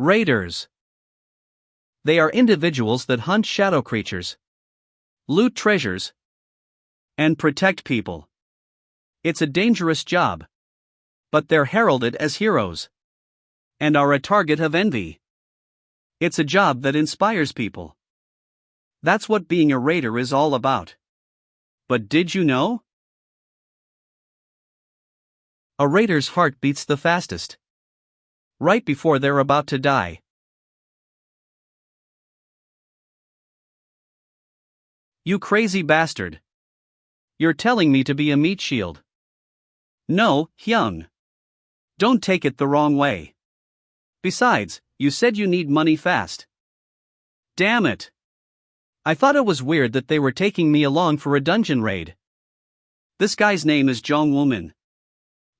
Raiders. They are individuals that hunt shadow creatures, loot treasures, and protect people. It's a dangerous job. But they're heralded as heroes and are a target of envy. It's a job that inspires people. That's what being a raider is all about. But did you know? A raider's heart beats the fastest right before they're about to die. You crazy bastard. You're telling me to be a meat shield. No, Hyung. Don't take it the wrong way. Besides, you said you need money fast. Damn it. I thought it was weird that they were taking me along for a dungeon raid. This guy's name is Jeong Woomin.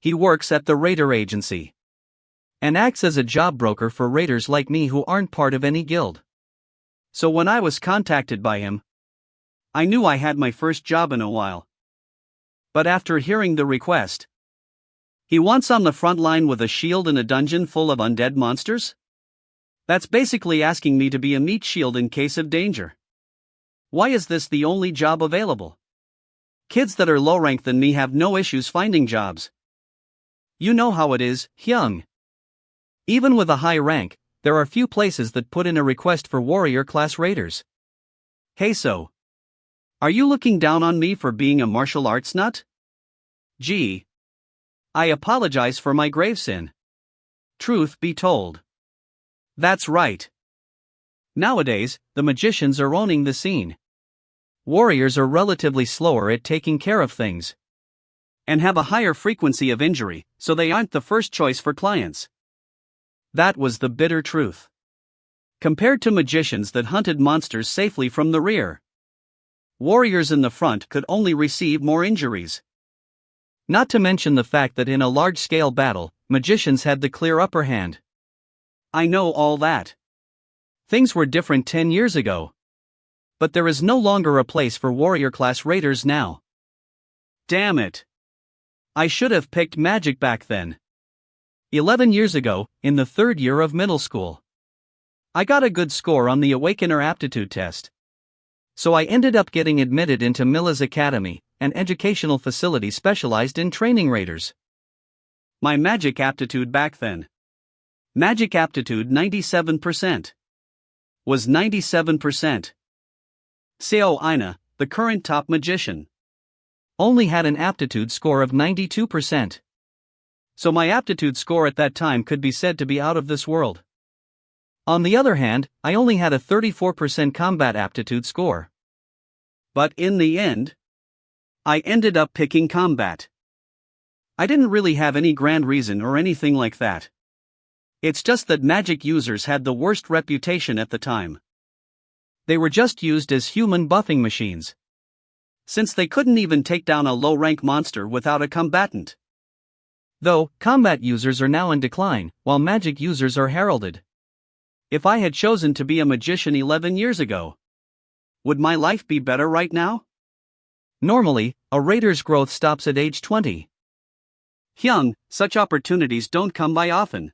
He works at the Raider Agency and acts as a job broker for raiders like me who aren't part of any guild. So when I was contacted by him, I knew I had my first job in a while. But after hearing the request, he wants on the front line with a shield in a dungeon full of undead monsters? That's basically asking me to be a meat shield in case of danger. Why is this the only job available? Kids that are low rank than me have no issues finding jobs. You know how it is, Hyung. Even with a high rank, there are few places that put in a request for warrior class raiders. Hey, so are you looking down on me for being a martial arts nut? Gee. I apologize for my grave sin. Truth be told. That's right. Nowadays, the magicians are owning the scene. Warriors are relatively slower at taking care of things and have a higher frequency of injury, so they aren't the first choice for clients. That was the bitter truth. Compared to magicians that hunted monsters safely from the rear, warriors in the front could only receive more injuries. Not to mention the fact that in a large-scale battle, magicians had the clear upper hand. I know all that. Things were different 10 years ago. But there is no longer a place for warrior-class raiders now. Damn it. I should have picked magic back then. 11 years ago, in the third year of middle school, I got a good score on the Awakener aptitude test. So I ended up getting admitted into Mila's Academy, an educational facility specialized in training raiders. My magic aptitude back then. Magic aptitude 97%. Was 97%. Seo Aina, the current top magician, only had an aptitude score of 92%. So my aptitude score at that time could be said to be out of this world. On the other hand, I only had a 34% combat aptitude score. But in the end, I ended up picking combat. I didn't really have any grand reason or anything like that. It's just that magic users had the worst reputation at the time. They were just used as human buffing machines, since they couldn't even take down a low-rank monster without a combatant. Though, combat users are now in decline, while magic users are heralded. If I had chosen to be a magician 11 years ago, would my life be better right now? Normally, a raider's growth stops at age 20. Hyung, such opportunities don't come by often.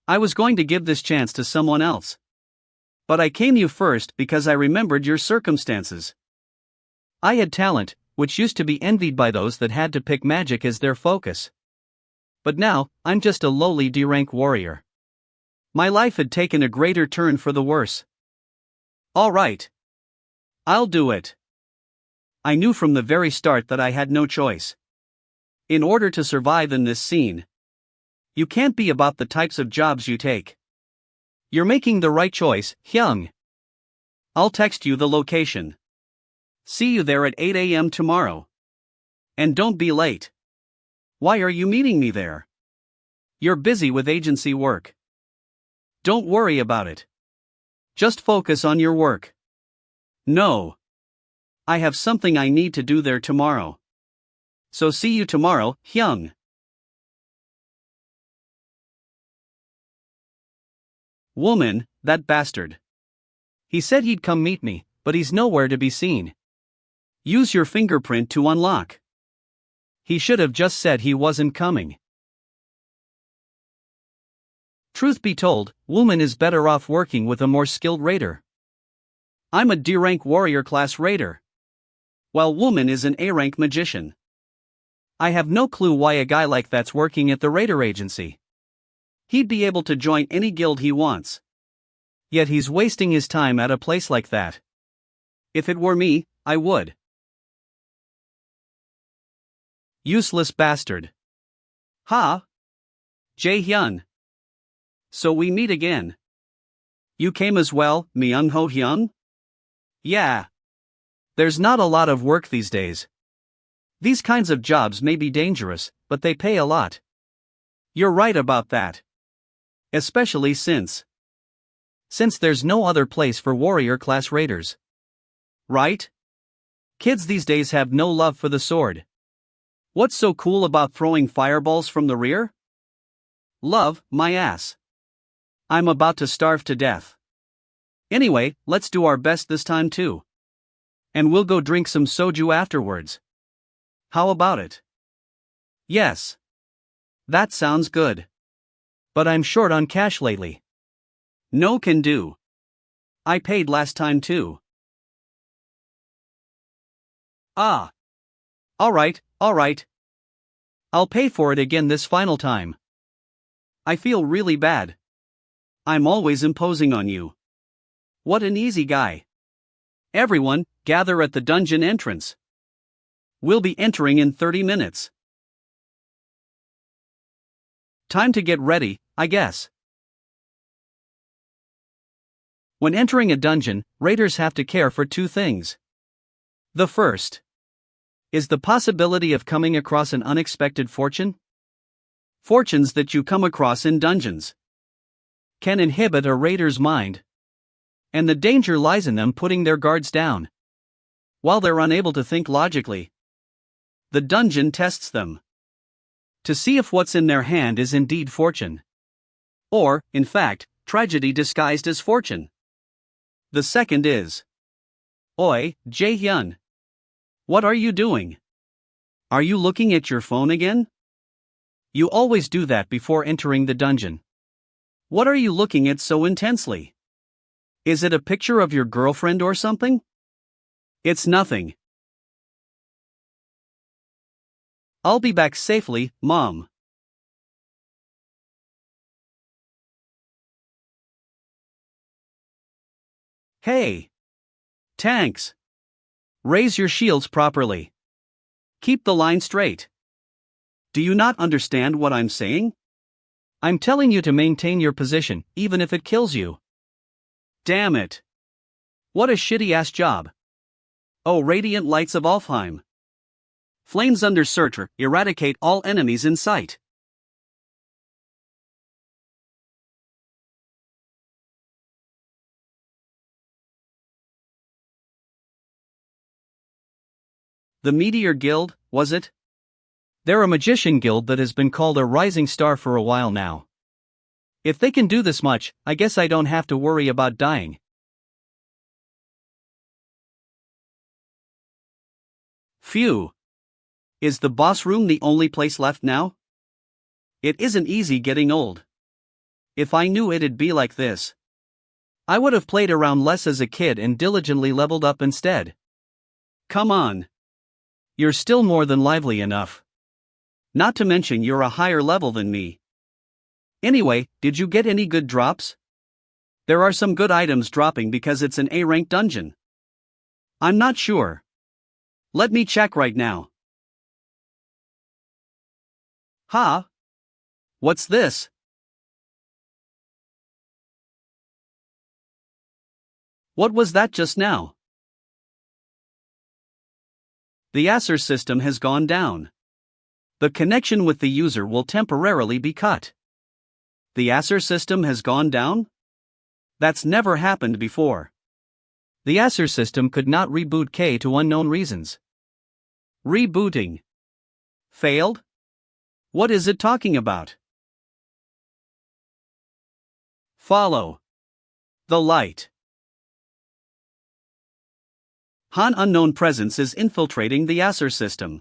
I was going to give this chance to someone else. But I came you first because I remembered your circumstances. I had talent, which used to be envied by those that had to pick magic as their focus. But now, I'm just a lowly D-rank warrior. My life had taken a greater turn for the worse. All right. I'll do it. I knew from the very start that I had no choice. In order to survive in this scene, you can't be about the types of jobs you take. You're making the right choice, Hyung. I'll text you the location. See you there at 8 a.m. tomorrow. And don't be late. Why are you meeting me there? You're busy with agency work. Don't worry about it. Just focus on your work. No. I have something I need to do there tomorrow. So see you tomorrow, Hyung. Woomin, that bastard. He said he'd come meet me, but he's nowhere to be seen. Use your fingerprint to unlock. He should have just said he wasn't coming. Truth be told, Woomin is better off working with a more skilled raider. I'm a D-rank warrior class raider, while Woomin is an A-rank magician. I have no clue why a guy like that's working at the raider agency. He'd be able to join any guild he wants. Yet he's wasting his time at a place like that. If it were me, I would. Useless bastard. Ha! Jae-hyun. So we meet again. You came as well, Myung-ho-hyun? Yeah. There's not a lot of work these days. These kinds of jobs may be dangerous, but they pay a lot. You're right about that. Especially since there's no other place for warrior class raiders. Right? Kids these days have no love for the sword. What's so cool about throwing fireballs from the rear? Love, my ass. I'm about to starve to death. Anyway, let's do our best this time too. And we'll go drink some soju afterwards. How about it? Yes. That sounds good. But I'm short on cash lately. No can do. I paid last time too. Ah. Alright. I'll pay for it again this final time. I feel really bad. I'm always imposing on you. What an easy guy. Everyone, gather at the dungeon entrance. We'll be entering in 30 minutes. Time to get ready, I guess. When entering a dungeon, raiders have to care for two things. The first is the possibility of coming across an unexpected fortune. Fortunes that you come across in dungeons can inhibit a raider's mind, and the danger lies in them putting their guards down. While they're unable to think logically, the dungeon tests them to see if what's in their hand is indeed fortune, or, in fact, tragedy disguised as fortune. The second is, Oi, Jae-hyun. What are you doing? Are you looking at your phone again? You always do that before entering the dungeon. What are you looking at so intensely? Is it a picture of your girlfriend or something? It's nothing. I'll be back safely, Mom. Hey! Tanks! Raise your shields properly. Keep the line straight. Do you not understand what I'm saying? I'm telling you to maintain your position, even if it kills you. Damn it! What a shitty-ass job. Oh, radiant lights of Alfheim. Flames under Surtur, eradicate all enemies in sight. The Meteor Guild, was it? They're a magician guild that has been called a rising star for a while now. If they can do this much, I guess I don't have to worry about dying. Phew. Is the boss room the only place left now? It isn't easy getting old. If I knew it'd be like this, I would have played around less as a kid and diligently leveled up instead. Come on. You're still more than lively enough. Not to mention you're a higher level than me. Anyway, did you get any good drops? There are some good items dropping because it's an A-rank dungeon. I'm not sure. Let me check right now. Ha! What's this? What was that just now? The Acer system has gone down. The connection with the user will temporarily be cut. The Acer system has gone down? That's never happened before. The Acer system could not reboot K to unknown reasons. Rebooting. Failed? What is it talking about? Follow the light. Han unknown presence is infiltrating the Acer system.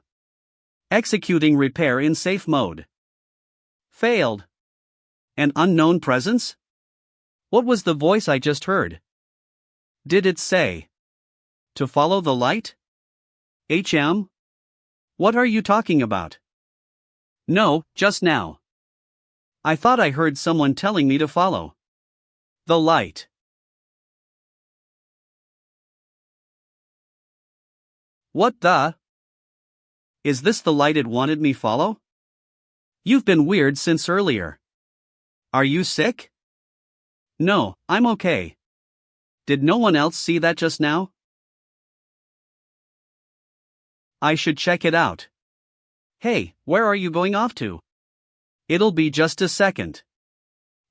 Executing repair in safe mode. Failed. An unknown presence? What was the voice I just heard? Did it say to follow the light? What are you talking about? No, just now. I thought I heard someone telling me to follow the light. What the? Is this the light it wanted me follow? You've been weird since earlier. Are you sick? No, I'm okay. Did no one else see that just now? I should check it out. Hey, where are you going off to? It'll be just a second.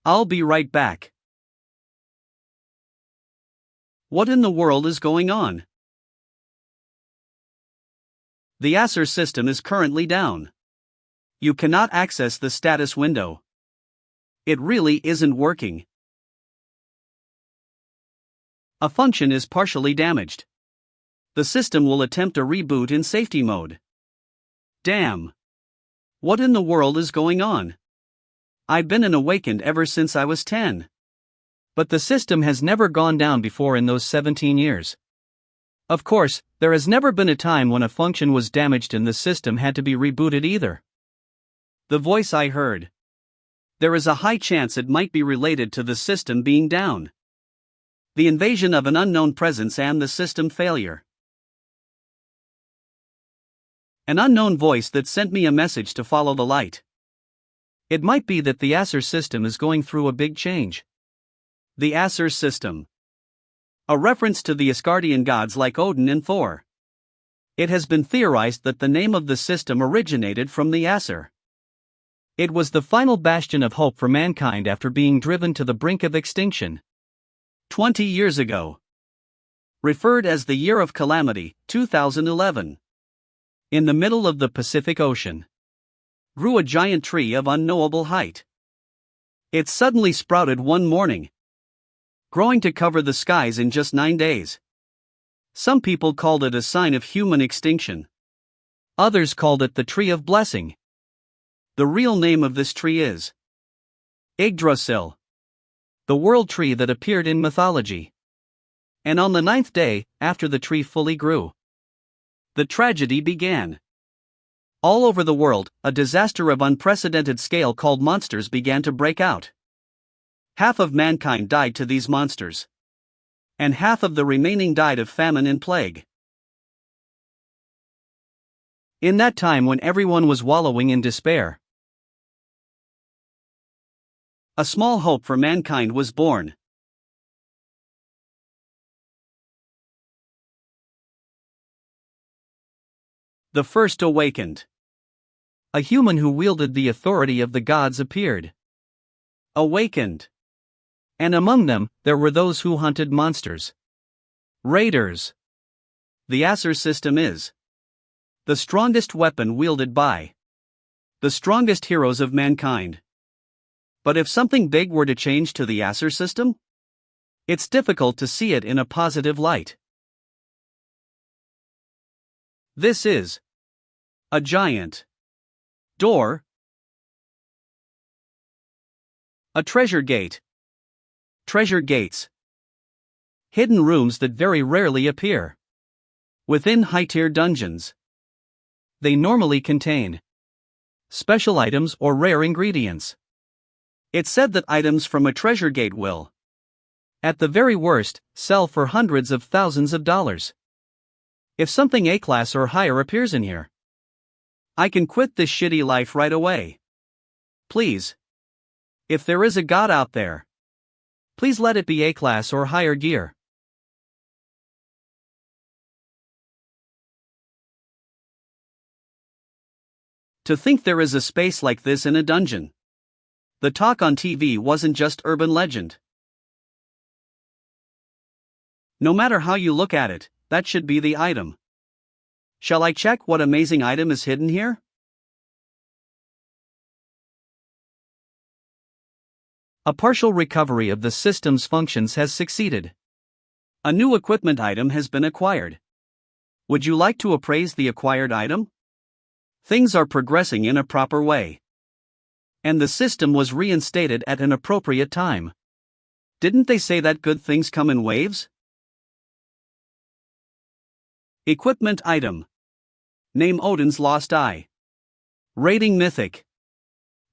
I'll be right back. What in the world is going on? The Acer system is currently down. You cannot access the status window. It really isn't working. A function is partially damaged. The system will attempt a reboot in safety mode. Damn. What in the world is going on? I've been an awakened ever since I was 10. But the system has never gone down before in those 17 years. Of course, there has never been a time when a function was damaged and the system had to be rebooted either. The voice I heard. There is a high chance it might be related to the system being down. The invasion of an unknown presence and the system failure. An unknown voice that sent me a message to follow the light. It might be that the Acer system is going through a big change. The Acer system. A reference to the Asgardian gods like Odin and Thor. It has been theorized that the name of the system originated from the Acer. It was the final bastion of hope for mankind after being driven to the brink of extinction 20 years ago. Referred as the Year of Calamity, 2011. In the middle of the Pacific Ocean grew a giant tree of unknowable height. It suddenly sprouted one morning, growing to cover the skies in just 9 days. Some people called it a sign of human extinction. Others called it the Tree of Blessing. The real name of this tree is Yggdrasil, the world tree that appeared in mythology. And on the 9th day, after the tree fully grew, the tragedy began. All over the world, a disaster of unprecedented scale called monsters began to break out. Half of mankind died to these monsters. And half of the remaining died of famine and plague. In that time when everyone was wallowing in despair, a small hope for mankind was born. The first awakened. A human who wielded the authority of the gods appeared. Awakened. And among them, there were those who hunted monsters. Raiders. The Acer system is the strongest weapon wielded by the strongest heroes of mankind. But if something big were to change to the Acer system, it's difficult to see it in a positive light. This is a giant door, a treasure gate. Treasure gates. Hidden rooms that very rarely appear within high-tier dungeons. They normally contain special items or rare ingredients. It's said that items from a treasure gate will, at the very worst, sell for hundreds of thousands of dollars. If something A-class or higher appears in here, I can quit this shitty life right away. Please. If there is a god out there, please let it be A-class or higher gear. To think there is a space like this in a dungeon. The talk on TV wasn't just urban legend. No matter how you look at it, that should be the item. Shall I check what amazing item is hidden here? A partial recovery of the system's functions has succeeded. A new equipment item has been acquired. Would you like to appraise the acquired item? Things are progressing in a proper way. And the system was reinstated at an appropriate time. Didn't they say that good things come in waves? Equipment item. Name Odin's lost eye. Rating mythic.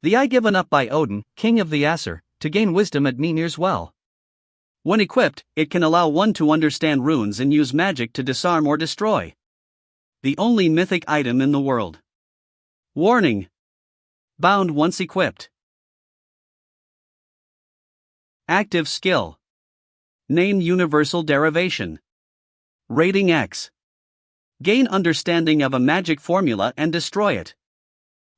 The eye given up by Odin, king of the Aesir, to gain wisdom at Mimir's well. When equipped, it can allow one to understand runes and use magic to disarm or destroy. The only mythic item in the world. Warning. Bound once equipped. Active skill. Name universal derivation. Rating X. Gain understanding of a magic formula and destroy it.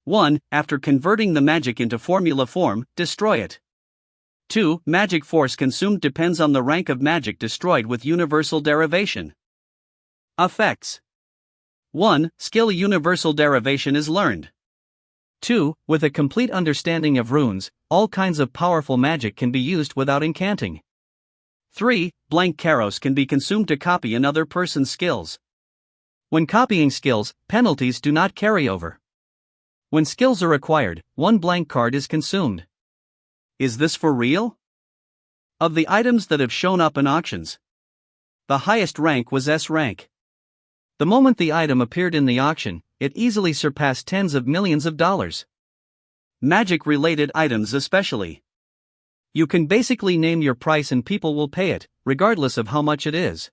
1. After converting the magic into formula form, destroy it. 2. Magic force consumed depends on the rank of magic destroyed with universal derivation. Effects. 1. Skill universal derivation is learned. 2. With a complete understanding of runes, all kinds of powerful magic can be used without incanting. 3. Blank Karos can be consumed to copy another person's skills. When copying skills, penalties do not carry over. When skills are acquired, one blank card is consumed. Is this for real? Of the items that have shown up in auctions, the highest rank was S rank. The moment the item appeared in the auction, it easily surpassed tens of millions of dollars. Magic-related items especially. You can basically name your price and people will pay it, regardless of how much it is.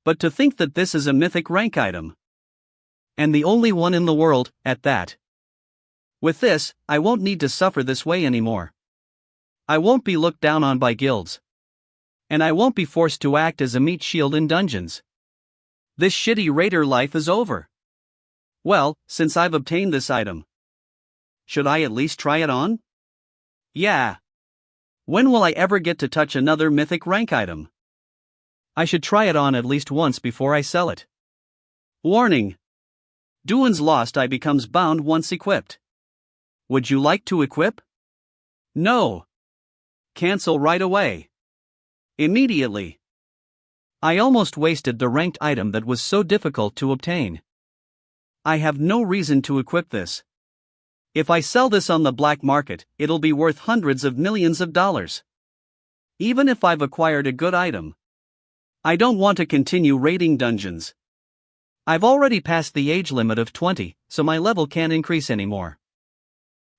But to think that this is a mythic rank item. And the only one in the world, at that. With this, I won't need to suffer this way anymore. I won't be looked down on by guilds. And I won't be forced to act as a meat shield in dungeons. This shitty raider life is over. Well, since I've obtained this item, should I at least try it on? Yeah. When will I ever get to touch another mythic rank item? I should try it on at least once before I sell it. Warning. Duan's lost eye becomes bound once equipped. Would you like to equip? No. Cancel right away. Immediately. I almost wasted the ranked item that was so difficult to obtain. I have no reason to equip this. If I sell this on the black market, it'll be worth hundreds of millions of dollars. Even if I've acquired a good item. I don't want to continue raiding dungeons. I've already passed the age limit of 20, so my level can't increase anymore.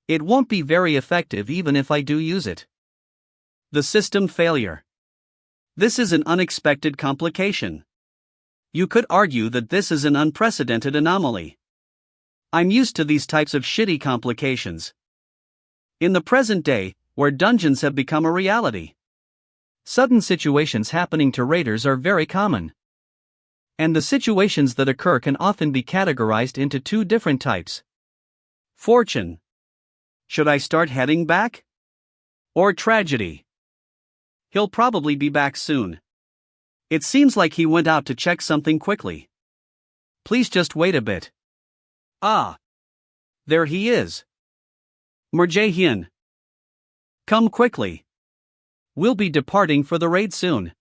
It won't be very effective even if I do use it. The system failure. This is an unexpected complication. You could argue that this is an unprecedented anomaly. I'm used to these types of shitty complications. In the present day, where dungeons have become a reality, sudden situations happening to raiders are very common. And the situations that occur can often be categorized into two different types. Fortune. Should I start heading back? Or tragedy? He'll probably be back soon. It seems like he went out to check something quickly. Please just wait a bit. Ah. There he is. Murjahin. Come quickly. We'll be departing for the raid soon.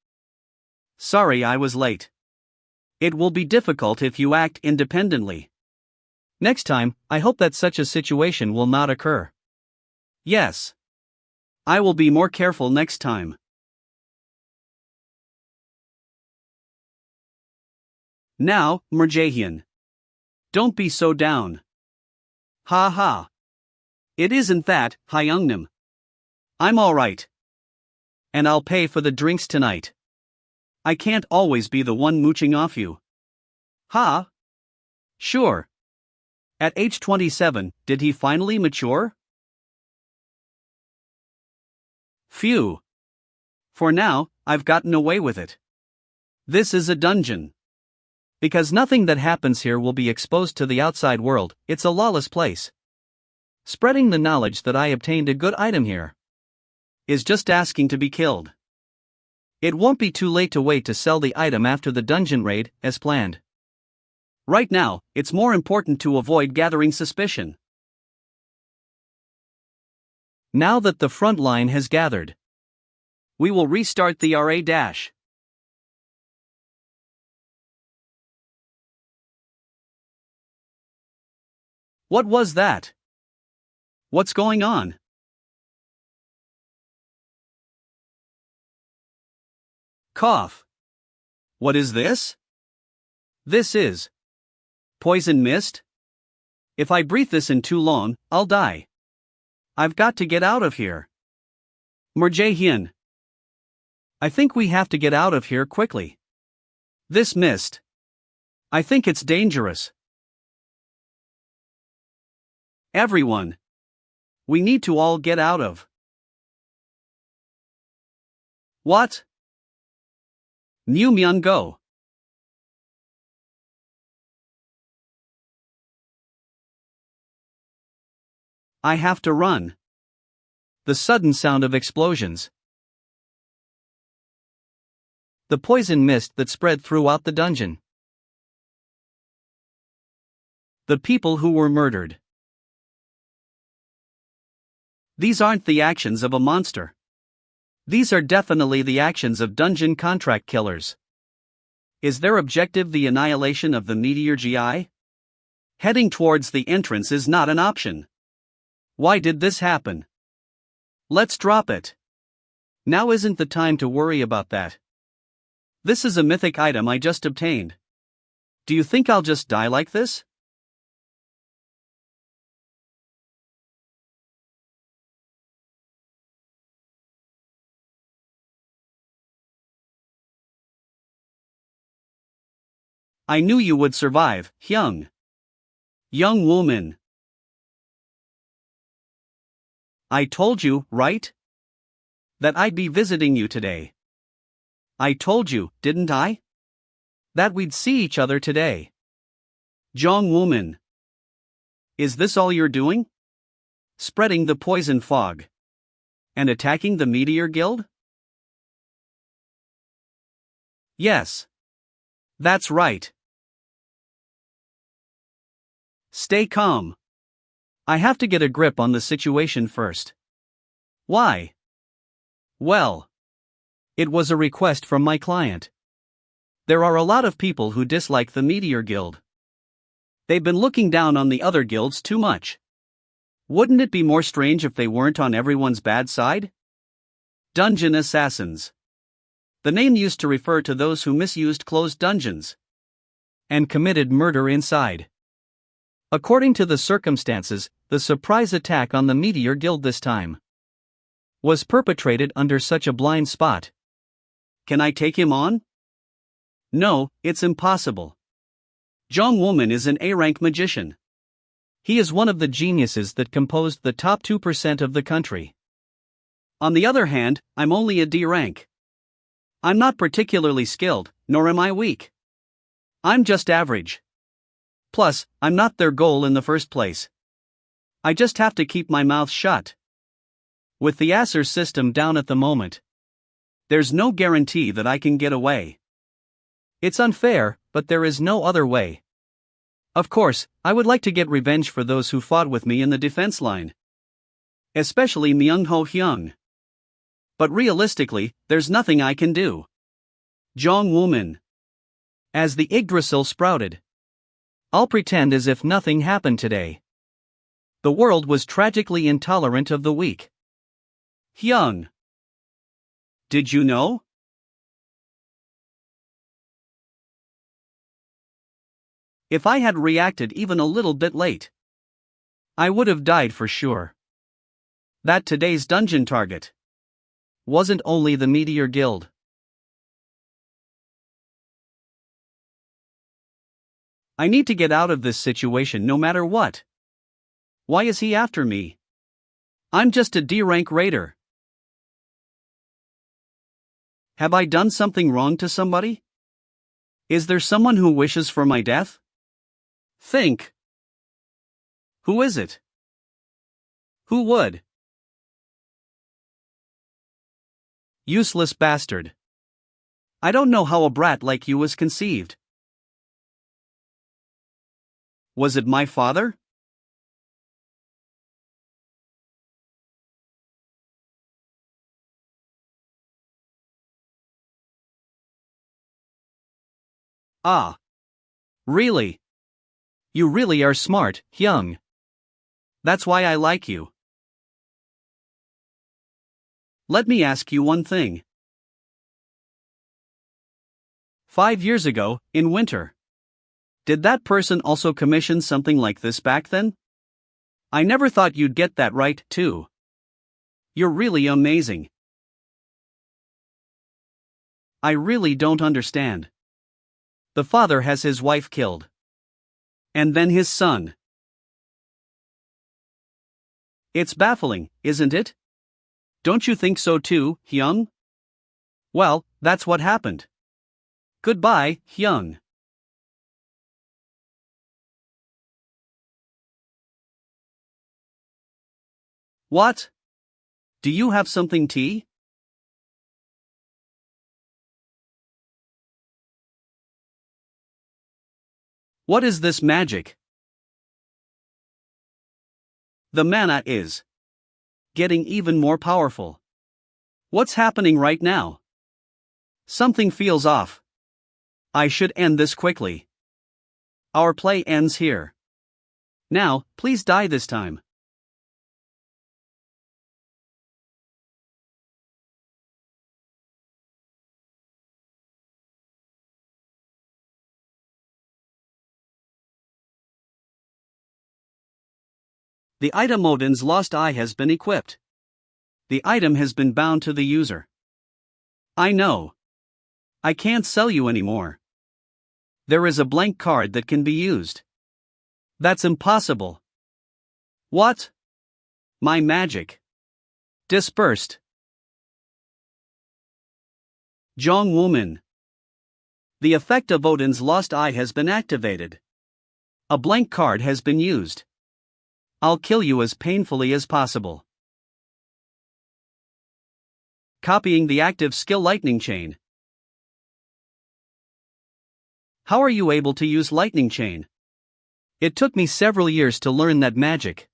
Sorry I was late. It will be difficult if you act independently. Next time, I hope that such a situation will not occur. Yes. I will be more careful next time. Now, Murjahin. Don't be so down. Ha ha. It isn't that, Hyungnim. I'm alright. And I'll pay for the drinks tonight. I can't always be the one mooching off you. Ha? Sure. At age 27, did he finally mature? Phew. For now, I've gotten away with it. This is a dungeon. Because nothing that happens here will be exposed to the outside world, it's a lawless place. Spreading the knowledge that I obtained a good item here is just asking to be killed. It won't be too late to wait to sell the item after the dungeon raid, as planned. Right now, it's more important to avoid gathering suspicion. Now that the front line has gathered, we will restart the RA dash. What was that? What's going on? Cough. What is this? This is poison mist? If I breathe this in too long, I'll die. I've got to get out of here. Murjae-hyun. I think we have to get out of here quickly. This mist. I think it's dangerous. Everyone. We need to all get out of. What? Myung go. I have to run. The sudden sound of explosions. The poison mist that spread throughout the dungeon. The people who were murdered. These aren't the actions of a monster. These are definitely the actions of dungeon contract killers. Is their objective the annihilation of the meteor GI? Heading towards the entrance is not an option. Why did this happen? Let's drop it. Now isn't the time to worry about that. This is a mythic item I just obtained. Do you think I'll just die like this? I knew you would survive, Hyung. Young Woomin. I told you, right? That I'd be visiting you today. I told you, didn't I? That we'd see each other today. Jeong Woomin. Is this all you're doing? Spreading the poison fog. And attacking the Meteor Guild? Yes. That's right. Stay calm. I have to get a grip on the situation first. Why? Well, it was a request from my client. There are a lot of people who dislike the Meteor Guild. They've been looking down on the other guilds too much. Wouldn't it be more strange if they weren't on everyone's bad side? Dungeon assassins. The name used to refer to those who misused closed dungeons and committed murder inside. According to the circumstances, the surprise attack on the Meteor Guild this time was perpetrated under such a blind spot. Can I take him on? No, it's impossible. Jeong Woomin is an A-rank magician. He is one of the geniuses that composed the top 2% of the country. On the other hand, I'm only a D rank. I'm not particularly skilled, nor am I weak. I'm just average. Plus, I'm not their goal in the first place. I just have to keep my mouth shut. With the Acer system down at the moment, there's no guarantee that I can get away. It's unfair, but there is no other way. Of course, I would like to get revenge for those who fought with me in the defense line. Especially Myung-ho Hyung. But realistically, there's nothing I can do. Jeong Woomin. As the Yggdrasil sprouted, I'll pretend as if nothing happened today. The world was tragically intolerant of the weak. Hyung. Did you know? If I had reacted even a little bit late, I would have died for sure. That today's dungeon target wasn't only the Meteor Guild. I need to get out of this situation no matter what. Why is he after me? I'm just a D-rank raider. Have I done something wrong to somebody? Is there someone who wishes for my death? Think. Who is it? Who would? Useless bastard. I don't know how a brat like you was conceived. Was it my father? Ah. Really? You really are smart, Hyung. That's why I like you. Let me ask you one thing. 5 years ago, in winter, did that person also commission something like this back then? I never thought you'd get that right, too. You're really amazing. I really don't understand. The father has his wife killed. And then his son. It's baffling, isn't it? Don't you think so too, Hyung? Well, that's what happened. Goodbye, Hyung. What? Do you have something tea? What is this magic? The mana is getting even more powerful. What's happening right now? Something feels off. I should end this quickly. Our play ends here. Now, please die this time. The item Odin's lost eye has been equipped. The item has been bound to the user. I know. I can't sell you anymore. There is a blank card that can be used. That's impossible. What? My magic. Dispersed. Jeong Woomin. The effect of Odin's lost eye has been activated. A blank card has been used. I'll kill you as painfully as possible. Copying the active skill lightning chain. How are you able to use lightning chain? It took me several years to learn that magic.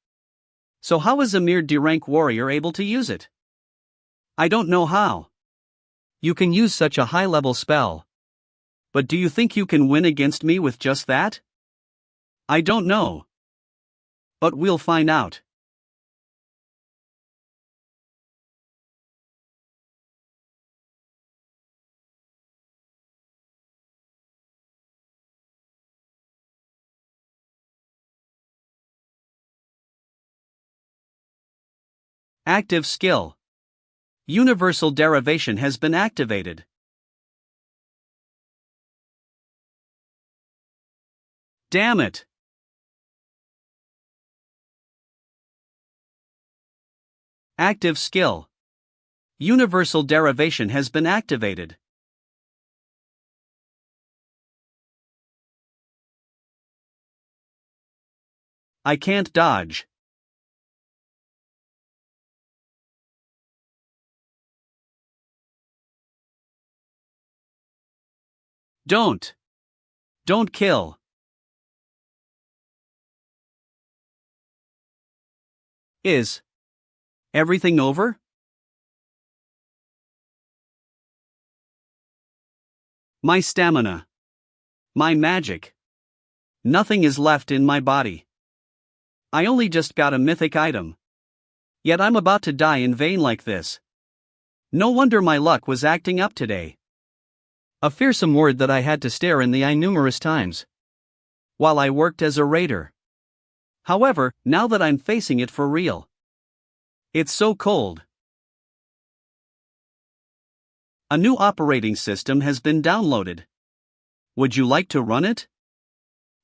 So how is a mere D-rank warrior able to use it? I don't know how. You can use such a high-level spell. But do you think you can win against me with just that? I don't know. But we'll find out. Active skill. Universal derivation has been activated. Damn it! Active skill. Universal derivation has been activated. I can't dodge. Don't kill. Is everything over? My stamina. My magic. Nothing is left in my body. I only just got a mythic item. Yet I'm about to die in vain like this. No wonder my luck was acting up today. A fearsome word that I had to stare in the eye numerous times while I worked as a raider. However, now that I'm facing it for real, it's so cold. A new operating system has been downloaded. Would you like to run it?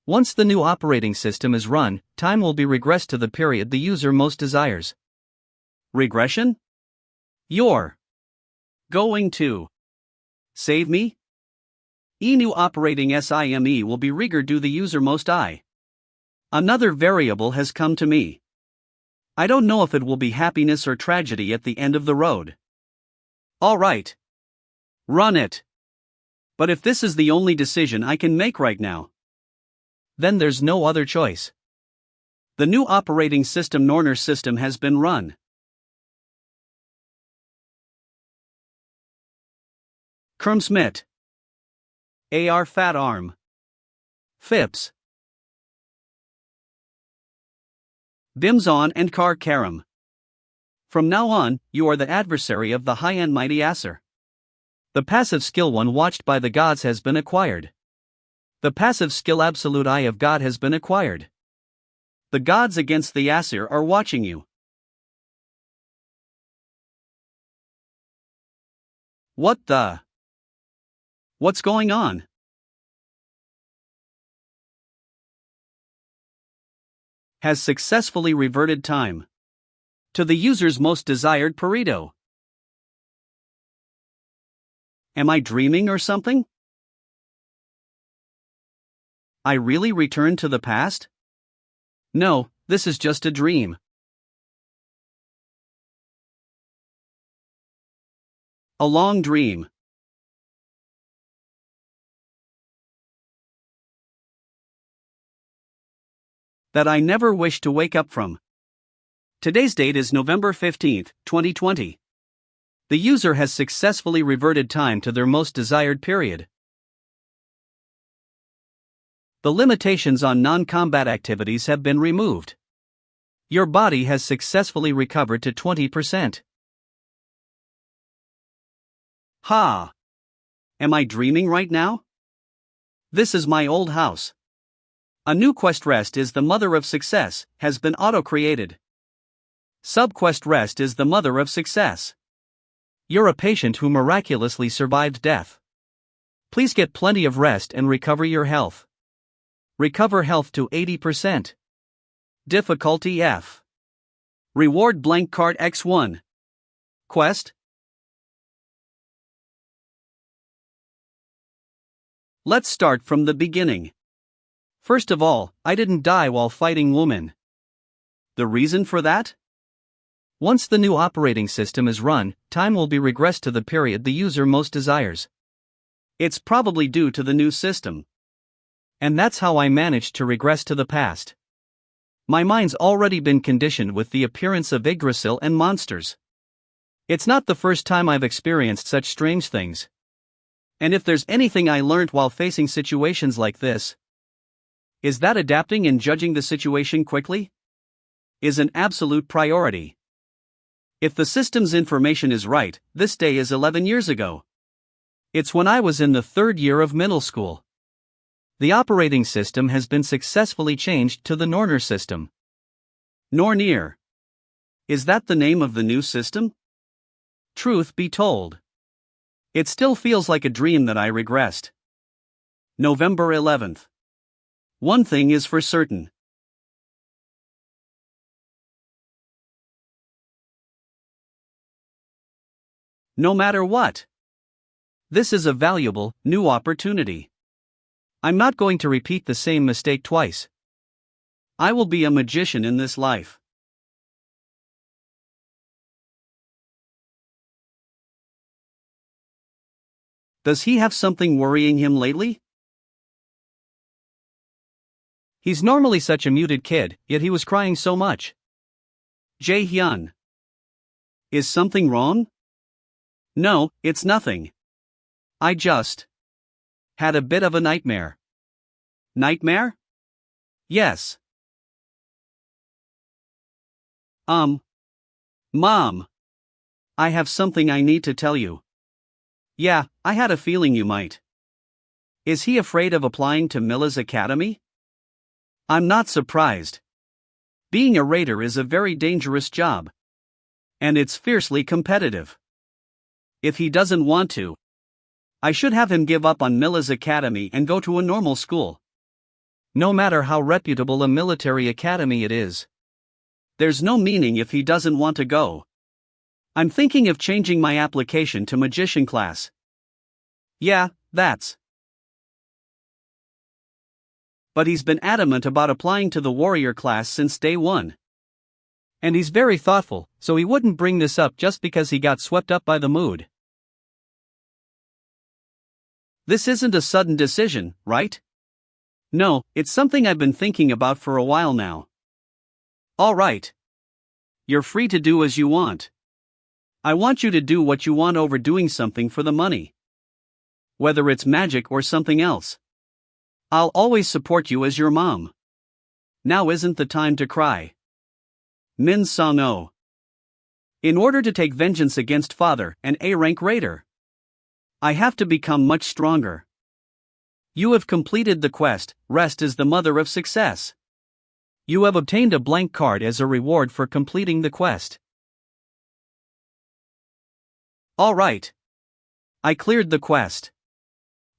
Once the new operating system is run, time will be regressed to the period the user most desires. Regression? You're going to save me? New operating SIME will be rigger do the user most I. Another variable has come to me. I don't know if it will be happiness or tragedy at the end of the road. Alright. Run it. But if this is the only decision I can make right now, then there's no other choice. The new operating system Norner system has been run. Kermsmith. AR Fat Arm. Fips. Bimzon and Kar Karam. From now on, you are the adversary of the high and mighty Acer. The passive skill one watched by the gods has been acquired. The passive skill absolute eye of God has been acquired. The gods against the Acer are watching you. What the? What's going on? Has successfully reverted time to the user's most desired Pareto. Am I dreaming or something? I really returned to the past? No, this is just a dream. A long dream. That I never wish to wake up from. Today's date is November 15, 2020. The user has successfully reverted time to their most desired period. The limitations on non-combat activities have been removed. Your body has successfully recovered to 20%. Ha! Am I dreaming right now? This is my old house. A new quest rest is the mother of success, has been auto-created. Subquest rest is the mother of success. You're a patient who miraculously survived death. Please get plenty of rest and recover your health. Recover health to 80%. Difficulty F. Reward blank card X1. Quest. Let's start from the beginning. First of all, I didn't die while fighting Woomin. The reason for that? Once the new operating system is run, time will be regressed to the period the user most desires. It's probably due to the new system. And that's how I managed to regress to the past. My mind's already been conditioned with the appearance of Yggdrasil and monsters. It's not the first time I've experienced such strange things. And if there's anything I learned while facing situations like this, is that adapting and judging the situation quickly is an absolute priority. If the system's information is right, this day is 11 years ago. It's when I was in the 3rd year of middle school. The operating system has been successfully changed to the Norner system. Nornir. Is that the name of the new system? Truth be told, it still feels like a dream that I regressed. November 11th. One thing is for certain. No matter what, this is a valuable, new opportunity. I'm not going to repeat the same mistake twice. I will be a magician in this life. Does he have something worrying him lately? He's normally such a muted kid, yet he was crying so much. Jae-hyun. Is something wrong? No, it's nothing. I just had a bit of a nightmare. Nightmare? Yes. Mom. I have something I need to tell you. Yeah, I had a feeling you might. Is he afraid of applying to Mila's academy? I'm not surprised. Being a raider is a very dangerous job. And it's fiercely competitive. If he doesn't want to, I should have him give up on Mila's academy and go to a normal school. No matter how reputable a military academy it is. There's no meaning if he doesn't want to go. I'm thinking of changing my application to magician class. Yeah, that's. But he's been adamant about applying to the warrior class since day one. And he's very thoughtful, so he wouldn't bring this up just because he got swept up by the mood. This isn't a sudden decision, right? No, it's something I've been thinking about for a while now. All right. You're free to do as you want. I want you to do what you want over doing something for the money. Whether it's magic or something else. I'll always support you as your mom. Now isn't the time to cry. Min Sang-o. In order to take vengeance against Father, an A-rank raider, I have to become much stronger. You have completed the quest. Rest is the mother of success. You have obtained a blank card as a reward for completing the quest. Alright. I cleared the quest.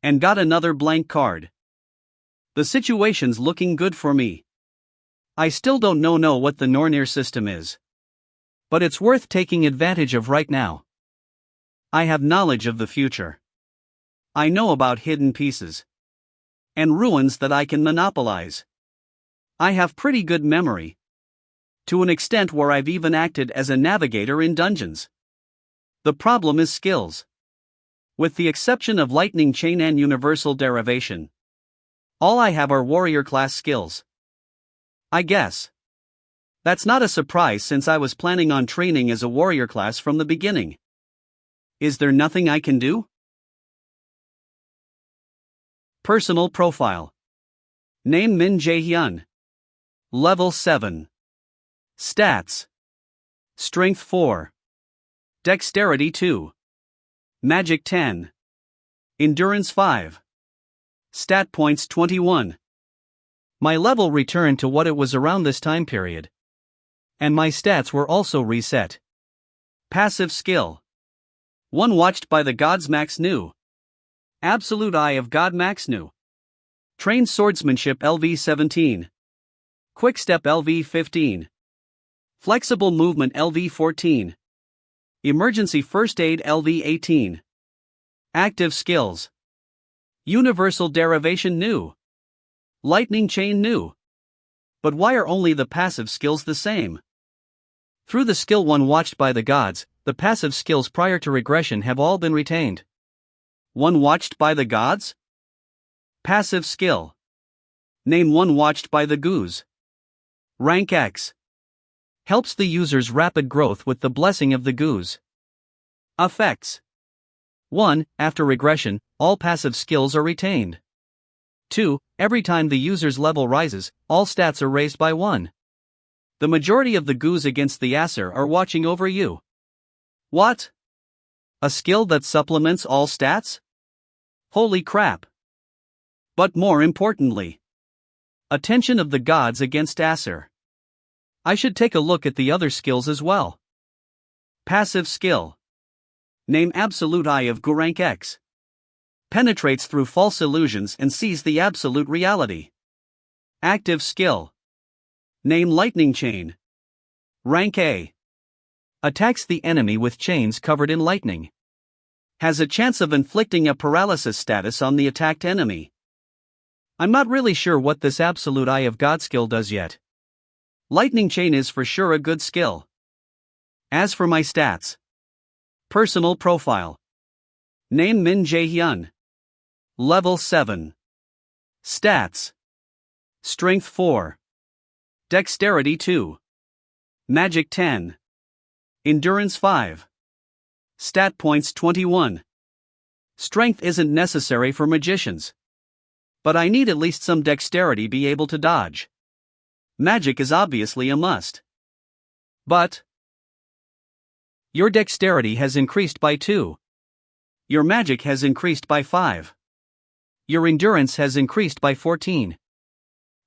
And got another blank card. The situation's looking good for me. I still don't know what the Nornir system is. But it's worth taking advantage of right now. I have knowledge of the future. I know about hidden pieces. And ruins that I can monopolize. I have pretty good memory. To an extent where I've even acted as a navigator in dungeons. The problem is skills. With the exception of lightning chain and universal derivation, all I have are warrior class skills. I guess. That's not a surprise since I was planning on training as a warrior class from the beginning. Is there nothing I can do? Personal profile. Name Min Jae-hyun. Level 7. Stats. Strength 4. Dexterity 2. Magic 10. Endurance 5. Stat points 21. My level returned to what it was around this time period. And my stats were also reset. Passive skill. 1 Watched by the Gods Max Nu. Absolute Eye of God Max Nu. Trained Swordsmanship LV 17. Quick Step LV 15. Flexible Movement LV 14. Emergency First Aid LV 18. Active Skills. Universal Derivation Nu. Lightning Chain Nu. But why are only the passive skills the same? Through the skill 1 Watched by the Gods, the passive skills prior to regression have all been retained. 1 Watched by the Gods? Passive skill. Name 1 Watched by the Goose. Rank X. Helps the user's rapid growth with the blessing of the Goose. Effects. 1. After regression, all passive skills are retained. 2. Every time the user's level rises, all stats are raised by 1. The majority of the Goose against the Acer are watching over you. What? A skill that supplements all stats? Holy crap. But more importantly, attention of the gods against Acer. I should take a look at the other skills as well. Passive skill. Name Absolute Eye of Rank X. Penetrates through false illusions and sees the absolute reality. Active skill. Name Lightning Chain. Rank A. Attacks the enemy with chains covered in lightning. Has a chance of inflicting a paralysis status on the attacked enemy. I'm not really sure what this Absolute Eye of God skill does yet. Lightning Chain is for sure a good skill. As for my stats. Personal profile. Name Min Jae-hyun. Level 7. Stats. Strength 4. Dexterity 2. Magic 10. Endurance 5. Stat points 21. Strength isn't necessary for magicians. But I need at least some dexterity be able to dodge. Magic is obviously a must. But your dexterity has increased by 2. Your magic has increased by 5. Your endurance has increased by 14.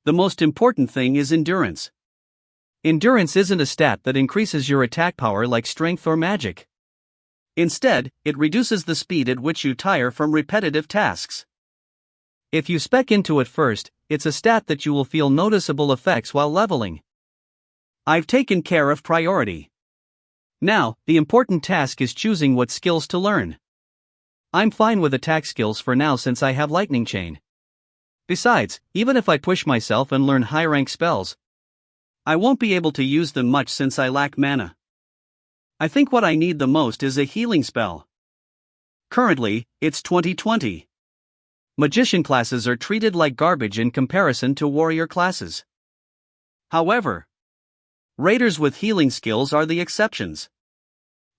The most important thing is endurance. Endurance isn't a stat that increases your attack power like strength or magic. Instead, it reduces the speed at which you tire from repetitive tasks. If you spec into it first, it's a stat that you will feel noticeable effects while leveling. I've taken care of priority. Now, the important task is choosing what skills to learn. I'm fine with attack skills for now since I have Lightning Chain. Besides, even if I push myself and learn high-rank spells, I won't be able to use them much since I lack mana. I think what I need the most is a healing spell. Currently, it's 2020. Magician classes are treated like garbage in comparison to warrior classes. However, raiders with healing skills are the exceptions.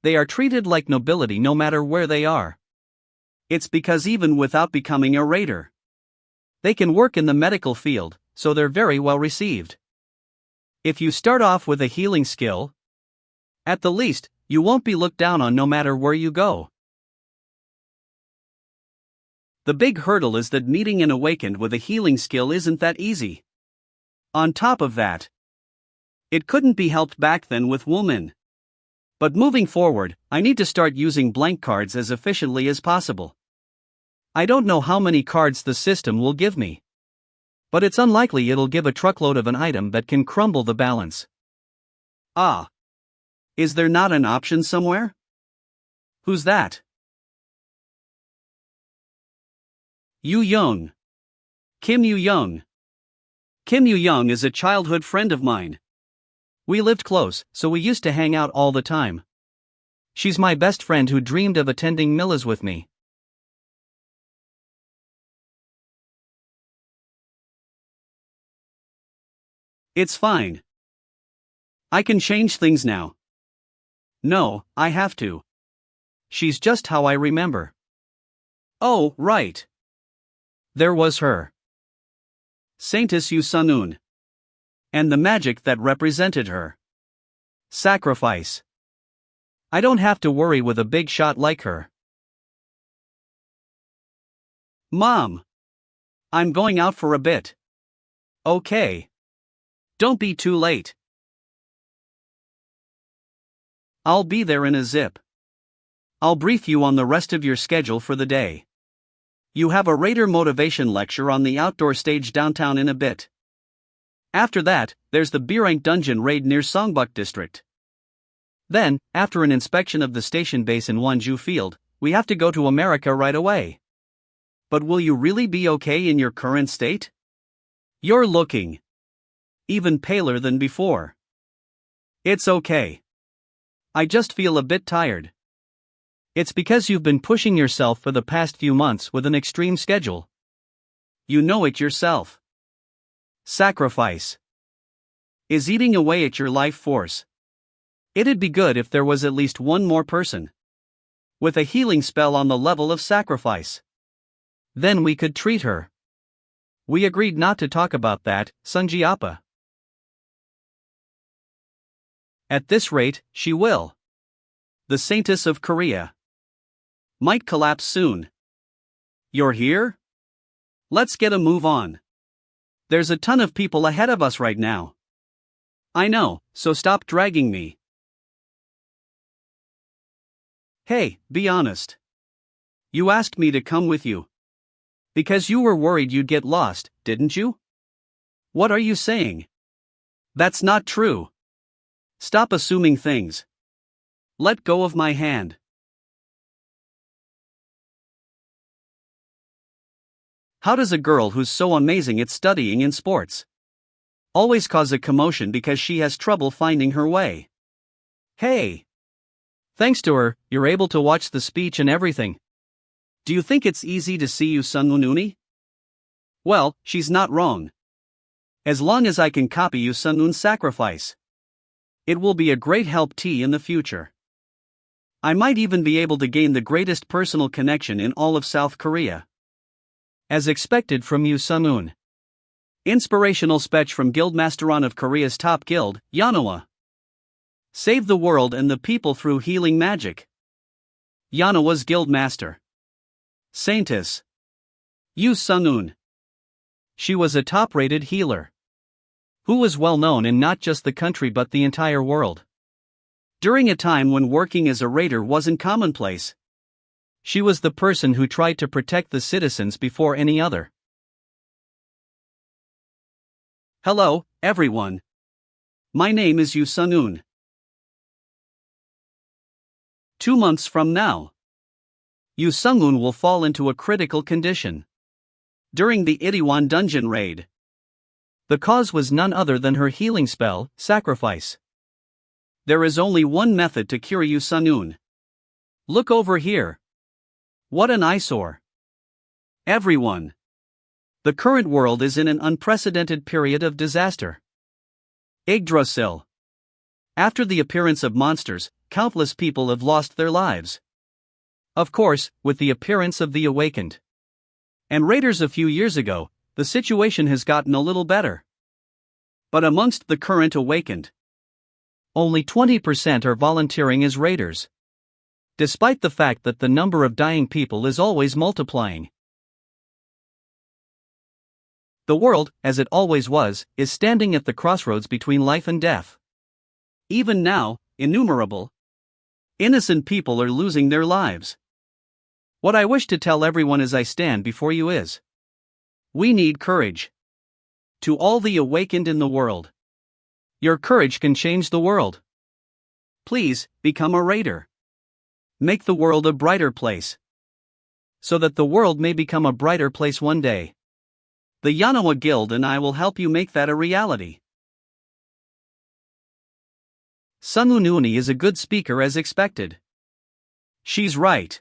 They are treated like nobility no matter where they are. It's because even without becoming a raider, they can work in the medical field, so they're very well received. If you start off with a healing skill, at the least, You won't be looked down on no matter where you go. The big hurdle is that meeting an awakened with a healing skill isn't that easy. On top of that, it couldn't be helped back then with Woomin. But moving forward, I need to start using blank cards as efficiently as possible. I don't know how many cards the system will give me, but it's unlikely it'll give a truckload of an item that can crumble the balance. Ah. Is there not an option somewhere? Who's that? Yu Young. Kim Yu Young. Kim Yu Young is a childhood friend of mine. We lived close, so we used to hang out all the time. She's my best friend who dreamed of attending Millas with me. It's fine. I can change things now. No, I have to. She's just how I remember. Oh, right. There was her. Saintess Yusunun. And the magic that represented her. Sacrifice. I don't have to worry with a big shot like her. Mom. I'm going out for a bit. Okay. Don't be too late. I'll be there in a zip. I'll brief you on the rest of your schedule for the day. You have a Raider motivation lecture on the outdoor stage downtown in a bit. After that, there's the B-rank dungeon raid near Songbuk district. Then, after an inspection of the station base in Wonju Field, we have to go to America right away. But will you really be okay in your current state? You're looking even paler than before. It's okay. I just feel a bit tired. It's because you've been pushing yourself for the past few months with an extreme schedule. You know it yourself. Sacrifice is eating away at your life force. It'd be good if there was at least one more person with a healing spell on the level of sacrifice. Then we could treat her. We agreed not to talk about that, Sunji Appa. At this rate, she will. The saintess of Korea might collapse soon. You're here? Let's get a move on. There's a ton of people ahead of us right now. I know, so stop dragging me. Hey, be honest. You asked me to come with you. Because you were worried you'd get lost, didn't you? What are you saying? That's not true. Stop assuming things. Let go of my hand. How does a girl who's so amazing at studying in sports always cause a commotion because she has trouble finding her way? Hey! Thanks to her, you're able to watch the speech and everything. Do you think it's easy to see you Sunununi? Well, she's not wrong. As long as I can copy you Sunun's sacrifice, it will be a great help in the future. I might even be able to gain the greatest personal connection in all of South Korea. As expected from Yu Sun-un. Inspirational speech from Guildmasteron of Korea's top guild, Yanhwa. Save the world and the people through healing magic. Yanhwa's guildmaster. Saintess. Yu Sun-un. She was a top-rated healer who was well known in not just the country but the entire world. During a time when working as a raider wasn't commonplace, she was the person who tried to protect the citizens before any other. Hello, everyone. My name is Yu Sun-un. 2 months from now, Yu Sun-un will fall into a critical condition during the Itaewon dungeon raid. The cause was none other than her healing spell, sacrifice. There is only one method to cure Yu Sun-un. Look over here. What an eyesore. Everyone. The current world is in an unprecedented period of disaster. Yggdrasil. After the appearance of monsters, countless people have lost their lives. Of course, with the appearance of the awakened and raiders a few years ago, the situation has gotten a little better. But amongst the current awakened, Only 20% are volunteering as raiders. Despite the fact that the number of dying people is always multiplying. The world, as it always was, is standing at the crossroads between life and death. Even now, innumerable innocent people are losing their lives. What I wish to tell everyone as I stand before you is: we need courage. To all the awakened in the world, your courage can change the world. Please, become a raider. Make the world a brighter place, so that the world may become a brighter place one day. The Manhwa Guild and I will help you make that a reality. Sunwoo is a good speaker as expected. She's right.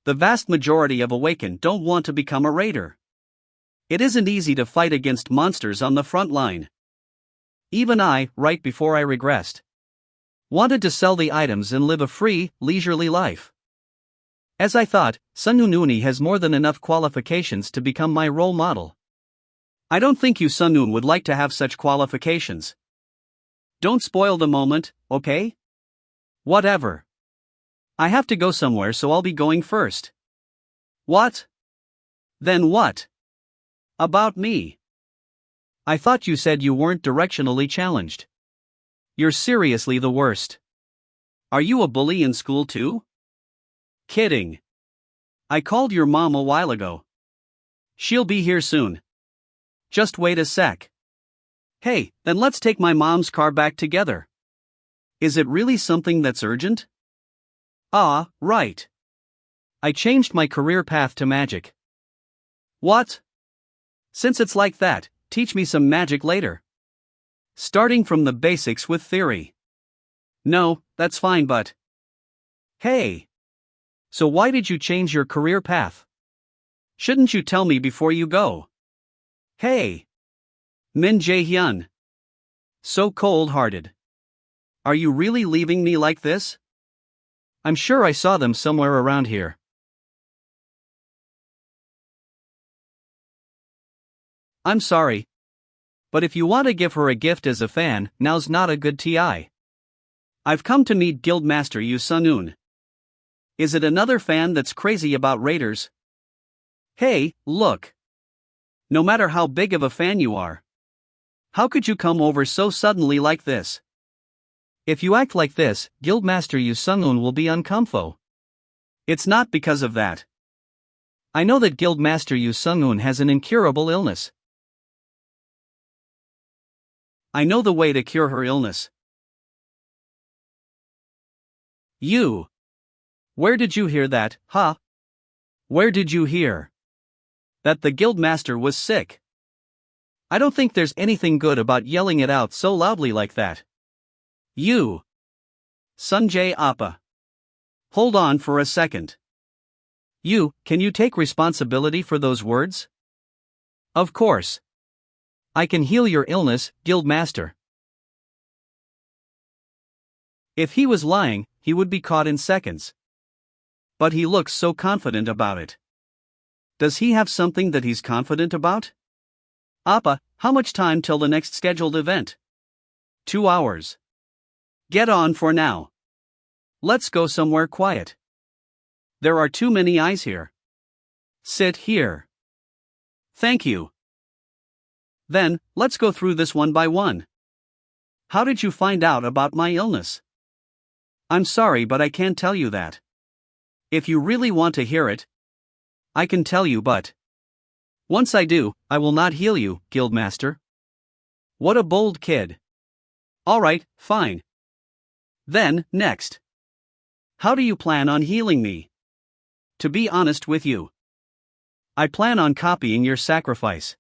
The vast majority of awakened don't want to become a raider. It isn't easy to fight against monsters on the front line. Even I, right before I regressed, wanted to sell the items and live a free, leisurely life. As I thought, Sunwoo has more than enough qualifications to become my role model. I don't think you Sunwoo would like to have such qualifications. Don't spoil the moment, okay? Whatever. I have to go somewhere, so I'll be going first. What? Then what? About me? I thought you said you weren't directionally challenged. You're seriously the worst. Are you a bully in school too? Kidding. I called your mom a while ago. She'll be here soon. Just wait a sec. Hey, then let's take my mom's car back together. Is it really something that's urgent? Ah, right. I changed my career path to magic. What? Since it's like that, teach me some magic later. Starting from the basics with theory. No, that's fine, but... Hey! So why did you change your career path? Shouldn't you tell me before you go? Hey! Min Jae-hyun. So cold-hearted. Are you really leaving me like this? I'm sure I saw them somewhere around here. I'm sorry. But if you want to give her a gift as a fan, now's not a good time. I've come to meet Guildmaster Yu Sunwoo. Is it another fan that's crazy about raiders? Hey, look. No matter how big of a fan you are, how could you come over so suddenly like this? If you act like this, Guildmaster Yu Sunwoo will be uncomfo. It's not because of that. I know that Guildmaster Yu Sunwoo has an incurable illness. I know the way to cure her illness. You. Where did you hear that, huh? Where did you hear that the Guildmaster was sick? I don't think there's anything good about yelling it out so loudly like that. You. Sunjae Appa. Hold on for a second. You, can you take responsibility for those words? Of course. I can heal your illness, Guildmaster. If he was lying, he would be caught in seconds. But he looks so confident about it. Does he have something that he's confident about? Appa, how much time till the next scheduled event? 2 hours. Get on for now. Let's go somewhere quiet. There are too many eyes here. Sit here. Thank you. Then, let's go through this one by one. How did you find out about my illness? I'm sorry, but I can't tell you that. If you really want to hear it, I can tell you, but once I do, I will not heal you, Guildmaster. What a bold kid. Alright, fine. Then, next. How do you plan on healing me? To be honest with you, I plan on copying your sacrifice.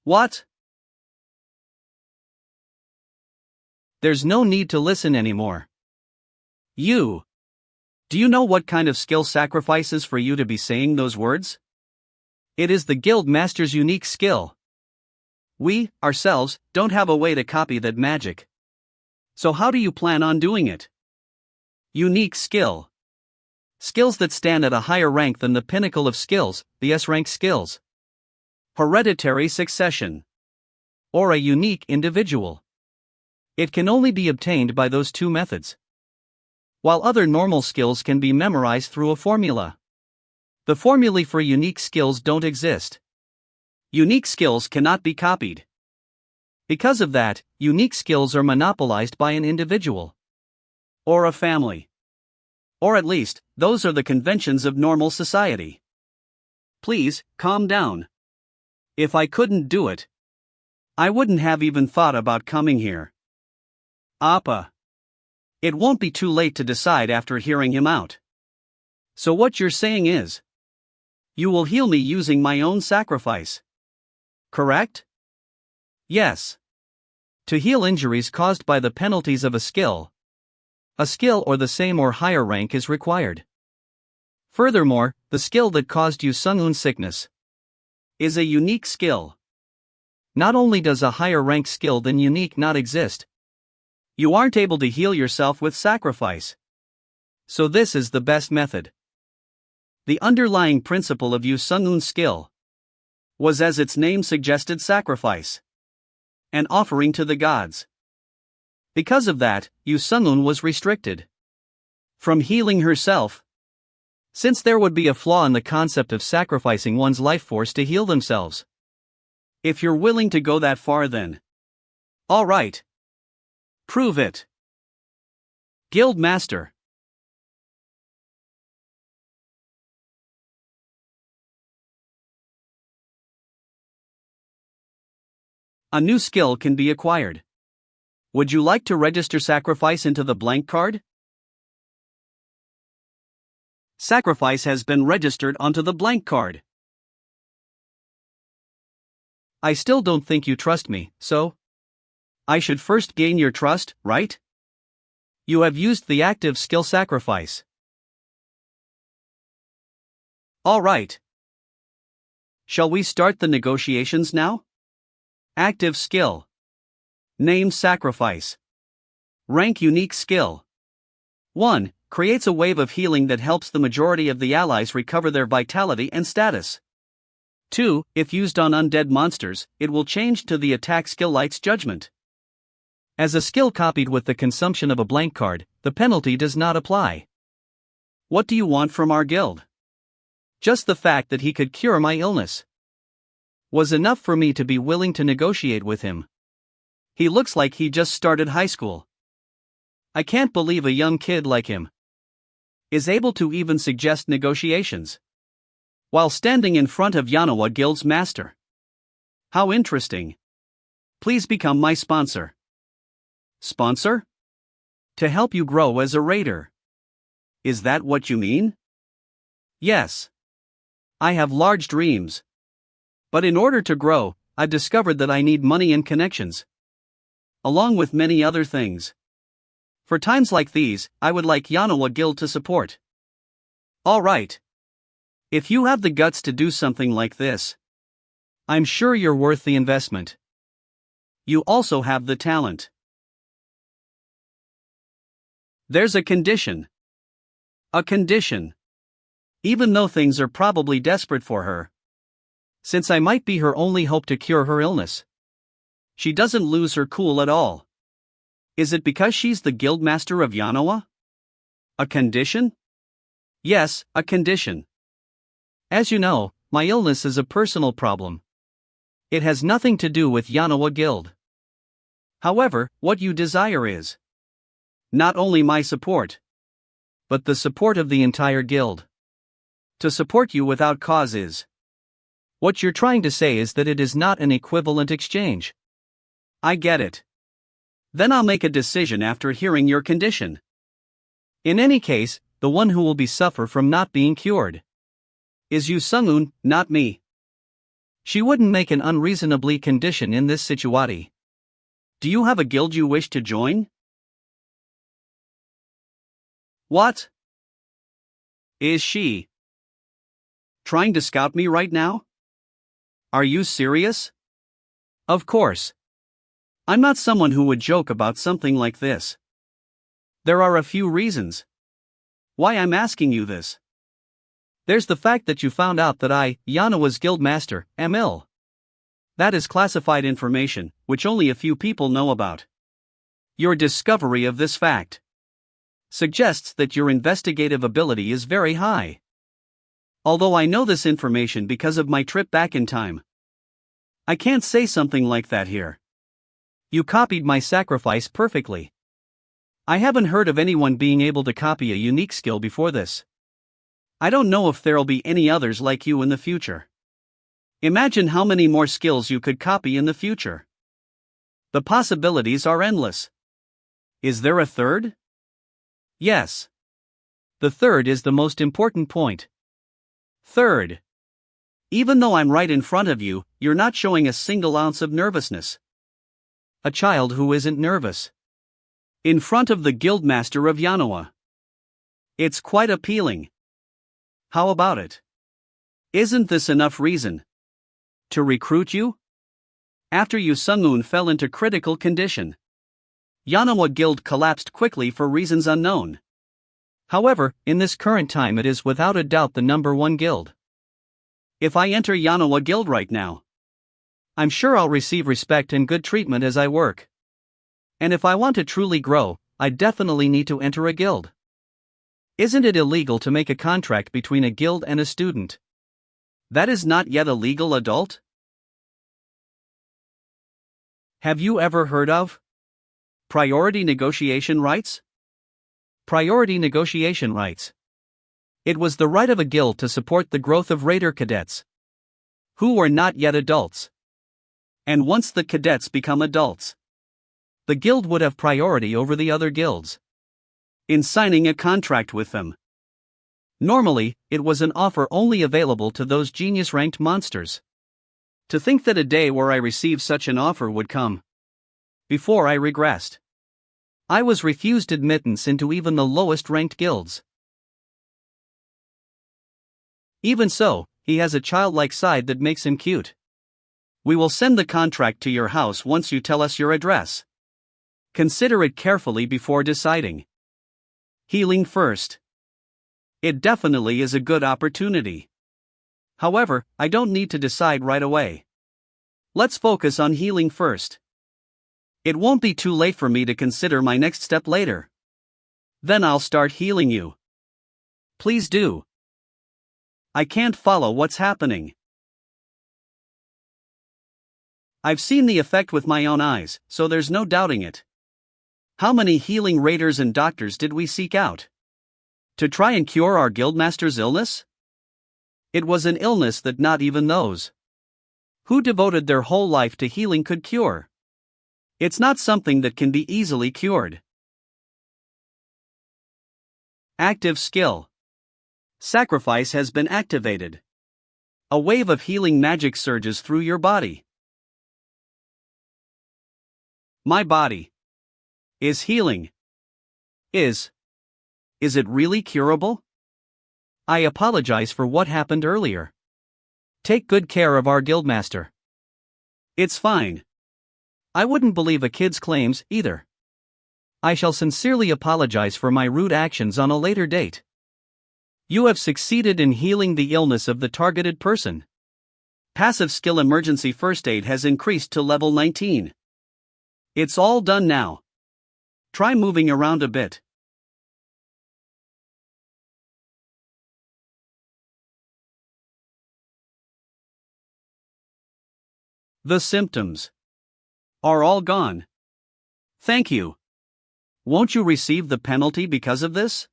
What? There's no need to listen anymore. You. Do you know what kind of skill sacrifices for you to be saying those words? It is the guild master's unique skill. We, ourselves, don't have a way to copy that magic. So how do you plan on doing it? Unique skill. Skills that stand at a higher rank than the pinnacle of skills, the S-rank skills. Hereditary succession. Or a unique individual. It can only be obtained by those two methods. While other normal skills can be memorized through a formula. The formulae for unique skills don't exist. Unique skills cannot be copied. Because of that, unique skills are monopolized by an individual. Or a family. Or at least, those are the conventions of normal society. Please, calm down. If I couldn't do it, I wouldn't have even thought about coming here. Appa. It won't be too late to decide after hearing him out. So what you're saying is, you will heal me using my own sacrifice. Correct? Yes. To heal injuries caused by the penalties of a skill or the same or higher rank is required. Furthermore, the skill that caused you Sungun's sickness is a unique skill. Not only does a higher rank skill than unique not exist, you aren't able to heal yourself with sacrifice. So this is the best method. The underlying principle of Yu Sungun's skill was, as its name suggested, sacrifice. An offering to the gods. Because of that, Yu Sungun was restricted from healing herself, since there would be a flaw in the concept of sacrificing one's life force to heal themselves. If you're willing to go that far, then all right. Prove it. Guild Master. A new skill can be acquired. Would you like to register sacrifice into the blank card? Sacrifice has been registered onto the blank card. I still don't think you trust me, so I should first gain your trust, right? You have used the active skill sacrifice. All right. Shall we start the negotiations now? Active skill. Name sacrifice. Rank unique skill. 1. Creates a wave of healing that helps the majority of the allies recover their vitality and status. 2. If used on undead monsters, it will change to the attack skill Light's Judgment. As a skill copied with the consumption of a blank card, the penalty does not apply. What do you want from our guild? Just the fact that he could cure my illness was enough for me to be willing to negotiate with him. He looks like he just started high school. I can't believe a young kid like him is able to even suggest negotiations while standing in front of Yanawa Guild's master. How interesting. Please become my sponsor. Sponsor? To help you grow as a raider. Is that what you mean? Yes. I have large dreams. But in order to grow, I've discovered that I need money and connections, along with many other things. For times like these, I would like Yanawa Guild to support. All right. If you have the guts to do something like this, I'm sure you're worth the investment. You also have the talent. There's a condition. A condition. Even though things are probably desperate for her, since I might be her only hope to cure her illness, she doesn't lose her cool at all. Is it because she's the guildmaster of Yanawa? A condition? Yes, a condition. As you know, my illness is a personal problem. It has nothing to do with Yanawa Guild. However, what you desire is not only my support, but the support of the entire guild. To support you without cause is. What you're trying to say is that it is not an equivalent exchange. I get it. Then I'll make a decision after hearing your condition. In any case, the one who will be suffer from not being cured is Yu Sungun, not me. She wouldn't make an unreasonably condition in this situati. Do you have a guild you wish to join? What? Is she trying to scout me right now? Are you serious? Of course. I'm not someone who would joke about something like this. There are a few reasons why I'm asking you this. There's the fact that you found out that I, Yanawa's guildmaster, am ill. That is classified information, which only a few people know about. Your discovery of this fact suggests that your investigative ability is very high. Although I know this information because of my trip back in time, I can't say something like that here. You copied my sacrifice perfectly. I haven't heard of anyone being able to copy a unique skill before this. I don't know if there'll be any others like you in the future. Imagine how many more skills you could copy in the future. The possibilities are endless. Is there a third? Yes. The third is the most important point. Third. Even though I'm right in front of you, you're not showing a single ounce of nervousness. A child who isn't nervous. In front of the guildmaster of Yanoa. It's quite appealing. How about it? Isn't this enough reason to recruit you? After Yu Sung-un fell into critical condition, Yanoa Guild collapsed quickly for reasons unknown. However, in this current time it is without a doubt the #1 guild. If I enter Yanoa Guild right now, I'm sure I'll receive respect and good treatment as I work. And if I want to truly grow, I definitely need to enter a guild. Isn't it illegal to make a contract between a guild and a student that is not yet a legal adult? Have you ever heard of priority negotiation rights? Priority negotiation rights. It was the right of a guild to support the growth of raider cadets who were not yet adults. And once the cadets become adults, the guild would have priority over the other guilds in signing a contract with them. Normally, it was an offer only available to those genius-ranked monsters. To think that a day where I received such an offer would come. Before I regressed. I was refused admittance into even the lowest-ranked guilds. Even so, he has a childlike side that makes him cute. We will send the contract to your house once you tell us your address. Consider it carefully before deciding. Healing first. It definitely is a good opportunity. However, I don't need to decide right away. Let's focus on healing first. It won't be too late for me to consider my next step later. Then I'll start healing you. Please do. I can't follow what's happening. I've seen the effect with my own eyes, so there's no doubting it. How many healing raiders and doctors did we seek out to try and cure our guildmaster's illness? It was an illness that not even those who devoted their whole life to healing could cure. It's not something that can be easily cured. Active skill. Sacrifice has been activated. A wave of healing magic surges through your body. My body is healing. Is it really curable? I apologize for what happened earlier. Take good care of our guildmaster. It's fine. I wouldn't believe a kid's claims, either. I shall sincerely apologize for my rude actions on a later date. You have succeeded in healing the illness of the targeted person. Passive skill emergency first aid has increased to level 19. It's all done now. Try moving around a bit. The symptoms are all gone. Thank you. Won't you receive the penalty because of this?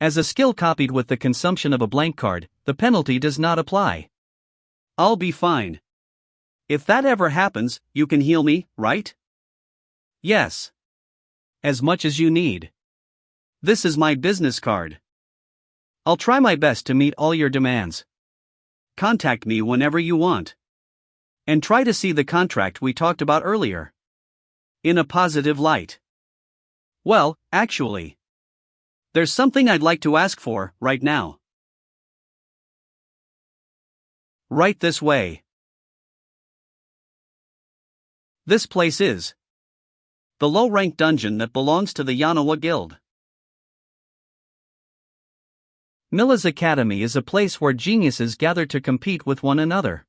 As a skill copied with the consumption of a blank card, the penalty does not apply. I'll be fine. If that ever happens, you can heal me, right? Yes. As much as you need. This is my business card. I'll try my best to meet all your demands. Contact me whenever you want. And try to see the contract we talked about earlier in a positive light. Well, actually, there's something I'd like to ask for right now. Right this way. This place is the low-ranked dungeon that belongs to the Yanoa Guild. Milla's Academy is a place where geniuses gather to compete with one another.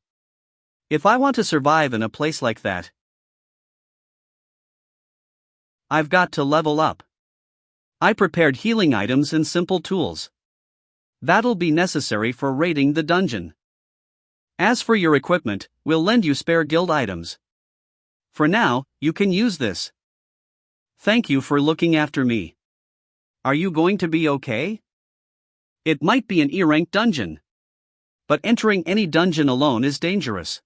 If I want to survive in a place like that, I've got to level up. I prepared healing items and simple tools. That'll be necessary for raiding the dungeon. As for your equipment, we'll lend you spare guild items. For now, you can use this. Thank you for looking after me. Are you going to be okay? It might be an E-rank dungeon. But entering any dungeon alone is dangerous.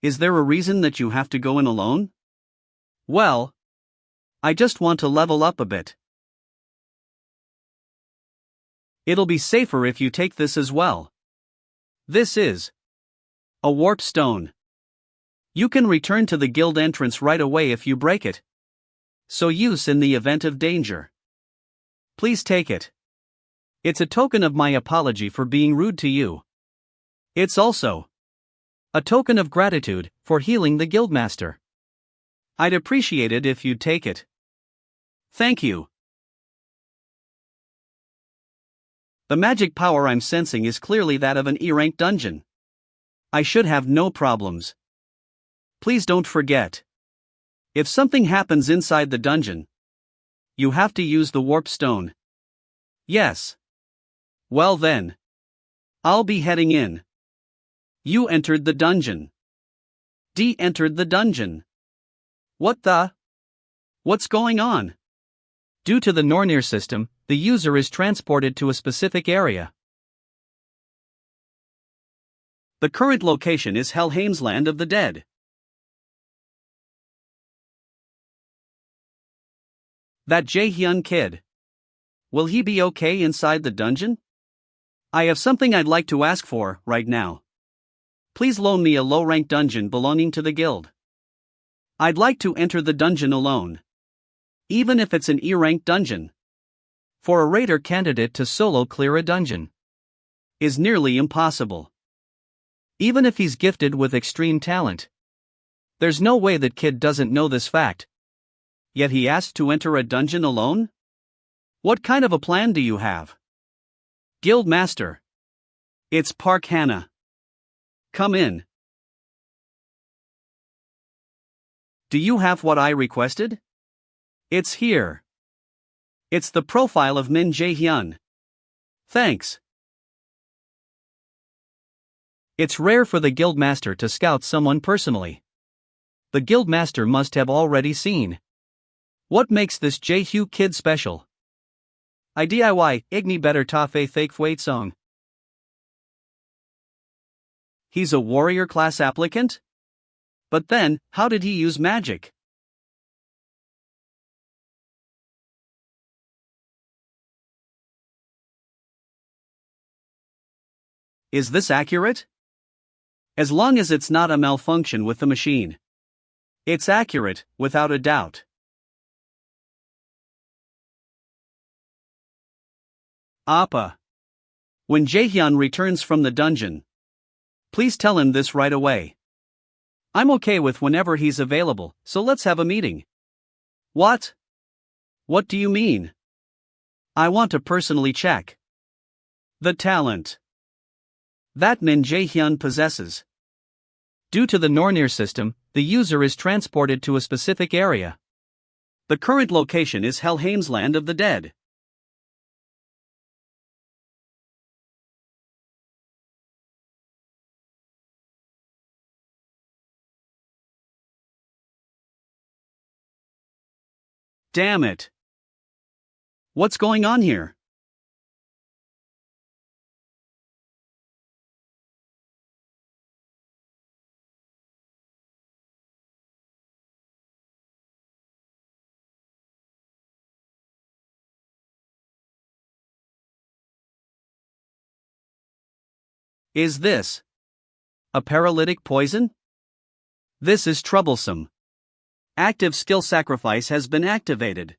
Is there a reason that you have to go in alone? Well, I just want to level up a bit. It'll be safer if you take this as well. This is a warp stone. You can return to the guild entrance right away if you break it. So use in the event of danger. Please take it. It's a token of my apology for being rude to you. It's also a token of gratitude for healing the guildmaster. I'd appreciate it if you'd take it. Thank you. The magic power I'm sensing is clearly that of an E-rank dungeon. I should have no problems. Please don't forget. If something happens inside the dungeon, you have to use the warp stone. Yes. Well then. I'll be heading in. You entered the dungeon. D entered the dungeon. What the? What's going on? Due to the Nornir system, the user is transported to a specific area. The current location is Helheim's Land of the Dead. That Jae-hyun kid. Will he be okay inside the dungeon? I have something I'd like to ask for, right now. Please loan me a low-rank dungeon belonging to the guild. I'd like to enter the dungeon alone. Even if it's an E-rank dungeon. For a raider candidate to solo clear a dungeon is nearly impossible. Even if he's gifted with extreme talent. There's no way that kid doesn't know this fact. Yet he asked to enter a dungeon alone? What kind of a plan do you have? Guild Master. It's Park Hannah. Come in. Do you have what I requested? It's here. It's the profile of Min Jae-hyun. Thanks. It's rare for the Guildmaster to scout someone personally. The Guildmaster must have already seen. What makes this Jae-hyu kid special? I DIY Igni better tafe fake wait song. He's a warrior class applicant? But then, how did he use magic? Is this accurate? As long as it's not a malfunction with the machine. It's accurate, without a doubt. Appa. When Jae-hyun returns from the dungeon, please tell him this right away. I'm okay with whenever he's available, so let's have a meeting. What? What do you mean? I want to personally check the talent that Min Jae-hyun possesses. Due to the Nornir system, the user is transported to a specific area. The current location is Helheim's Land of the Dead. Damn it. What's going on here? Is this a paralytic poison? This is troublesome. Active skill sacrifice has been activated.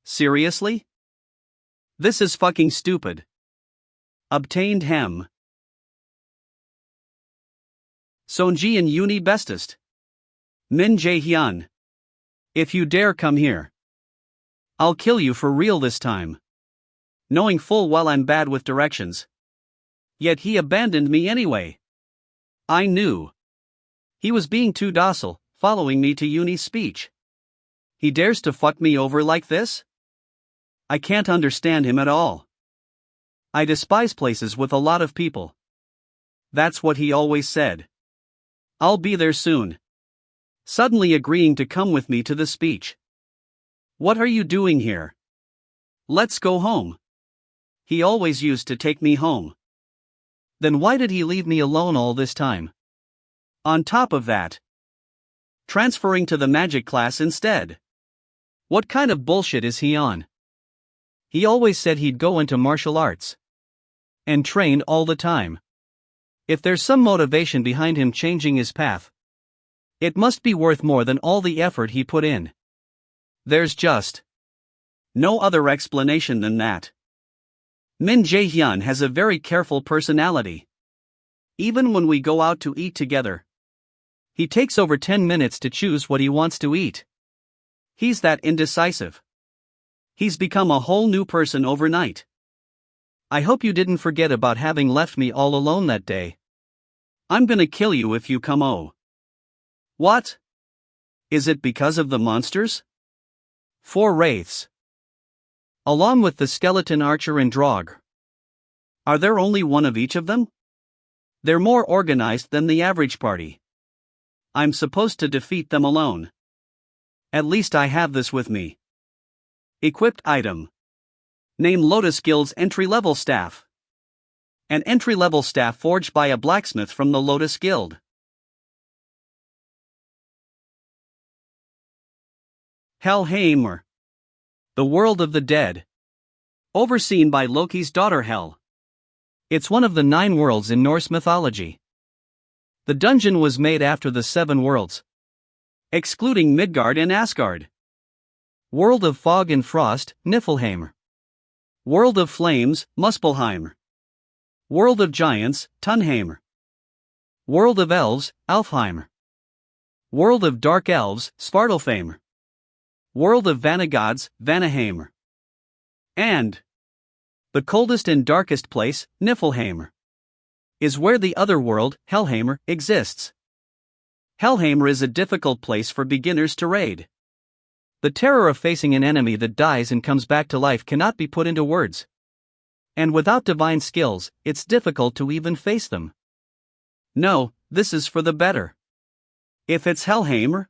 Seriously? This is fucking stupid. Obtained hem. Sonji and Uni bestest. Min Jae-hyun. If you dare come here, I'll kill you for real this time. knowing full well I'm bad with directions. Yet he abandoned me anyway. I knew. He was being too docile, following me to Uni's speech. He dares to fuck me over like this? I can't understand him at all. I despise places with a lot of people. That's what he always said. I'll be there soon. Suddenly agreeing to come with me to the speech. What are you doing here? Let's go home. He always used to take me home. Then why did he leave me alone all this time? On top of that, transferring to the magic class instead. What kind of bullshit is he on? He always said he'd go into martial arts. And trained all the time. If there's some motivation behind him changing his path, it must be worth more than all the effort he put in. There's just no other explanation than that. Min Jae-hyun has a very careful personality. Even when we go out to eat together, he takes over 10 minutes to choose what he wants to eat. He's that indecisive. He's become a whole new person overnight. I hope you didn't forget about having left me all alone that day. I'm gonna kill you if you come. Oh. What? Is it because of the monsters? 4 wraiths. Along with the skeleton archer and Draug. Are there only one of each of them? They're more organized than the average party. I'm supposed to defeat them alone. At least I have this with me. Equipped item. Name Lotus Guild's entry-level staff. An entry-level staff forged by a blacksmith from the Lotus Guild. Helheim. The world of the dead. Overseen by Loki's daughter Hel. It's one of the 9 worlds in Norse mythology. The dungeon was made after the 7 worlds, excluding Midgard and Asgard. World of fog and frost, Niflheim. World of flames, Muspelheim. World of giants, Tunheim. World of elves, Alfheim. World of dark elves, Svartalfheim. World of vanagods, Vanaheim. And the coldest and darkest place, Niflheim, is where the other world, Helheim, exists. Helheim is a difficult place for beginners to raid. The terror of facing an enemy that dies and comes back to life cannot be put into words. And without divine skills, it's difficult to even face them. No, this is for the better. If it's Helheim,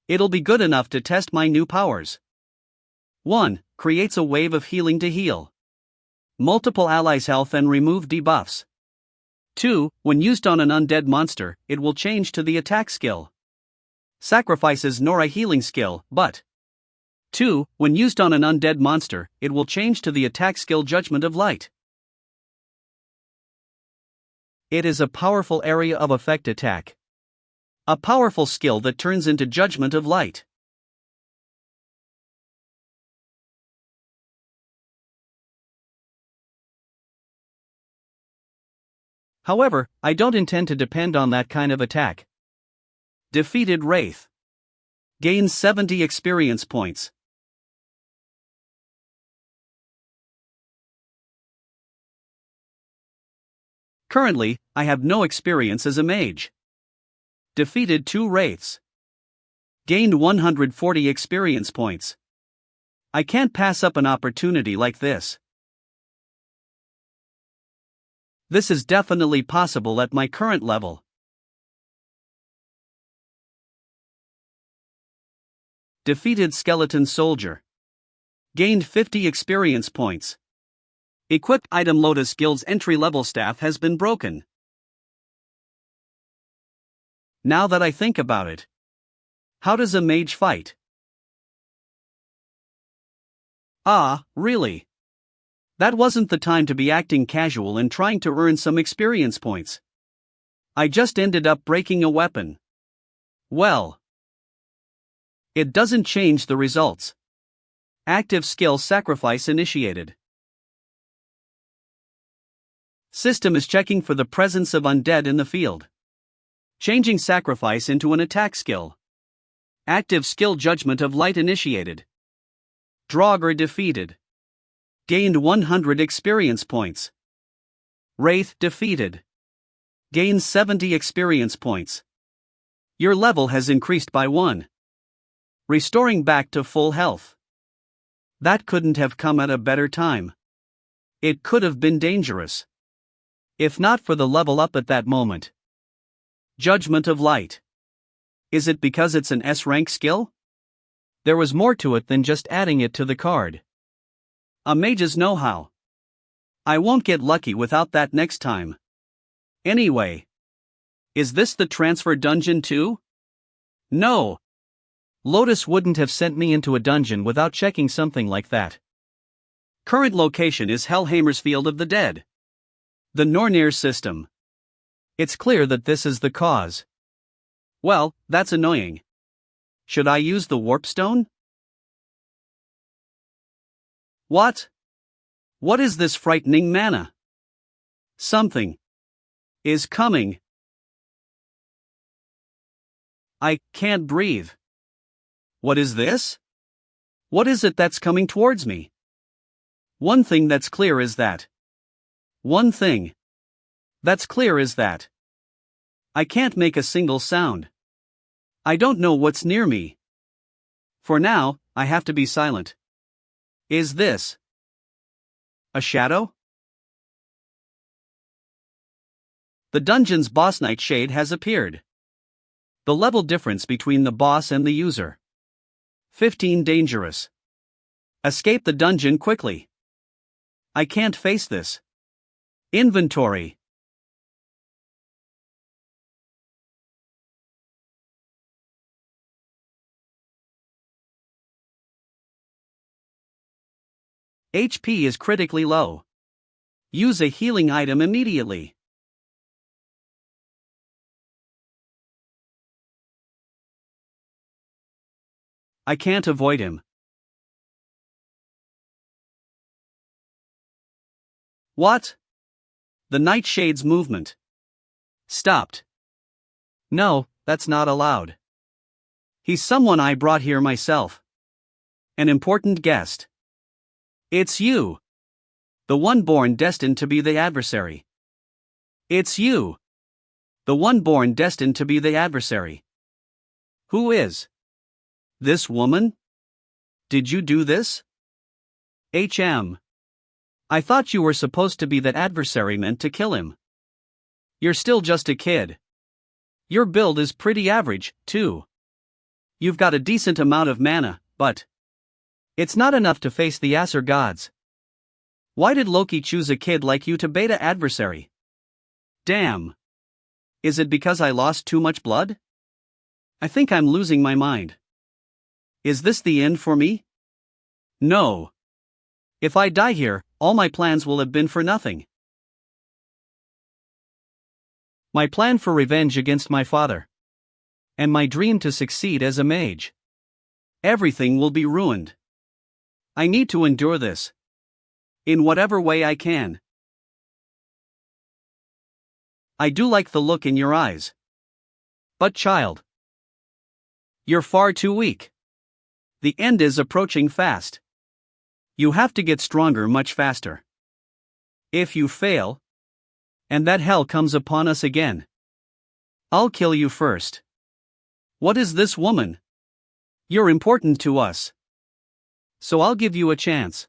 it'll be good enough to test my new powers. 1. Creates a wave of healing to heal multiple allies' health and remove debuffs. 2. When used on an undead monster, it will change to the attack skill. Sacrifices nor a healing skill, but 2. When used on an undead monster, it will change to the attack skill Judgment of Light. It is a powerful area of effect attack. A powerful skill that turns into Judgment of Light. However, I don't intend to depend on that kind of attack. Defeated Wraith. Gains 70 experience points. Currently, I have no experience as a mage. Defeated 2 Wraiths. Gained 140 experience points. I can't pass up an opportunity like this. This is definitely possible at my current level. Defeated Skeleton Soldier. Gained 50 experience points. Equipped item Lotus Guild's entry-level staff has been broken. Now that I think about it, how does a mage fight? Ah, really? That wasn't the time to be acting casual and trying to earn some experience points. I just ended up breaking a weapon. Well, it doesn't change the results. Active skill sacrifice initiated. System is checking for the presence of undead in the field. Changing sacrifice into an attack skill. Active skill Judgment of Light initiated. Draugr defeated. Gained 100 experience points. Wraith defeated. Gains 70 experience points. Your level has increased by 1. Restoring back to full health. That couldn't have come at a better time. It could have been dangerous. If not for the level up at that moment. Judgment of Light. Is it because it's an S-rank skill? There was more to it than just adding it to the card. A mage's know-how. I won't get lucky without that next time. Anyway. Is this the transfer dungeon too? No. Lotus wouldn't have sent me into a dungeon without checking something like that. Current location is Helheimer's Field of the Dead. The Nornir system. It's clear that this is the cause. Well, that's annoying. Should I use the warp stone? What? What is this frightening mana? Something is coming. I can't breathe. What is this? What is it that's coming towards me? One thing that's clear is that. One thing that's clear is that. I can't make a single sound. I don't know what's near me. For now, I have to be silent. Is this a shadow? The dungeon's boss Nightshade has appeared. The level difference between the boss and the user. 15 dangerous. Escape the dungeon quickly. I can't face this. Inventory. HP is critically low. Use a healing item immediately. I can't avoid him. What? The Nightshade's movement stopped. No, that's not allowed. He's someone I brought here myself. An important guest. It's you. The one born destined to be the adversary. It's you. The one born destined to be the adversary. Who is this woman? Did you do this? I thought you were supposed to be that adversary meant to kill him. You're still just a kid. Your build is pretty average, too. You've got a decent amount of mana, but it's not enough to face the Aesir gods. Why did Loki choose a kid like you to beta adversary? Damn. Is it because I lost too much blood? I think I'm losing my mind. Is this the end for me? No. If I die here, all my plans will have been for nothing. My plan for revenge against my father. And my dream to succeed as a mage. Everything will be ruined. I need to endure this. In whatever way I can. I do like the look in your eyes. But child, you're far too weak. The end is approaching fast. You have to get stronger much faster. If you fail, and that hell comes upon us again, I'll kill you first. What is this woman? You're important to us. So I'll give you a chance.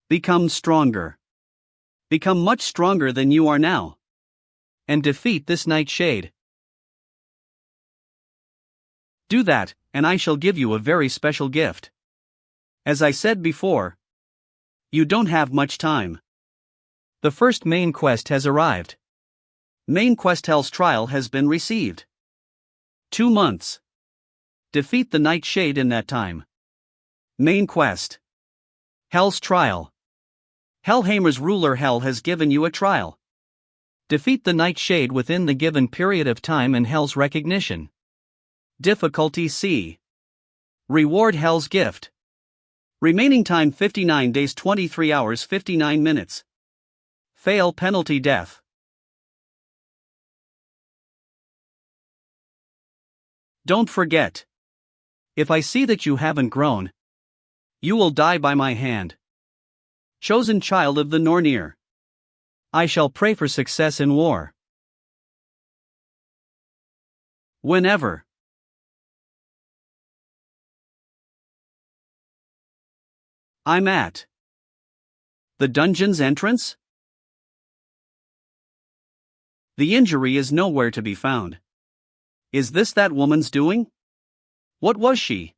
Become stronger. Become much stronger than you are now. And defeat this Nightshade. Do that, and I shall give you a very special gift. As I said before, you don't have much time. The first main quest has arrived. Main quest Hell's Trial has been received. 2 months. Defeat the Nightshade in that time. Main quest. Hell's Trial. Helheimer's ruler Hel has given you a trial. Defeat the Nightshade within the given period of time and Hel's recognition. Difficulty C. Reward Hel's gift. Remaining time 59 days 23 hours 59 minutes. Fail penalty death. Don't forget. If I see that you haven't grown, you will die by my hand. chosen child of the Nornir. I shall pray for success in war. Whenever. I'm at the dungeon's entrance? The injury is nowhere to be found. Is this that woman's doing? What was she?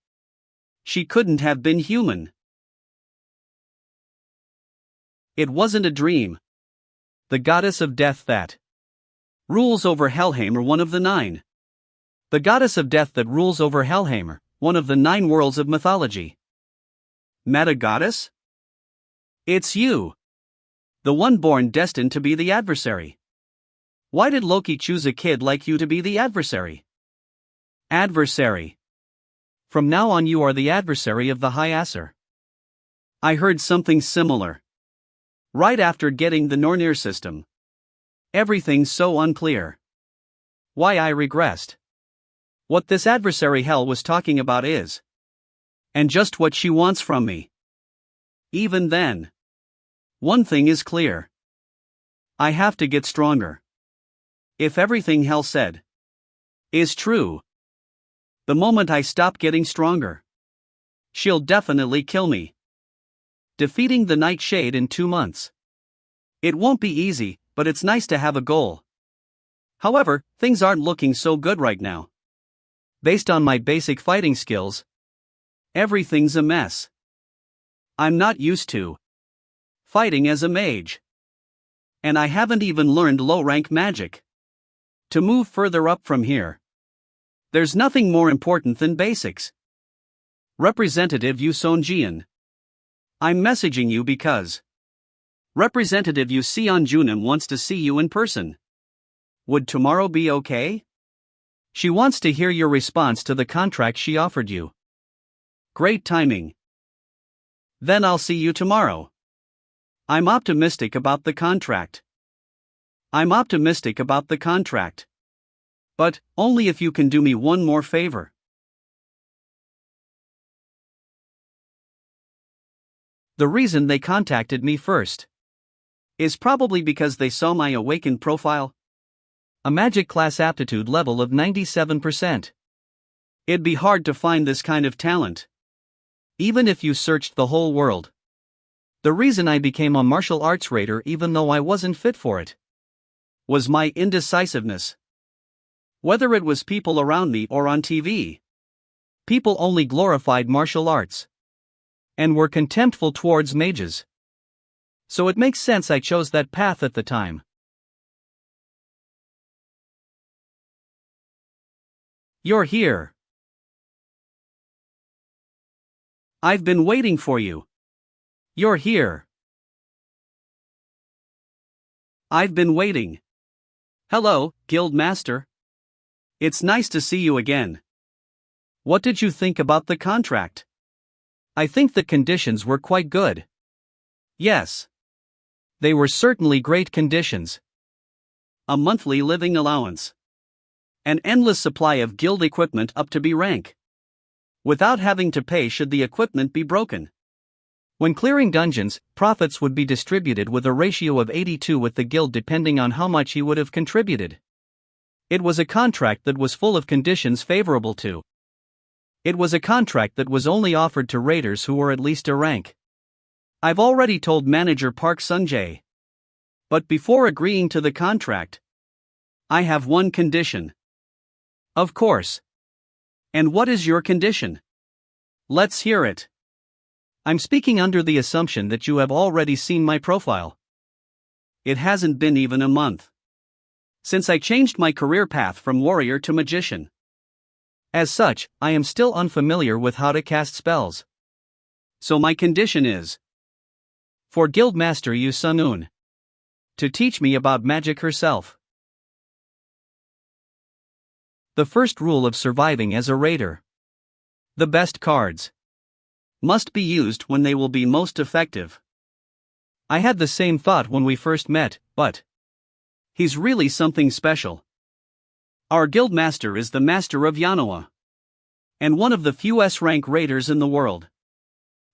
She couldn't have been human. It wasn't a dream. The goddess of death that rules over Helheim, or one of the 9. The goddess of death that rules over Helheim, one of the 9 worlds of mythology. Meta goddess? It's you. The one born destined to be the adversary. Why did Loki choose a kid like you to be the adversary? Adversary. From now on you are the adversary of the High Aesir. I heard something similar. Right after getting the Nornir system. Everything's so unclear. Why I regressed. What this adversary hell was talking about is. And just what she wants from me. Even then. One thing is clear. I have to get stronger. If everything hell said is true. The moment I stop getting stronger. She'll definitely kill me. Defeating the Nightshade in 2 months. It won't be easy, but it's nice to have a goal. However, things aren't looking so good right now. Based on my basic fighting skills, everything's a mess. I'm not used to fighting as a mage. And I haven't even learned low-rank magic. To move further up from here, there's nothing more important than basics. Representative Yu Sonjian. I'm messaging you because Representative Yu Seonjunim wants to see you in person. Would tomorrow be okay? She wants to hear your response to the contract she offered you. Great timing. Then I'll see you tomorrow. I'm optimistic about the contract. But, only if you can do me one more favor. The reason they contacted me first is probably because they saw my awakened profile. A magic class aptitude level of 97%. It'd be hard to find this kind of talent. Even if you searched the whole world. The reason I became a martial arts raider even though I wasn't fit for it was my indecisiveness. Whether it was people around me or on TV, people only glorified martial arts and were contemptful towards mages. So it makes sense I chose that path at the time. You're here. I've been waiting for you. You're here. I've been waiting. Hello, Guild Master. It's nice to see you again. What did you think about the contract? I think the conditions were quite good. Yes. They were certainly great conditions. A monthly living allowance. An endless supply of guild equipment up to B rank. Without having to pay should the equipment be broken. When clearing dungeons, profits would be distributed with a ratio of 82 with the guild depending on how much he would have contributed. It was a contract that was full of conditions favorable to. It was a contract that was only offered to raiders who were at least a rank. I've already told manager Park Sung-jae. But before agreeing to the contract, I have one condition. Of course. And what is your condition? Let's hear it. I'm speaking under the assumption that you have already seen my profile. It hasn't been even a month since I changed my career path from warrior to magician. As such, I am still unfamiliar with how to cast spells. So my condition is for Guildmaster Yu Sun-un to teach me about magic herself. The first rule of surviving as a raider. The best cards must be used when they will be most effective. I had the same thought when we first met, but he's really something special. Our guildmaster is the master of Yanoa, and one of the few S-rank raiders in the world.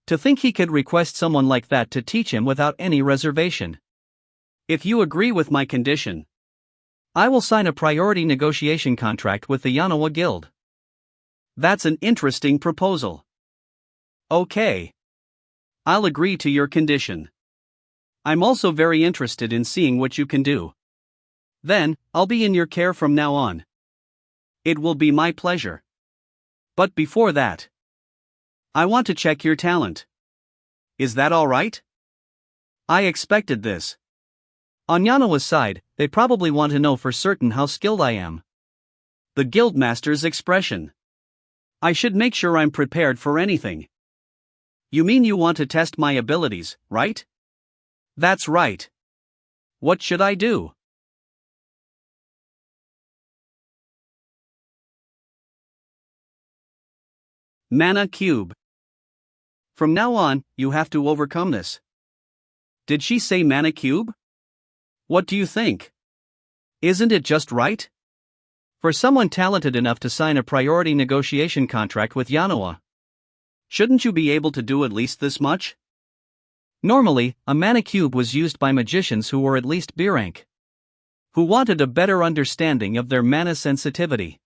To think he could request someone like that to teach him without any reservation. If you agree with my condition, I will sign a priority negotiation contract with the Manhwa Guild. That's an interesting proposal. Okay. I'll agree to your condition. I'm also very interested in seeing what you can do. Then, I'll be in your care from now on. It will be my pleasure. But before that, I want to check your talent. Is that all right? I expected this. On Manhwa's side, they probably want to know for certain how skilled I am. The guildmaster's expression. I should make sure I'm prepared for anything. You mean you want to test my abilities, right? That's right. What should I do? Mana Cube. From now on, you have to overcome this. Did she say Mana Cube? What do you think? Isn't it just right? For someone talented enough to sign a priority negotiation contract with Manhwa, shouldn't you be able to do at least this much? Normally, a Mana Cube was used by magicians who were at least B rank, who wanted a better understanding of their mana sensitivity.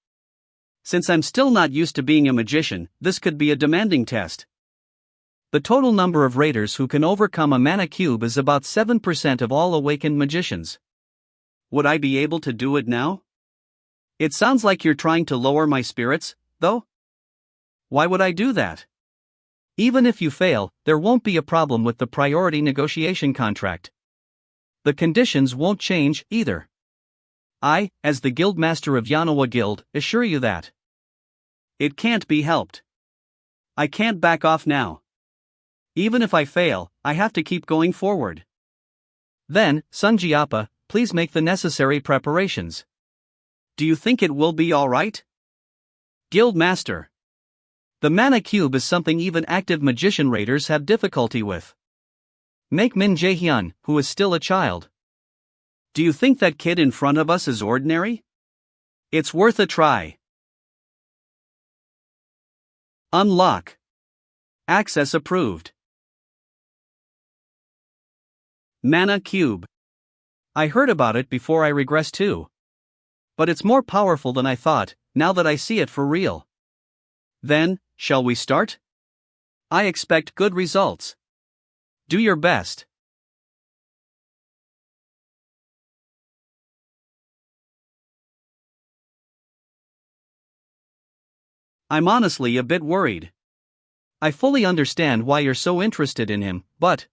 Since I'm still not used to being a magician, this could be a demanding test. The total number of raiders who can overcome a Mana Cube is about 7% of all awakened magicians. Would I be able to do it now? It sounds like you're trying to lower my spirits, though? Why would I do that? Even if you fail, there won't be a problem with the priority negotiation contract. The conditions won't change, either. I, as the guildmaster of Manhwa Guild, assure you that. It can't be helped. I can't back off now. Even if I fail, I have to keep going forward. Then, Sunjiappa, please make the necessary preparations. Do you think it will be alright? Guildmaster. The Mana Cube is something even active magician raiders have difficulty with. Make Min Jae-hyun, who is still a child. Do you think that kid in front of us is ordinary? It's worth a try. Unlock. Access approved. Mana Cube. I heard about it before I regressed too. But it's more powerful than I thought, now that I see it for real. Then, shall we start? I expect good results. Do your best. I'm honestly a bit worried. I fully understand why you're so interested in him, but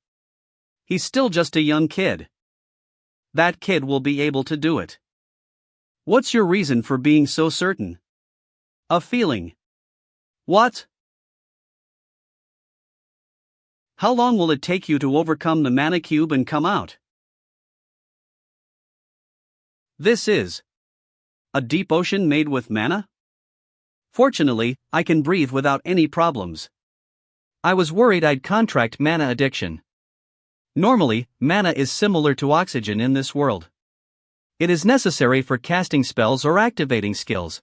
he's still just a young kid. That kid will be able to do it. What's your reason for being so certain? A feeling. What? How long will it take you to overcome the Mana Cube and come out? This is a deep ocean made with mana? Fortunately, I can breathe without any problems. I was worried I'd contract mana addiction. Normally, mana is similar to oxygen in this world. It is necessary for casting spells or activating skills.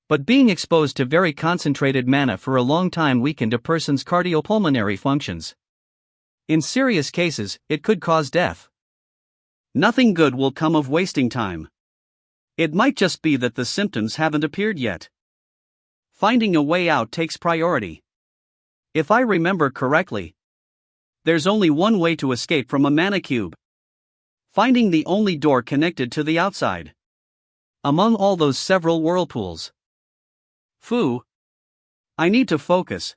But being exposed to very concentrated mana for a long time weakened a person's cardiopulmonary functions. In serious cases, it could cause death. Nothing good will come of wasting time. It might just be that the symptoms haven't appeared yet. Finding a way out takes priority. If I remember correctly, there's only one way to escape from a Mana Cube. Finding the only door connected to the outside. Among all those several whirlpools. Phew. I need to focus.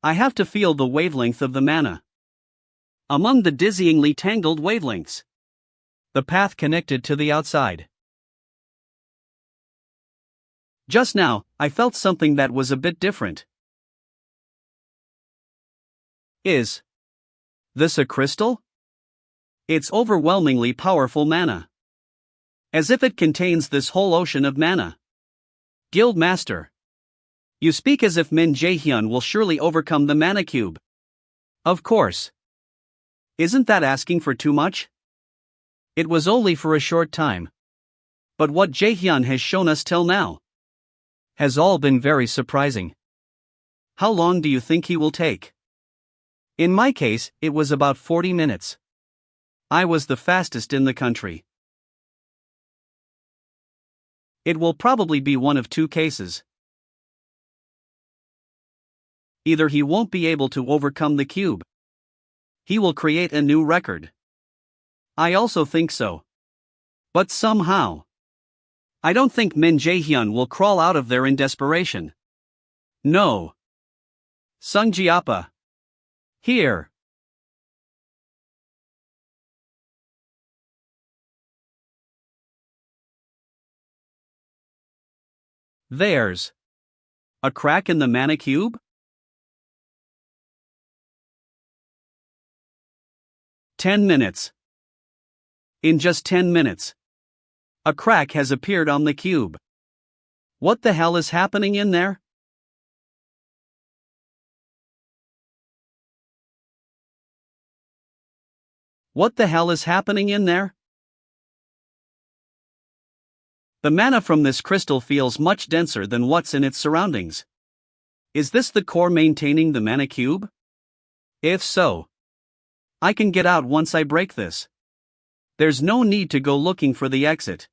I have to feel the wavelength of the mana. Among the dizzyingly tangled wavelengths. The path connected to the outside. Just now, I felt something that was a bit different. Is this a crystal? It's overwhelmingly powerful mana. As if it contains this whole ocean of mana. Guild Master. You speak as if Min Jae-hyun will surely overcome the Mana Cube. Of course. Isn't that asking for too much? It was only for a short time. But what Jae-hyun has shown us till now has all been very surprising. How long do you think he will take? In my case, it was about 40 minutes. I was the fastest in the country. It will probably be one of two cases. Either he won't be able to overcome the cube. He will create a new record. I also think so. But somehow, I don't think Min Jae-hyun will crawl out of there in desperation. No. Sung Ji-appa. Here. There's a crack in the mana cube? 10 minutes. In just 10 minutes, a crack has appeared on the cube. What the hell is happening in there? What the hell is happening in there? The mana from this crystal feels much denser than what's in its surroundings. Is this the core maintaining the mana cube? If so, I can get out once I break this. There's no need to go looking for the exit.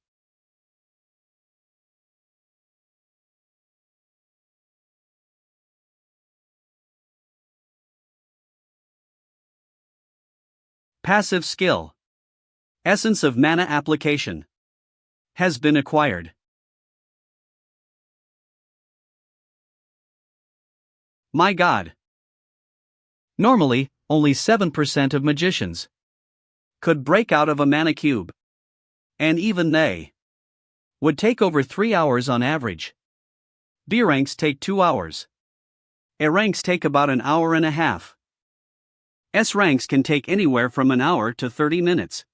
Passive skill. Essence of mana application has been acquired. My God. Normally, only 7% of magicians could break out of a mana cube. And even they would take over 3 hours on average. B ranks take 2 hours. A ranks take about an hour and a half. S ranks can take anywhere from an hour to 30 minutes.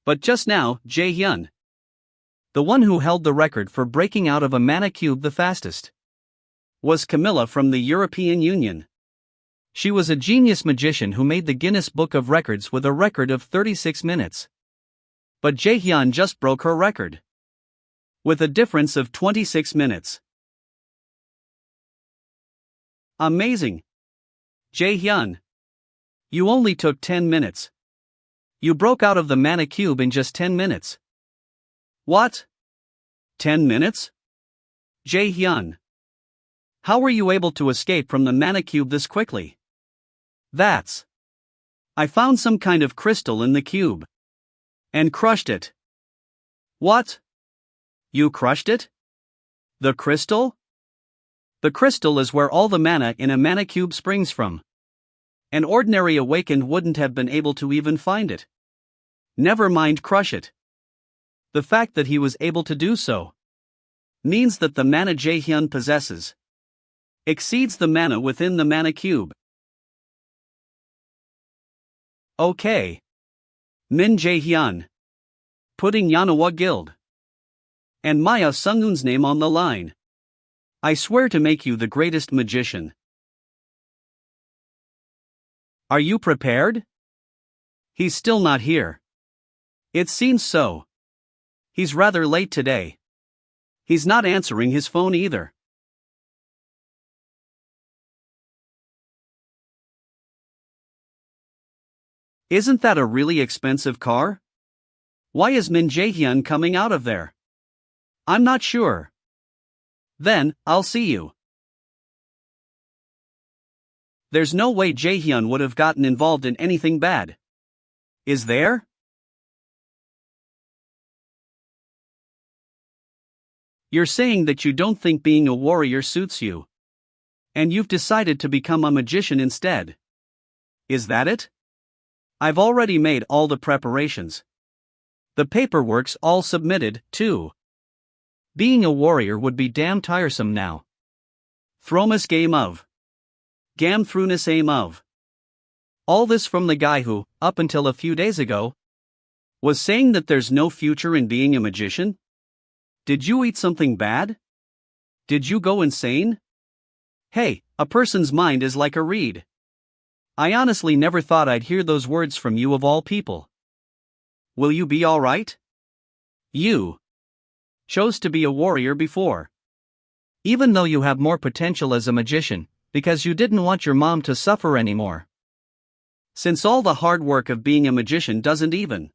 But just now, Jae-hyun, the one who held the record for breaking out of a mana cube the fastest, was Camilla from the European Union. She was a genius magician who made the Guinness Book of Records with a record of 36 minutes. But Jae-hyun just broke her record with a difference of 26 minutes. Amazing. Jae-hyun, you only took 10 minutes. You broke out of the mana cube in just 10 minutes. What? 10 minutes? Jae-hyun, how were you able to escape from the mana cube this quickly? I found some kind of crystal in the cube. And crushed it. What? You crushed it? The crystal? The crystal is where all the mana in a mana cube springs from. An ordinary awakened wouldn't have been able to even find it. Never mind crush it. The fact that he was able to do so means that the mana Jae-hyun possesses exceeds the mana within the mana cube. Okay. Min Jae-hyun, putting Manhwa Guild and Maya Sung-hoon's name on the line. I swear to make you the greatest magician. Are you prepared? He's still not here. It seems so. He's rather late today. He's not answering his phone either. Isn't that a really expensive car? Why is Min Jae-hyun coming out of there? I'm not sure. Then, I'll see you. There's no way Jae-hyun would have gotten involved in anything bad. Is there? You're saying that you don't think being a warrior suits you. And you've decided to become a magician instead. Is that it? I've already made all the preparations. The paperwork's all submitted, too. Being a warrior would be damn tiresome now. Thromas game of. Gam throughness aim of. All this from the guy who, up until a few days ago, was saying that there's no future in being a magician? Did you eat something bad? Did you go insane? Hey, a person's mind is like a reed. I honestly never thought I'd hear those words from you of all people. Will you be alright? You chose to be a warrior before. Even though you have more potential as a magician, because you didn't want your mom to suffer anymore. Since all the hard work of being a magician doesn't even.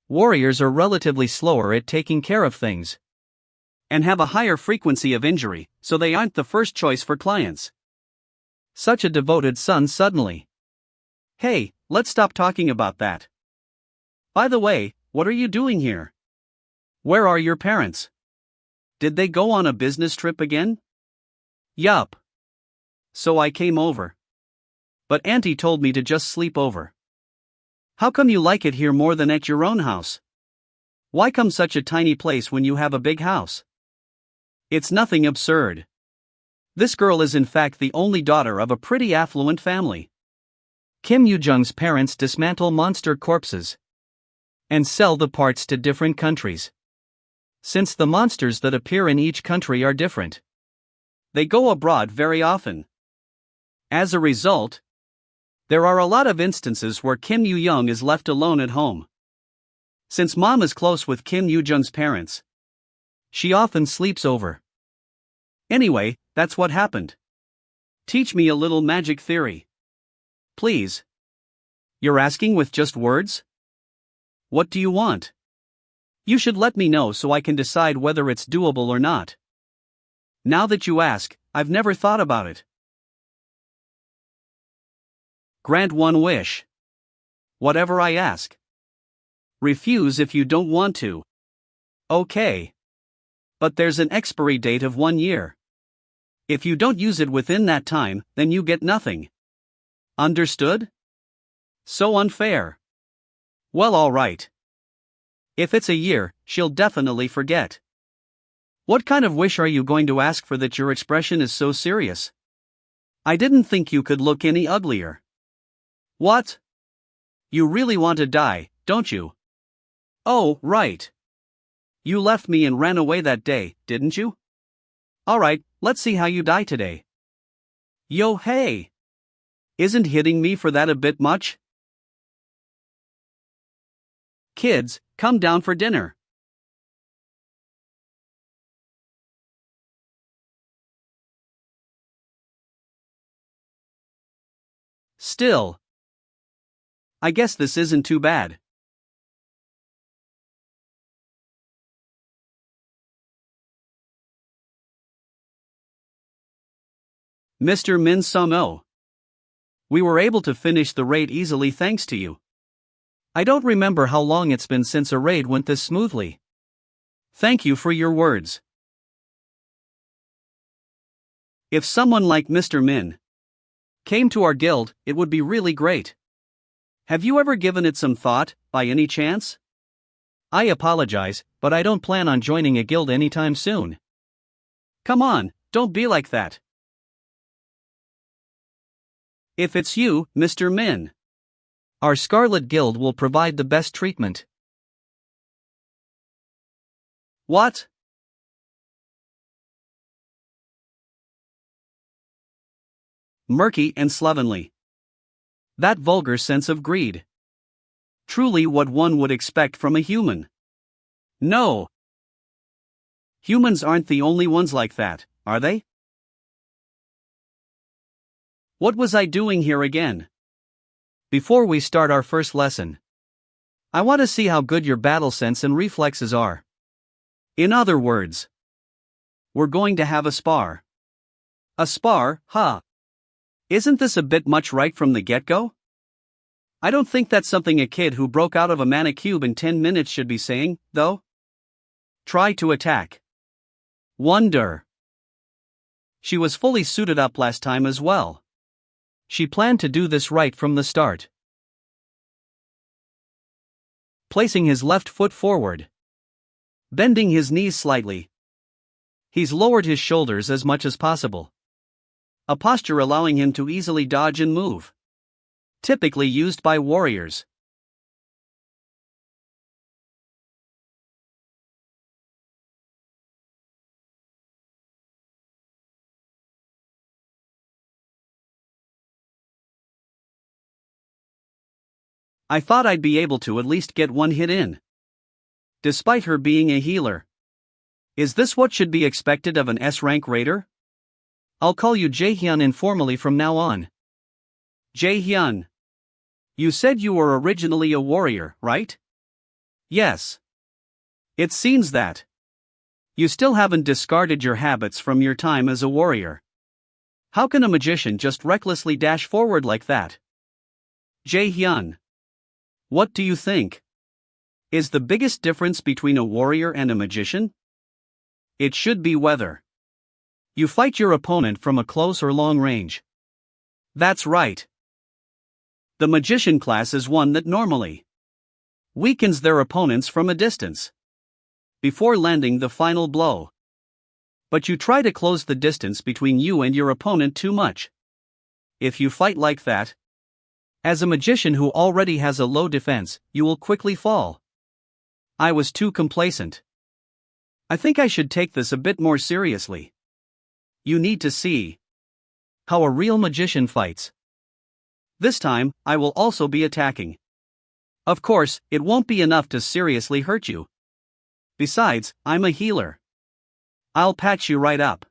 Warriors are relatively slower at taking care of things. And have a higher frequency of injury, so they aren't the first choice for clients. Such a devoted son suddenly. Hey, let's stop talking about that. By the way, what are you doing here? Where are your parents? Did they go on a business trip again? Yup. So I came over. But Auntie told me to just sleep over. How come you like it here more than at your own house? Why come such a tiny place when you have a big house? It's nothing absurd. This girl is in fact the only daughter of a pretty affluent family. Kim Yoo-jung's parents dismantle monster corpses and sell the parts to different countries. Since the monsters that appear in each country are different, they go abroad very often. As a result, there are a lot of instances where Kim Yoo-jung is left alone at home. Since mom is close with Kim Yoo-jung's parents, she often sleeps over. Anyway, that's what happened. Teach me a little magic theory. Please. You're asking with just words? What do you want? You should let me know so I can decide whether it's doable or not. Now that you ask, I've never thought about it. Grant one wish. Whatever I ask. Refuse if you don't want to. Okay. But there's an expiry date of 1 year. If you don't use it within that time, then you get nothing. Understood? So unfair. Well, alright. If it's a year, she'll definitely forget. What kind of wish are you going to ask for that your expression is so serious? I didn't think you could look any uglier. What? You really want to die, don't you? Oh, right. You left me and ran away that day, didn't you? Alright, let's see how you die today. Yo, hey! Isn't hitting me for that a bit much? Kids, come down for dinner. Still. I guess this isn't too bad. Mr. Min Sung-oh. We were able to finish the raid easily thanks to you. I don't remember how long it's been since a raid went this smoothly. Thank you for your words. If someone like Mr. Min came to our guild, it would be really great. Have you ever given it some thought, by any chance? I apologize, but I don't plan on joining a guild anytime soon. Come on, don't be like that. If it's you, Mr. Min, our Scarlet Guild will provide the best treatment. What? Murky and slovenly. That vulgar sense of greed. Truly what one would expect from a human. No. Humans aren't the only ones like that, are they? What was I doing here again? Before we start our first lesson, I want to see how good your battle sense and reflexes are. In other words, we're going to have a spar. A spar, huh? Isn't this a bit much right from the get-go? I don't think that's something a kid who broke out of a mana cube in 10 minutes should be saying, though. Try to attack. Wonder. She was fully suited up last time as well. She planned to do this right from the start. Placing his left foot forward. Bending his knees slightly. He's lowered his shoulders as much as possible. A posture allowing him to easily dodge and move. Typically used by warriors. I thought I'd be able to at least get one hit in. Despite her being a healer. Is this what should be expected of an S-rank raider? I'll call you Jae-hyun informally from now on. Jae-hyun. You said you were originally a warrior, right? Yes. It seems that. You still haven't discarded your habits from your time as a warrior. How can a magician just recklessly dash forward like that? Jae-hyun. What do you think? Is the biggest difference between a warrior and a magician? It should be whether you fight your opponent from a close or long range. That's right. The magician class is one that normally weakens their opponents from a distance before landing the final blow. But you try to close the distance between you and your opponent too much. If you fight like that, as a magician who already has a low defense, you will quickly fall. I was too complacent. I think I should take this a bit more seriously. You need to see how a real magician fights. This time, I will also be attacking. Of course, it won't be enough to seriously hurt you. Besides, I'm a healer. I'll patch you right up.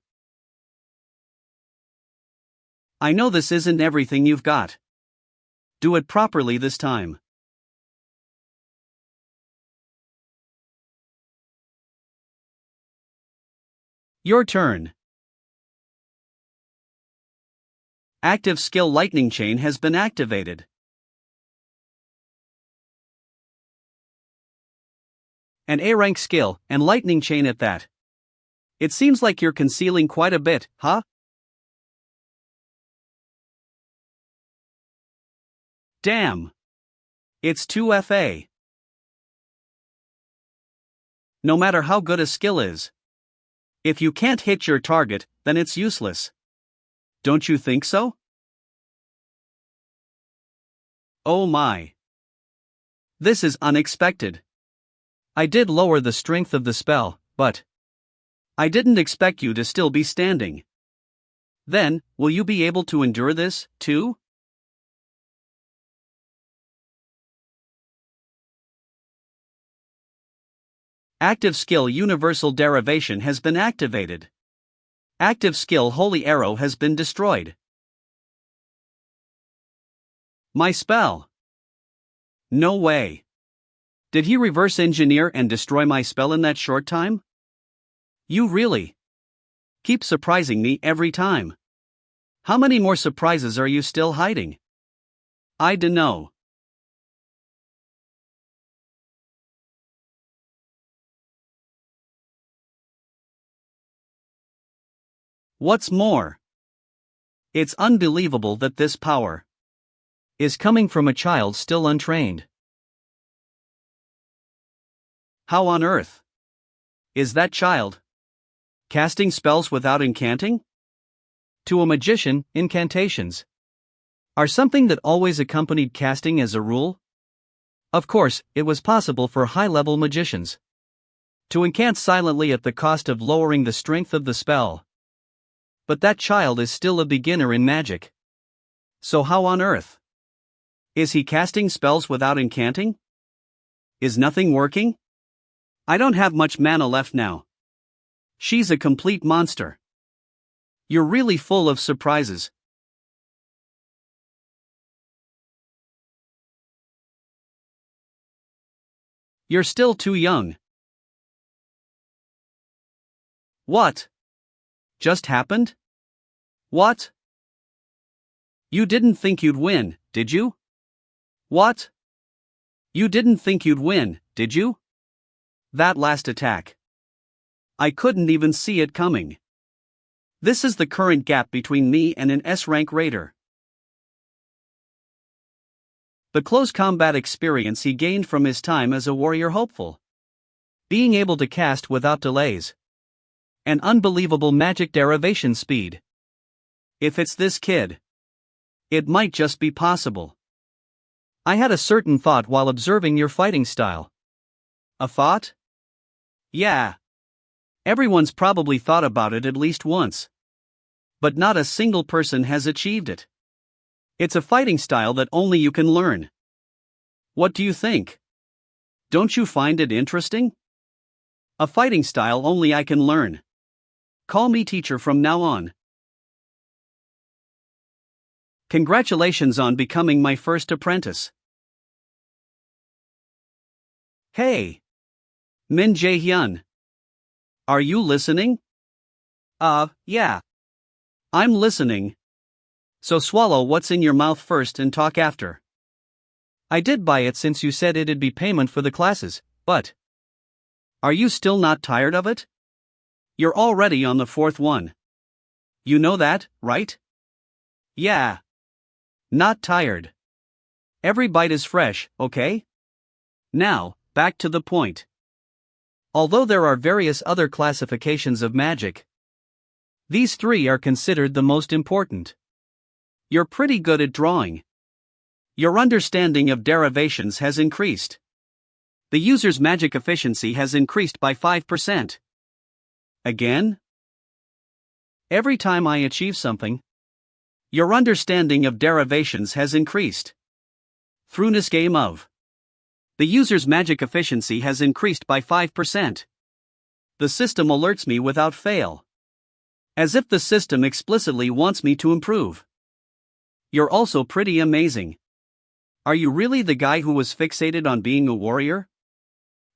I know this isn't everything you've got. Do it properly this time. Your turn. Active skill lightning chain has been activated. An A-rank skill, and lightning chain at that. It seems like you're concealing quite a bit, huh? Damn. It's 2FA. No matter how good a skill is, if you can't hit your target, then it's useless. Don't you think so? Oh my. This is unexpected. I did lower the strength of the spell, but I didn't expect you to still be standing. Then, will you be able to endure this, too? Active skill Universal Derivation has been activated. Active skill Holy Arrow has been destroyed. My spell. No way. Did he reverse engineer and destroy my spell in that short time? You really keep surprising me every time. How many more surprises are you still hiding? I dunno. What's more, it's unbelievable that this power is coming from a child still untrained. How on earth is that child casting spells without incanting? To a magician, incantations are something that always accompanied casting as a rule. Of course, it was possible for high-level magicians to incant silently at the cost of lowering the strength of the spell. But that child is still a beginner in magic. So how on earth is he casting spells without incanting? Is nothing working? I don't have much mana left now. She's a complete monster. You're really full of surprises. You're still too young. What just happened? What? You didn't think you'd win, did you? What? You didn't think you'd win, did you? That last attack. I couldn't even see it coming. This is the current gap between me and an S-rank raider. The close combat experience he gained from his time as a warrior hopeful. Being able to cast without delays. An unbelievable magic derivation speed. If it's this kid, it might just be possible. I had a certain thought while observing your fighting style. A thought? Yeah. Everyone's probably thought about it at least once. But not a single person has achieved it. It's a fighting style that only you can learn. What do you think? Don't you find it interesting? A fighting style only I can learn. Call me teacher from now on. Congratulations on becoming my first apprentice. Hey! Min Jae-hyun. Are you listening? Yeah. I'm listening. So swallow what's in your mouth first and talk after. I did buy it since you said it'd be payment for the classes, but... Are you still not tired of it? You're already on the fourth one. You know that, right? Yeah. Not tired. Every bite is fresh, okay? Now, back to the point. Although there are various other classifications of magic, these three are considered the most important. You're pretty good at drawing. Your understanding of derivations has increased. The user's magic efficiency has increased by 5%. Again? Every time I achieve something, your understanding of derivations has increased. Through this game of, the user's magic efficiency has increased by 5%. The system alerts me without fail. As if the system explicitly wants me to improve. You're also pretty amazing. Are you really the guy who was fixated on being a warrior?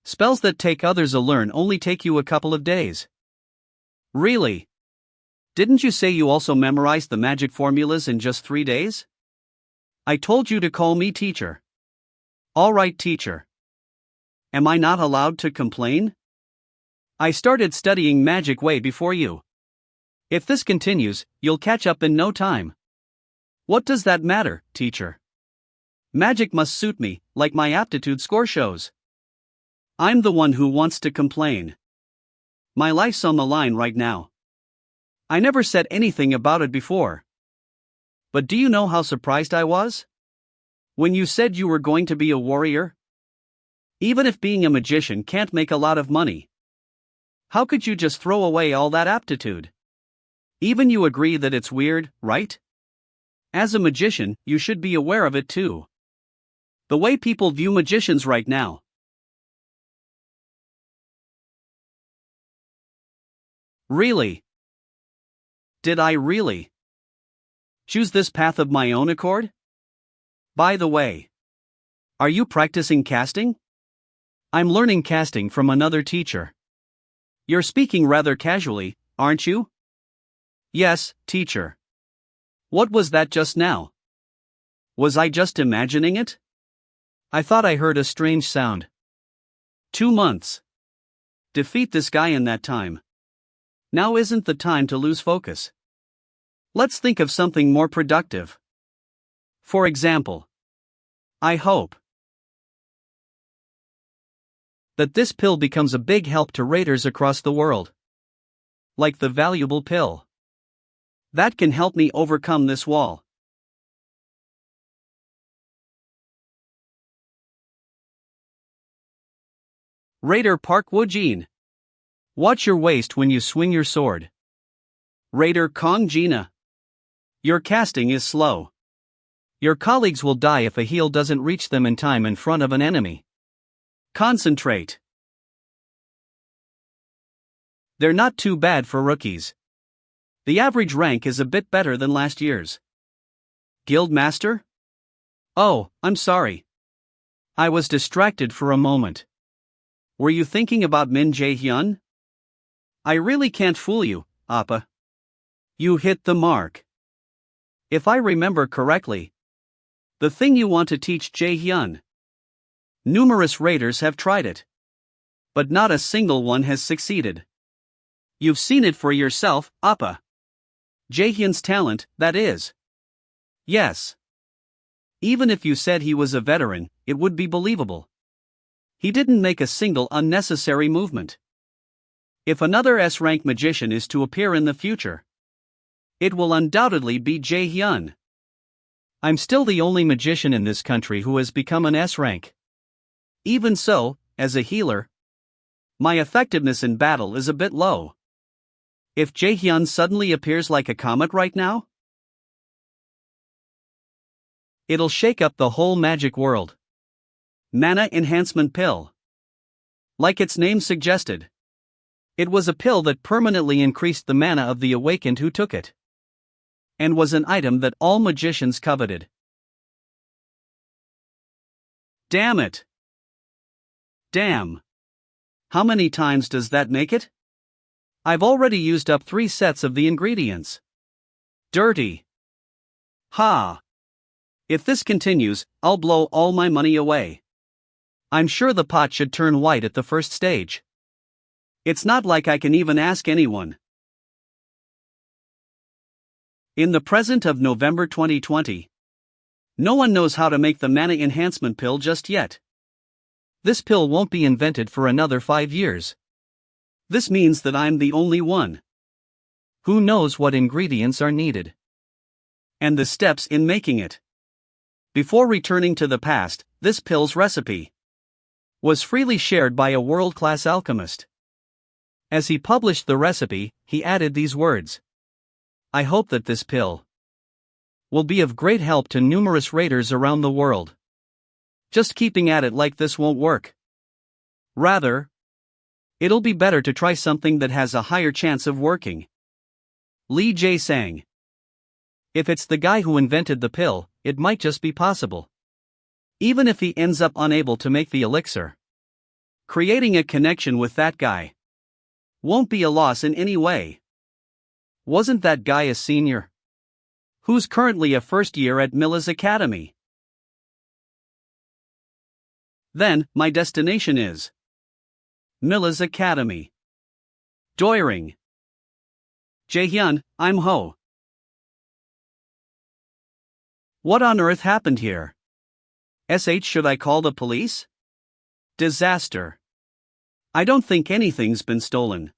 Spells that take others to learn only take you a couple of days. Really? Didn't you say you also memorized the magic formulas in just 3 days? I told you to call me teacher. Alright, teacher. Am I not allowed to complain? I started studying magic way before you. If this continues, you'll catch up in no time. What does that matter, teacher? Magic must suit me, like my aptitude score shows. I'm the one who wants to complain. My life's on the line right now. I never said anything about it before. But do you know how surprised I was? When you said you were going to be a warrior? Even if being a magician can't make a lot of money, how could you just throw away all that aptitude? Even you agree that it's weird, right? As a magician, you should be aware of it too. The way people view magicians right now. Really? Did I really choose this path of my own accord? By the way, are you practicing casting? I'm learning casting from another teacher. You're speaking rather casually, aren't you? Yes, teacher. What was that just now? Was I just imagining it? I thought I heard a strange sound. 2 months. Defeat this guy in that time. Now isn't the time to lose focus. Let's think of something more productive. For example, I hope that this pill becomes a big help to raiders across the world. Like the valuable pill. That can help me overcome this wall. Raider Park Woojin. Watch your waist when you swing your sword. Raider Kong Gina. Your casting is slow. Your colleagues will die if a heal doesn't reach them in time in front of an enemy. Concentrate. They're not too bad for rookies. The average rank is a bit better than last year's. Guild Master? Oh, I'm sorry. I was distracted for a moment. Were you thinking about Min Jae-hyun? I really can't fool you, Appa. You hit the mark. If I remember correctly, the thing you want to teach Jae-hyun. Numerous raiders have tried it. But not a single one has succeeded. You've seen it for yourself, Appa. Jae-hyun's talent, that is. Yes. Even if you said he was a veteran, it would be believable. He didn't make a single unnecessary movement. If another S-rank magician is to appear in the future, it will undoubtedly be Jae-hyun. I'm still the only magician in this country who has become an S-rank. Even so, as a healer, my effectiveness in battle is a bit low. If Jae-hyun suddenly appears like a comet right now, it'll shake up the whole magic world. Mana Enhancement Pill. Like its name suggested, it was a pill that permanently increased the mana of the awakened who took it, and was an item that all magicians coveted. Damn it! Damn. How many times does that make it? I've already used up 3 sets of the ingredients. Dirty. Ha. If this continues, I'll blow all my money away. I'm sure the pot should turn white at the first stage. It's not like I can even ask anyone. In the present of November 2020. No one knows how to make the mana enhancement pill just yet. This pill won't be invented for another 5 years. This means that I'm the only one. Who knows what ingredients are needed? And the steps in making it. Before returning to the past, this pill's recipe was freely shared by a world-class alchemist. As he published the recipe, he added these words. I hope that this pill will be of great help to numerous raiders around the world. Just keeping at it like this won't work. Rather, it'll be better to try something that has a higher chance of working. Lee Jae-sang. If it's the guy who invented the pill, it might just be possible. Even if he ends up unable to make the elixir, creating a connection with that guy won't be a loss in any way. Wasn't that guy a senior? Who's currently a first year at Milla's Academy? Then, my destination is Milla's Academy. Doiring. Jaehyun, I'm Ho. What on earth happened here? Should I call the police? Disaster. I don't think anything's been stolen.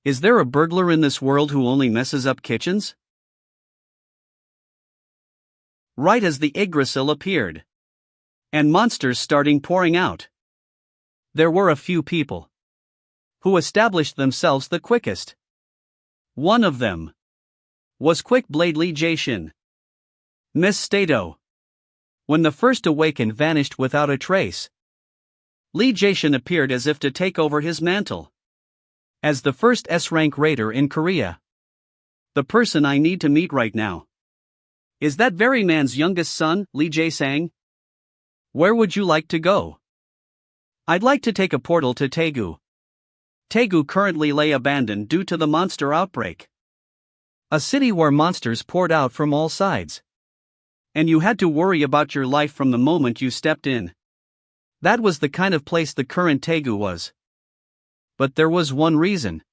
Is there a burglar in this world who only messes up kitchens? Right as the Yggdrasil appeared, and monsters starting pouring out, there were a few people who established themselves the quickest. One of them was Quick Blade Lee Jae-shin. Miss Stato. When the first awakened vanished without a trace, Lee Jae-shin appeared as if to take over his mantle as the first S-rank raider in Korea. The person I need to meet right now is that very man's youngest son, Lee Jae-sang. Where would you like to go? I'd like to take a portal to Daegu. Daegu currently lay abandoned due to the monster outbreak. A city where monsters poured out from all sides. And you had to worry about your life from the moment you stepped in. That was the kind of place the current Daegu was. But there was one reason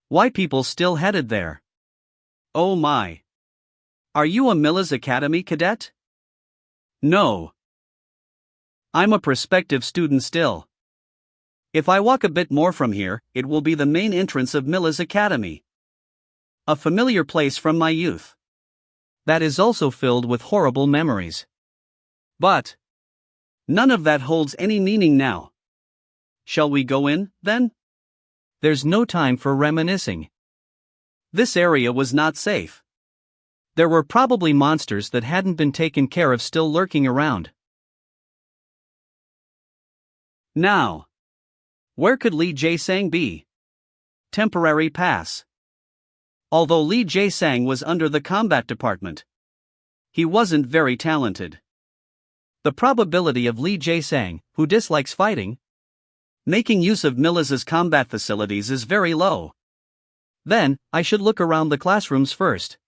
why people still headed there. Oh my. Are you a Milla's Academy cadet? No. I'm a prospective student still. If I walk a bit more from here, it will be the main entrance of Milla's Academy. A familiar place from my youth. That is also filled with horrible memories. But none of that holds any meaning now. Shall we go in, then? There's no time for reminiscing. This area was not safe. There were probably monsters that hadn't been taken care of still lurking around. Now, where could Lee Jae-sang be? Temporary pass. Although Lee Jae-sang was under the combat department, he wasn't very talented. The probability of Lee Jae-sang, who dislikes fighting, making use of Milla's combat facilities is very low. Then, I should look around the classrooms first.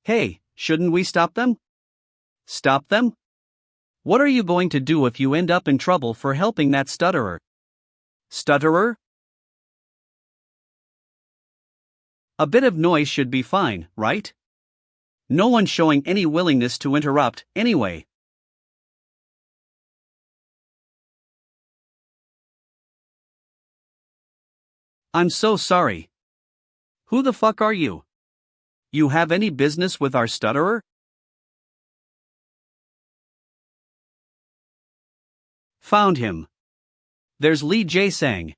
Hey, shouldn't we stop them? Stop them? What are you going to do if you end up in trouble for helping that stutterer? Stutterer? A bit of noise should be fine, right? No one showing any willingness to interrupt, anyway. I'm so sorry. Who the fuck are you? You have any business with our stutterer? Found him. There's Lee Jae-sang.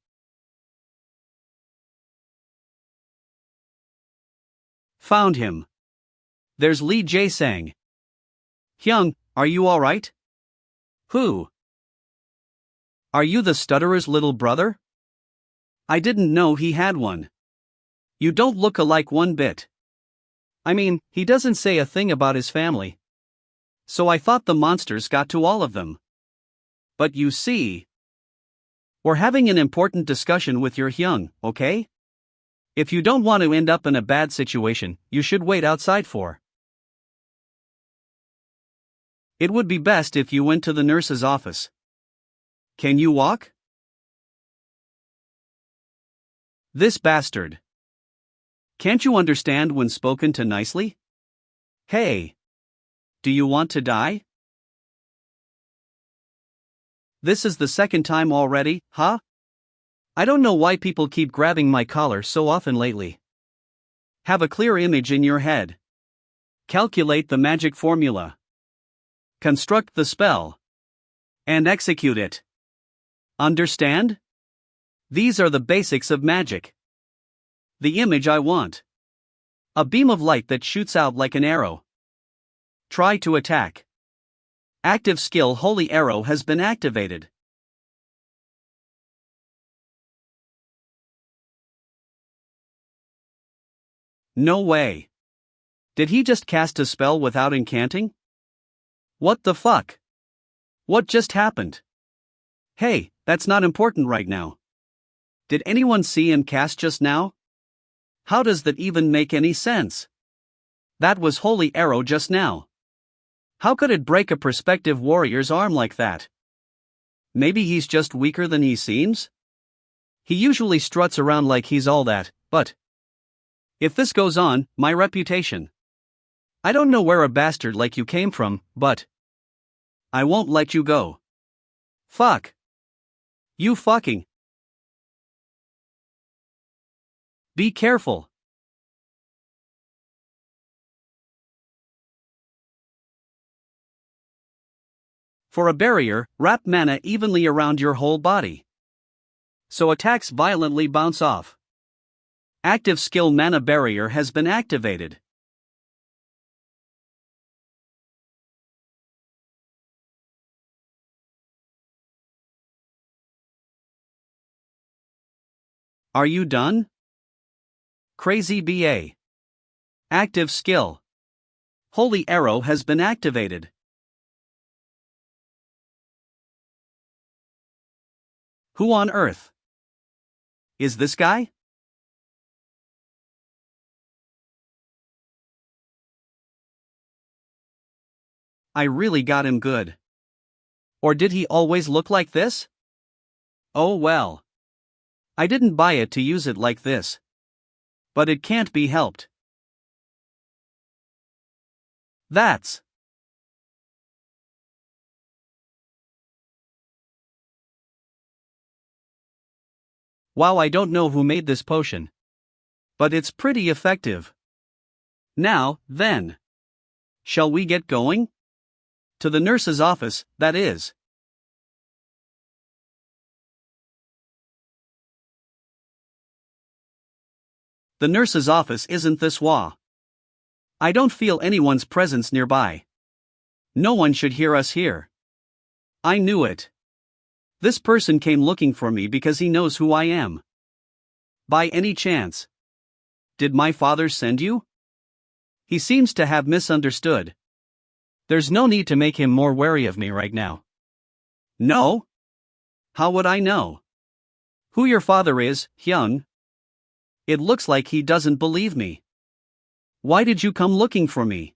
Found him. There's Lee Jae-sang. Hyung, are you alright? Who? Are you the stutterer's little brother? I didn't know he had one. You don't look alike one bit. I mean, he doesn't say a thing about his family. So I thought the monsters got to all of them. But you see, we're having an important discussion with your Hyung, okay? If you don't want to end up in a bad situation, you should wait outside for. It would be best if you went to the nurse's office. Can you walk? This bastard. Can't you understand when spoken to nicely? Hey. Do you want to die? This is the second time already, huh? I don't know why people keep grabbing my collar so often lately. Have a clear image in your head. Calculate the magic formula. Construct the spell. And execute it. Understand? These are the basics of magic. The image I want. A beam of light that shoots out like an arrow. Try to attack. Active skill Holy Arrow has been activated. No way. Did he just cast a spell without incanting? What the fuck? What just happened? Hey, that's not important right now. Did anyone see him cast just now? How does that even make any sense? That was Holy Arrow just now. How could it break a prospective warrior's arm like that? Maybe he's just weaker than he seems? He usually struts around like he's all that, but if this goes on, my reputation. I don't know where a bastard like you came from, but I won't let you go. Fuck. You fucking. Be careful. For a barrier, wrap mana evenly around your whole body, so attacks violently bounce off. Active skill mana barrier has been activated. Are you done? Crazy BA. Active skill. Holy Arrow has been activated. Who on earth? Is this guy? I really got him good. Or did he always look like this? Oh well. I didn't buy it to use it like this. But it can't be helped. That's. Wow, I don't know who made this potion. But it's pretty effective. Now, then. Shall we get going? To the nurse's office, that is. The nurse's office isn't this wa. I don't feel anyone's presence nearby. No one should hear us here. I knew it. This person came looking for me because he knows who I am. By any chance? Did my father send you? He seems to have misunderstood. There's no need to make him more wary of me right now. No? How would I know? Who your father is, Hyung? It looks like he doesn't believe me. Why did you come looking for me?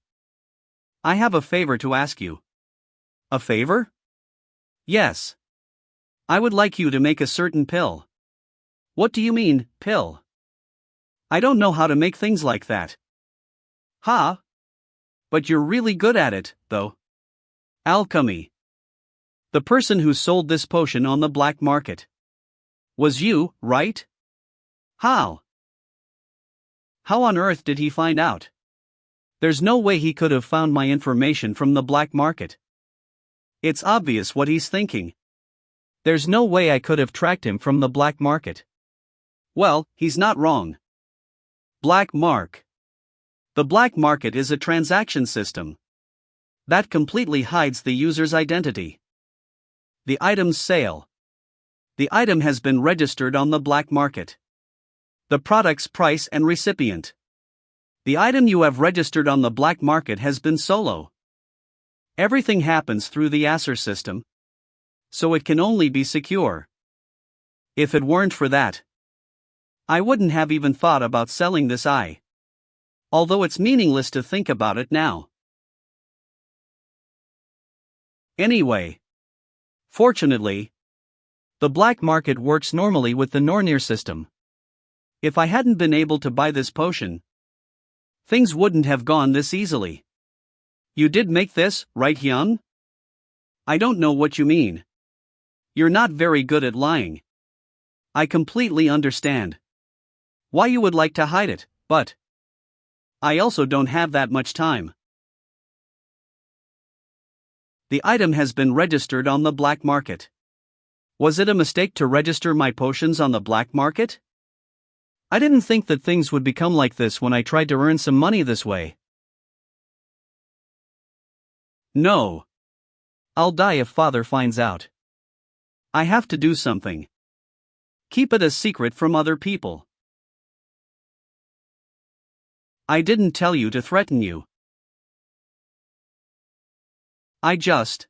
I have a favor to ask you. A favor? Yes. I would like you to make a certain pill. What do you mean, pill? I don't know how to make things like that. Huh? But you're really good at it, though. Alchemy. The person who sold this potion on the black market. Was you, right? How? How on earth did he find out? There's no way he could have found my information from the black market. It's obvious what he's thinking. There's no way I could have tracked him from the black market. Well, he's not wrong. Black mark. The black market is a transaction system that completely hides the user's identity. The item's sale. The item has been registered on the black market. The product's price and recipient. The item you have registered on the black market has been solo. Everything happens through the Acer system. so it can only be secure. If it weren't for that, I wouldn't have even thought about selling this eye. Although it's meaningless to think about it now. Anyway. Fortunately, the black market works normally with the Nornir system. If I hadn't been able to buy this potion, things wouldn't have gone this easily. You did make this, right, Hyun? I don't know what you mean. You're not very good at lying. I completely understand why you would like to hide it, but I also don't have that much time. The item has been registered on the black market. Was it a mistake to register my potions on the black market? I didn't think that things would become like this when I tried to earn some money this way. No. I'll die if father finds out. I have to do something. Keep it a secret from other people. I didn't tell you to threaten you. I just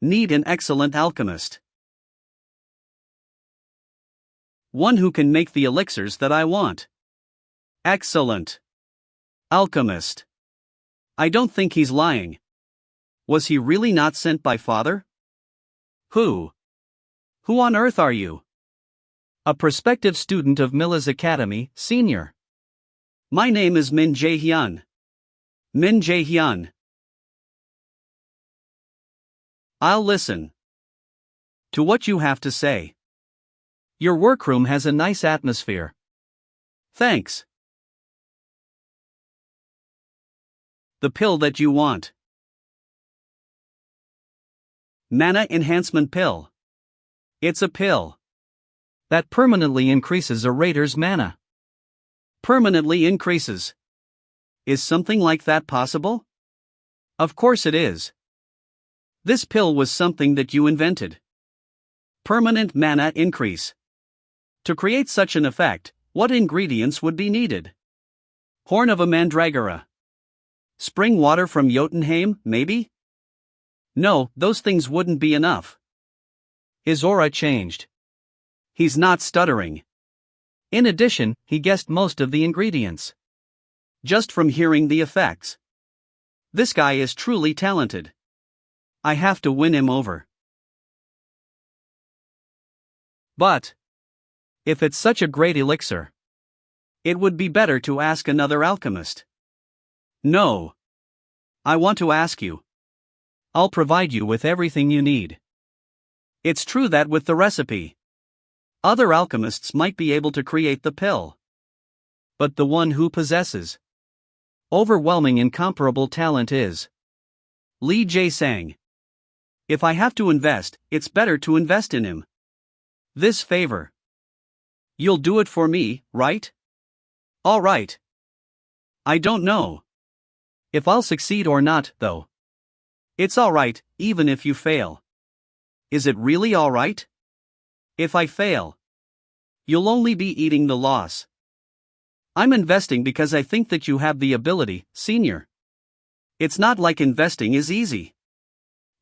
need an excellent alchemist. One who can make the elixirs that I want. Excellent. Alchemist. I don't think he's lying. Was he really not sent by father? Who on earth are you? A prospective student of Mila's Academy, senior. My name is Min Jae-hyun. Min Jae-hyun. I'll listen to what you have to say. Your workroom has a nice atmosphere. Thanks. The pill that you want. Mana Enhancement Pill. It's a pill that permanently increases a raider's mana. Permanently increases. Is something like that possible? Of course it is. This pill was something that you invented. Permanent mana increase. To create such an effect, what ingredients would be needed? Horn of a mandragora. Spring water from Jotunheim, maybe? No, those things wouldn't be enough. His aura changed. He's not stuttering. In addition, he guessed most of the ingredients. Just from hearing the effects. This guy is truly talented. I have to win him over. But if it's such a great elixir, it would be better to ask another alchemist. No. I want to ask you. I'll provide you with everything you need. It's true that with the recipe, other alchemists might be able to create the pill. But the one who possesses overwhelming incomparable talent is Lee Jae-sang. If I have to invest, it's better to invest in him. This favor. You'll do it for me, right? All right. I don't know if I'll succeed or not, though. It's all right, even if you fail. Is it really all right? If I fail, you'll only be eating the loss. I'm investing because I think that you have the ability, senior. It's not like investing is easy.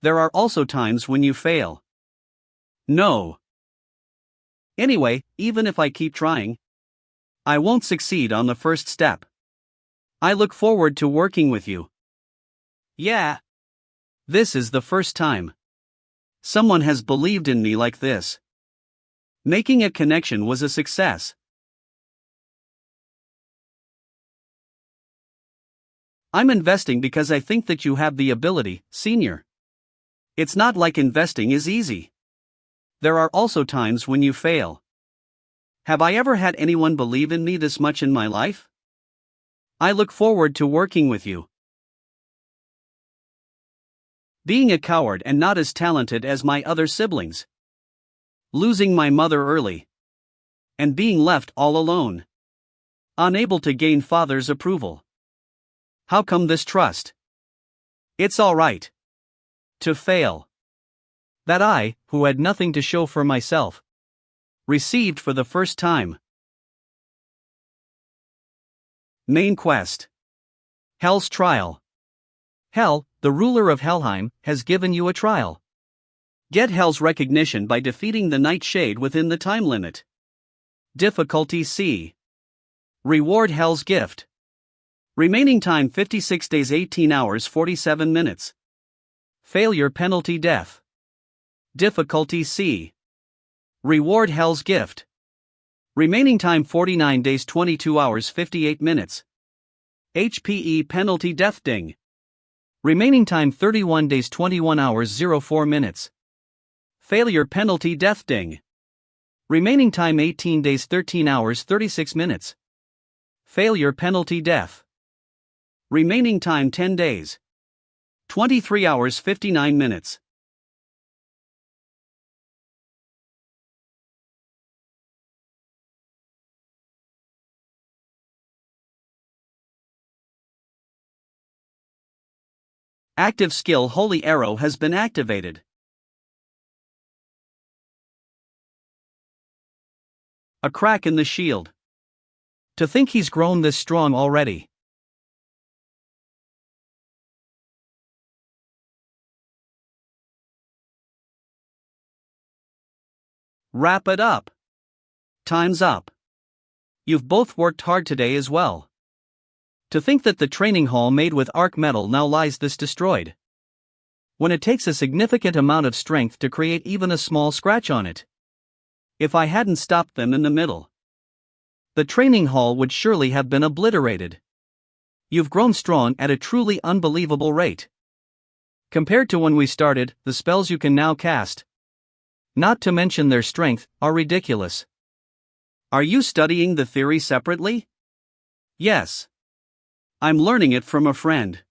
There are also times when you fail. No. Anyway, even if I keep trying, I won't succeed on the first step. I look forward to working with you. Yeah. This is the first time someone has believed in me like this. Making a connection was a success. I'm investing because I think that you have the ability, senior. It's not like investing is easy. There are also times when you fail. Have I ever had anyone believe in me this much in my life? I look forward to working with you. Being a coward and not as talented as my other siblings. Losing my mother early. And being left all alone. Unable to gain father's approval. How come this trust? It's all right. To fail. That I, who had nothing to show for myself, received for the first time. Main quest. Hel's trial. Hel, the ruler of Helheim, has given you a trial. Get Hell's recognition by defeating the Nightshade within the time limit. Difficulty C. Reward Hell's gift. Remaining time 56 days 18 hours 47 minutes. Failure penalty death. Difficulty C. Reward Hell's gift. Remaining time 49 days 22 hours 58 minutes. HPE penalty death ding. Remaining time 31 days 21 hours 04 minutes. Failure penalty death ding. Remaining time 18 days 13 hours 36 minutes. Failure penalty death. Remaining time 10 days. 23 hours 59 minutes. Active skill Holy Arrow has been activated. A crack in the shield. To think he's grown this strong already. Wrap it up. Time's up. You've both worked hard today as well. To think that the training hall made with arc metal now lies this destroyed. When it takes a significant amount of strength to create even a small scratch on it. If I hadn't stopped them in the middle, the training hall would surely have been obliterated. You've grown strong at a truly unbelievable rate. Compared to when we started, the spells you can now cast, not to mention their strength, are ridiculous. Are you studying the theory separately? Yes. I'm learning it from a friend.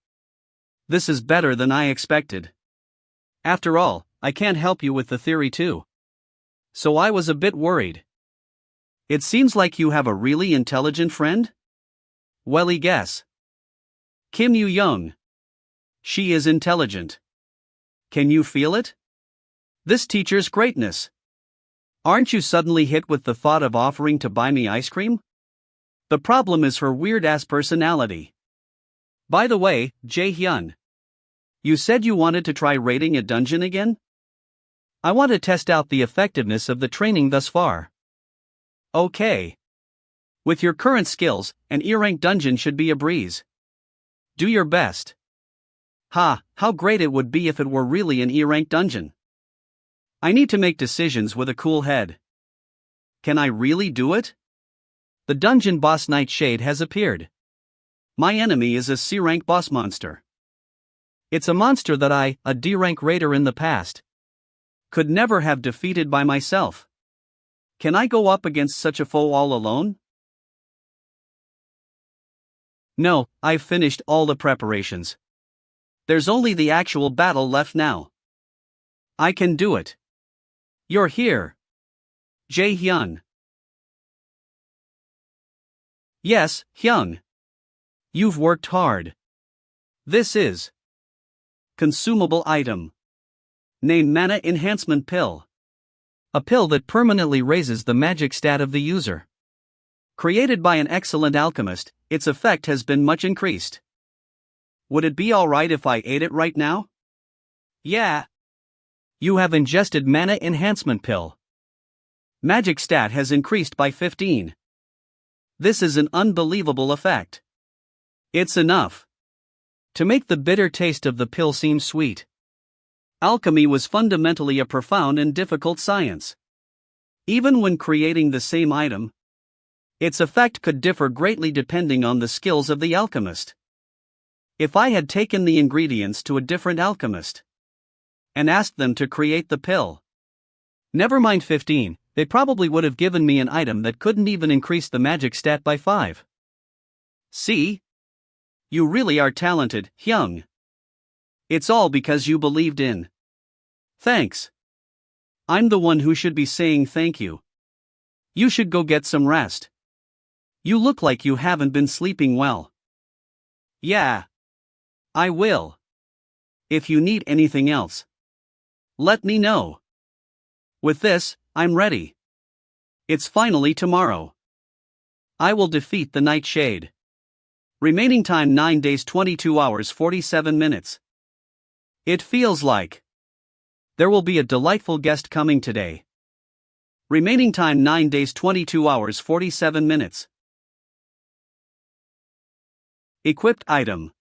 This is better than I expected. After all, I can't help you with the theory too. So I was a bit worried. It seems like you have a really intelligent friend? Welly guess. Kim Yu-young. She is intelligent. Can you feel it? This teacher's greatness. Aren't you suddenly hit with the thought of offering to buy me ice cream? The problem is her weird-ass personality. By the way, Jae-hyun. You said you wanted to try raiding a dungeon again? I want to test out the effectiveness of the training thus far. Okay. With your current skills, an E-rank dungeon should be a breeze. Do your best. Ha, how great it would be if it were really an E-rank dungeon. I need to make decisions with a cool head. Can I really do it? The dungeon boss Nightshade has appeared. My enemy is a C-rank boss monster. It's a monster that I, a D-rank raider in the past, could never have defeated by myself. Can I go up against such a foe all alone? No, I've finished all the preparations. There's only the actual battle left now. I can do it. You're here. Jae-hyun. Yes, Hyung. You've worked hard. This is consumable item. Name Mana Enhancement Pill. A pill that permanently raises the magic stat of the user. Created by an excellent alchemist, its effect has been much increased. Would it be alright if I ate it right now? Yeah. You have ingested Mana Enhancement Pill. Magic stat has increased by 15. This is an unbelievable effect. It's enough to make the bitter taste of the pill seem sweet. Alchemy was fundamentally a profound and difficult science. Even when creating the same item, its effect could differ greatly depending on the skills of the alchemist. If I had taken the ingredients to a different alchemist and asked them to create the pill, never mind 15, they probably would have given me an item that couldn't even increase the magic stat by 5. See? You really are talented, Hyung. It's all because you believed in. Thanks. I'm the one who should be saying thank you. You should go get some rest. You look like you haven't been sleeping well. Yeah. I will. If you need anything else, let me know. With this, I'm ready. It's finally tomorrow. I will defeat the Nightshade. Remaining time 9 days 22 hours 47 minutes. It feels like There will be a delightful guest coming today. Remaining time 9 days 22 hours 47 minutes. Equipped item.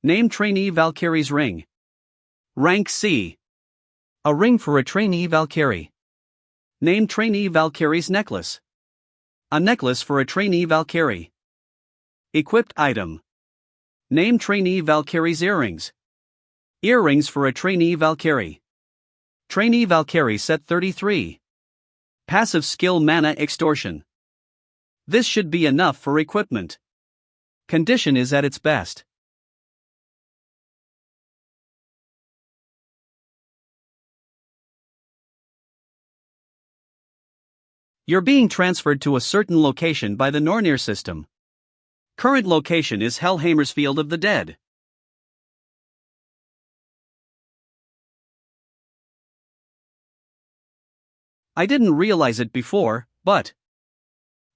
Name trainee Valkyrie's ring. Rank C. A ring for a trainee Valkyrie. Name trainee Valkyrie's necklace. A necklace for a trainee Valkyrie. Equipped item. Name trainee Valkyrie's earrings. Earrings for a trainee Valkyrie. Trainee Valkyrie set 33. Passive skill mana extortion. This should be enough for equipment. Condition is at its best. You're being transferred to a certain location by the Nornir system. Current location is Helheimer's Field of the Dead. I didn't realize it before, but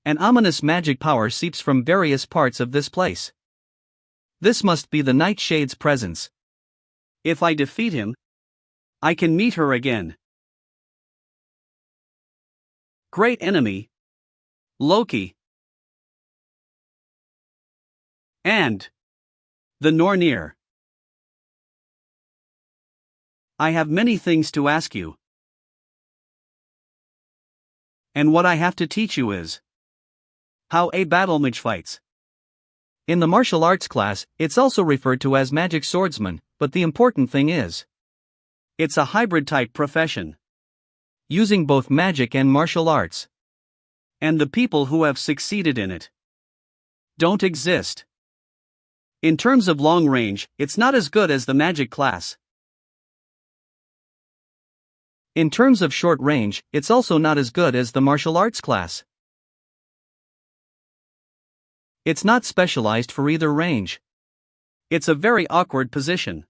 an ominous magic power seeps from various parts of this place. This must be the Nightshade's presence. If I defeat him, I can meet her again. Great enemy. Loki. And the Nornir. I have many things to ask you. And what I have to teach you is how a battle mage fights. In the martial arts class, it's also referred to as magic swordsman, but the important thing is it's a hybrid type profession, using both magic and martial arts. And the people who have succeeded in it don't exist. In terms of long range, it's not as good as the magic class. In terms of short range, it's also not as good as the martial arts class. It's not specialized for either range. It's a very awkward position.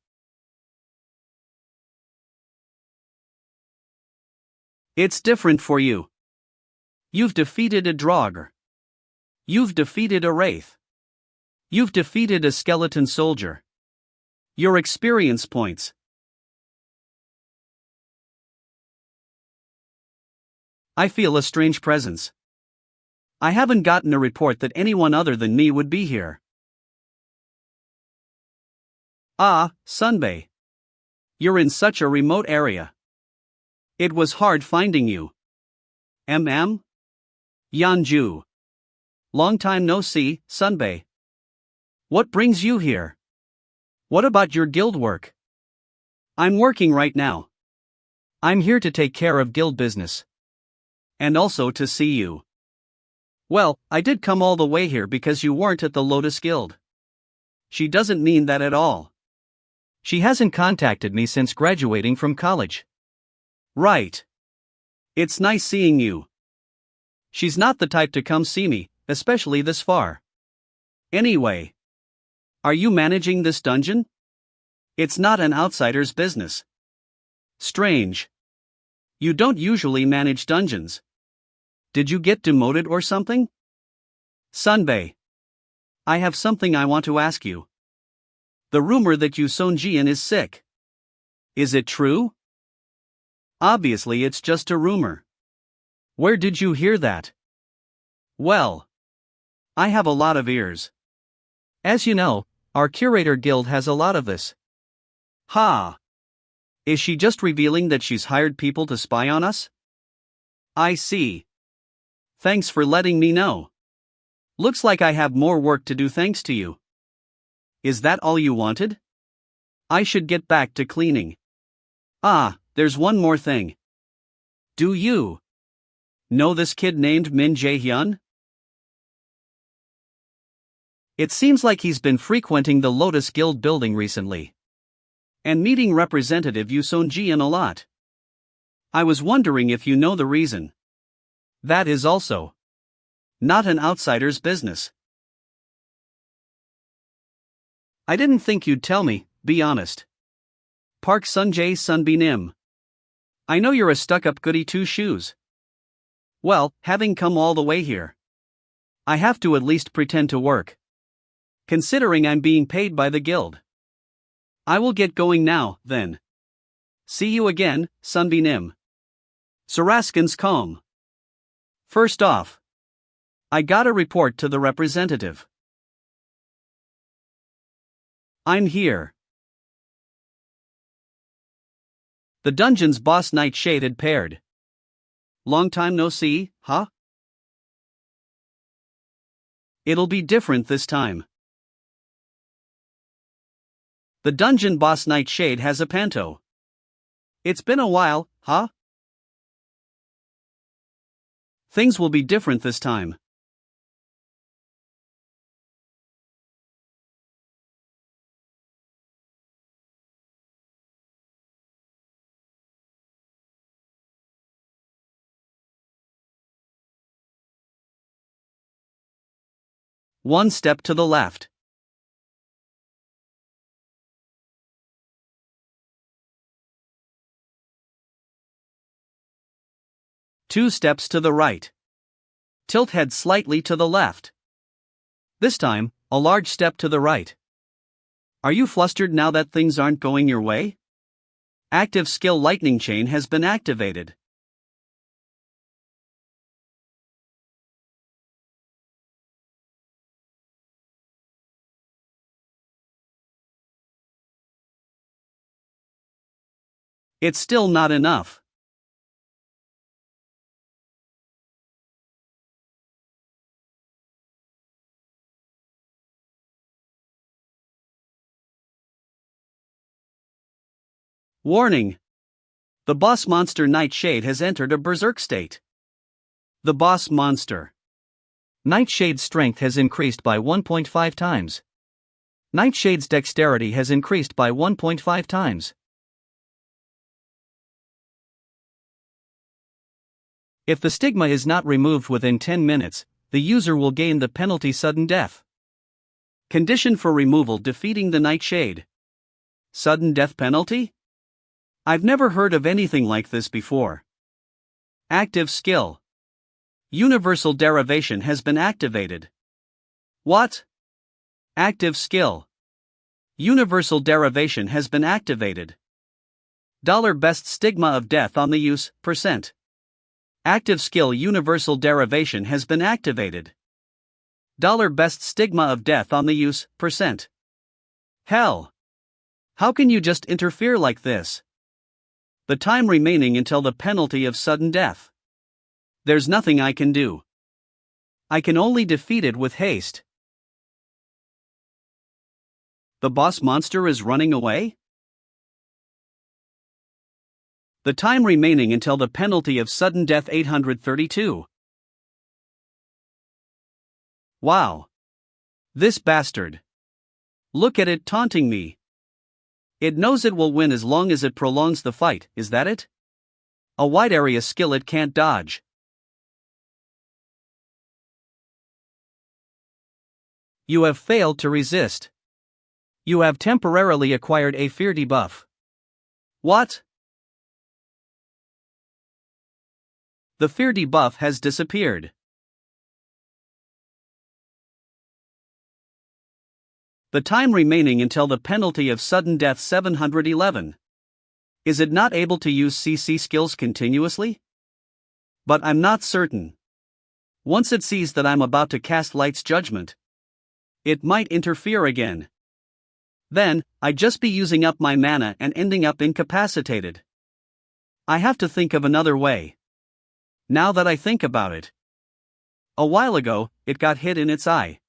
It's different for you. You've defeated a Draugr. You've defeated a Wraith. You've defeated a skeleton soldier. Your experience points. I feel a strange presence. I haven't gotten a report that anyone other than me would be here. Ah, Sunbei. You're in such a remote area. It was hard finding you. Yanju. Long time no see, Sunbei. What brings you here? What about your guild work? I'm working right now. I'm here to take care of guild business. And also to see you. Well, I did come all the way here because you weren't at the Lotus Guild. She doesn't mean that at all. She hasn't contacted me since graduating from college. Right. It's nice seeing you. She's not the type to come see me, especially this far. Anyway. Are you managing this dungeon? It's not an outsider's business. Strange. You don't usually manage dungeons. Did you get demoted or something? Sunbei. I have something I want to ask you. The rumor that Yu Sonjian is sick. Is it true? Obviously it's just a rumor. Where did you hear that? Well, I have a lot of ears. As you know, our curator guild has a lot of this. Ha! Is she just revealing that she's hired people to spy on us? I see. Thanks for letting me know. Looks like I have more work to do thanks to you. Is that all you wanted? I should get back to cleaning. Ah, there's one more thing. Do you know this kid named Min Jae-hyun? It seems like he's been frequenting the Lotus Guild building recently. And meeting Representative Yu Sonjian a lot. I was wondering if you know the reason. That is also not an outsider's business. I didn't think you'd tell me, be honest. Park Sunjae Sunbinim. I know you're a stuck-up goody two-shoes. Well, having come all the way here, I have to at least pretend to work. Considering I'm being paid by the guild. I will get going now, then. See you again, Sunbeam. Saraskin's calm. First off, I gotta report to the representative. I'm here. The dungeon's boss Nightshade had paired. Long time no see, huh? It'll be different this time. The dungeon boss Nightshade has a panto. It's been a while, huh? Things will be different this time. One step to the left. Two steps to the right. Tilt head slightly to the left. This time, a large step to the right. Are you flustered now that things aren't going your way? Active skill lightning chain has been activated. It's still not enough. Warning! The boss monster Nightshade has entered a berserk state. The boss monster. Nightshade's strength has increased by 1.5 times. Nightshade's dexterity has increased by 1.5 times. If the stigma is not removed within 10 minutes, the user will gain the penalty sudden death. Condition for removal: defeating the Nightshade. Sudden death penalty? I've never heard of anything like this before. Active skill. Universal derivation has been activated. What? Active skill. Universal derivation has been activated. $best stigma of death on the use, %. Active skill universal derivation has been activated. $best stigma of death on the use, %. Hell! How can you just interfere like this? The time remaining until the penalty of sudden death. There's nothing I can do. I can only defeat it with haste. The boss monster is running away? The time remaining until the penalty of sudden death 832. Wow. This bastard. Look at it taunting me. It knows it will win as long as it prolongs the fight, is that it? A wide area skill it can't dodge. You have failed to resist. You have temporarily acquired a fear debuff. What? The fear debuff has disappeared. The time remaining until the penalty of sudden death 711. Is it not able to use CC skills continuously? But I'm not certain. Once it sees that I'm about to cast Light's Judgment, it might interfere again. Then, I'd just be using up my mana and ending up incapacitated. I have to think of another way. Now that I think about it. A while ago, it got hit in its eye.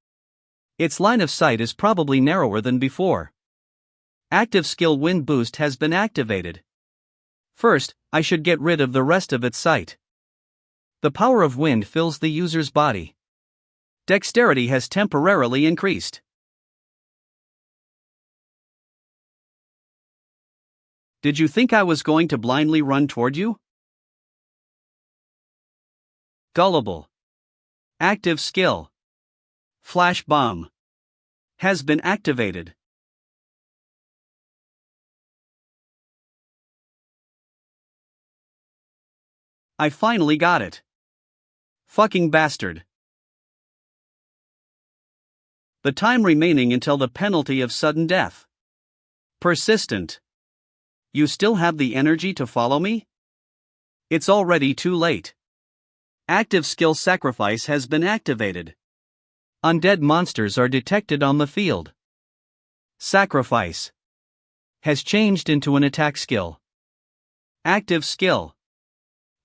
Its line of sight is probably narrower than before. Active skill wind boost has been activated. First, I should get rid of the rest of its sight. The power of wind fills the user's body. Dexterity has temporarily increased. Did you think I was going to blindly run toward you? Gullible. Active skill. Flash bomb. Has been activated. I finally got it. Fucking bastard. The time remaining until the penalty of sudden death. Persistent. You still have the energy to follow me? It's already too late. Active skill sacrifice has been activated. Undead monsters are detected on the field. Sacrifice has changed into an attack skill. Active skill.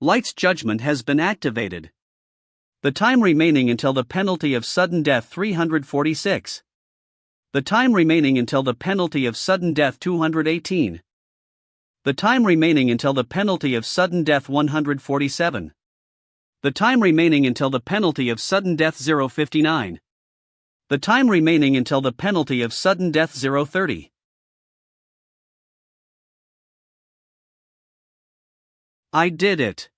Light's judgment has been activated. The time remaining until the penalty of sudden death 346. The time remaining until the penalty of sudden death 218. The time remaining until the penalty of sudden death 147. The time remaining until the penalty of sudden death 059. The time remaining until the penalty of sudden death 030. I did it.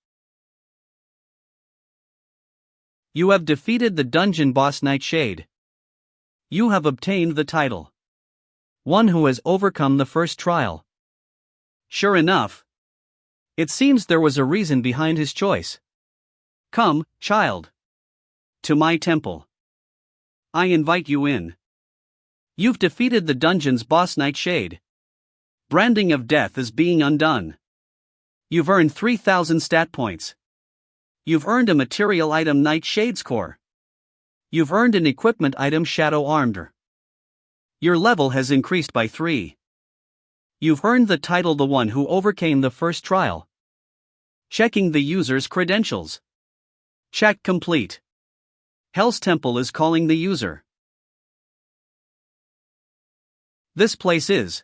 You have defeated the dungeon boss Nightshade. You have obtained the title. One who has overcome the first trial. Sure enough. It seems there was a reason behind his choice. Come, child. To my temple. I invite you in. You've defeated the dungeon's boss Nightshade. Branding of death is being undone. You've earned 3,000 stat points. You've earned a material item Nightshade's Core. You've earned an equipment item Shadow Armor. Your level has increased by 3. You've earned the title The One Who Overcame the First Trial. Checking the user's credentials. Check complete. Hell's Temple is calling the user. This place is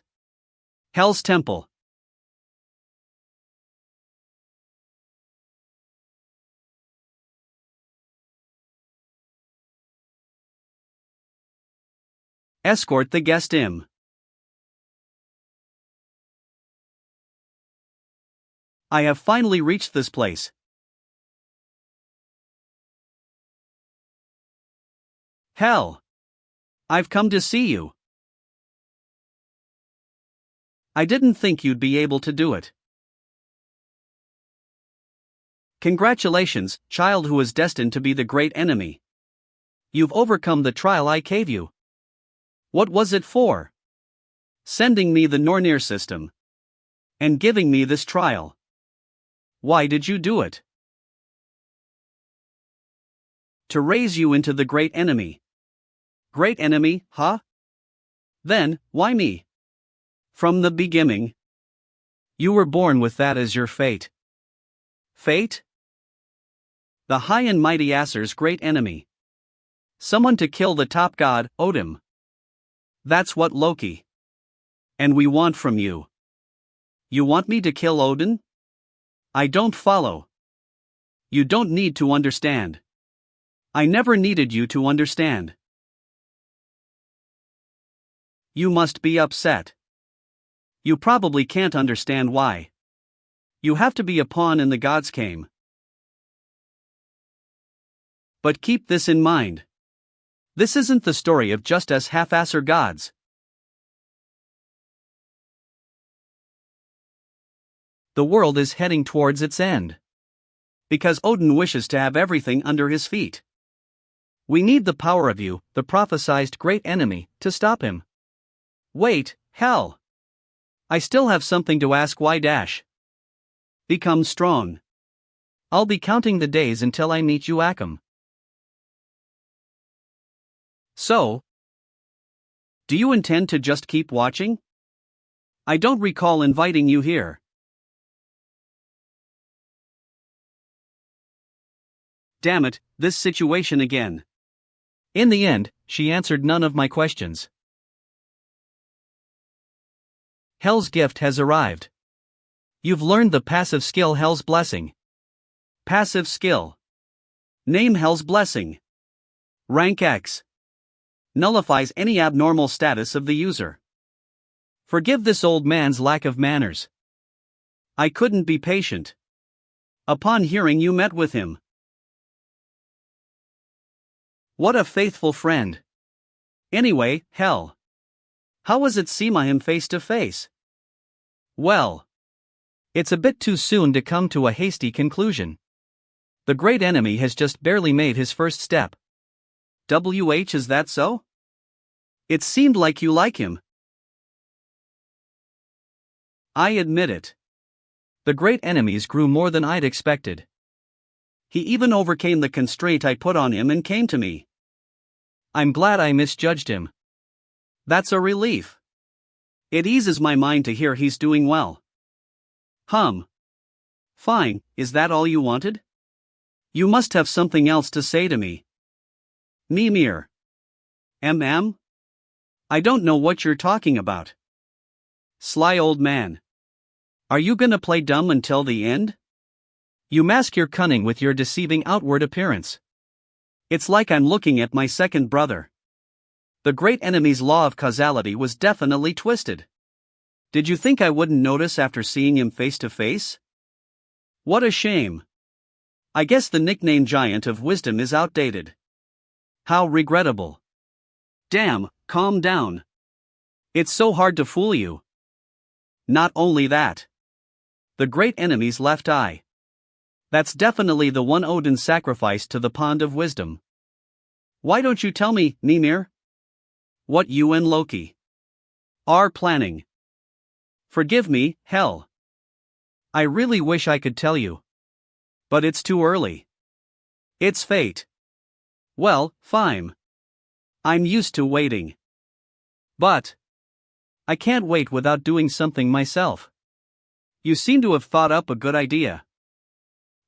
Hell's Temple. Escort the guest in. I have finally reached this place. Hell. I've come to see you. I didn't think you'd be able to do it. Congratulations, child who is destined to be the great enemy. You've overcome the trial I gave you. What was it for? Sending me the Nornir system. And giving me this trial. Why did you do it? To raise you into the great enemy. Great enemy, huh? Then, why me? From the beginning. You were born with that as your fate. Fate? The high and mighty Asur's great enemy. Someone to kill the top god, Odin. That's what Loki. And we want from you. You want me to kill Odin? I don't follow. You don't need to understand. I never needed you to understand. You must be upset. You probably can't understand why. You have to be a pawn in the gods' game. But keep this in mind. This isn't the story of just us half-asser gods. The world is heading towards its end. Because Odin wishes to have everything under his feet. We need the power of you, the prophesized great enemy, to stop him. Wait, hell. I still have something to ask. Why dash? Become strong. I'll be counting the days until I meet you, Akam. So, do you intend to just keep watching? I don't recall inviting you here. Damn it, this situation again. In the end, she answered none of my questions. Hell's gift has arrived. You've learned the passive skill Hell's Blessing. Passive skill. Name Hell's Blessing. Rank X. Nullifies any abnormal status of the user. Forgive this old man's lack of manners. I couldn't be patient. Upon hearing you met with him. What a faithful friend. Anyway, hell. How was it seeing him face to face? Well. It's a bit too soon to come to a hasty conclusion. The great enemy has just barely made his first step. Is that so? It seemed like you like him. I admit it. The great enemies grew more than I'd expected. He even overcame the constraint I put on him and came to me. I'm glad I misjudged him. That's a relief. It eases my mind to hear he's doing well. Fine, is that all you wanted? You must have something else to say to me. Mimir. I don't know what you're talking about. Sly old man. Are you gonna play dumb until the end? You mask your cunning with your deceiving outward appearance. It's like I'm looking at my second brother. The great enemy's law of causality was definitely twisted. Did you think I wouldn't notice after seeing him face to face? What a shame. I guess the nickname Giant of Wisdom is outdated. How regrettable. Damn, calm down. It's so hard to fool you. Not only that. The great enemy's left eye. That's definitely the one Odin sacrificed to the Pond of Wisdom. Why don't you tell me, Mimir? What you and Loki are planning? Forgive me, hell. I really wish I could tell you. But it's too early. It's fate. Well, fine. I'm used to waiting. But I can't wait without doing something myself. You seem to have thought up a good idea.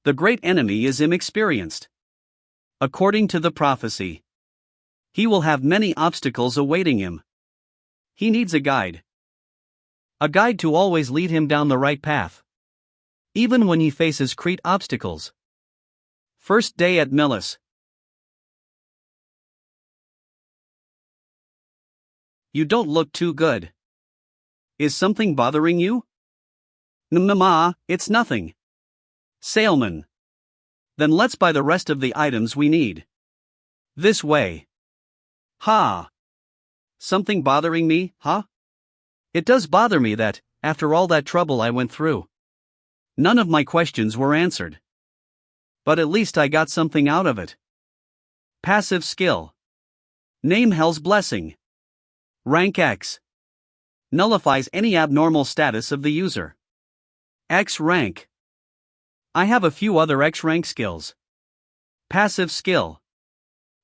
The great enemy is inexperienced. According to the prophecy, he will have many obstacles awaiting him. He needs a guide. A guide to always lead him down the right path. Even when he faces great obstacles. First day at Millis. You don't look too good. Is something bothering you? It's nothing. Salesman. Then let's buy the rest of the items we need. This way. Something bothering me, huh? It does bother me that, after all that trouble I went through, none of my questions were answered. But at least I got something out of it. Passive skill. Name Hell's Blessing. Rank X. Nullifies any abnormal status of the user. X rank. I have a few other X rank skills. Passive skill.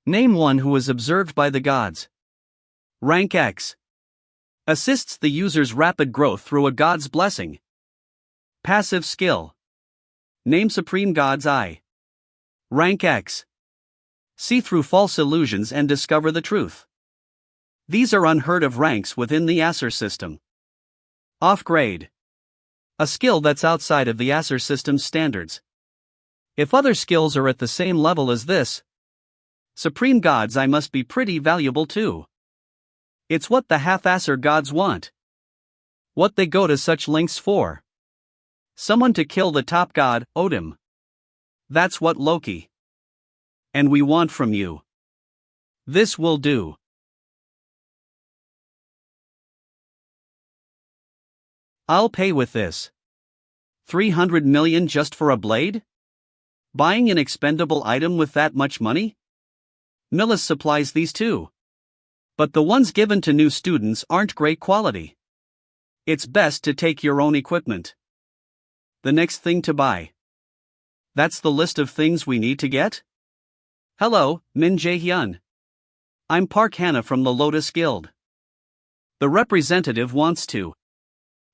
Name one who is observed by the gods. Rank X. Assists the user's rapid growth through a god's blessing. Passive skill. Name Supreme God's Eye. Rank X. See through false illusions and discover the truth. These are unheard of ranks within the Acer system. Off grade. A skill that's outside of the Acer system's standards. If other skills are at the same level as this, Supreme God's Eye must be pretty valuable too. It's what the half-Acer gods want. What they go to such lengths for. Someone to kill the top god, Odin. That's what Loki. And we want from you. This will do. I'll pay with this. 300 million just for a blade? Buying an expendable item with that much money? Millis supplies these too. But the ones given to new students aren't great quality. It's best to take your own equipment. The next thing to buy. That's the list of things we need to get? Hello, Min Jae-hyun. I'm Park Hannah from the Lotus Guild. The representative wants to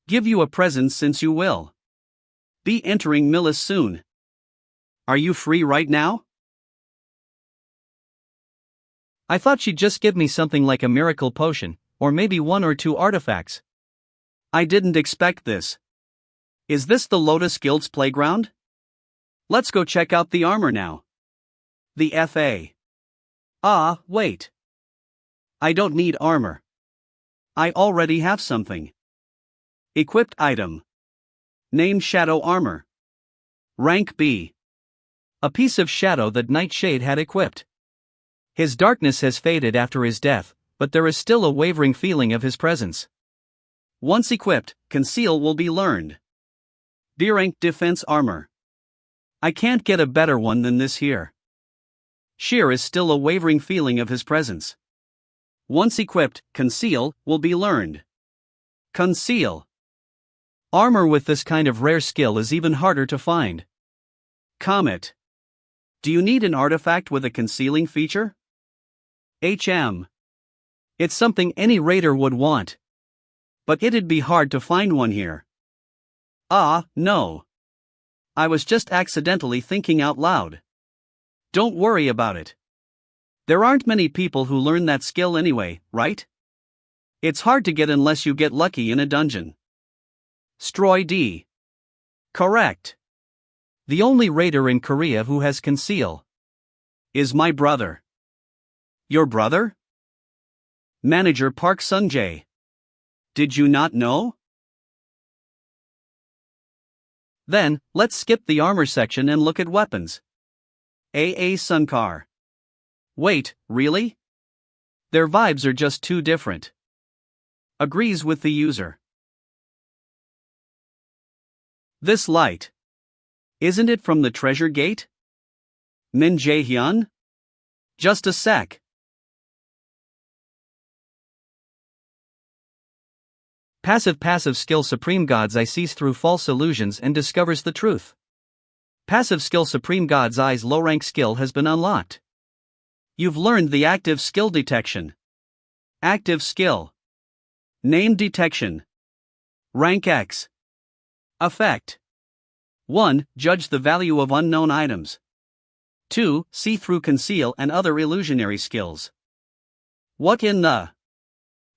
give you a present since you will be entering Millis soon. Are you free right now? I thought she'd just give me something like a miracle potion, or maybe one or two artifacts. I didn't expect this. Is this the Lotus Guild's playground? Let's go check out the armor now. The FA. Wait. I don't need armor. I already have something. Equipped item. Name Shadow Armor. Rank B. A piece of shadow that Nightshade had equipped. His darkness has faded after his death, but there is still a wavering feeling of his presence. Once equipped, Conceal will be learned. D-rank Defense Armor. I can't get a better one than this here. Sheer is still a wavering feeling of his presence. Once equipped, Conceal will be learned. Conceal. Armor with this kind of rare skill is even harder to find. Comet. Do you need an artifact with a concealing feature? HM. It's something any raider would want. But it'd be hard to find one here. No. I was just accidentally thinking out loud. Don't worry about it. There aren't many people who learn that skill anyway, right? It's hard to get unless you get lucky in a dungeon. Stroy D. Correct. The only raider in Korea who has conceal is my brother. Your brother? Manager Park Sung-jae. Did you not know? Then, let's skip the armor section and look at weapons. AA Sunkar. Wait, really? Their vibes are just too different. Agrees with the user. This light. Isn't it from the treasure gate? Min Jae-hyun? Just a sec. Passive skill Supreme God's Eye sees through false illusions and discovers the truth. Passive skill Supreme God's Eye's low rank skill has been unlocked. You've learned the active skill detection. Active skill. Name detection. Rank X. Effect. 1. Judge the value of unknown items. 2. See through conceal and other illusionary skills. What in the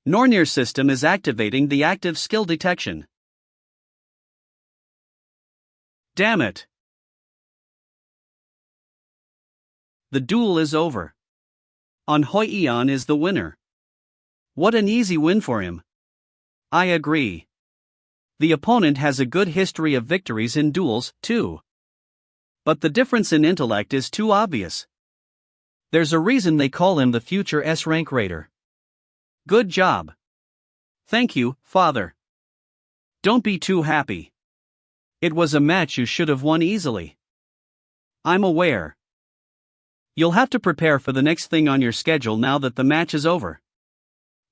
Nornir system is activating the active skill detection? Damn it. The duel is over. An Hoi-eon is the winner. What an easy win for him. I agree. The opponent has a good history of victories in duels, too. But the difference in intellect is too obvious. There's a reason they call him the future S-rank raider. Good job. Thank you, father. Don't be too happy. It was a match you should have won easily. I'm aware. You'll have to prepare for the next thing on your schedule now that the match is over.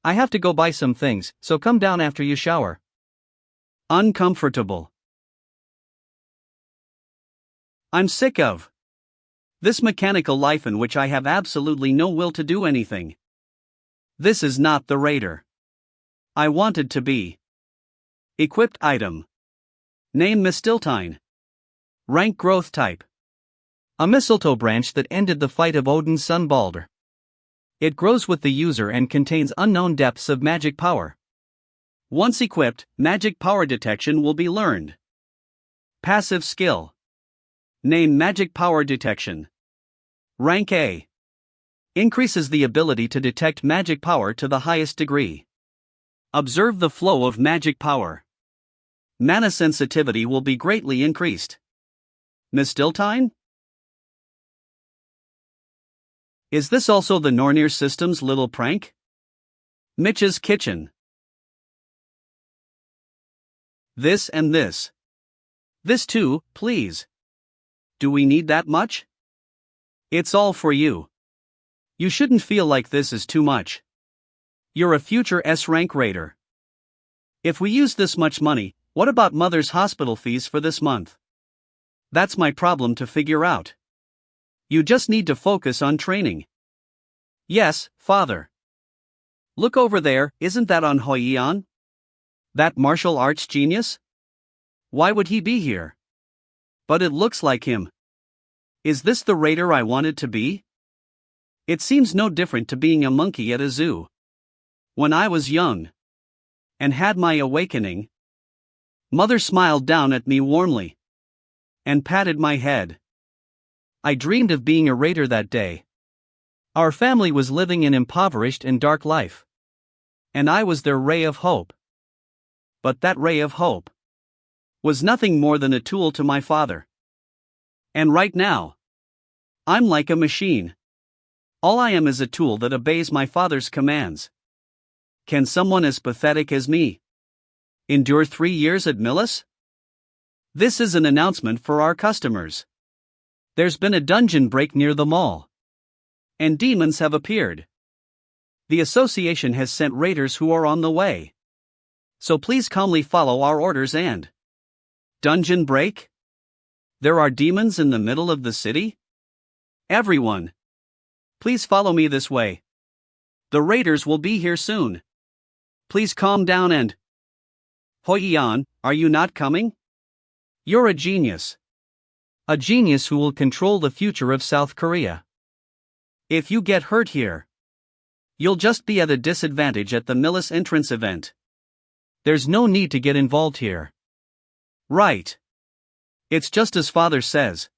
I have to go buy some things, so come down after you shower. Uncomfortable. I'm sick of this mechanical life in which I have absolutely no will to do anything. This is not the raider I wanted to be. Equipped item. Name Mistiltine. Rank growth type. A mistletoe branch that ended the fight of Odin's son Balder. It grows with the user and contains unknown depths of magic power. Once equipped, magic power detection will be learned. Passive skill. Name Magic Power Detection. Rank A. Increases the ability to detect magic power to the highest degree. Observe the flow of magic power. Mana sensitivity will be greatly increased. Mistiltine? Is this also the Nornir system's little prank? Mitch's kitchen. This and this. This too, please. Do we need that much? It's all for you. You shouldn't feel like this is too much. You're a future S-rank raider. If we use this much money, what about mother's hospital fees for this month? That's my problem to figure out. You just need to focus on training. Yes, father. Look over there, isn't that An Hoi-eon? That martial arts genius? Why would he be here? But it looks like him. Is this the raider I wanted to be? It seems no different to being a monkey at a zoo. When I was young and had my awakening, mother smiled down at me warmly and patted my head. I dreamed of being a raider that day. Our family was living an impoverished and dark life, and I was their ray of hope. But that ray of hope was nothing more than a tool to my father. And right now, I'm like a machine. All I am is a tool that obeys my father's commands. Can someone as pathetic as me endure 3 years at Millis? This is an announcement for our customers. There's been a dungeon break near the mall, and demons have appeared. The association has sent raiders who are on the way. So please calmly follow our orders and... Dungeon break? There are demons in the middle of the city? Everyone! Please follow me this way. The raiders will be here soon. Please calm down and... Hoi-Yan, are you not coming? You're a genius. A genius who will control the future of South Korea. If you get hurt here, you'll just be at a disadvantage at the Millis entrance event. There's no need to get involved here. Right. It's just as Father says.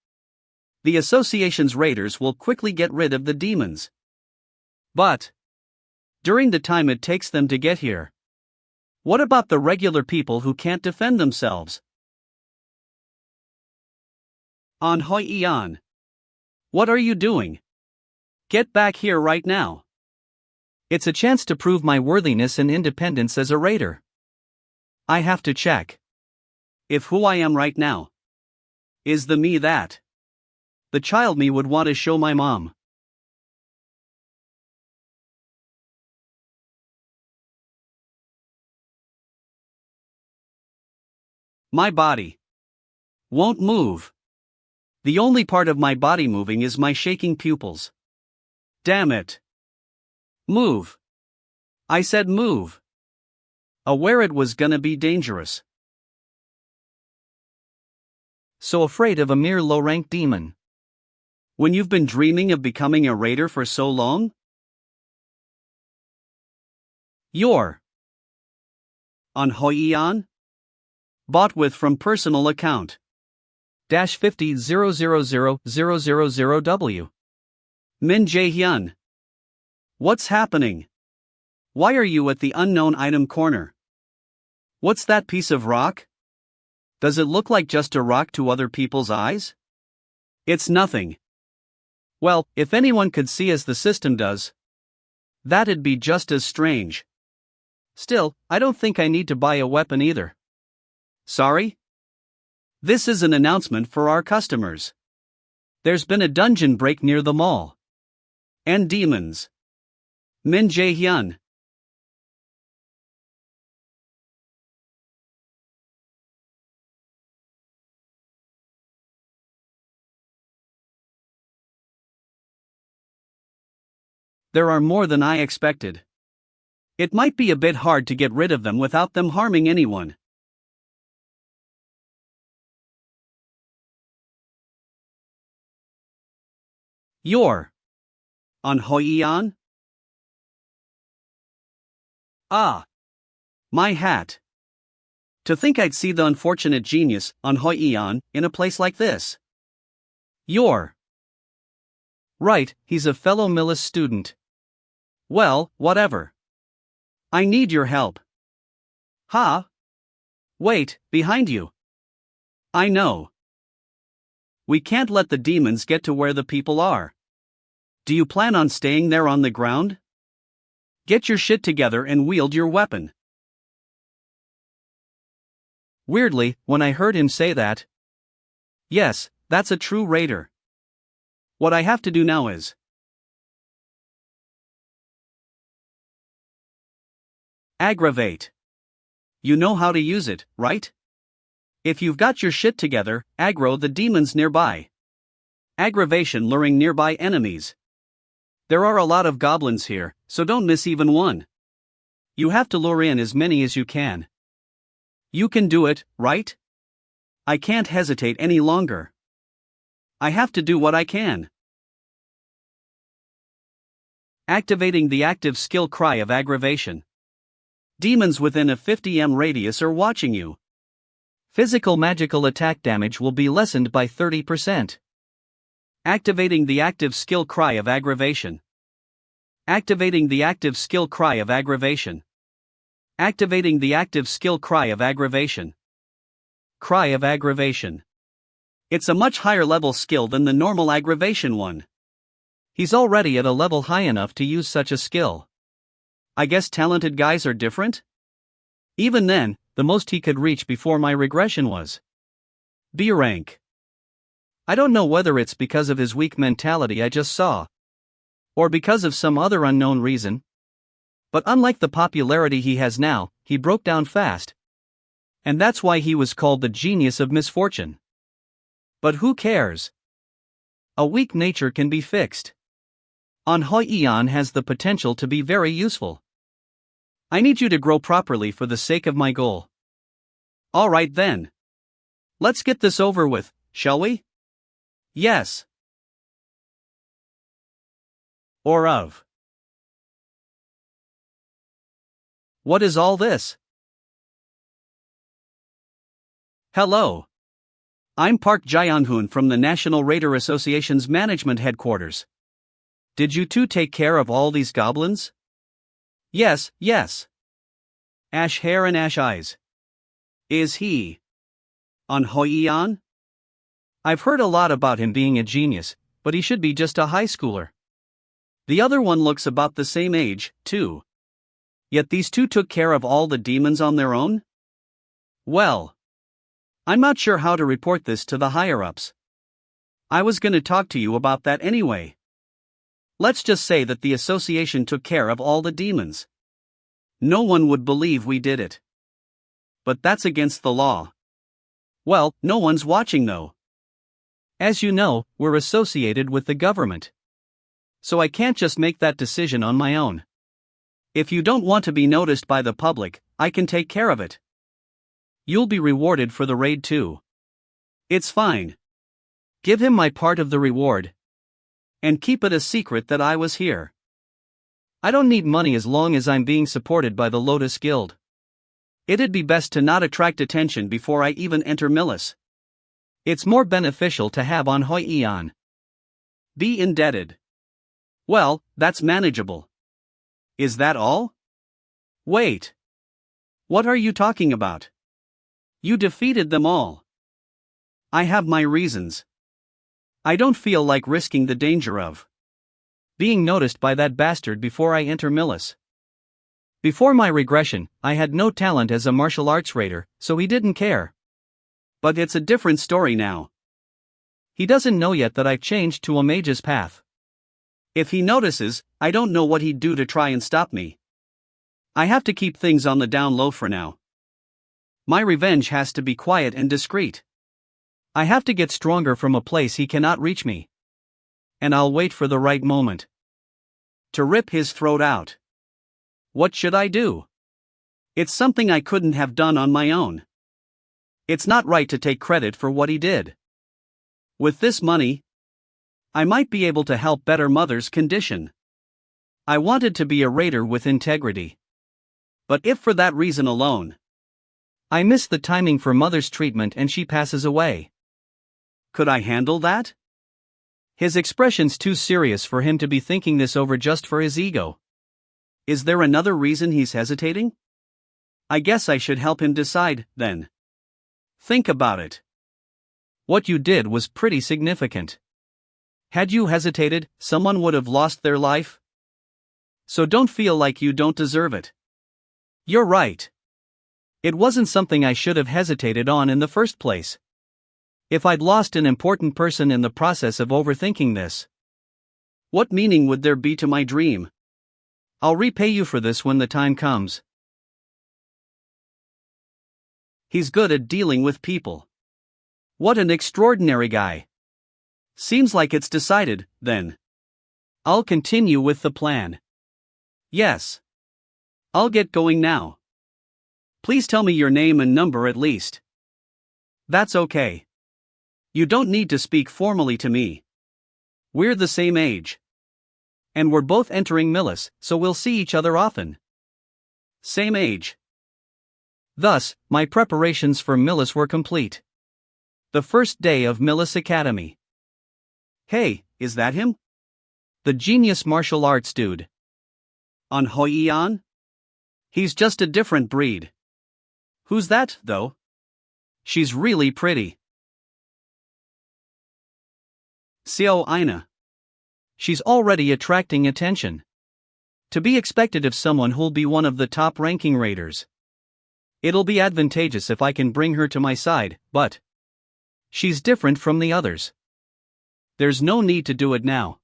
The association's raiders will quickly get rid of the demons. But, during the time it takes them to get here, what about the regular people who can't defend themselves? On Hoi-Yan. What are you doing? Get back here right now. It's a chance to prove my worthiness and independence as a raider. I have to check if who I am right now is the me that the child me would want to show my mom. My body won't move. The only part of my body moving is my shaking pupils. Damn it. Move. I said move. Aware it was gonna be dangerous. So afraid of a mere low-rank demon. When you've been dreaming of becoming a raider for so long? You're on Hoi-Yan? Bought with from personal account. -50,000,000W. Min Jae-hyun. What's happening? Why are you at the unknown item corner? What's that piece of rock? Does it look like just a rock to other people's eyes? It's nothing. Well, if anyone could see as the system does, that'd be just as strange. Still, I don't think I need to buy a weapon either. Sorry? This is an announcement for our customers. There's been a dungeon break near the mall. And demons. Min Jae-hyun. There are more than I expected. It might be a bit hard to get rid of them without them harming anyone. You're on Hoi-Yan? Ah. My hat. To think I'd see the unfortunate genius on Hoi-Yan in a place like this. You're right, he's a fellow Millis student. Well, whatever. I need your help. Ha? Wait, behind you. I know. We can't let the demons get to where the people are. Do you plan on staying there on the ground? Get your shit together and wield your weapon. Weirdly, when I heard him say that, yes, that's a true raider. What I have to do now is aggravate. You know how to use it, right? If you've got your shit together, aggro the demons nearby. Aggravation luring nearby enemies. There are a lot of goblins here, so don't miss even one. You have to lure in as many as you can. You can do it, right? I can't hesitate any longer. I have to do what I can. Activating the active skill cry of aggravation. Demons within a 50m radius are watching you. Physical magical attack damage will be lessened by 30%. Activating the active skill cry of aggravation. Activating the active skill cry of aggravation. Activating the active skill cry of aggravation. Cry of aggravation. It's a much higher level skill than the normal aggravation one. He's already at a level high enough to use such a skill. I guess talented guys are different? Even then, the most he could reach before my regression was B rank. I don't know whether it's because of his weak mentality I just saw, or because of some other unknown reason. But unlike the popularity he has now, he broke down fast. And that's why he was called the genius of misfortune. But who cares? A weak nature can be fixed. An Hoi-an has the potential to be very useful. I need you to grow properly for the sake of my goal. Alright then. Let's get this over with, shall we? Yes. Or of. What is all this? Hello. I'm Park Jae-hoon from the National Raider Association's management headquarters. Did you two take care of all these goblins? Yes, yes. Ash hair and ash eyes. Is he An Hoi-an? I've heard a lot about him being a genius, but he should be just a high schooler. The other one looks about the same age, too. Yet these two took care of all the demons on their own? Well, I'm not sure how to report this to the higher-ups. I was going to talk to you about that anyway. Let's just say that the association took care of all the demons. No one would believe we did it. But that's against the law. Well, no one's watching though. As you know, we're associated with the government. So I can't just make that decision on my own. If you don't want to be noticed by the public, I can take care of it. You'll be rewarded for the raid too. It's fine. Give him my part of the reward. And keep it a secret that I was here. I don't need money as long as I'm being supported by the Lotus Guild. It'd be best to not attract attention before I even enter Millis. It's more beneficial to have An Hoi-an. Be indebted. Well, that's manageable. Is that all? Wait. What are you talking about? You defeated them all. I have my reasons. I don't feel like risking the danger of being noticed by that bastard before I enter Millis. Before my regression, I had no talent as a martial arts raider, so he didn't care. But it's a different story now. He doesn't know yet that I've changed to a mage's path. If he notices, I don't know what he'd do to try and stop me. I have to keep things on the down low for now. My revenge has to be quiet and discreet. I have to get stronger from a place he cannot reach me. And I'll wait for the right moment to rip his throat out. What should I do? It's something I couldn't have done on my own. It's not right to take credit for what he did. With this money, I might be able to help better Mother's condition. I wanted to be a raider with integrity. But if for that reason alone, I miss the timing for Mother's treatment and she passes away, could I handle that? His expression's too serious for him to be thinking this over just for his ego. Is there another reason he's hesitating? I guess I should help him decide, then. Think about it. What you did was pretty significant. Had you hesitated, someone would have lost their life. So don't feel like you don't deserve it. You're right. It wasn't something I should have hesitated on in the first place. If I'd lost an important person in the process of overthinking this, what meaning would there be to my dream? I'll repay you for this when the time comes. He's good at dealing with people. What an extraordinary guy. Seems like it's decided, then. I'll continue with the plan. Yes. I'll get going now. Please tell me your name and number at least. That's okay. You don't need to speak formally to me. We're the same age. And we're both entering Millis, so we'll see each other often. Same age. Thus, my preparations for Millis were complete. The first day of Millis Academy. Hey, is that him? The genius martial arts dude. An Hoi-an? He's just a different breed. Who's that, though? She's really pretty. Seo Aina. She's already attracting attention. To be expected of someone who'll be one of the top-ranking raiders. It'll be advantageous if I can bring her to my side, but she's different from the others. There's no need to do it now.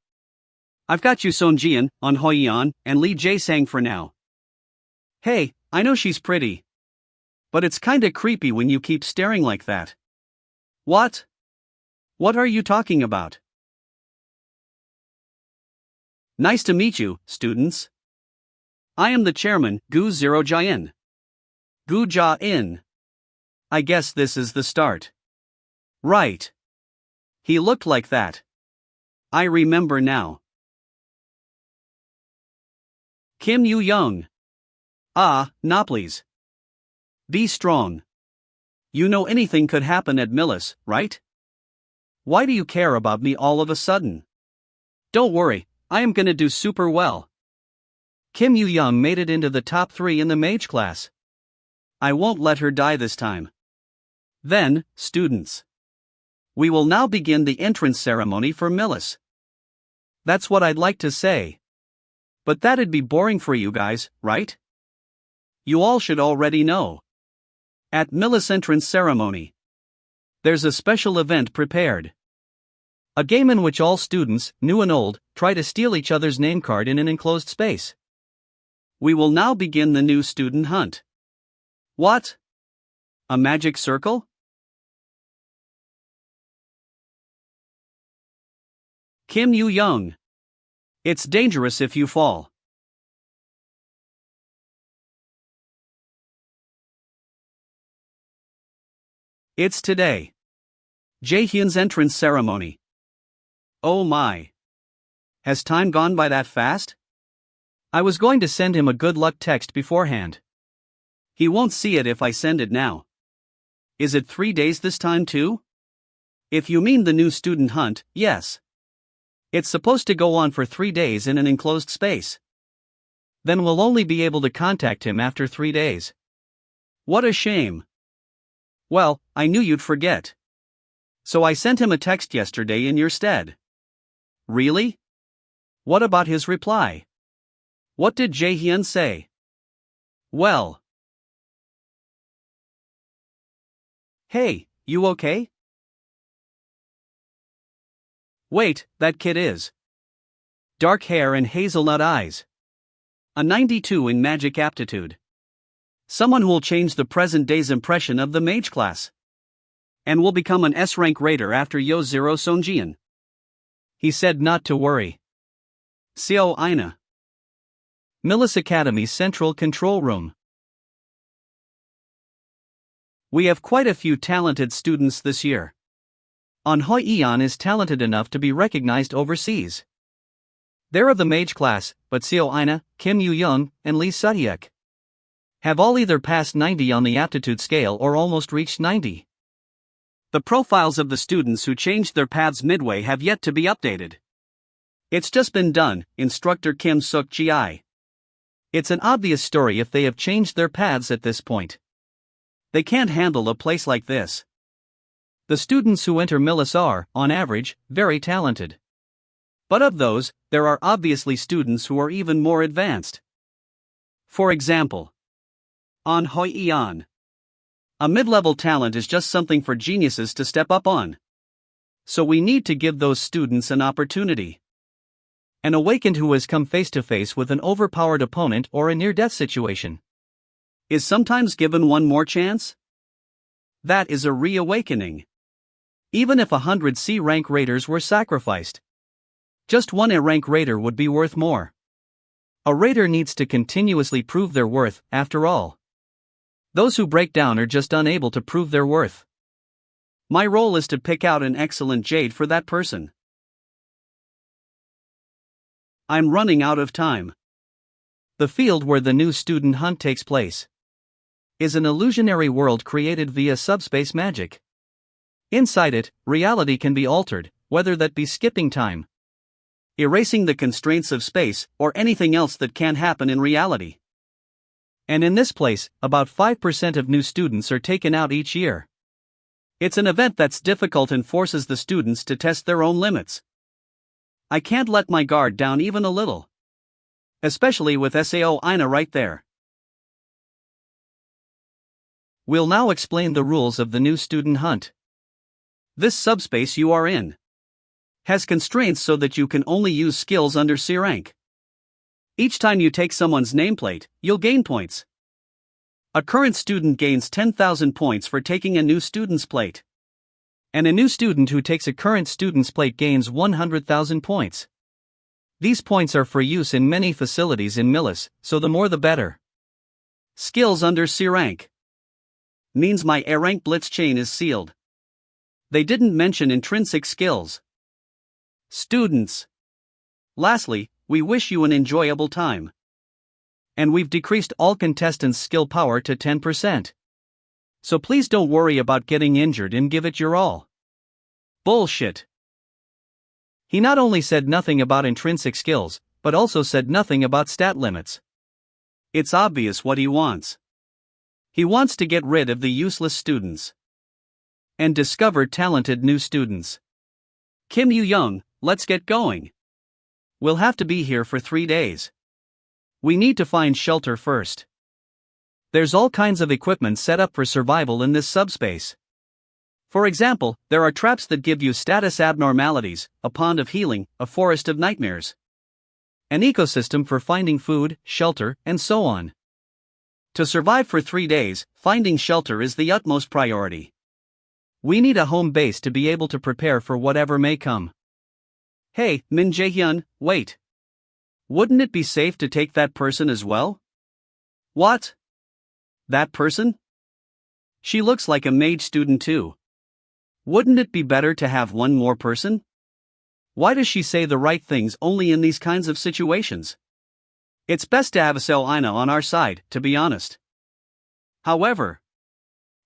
I've got you Son Jian, An Hoi-an, and Lee Jae-sang for now. Hey, I know she's pretty. But it's kinda creepy when you keep staring like that. What? What are you talking about? Nice to meet you, students. I am the chairman, Gu Zero Jian. Gu Ja In. I guess this is the start. Right. He looked like that. I remember now. Kim Yu Young. Ah, nah please. Be strong. You know anything could happen at Millis, right? Why do you care about me all of a sudden? Don't worry, I am gonna do super well. Kim Yu Young made it into the top 3 in the mage class. I won't let her die this time. Then, students. We will now begin the entrance ceremony for Millis. That's what I'd like to say. But that'd be boring for you guys, right? You all should already know. At Millis entrance ceremony, there's a special event prepared. A game in which all students, new and old, try to steal each other's name card in an enclosed space. We will now begin the new student hunt. What? A magic circle? Kim Yu Young. It's dangerous if you fall. It's today. Jaehyun's entrance ceremony. Oh my. Has time gone by that fast? I was going to send him a good luck text beforehand. He won't see it if I send it now. Is it 3 days this time too? If you mean the new student hunt, yes. It's supposed to go on for 3 days in an enclosed space. Then we'll only be able to contact him after 3 days. What a shame. Well, I knew you'd forget. So I sent him a text yesterday in your stead. Really? What about his reply? What did Jaehyun say? Well. Hey, you okay? Wait, that kid is. Dark hair and hazelnut eyes. A 92 in magic aptitude. Someone who'll change the present day's impression of the mage class. And will become an S-rank raider after Yo Zero Sonjian. He said not to worry. Seo Aina. Millis Academy's Central Control Room. We have quite a few talented students this year. An Hoi Eon is talented enough to be recognized overseas. They're of the mage class, but Seo Aina, Kim Yu Young, and Lee Suthyek have all either passed 90 on the aptitude scale or almost reached 90. The profiles of the students who changed their paths midway have yet to be updated. It's just been done, Instructor Kim Suk Ji. It's an obvious story if they have changed their paths at this point. They can't handle a place like this. The students who enter Millis are, on average, very talented. But of those, there are obviously students who are even more advanced. For example, An Hoi Eon. A mid-level talent is just something for geniuses to step up on. So we need to give those students an opportunity. An awakened who has come face to face with an overpowered opponent or a near-death situation is sometimes given one more chance? That is a reawakening. Even if 100 C-rank raiders were sacrificed, just one A-rank raider would be worth more. A raider needs to continuously prove their worth, after all. Those who break down are just unable to prove their worth. My role is to pick out an excellent jade for that person. I'm running out of time. The field where the new student hunt takes place is an illusionary world created via subspace magic. Inside it, reality can be altered, whether that be skipping time, erasing the constraints of space, or anything else that can happen in reality. And in this place, about 5% of new students are taken out each year. It's an event that's difficult and forces the students to test their own limits. I can't let my guard down even a little. Especially with Sao Aina right there. We'll now explain the rules of the new student hunt. This subspace you are in has constraints so that you can only use skills under C rank. Each time you take someone's nameplate, you'll gain points. A current student gains 10,000 points for taking a new student's plate. And a new student who takes a current student's plate gains 100,000 points. These points are for use in many facilities in Milis, so the more the better. Skills under C rank. Means my A rank blitz chain is sealed. They didn't mention intrinsic skills. Students. Lastly, we wish you an enjoyable time. And we've decreased all contestants' skill power to 10%. So please don't worry about getting injured and give it your all. Bullshit. He not only said nothing about intrinsic skills, but also said nothing about stat limits. It's obvious what he wants. He wants to get rid of the useless students and discover talented new students. Kim Yu-young, let's get going. We'll have to be here for 3 days. We need to find shelter first. There's all kinds of equipment set up for survival in this subspace. For example, there are traps that give you status abnormalities, a pond of healing, a forest of nightmares. An ecosystem for finding food, shelter, and so on. To survive for 3 days, finding shelter is the utmost priority. We need a home base to be able to prepare for whatever may come. Hey, Min Jae-hyun, wait. Wouldn't it be safe to take that person as well? What? That person? She looks like a mage student too. Wouldn't it be better to have one more person? Why does she say the right things only in these kinds of situations? It's best to have a Seo Aina on our side, to be honest. However,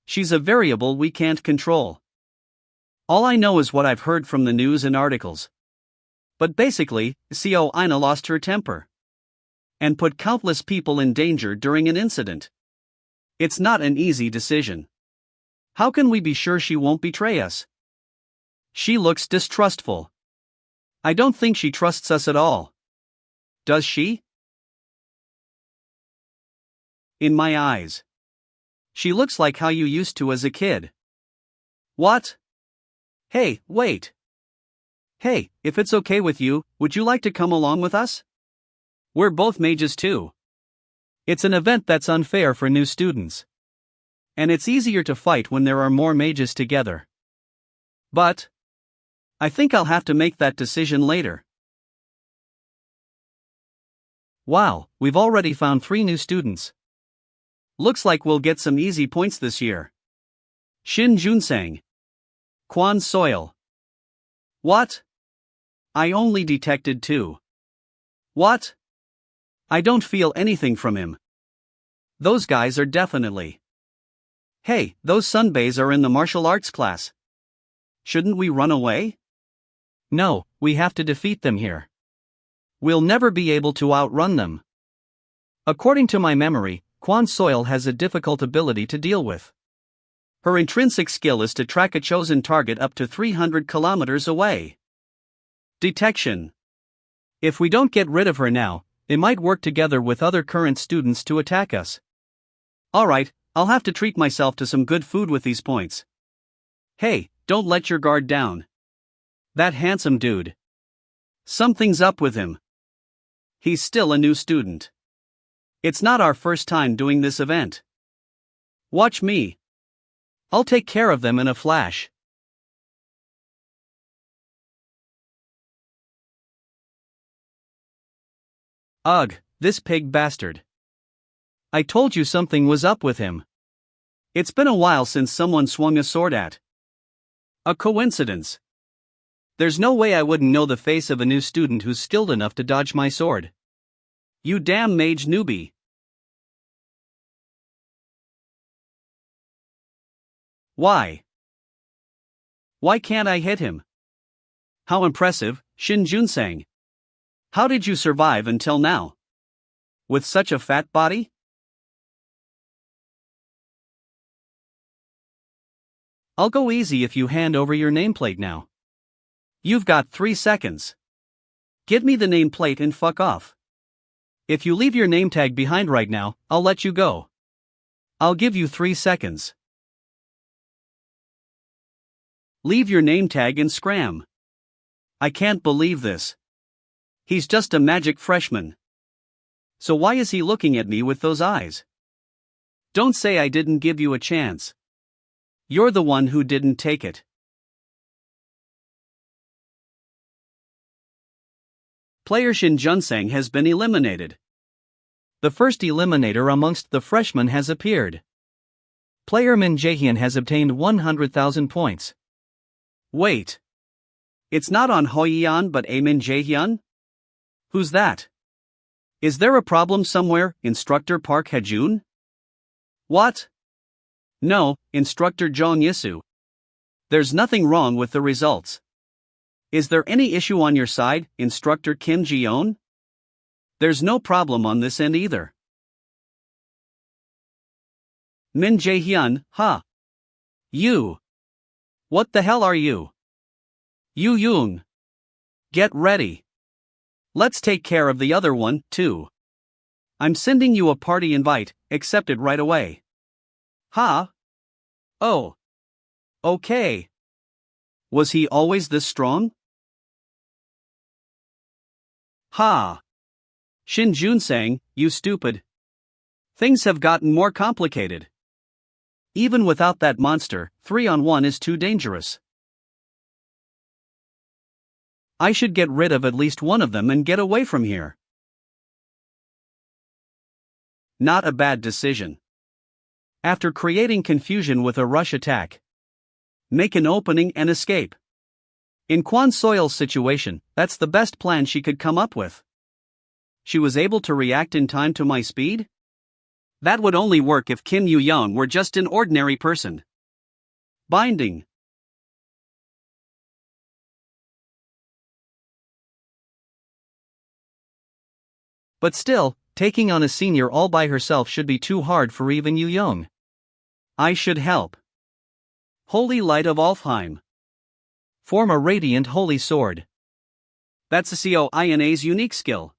she's a variable we can't control. All I know is what I've heard from the news and articles. But basically, Seo Aina lost her temper and put countless people in danger during an incident. It's not an easy decision. How can we be sure she won't betray us? She looks distrustful. I don't think she trusts us at all. Does she? In my eyes. She looks like how you used to as a kid. What? Hey, wait. Hey, if it's okay with you, would you like to come along with us? We're both mages too. It's an event that's unfair for new students. And it's easier to fight when there are more mages together. But I think I'll have to make that decision later. Wow, we've already found 3 new students. Looks like we'll get some easy points this year. Shin Junsang. Kwon Soil. What? I only detected 2. What? I don't feel anything from him. Those guys are definitely. Hey, those sunbays are in the martial arts class. Shouldn't we run away? No, we have to defeat them here. We'll never be able to outrun them. According to my memory, Kwon Soil has a difficult ability to deal with. Her intrinsic skill is to track a chosen target up to 300 kilometers away. Detection. If we don't get rid of her now, they might work together with other current students to attack us. Alright, I'll have to treat myself to some good food with these points. Hey, don't let your guard down. That handsome dude. Something's up with him. He's still a new student. It's not our first time doing this event. Watch me. I'll take care of them in a flash. Ugh, this pig bastard. I told you something was up with him. It's been a while since someone swung a sword at. A coincidence. There's no way I wouldn't know the face of a new student who's skilled enough to dodge my sword. You damn mage newbie. Why? Why can't I hit him? How impressive, Shin Junsang. How did you survive until now? With such a fat body? I'll go easy if you hand over your nameplate now. You've got 3 seconds. Give me the nameplate and fuck off. If you leave your name tag behind right now, I'll let you go. I'll give you 3 seconds. Leave your name tag and scram. I can't believe this. He's just a magic freshman. So why is he looking at me with those eyes? Don't say I didn't give you a chance. You're the one who didn't take it. Player Shin Junsang has been eliminated. The first eliminator amongst the freshmen has appeared. Player Min Jae-hyun has obtained 100,000 points. Wait. It's not On Hoi-yeon but A Min Jae-hyun? Who's that? Is there a problem somewhere, Instructor Park Hae-jun? What? No, Instructor Jeong Yisu. There's nothing wrong with the results. Is there any issue on your side, Instructor Kim Ji-yeon? There's no problem on this end either. Min Jae-hyun, huh? You. What the hell are you? Yu Young. Get ready. Let's take care of the other one, too. I'm sending you a party invite, accept it right away. Huh? Oh. Okay. Was he always this strong? Ha. Shin Junsang, you stupid. Things have gotten more complicated. Even without that monster, 3-on-1 is too dangerous. I should get rid of at least one of them and get away from here. Not a bad decision. After creating confusion with a rush attack, make an opening and escape. In Kwon Soil's situation, that's the best plan she could come up with. She was able to react in time to my speed? That would only work if Kim Yu-young were just an ordinary person. Binding. But still, taking on a senior all by herself should be too hard for even Yu-young. I should help. Holy Light of Alfheim. Form a radiant holy sword. That's a COINA's unique skill.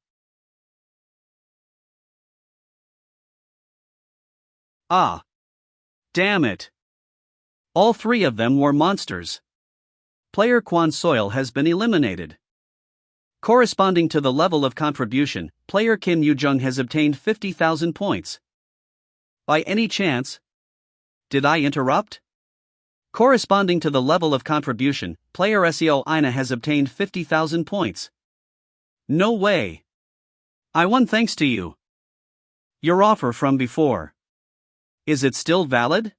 Ah. Damn it. All three of them were monsters. Player Kwon Soil has been eliminated. Corresponding to the level of contribution, player Kim Yu-jung has obtained 50,000 points. By any chance? Did I interrupt? Corresponding to the level of contribution, player Seo Ina has obtained 50,000 points. No way. I won thanks to you. Your offer from before. Is it still valid?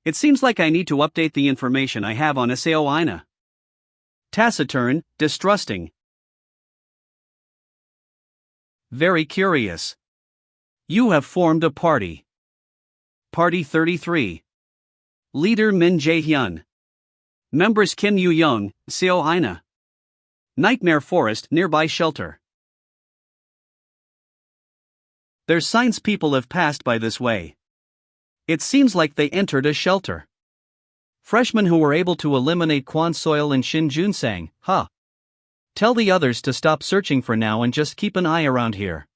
It seems like I need to update the information I have on Seo Ina. Taciturn, distrusting. Very curious. You have formed a party. Party 33. Leader Min Jae-hyun. Members Kim Yu-young, Seo Ina. Nightmare Forest nearby shelter. There's signs people have passed by this way. It seems like they entered a shelter. Freshmen who were able to eliminate Kwon Soil and Shin Junsang, huh? Tell the others to stop searching for now and just keep an eye around here.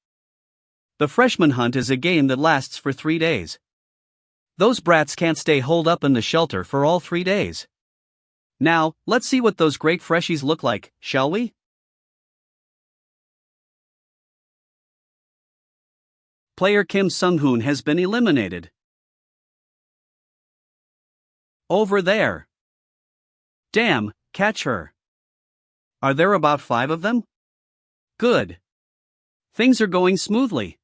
The freshman hunt is a game that lasts for 3 days. Those brats can't stay holed up in the shelter for all 3 days. Now, let's see what those great freshies look like, shall we? Player Kim Sung-hoon has been eliminated. Over there. Damn, catch her. Are there about 5 of them? Good. Things are going smoothly.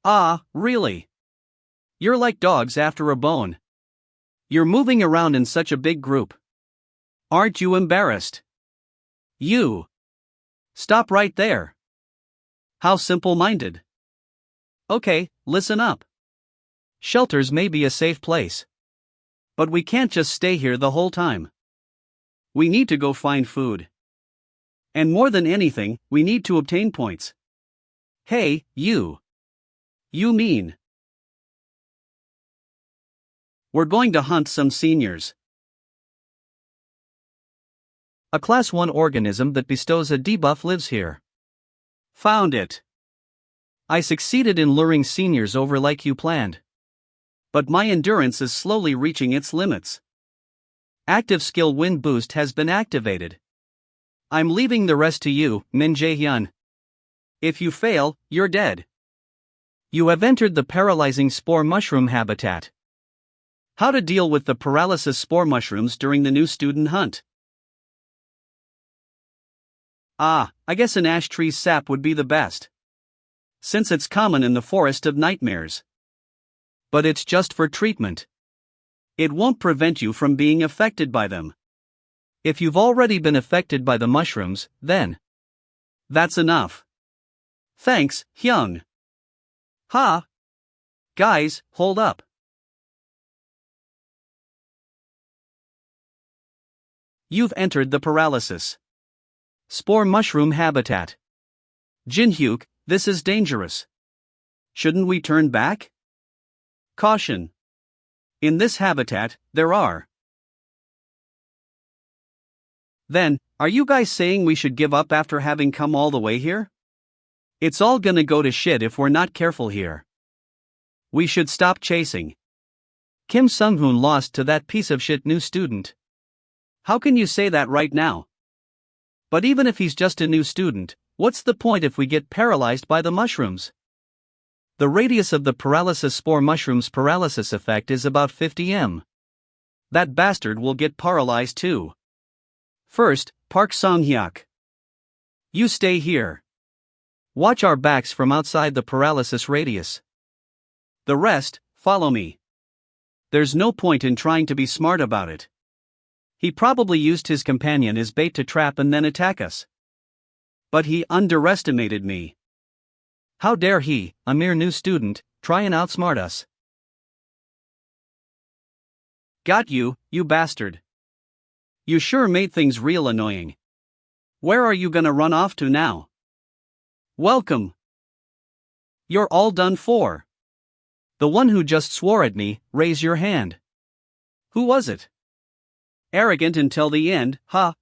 Ah, really? You're like dogs after a bone. You're moving around in such a big group. Aren't you embarrassed? You. Stop right there. How simple-minded. Okay, listen up. Shelters may be a safe place. But we can't just stay here the whole time. We need to go find food. And more than anything, we need to obtain points. Hey, you. You mean? We're going to hunt some seniors. A Class 1 organism that bestows a debuff lives here. Found it. I succeeded in luring seniors over like you planned. But my endurance is slowly reaching its limits. Active skill wind boost has been activated. I'm leaving the rest to you, Min Jae-hyun. If you fail, you're dead. You have entered the paralyzing spore mushroom habitat. How to deal with the paralysis spore mushrooms during the new student hunt. I guess an ash tree's sap would be the best, since it's common in the forest of nightmares. But it's just for treatment. It won't prevent you from being affected by them. If you've already been affected by the mushrooms, then that's enough. Thanks, Hyung. Guys, hold up. You've entered the paralysis spore mushroom habitat. Jinhyuk, this is dangerous. Shouldn't we turn back? Caution. In this habitat, there are. Then, are you guys saying we should give up after having come all the way here? It's all gonna go to shit if we're not careful here. We should stop chasing. Kim Sung-hoon lost to that piece of shit new student. How can you say that right now? But even if he's just a new student, what's the point if we get paralyzed by the mushrooms? The radius of the paralysis spore mushroom's paralysis effect is about 50 m. That bastard will get paralyzed too. First, Park Song-hyuk. You stay here. Watch our backs from outside the paralysis radius. The rest, follow me. There's no point in trying to be smart about it. He probably used his companion as bait to trap and then attack us. But he underestimated me. How dare he, a mere new student, try and outsmart us? Got you, you bastard. You sure made things real annoying. Where are you gonna run off to now? Welcome. You're all done for. The one who just swore at me, raise your hand. Who was it? Arrogant until the end, huh?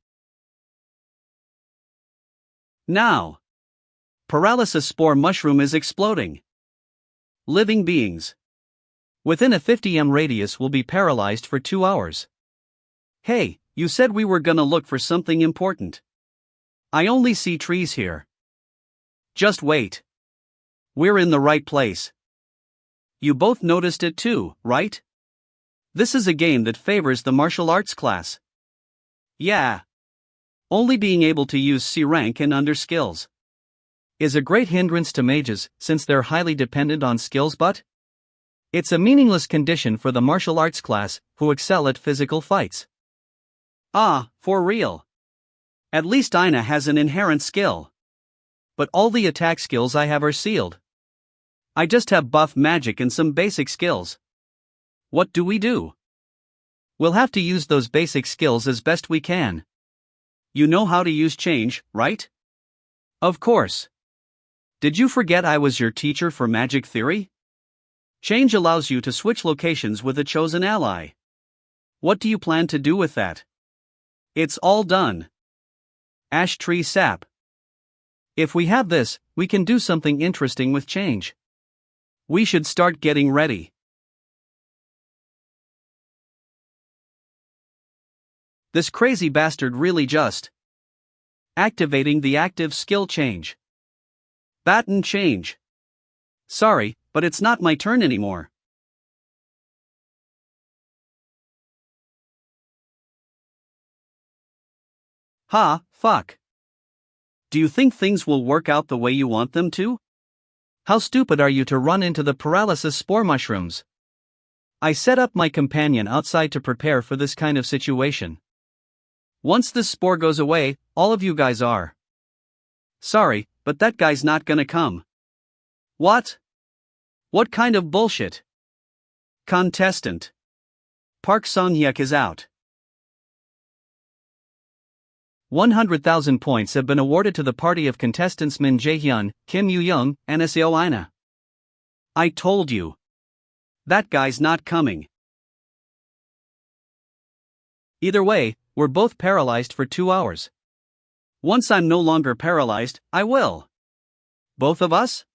Now. Paralysis spore mushroom is exploding. Living beings within a 50 m radius will be paralyzed for 2 hours. Hey, you said we were gonna look for something important. I only see trees here. Just wait. We're in the right place. You both noticed it too, right? This is a game that favors the martial arts class. Yeah. Only being able to use C rank and under skills is a great hindrance to mages since they're highly dependent on skills, but it's a meaningless condition for the martial arts class who excel at physical fights. For real. At least Aina has an inherent skill. But all the attack skills I have are sealed. I just have buff magic and some basic skills. What do we do? We'll have to use those basic skills as best we can. You know how to use change, right? Of course. Did you forget I was your teacher for magic theory? Change allows you to switch locations with a chosen ally. What do you plan to do with that? It's all done. Ash tree sap. If we have this, we can do something interesting with change. We should start getting ready. This crazy bastard really just activating the active skill change. Baton change. Sorry, but it's not my turn anymore. Fuck. Do you think things will work out the way you want them to? How stupid are you to run into the paralysis spore mushrooms? I set up my companion outside to prepare for this kind of situation. Once this spore goes away, all of you guys are. Sorry, but that guy's not gonna come. What? What kind of bullshit? Contestant. Park Song-hyuk is out. 100,000 points have been awarded to the party of contestants Min Jae-hyun, Kim Yoo-young, and Seo Aina. I told you. That guy's not coming. Either way, we're both paralyzed for 2 hours. Once I'm no longer paralyzed, I will. Both of us?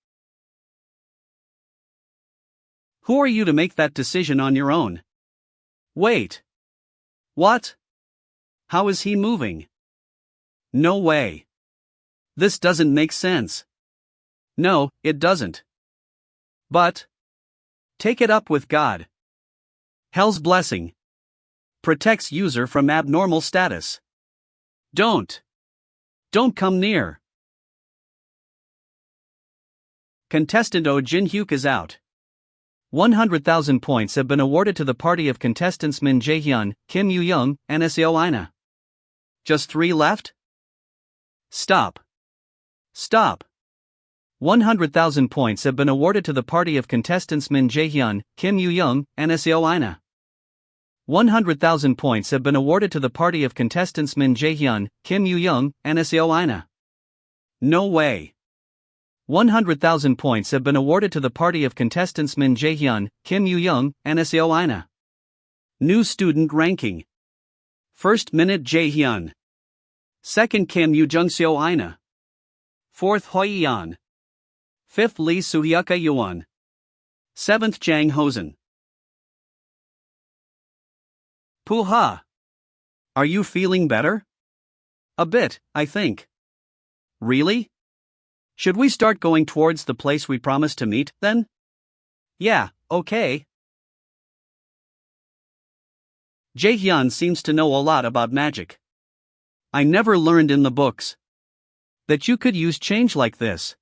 Who are you to make that decision on your own? Wait. What? How is he moving? No way. This doesn't make sense. No, it doesn't. But take it up with God. Hell's blessing protects user from abnormal status. Don't come near. Contestant Oh Jin Hyuk is out. 100,000 points have been awarded to the party of contestants Min Jae-hyun, Kim Yoo-young, and Seo Ina. Just 3 left? Stop. 100,000 points have been awarded to the party of contestants Min Jae-hyun, Kim Yoo-young, and Seo Ina. 100,000 points have been awarded to the party of contestants Min Jae-hyun, Kim Yoo-young, and Seo Ina. No way. 100,000 points have been awarded to the party of contestants Min Jae-hyun, Kim Yoo-young, and Seo Ina. New student ranking. 1st minute Jae-hyun. 2nd Kim Yoo-jung Seo Ina. 4th Hoi-yeon. 5th Lee Soo-hyuka Yuan. 7th Jang Hosen. Poo-ha! Are you feeling better? A bit, I think. Really? Should we start going towards the place we promised to meet, then? Yeah, okay. Jae-hyun seems to know a lot about magic. I never learned in the books that you could use change like this.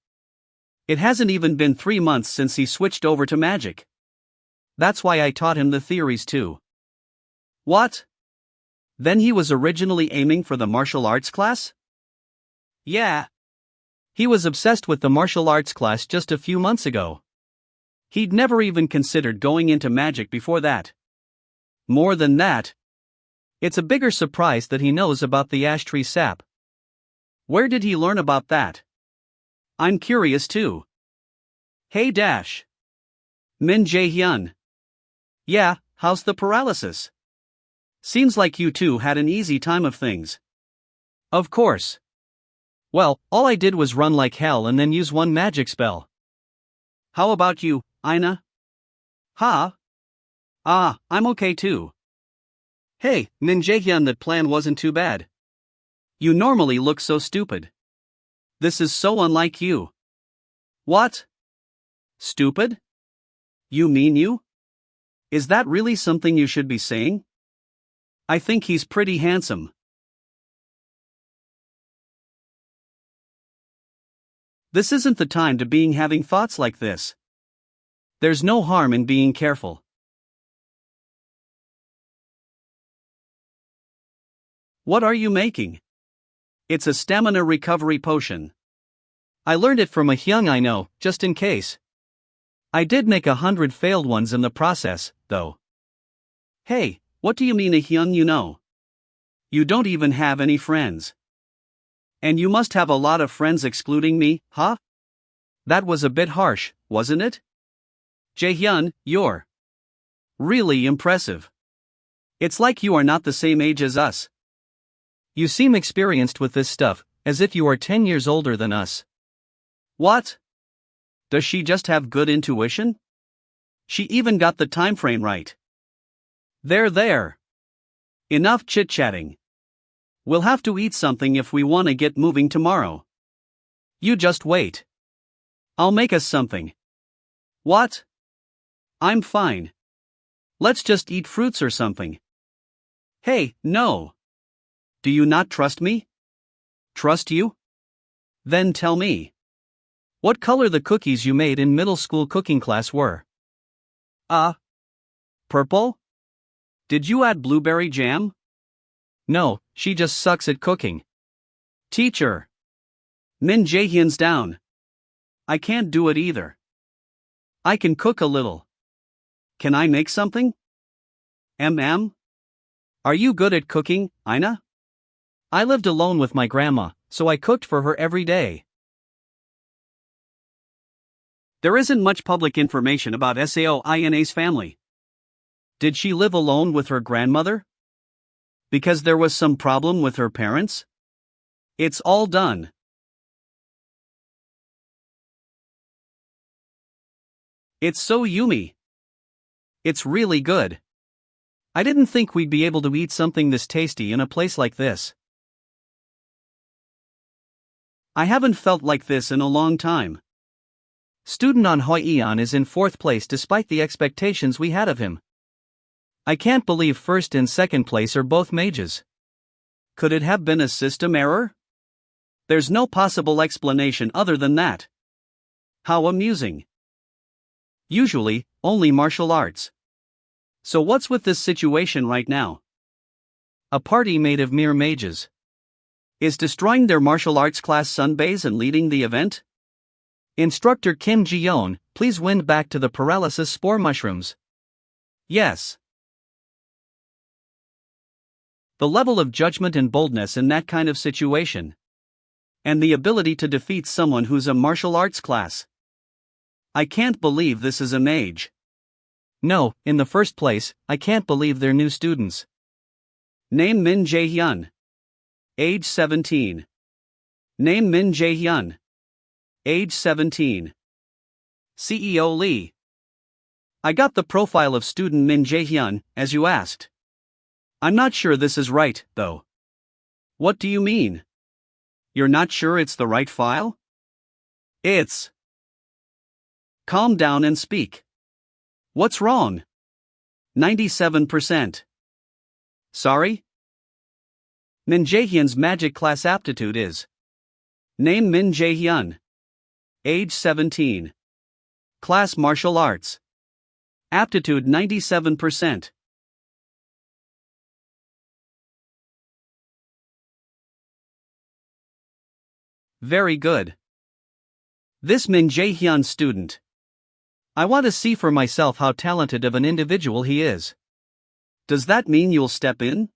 It hasn't even been 3 months since he switched over to magic. That's why I taught him the theories too. What? Then he was originally aiming for the martial arts class? Yeah. He was obsessed with the martial arts class just a few months ago. He'd never even considered going into magic before that. More than that, it's a bigger surprise that he knows about the ash tree sap. Where did he learn about that? I'm curious too. Hey Dash. Min Jae-hyun. Yeah, how's the paralysis? Seems like you two had an easy time of things. Of course. Well, all I did was run like hell and then use one magic spell. How about you, Ina? Ha? I'm okay too. Hey, Min Jae-hyun, that plan wasn't too bad. You normally look so stupid. This is so unlike you. What? Stupid? You mean you? Is that really something you should be saying? I think he's pretty handsome. This isn't the time to be having thoughts like this. There's no harm in being careful. What are you making? It's a stamina recovery potion. I learned it from a hyung I know, just in case. I did make 100 failed ones in the process, though. Hey, what do you mean a hyung you know? You don't even have any friends. And you must have a lot of friends excluding me, huh? That was a bit harsh, wasn't it? Jae-hyun, you're really impressive. It's like you are not the same age as us. You seem experienced with this stuff, as if you are 10 years older than us. What? Does she just have good intuition? She even got the time frame right. There. Enough chit-chatting. We'll have to eat something if we want to get moving tomorrow. You just wait. I'll make us something. What? I'm fine. Let's just eat fruits or something. Hey, no. Do you not trust me? Trust you? Then tell me. What color the cookies you made in middle school cooking class were? Purple? Did you add blueberry jam? No, she just sucks at cooking. Teacher. Min Jae-hyun's down. I can't do it either. I can cook a little. Can I make something? Are you good at cooking, Ina? I lived alone with my grandma, so I cooked for her every day. There isn't much public information about Sao Ina's family. Did she live alone with her grandmother? Because there was some problem with her parents? It's all done. It's so yummy. It's really good. I didn't think we'd be able to eat something this tasty in a place like this. I haven't felt like this in a long time. Student on Hoi is in 4th place despite the expectations we had of him. I can't believe 1st and 2nd place are both mages. Could it have been a system error? There's no possible explanation other than that. How amusing. Usually, only martial arts. So what's with this situation right now? A party made of mere mages. Is destroying their martial arts class sunbaze and leading the event? Instructor Kim Ji-yeon, please wind back to the paralysis spore mushrooms. Yes. The level of judgment and boldness in that kind of situation. And the ability to defeat someone who's a martial arts class. I can't believe this is a mage. No, in the first place, I can't believe they're new students. Name Min Jae-hyun. Age 17. Name Min Jae-hyun. Age 17. CEO Lee. I got the profile of student Min Jae-hyun, as you asked. I'm not sure this is right, though. What do you mean? You're not sure it's the right file? It's. Calm down and speak. What's wrong? 97%. Sorry? Min Jae-hyun's magic class aptitude is. Name Min Jae-hyun. Age 17. Class martial arts. Aptitude 97%. Very good. This Min Jae-hyun student. I want to see for myself how talented of an individual he is. Does that mean you'll step in?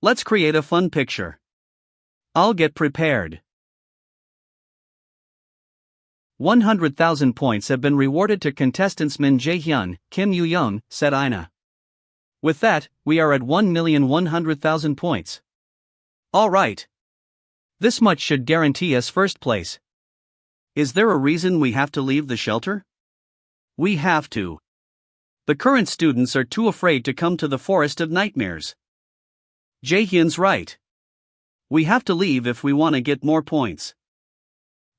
Let's create a fun picture. I'll get prepared. 100,000 points have been rewarded to contestants Min Jae-hyun, Kim Yu-young, said Ina. With that, we are at 1,100,000 points. All right. This much should guarantee us first place. Is there a reason we have to leave the shelter? We have to. The current students are too afraid to come to the Forest of Nightmares. Jae-hyun's right. We have to leave if we want to get more points.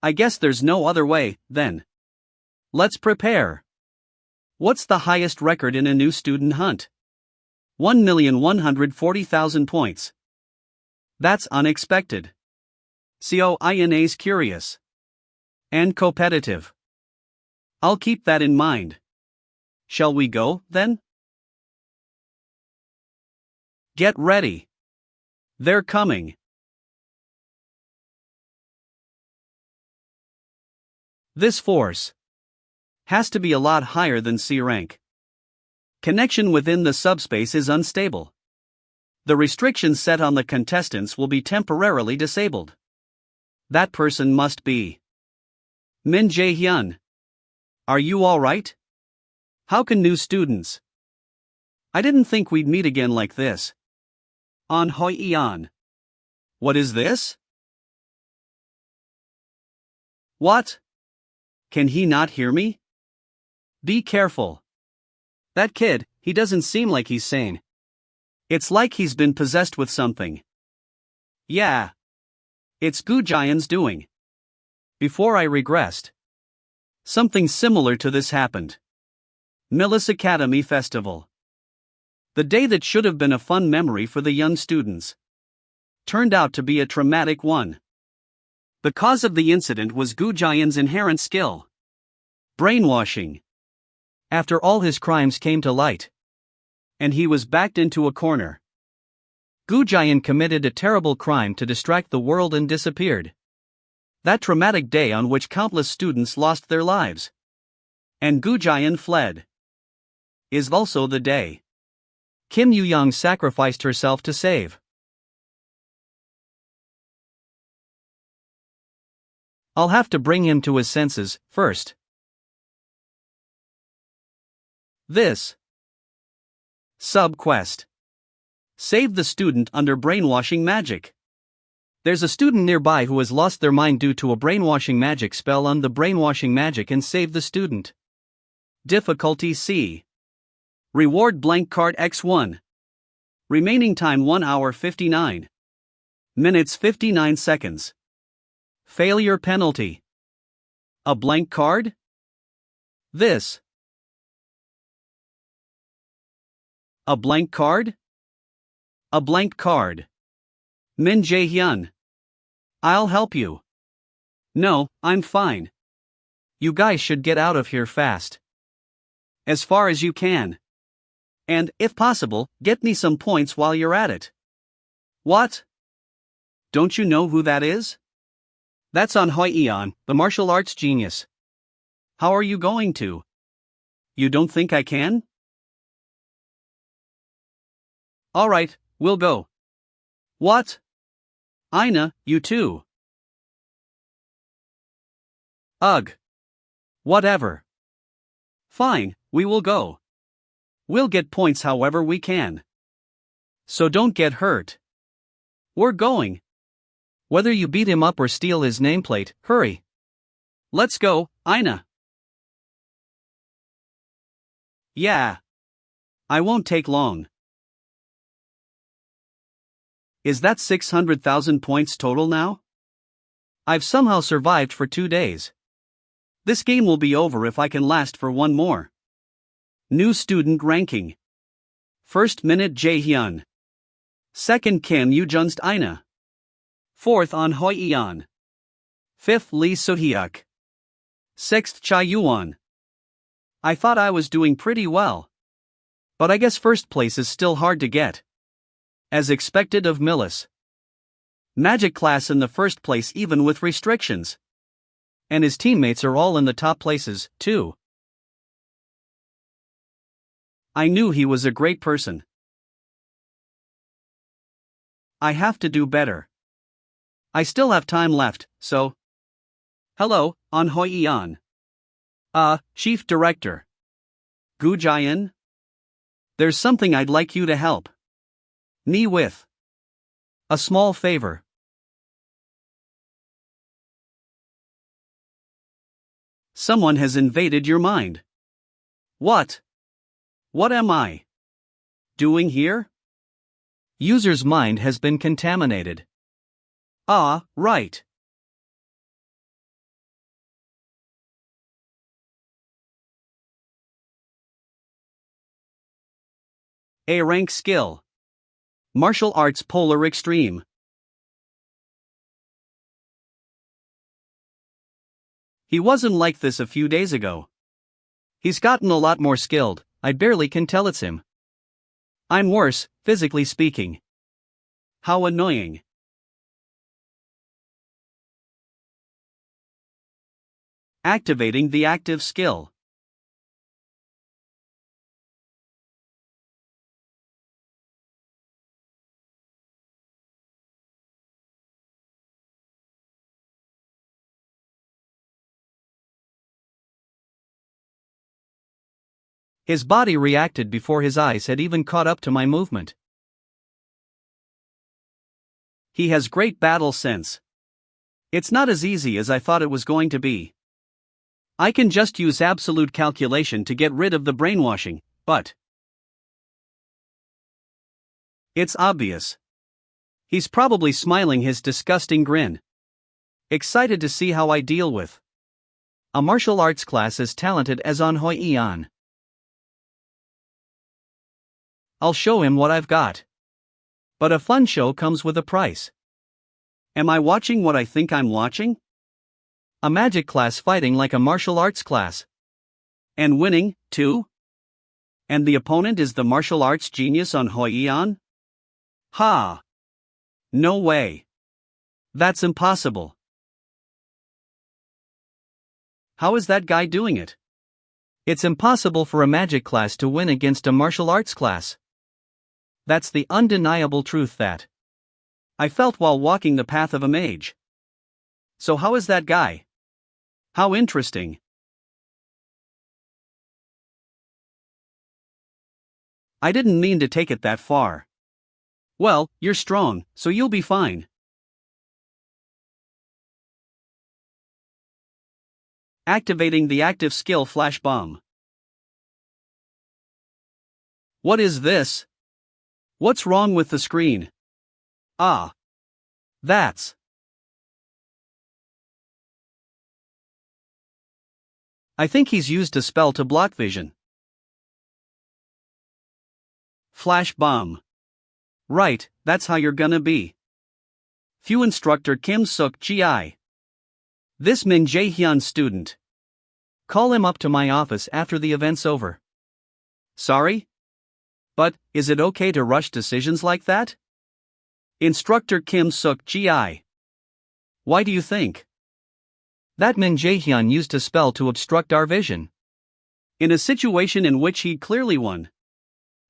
I guess there's no other way, then. Let's prepare. What's the highest record in a new student hunt? 1,140,000 points. That's unexpected. COINA's curious. And competitive. I'll keep that in mind. Shall we go, then? Get ready. They're coming. This force has to be a lot higher than C rank. Connection within the subspace is unstable. The restrictions set on the contestants will be temporarily disabled. That person must be Min Jae-hyun. Are you all right? How can new students? I didn't think we'd meet again like this. On Hoi-an. What is this? What? Can he not hear me? Be careful. That kid, he doesn't seem like he's sane. It's like he's been possessed with something. Yeah. It's Gujayan's doing. Before I regressed. Something similar to this happened. Millis Academy Festival. The day that should have been a fun memory for the young students turned out to be a traumatic one. The cause of the incident was Gujayan's inherent skill. Brainwashing. After all his crimes came to light. And he was backed into a corner. Gujayan committed a terrible crime to distract the world and disappeared. That traumatic day on which countless students lost their lives. And Gujayan fled. Is also the day Kim Yu-young sacrificed herself to save. I'll have to bring him to his senses, first. This sub-quest. Save the student under brainwashing magic. There's a student nearby who has lost their mind due to a brainwashing magic spell on the brainwashing magic and save the student. Difficulty C. Reward blank card X1. Remaining time 1 hour 59 minutes 59 seconds. Failure penalty. A blank card? This. A blank card? A blank card. Min Jae-hyun. I'll help you. No, I'm fine. You guys should get out of here fast. As far as you can. And, if possible, get me some points while you're at it. What? Don't you know who that is? That's On Hoi-eon, the martial arts genius. How are you going to? You don't think I can? Alright, we'll go. What? Ina, you too. Ugh. Whatever. Fine, we will go. We'll get points however we can. So don't get hurt. We're going. Whether you beat him up or steal his nameplate, hurry. Let's go, Ina. Yeah. I won't take long. Is that 600,000 points total now? I've somehow survived for 2 days. This game will be over if I can last for one more. New student ranking. First minute Jae-hyun. Second Kim Yoo-jun's Ina. Fourth On Hoi-eon. Fifth Lee So-hyuk. Sixth Cha Yuan. I thought I was doing pretty well. But I guess first place is still hard to get. As expected of Millis. Magic class in the first place even with restrictions. And his teammates are all in the top places, too. I knew he was a great person. I have to do better. I still have time left, so. Hello, On Hoi-eon. Chief Director. Gu Jae-in? There's something I'd like you to help me with. A small favor. Someone has invaded your mind. What? What am I doing here? User's mind has been contaminated. Ah, right. A rank skill. Martial arts polar extreme. He wasn't like this a few days ago. He's gotten a lot more skilled, I barely can tell it's him. I'm worse, physically speaking. How annoying. Activating the active skill. His body reacted before his eyes had even caught up to my movement. He has great battle sense. It's not as easy as I thought it was going to be. I can just use absolute calculation to get rid of the brainwashing, but it's obvious. He's probably smiling his disgusting grin. Excited to see how I deal with a martial arts class as talented as On Hoi-eon. I'll show him what I've got. But a fun show comes with a price. Am I watching what I think I'm watching? A magic class fighting like a martial arts class. And winning, too? And the opponent is the martial arts genius On Hoi-eon? Ha! No way. That's impossible. How is that guy doing it? It's impossible for a magic class to win against a martial arts class. That's the undeniable truth that I felt while walking the path of a mage. So how is that guy? How interesting. I didn't mean to take it that far. Well, you're strong, so you'll be fine. Activating the active skill flash bomb. What is this? What's wrong with the screen? Ah. That's I think he's used a spell to block vision. Flash bomb. Right, that's how you're gonna be. Phew, Instructor Kim Suk Gi. This Min Jae Hyun student. Call him up to my office after the event's over. Sorry? But, is it okay to rush decisions like that? Instructor Kim Suk Gi. Why do you think? That Min Jae Hyun used a spell to obstruct our vision. In a situation in which he clearly won.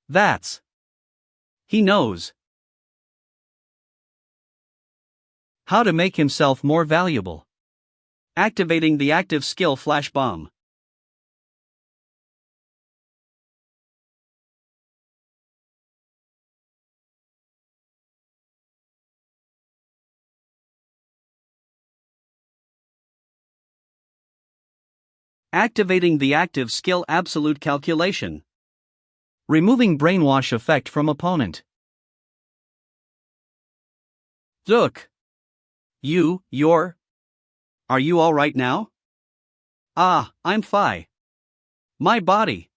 That's. He knows how to make himself more valuable. Activating the active skill Flash Bomb. Activating the active skill Absolute Calculation. Removing brainwash effect from opponent. Look. Are you alright now? Ah, I'm fine. My body.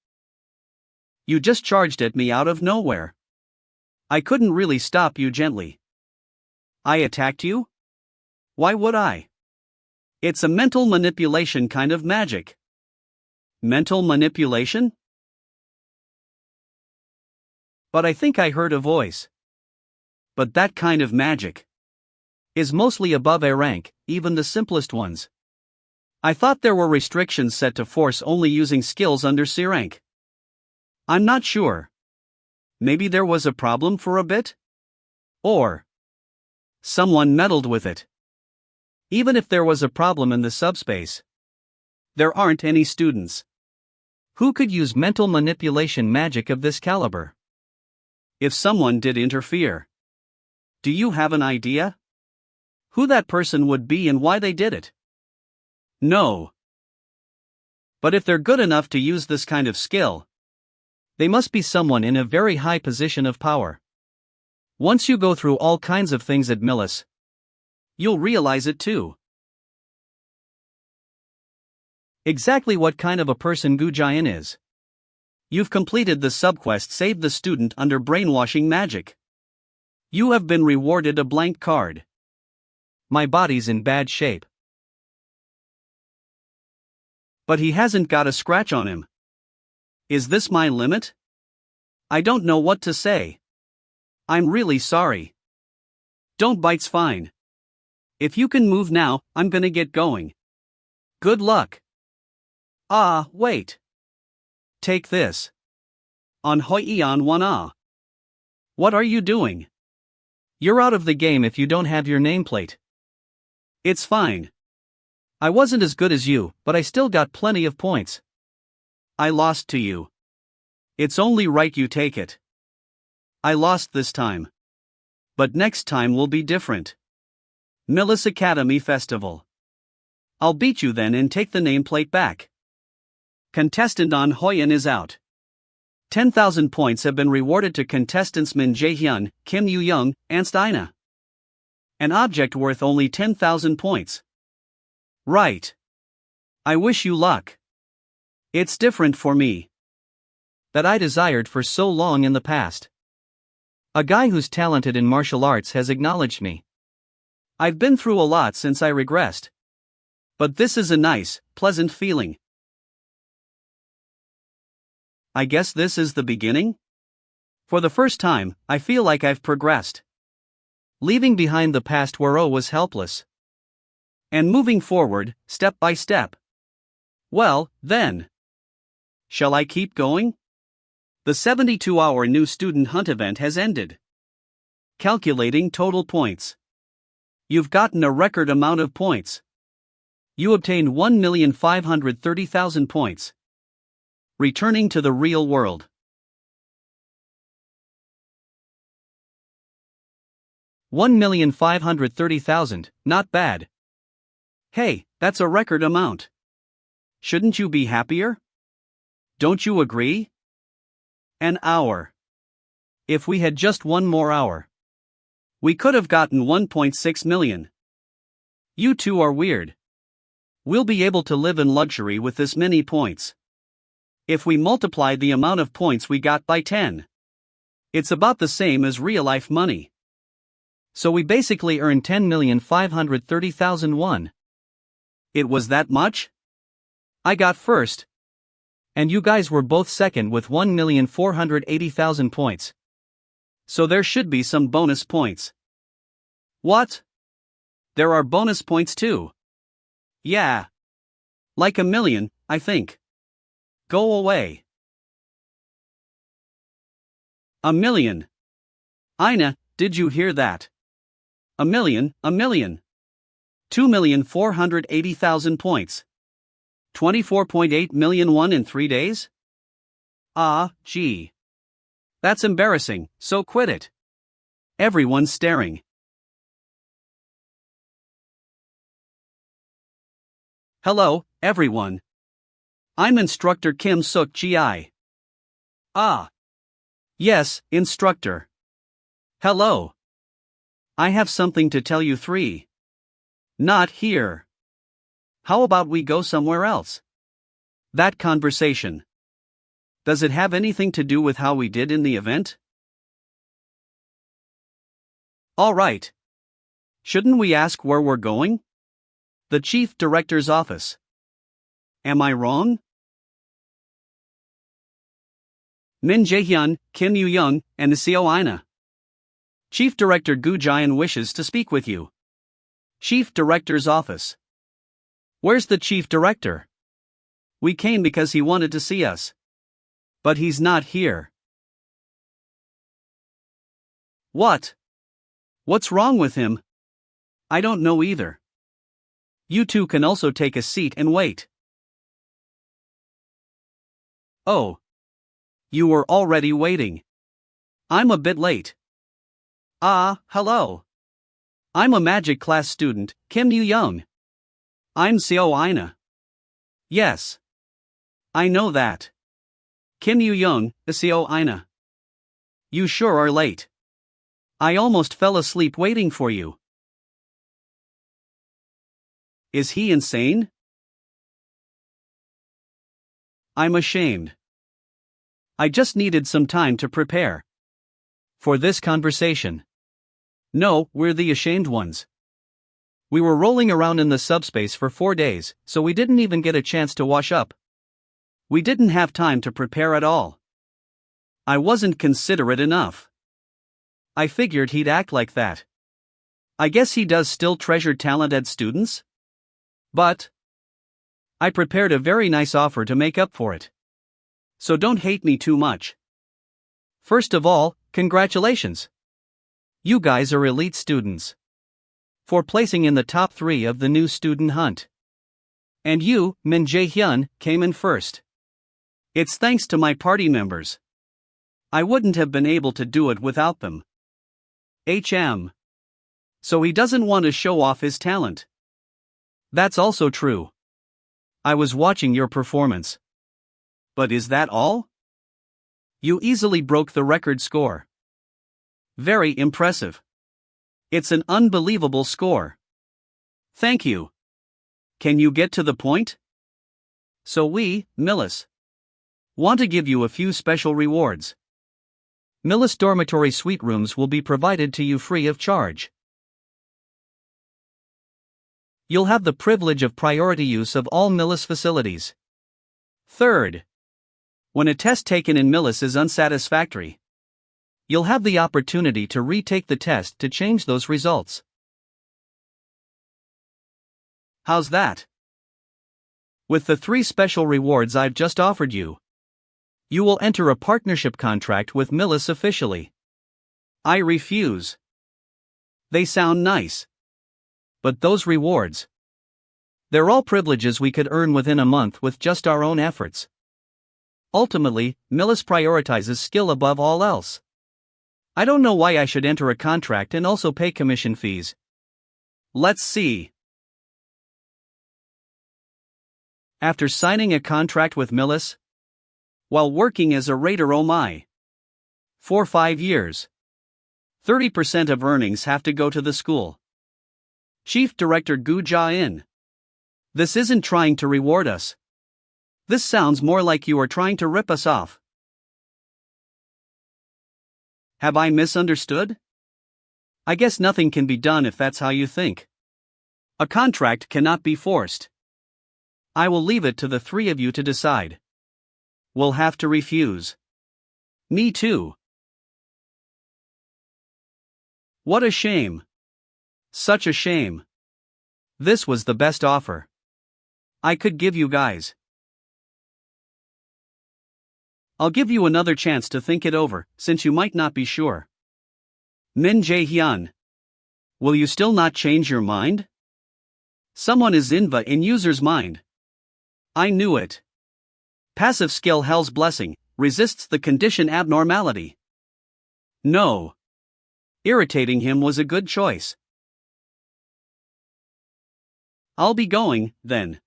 You just charged at me out of nowhere. I couldn't really stop you gently. I attacked you? Why would I? It's a mental manipulation kind of magic. Mental manipulation? But I think I heard a voice. But that kind of magic is mostly above A rank, even the simplest ones. I thought there were restrictions set to force only using skills under C rank. I'm not sure. Maybe there was a problem for a bit? Or someone meddled with it. Even if there was a problem in the subspace, there aren't any students who could use mental manipulation magic of this caliber. If someone did interfere, do you have an idea who that person would be and why they did it? No. But if they're good enough to use this kind of skill, they must be someone in a very high position of power. Once you go through all kinds of things at Millis, you'll realize it too. Exactly what kind of a person Gu Jian is. You've completed the subquest Save the Student under Brainwashing Magic. You have been rewarded a blank card. My body's in bad shape. But he hasn't got a scratch on him. Is this my limit? I don't know what to say. I'm really sorry. Don't bite's fine. If you can move now, I'm gonna get going. Good luck. Ah, wait. Take this. On Hoi-Eon 1A. What are you doing? You're out of the game if you don't have your nameplate. It's fine. I wasn't as good as you, but I still got plenty of points. I lost to you. It's only right you take it. I lost this time. But next time will be different. Millis Academy Festival. I'll beat you then and take the nameplate back. Contestant On Hoyen is out. 10,000 points have been rewarded to contestants Min Jae-hyun, Kim Yu-young, and Steina. An object worth only 10,000 points. Right. I wish you luck. It's different for me. That I desired for so long in the past. A guy who's talented in martial arts has acknowledged me. I've been through a lot since I regressed. But this is a nice, pleasant feeling. I guess this is the beginning? For the first time, I feel like I've progressed. Leaving behind the past where O was helpless. And moving forward, step by step. Well, then. Shall I keep going? The 72-hour new student hunt event has ended. Calculating total points. You've gotten a record amount of points. You obtained 1,530,000 points. Returning to the real world. 1,530,000, not bad. Hey, that's a record amount. Shouldn't you be happier? Don't you agree? An hour. If we had just one more hour, we could have gotten 1.6 million. You two are weird. We'll be able to live in luxury with this many points. If we multiply the amount of points we got by 10, it's about the same as real-life money. So we basically earned 10,530,000 won. It was that much? I got first. And you guys were both second with 1,480,000 points. So there should be some bonus points. What? There are bonus points too. Yeah. Like 1 million, I think. Go away. 1 million. Ina, did you hear that? 1 million, 1 million. 2,480,000 points. 24.8 million won in 3 days? Gee. That's embarrassing, so quit it. Everyone's staring. Hello, everyone. I'm Instructor Kim Suk Gi. Yes, Instructor. Hello. I have something to tell you three. Not here. How about we go somewhere else? That conversation. Does it have anything to do with how we did in the event? All right. Shouldn't we ask where we're going? The Chief Director's office. Am I wrong? Min Jae-hyun, Kim Yu-young, and Seo Ina. Chief Director Gu Jian wishes to speak with you. Chief Director's office. Where's the Chief Director? We came because he wanted to see us. But he's not here. What? What's wrong with him? I don't know either. You two can also take a seat and wait. Oh. You were already waiting. I'm a bit late. Hello. I'm a magic class student, Kim Yu-young. I'm Seo Ina. Yes. I know that. Kim Yu-young, Seo Ina. You sure are late. I almost fell asleep waiting for you. Is he insane? I'm ashamed. I just needed some time to prepare for this conversation. No, we're the ashamed ones. We were rolling around in the subspace for 4 days, so we didn't even get a chance to wash up. We didn't have time to prepare at all. I wasn't considerate enough. I figured he'd act like that. I guess he does still treasure talented students? But I prepared a very nice offer to make up for it. So don't hate me too much. First of all, congratulations. You guys are elite students. For placing in the top 3 of the new student hunt. And you, Min Jae-hyun, came in first. It's thanks to my party members. I wouldn't have been able to do it without them. So he doesn't want to show off his talent. That's also true. I was watching your performance. But is that all? You easily broke the record score. Very impressive. It's an unbelievable score. Thank you. Can you get to the point? So we, Millis, want to give you a few special rewards. Millis dormitory suite rooms will be provided to you free of charge. You'll have the privilege of priority use of all Millis facilities. Third, when a test taken in Millis is unsatisfactory, you'll have the opportunity to retake the test to change those results. How's that? With the 3 special rewards I've just offered you, you will enter a partnership contract with Millis officially. I refuse. They sound nice. But those rewards, they're all privileges we could earn within a month with just our own efforts. Ultimately, Millis prioritizes skill above all else. I don't know why I should enter a contract and also pay commission fees. Let's see. After signing a contract with Millis, while working as a raider for 5 years, 30% of earnings have to go to the school. Chief Director Gu Jian. This isn't trying to reward us. This sounds more like you are trying to rip us off. Have I misunderstood? I guess nothing can be done if that's how you think. A contract cannot be forced. I will leave it to the three of you to decide. We'll have to refuse. Me too. What a shame. Such a shame. This was the best offer I could give you guys. I'll give you another chance to think it over, since you might not be sure. Min Jae-hyun. Will you still not change your mind? Someone is in user's mind. I knew it. Passive skill Hell's Blessing resists the condition abnormality. No. Irritating him was a good choice. I'll be going, then.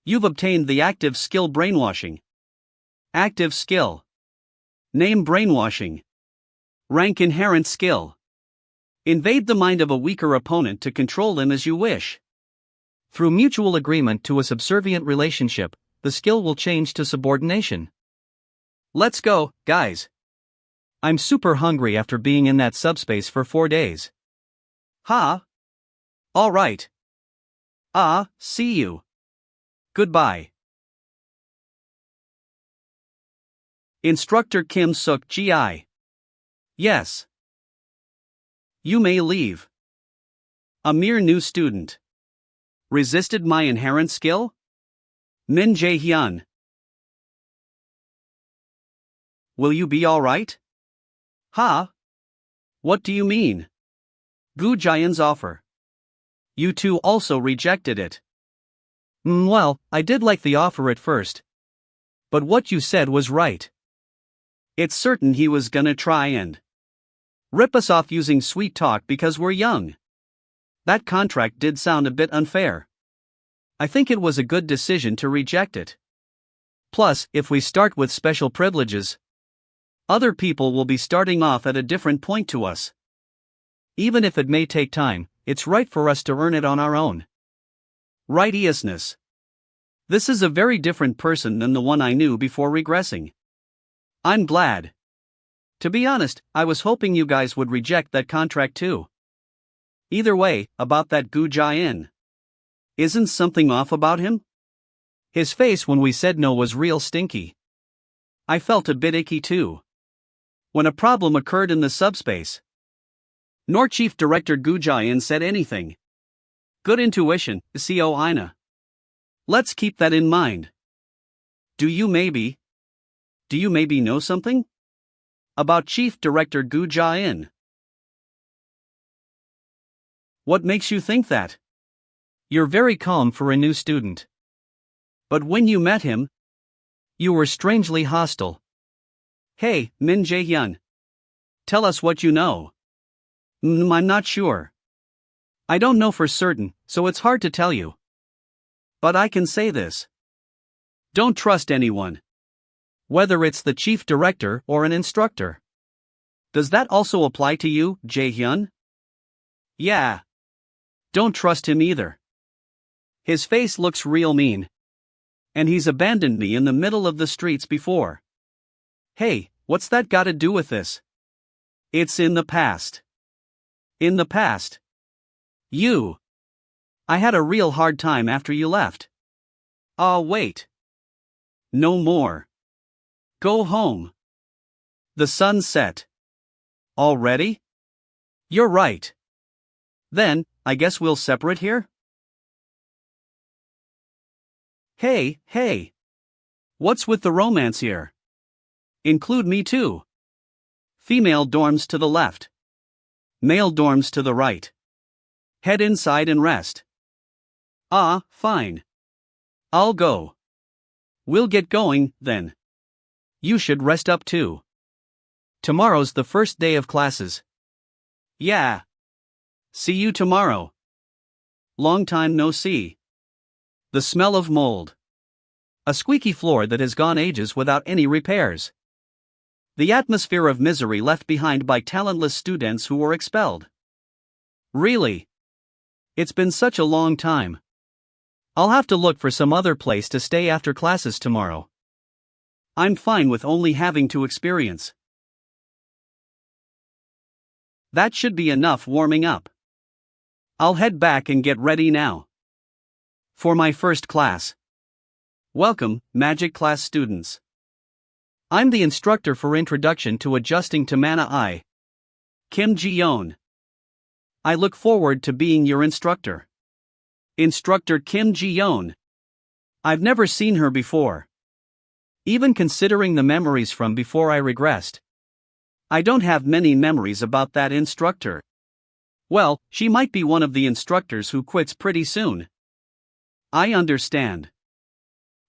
You've obtained the active skill brainwashing. Active skill. Name brainwashing. Rank inherent skill. Invade the mind of a weaker opponent to control him as you wish. Through mutual agreement to a subservient relationship, the skill will change to subordination. Let's go, guys. I'm super hungry after being in that subspace for 4 days. Ha? All right. See you. Goodbye. Instructor Kim Suk-ji. Yes. You may leave. A mere new student. Resisted my inherent skill? Min Jae-hyun. Will you be alright? Ha? What do you mean? Gu Jian's offer. You two also rejected it. Well, I did like the offer at first. But what you said was right. It's certain he was gonna try and rip us off using sweet talk because we're young. That contract did sound a bit unfair. I think it was a good decision to reject it. Plus, if we start with special privileges, other people will be starting off at a different point to us. Even if it may take time, it's right for us to earn it on our own. Righteousness. This is a very different person than the one I knew before regressing. I'm glad. To be honest, I was hoping you guys would reject that contract too. Either way, about that Gu Jian. Isn't something off about him? His face when we said no was real stinky. I felt a bit icky too. When a problem occurred in the subspace, nor Chief Director Gu Jian said anything. Good intuition, Co Ina. Let's keep that in mind. Do you maybe know something? About Chief Director Gu Jian? What makes you think that? You're very calm for a new student. But when you met him, you were strangely hostile. Hey, Min Jae-hyun. Tell us what you know. I'm not sure. I don't know for certain, so it's hard to tell you. But I can say this. Don't trust anyone. Whether it's the chief director or an instructor. Does that also apply to you, Jae-hyun? Yeah. Don't trust him either. His face looks real mean. And he's abandoned me in the middle of the streets before. Hey, what's that got to do with this? It's in the past. In the past. I had a real hard time after you left. Oh, wait. No more. Go home. The sun set. Already? You're right. Then, I guess we'll separate here? Hey. What's with the romance here? Include me too. Female dorms to the left. Male dorms to the right. Head inside and rest. Fine. I'll go. We'll get going, then. You should rest up too. Tomorrow's the first day of classes. Yeah. See you tomorrow. Long time no see. The smell of mold. A squeaky floor that has gone ages without any repairs. The atmosphere of misery left behind by talentless students who were expelled. Really? It's been such a long time. I'll have to look for some other place to stay after classes tomorrow. I'm fine with only having to experience. That should be enough warming up. I'll head back and get ready now. For my first class. Welcome, Magic class students. I'm the instructor for Introduction to Adjusting to Mana I. Kim Ji-yeon. I look forward to being your instructor. Instructor Kim Ji-yeon. I've never seen her before. Even considering the memories from before I regressed. I don't have many memories about that instructor. Well, she might be one of the instructors who quits pretty soon. I understand.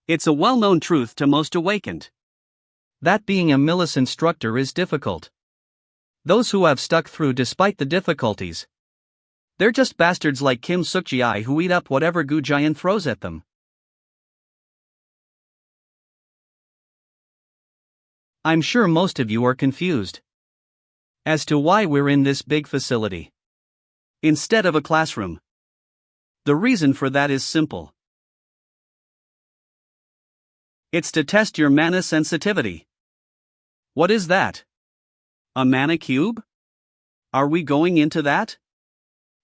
It's a well-known truth to most awakened. That being a Millis instructor is difficult. Those who have stuck through despite the difficulties. They're just bastards like Kim Suk-ji who eat up whatever Gujayan throws at them. I'm sure most of you are confused as to why we're in this big facility instead of a classroom. The reason for that is simple. It's to test your mana sensitivity. What is that? A mana cube? Are we going into that?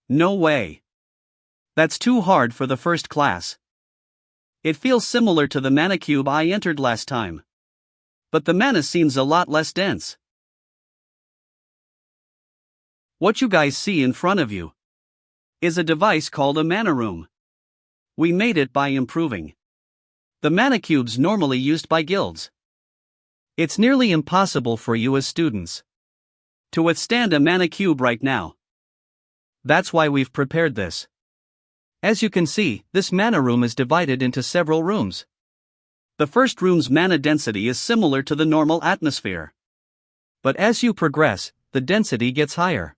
No way. That's too hard for the first class. It feels similar to the mana cube I entered last time. But the mana seems a lot less dense. What you guys see in front of you is a device called a mana room. We made it by improving the mana cubes normally used by guilds. It's nearly impossible for you as students to withstand a mana cube right now. That's why we've prepared this. As you can see, this mana room is divided into several rooms. The first room's mana density is similar to the normal atmosphere. But as you progress, the density gets higher.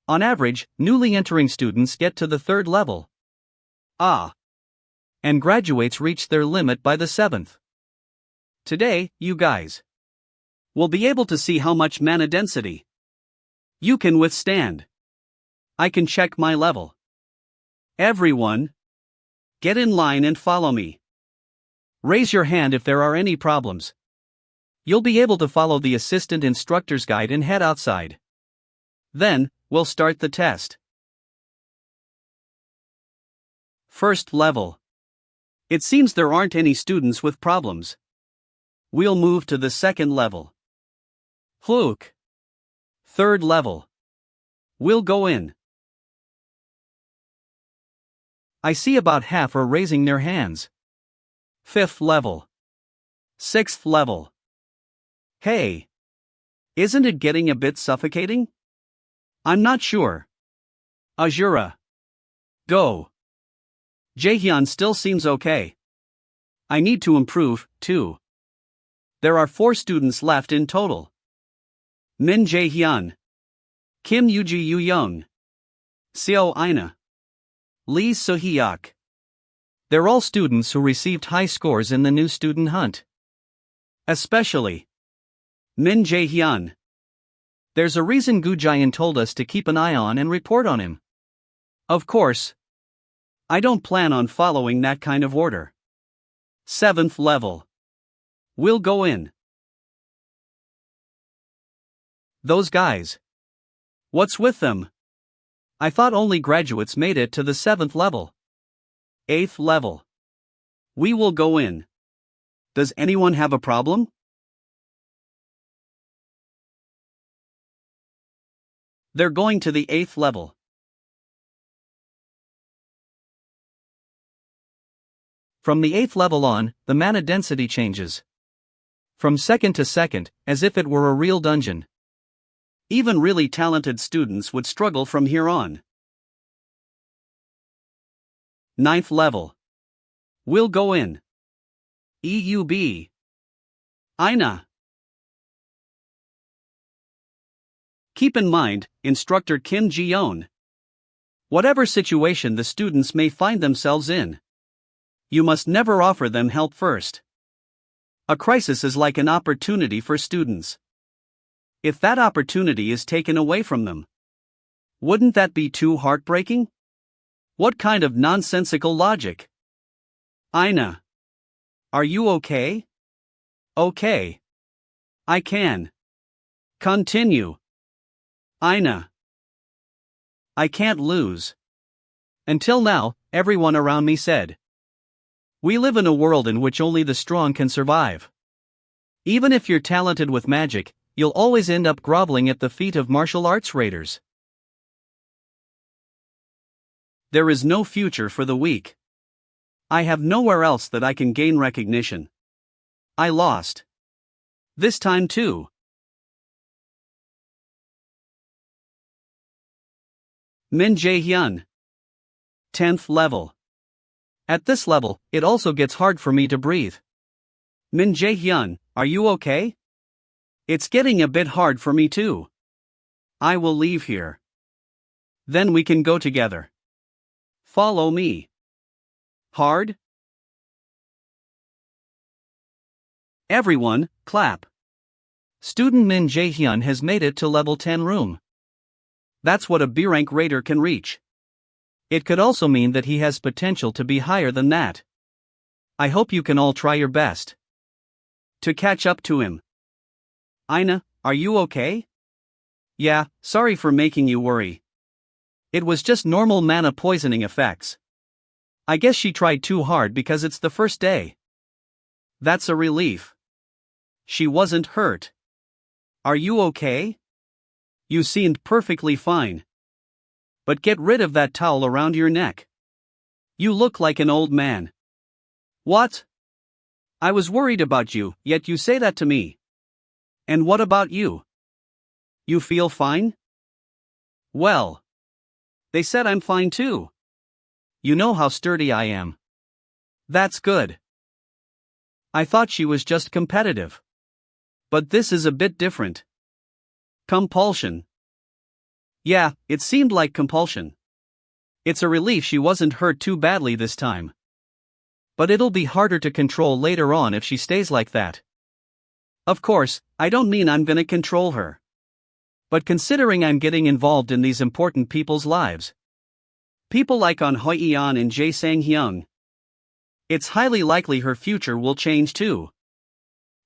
On average, newly entering students get to the 3rd level. And graduates reach their limit by the 7th. Today, you guys will be able to see how much mana density you can withstand. I can check my level. Everyone, get in line and follow me. Raise your hand if there are any problems. You'll be able to follow the assistant instructor's guide and head outside. Then, we'll start the test. First level. It seems there aren't any students with problems. We'll move to the 2nd level. Look. 3rd level. We'll go in. I see about half are raising their hands. 5th level. 6th level. Hey. Isn't it getting a bit suffocating? I'm not sure. Azura. Go. Jaehyun still seems okay. I need to improve, too. There are 4 students left in total. Min Jaehyun. Kim Yuji Yu-young. Seo Aina. Lee So-hyuk. They're all students who received high scores in the new student hunt. Especially Min Jae-hyun. There's a reason Gujayan told us to keep an eye on and report on him. Of course, I don't plan on following that kind of order. 7th level. We'll go in. Those guys. What's with them? I thought only graduates made it to the 7th level. 8th level. We will go in. Does anyone have a problem? They're going to the 8th level. From the 8th level on, the mana density changes. From 2nd to 2nd, as if it were a real dungeon. Even really talented students would struggle from here on. 9th level. We'll go in. EUB. Aina. Keep in mind, Instructor Kim Ji-yeon. Whatever situation the students may find themselves in, you must never offer them help first. A crisis is like an opportunity for students. If that opportunity is taken away from them, wouldn't that be too heartbreaking? What kind of nonsensical logic? Ina. Are you okay? Okay. I can. Continue. Ina. I can't lose. Until now, everyone around me said. We live in a world in which only the strong can survive. Even if you're talented with magic, you'll always end up groveling at the feet of martial arts raiders. There is no future for the weak. I have nowhere else that I can gain recognition. I lost. This time too. Min Jae-hyun. 10th level. At this level, it also gets hard for me to breathe. Min Jae-hyun, are you okay? It's getting a bit hard for me too. I will leave here. Then we can go together. Follow me. Hard? Everyone, clap. Student Min Jae-hyun has made it to level 10 room. That's what a B-rank raider can reach. It could also mean that he has potential to be higher than that. I hope you can all try your best to catch up to him. Ina, are you okay? Yeah, sorry for making you worry. It was just normal mana poisoning effects. I guess she tried too hard because it's the first day. That's a relief. She wasn't hurt. Are you okay? You seemed perfectly fine. But get rid of that towel around your neck. You look like an old man. What? I was worried about you, yet you say that to me. And what about you? You feel fine? Well, they said I'm fine too. You know how sturdy I am. That's good. I thought she was just competitive. But this is a bit different. Compulsion. Yeah, it seemed like compulsion. It's a relief she wasn't hurt too badly this time. But it'll be harder to control later on if she stays like that. Of course, I don't mean I'm gonna control her. But considering I'm getting involved in these important people's lives, people like An Hoi-eon and Jae Sang-hyung, it's highly likely her future will change too.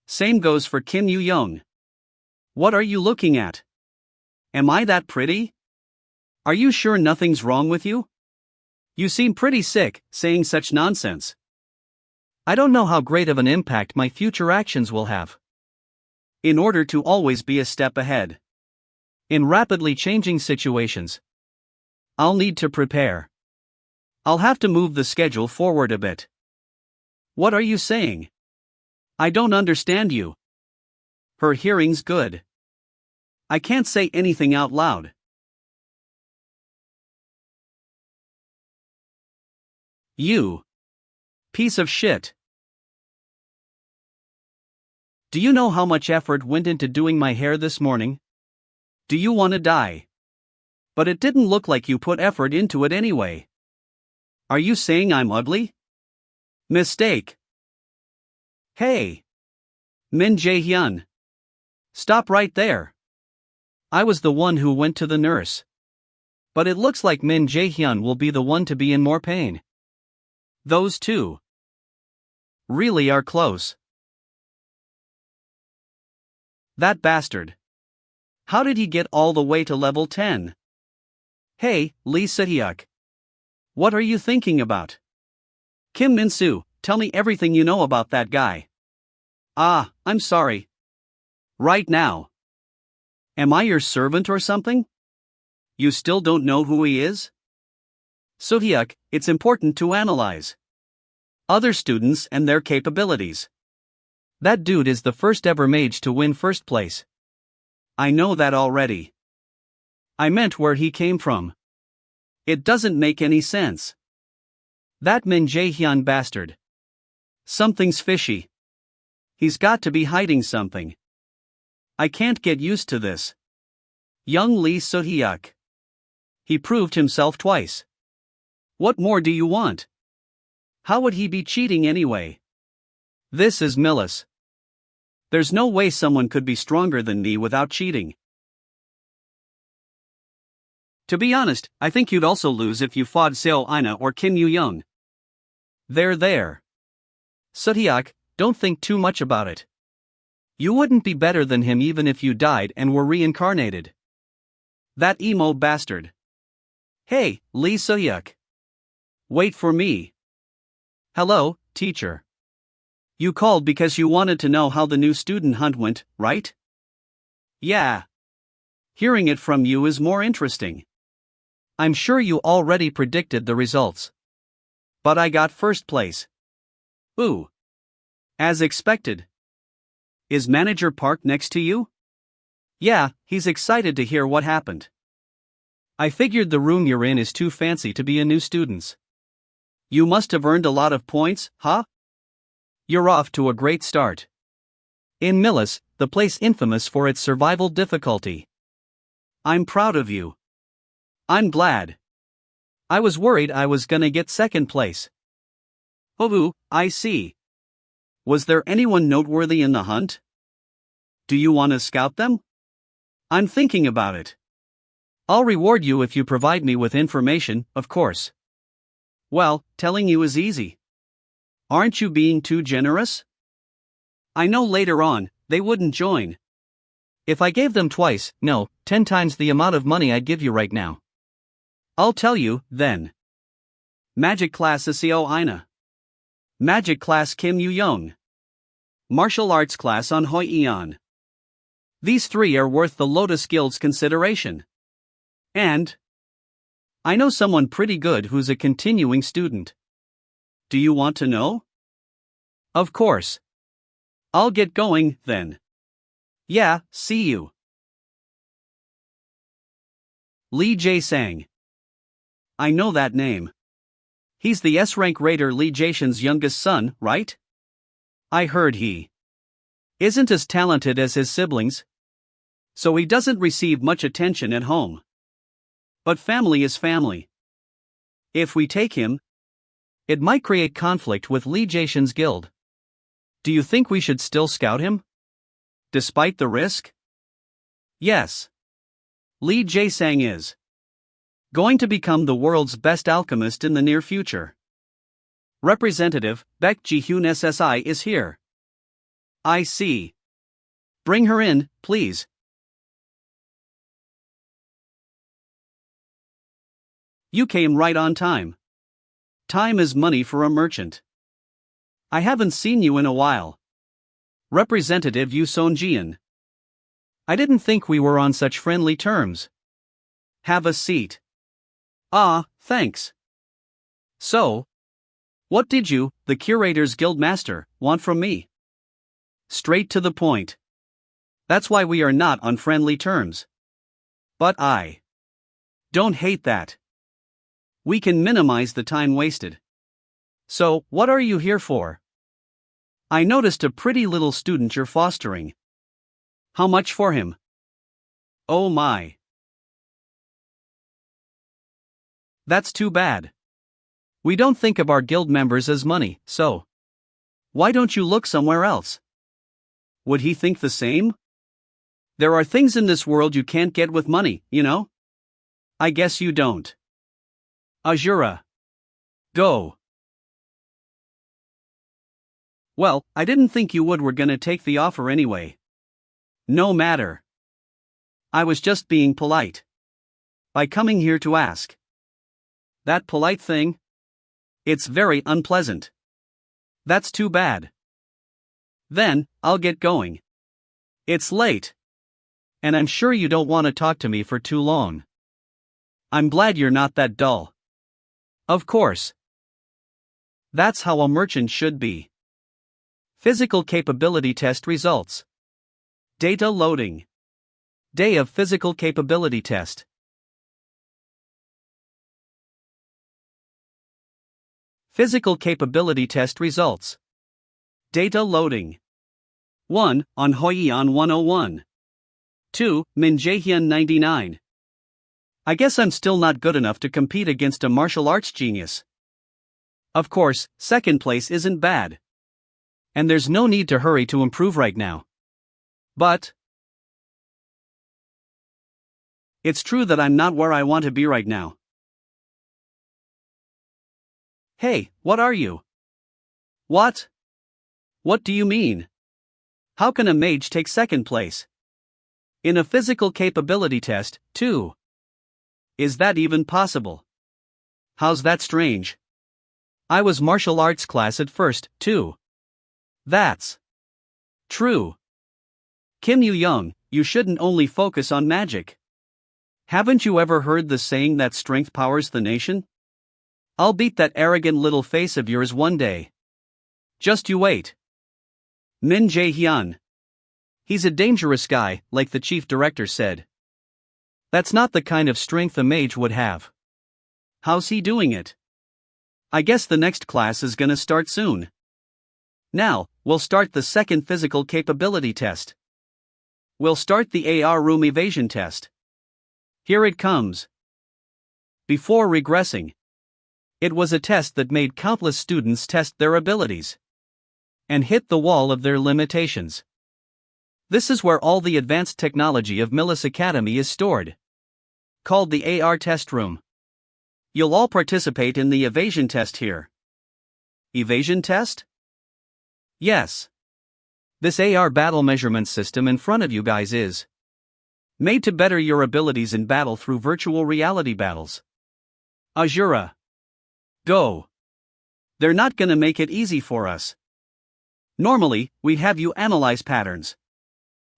Same goes for Kim Yu-young. What are you looking at? Am I that pretty? Are you sure nothing's wrong with you? You seem pretty sick, saying such nonsense. I don't know how great of an impact my future actions will have. In order to always be a step ahead in rapidly changing situations, I'll need to prepare. I'll have to move the schedule forward a bit. What are you saying? I don't understand you. Her hearing's good. I can't say anything out loud. You piece of shit. Do you know how much effort went into doing my hair this morning? Do you want to die? But it didn't look like you put effort into it anyway. Are you saying I'm ugly? Mistake. Hey. Min Jae-hyun. Stop right there. I was the one who went to the nurse. But it looks like Min Jae-hyun will be the one to be in more pain. Those two really are close. That bastard. How did he get all the way to level 10? Hey, Lee Se-hyuk. What are you thinking about? Kim Min-soo, tell me everything you know about that guy. Ah, I'm sorry. Right now. Am I your servant or something? You still don't know who he is? Se-hyuk, it's important to analyze other students and their capabilities. That dude is the first ever mage to win first place. I know that already. I meant where he came from. It doesn't make any sense. That Min Jae-hyun bastard. Something's fishy. He's got to be hiding something. I can't get used to this. Young Lee Se-hyuk. He proved himself twice. What more do you want? How would he be cheating anyway? This is Millis. There's no way someone could be stronger than me without cheating. To be honest, I think you'd also lose if you fought Seo Ina or Kim Yu-young. They're there. Suthyok, don't think too much about it. You wouldn't be better than him even if you died and were reincarnated. That emo bastard. Hey, Lee Suthyok. Wait for me. Hello, teacher. You called because you wanted to know how the new student hunt went, right? Yeah. Hearing it from you is more interesting. I'm sure you already predicted the results. But I got first place. Ooh. As expected. Is Manager Park next to you? Yeah, he's excited to hear what happened. I figured the room you're in is too fancy to be a new student's. You must have earned a lot of points, huh? You're off to a great start. In Millis, the place infamous for its survival difficulty. I'm proud of you. I'm glad. I was worried I was gonna get second place. Oh, I see. Was there anyone noteworthy in the hunt? Do you want to scout them? I'm thinking about it. I'll reward you if you provide me with information, of course. Well, telling you is easy. Aren't you being too generous? I know later on, they wouldn't join. If I gave them twice, no, 10 times the amount of money I'd give you right now. I'll tell you, then. Magic class Iseo Ina. Magic class Kim Yu Young. Martial arts class on Hoi Eon. These 3 are worth the Lotus Guild's consideration. And I know someone pretty good who's a continuing student. Do you want to know? Of course. I'll get going, then. Yeah, see you. Lee Jae-sang. I know that name. He's the S-rank raider Lee Jae-shan's youngest son, right? I heard he isn't as talented as his siblings, so he doesn't receive much attention at home. But family is family. If we take him, it might create conflict with Lee Jae-shan's guild. Do you think we should still scout him? Despite the risk? Yes. Lee Jae-sang is going to become the world's best alchemist in the near future. Representative Baek Ji-hyun SSI is here. I see. Bring her in, please. You came right on time. Time is money for a merchant. I haven't seen you in a while. Representative Yu Son-jian. I didn't think we were on such friendly terms. Have a seat. Ah, thanks. So, what did you, the Curator's Guild Master, want from me? Straight to the point. That's why we are not on friendly terms. But I don't hate that. We can minimize the time wasted. So, what are you here for? I noticed a pretty little student you're fostering. How much for him? Oh my. That's too bad. We don't think of our guild members as money, so why don't you look somewhere else? Would he think the same? There are things in this world you can't get with money, you know? I guess you don't. Azura. Go. Well, I didn't think you were gonna take the offer anyway. No matter. I was just being polite. By coming here to ask. That polite thing? It's very unpleasant. That's too bad. Then, I'll get going. It's late. And I'm sure you don't want to talk to me for too long. I'm glad you're not that dull. Of course. That's how a merchant should be. Physical capability test results. Data loading. Day of physical capability test. Physical capability test results. Data loading. 1. On Hoyeon 101. 2. Min Jaehyun 99. I guess I'm still not good enough to compete against a martial arts genius. Of course, second place isn't bad. And there's no need to hurry to improve right now. But it's true that I'm not where I want to be right now. Hey, what are you? What? What do you mean? How can a mage take second place? In a physical capability test, too. Is that even possible? How's that strange? I was martial arts class at first, too. That's true. Kim Yu-young, you shouldn't only focus on magic. Haven't you ever heard the saying that strength powers the nation? I'll beat that arrogant little face of yours one day. Just you wait. Min Jae-hyun. He's a dangerous guy, like the chief director said. That's not the kind of strength a mage would have. How's he doing it? I guess the next class is gonna start soon. Now, we'll start the second physical capability test. We'll start the AR room evasion test. Here it comes. Before regressing. It was a test that made countless students test their abilities and hit the wall of their limitations. This is where all the advanced technology of Millis Academy is stored. Called the AR test room. You'll all participate in the evasion test here. Evasion test? Yes. This AR battle measurement system in front of you guys is made to better your abilities in battle through virtual reality battles. Azura. Go. They're not gonna make it easy for us. Normally, we'd have you analyze patterns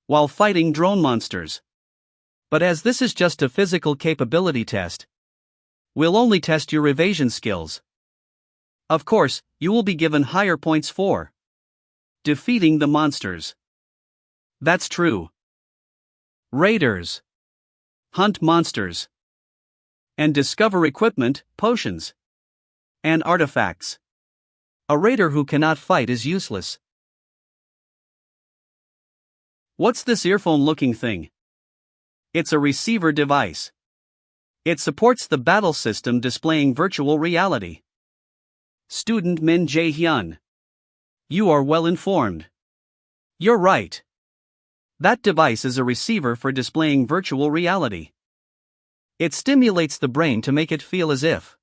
while fighting drone monsters. But as this is just a physical capability test, we'll only test your evasion skills. Of course, you will be given higher points for defeating the monsters. That's true. Raiders. Hunt monsters. And discover equipment, potions, and artifacts. A raider who cannot fight is useless. What's this earphone-looking thing? It's a receiver device. It supports the battle system displaying virtual reality. Student Min Jae-hyun. You are well informed. You're right. That device is a receiver for displaying virtual reality. It stimulates the brain to make it feel as if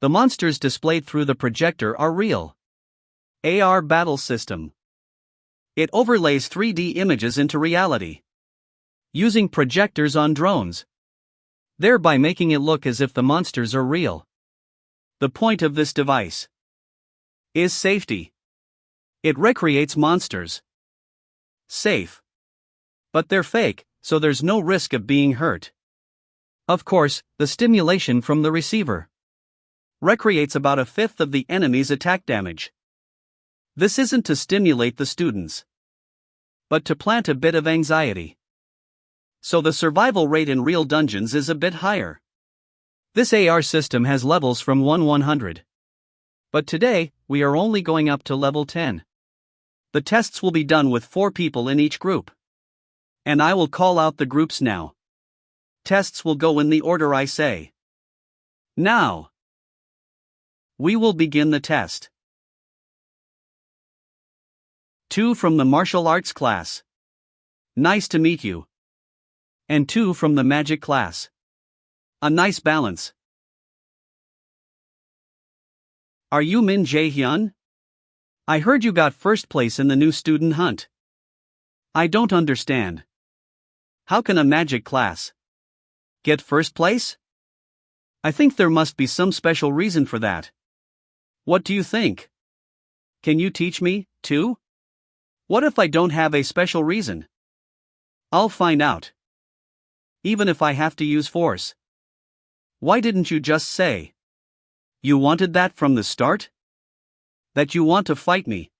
the monsters displayed through the projector are real. AR battle system. It overlays 3D images into reality using projectors on drones, thereby making it look as if the monsters are real. The point of this device is safety. It recreates monsters. Safe. But they're fake, so there's no risk of being hurt. Of course, the stimulation from the receiver recreates about a fifth of the enemy's attack damage. This isn't to stimulate the students, but to plant a bit of anxiety. So the survival rate in real dungeons is a bit higher. This AR system has levels from 1-100. But today, we are only going up to level 10. The tests will be done with 4 people in each group. And I will call out the groups now. Tests will go in the order I say. Now, we will begin the test. 2 from the martial arts class. Nice to meet you. And 2 from the magic class. A nice balance. Are you Min Jae-hyun? I heard you got first place in the new student hunt. I don't understand. How can a magic class get first place? I think there must be some special reason for that. What do you think? Can you teach me, too? What if I don't have a special reason? I'll find out. Even if I have to use force. Why didn't you just say you wanted that from the start? That you want to fight me?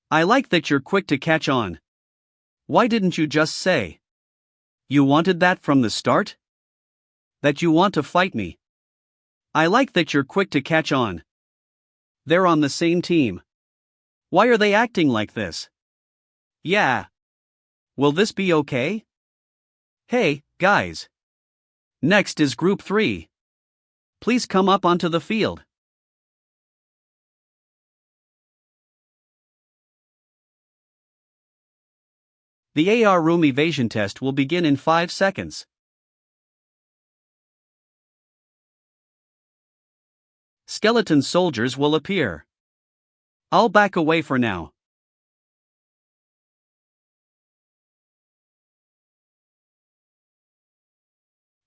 I like that you're quick to catch on. Why didn't you just say you wanted that from the start? That you want to fight me? I like that you're quick to catch on. They're on the same team. Why are they acting like this? Yeah. Will this be okay? Hey, guys. Next is Group 3. Please come up onto the field. The AR room evasion test will begin in 5 seconds. Skeleton soldiers will appear. I'll back away for now.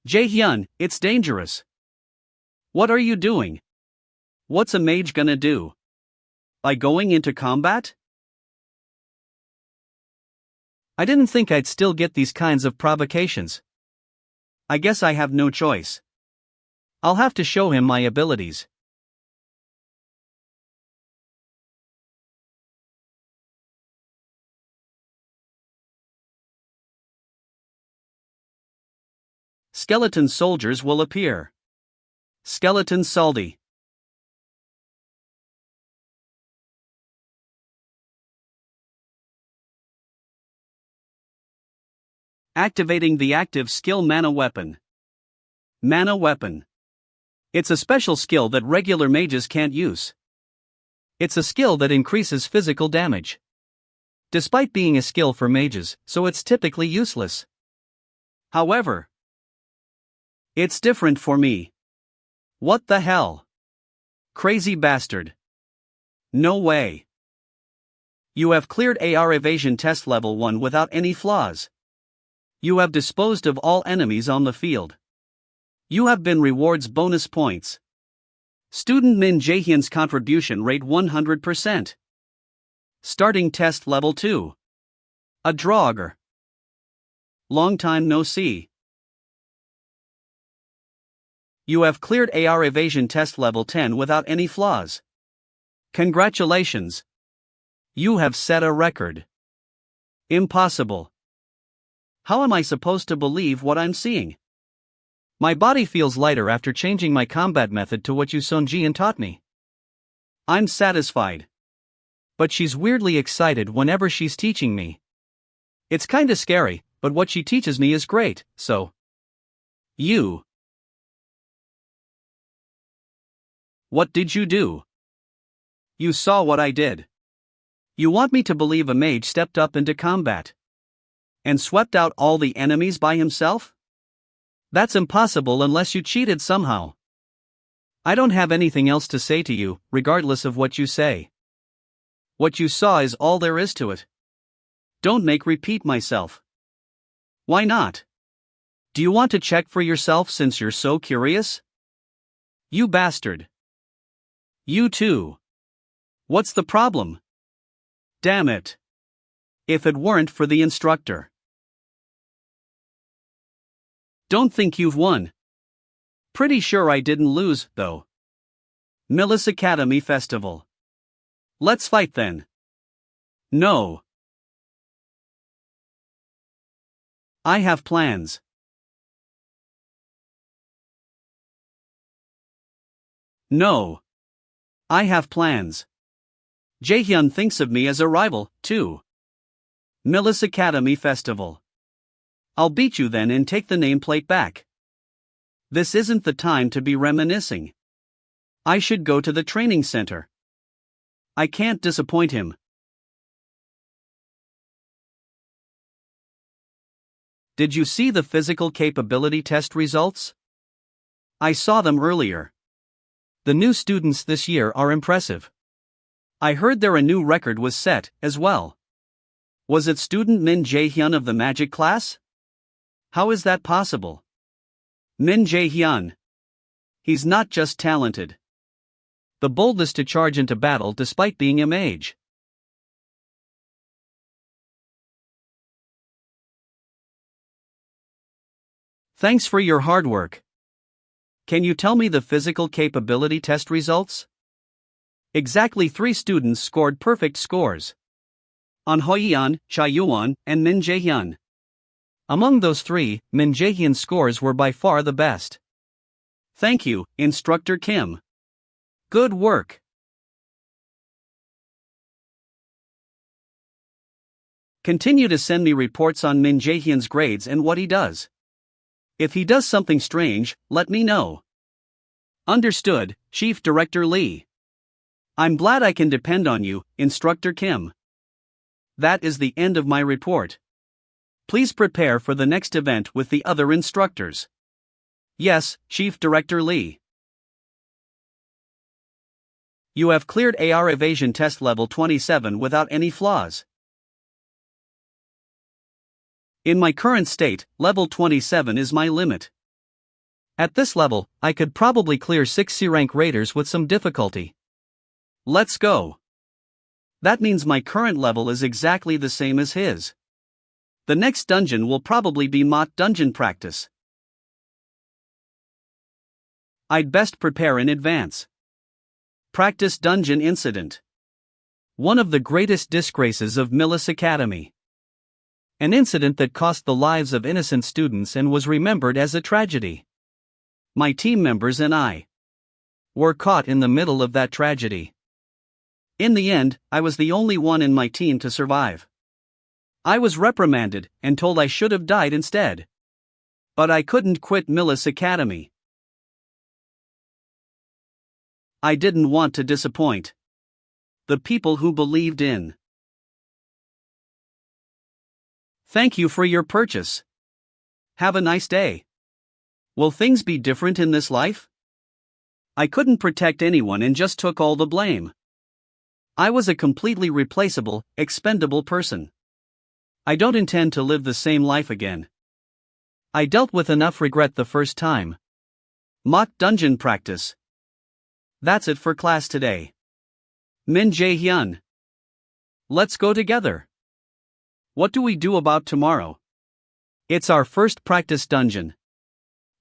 Jae-hyun, it's dangerous. What are you doing? What's a mage gonna do? By going into combat? I didn't think I'd still get these kinds of provocations. I guess I have no choice. I'll have to show him my abilities. Skeleton soldiers will appear. Skeleton Saldi. Activating the active skill Mana Weapon. Mana Weapon. It's a special skill that regular mages can't use. It's a skill that increases physical damage. Despite being a skill for mages, so it's typically useless. However, it's different for me. What the hell? Crazy bastard. No way. You have cleared AR evasion test level 1 without any flaws. You have disposed of all enemies on the field. You have been rewards bonus points. Student Min Jae-hyun's contribution rate 100%. Starting test level 2. A drogger. Long time no see. You have cleared AR evasion test level 10 without any flaws. Congratulations. You have set a record. Impossible. How am I supposed to believe what I'm seeing? My body feels lighter after changing my combat method to what Yu Sung-jian taught me. I'm satisfied. But she's weirdly excited whenever she's teaching me. It's kinda scary, but what she teaches me is great, so. What did you do? You saw what I did. You want me to believe a mage stepped up into combat and swept out all the enemies by himself? That's impossible unless you cheated somehow. I don't have anything else to say to you, regardless of what you say. What you saw is all there is to it. Don't make repeat myself. Why not? Do you want to check for yourself since you're so curious? You bastard. You too. What's the problem? Damn it. If it weren't for the instructor. Don't think you've won. Pretty sure I didn't lose, though. Millis Academy Festival. Let's fight then. No. I have plans. No. I have plans. Jae-hyun thinks of me as a rival, too. Millis Academy Festival. I'll beat you then and take the nameplate back. This isn't the time to be reminiscing. I should go to the training center. I can't disappoint him. Did you see the physical capability test results? I saw them earlier. The new students this year are impressive. I heard a new record was set, as well. Was it student Min Jae-hyun of the magic class? How is that possible? Min Jae-hyun. He's not just talented. The boldness to charge into battle despite being a mage. Thanks for your hard work. Can you tell me the physical capability test results? Exactly 3 students scored perfect scores. An Hoi-yeon, Cha Yuan, and Min Jae-hyun. Among those 3, Min Jae-hyun's scores were by far the best. Thank you, Instructor Kim. Good work. Continue to send me reports on Min Jae-hyun's grades and what he does. If he does something strange, let me know. Understood, Chief Director Lee. I'm glad I can depend on you, Instructor Kim. That is the end of my report. Please prepare for the next event with the other instructors. Yes, Chief Director Lee. You have cleared AR evasion test level 27 without any flaws. In my current state, level 27 is my limit. At this level, I could probably clear 6 C-rank raiders with some difficulty. Let's go. That means my current level is exactly the same as his. The next dungeon will probably be mock dungeon practice. I'd best prepare in advance. Practice dungeon incident. One of the greatest disgraces of Millis Academy. An incident that cost the lives of innocent students and was remembered as a tragedy. My team members and I were caught in the middle of that tragedy. In the end, I was the only one in my team to survive. I was reprimanded and told I should have died instead. But I couldn't quit Millis Academy. I didn't want to disappoint the people who believed in. Thank you for your purchase. Have a nice day. Will things be different in this life? I couldn't protect anyone and just took all the blame. I was a completely replaceable, expendable person. I don't intend to live the same life again. I dealt with enough regret the first time. Mock dungeon practice. That's it for class today. Min Jae-hyun. Let's go together. What do we do about tomorrow? It's our first practice dungeon.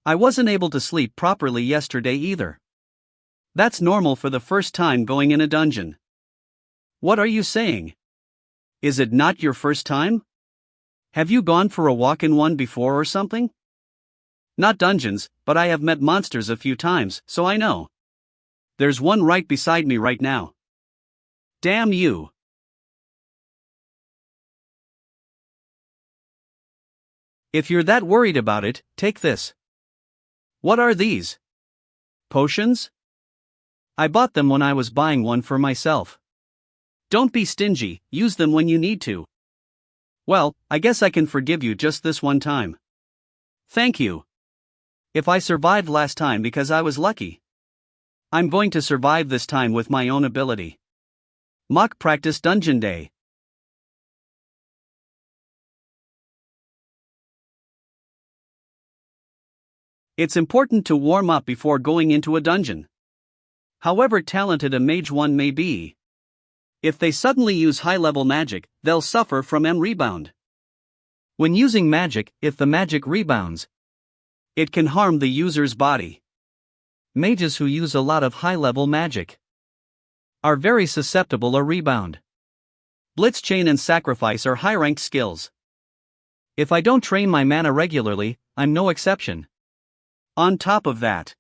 I wasn't able to sleep properly yesterday either. That's normal for the first time going in a dungeon. What are you saying? Is it not your first time? Have you gone for a walk in one before or something? Not dungeons, but I have met monsters a few times, so I know. There's one right beside me right now. Damn you. If you're that worried about it, take this. What are these? Potions? I bought them when I was buying one for myself. Don't be stingy, use them when you need to. Well, I guess I can forgive you just this one time. Thank you. If I survived last time because I was lucky, I'm going to survive this time with my own ability. Mock Practice Dungeon Day. It's important to warm up before going into a dungeon. However talented a mage one may be, if they suddenly use high-level magic, they'll suffer from rebound. When using magic, if the magic rebounds, it can harm the user's body. Mages who use a lot of high-level magic are very susceptible to rebound. Blitzchain and Sacrifice are high-ranked skills. If I don't train my mana regularly, I'm no exception. On top of that,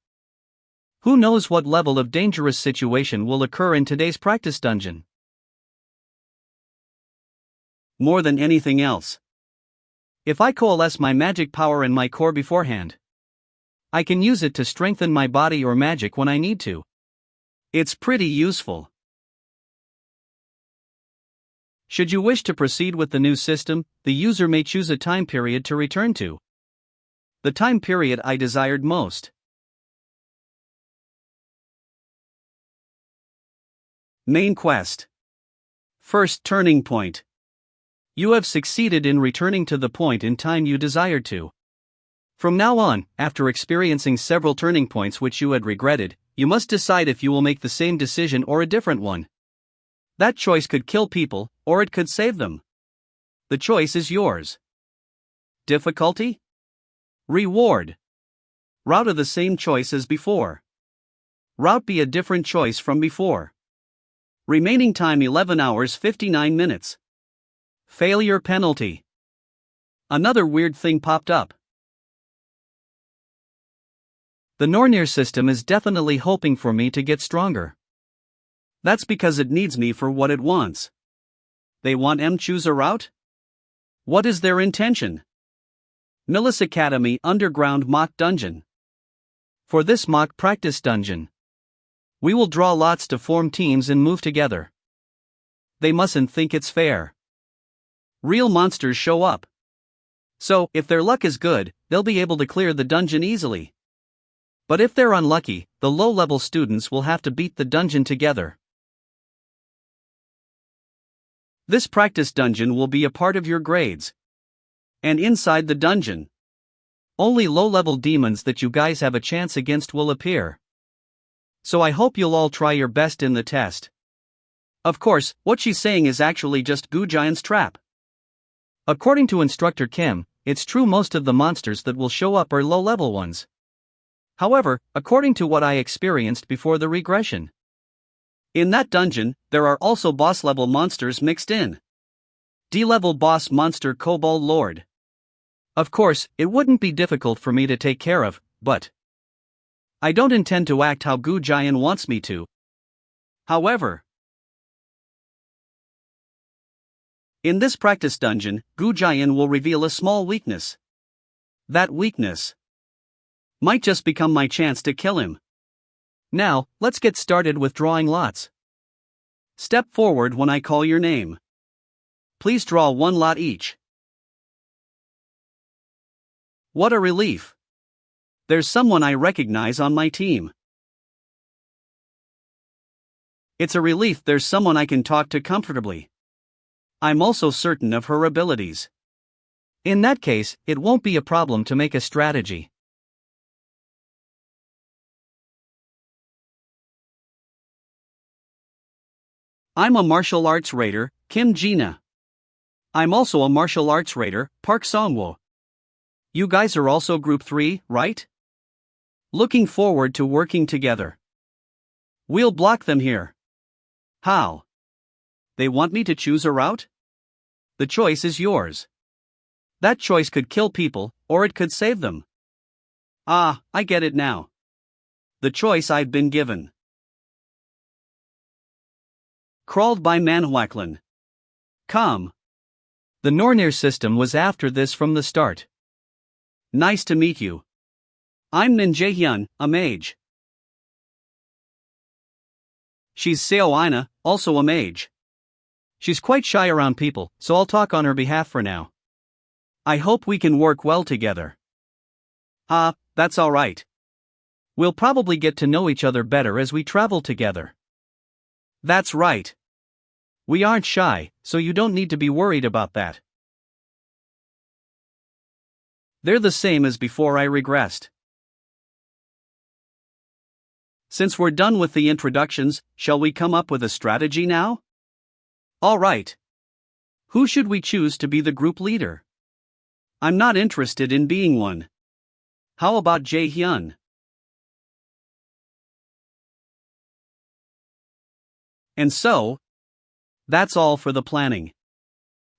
who knows what level of dangerous situation will occur in today's practice dungeon? More than anything else, if I coalesce my magic power in my core beforehand, I can use it to strengthen my body or magic when I need to. It's pretty useful. Should you wish to proceed with the new system, the user may choose a time period to return to. The time period I desired most. Main quest. First turning point. You have succeeded in returning to the point in time you desired to. From now on, after experiencing several turning points which you had regretted, you must decide if you will make the same decision or a different one. That choice could kill people, or it could save them. The choice is yours. Difficulty? Reward. Route A the same choice as before. Route B a different choice from before. Remaining time 11 hours 59 minutes. Failure penalty. Another weird thing popped up. The Nornir system is definitely hoping for me to get stronger. That's because it needs me for what it wants. They want M choose a route? What is their intention? Millis Academy Underground Mock Dungeon. For this mock practice dungeon, we will draw lots to form teams and move together. They mustn't think it's fair. Real monsters show up. So, if their luck is good, they'll be able to clear the dungeon easily. But if they're unlucky, the low-level students will have to beat the dungeon together. This practice dungeon will be a part of your grades. And inside the dungeon, only low-level demons that you guys have a chance against will appear. So I hope you'll all try your best in the test. Of course, what she's saying is actually just Goo Giant's trap. According to Instructor Kim, it's true most of the monsters that will show up are low-level ones. However, according to what I experienced before the regression, in that dungeon, there are also boss-level monsters mixed in. D-level boss monster Kobold Lord. Of course, it wouldn't be difficult for me to take care of, but I don't intend to act how Goo Giant wants me to. However, in this practice dungeon, Goo Giant will reveal a small weakness. That weakness might just become my chance to kill him. Now, let's get started with drawing lots. Step forward when I call your name. Please draw one lot each. What a relief! There's someone I recognize on my team. It's a relief there's someone I can talk to comfortably. I'm also certain of her abilities. In that case, it won't be a problem to make a strategy. I'm a martial arts raider, Kim Jina. I'm also a martial arts raider, Park Songwo. You guys are also group 3, right? Looking forward to working together. We'll block them here. How? They want me to choose a route? The choice is yours. That choice could kill people, or it could save them. Ah, I get it now. The choice I've been given. Crawled by Manhwa. Come. The Nornir system was after this from the start. Nice to meet you. I'm Min Jae-hyun, a mage. She's Seo Aina, also a mage. She's quite shy around people, so I'll talk on her behalf for now. I hope we can work well together. Ah, that's alright. We'll probably get to know each other better as we travel together. That's right. We aren't shy, so you don't need to be worried about that. They're the same as before I regressed. Since we're done with the introductions, shall we come up with a strategy now? Alright. Who should we choose to be the group leader? I'm not interested in being one. How about Jae-hyun? And so, that's all for the planning.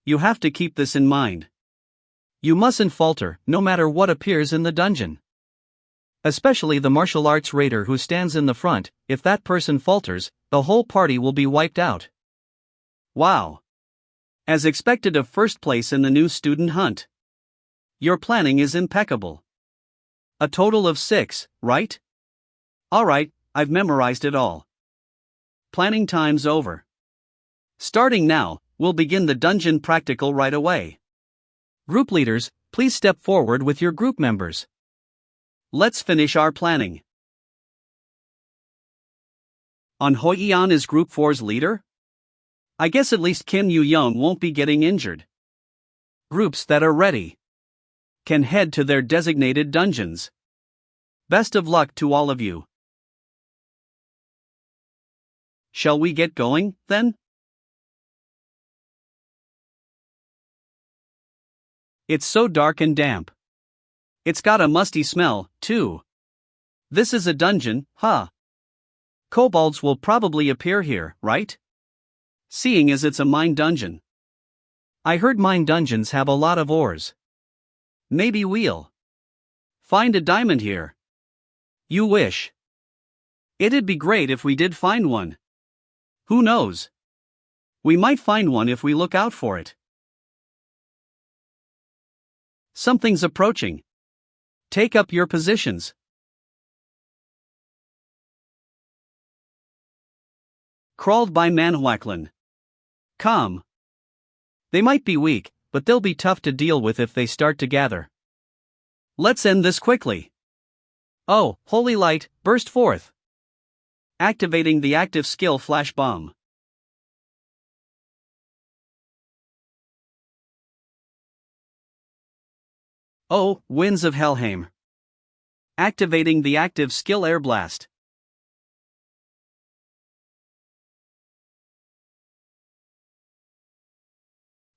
You have to keep this in mind. You mustn't falter, no matter what appears in the dungeon. Especially the martial arts raider who stands in the front. If that person falters, the whole party will be wiped out. Wow. As expected of first place in the new student hunt. Your planning is impeccable. A total of 6, right? Alright, I've memorized it all. Planning time's over. Starting now, we'll begin the dungeon practical right away. Group leaders, please step forward with your group members. Let's finish our planning. On Hoi-yeon is Group 4's leader? I guess at least Kim Yu-young won't be getting injured. Groups that are ready can head to their designated dungeons. Best of luck to all of you. Shall we get going, then? It's so dark and damp. It's got a musty smell, too. This is a dungeon, huh? Kobolds will probably appear here, right? Seeing as it's a mine dungeon. I heard mine dungeons have a lot of ores. Maybe we'll find a diamond here. You wish. It'd be great if we did find one. Who knows? We might find one if we look out for it. Something's approaching. Take up your positions. Crawled by Manhwa. Come. They might be weak, but they'll be tough to deal with if they start to gather. Let's end this quickly. Oh, holy light, burst forth. Activating the active skill flash bomb. Oh, winds of Helheim. Activating the active skill Air Blast.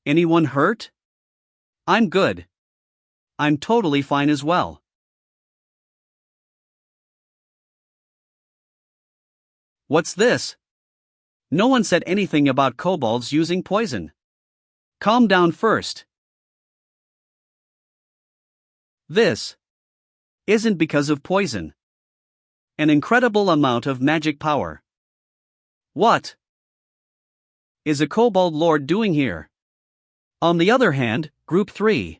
Anyone hurt? I'm good. I'm totally fine as well. What's this? No one said anything about kobolds using poison. Calm down first. This isn't because of poison. An incredible amount of magic power. What is a kobold lord doing here? On the other hand, Group 3.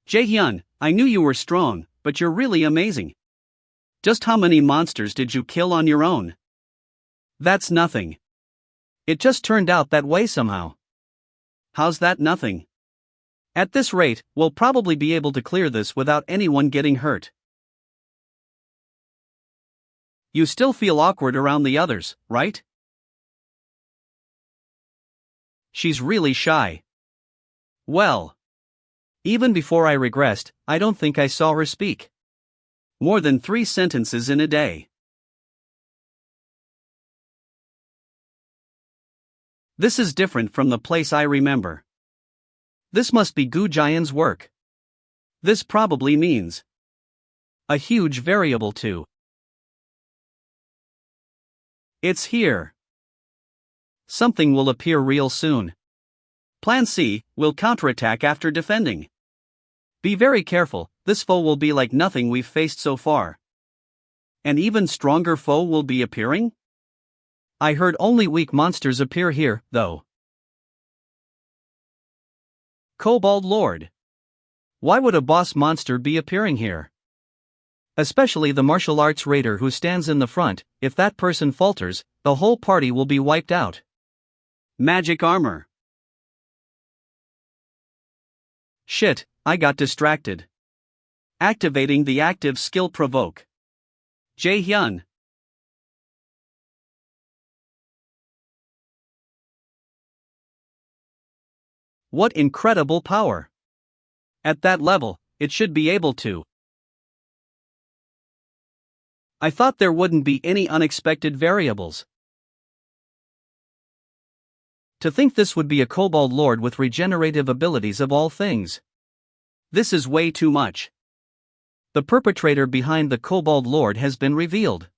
Jaehyun, I knew you were strong, but you're really amazing. Just how many monsters did you kill on your own? That's nothing. It just turned out that way somehow. How's that nothing? At this rate, we'll probably be able to clear this without anyone getting hurt. You still feel awkward around the others, right? She's really shy. Well, even before I regressed, I don't think I saw her speak more than 3 sentences in a day. This is different from the place I remember. This must be Gu Jian's work. This probably means a huge variable too. It's here. Something will appear real soon. Plan C, will counterattack after defending. Be very careful, this foe will be like nothing we've faced so far. An even stronger foe will be appearing? I heard only weak monsters appear here, though. Kobold Lord. Why would a boss monster be appearing here? Especially the martial arts raider who stands in the front. If that person falters, the whole party will be wiped out. Magic armor. Shit, I got distracted. Activating the active skill Provoke. Jaehyun. What incredible power! At that level, it should be able to. I thought there wouldn't be any unexpected variables. To think this would be a kobold lord with regenerative abilities of all things. This is way too much. The perpetrator behind the kobold lord has been revealed.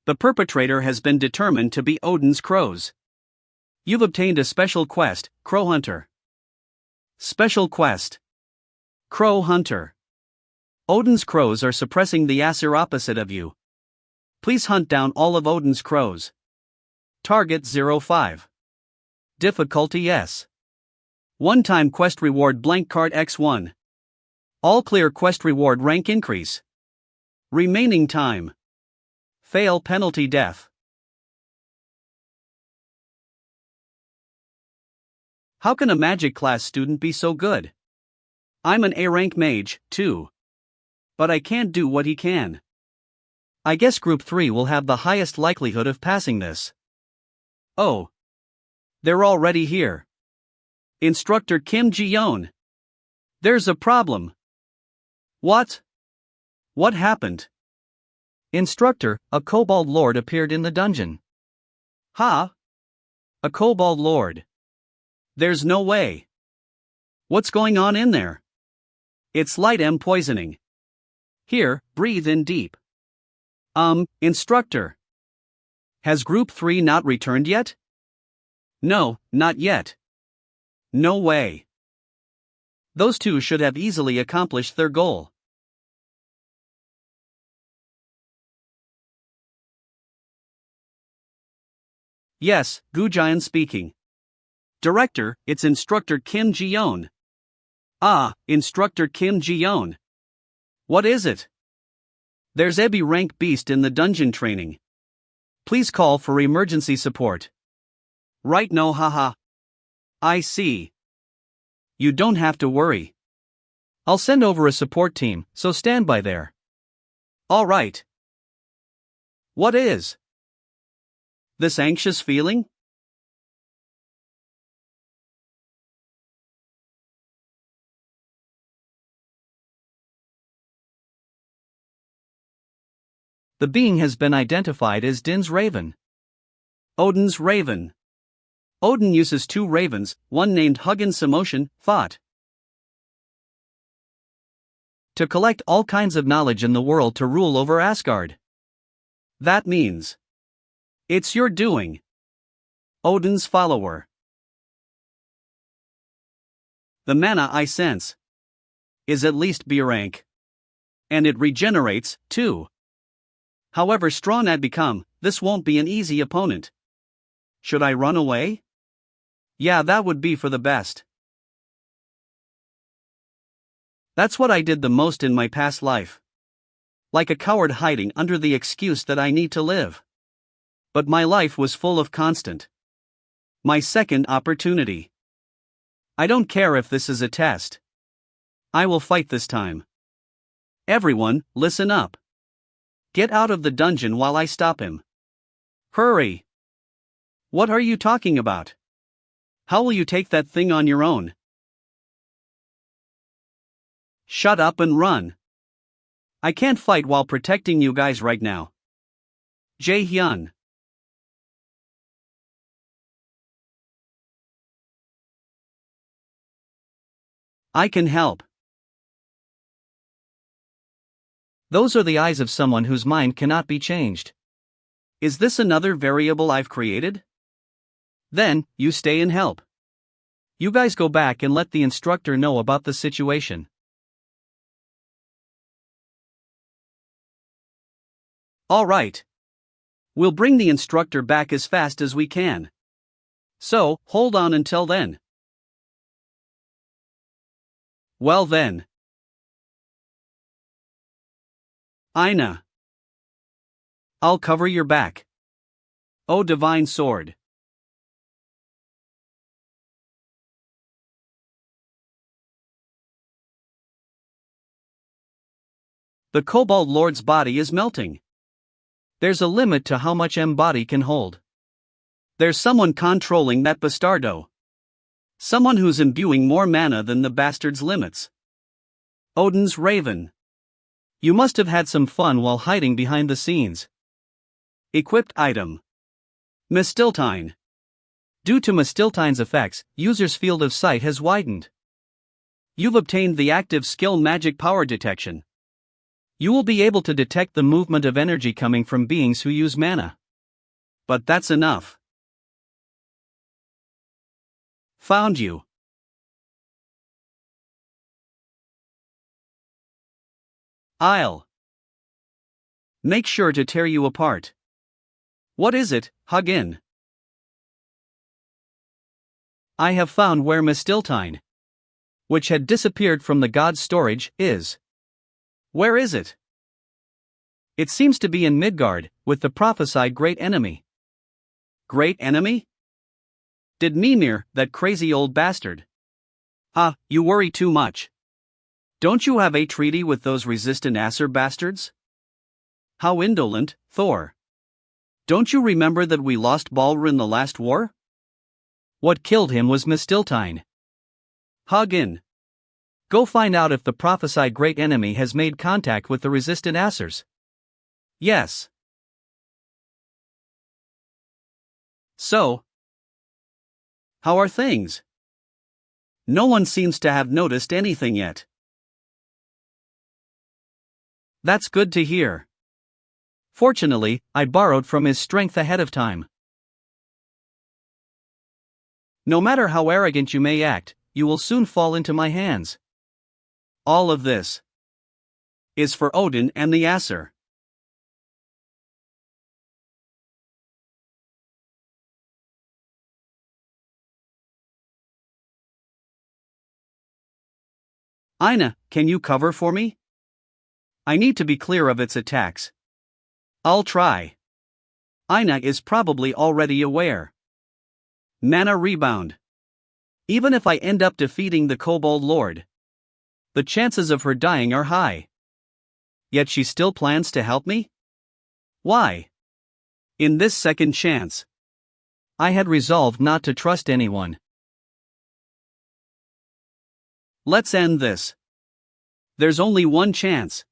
The perpetrator has been determined to be Odin's crows. You've obtained a special quest, Crow Hunter. Special quest. Crow Hunter. Odin's crows are suppressing the Aesir opposite of you. Please hunt down all of Odin's crows. Target 05. Difficulty S. One-time quest reward blank card X1. All clear quest reward rank increase. Remaining time. Fail penalty death. How can a magic class student be so good? I'm an A-rank mage, too. But I can't do what he can. I guess Group 3 will have the highest likelihood of passing this. Oh. They're already here. Instructor Kim Ji-yeon. There's a problem. What? What happened? Instructor, a kobold lord appeared in the dungeon. Ha? A kobold lord. There's no way. What's going on in there? It's light M poisoning. Here, breathe in deep. Instructor. Has Group 3 not returned yet? No, not yet. No way. Those two should have easily accomplished their goal. Yes, Gu Jian speaking. Director, it's Instructor Kim Ji-yeon. Ah, Instructor Kim Ji-yeon. What is it? There's a B-rank beast in the dungeon training. Please call for emergency support. Right, no, haha. I see. You don't have to worry. I'll send over a support team, so stand by there. All right. What is this anxious feeling? The being has been identified as Din's raven. Odin's raven. Odin uses 2 ravens, one named Hugin Samotion, Thought, to collect all kinds of knowledge in the world to rule over Asgard. That means it's your doing. Odin's follower. The mana I sense is at least B rank. And it regenerates, too. However strong I'd become, this won't be an easy opponent. Should I run away? Yeah, that would be for the best. That's what I did the most in my past life. Like a coward hiding under the excuse that I need to live. But my life was full of constant. My second opportunity. I don't care if this is a test. I will fight this time. Everyone, listen up. Get out of the dungeon while I stop him. Hurry! What are you talking about? How will you take that thing on your own? Shut up and run. I can't fight while protecting you guys right now. Jae-hyun. I can help. Those are the eyes of someone whose mind cannot be changed. Is this another variable I've created? Then, you stay and help. You guys go back and let the instructor know about the situation. All right. We'll bring the instructor back as fast as we can. So, hold on until then. Well then. Aina. I'll cover your back. O divine sword. The Kobold Lord's body is melting. There's a limit to how much body can hold. There's someone controlling that bastardo. Someone who's imbuing more mana than the bastard's limits. Odin's raven. You must have had some fun while hiding behind the scenes. Equipped item. Mistiltine. Due to Mistiltine's effects, user's field of sight has widened. You've obtained the active skill magic power detection. You will be able to detect the movement of energy coming from beings who use mana. But that's enough. Found you. I'll make sure to tear you apart. What is it, Hugin? I have found where Mistiltine, which had disappeared from the god's storage, is. Where is it? It seems to be in Midgard, with the prophesied great enemy. Great enemy? Did Mimir, that crazy old bastard? You worry too much. Don't you have a treaty with those resistant Aesir bastards? How indolent, Thor. Don't you remember that we lost Baldur in the last war? What killed him was Mistiltine. Hugin. Go find out if the prophesied great enemy has made contact with the resistant Aesirs. Yes. So, how are things? No one seems to have noticed anything yet. That's good to hear. Fortunately, I borrowed from his strength ahead of time. No matter how arrogant you may act, you will soon fall into my hands. All of this is for Odin and the Aesir. Aina, can you cover for me? I need to be clear of its attacks. I'll try. Aina is probably already aware. Mana rebound. Even if I end up defeating the Kobold Lord, the chances of her dying are high. Yet she still plans to help me? Why? In this second chance, I had resolved not to trust anyone. Let's end this. There's only one chance.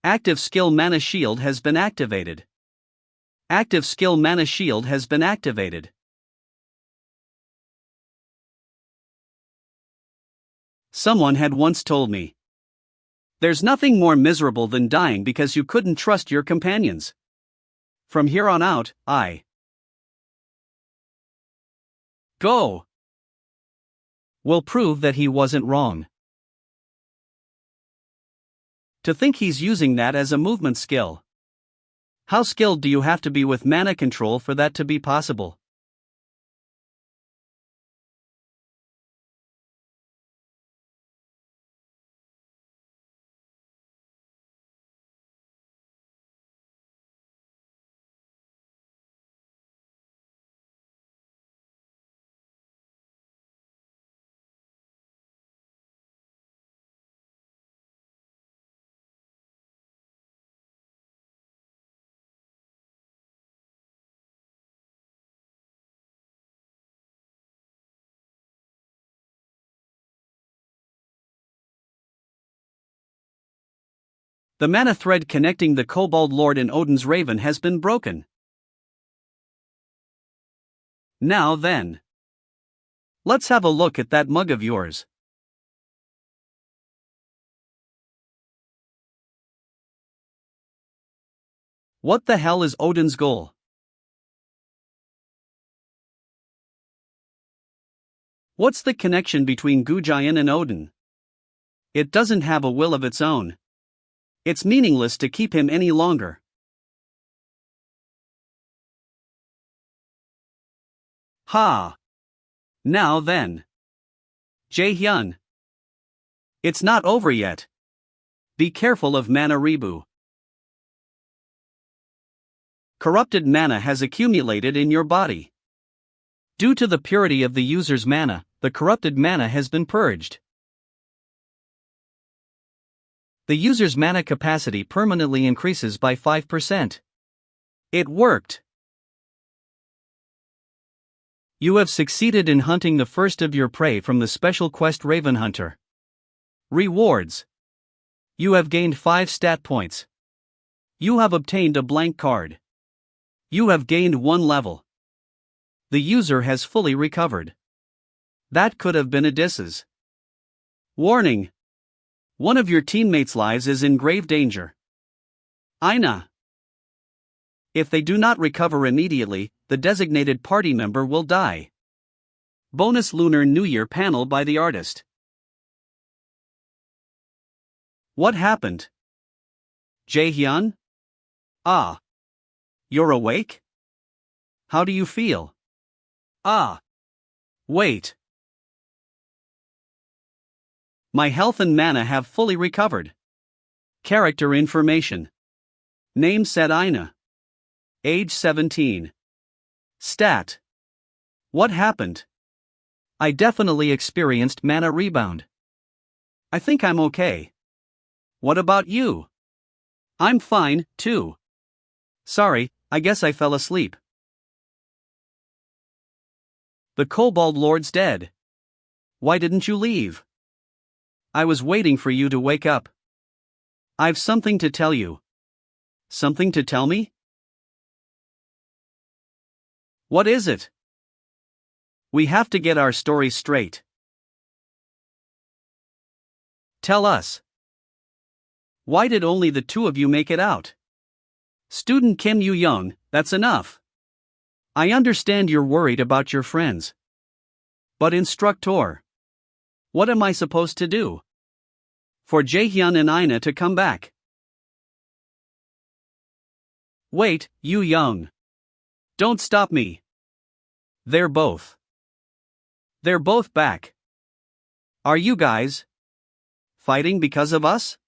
Active skill mana shield has been activated. Active skill mana shield has been activated. Someone had once told me, there's nothing more miserable than dying because you couldn't trust your companions. From here on out, I go will prove that he wasn't wrong. To think he's using that as a movement skill. How skilled do you have to be with mana control for that to be possible? The mana thread connecting the Kobold Lord and Odin's Raven has been broken. Now then, let's have a look at that mug of yours. What the hell is Odin's goal? What's the connection between Gujian and Odin? It doesn't have a will of its own. It's meaningless to keep him any longer. Ha! Now then. Jae-hyun. It's not over yet. Be careful of mana rebu. Corrupted mana has accumulated in your body. Due to the purity of the user's mana, the corrupted mana has been purged. The user's mana capacity permanently increases by 5%. It worked! You have succeeded in hunting the first of your prey from the special quest Raven Hunter. Rewards. You have gained 5 stat points. You have obtained a blank card. You have gained 1 level. The user has fully recovered. That could have been a disses. Warning! One of your teammates' lives is in grave danger. Aina. If they do not recover immediately, the designated party member will die. Bonus Lunar New Year panel by the artist. What happened? Jae-hyun? Ah. You're awake? How do you feel? Ah. Wait. My health and mana have fully recovered. Character information. Name said Aina. Age 17. Stat. What happened? I definitely experienced mana rebound. I think I'm okay. What about you? I'm fine, too. Sorry, I guess I fell asleep. The Kobold Lord's dead. Why didn't you leave? I was waiting for you to wake up. I've something to tell you. Something to tell me? What is it? We have to get our story straight. Tell us. Why did only the 2 of you make it out? Student Kim Yu-young, that's enough. I understand you're worried about your friends. But instructor, what am I supposed to do? For Jae-hyun and Aina to come back. Wait, Yu-young. Don't stop me. They're both back. Are you guys fighting because of us?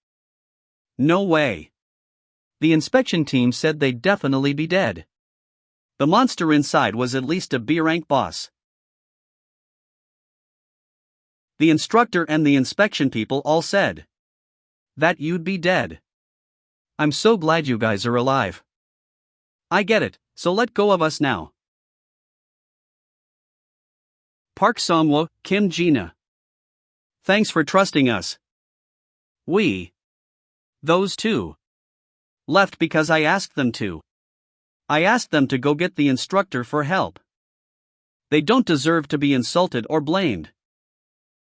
No way. The inspection team said they'd definitely be dead. The monster inside was at least a B-rank boss. The instructor and the inspection people all said that you'd be dead. I'm so glad you guys are alive. I get it, so let go of us now. Park Songwo, Kim Jina. Thanks for trusting us. Those 2. Left because I asked them to. I asked them to go get the instructor for help. They don't deserve to be insulted or blamed.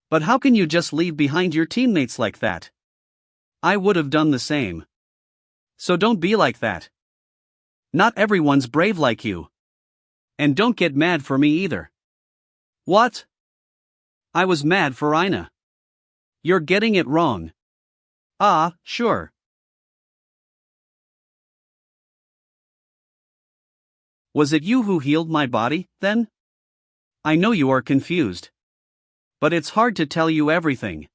But how can you just leave behind your teammates like that? I would have done the same. So don't be like that. Not everyone's brave like you. And don't get mad for me either. What? I was mad for Ina. You're getting it wrong. Ah, sure. Was it you who healed my body, then? I know you are confused. But it's hard to tell you everything.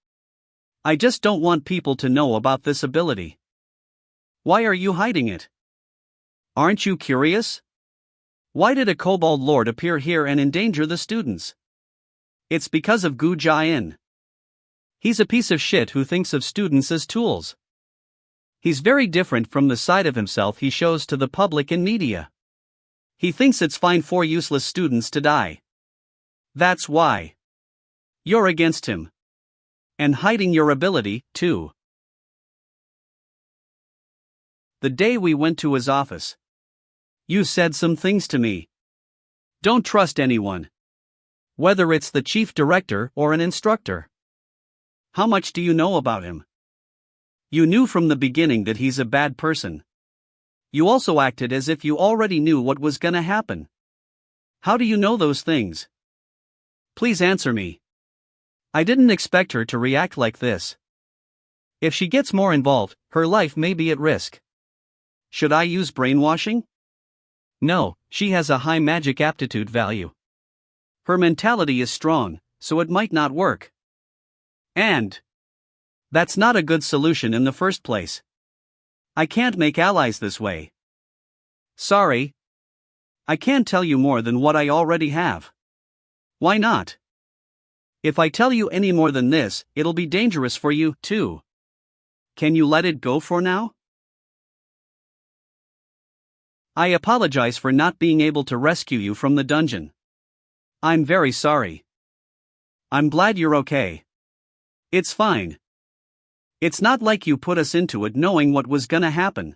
I just don't want people to know about this ability. Why are you hiding it? Aren't you curious? Why did a kobold lord appear here and endanger the students? It's because of Gu Jian. He's a piece of shit who thinks of students as tools. He's very different from the side of himself he shows to the public and media. He thinks it's fine for useless students to die. That's why. You're against him. And hiding your ability, too. The day we went to his office. You said some things to me. Don't trust anyone. Whether it's the chief director or an instructor. How much do you know about him? You knew from the beginning that he's a bad person. You also acted as if you already knew what was gonna happen. How do you know those things? Please answer me. I didn't expect her to react like this. If she gets more involved, her life may be at risk. Should I use brainwashing? No, she has a high magic aptitude value. Her mentality is strong, so it might not work. And that's not a good solution in the first place. I can't make allies this way. Sorry. I can't tell you more than what I already have. Why not? If I tell you any more than this, it'll be dangerous for you, too. Can you let it go for now? I apologize for not being able to rescue you from the dungeon. I'm very sorry. I'm glad you're okay. It's fine. It's not like you put us into it knowing what was gonna happen.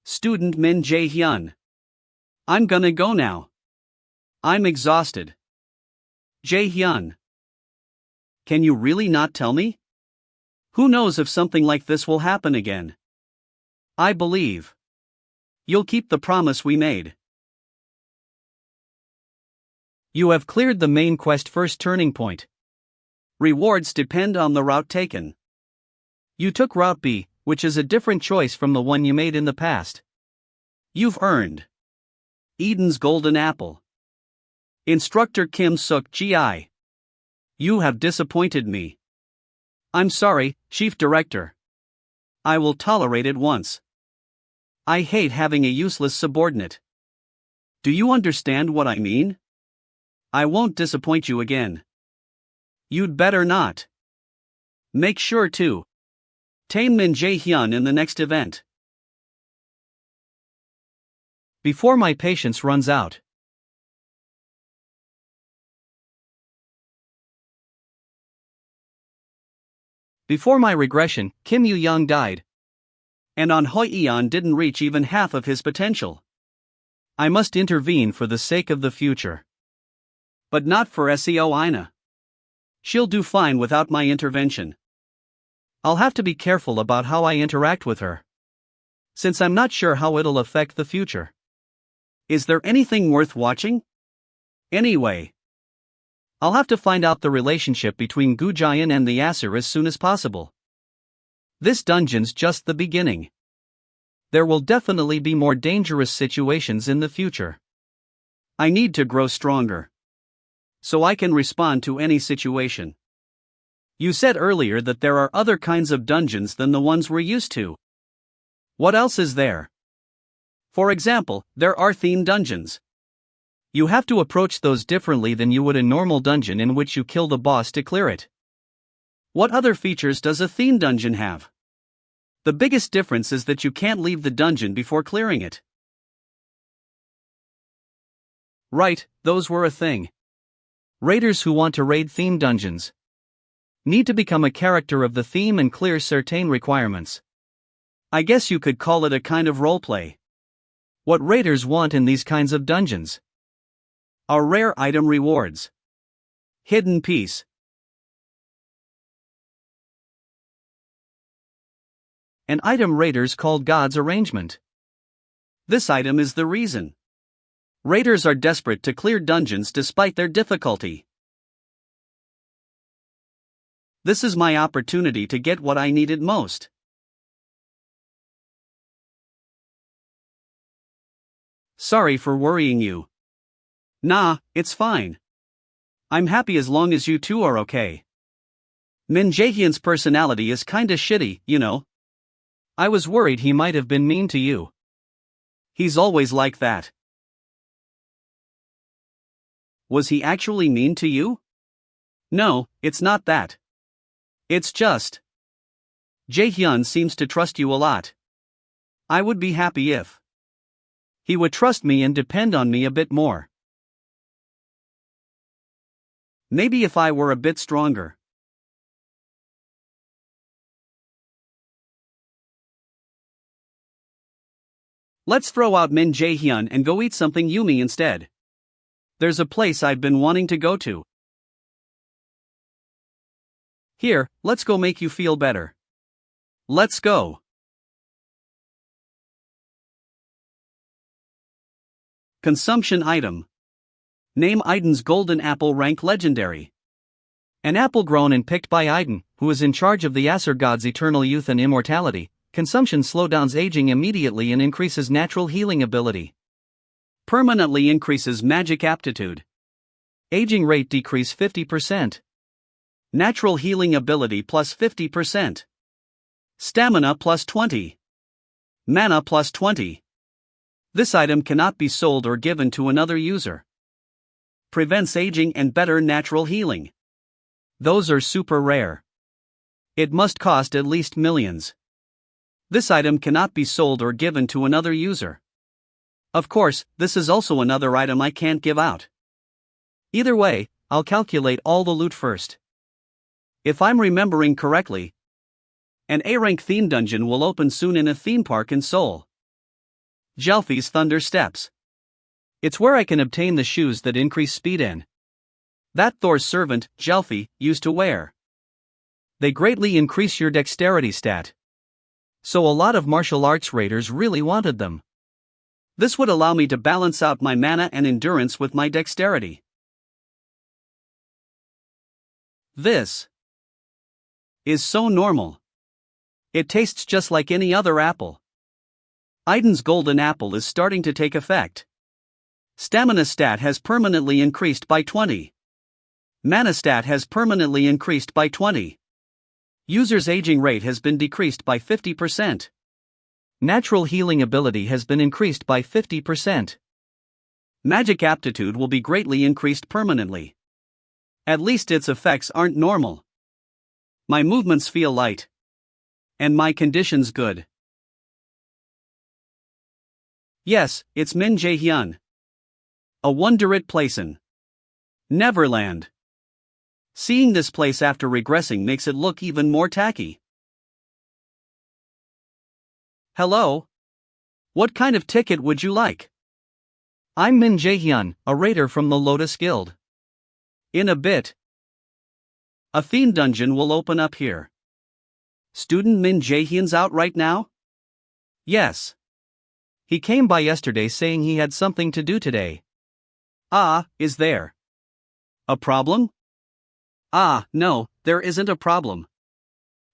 Student Min Jae-hyun. I'm gonna go now. I'm exhausted. Jae-hyun. Can you really not tell me? Who knows if something like this will happen again? I believe you'll keep the promise we made. You have cleared the main quest first turning point. Rewards depend on the route taken. You took Route B, which is a different choice from the one you made in the past. You've earned Eden's Golden Apple. Instructor Kim Suk-ji. You have disappointed me. I'm sorry, Chief Director. I will tolerate it once. I hate having a useless subordinate. Do you understand what I mean? I won't disappoint you again. You'd better not. Make sure to tame Min Jae-hyun in the next event. Before my patience runs out. Before my regression, Kim Yu-young died. And An Hoi-eon didn't reach even half of his potential. I must intervene for the sake of the future. But not for Seo Ina. She'll do fine without my intervention. I'll have to be careful about how I interact with her, since I'm not sure how it'll affect the future. Is there anything worth watching? Anyway, I'll have to find out the relationship between Gu Jian and the Aesir as soon as possible. This dungeon's just the beginning. There will definitely be more dangerous situations in the future. I need to grow stronger, so I can respond to any situation. You said earlier that there are other kinds of dungeons than the ones we're used to. What else is there? For example, there are theme dungeons. You have to approach those differently than you would a normal dungeon in which you kill the boss to clear it. What other features does a theme dungeon have? The biggest difference is that you can't leave the dungeon before clearing it. Right, those were a thing. Raiders who want to raid theme dungeons need to become a character of the theme and clear certain requirements. I guess you could call it a kind of roleplay. What raiders want in these kinds of dungeons are rare item rewards. Hidden piece. An item raiders called God's arrangement. This item is the reason. Raiders are desperate to clear dungeons despite their difficulty. This is my opportunity to get what I needed most. Sorry for worrying you. Nah, it's fine. I'm happy as long as you two are okay. Min Jae-hyun's personality is kinda shitty, you know. I was worried he might have been mean to you. He's always like that. Was he actually mean to you? No, it's not that. It's just Jae-hyun seems to trust you a lot. I would be happy if he would trust me and depend on me a bit more. Maybe if I were a bit stronger. Let's throw out Min Jae-hyun and go eat something yummy instead. There's a place I've been wanting to go to. Here, let's go make you feel better. Let's go. Consumption item. Name Aiden's golden apple rank legendary. An apple grown and picked by Aiden, who is in charge of the Aesir god's eternal youth and immortality. Consumption slowdowns aging immediately and increases natural healing ability. Permanently increases magic aptitude. Aging rate decrease 50%. Natural healing ability plus 50%. Stamina plus 20. Mana plus 20. This item cannot be sold or given to another user. Prevents aging and better natural healing. Those are super rare. It must cost at least millions. This item cannot be sold or given to another user. Of course, this is also another item I can't give out. Either way, I'll calculate all the loot first. If I'm remembering correctly, an A-rank theme dungeon will open soon in a theme park in Seoul. Jelfi's Thunder Steps. It's where I can obtain the shoes that increase speed in. That Thor's servant, Jelfi, used to wear. They greatly increase your dexterity stat. So a lot of martial arts raiders really wanted them. This would allow me to balance out my mana and endurance with my dexterity. This is so normal. It tastes just like any other apple. Aiden's golden apple is starting to take effect. Stamina stat has permanently increased by 20. Mana stat has permanently increased by 20. User's aging rate has been decreased by 50%. Natural healing ability has been increased by 50%. Magic aptitude will be greatly increased permanently. At least its effects aren't normal. My movements feel light. And my condition's good. Yes, it's Min Jae-hyun. A wonderit placin'. Neverland. Seeing this place after regressing makes it look even more tacky. Hello? What kind of ticket would you like? I'm Min Jae-hyun, a raider from the Lotus Guild. In a bit, a theme dungeon will open up here. Student Min Jae-hyun's out right now? Yes. He came by yesterday saying he had something to do today. Ah, is there a problem? Ah, no, there isn't a problem.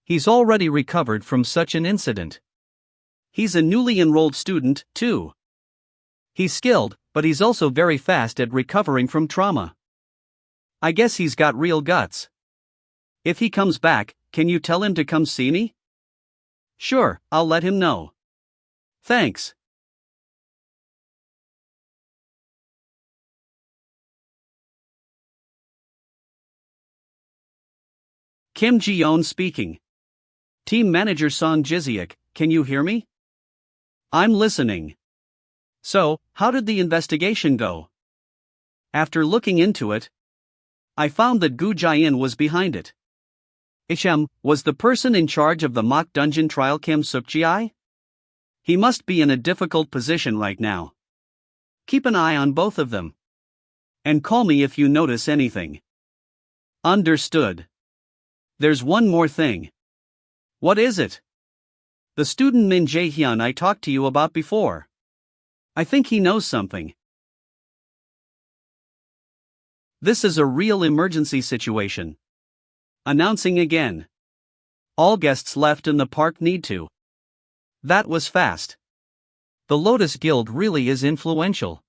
He's already recovered from such an incident. He's a newly enrolled student, too. He's skilled, but he's also very fast at recovering from trauma. I guess he's got real guts. If he comes back, can you tell him to come see me? Sure, I'll let him know. Thanks. Kim Ji-yeon speaking. Team Manager Song Jiziak, can you hear me? I'm listening. So, how did the investigation go? After looking into it, I found that Gu Jian was behind it. Was the person in charge of the mock dungeon trial Kim Suk-ji? He must be in a difficult position right now. Keep an eye on both of them. And call me if you notice anything. Understood. There's one more thing. What is it? The student Min Jae-hyun I talked to you about before. I think he knows something. This is a real emergency situation. Announcing again. All guests left in the park need to. That was fast. The Lotus Guild really is influential.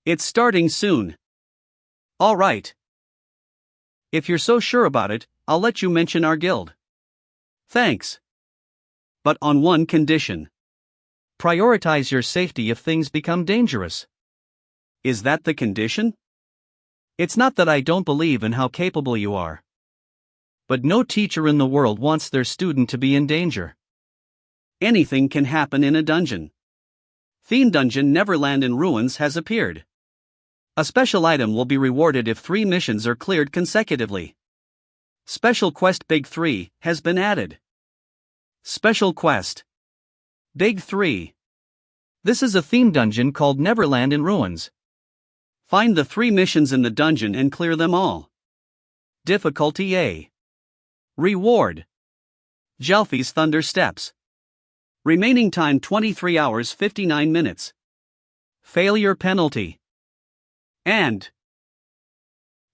It's starting soon. All right. If you're so sure about it, I'll let you mention our guild. Thanks. But on one condition. Prioritize your safety if things become dangerous. Is that the condition? It's not that I don't believe in how capable you are. But no teacher in the world wants their student to be in danger. Anything can happen in a dungeon. Theme Dungeon Neverland in Ruins has appeared. A special item will be rewarded if 3 missions are cleared consecutively. Special Quest Big 3 has been added. Special Quest Big 3. This is a theme dungeon called Neverland in Ruins. Find the 3 missions in the dungeon and clear them all. Difficulty A. Reward: Jalfi's Thunder Steps. Remaining time 23 hours 59 minutes. Failure penalty. And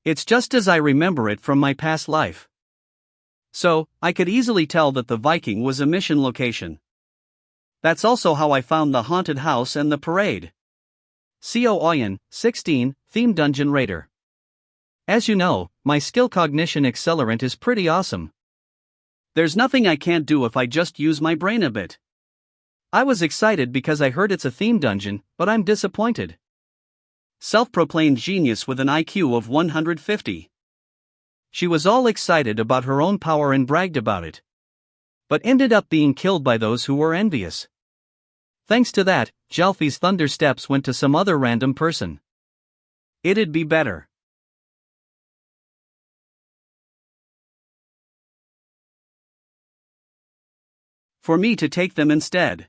it's just as I remember it from my past life. So, I could easily tell that the Viking was a mission location. That's also how I found the haunted house and the parade. Co Oyen, 16, Theme Dungeon Raider. As you know, my skill cognition accelerant is pretty awesome. There's nothing I can't do if I just use my brain a bit. I was excited because I heard it's a theme dungeon, but I'm disappointed. Self-proclaimed genius with an IQ of 150. She was all excited about her own power and bragged about it. But ended up being killed by those who were envious. Thanks to that, Jalfi's Thunder Steps went to some other random person. It'd be better for me to take them instead.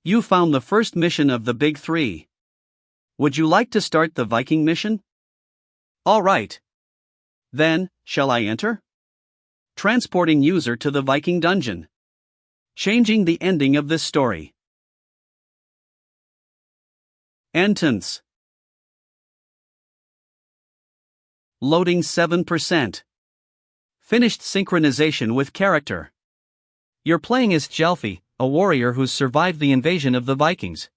You found the first mission of the Big 3. Would you like to start the Viking mission? All right. Then, shall I enter? Transporting user to the Viking dungeon. Changing the ending of this story. Entrance. Loading 7%. Finished synchronization with character. You're playing as Jalfi, a warrior who's survived the invasion of the Vikings.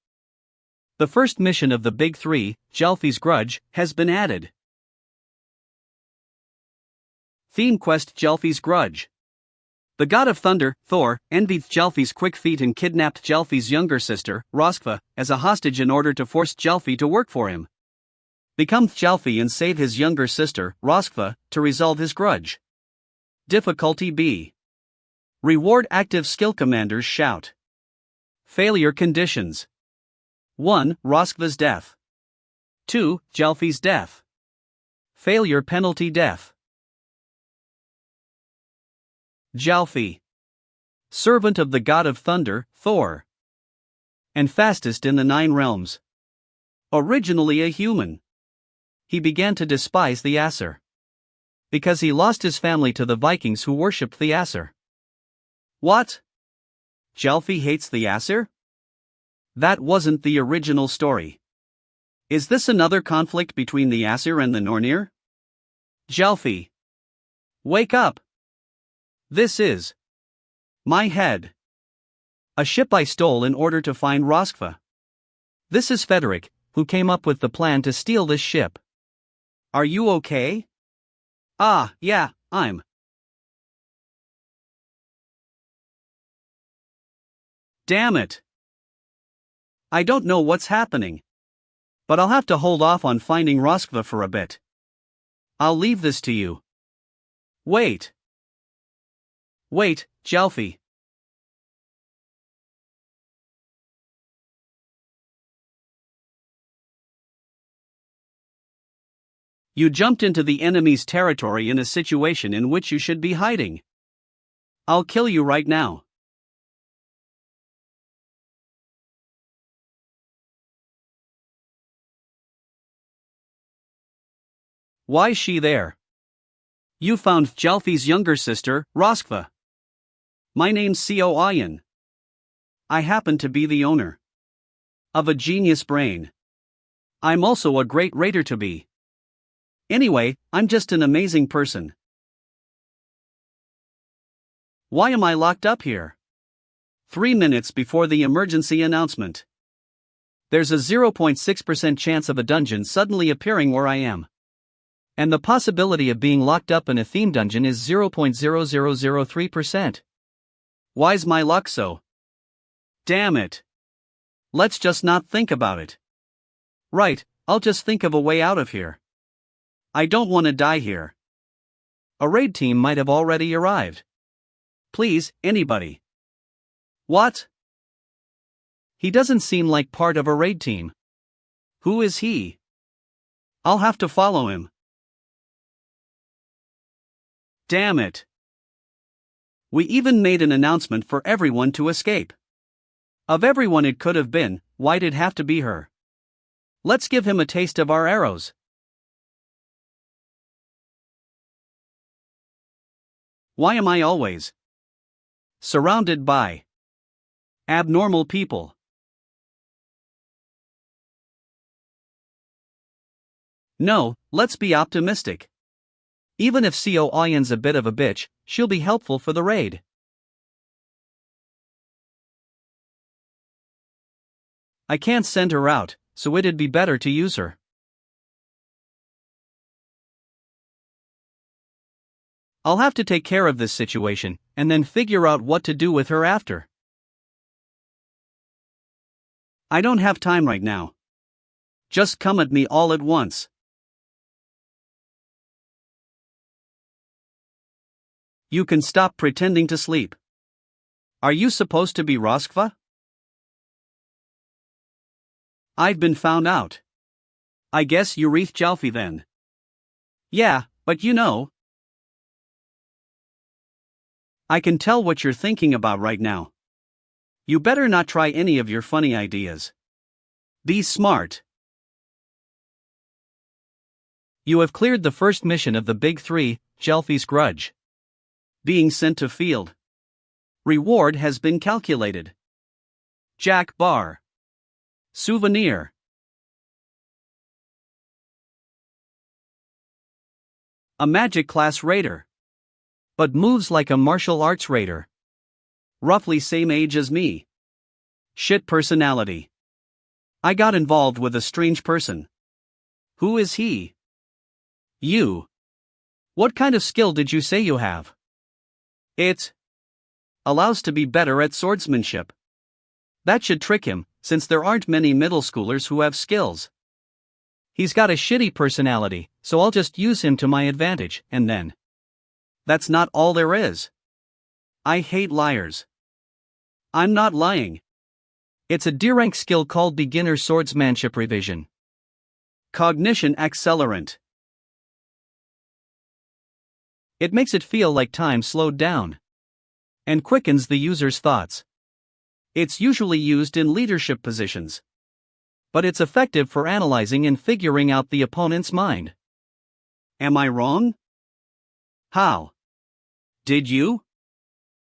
The first mission of the Big 3, Jalfi's Grudge, has been added. Theme Quest: Jalfi's Grudge. The god of thunder, Thor, envied Jalfi's quick feet and kidnapped Jalfi's younger sister, Roskva, as a hostage in order to force Jalfi to work for him. Become Jalfi and save his younger sister, Roskva, to resolve his grudge. Difficulty B. Reward: active skill commanders shout. Failure conditions. 1. Roskva's death. 2. Jalfi's death. Failure penalty: death. Jalfi. Servant of the god of thunder, Thor. And fastest in the 9 realms. Originally a human. He began to despise the Aesir. Because he lost his family to the Vikings who worshipped the Aesir. What? Jalfi hates the Aesir? That wasn't the original story. Is this another conflict between the Aesir and the Nornir? Jalfi. Wake up! This is my head. A ship I stole in order to find Roskva. This is Frederick, who came up with the plan to steal this ship. Are you okay? Ah, yeah, I'm. Damn it. I don't know what's happening. But I'll have to hold off on finding Roskva for a bit. I'll leave this to you. Wait. Wait, Jalfi. You jumped into the enemy's territory in a situation in which you should be hiding. I'll kill you right now. Why's she there? You found Jalfi's younger sister, Roskva. My name's Co Ayan. I happen to be the owner of a genius brain. I'm also a great raider to be. Anyway, I'm just an amazing person. Why am I locked up here? 3 minutes before the emergency announcement. There's a 0.6% chance of a dungeon suddenly appearing where I am. And the possibility of being locked up in a theme dungeon is 0.0003%. Why's my luck so? Damn it. Let's just not think about it. Right, I'll just think of a way out of here. I don't want to die here. A raid team might have already arrived. Please, anybody. What? He doesn't seem like part of a raid team. Who is he? I'll have to follow him. Damn it. We even made an announcement for everyone to escape. Of everyone it could have been, why'd it have to be her? Let's give him a taste of our arrows. Why am I always surrounded by abnormal people? No, let's be optimistic. Even if Co Ayan's a bit of a bitch, she'll be helpful for the raid. I can't send her out, so it'd be better to use her. I'll have to take care of this situation, and then figure out what to do with her after. I don't have time right now. Just come at me all at once. You can stop pretending to sleep. Are you supposed to be Roskva? I've been found out. I guess you wreathed Jalfi then. Yeah, but you know. I can tell what you're thinking about right now. You better not try any of your funny ideas. Be smart. You have cleared the first mission of the Big Three, Jalfi's Grudge. Being sent to field. Reward has been calculated. Jack Bar. Souvenir. A magic class raider. But moves like a martial arts raider. Roughly same age as me. Shit personality. I got involved with a strange person. Who is he? You. What kind of skill did you say you have? It allows to be better at swordsmanship. That should trick him, since there aren't many middle schoolers who have skills. He's got a shitty personality, so I'll just use him to my advantage, and then. That's not all there is. I hate liars. I'm not lying. It's a D-rank skill called Beginner Swordsmanship Revision. Cognition Accelerant. It makes it feel like time slowed down. And quickens the user's thoughts. It's usually used in leadership positions. But it's effective for analyzing and figuring out the opponent's mind. Am I wrong? How? Did you?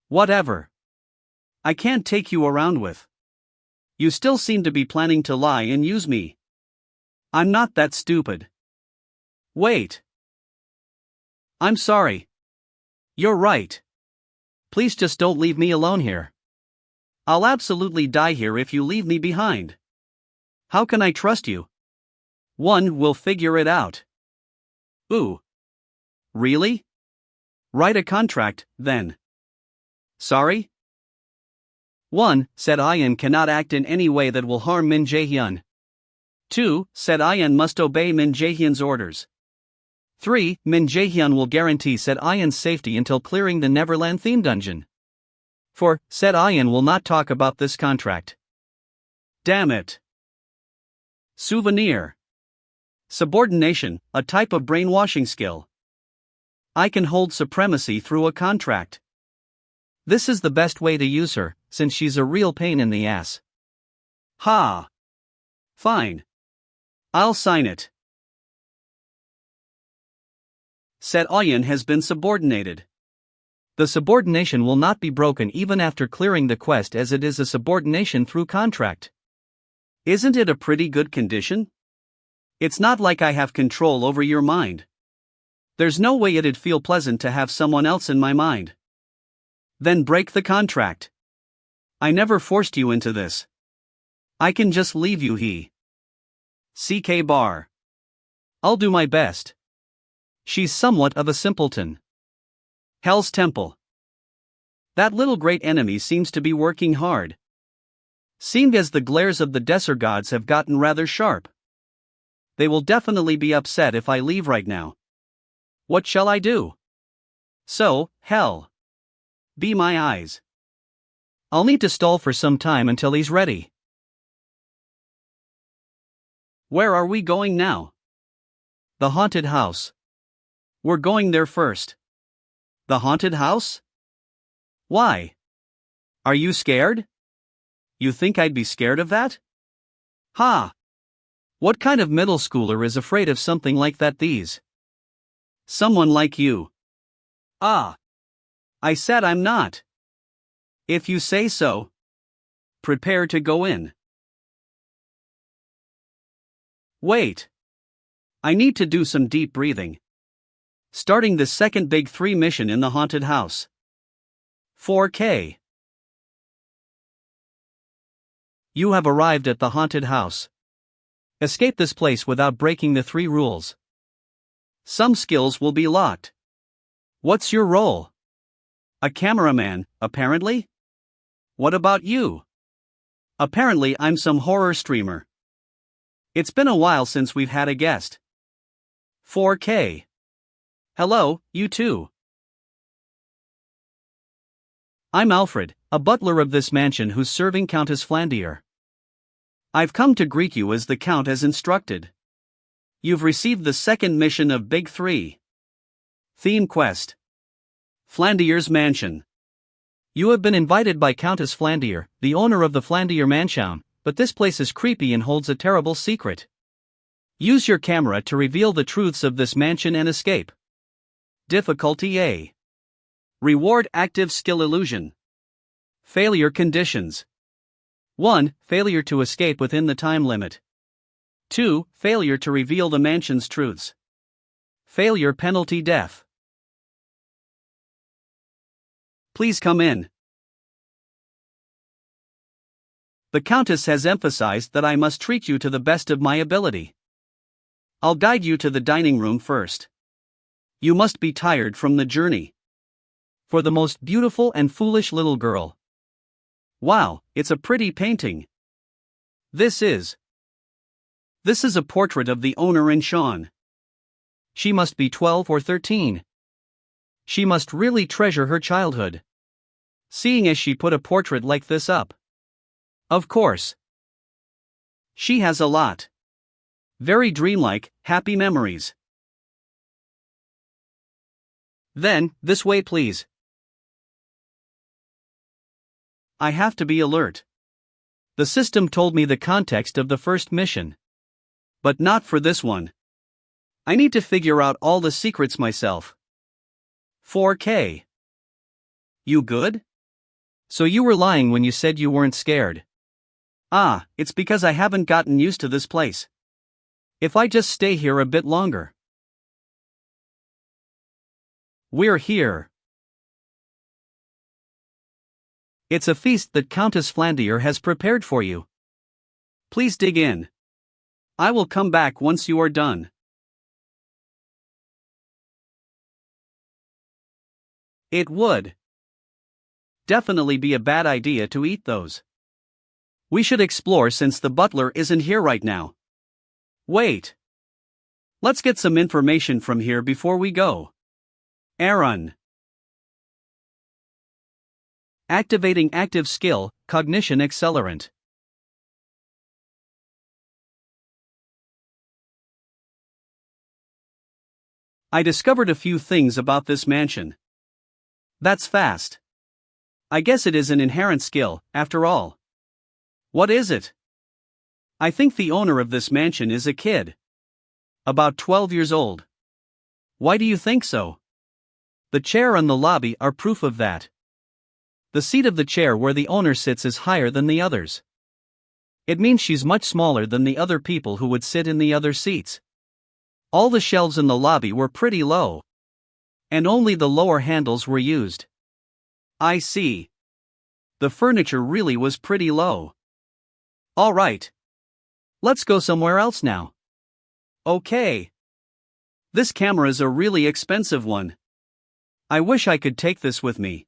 Whatever. I can't take you around with. You still seem to be planning to lie and use me. I'm not that stupid. Wait. I'm sorry. You're right. Please just don't leave me alone here. I'll absolutely die here if you leave me behind. How can I trust you? One will figure it out. Ooh. Really? Write a contract, then. Sorry? 1. Said Ayan cannot act in any way that will harm Min Jae-hyun. 2. Said Ayan must obey Min Jae-hyun's orders. 3. Min Jae-hyun will guarantee said Ayan's safety until clearing the Neverland theme dungeon. 4. Said Ayan will not talk about this contract. Damn it. Souvenir. Subordination, a type of brainwashing skill. I can hold supremacy through a contract. This is the best way to use her, since she's a real pain in the ass. Ha. Fine. I'll sign it. said Oyen has been subordinated. The subordination will not be broken even after clearing the quest, as it is a subordination through contract. Isn't it a pretty good condition? It's not like I have control over your mind. There's no way it'd feel pleasant to have someone else in my mind. Then break the contract. I never forced you into this. I can just leave you. CK bar. I'll do my best. She's somewhat of a simpleton. Hell's Temple. That little great enemy seems to be working hard. Seemed as the glares of the Desert gods have gotten rather sharp. They will definitely be upset if I leave right now. What shall I do? So, hell. Be my eyes. I'll need to stall for some time until he's ready. Where are we going now? The haunted house. We're going there first. The haunted house? Why? Are you scared? You think I'd be scared of that? Ha! What kind of middle schooler is afraid of something like that? Someone like you. Ah! I said I'm not. If you say so. Prepare to go in. Wait. I need to do some deep breathing. Starting the second Big 3 mission in the haunted house. 4K. You have arrived at the haunted house. Escape this place without breaking the 3 rules. Some skills will be locked. What's your role? A cameraman, apparently? What about you? Apparently I'm some horror streamer. It's been a while since we've had a guest. 4K. Hello, you too. I'm Alfred, a butler of this mansion who's serving Countess Flandier. I've come to greet you as the Count has instructed. You've received the second mission of Big 3. Theme Quest. Flandier's Mansion. You have been invited by Countess Flandier, the owner of the Flandier Mansion, but this place is creepy and holds a terrible secret. Use your camera to reveal the truths of this mansion and escape. Difficulty A. Reward active skill illusion. Failure conditions. 1. Failure to escape within the time limit. 2. Failure to reveal the mansion's truths. Failure penalty death. Please come in. The Countess has emphasized that I must treat you to the best of my ability. I'll guide you to the dining room first. You must be tired from the journey. For the most beautiful and foolish little girl. Wow, it's a pretty painting. This is a portrait of the owner and Sean. She must be 12 or 13. She must really treasure her childhood, seeing as she put a portrait like this up. Of course. She has a lot. Very dreamlike, happy memories. Then, this way please. I have to be alert. The system told me the context of the first mission. But not for this one. I need to figure out all the secrets myself. 4K. You good? So you were lying when you said you weren't scared. Ah, it's because I haven't gotten used to this place. If I just stay here a bit longer. We're here. It's a feast that Countess Flandier has prepared for you. Please dig in. I will come back once you are done. It would definitely be a bad idea to eat those. We should explore since the butler isn't here right now. Wait. Let's get some information from here before we go. Aaron. Activating active skill, cognition accelerant. I discovered a few things about this mansion. That's fast. I guess it is an inherent skill, after all. What is it? I think the owner of this mansion is a kid. About 12 years old. Why do you think so? The chair and the lobby are proof of that. The seat of the chair where the owner sits is higher than the others. It means she's much smaller than the other people who would sit in the other seats. All the shelves in the lobby were pretty low. And only the lower handles were used. I see. The furniture really was pretty low. All right. Let's go somewhere else now. Okay. This camera's a really expensive one. I wish I could take this with me.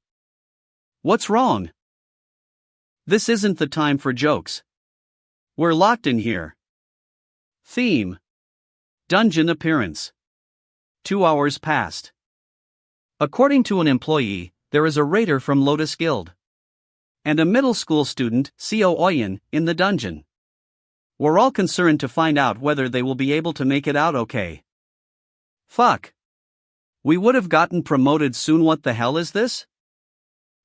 What's wrong? This isn't the time for jokes. We're locked in here. Theme. Dungeon appearance. 2 hours passed. According to an employee, there is a raider from Lotus Guild. And a middle school student, Co Oyen, in the dungeon. We're all concerned to find out whether they will be able to make it out okay. Fuck. We would have gotten promoted soon. What the hell is this?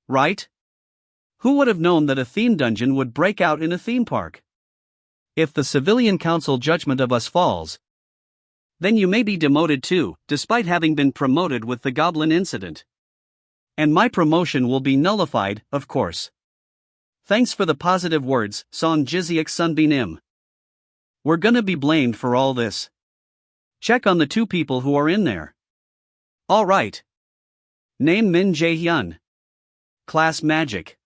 Right? Who would have known that a theme dungeon would break out in a theme park? If the civilian council judgment of us falls, then you may be demoted too, despite having been promoted with the goblin incident. And my promotion will be nullified, of course. Thanks for the positive words, Song Jiziak Sunbinim. We're gonna be blamed for all this. Check on the 2 people who are in there. Alright. Name Min Jae-hyun. Class Magic.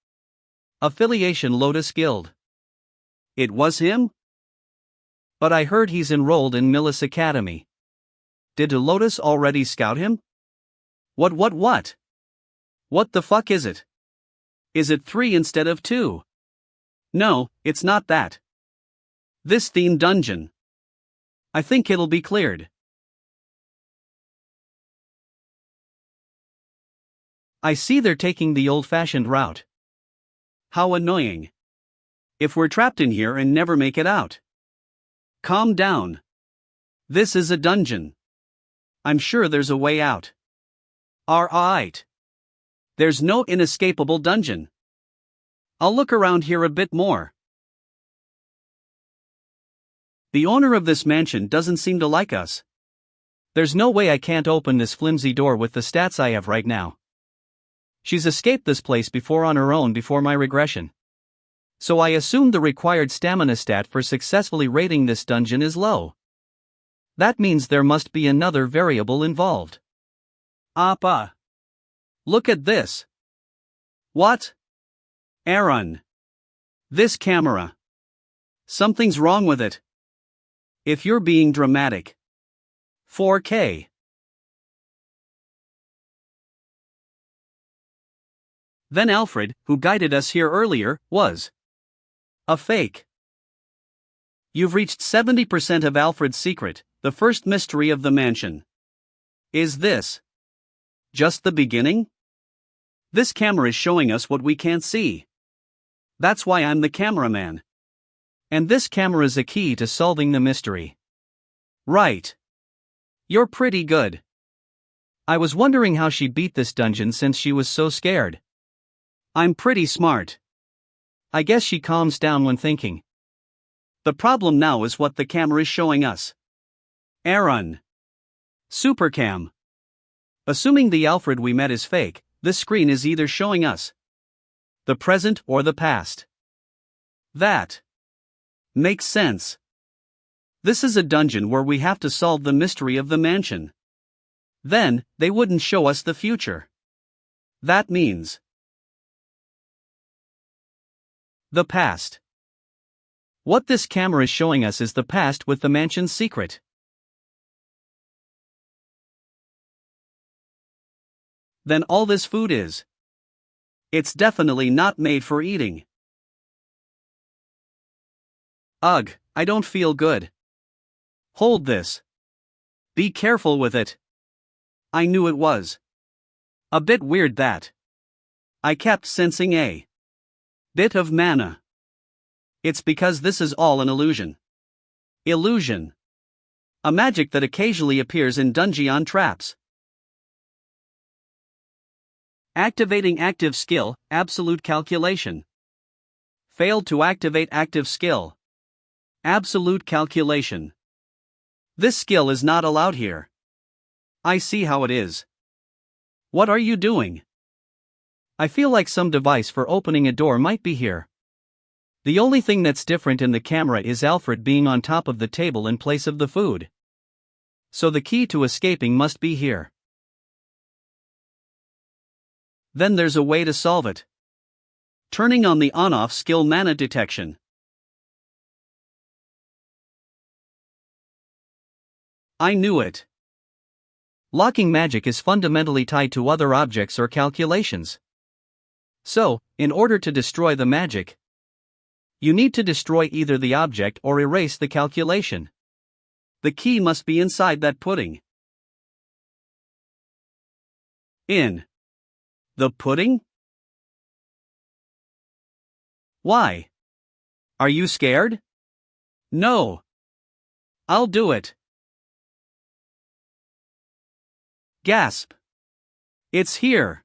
Affiliation Lotus Guild. It was him? But I heard he's enrolled in Millis Academy. Did Lotus already scout him? What? What the fuck is it? Is it 3 instead of 2? No, it's not that. This theme dungeon. I think it'll be cleared. I see they're taking the old-fashioned route. How annoying. If we're trapped in here and never make it out. Calm down. This is a dungeon. I'm sure there's a way out. Alright. There's no inescapable dungeon. I'll look around here a bit more. The owner of this mansion doesn't seem to like us. There's no way I can't open this flimsy door with the stats I have right now. She's escaped this place before on her own before my regression. So I assume the required stamina stat for successfully raiding this dungeon is low. That means there must be another variable involved. Appa. Look at this. What? Aaron. This camera. Something's wrong with it. If you're being dramatic. 4K. Then Alfred, who guided us here earlier, was a fake. You've reached 70% of Alfred's secret, the first mystery of the mansion. Is this just the beginning? This camera is showing us what we can't see. That's why I'm the cameraman. And this camera's a key to solving the mystery. Right. You're pretty good. I was wondering how she beat this dungeon since she was so scared. I'm pretty smart. I guess she calms down when thinking. The problem now is what the camera is showing us. Aaron. Supercam. Assuming the Alfred we met is fake, this screen is either showing us the present or the past. That makes sense. This is a dungeon where we have to solve the mystery of the mansion. Then, they wouldn't show us the future. That means the past. What this camera is showing us is the past with the mansion's secret. Then all this food is. It's definitely not made for eating. Ugh, I don't feel good. Hold this. Be careful with it. I knew it was a bit weird that I kept sensing a bit of mana. It's because this is all an illusion. Illusion. A magic that occasionally appears in dungeon traps. Activating active skill, absolute calculation. Failed to activate active skill. Absolute calculation. This skill is not allowed here. I see how it is. What are you doing? I feel like some device for opening a door might be here. The only thing that's different in the camera is Alfred being on top of the table in place of the food. So the key to escaping must be here. Then there's a way to solve it. Turning on the on-off skill mana detection. I knew it. Locking magic is fundamentally tied to other objects or calculations. So, in order to destroy the magic, you need to destroy either the object or erase the calculation. The key must be inside that pudding. In the pudding? Why? Are you scared? No. I'll do it. Gasp. It's here.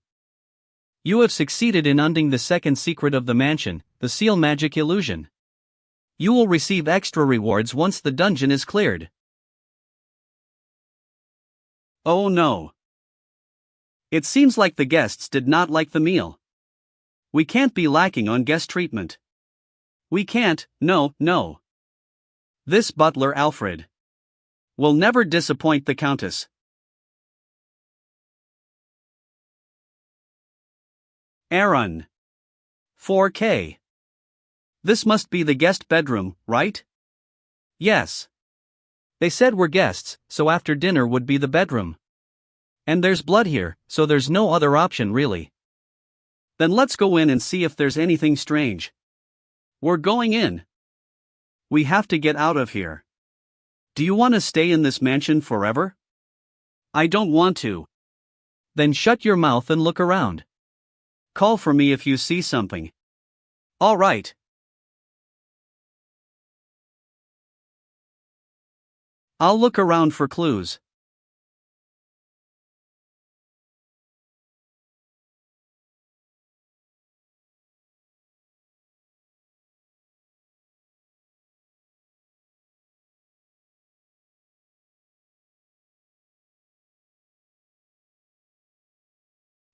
You have succeeded in unding the second secret of the mansion, the seal magic illusion. You will receive extra rewards once the dungeon is cleared. Oh no. It seems like the guests did not like the meal. We can't be lacking on guest treatment. We can't, no. This butler Alfred will never disappoint the Countess. Aaron. 4K. This must be the guest bedroom, right? Yes. They said we're guests, so after dinner would be the bedroom. And there's blood here, so there's no other option really. Then let's go in and see if there's anything strange. We're going in. We have to get out of here. Do you want to stay in this mansion forever? I don't want to. Then shut your mouth and look around. Call for me if you see something. All right. I'll look around for clues.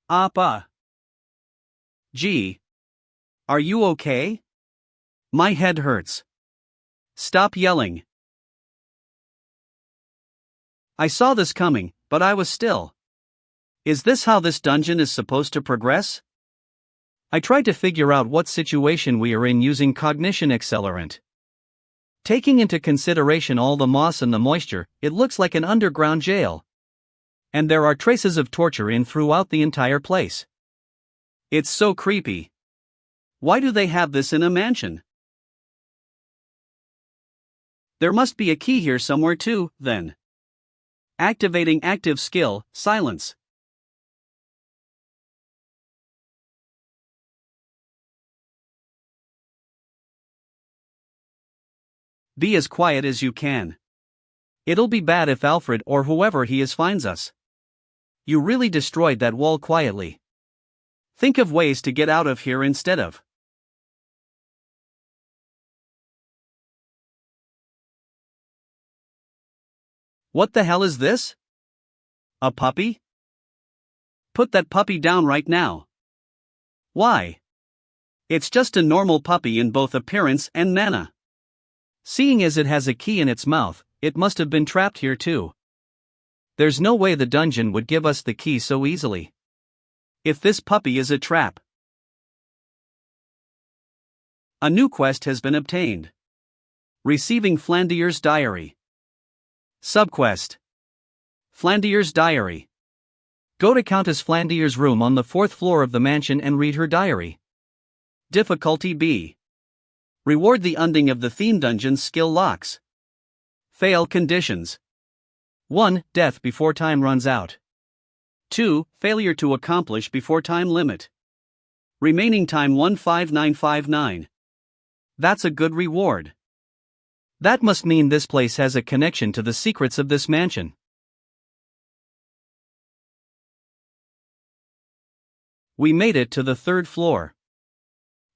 Appa. Gee. Are you okay? My head hurts. Stop yelling. I saw this coming, but I was still. Is this how this dungeon is supposed to progress? I tried to figure out what situation we are in using cognition accelerant. Taking into consideration all the moss and the moisture, it looks like an underground jail. And there are traces of torture in throughout the entire place. It's so creepy. Why do they have this in a mansion? There must be a key here somewhere too, then. Activating active skill, silence. Be as quiet as you can. It'll be bad if Alfred or whoever he is finds us. You really destroyed that wall quietly. Think of ways to get out of here instead of. What the hell is this? A puppy? Put that puppy down right now. Why? It's just a normal puppy in both appearance and mana. Seeing as it has a key in its mouth, it must have been trapped here too. There's no way the dungeon would give us the key so easily. If this puppy is a trap. A new quest has been obtained. Receiving Flandier's Diary. Subquest. Flandier's Diary. Go to Countess Flandier's room on the 4th floor of the mansion and read her diary. Difficulty B. Reward the unding of the theme dungeon's skill locks. Fail conditions. 1. Death before time runs out. 2. Failure to accomplish before time limit. Remaining time 15959. That's a good reward. That must mean this place has a connection to the secrets of this mansion. We made it to the 3rd floor.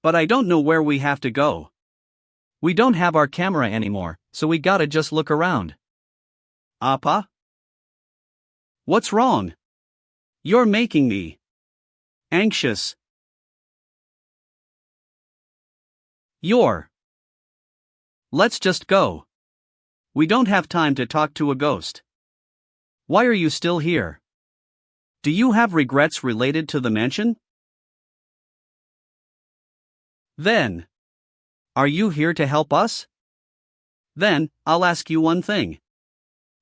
But I don't know where we have to go. We don't have our camera anymore, so we gotta just look around. Appa? What's wrong? You're making me anxious. Let's just go. We don't have time to talk to a ghost. Why are you still here? Do you have regrets related to the mansion? Then, are you here to help us? Then, I'll ask you one thing.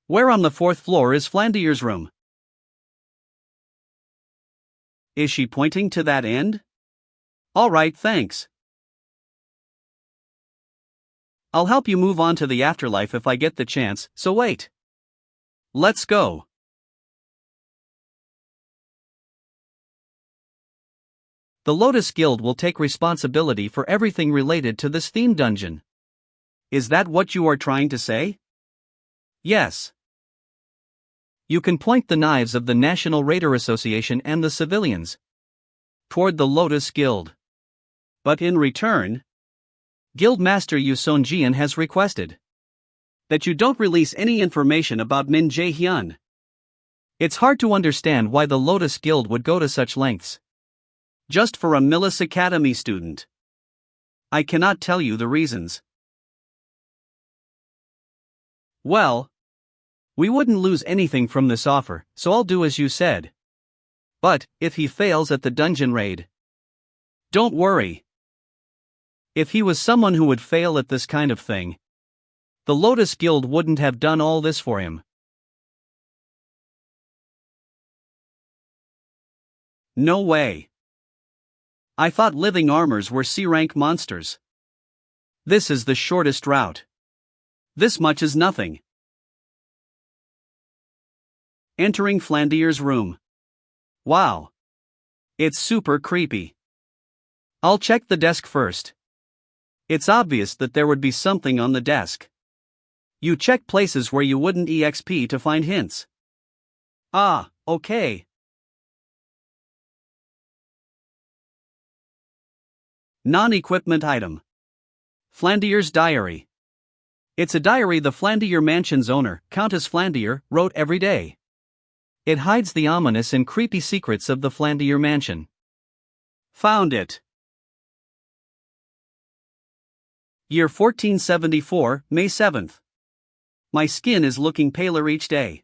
Where on the 4th floor is Flandier's room? Is she pointing to that end? Alright, thanks. I'll help you move on to the afterlife if I get the chance, so wait. Let's go. The Lotus Guild will take responsibility for everything related to this theme dungeon. Is that what you are trying to say? Yes. You can point the knives of the National Raider Association and the civilians toward the Lotus Guild. But in return, Guildmaster Yu Sonjian has requested that you don't release any information about Min Jae-hyun. It's hard to understand why the Lotus Guild would go to such lengths just for a Millis Academy student. I cannot tell you the reasons. Well, we wouldn't lose anything from this offer, so I'll do as you said. But, if he fails at the dungeon raid, don't worry. If he was someone who would fail at this kind of thing, the Lotus Guild wouldn't have done all this for him. No way. I thought living armors were C-rank monsters. This is the shortest route. This much is nothing. Entering Flandier's room. Wow. It's super creepy. I'll check the desk first. It's obvious that there would be something on the desk. You check places where you wouldn't EXP to find hints. Ah, okay. Non-equipment item. Flandier's diary. It's a diary the Flandier mansion's owner, Countess Flandier, wrote every day. It hides the ominous and creepy secrets of the Flandier mansion. Found it. Year 1474, May 7th. My skin is looking paler each day.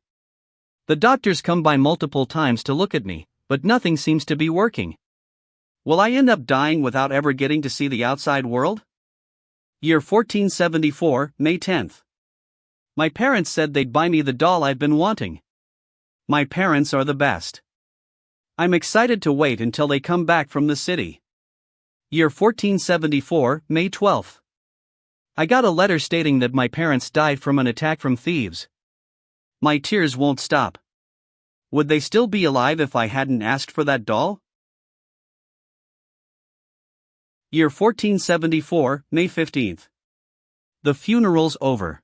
The doctors come by multiple times to look at me, but nothing seems to be working. Will I end up dying without ever getting to see the outside world? Year 1474, May 10th. My parents said they'd buy me the doll I've been wanting. My parents are the best. I'm excited to wait until they come back from the city. Year 1474, May 12th. I got a letter stating that my parents died from an attack from thieves. My tears won't stop. Would they still be alive if I hadn't asked for that doll? Year 1474, May 15th. The funeral's over.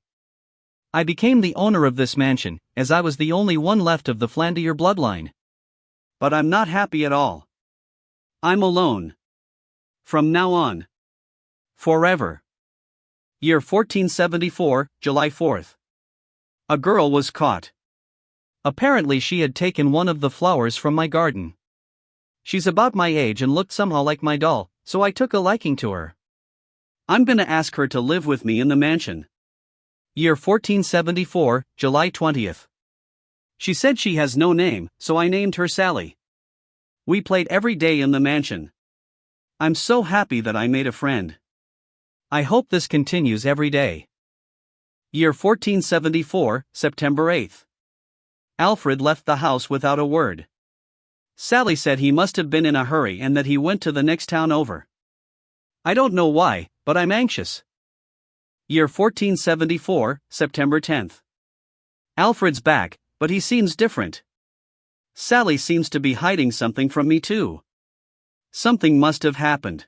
I became the owner of this mansion, as I was the only one left of the Flandier bloodline. But I'm not happy at all. I'm alone. From now on. Forever. Year 1474, July 4th. A girl was caught. Apparently she had taken one of the flowers from my garden. She's about my age and looked somehow like my doll, so I took a liking to her. I'm gonna ask her to live with me in the mansion. Year 1474, July 20th. She said she has no name, so I named her Sally. We played every day in the mansion. I'm so happy that I made a friend. I hope this continues every day. Year 1474, September 8th. Alfred left the house without a word. Sally said he must have been in a hurry and that he went to the next town over. I don't know why, but I'm anxious. Year 1474, September 10th. Alfred's back, but he seems different. Sally seems to be hiding something from me too. Something must have happened.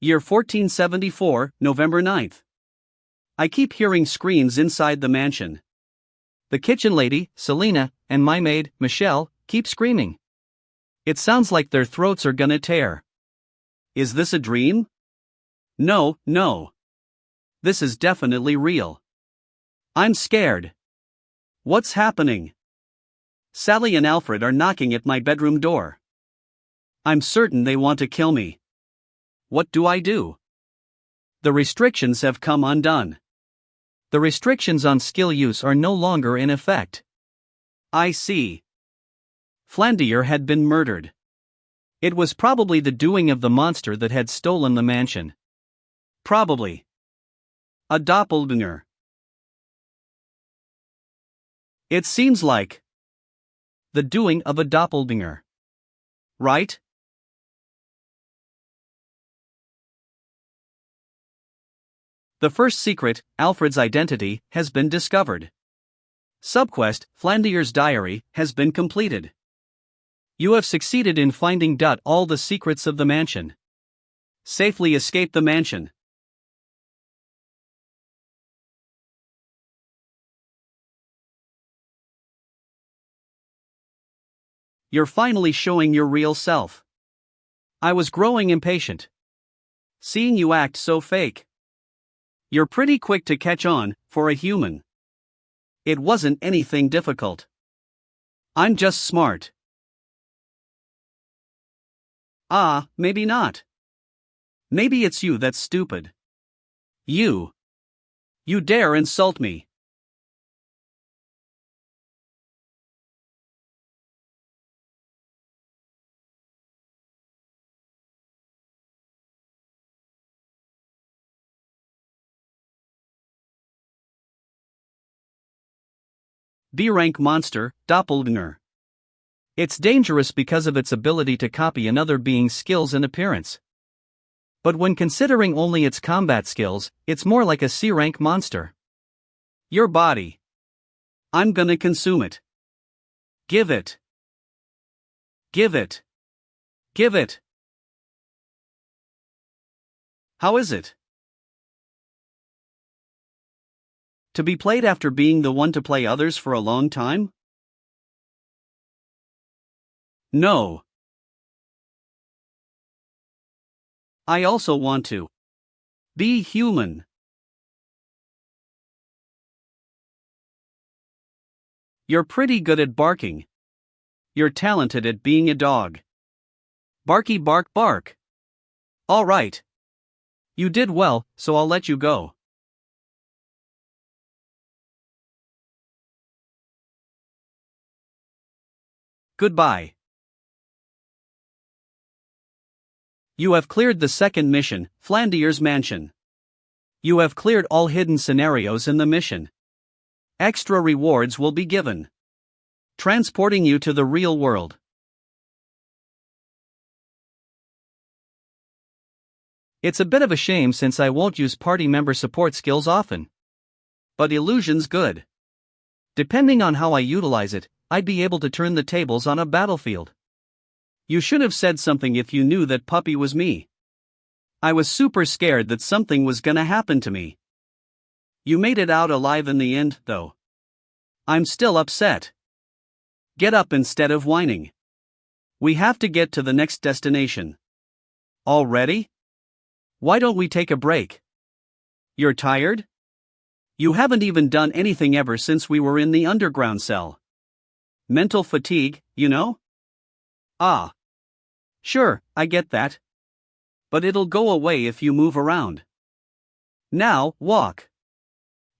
Year 1474, November 9th. I keep hearing screams inside the mansion. The kitchen lady, Selena, and my maid, Michelle, keep screaming. It sounds like their throats are gonna tear. Is this a dream? No. This is definitely real. I'm scared. What's happening? Sally and Alfred are knocking at my bedroom door. I'm certain they want to kill me. What do I do? The restrictions have come undone. The restrictions on skill use are no longer in effect. I see. Flandier had been murdered. It was probably the doing of the monster that had stolen the mansion. Probably. A doppelganger. It seems like the doing of a doppelganger. Right? The first secret, Alfred's identity, has been discovered. Subquest, Flandier's diary, has been completed. You have succeeded in finding all the secrets of the mansion. Safely escape the mansion. You're finally showing your real self. I was growing impatient. Seeing you act so fake. You're pretty quick to catch on, for a human. It wasn't anything difficult. I'm just smart. Ah, maybe not. Maybe it's you that's stupid. You. You dare insult me. B-rank monster, doppelganger. It's dangerous because of its ability to copy another being's skills and appearance. But when considering only its combat skills, it's more like a C-rank monster. Your body. I'm gonna consume it. Give it. Give it. Give it. How is it? To be played after being the one to play others for a long time? No. I also want to be human. You're pretty good at barking. You're talented at being a dog. Barky bark bark. All right. You did well, so I'll let you go. Goodbye. You have cleared the second mission, Flandier's Mansion. You have cleared all hidden scenarios in the mission. Extra rewards will be given, transporting you to the real world. It's a bit of a shame since I won't use party member support skills often. But illusion's good. Depending on how I utilize it, I'd be able to turn the tables on a battlefield. You should have said something if you knew that puppy was me. I was super scared that something was gonna happen to me. You made it out alive in the end, though. I'm still upset. Get up instead of whining. We have to get to the next destination. Already? Why don't we take a break? You're tired? You haven't even done anything ever since we were in the underground cell. Mental fatigue, you know? Ah. Sure, I get that. But it'll go away if you move around. Now, walk.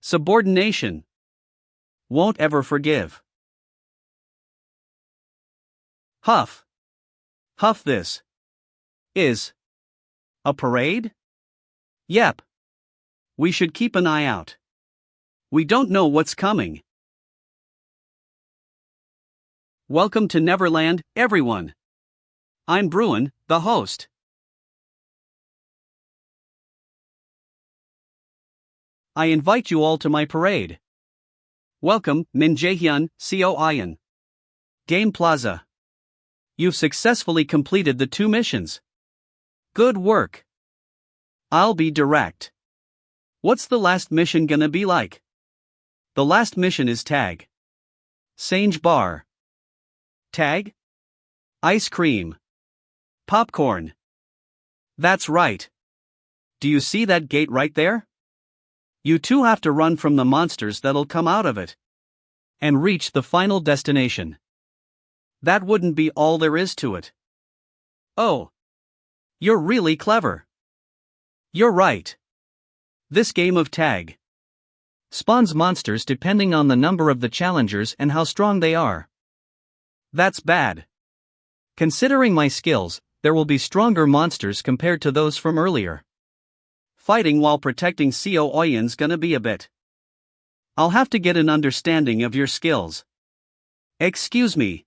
Subordination. Won't ever forgive. Huff. Huff this. Is a parade? Yep. We should keep an eye out. We don't know what's coming. Welcome to Neverland, everyone. I'm Bruin, the host. I invite you all to my parade. Welcome, Min Jaehyun, Co Ian. Game Plaza. You've successfully completed the 2 missions. Good work. I'll be direct. What's the last mission gonna be like? The last mission is tag. Sange bar. Tag? Ice cream. Popcorn. That's right. Do you see that gate right there? You two have to run from the monsters that'll come out of it. And reach the final destination. That wouldn't be all there is to it. Oh. You're really clever. You're right. This game of tag spawns monsters depending on the number of the challengers and how strong they are. That's bad. Considering my skills, there will be stronger monsters compared to those from earlier. Fighting while protecting Co Oyen's gonna be a bit. I'll have to get an understanding of your skills. Excuse me.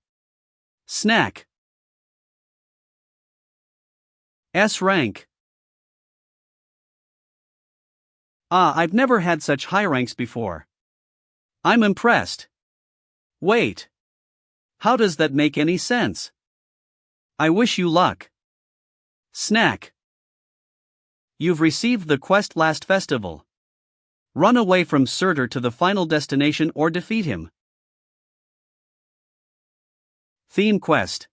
Snack. S rank. I've never had such high ranks before. I'm impressed. Wait. How does that make any sense? I wish you luck. Snack. You've received the quest last festival. Run away from Surtur to the final destination or defeat him. Theme quest.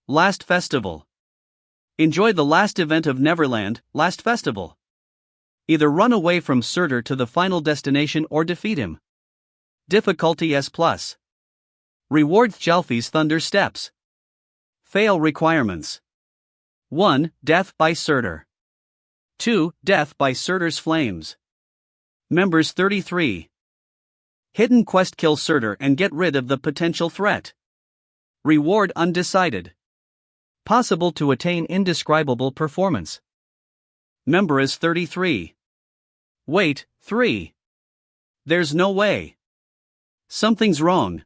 Last festival. Enjoy the last event of Neverland, last festival. Either run away from Surtur to the final destination or defeat him. Difficulty S+. Reward Jalfi's Thunder Steps. Fail requirements. 1. Death by Surtur. 2. Death by Surtur's flames. Members 33. Hidden quest: kill Surtur and get rid of the potential threat. Reward undecided. Possible to attain indescribable performance. Member is 33. Wait, 3. There's no way. Something's wrong.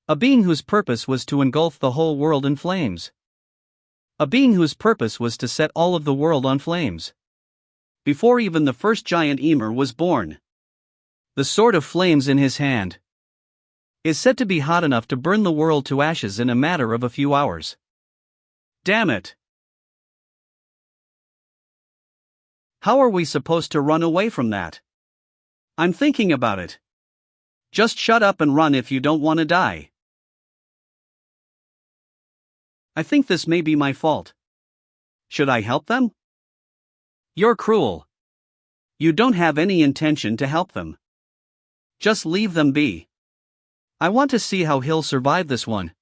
A being whose purpose was to engulf the whole world in flames. A being whose purpose was to set all of the world on flames. Before even the first giant Ymir was born. The sword of flames in his hand is said to be hot enough to burn the world to ashes in a matter of a few hours. Damn it. How are we supposed to run away from that? I'm thinking about it. Just shut up and run if you don't want to die. I think this may be my fault. Should I help them? You're cruel. You don't have any intention to help them. Just leave them be. I want to see how he'll survive this one.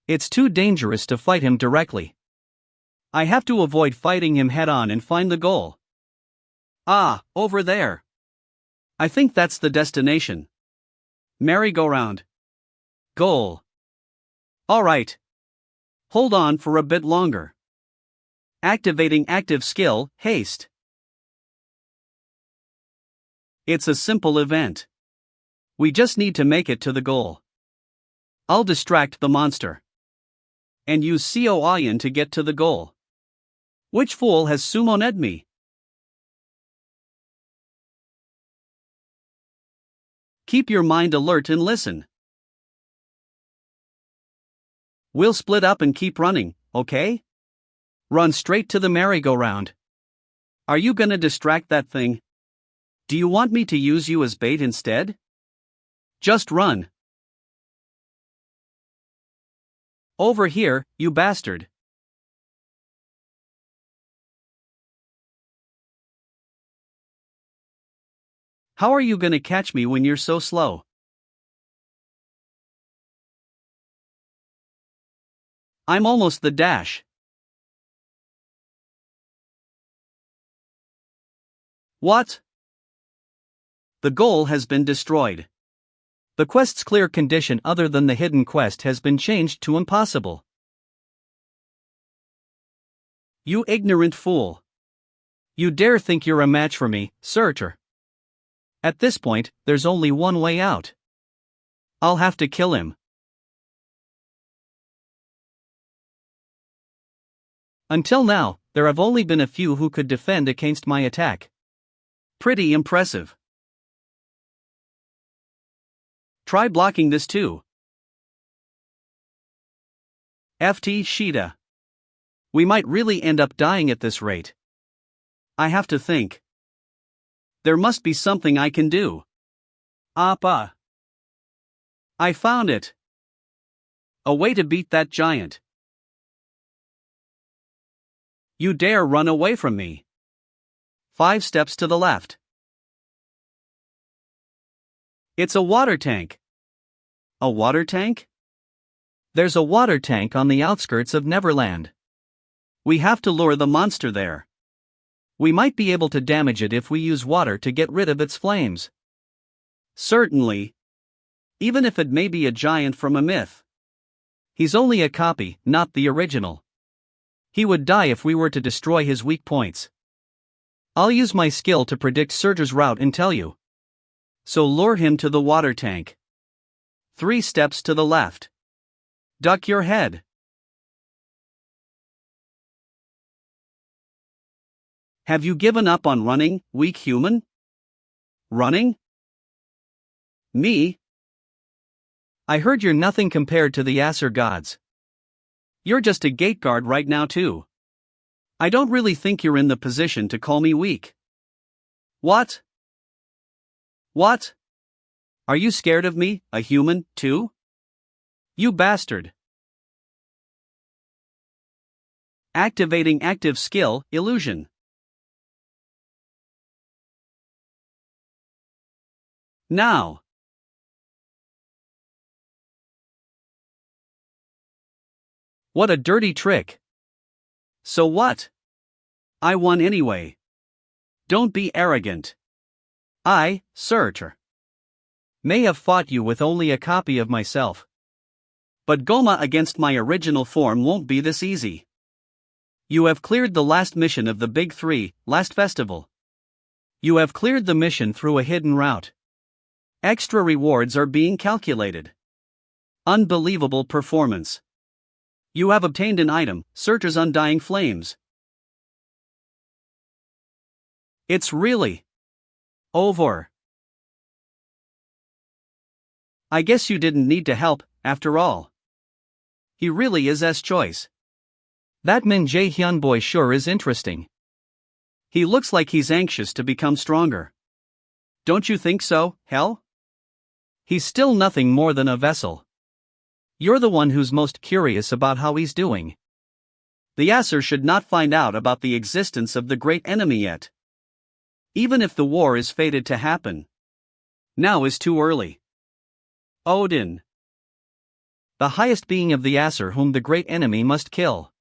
It's too dangerous to fight him directly. I have to avoid fighting him head-on and find the goal. Over there. I think that's the destination. Merry-go-round. Goal. Alright. Hold on for a bit longer. Activating active skill, haste. It's a simple event. We just need to make it to the goal. I'll distract the monster. And use Co Oyen to get to the goal. Which fool has summoned me? Keep your mind alert and listen. We'll split up and keep running, okay? Run straight to the merry-go-round. Are you gonna distract that thing? Do you want me to use you as bait instead? Just run. Over here, you bastard. How are you gonna catch me when you're so slow? I'm almost the dash. What? The goal has been destroyed. The quest's clear condition other than the hidden quest has been changed to impossible. You ignorant fool. You dare think you're a match for me, Surtur. At this point, there's only one way out. I'll have to kill him. Until now, there have only been a few who could defend against my attack. Pretty impressive. Try blocking this too. FT Sheeta. We might really end up dying at this rate. I have to think. There must be something I can do. Appa. I found it. A way to beat that giant. You dare run away from me. 5 steps to the left. It's a water tank. A water tank? There's a water tank on the outskirts of Neverland. We have to lure the monster there. We might be able to damage it if we use water to get rid of its flames. Certainly. Even if it may be a giant from a myth. He's only a copy, not the original. He would die if we were to destroy his weak points. I'll use my skill to predict Surge's route and tell you. So lure him to the water tank. 3 steps to the left. Duck your head. Have you given up on running, weak human? Running? Me? I heard you're nothing compared to the Aesir gods. You're just a gate guard right now too. I don't really think you're in the position to call me weak. What? What? Are you scared of me, a human, too? You bastard. Activating active skill, illusion. Now. What a dirty trick. So what? I won anyway. Don't be arrogant. I, Surtur, may have fought you with only a copy of myself. But Goma against my original form won't be this easy. You have cleared the last mission of the Big Three, last festival. You have cleared the mission through a hidden route. Extra rewards are being calculated. Unbelievable performance. You have obtained an item, Surtur's Undying Flames. It's really over. I guess you didn't need to help, after all. He really is S choice. That Min Jae Hyun boy sure is interesting. He looks like he's anxious to become stronger. Don't you think so, Hel? He's still nothing more than a vessel. You're the one who's most curious about how he's doing. The Aesir should not find out about the existence of the great enemy yet. Even if the war is fated to happen. Now is too early. Odin. The highest being of the Aesir whom the great enemy must kill.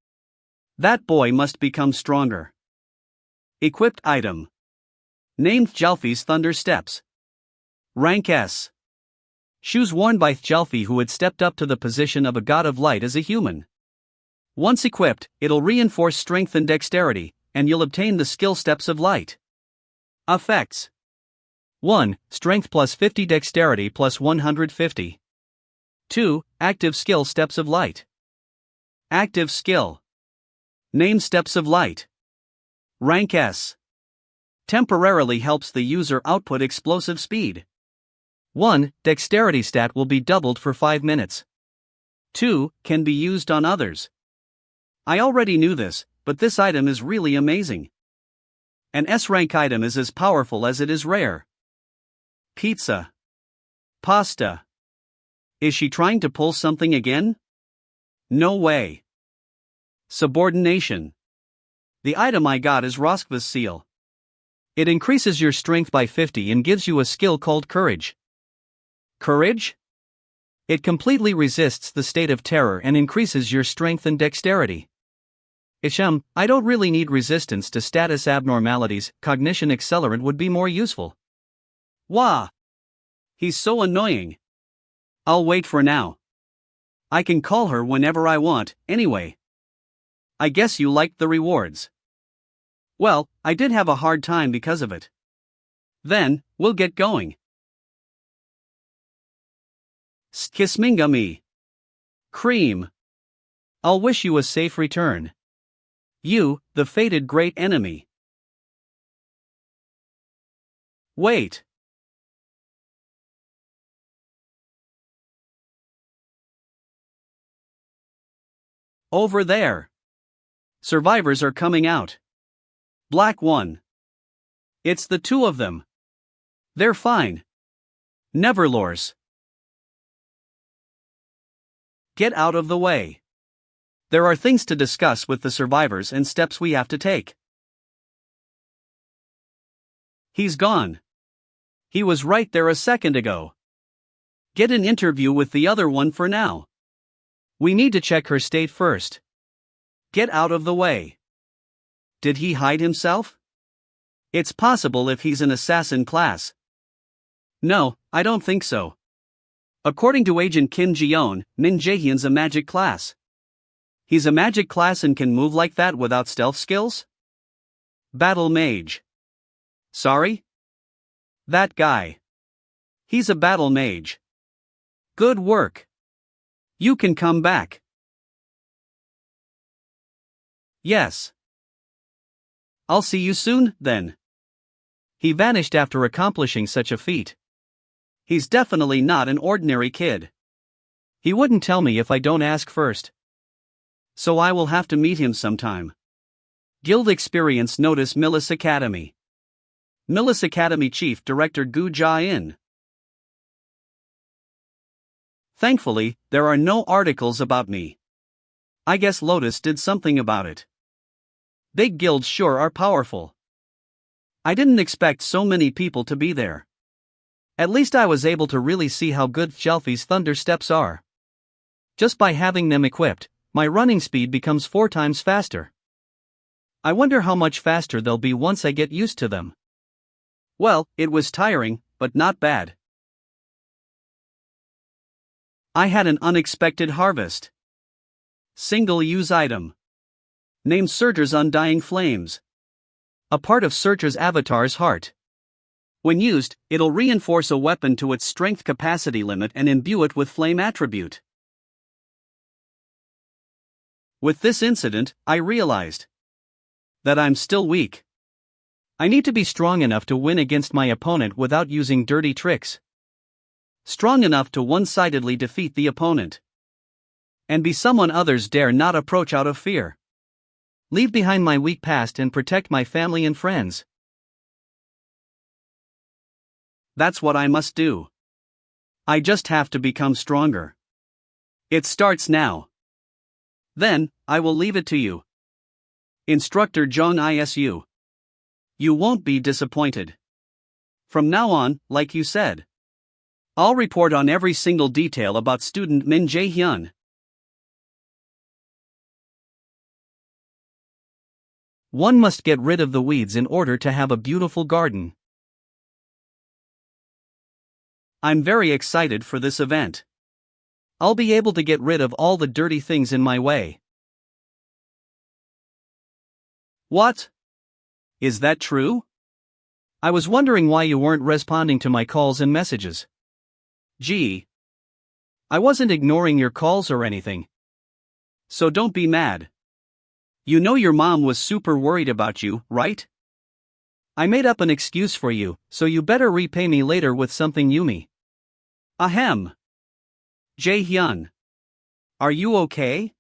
That boy must become stronger. Equipped item. Named Jalfi's Thunder Steps. Rank S. Shoes worn by Jalfi who had stepped up to the position of a god of light as a human. Once equipped, it'll reinforce strength and dexterity, and you'll obtain the skill steps of light. Effects. 1. Strength plus 50 dexterity plus 150. 2. Active skill steps of light. Active skill. Name steps of light. Rank S. Temporarily helps the user output explosive speed. 1. Dexterity stat will be doubled for 5 minutes. 2. Can be used on others. I already knew this, but this item is really amazing. An S-rank item is as powerful as it is rare. Pizza. Pasta. Is she trying to pull something again? No way. Subordination. The item I got is Roskva's seal. It increases your strength by 50 and gives you a skill called Courage. Courage? It completely resists the state of terror and increases your strength and dexterity. I don't really need resistance to status abnormalities, cognition accelerant would be more useful. Wah! He's so annoying. I'll wait for now. I can call her whenever I want, anyway. I guess you liked the rewards. Well, I did have a hard time because of it. Then, we'll get going. Skismingami. Cream. I'll wish you a safe return. You, the fated great enemy. Wait. Over there. Survivors are coming out. Black 1. It's the 2 of them. They're fine. Neverlores. Get out of the way. There are things to discuss with the survivors and steps we have to take. He's gone. He was right there a second ago. Get an interview with the other one for now. We need to check her state first. Get out of the way. Did he hide himself? It's possible if he's an assassin class. No, I don't think so. According to Agent Kim Ji-yeon, Min Jae-hyun's a magic class. He's a magic class and can move like that without stealth skills? Battle mage. Sorry? That guy. He's a battle mage. Good work. You can come back. Yes. I'll see you soon, then. He vanished after accomplishing such a feat. He's definitely not an ordinary kid. He wouldn't tell me if I don't ask first. So I will have to meet him sometime. Guild Experience Notice Millis Academy. Millis Academy Chief Director Gu Ja-in. Thankfully, there are no articles about me. I guess Lotus did something about it. Big guilds sure are powerful. I didn't expect so many people to be there. At least I was able to really see how good Chelfie's Thunder Steps are. Just by having them equipped, my running speed becomes 4 times faster. I wonder how much faster they'll be once I get used to them. Well, it was tiring, but not bad. I had an unexpected harvest. Single-use item. Name Surtur's Undying Flames. A part of Surtur's avatar's heart. When used, it'll reinforce a weapon to its strength capacity limit and imbue it with flame attribute. With this incident, I realized that I'm still weak. I need to be strong enough to win against my opponent without using dirty tricks. Strong enough to one-sidedly defeat the opponent. And be someone others dare not approach out of fear. Leave behind my weak past and protect my family and friends. That's what I must do. I just have to become stronger. It starts now. Then, I will leave it to you. Instructor Jeong ISU. You won't be disappointed. From now on, like you said, I'll report on every single detail about student Min Jae-hyun. One must get rid of the weeds in order to have a beautiful garden. I'm very excited for this event. I'll be able to get rid of all the dirty things in my way. What? Is that true? I was wondering why you weren't responding to my calls and messages. Gee. I wasn't ignoring your calls or anything. So don't be mad. You know your mom was super worried about you, right? I made up an excuse for you, so you better repay me later with something yummy. Ahem. Jae-hyun. Are you okay?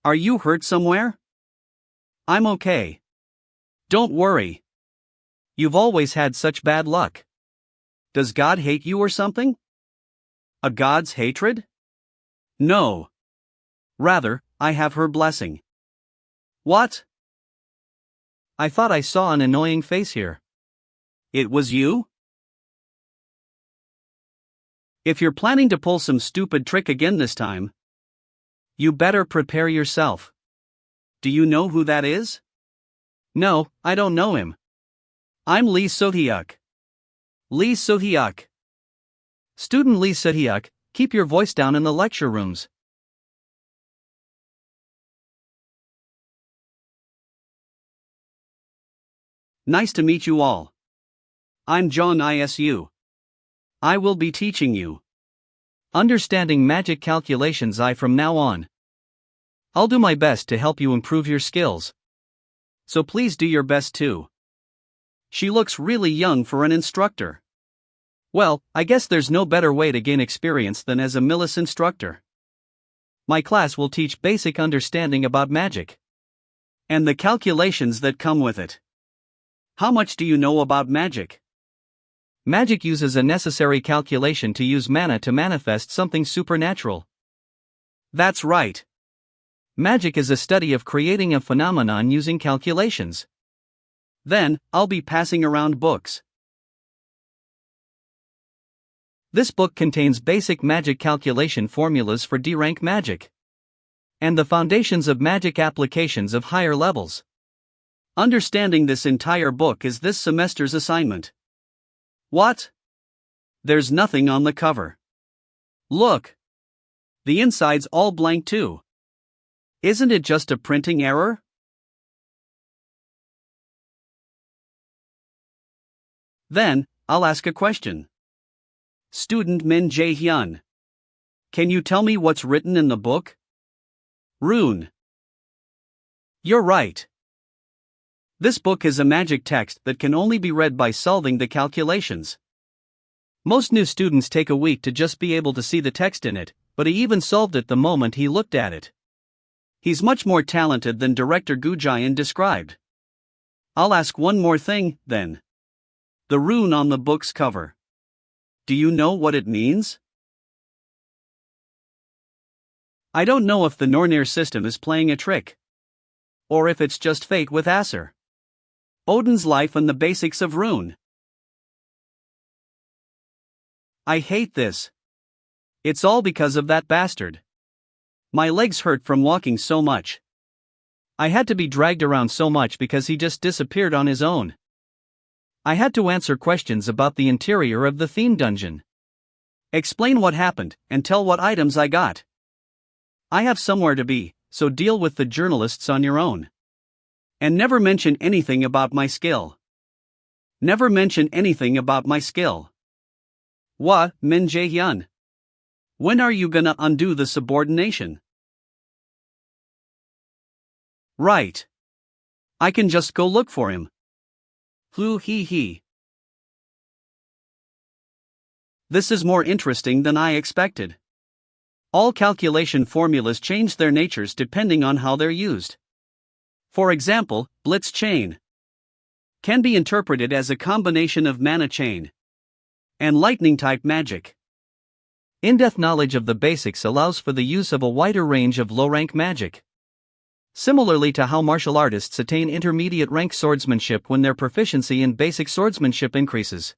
Are you hurt somewhere? I'm okay. Don't worry. You've always had such bad luck. Does God hate you or something? A God's hatred? No. Rather, I have her blessing. What? I thought I saw an annoying face here. It was you? If you're planning to pull some stupid trick again this time, you better prepare yourself. Do you know who that is? No, I don't know him. I'm Lee So-hyuk. Lee So-hyuk. Student Lee So-hyuk, keep your voice down in the lecture rooms. Nice to meet you all. I'm Jeong ISU. I will be teaching you understanding magic calculations from now on. I'll do my best to help you improve your skills. So please do your best too. She looks really young for an instructor. Well, I guess there's no better way to gain experience than as a Millis instructor. My class will teach basic understanding about magic and the calculations that come with it. How much do you know about magic? Magic uses a necessary calculation to use mana to manifest something supernatural. That's right. Magic is a study of creating a phenomenon using calculations. Then, I'll be passing around books. This book contains basic magic calculation formulas for D-rank magic and the foundations of magic applications of higher levels. Understanding this entire book is this semester's assignment. What? There's nothing on the cover. Look. The inside's all blank too. Isn't it just a printing error? Then, I'll ask a question. Student Min Jae-hyun. Can you tell me what's written in the book? Rune. You're right. This book is a magic text that can only be read by solving the calculations. Most new students take a week to just be able to see the text in it, but he even solved it the moment he looked at it. He's much more talented than director Gu Jian described. I'll ask one more thing, then. The rune on the book's cover. Do you know what it means? I don't know if the Nornir system is playing a trick. Or if it's just fate with Acer. Odin's life and the basics of rune. I hate this. It's all because of that bastard. My legs hurt from walking so much. I had to be dragged around so much because he just disappeared on his own. I had to answer questions about the interior of the theme dungeon. Explain what happened, and tell what items I got. I have somewhere to be, so deal with the journalists on your own. And never mention anything about my skill. Never mention anything about my skill. What, Min Jae-hyun? When are you gonna undo the subordination? Right. I can just go look for him. Hoo hee hee. This is more interesting than I expected. All calculation formulas change their natures depending on how they're used. For example, Blitz chain can be interpreted as a combination of mana chain and lightning-type magic. In-depth knowledge of the basics allows for the use of a wider range of low-rank magic. Similarly to how martial artists attain intermediate-rank swordsmanship when their proficiency in basic swordsmanship increases.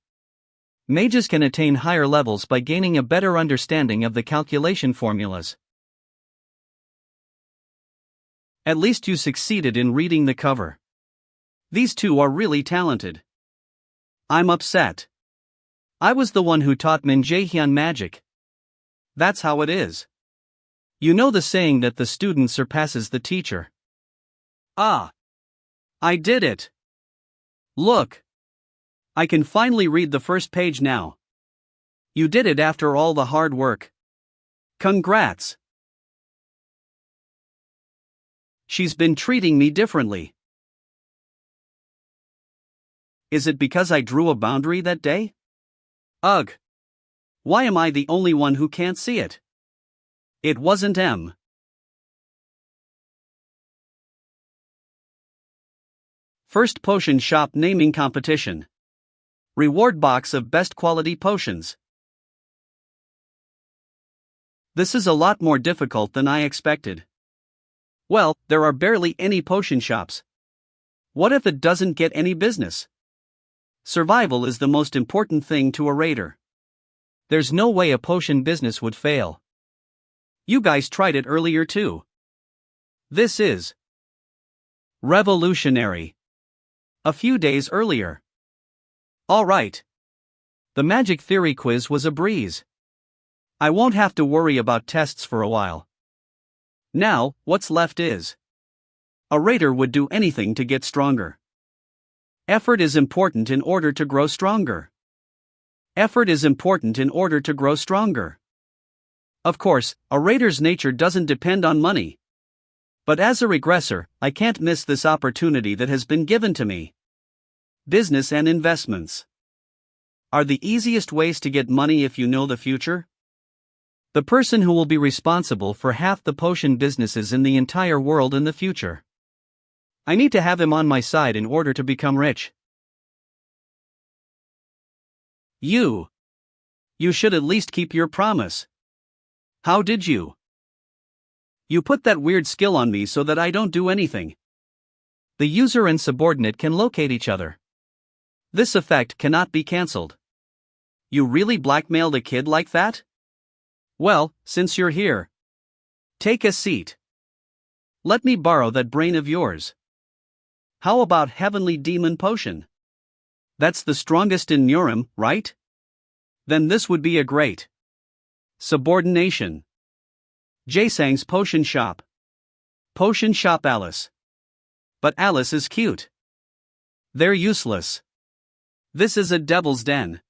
Mages can attain higher levels by gaining a better understanding of the calculation formulas. At least you succeeded in reading the cover. These two are really talented. I'm upset. I was the one who taught Min Jae-hyun magic. That's how it is. You know the saying that the student surpasses the teacher. Ah! I did it! Look! I can finally read the first page now. You did it after all the hard work. Congrats! She's been treating me differently. Is it because I drew a boundary that day? Ugh! Why am I the only one who can't see it? It wasn't M. First potion shop naming competition. Reward box of best quality potions. This is a lot more difficult than I expected. Well, there are barely any potion shops. What if it doesn't get any business? Survival is the most important thing to a raider. There's no way a potion business would fail. You guys tried it earlier too. This is revolutionary. A few days earlier. Alright. The magic theory quiz was a breeze. I won't have to worry about tests for a while. Now, what's left is. A raider would do anything to get stronger. Effort is important in order to grow stronger. Effort is important in order to grow stronger. Of course, a raider's nature doesn't depend on money. But as a regressor, I can't miss this opportunity that has been given to me. Business and investments are the easiest ways to get money if you know the future. The person who will be responsible for half the potion businesses in the entire world in the future. I need to have him on my side in order to become rich. You should at least keep your promise. How did you? You put that weird skill on me so that I don't do anything. The user and subordinate can locate each other. This effect cannot be cancelled. You really blackmailed a kid like that? Well, since you're here, take a seat. Let me borrow that brain of yours. How about Heavenly Demon Potion? That's the strongest in Nurim, right? Then this would be a great subordination. Jasang's Potion Shop. Potion Shop Alice. But Alice is cute. They're useless. This is a devil's den.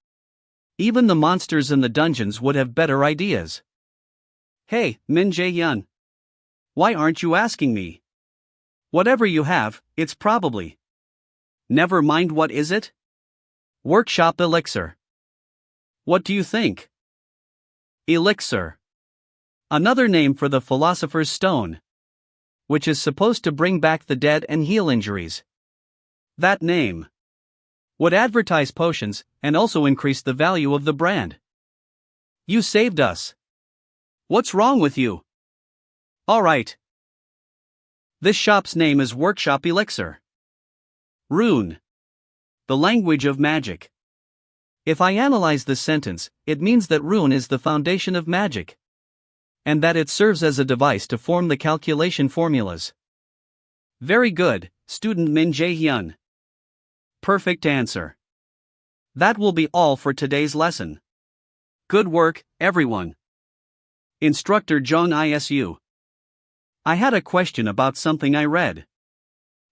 Even the monsters in the dungeons would have better ideas. Hey, Min Jae-hyun. Why aren't you asking me? Whatever you have, it's probably. Never mind, what is it? Workshop elixir. What do you think? Elixir. Another name for the Philosopher's Stone, which is supposed to bring back the dead and heal injuries. That name would advertise potions and also increase the value of the brand. You saved us. What's wrong with you? Alright. This shop's name is Workshop Elixir. Rune. The language of magic. If I analyze this sentence, it means that rune is the foundation of magic, and that it serves as a device to form the calculation formulas. Very good, student Min Jae-hyun. Perfect answer. That will be all for today's lesson. Good work, everyone. Instructor Jeong ISU. I had a question about something I read.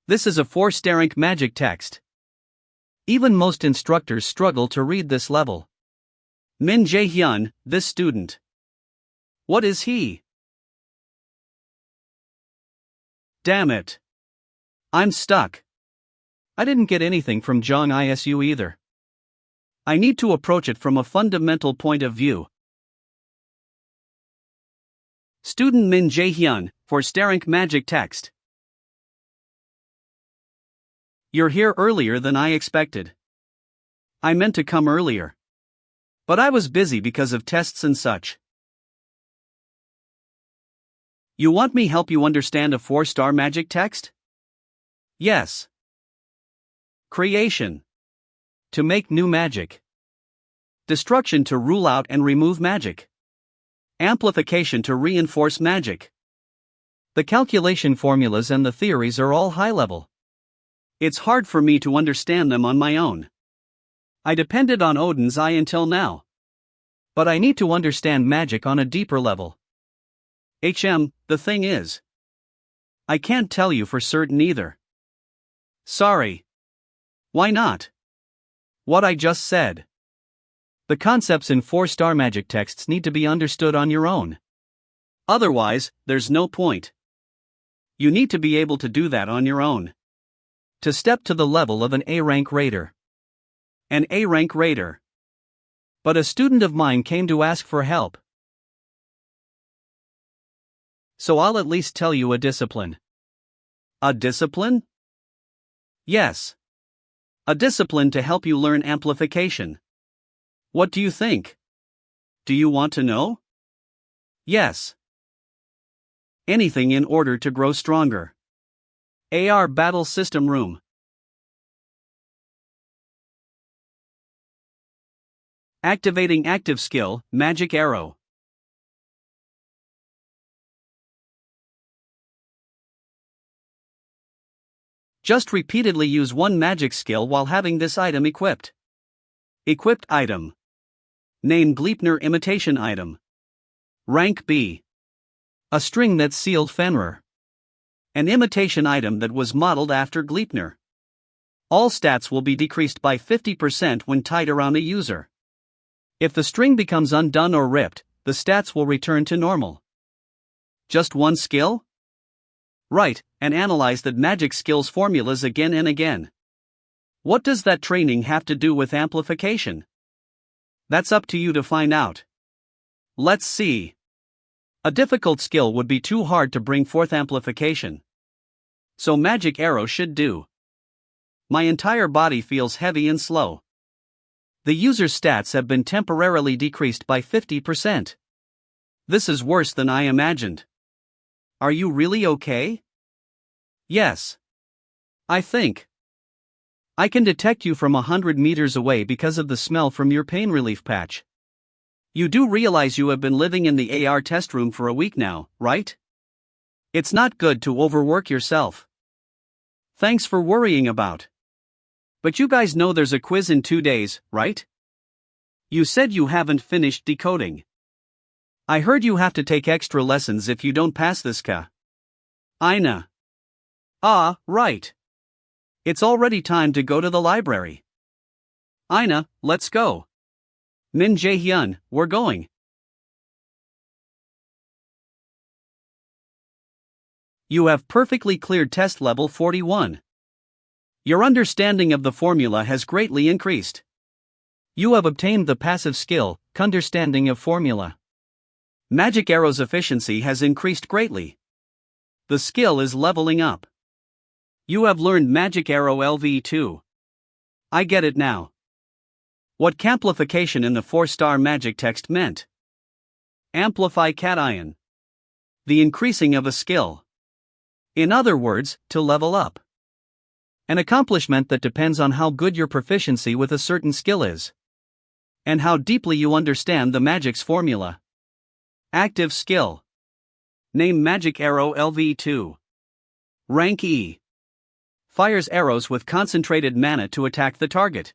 This is a 4-star rank magic text. Even most instructors struggle to read this level. Min Jae-hyun, this student. What is he? Damn it. I'm stuck. I didn't get anything from Jeong ISU either. I need to approach it from a fundamental point of view. Student Min Jae-hyun, for Starank Magic Text. You're here earlier than I expected. I meant to come earlier, but I was busy because of tests and such. You want me help you understand a 4-star magic text? Yes. Creation. To make new magic. Destruction to rule out and remove magic. Amplification to reinforce magic. The calculation formulas and the theories are all high level. It's hard for me to understand them on my own. I depended on Odin's eye until now. But I need to understand magic on a deeper level. The thing is, I can't tell you for certain either. Sorry. Why not? What I just said. The concepts in 4-star magic texts need to be understood on your own. Otherwise, there's no point. You need to be able to do that on your own. To step to the level of an A-rank raider. An A-rank raider. But a student of mine came to ask for help. So I'll at least tell you a discipline. A discipline? Yes. A discipline to help you learn amplification. What do you think? Do you want to know? Yes. Anything in order to grow stronger. AR Battle System Room. Activating active skill, Magic Arrow. Just repeatedly use one magic skill while having this item equipped. Equipped item. Name Gleipnir Imitation Item. Rank B. A string that's sealed Fenrir. An imitation item that was modeled after Gleipnir. All stats will be decreased by 50% when tied around a user. If the string becomes undone or ripped, the stats will return to normal. Just one skill? Right, and analyze the magic skills formulas again and again. What does that training have to do with amplification? That's up to you to find out. Let's see. A difficult skill would be too hard to bring forth amplification. So Magic Arrow should do. My entire body feels heavy and slow. The user's stats have been temporarily decreased by 50%. This is worse than I imagined. Are you really okay? Yes. I think. I can detect you from 100 meters away because of the smell from your pain relief patch. You do realize you have been living in the AR test room for a week now, right? It's not good to overwork yourself. Thanks for worrying about. But you guys know there's a quiz in 2 days, right? You said you haven't finished decoding. I heard you have to take extra lessons if you don't pass this ka. Ina. Ah, right. It's already time to go to the library. Ina, let's go. Min Jae-hyun, we're going. You have perfectly cleared test level 41. Your understanding of the formula has greatly increased. You have obtained the passive skill, understanding of formula. Magic arrow's efficiency has increased greatly. The skill is leveling up. You have learned Magic Arrow LV2. I get it now. What camplification in the 4-star magic text meant. Amplify cation. The increasing of a skill. In other words, to level up. An accomplishment that depends on how good your proficiency with a certain skill is. And how deeply you understand the magic's formula. Active skill. Name Magic Arrow LV2. Rank E. Fires arrows with concentrated mana to attack the target.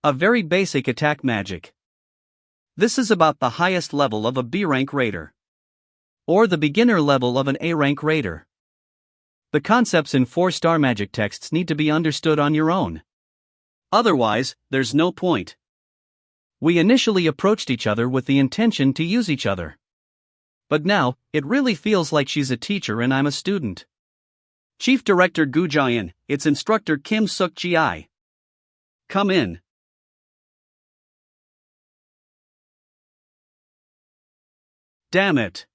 A very basic attack magic. This is about the highest level of a B rank raider. Or the beginner level of an A rank raider. The concepts in 4-star magic texts need to be understood on your own. Otherwise, there's no point. We initially approached each other with the intention to use each other. But now, it really feels like she's a teacher and I'm a student. Chief Director Gu Jian, it's Instructor Kim Suk Ji. Come in. Damn it.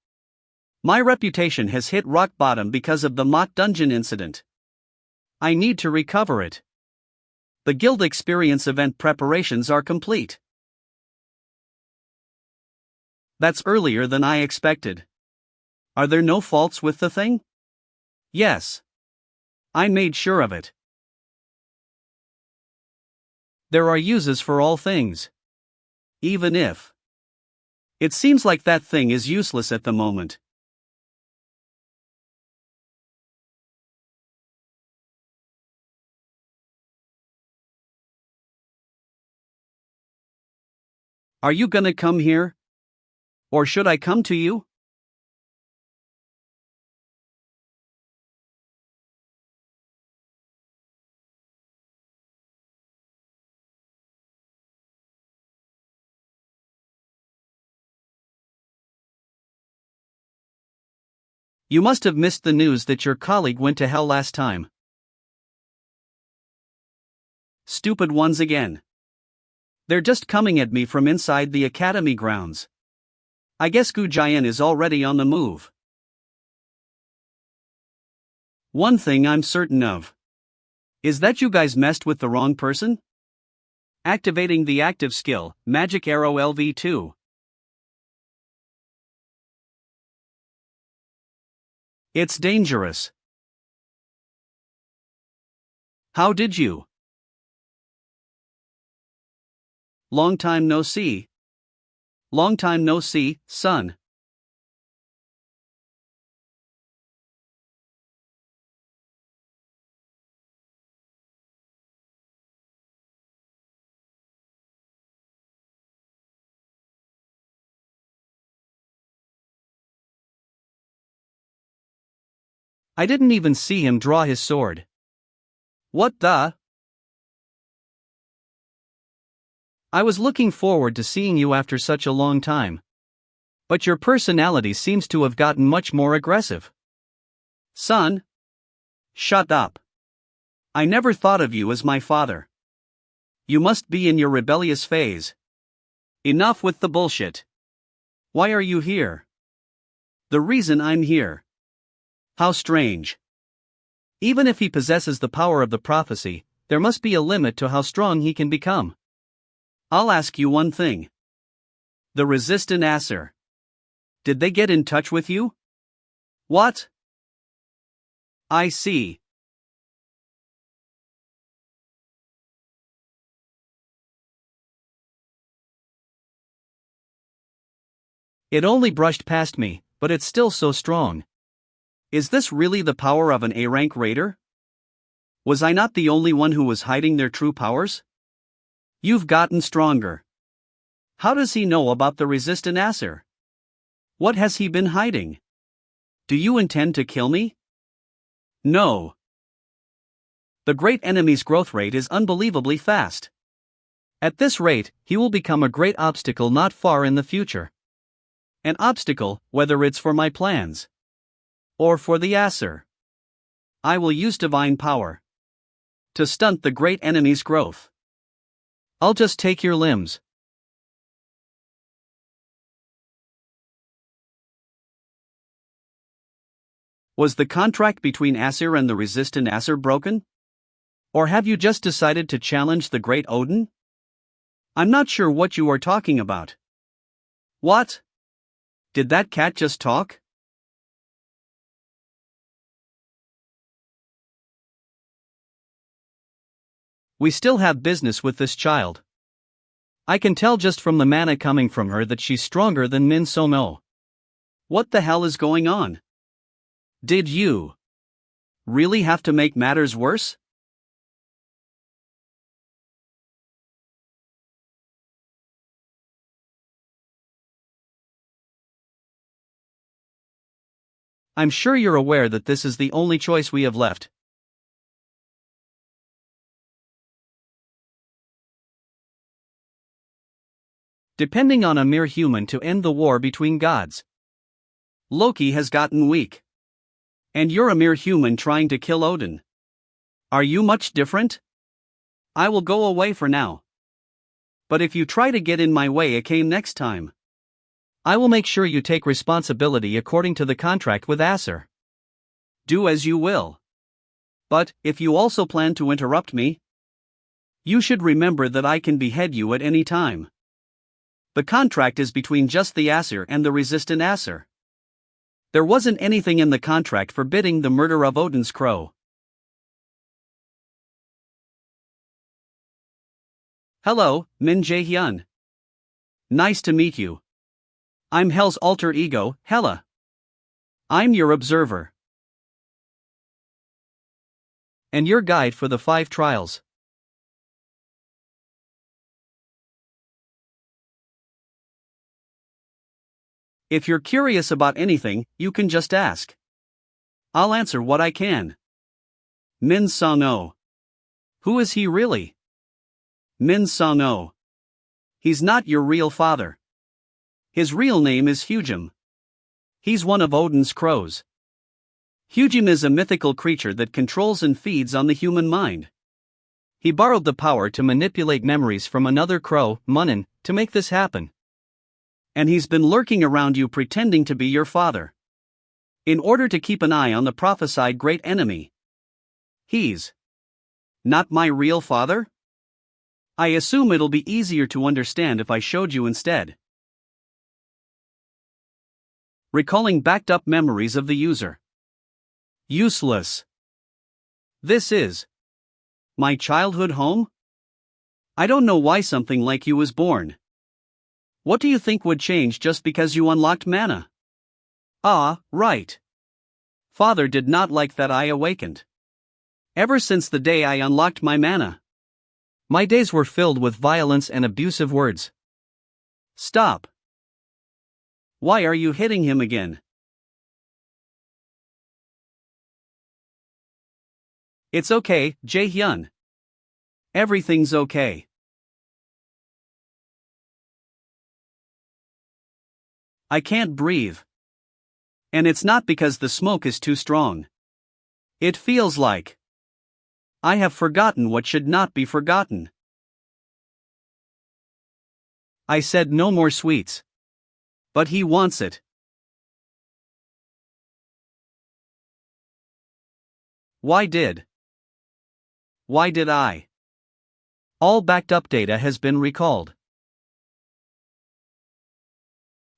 My reputation has hit rock bottom because of the mock dungeon incident. I need to recover it. The guild experience event preparations are complete. That's earlier than I expected. Are there no faults with the thing? Yes. I made sure of it. There are uses for all things. Even if. It seems like that thing is useless at the moment. Are you gonna come here? Or should I come to you? You must have missed the news that your colleague went to hell last time. Stupid ones again. They're just coming at me from inside the academy grounds. I guess Gu Jian is already on the move. One thing I'm certain of. Is that you guys messed with the wrong person? Activating the active skill, Magic Arrow LV2. It's dangerous. How did you? Long time no see. Long time no see, son. I didn't even see him draw his sword. What the? I was looking forward to seeing you after such a long time. But your personality seems to have gotten much more aggressive. Son? Shut up. I never thought of you as my father. You must be in your rebellious phase. Enough with the bullshit. Why are you here? The reason I'm here. How strange. Even if he possesses the power of the prophecy, there must be a limit to how strong he can become. I'll ask you one thing. The resistant Acer. Did they get in touch with you? What? I see. It only brushed past me, but it's still so strong. Is this really the power of an A-rank raider? Was I not the only one who was hiding their true powers? You've gotten stronger. How does he know about the resistant Acer? What has he been hiding? Do you intend to kill me? No. The great enemy's growth rate is unbelievably fast. At this rate, he will become a great obstacle not far in the future. An obstacle, whether it's for my plans or for the Acer. I will use divine power to stunt the great enemy's growth. I'll just take your limbs. Was the contract between Acer and the resistant Acer broken? Or have you just decided to challenge the great Odin? I'm not sure what you are talking about. What? Did that cat just talk? We still have business with this child. I can tell just from the mana coming from her that she's stronger than Min So-no. What the hell is going on? Did you really have to make matters worse? I'm sure you're aware that this is the only choice we have left. Depending on a mere human to end the war between gods. Loki has gotten weak. And you're a mere human trying to kill Odin. Are you much different? I will go away for now. But if you try to get in my way again next time, I will make sure you take responsibility according to the contract with Acer. Do as you will. But, if you also plan to interrupt me, you should remember that I can behead you at any time. The contract is between just the Acer and the resistant Acer. There wasn't anything in the contract forbidding the murder of Odin's crow. Hello, Min Jae-hyun. Nice to meet you. I'm Hel's alter ego, Hela. I'm your observer. And your guide for the 5 trials. If you're curious about anything, you can just ask. I'll answer what I can. Min So-no. Who is he really? Min So-no. He's not your real father. His real name is Hugim. He's one of Odin's crows. Hugim is a mythical creature that controls and feeds on the human mind. He borrowed the power to manipulate memories from another crow, Munin, to make this happen. And he's been lurking around you pretending to be your father. In order to keep an eye on the prophesied great enemy. He's not my real father? I assume it'll be easier to understand if I showed you instead. Recalling backed up memories of the user. Useless. This is my childhood home? I don't know why something like you was born. What do you think would change just because you unlocked mana? Ah, right. Father did not like that I awakened. Ever since the day I unlocked my mana, my days were filled with violence and abusive words. Stop. Why are you hitting him again? It's okay, Jae-hyun. Everything's okay. I can't breathe. And it's not because the smoke is too strong. It feels like I have forgotten what should not be forgotten. I said no more sweets. But he wants it. Why did I? All backed up data has been recalled.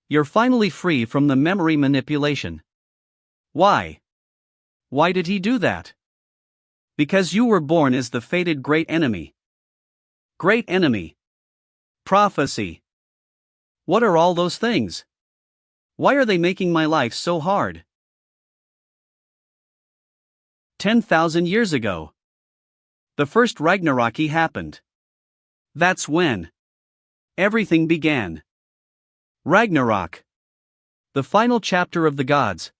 You're finally free from the memory manipulation. Why? Why did he do that? Because you were born as the fated great enemy. Great enemy. Prophecy. What are all those things? Why are they making my life so hard? 10,000 years ago. The first Ragnarok happened. That's when everything began. Ragnarok. The final chapter of the gods.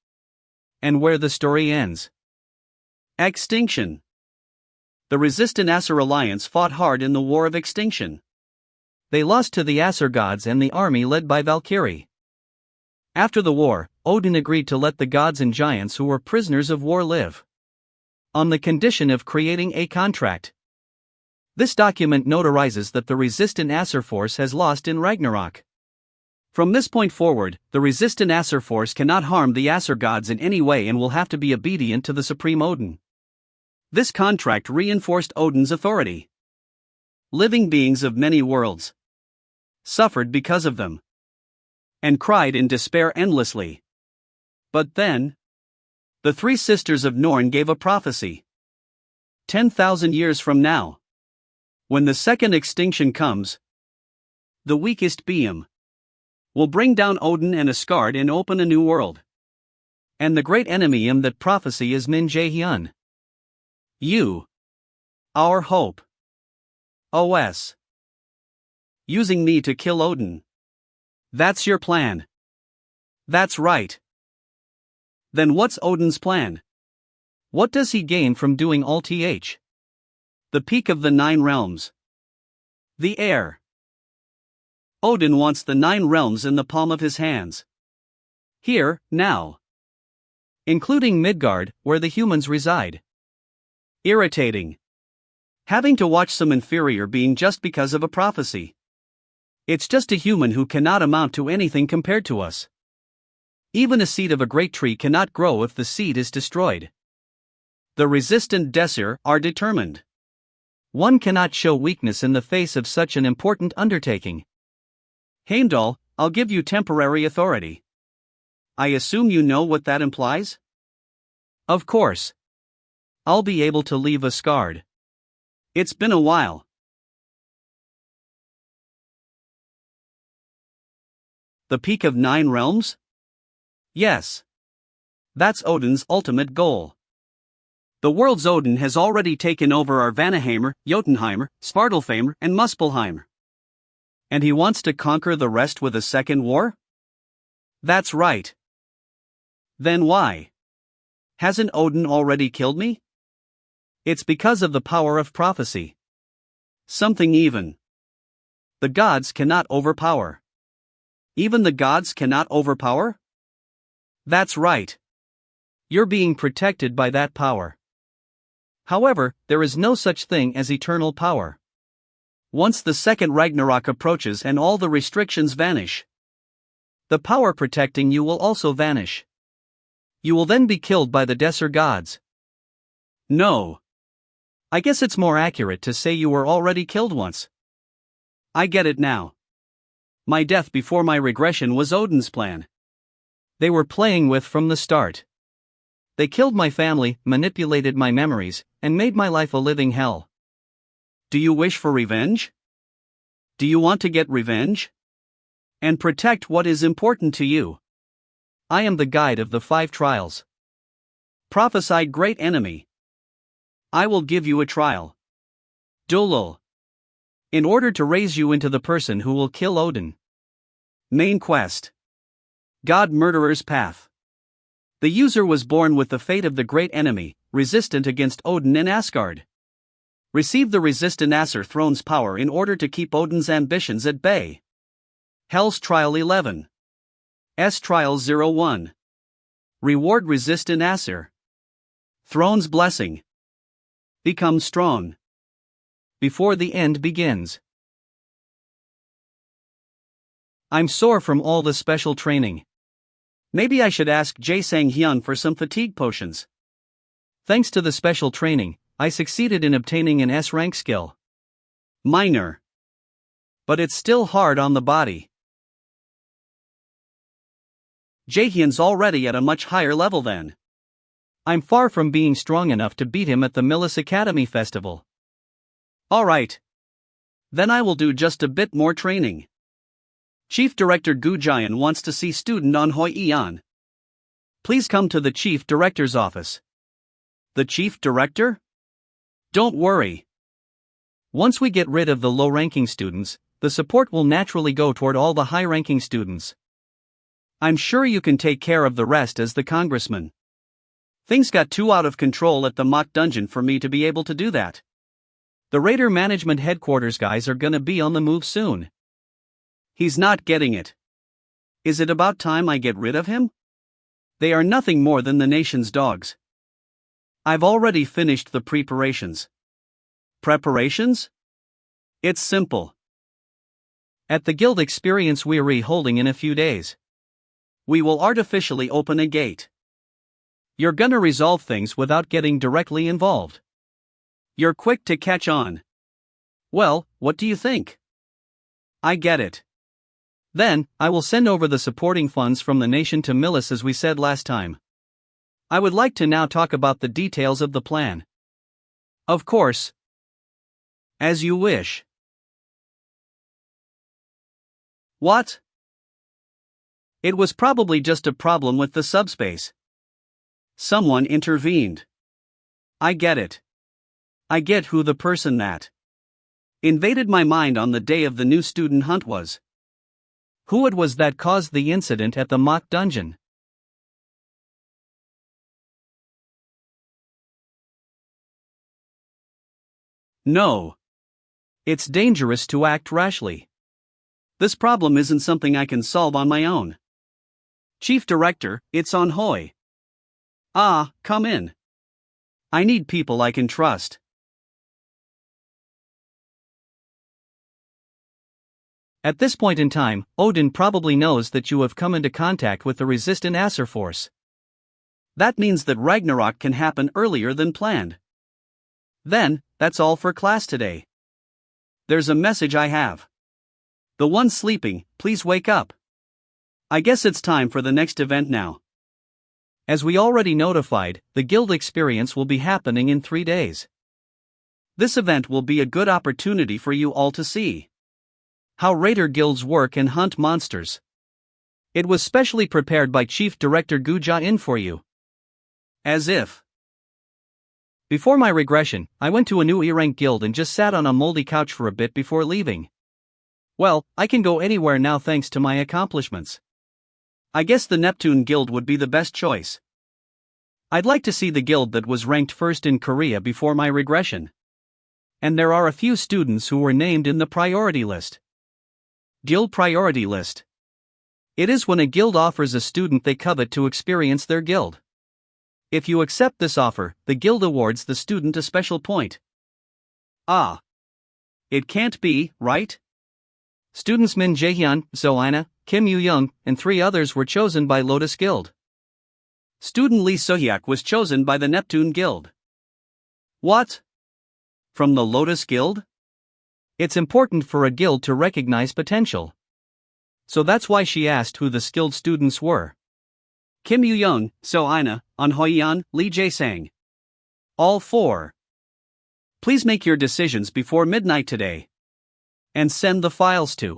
And where the story ends. Extinction. The resistant Aesir alliance fought hard in the War of Extinction. They lost to the Aesir gods and the army led by Valkyrie. After the war, Odin agreed to let the gods and giants who were prisoners of war live, on the condition of creating a contract. This document notarizes that the resistant Aesir force has lost in Ragnarok. From this point forward, the resistant Aesir force cannot harm the Aesir gods in any way and will have to be obedient to the supreme Odin. This contract reinforced Odin's authority. Living beings of many worlds suffered because of them, and cried in despair endlessly. But then, the three sisters of Norn gave a prophecy. 10,000 years from now, when the second extinction comes, the weakest being will bring down Odin and Asgard and open a new world. And the great enemy in that prophecy is Min Jae-hyun. You, our hope. OS. Using me to kill Odin. That's your plan. That's right. Then what's Odin's plan? What does he gain from doing all th? The peak of the 9 realms. The air. Odin wants the 9 realms in the palm of his hands. Here, now. Including Midgard, where the humans reside. Irritating. Having to watch some inferior being just because of a prophecy. It's just a human who cannot amount to anything compared to us. Even a seed of a great tree cannot grow if the seed is destroyed. The resistant Desir are determined. One cannot show weakness in the face of such an important undertaking. Heimdall, I'll give you temporary authority. I assume you know what that implies? Of course. I'll be able to leave Asgard. It's been a while. The peak of 9 realms? Yes. That's Odin's ultimate goal. The world's Odin has already taken over our Vanaheimr, Jotunheimr, Svartalfheimr, and Muspelheim. And he wants to conquer the rest with a second war? That's right. Then why? Hasn't Odin already killed me? It's because of the power of prophecy. Something even. The gods cannot overpower. Even the gods cannot overpower? That's right. You're being protected by that power. However, there is no such thing as eternal power. Once the second Ragnarok approaches and all the restrictions vanish, the power protecting you will also vanish. You will then be killed by the Desir gods. No. I guess it's more accurate to say you were already killed once. I get it now. My death before my regression was Odin's plan. They were playing with from the start. They killed my family, manipulated my memories, and made my life a living hell. Do you wish for revenge? Do you want to get revenge? And protect what is important to you. I am the guide of the 5 trials. Prophesied great enemy. I will give you a trial. Dulul. In order to raise you into the person who will kill Odin. Main quest. God Murderer's Path. The user was born with the fate of the great enemy, resistant against Odin and Asgard. Receive the resistant Aesir throne's power in order to keep Odin's ambitions at bay. Hell's Trial 11. S Trial 01. Reward resistant Aesir. Throne's Blessing. Become strong. Before the end begins. I'm sore from all the special training. Maybe I should ask Jae Sang-hyun for some fatigue potions. Thanks to the special training, I succeeded in obtaining an S-rank skill. Minor. But it's still hard on the body. Jaehyun's already at a much higher level than. I'm far from being strong enough to beat him at the Millis Academy Festival. Alright. Then I will do just a bit more training. Chief Director Gu Jian wants to see student on Hoi Ian. Please come to the Chief Director's office. The Chief Director? Don't worry. Once we get rid of the low-ranking students, the support will naturally go toward all the high-ranking students. I'm sure you can take care of the rest as the congressman. Things got too out of control at the mock dungeon for me to be able to do that. The Raider Management Headquarters guys are gonna be on the move soon. He's not getting it. Is it about time I get rid of him? They are nothing more than the nation's dogs. I've already finished the preparations. Preparations? It's simple. At the guild experience we're holding in a few days, we will artificially open a gate. You're gonna resolve things without getting directly involved. You're quick to catch on. Well, what do you think? I get it. Then, I will send over the supporting funds from the nation to Millis as we said last time. I would like to now talk about the details of the plan. Of course. As you wish. What? It was probably just a problem with the subspace. Someone intervened. I get it. I get who the person that invaded my mind on the day of the new student hunt was. Who it was that caused the incident at the mock dungeon. No. It's dangerous to act rashly. This problem isn't something I can solve on my own. Chief Director, it's on Hoi. Ah, come in. I need people I can trust. At this point in time, Odin probably knows that you have come into contact with the resistant Acer force. That means that Ragnarok can happen earlier than planned. Then, that's all for class today. There's a message I have. The one sleeping, please wake up. I guess it's time for the next event now. As we already notified, the guild experience will be happening in 3 days. This event will be a good opportunity for you all to see how raider guilds work and hunt monsters. It was specially prepared by Chief Director Gu Jian for you. As if. Before my regression, I went to a new E-rank guild and just sat on a moldy couch for a bit before leaving. Well, I can go anywhere now thanks to my accomplishments. I guess the Neptune Guild would be the best choice. I'd like to see the guild that was ranked first in Korea before my regression. And there are a few students who were named in the priority list. Guild priority list. It is when a guild offers a student they covet to experience their guild. If you accept this offer, the guild awards the student a special point. Ah. It can't be, right? Students Min Jaehyun, Soina, Kim Yu-young, and 3 others were chosen by Lotus Guild. Student Lee Sohyak was chosen by the Neptune Guild. What? From the Lotus Guild? It's important for a guild to recognize potential. So that's why she asked who the skilled students were. Kim Yu-young, Soina, An Hoyan, Lee Jae-sang. All 4. Please make your decisions before midnight today. And send the files to.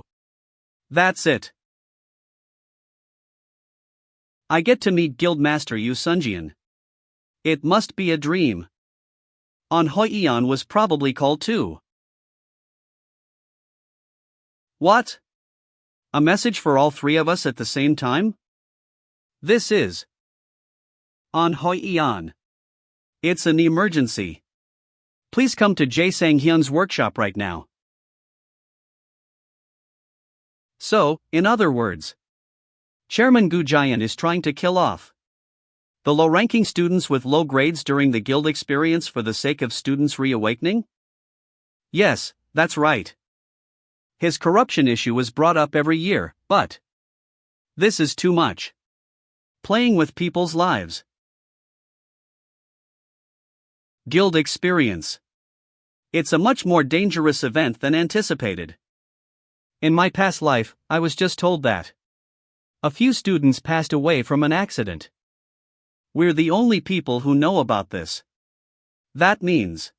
That's it. I get to meet Guildmaster Yu Sunjian. It must be a dream. An Hoyan was probably called too. What? A message for all 3 of us at the same time? This is An Hoyan. It's an emergency. Please come to Jae Sang-hyun's workshop right now. So, in other words, Chairman Gu Jian is trying to kill off the low-ranking students with low grades during the guild experience for the sake of students' reawakening? Yes, that's right. His corruption issue is brought up every year, but this is too much. Playing with people's lives. Guild experience. It's a much more dangerous event than anticipated. In my past life, I was just told that a few students passed away from an accident. We're the only people who know about this. That means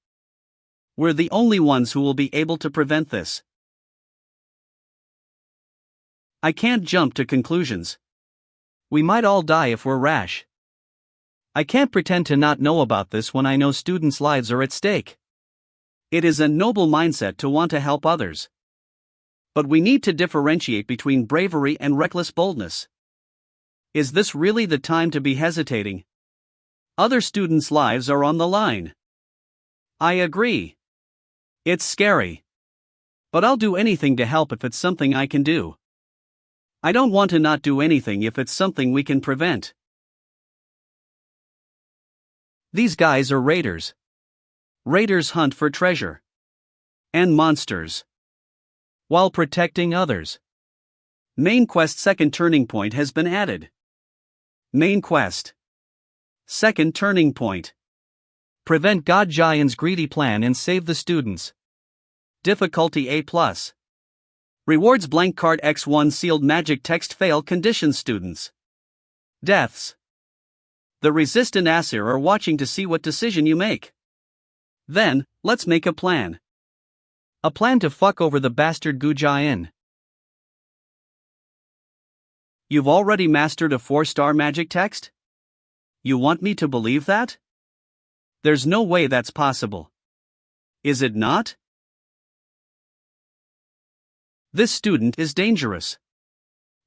we're the only ones who will be able to prevent this. I can't jump to conclusions. We might all die if we're rash. I can't pretend to not know about this when I know students' lives are at stake. It is a noble mindset to want to help others. But we need to differentiate between bravery and reckless boldness. Is this really the time to be hesitating? Other students' lives are on the line. I agree. It's scary. But I'll do anything to help if it's something I can do. I don't want to not do anything if it's something we can prevent. These guys are raiders. Raiders hunt for treasure. And monsters. While protecting others. Main quest second turning point has been added. Main quest. Second turning point. Prevent God Giant's greedy plan and save the students. Difficulty A+. Rewards blank card X1 sealed magic text fail condition students. Deaths. The resistant Asir are watching to see what decision you make. Then, let's make a plan. A plan to fuck over the bastard Gu Jian. You've already mastered a 4-star magic text? You want me to believe that? There's no way that's possible. Is it not? This student is dangerous.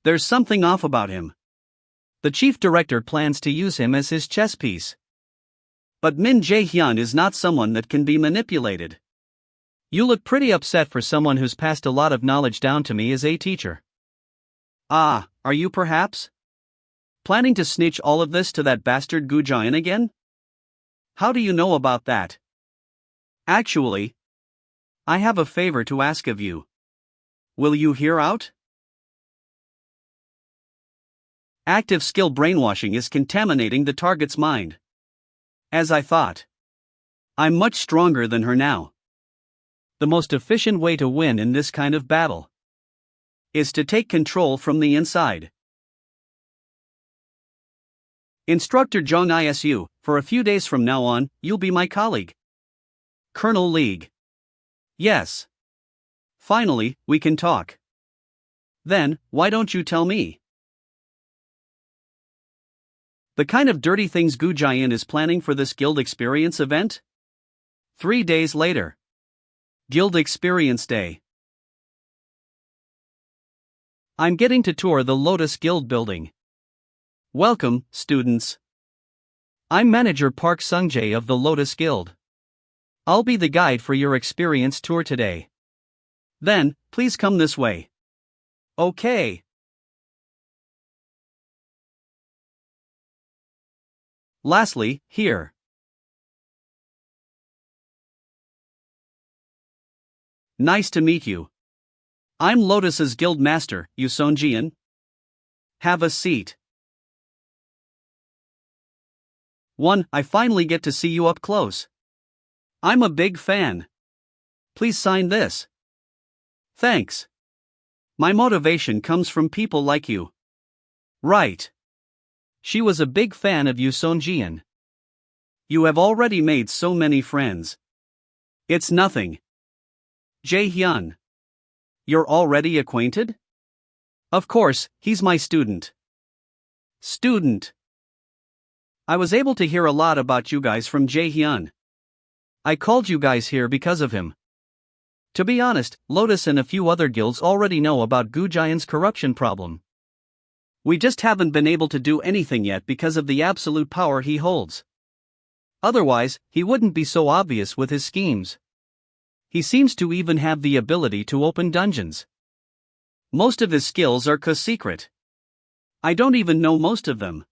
There's something off about him. The chief director plans to use him as his chess piece. But Min Jae-hyun is not someone that can be manipulated. You look pretty upset for someone who's passed a lot of knowledge down to me as a teacher. Ah, are you perhaps planning to snitch all of this to that bastard Gu Jian again? How do you know about that? Actually, I have a favor to ask of you. Will you hear out? Active skill brainwashing is contaminating the target's mind. As I thought. I'm much stronger than her now. The most efficient way to win in this kind of battle is to take control from the inside. Instructor Jeong ISU, for a few days from now on, you'll be my colleague. Colonel League. Yes. Finally, we can talk. Then, why don't you tell me? The kind of dirty things Gu Jian is planning for this Guild Experience event? 3 days later. Guild Experience Day. I'm getting to tour the Lotus Guild building. Welcome, students. I'm Manager Park Sungjae of the Lotus Guild. I'll be the guide for your experience tour today. Then, please come this way. Okay. Lastly, here. Nice to meet you. I'm Lotus's guild master, Yu Sonjian. Have a seat. I finally get to see you up close. I'm a big fan. Please sign this. Thanks. My motivation comes from people like you. Right. She was a big fan of Yu Sonjian. You have already made so many friends. It's nothing. Jae-hyun. You're already acquainted? Of course, he's my student. Student. I was able to hear a lot about you guys from Jae-hyun. I called you guys here because of him. To be honest, Lotus and a few other guilds already know about Gu Jian's corruption problem. We just haven't been able to do anything yet because of the absolute power he holds. Otherwise, he wouldn't be so obvious with his schemes. He seems to even have the ability to open dungeons. Most of his skills are secret. I don't even know most of them.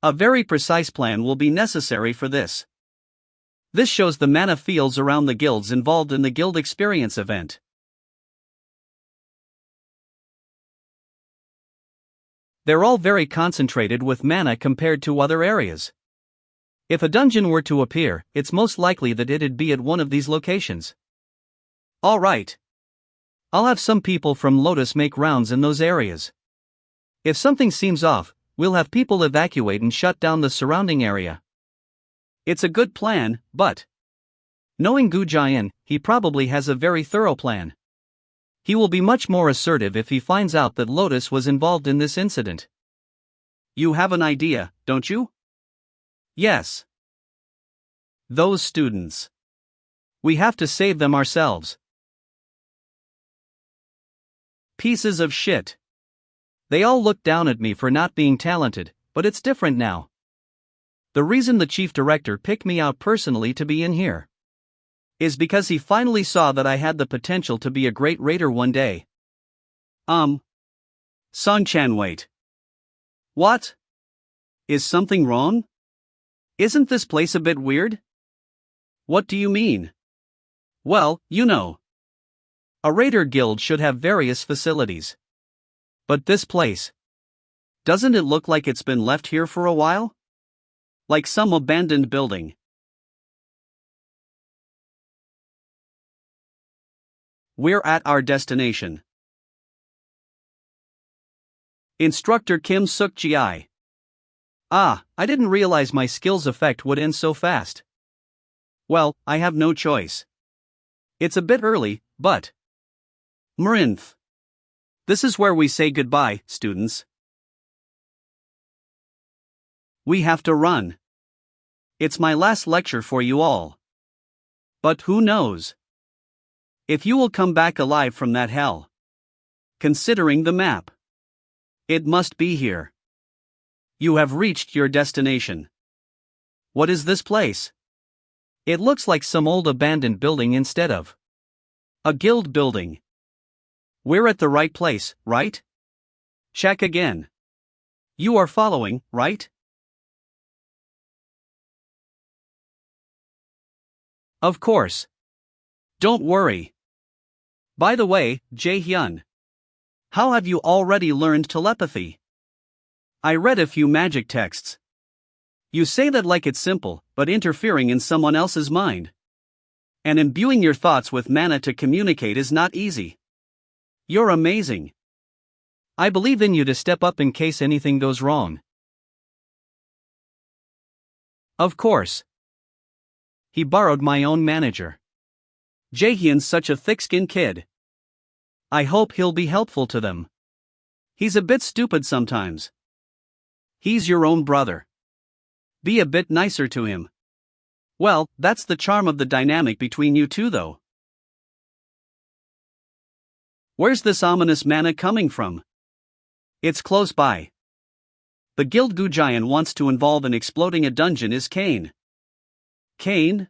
A very precise plan will be necessary for this. This shows the mana fields around the guilds involved in the Guild Experience event. They're all very concentrated with mana compared to other areas. If a dungeon were to appear, it's most likely that it'd be at one of these locations. Alright. I'll have some people from Lotus make rounds in those areas. If something seems off, we'll have people evacuate and shut down the surrounding area. It's a good plan, but knowing Gu Jian, he probably has a very thorough plan. He will be much more assertive if he finds out that Lotus was involved in this incident. You have an idea, don't you? Yes. Those students. We have to save them ourselves. Pieces of shit. They all look down at me for not being talented, but it's different now. The reason the chief director picked me out personally to be in here is because he finally saw that I had the potential to be a great raider one day. Song-chan, wait. What? Is something wrong? Isn't this place a bit weird? What do you mean? Well, you know. A raider guild should have various facilities. But this place, doesn't it look like it's been left here for a while? Like some abandoned building. We're at our destination. Instructor Kim Suk-ji. I didn't realize my skills effect would end so fast. Well, I have no choice. It's a bit early, but... Mrinth. This is where we say goodbye, students. We have to run. It's my last lecture for you all. But who knows? If you will come back alive from that hell. Considering the map. It must be here. You have reached your destination. What is this place? It looks like some old abandoned building instead of a guild building. We're at the right place, right? Check again. You are following, right? Of course. Don't worry. By the way, Jae-hyun, how have you already learned telepathy? I read a few magic texts. You say that like it's simple, but interfering in someone else's mind. And imbuing your thoughts with mana to communicate is not easy. You're amazing. I believe in you to step up in case anything goes wrong. Of course. He borrowed my own manager. Jae-hyun's such a thick-skinned kid. I hope he'll be helpful to them. He's a bit stupid sometimes. He's your own brother. Be a bit nicer to him. Well, that's the charm of the dynamic between you two though. Where's this ominous mana coming from? It's close by. The guild Gujian wants to involve in exploding a dungeon is Kane. Kane?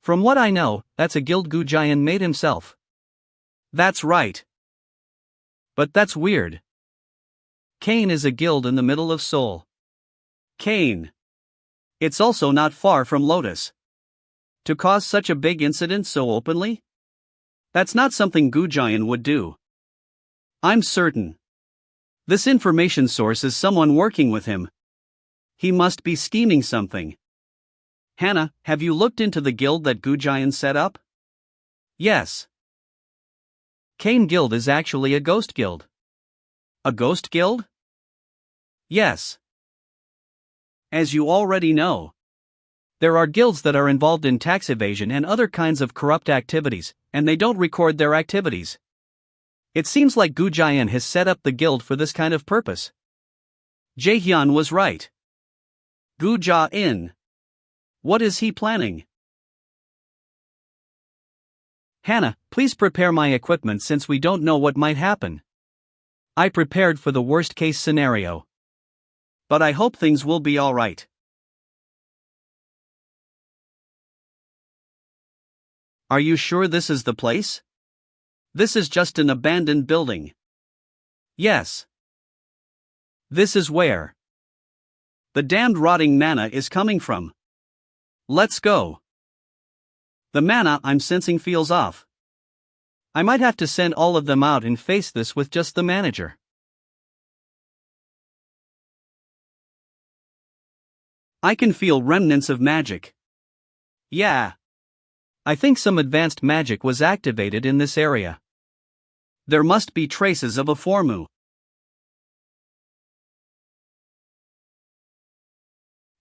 From what I know, that's a guild Gujian made himself. That's right. But that's weird. Kane is a guild in the middle of Seoul. Kane. It's also not far from Lotus. To cause such a big incident so openly? That's not something Gujian would do. I'm certain. This information source is someone working with him. He must be scheming something. Hannah, have you looked into the guild that Gujian set up? Yes. Kane Guild is actually a ghost guild. A ghost guild? Yes. As you already know, there are guilds that are involved in tax evasion and other kinds of corrupt activities, and they don't record their activities. It seems like Gujian has set up the guild for this kind of purpose. Jae-hyun was right. Gujian. What is he planning? Hannah, please prepare my equipment since we don't know what might happen. I prepared for the worst-case scenario. But I hope things will be all right. Are you sure this is the place? This is just an abandoned building. Yes. This is where the damned rotting mana is coming from. Let's go. The mana I'm sensing feels off. I might have to send all of them out and face this with just the manager. I can feel remnants of magic. Yeah. I think some advanced magic was activated in this area. There must be traces of a formu.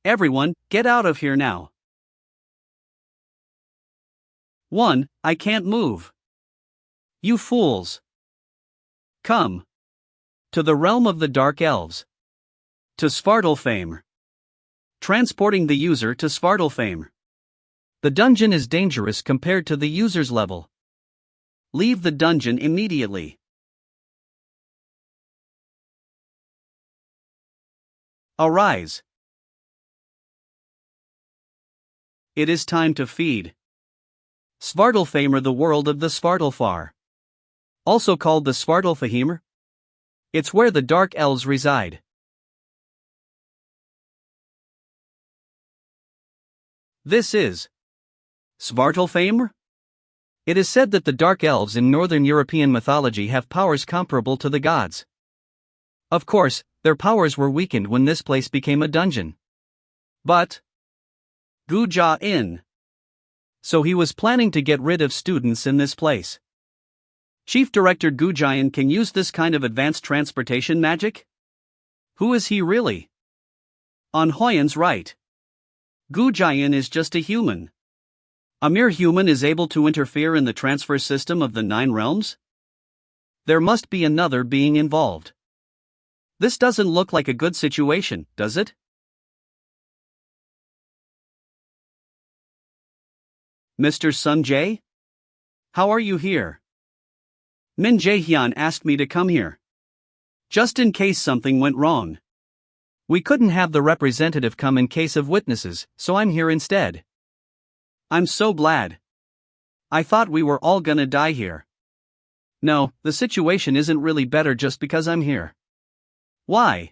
Everyone, get out of here now. 1. I can't move. You fools! Come to the realm of the Dark Elves. To Svartalfheim. Transporting the user to Svartalfheim. The dungeon is dangerous compared to the user's level. Leave the dungeon immediately. Arise. It is time to feed. Svartalfheim, the world of the Svartalfar. Also called the Svartalfheim. It's where the Dark Elves reside. This is Svartalfheim? It is said that the Dark Elves in Northern European mythology have powers comparable to the gods. Of course, their powers were weakened when this place became a dungeon. But Guja-in. So he was planning to get rid of students in this place. Chief Director Gujayan can use this kind of advanced transportation magic? Who is he really? On Hoyan's right. Gujayan is just a human. A mere human is able to interfere in the transfer system of the 9 realms? There must be another being involved. This doesn't look like a good situation, does it? Mr. Sun Jae? How are you here? Min Jae-hyun asked me to come here. Just in case something went wrong. We couldn't have the representative come in case of witnesses, so I'm here instead. I'm so glad. I thought we were all gonna die here. No, the situation isn't really better just because I'm here. Why?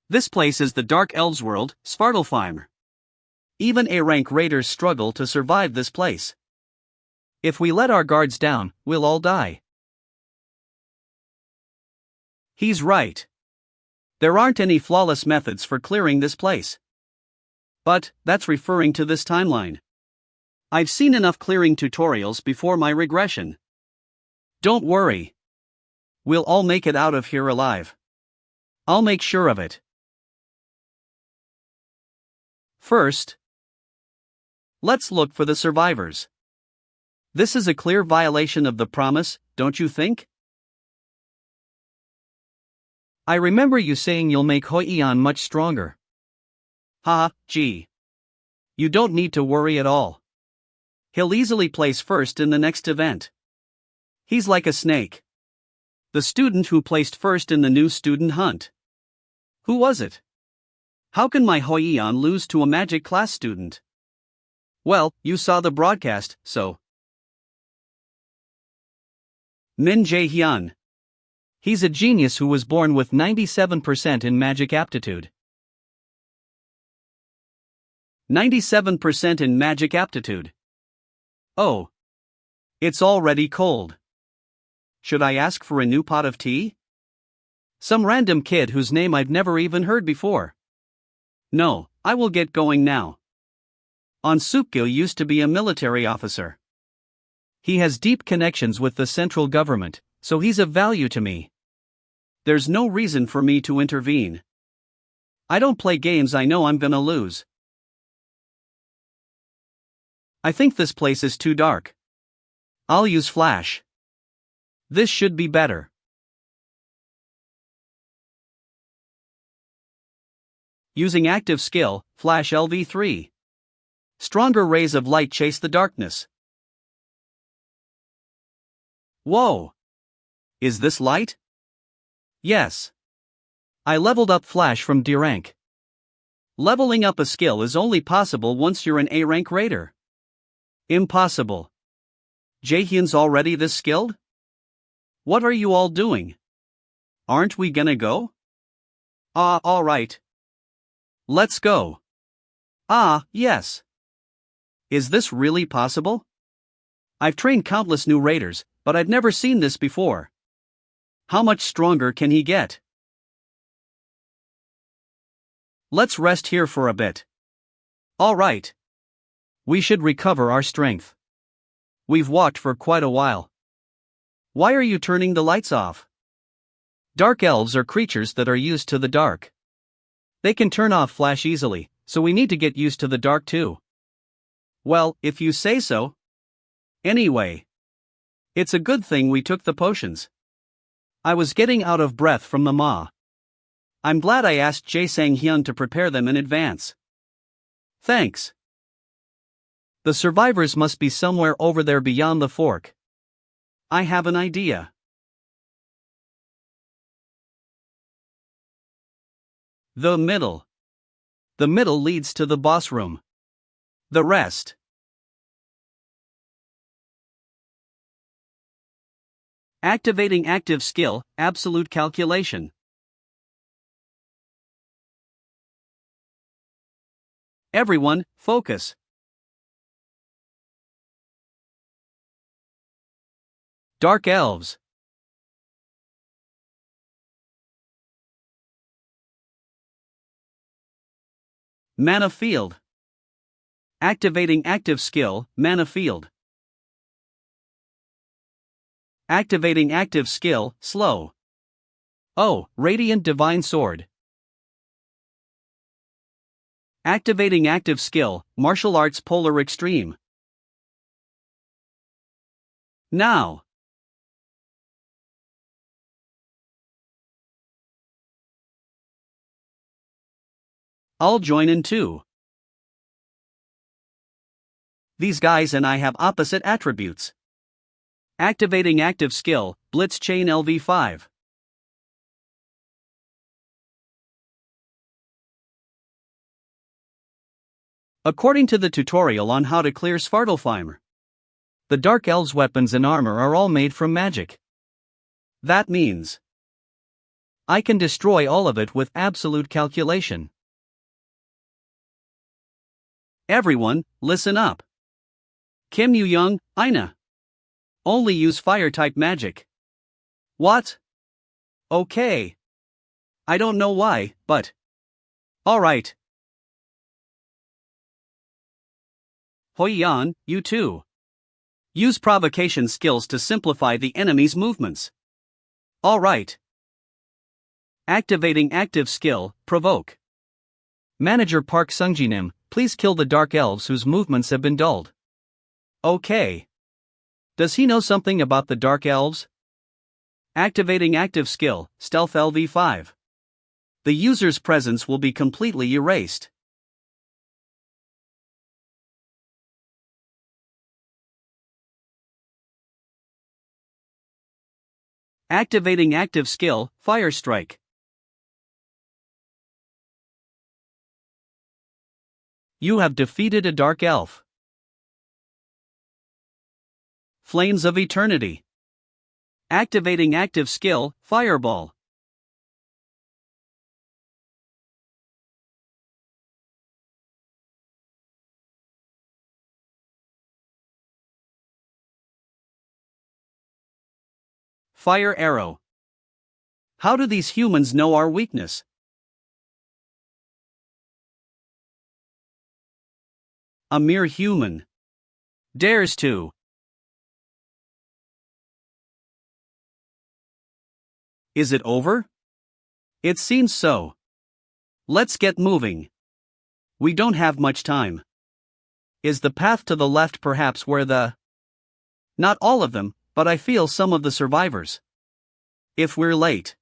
This place is the Dark Elves' world, Svartalfheim. Even A-rank raiders struggle to survive this place. If we let our guards down, we'll all die. He's right. There aren't any flawless methods for clearing this place. But that's referring to this timeline. I've seen enough clearing tutorials before my regression. Don't worry. We'll all make it out of here alive. I'll make sure of it. First, let's look for the survivors. This is a clear violation of the promise, don't you think? I remember you saying you'll make Hoi-an much stronger. Gee. You don't need to worry at all. He'll easily place first in the next event. He's like a snake. The student who placed first in the new student hunt. Who was it? How can my Hoi-an lose to a magic class student? Well, you saw the broadcast, so. Min Jae-hyun. He's a genius who was born with 97% in magic aptitude. 97% in magic aptitude. Oh. It's already cold. Should I ask for a new pot of tea? Some random kid whose name I've never even heard before. No, I will get going now. Onsukgil used to be a military officer. He has deep connections with the central government, so he's of value to me. There's no reason for me to intervene. I don't play games I know I'm gonna lose. I think this place is too dark. I'll use flash. This should be better. Using active skill, flash LV3. Stronger rays of light chase the darkness. Whoa! Is this light? Yes. I leveled up flash from D rank. Leveling up a skill is only possible once you're an A rank raider. Impossible. Jaehyun's already this skilled? What are you all doing? Aren't we gonna go? Alright. Let's go. Yes. Is this really possible? I've trained countless new raiders, but I've never seen this before. How much stronger can he get? Let's rest here for a bit. Alright. We should recover our strength. We've walked for quite a while. Why are you turning the lights off? Dark elves are creatures that are used to the dark. They can turn off flash easily, so we need to get used to the dark too. Well, if you say so. Anyway. It's a good thing we took the potions. I was getting out of breath from the ma. I'm glad I asked Jae Sang-hyun to prepare them in advance. Thanks. The survivors must be somewhere over there beyond the fork. I have an idea. The middle. The middle leads to the boss room. The rest. Activating active skill, absolute calculation. Everyone, focus. Dark Elves. Mana Field. Activating active skill, Mana Field. Activating active skill, slow. Oh, Radiant Divine Sword. Activating active skill, martial arts polar extreme. Now. I'll join in too. These guys and I have opposite attributes. Activating active skill, Blitz Chain LV5. According to the tutorial on how to clear Svartalfheim, the Dark Elves' weapons and armor are all made from magic. That means I can destroy all of it with absolute calculation. Everyone, listen up. Kim Yu-young, Ina. Only use fire-type magic. What? Okay. I don't know why, but alright. Hoi-yan, you too. Use provocation skills to simplify the enemy's movements. Alright. Activating active skill, provoke. Manager Park Sungjinim, please kill the Dark Elves whose movements have been dulled. Okay. Does he know something about the Dark Elves? Activating active skill, Stealth LV5. The user's presence will be completely erased. Activating active skill, Fire Strike. You have defeated a Dark Elf. Flames of Eternity. Activating active skill, Fireball. Fire Arrow. How do these humans know our weakness? A mere human dares to. Is it over? It seems so. Let's get moving. We don't have much time. Is the path to the left perhaps where the... Not all of them, but I feel some of the survivors. If we're late,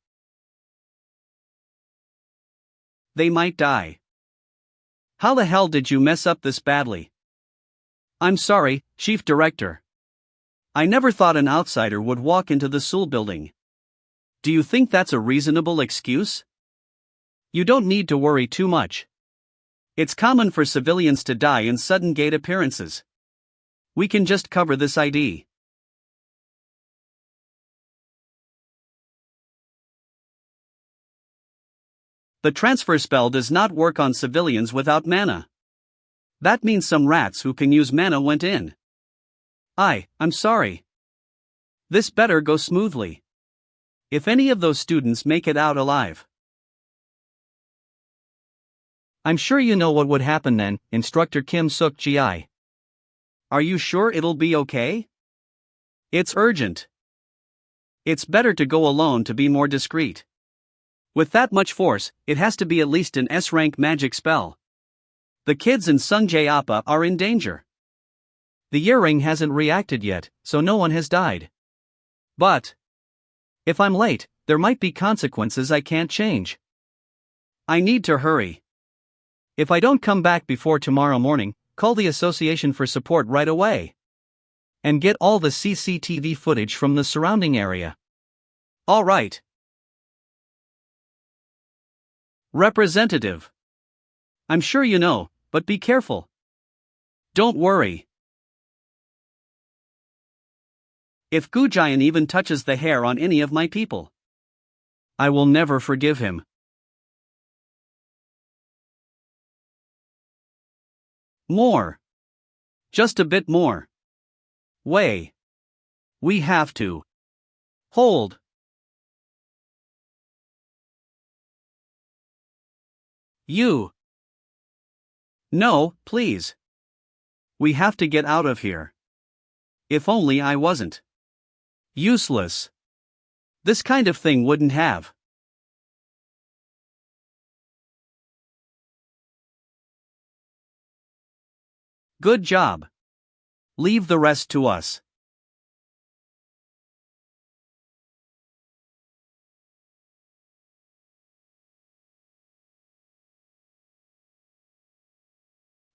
they might die. How the hell did you mess up this badly? I'm sorry, Chief Director. I never thought an outsider would walk into the Seoul building. Do you think that's a reasonable excuse? You don't need to worry too much. It's common for civilians to die in sudden gate appearances. We can just cover this ID. The transfer spell does not work on civilians without mana. That means some rats who can use mana went in. I'm sorry. This better go smoothly. If any of those students make it out alive. I'm sure you know what would happen then, Instructor Kim Suk-ji. Are you sure it'll be okay? It's urgent. It's better to go alone to be more discreet. With that much force, it has to be at least an S-rank magic spell. The kids in Sungjae Appa are in danger. The earring hasn't reacted yet, so no one has died. But if I'm late, there might be consequences I can't change. I need to hurry. If I don't come back before tomorrow morning, call the association for support right away. And get all the CCTV footage from the surrounding area. All right. Representative. I'm sure you know, but be careful. Don't worry. If Gujian even touches the hair on any of my people, I will never forgive him. More. Just a bit more. Way. We have to. Hold. You. No, please. We have to get out of here. If only I wasn't. Useless. This kind of thing wouldn't have. Good job. Leave the rest to us.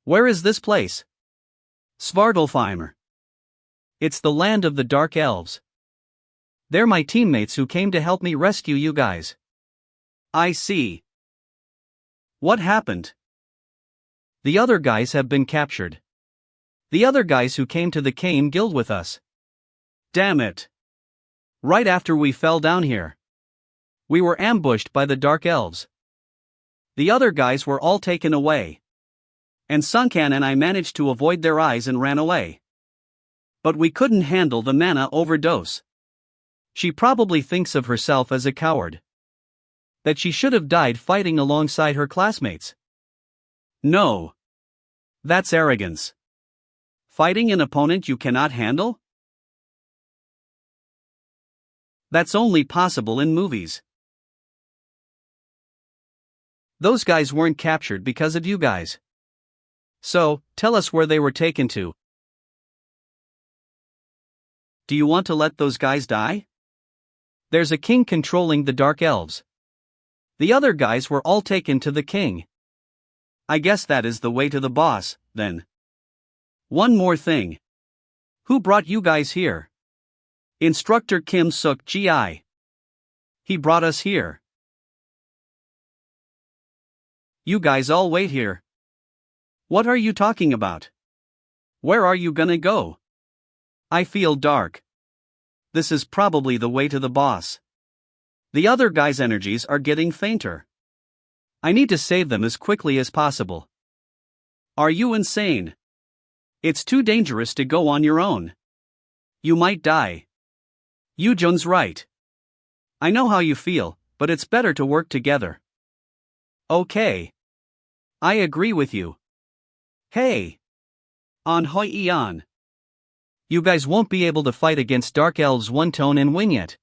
Where is this place? Svartalfheim. It's the land of the Dark Elves. They're my teammates who came to help me rescue you guys. I see. What happened? The other guys have been captured. The other guys who came to the Cain Guild with us. Damn it. Right after we fell down here. We were ambushed by the Dark Elves. The other guys were all taken away. And Sunkan and I managed to avoid their eyes and ran away. But we couldn't handle the mana overdose. She probably thinks of herself as a coward. That she should have died fighting alongside her classmates. No. That's arrogance. Fighting an opponent you cannot handle? That's only possible in movies. Those guys weren't captured because of you guys. So, tell us where they were taken to. Do you want to let those guys die? There's a king controlling the Dark Elves. The other guys were all taken to the king. I guess that is the way to the boss, then. One more thing. Who brought you guys here? Instructor Kim Suk Gi. He brought us here. You guys all wait here. What are you talking about? Where are you gonna go? I feel dark. This is probably the way to the boss. The other guys' energies are getting fainter. I need to save them as quickly as possible. Are you insane? It's too dangerous to go on your own. You might die. Yoojun's right. I know how you feel, but it's better to work together. Okay. I agree with you. Hey. On Hoi Eon. You guys won't be able to fight against Dark Elves One Tone and win yet.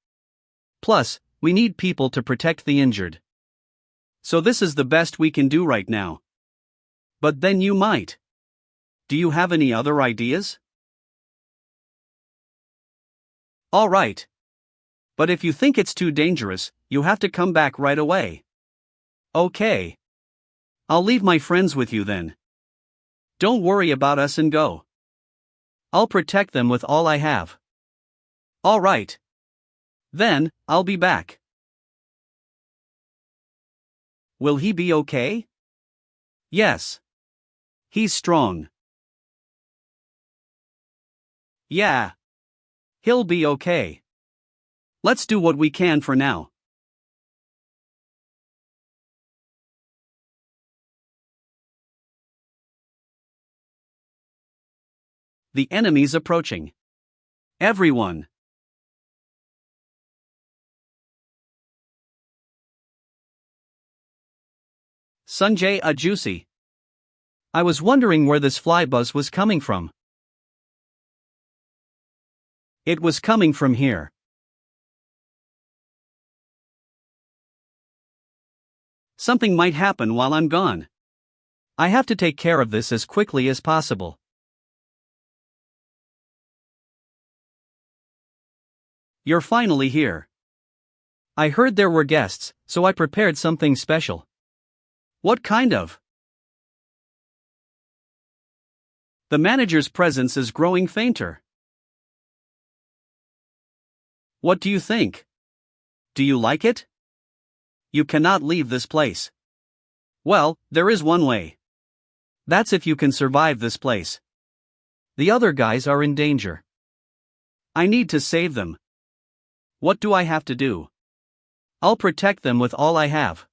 Plus, we need people to protect the injured. So this is the best we can do right now. But then you might. Do you have any other ideas? All right. But if you think it's too dangerous, you have to come back right away. Okay. I'll leave my friends with you then. Don't worry about us and go. I'll protect them with all I have. All right. Then, I'll be back. Will he be okay? Yes. He's strong. Yeah. He'll be okay. Let's do what we can for now. The enemy's approaching. Everyone. Sunjae Ajusi. I was wondering where this fly buzz was coming from. It was coming from here. Something might happen while I'm gone. I have to take care of this as quickly as possible. You're finally here. I heard there were guests, so I prepared something special. What kind of? The manager's presence is growing fainter. What do you think? Do you like it? You cannot leave this place. Well, there is one way. That's if you can survive this place. The other guys are in danger. I need to save them. What do I have to do? I'll protect them with all I have.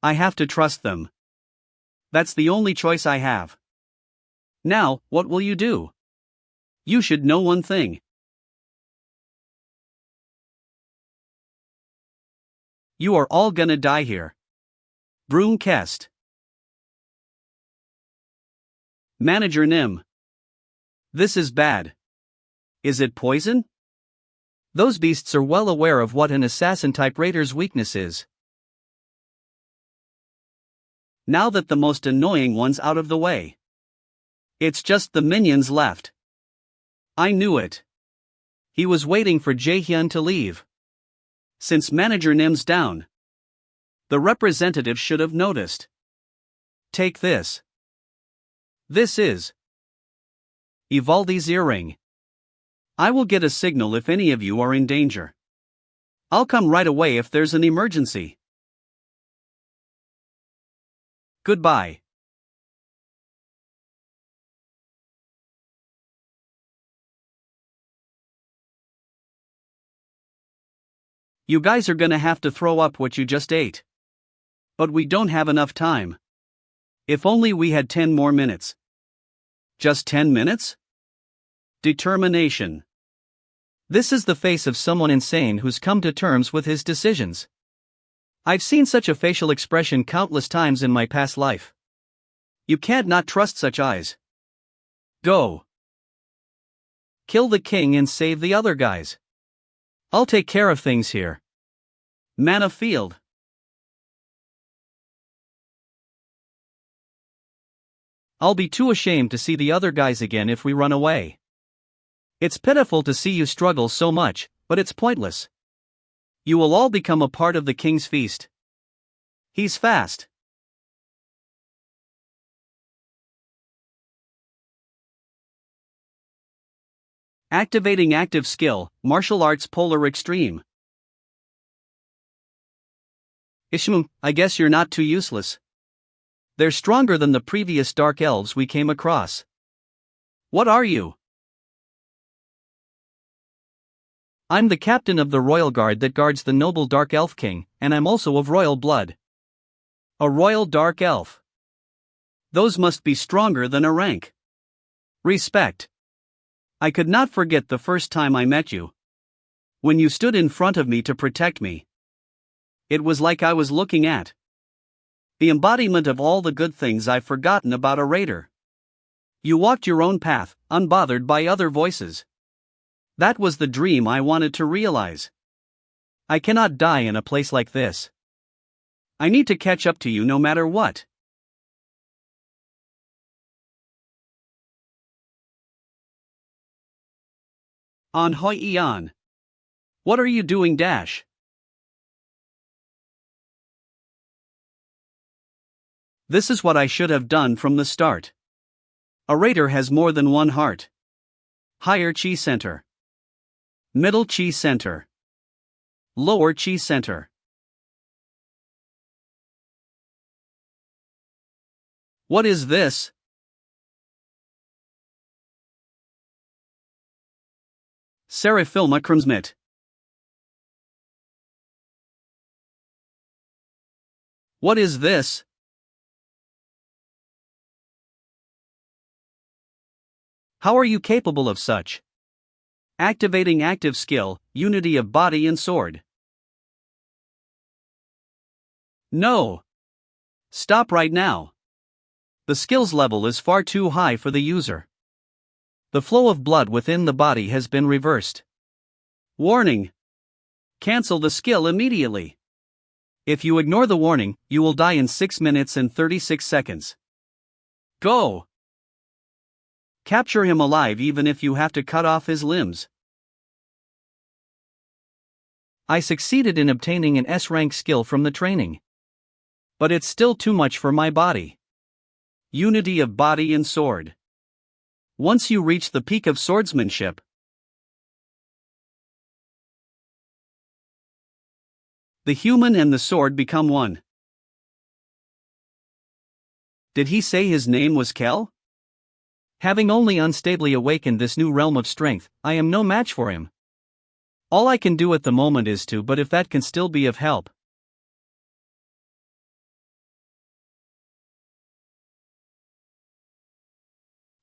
I have to trust them. That's the only choice I have. Now, what will you do? You should know one thing. You are all gonna die here. Broomcast. Manager Nim. This is bad. Is it poison? Those beasts are well aware of what an assassin-type raider's weakness is. Now that the most annoying one's out of the way. It's just the minions left. I knew it. He was waiting for Jaehyun to leave. Since Manager Nim's down, the representative should have noticed. Take this. This is Ivaldi's earring. I will get a signal if any of you are in danger. I'll come right away if there's an emergency. Goodbye. You guys are gonna have to throw up what you just ate. But we don't have enough time. If only we had 10 more minutes. Just 10 minutes? Determination. This is the face of someone insane who's come to terms with his decisions. I've seen such a facial expression countless times in my past life. You can't not trust such eyes. Go. Kill the king and save the other guys. I'll take care of things here. Mana Field. I'll be too ashamed to see the other guys again if we run away. It's pitiful to see you struggle so much, but it's pointless. You will all become a part of the king's feast. He's fast. Activating active skill, martial arts polar extreme. Ishmu, I guess you're not too useless. They're stronger than the previous dark elves we came across. What are you? I'm the captain of the royal guard that guards the noble dark elf king, and I'm also of royal blood. A royal dark elf. Those must be stronger than a rank. Respect. I could not forget the first time I met you. When you stood in front of me to protect me. It was like I was looking at the embodiment of all the good things I've forgotten about a raider. You walked your own path, unbothered by other voices. That was the dream I wanted to realize. I cannot die in a place like this. I need to catch up to you no matter what. On Hoi Eon. What are you doing, Dash? This is what I should have done from the start. A raider has more than one heart. Higher chi center. Middle chi center. Lower chi center. What is this? Serafilma Crimsmit. What is this? How are you capable of such? Activating active skill, unity of body and sword. No. Stop right now. The skills level is far too high for the user. The flow of blood within the body has been reversed. Warning. Cancel the skill immediately. If you ignore the warning, you will die in 6 minutes and 36 seconds. Go. Capture him alive even if you have to cut off his limbs. I succeeded in obtaining an S-rank skill from the training. But it's still too much for my body. Unity of body and sword. Once you reach the peak of swordsmanship, the human and the sword become one. Did he say his name was Kel? Having only unstably awakened this new realm of strength, I am no match for him. All I can do at the moment is to, but if that can still be of help.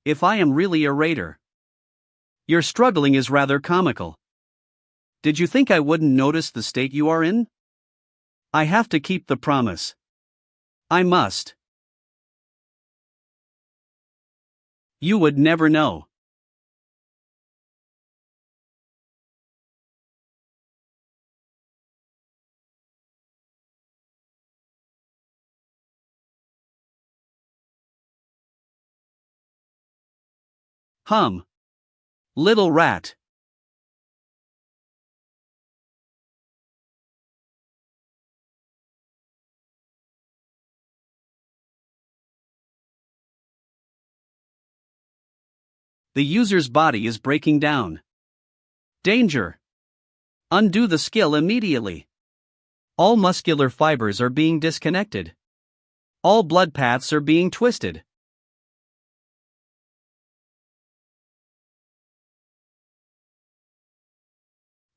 If I am really a raider. Your struggling is rather comical. Did you think I wouldn't notice the state you are in? I have to keep the promise. I must. You would never know. Little rat. The user's body is breaking down. Danger. Undo the skill immediately. All muscular fibers are being disconnected. All blood paths are being twisted.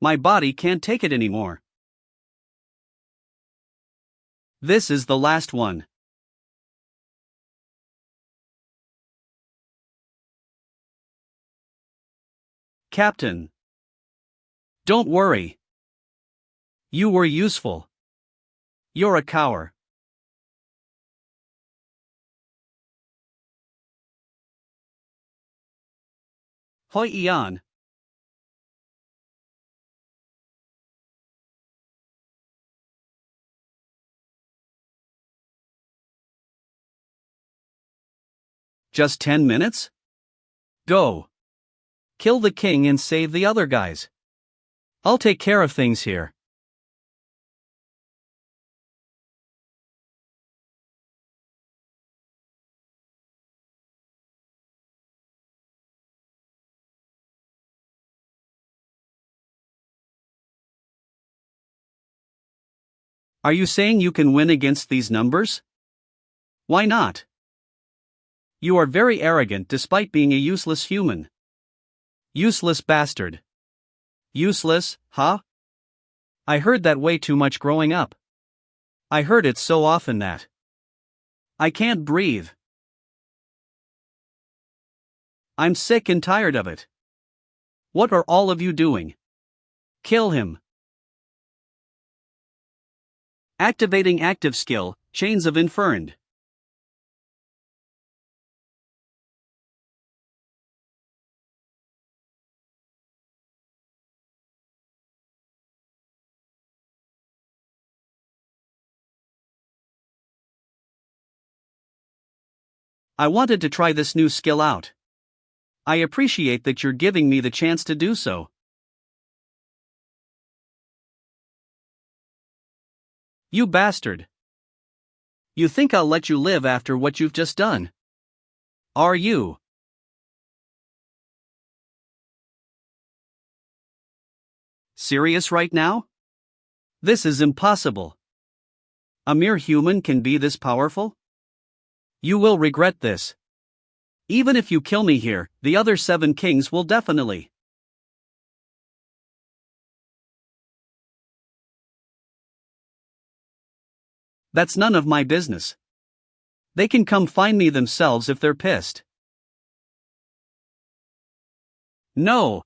My body can't take it anymore. This is the last one. Captain. Don't worry. You were useful. You're a coward. Hoi Ian. Just 10 minutes? Go. Kill the king and save the other guys. I'll take care of things here. Are you saying you can win against these numbers? Why not? You are very arrogant despite being a useless human. Useless bastard. Useless, huh? I heard that way too much growing up. I heard it so often that I can't breathe. I'm sick and tired of it. What are all of you doing? Kill him. Activating active skill, Chains of Inferned. I wanted to try this new skill out. I appreciate that you're giving me the chance to do so. You bastard. You think I'll let you live after what you've just done? Are you? Serious right now? This is impossible. A mere human can be this powerful? You will regret this. Even if you kill me here, the other 7 kings will definitely. That's none of my business. They can come find me themselves if they're pissed. No.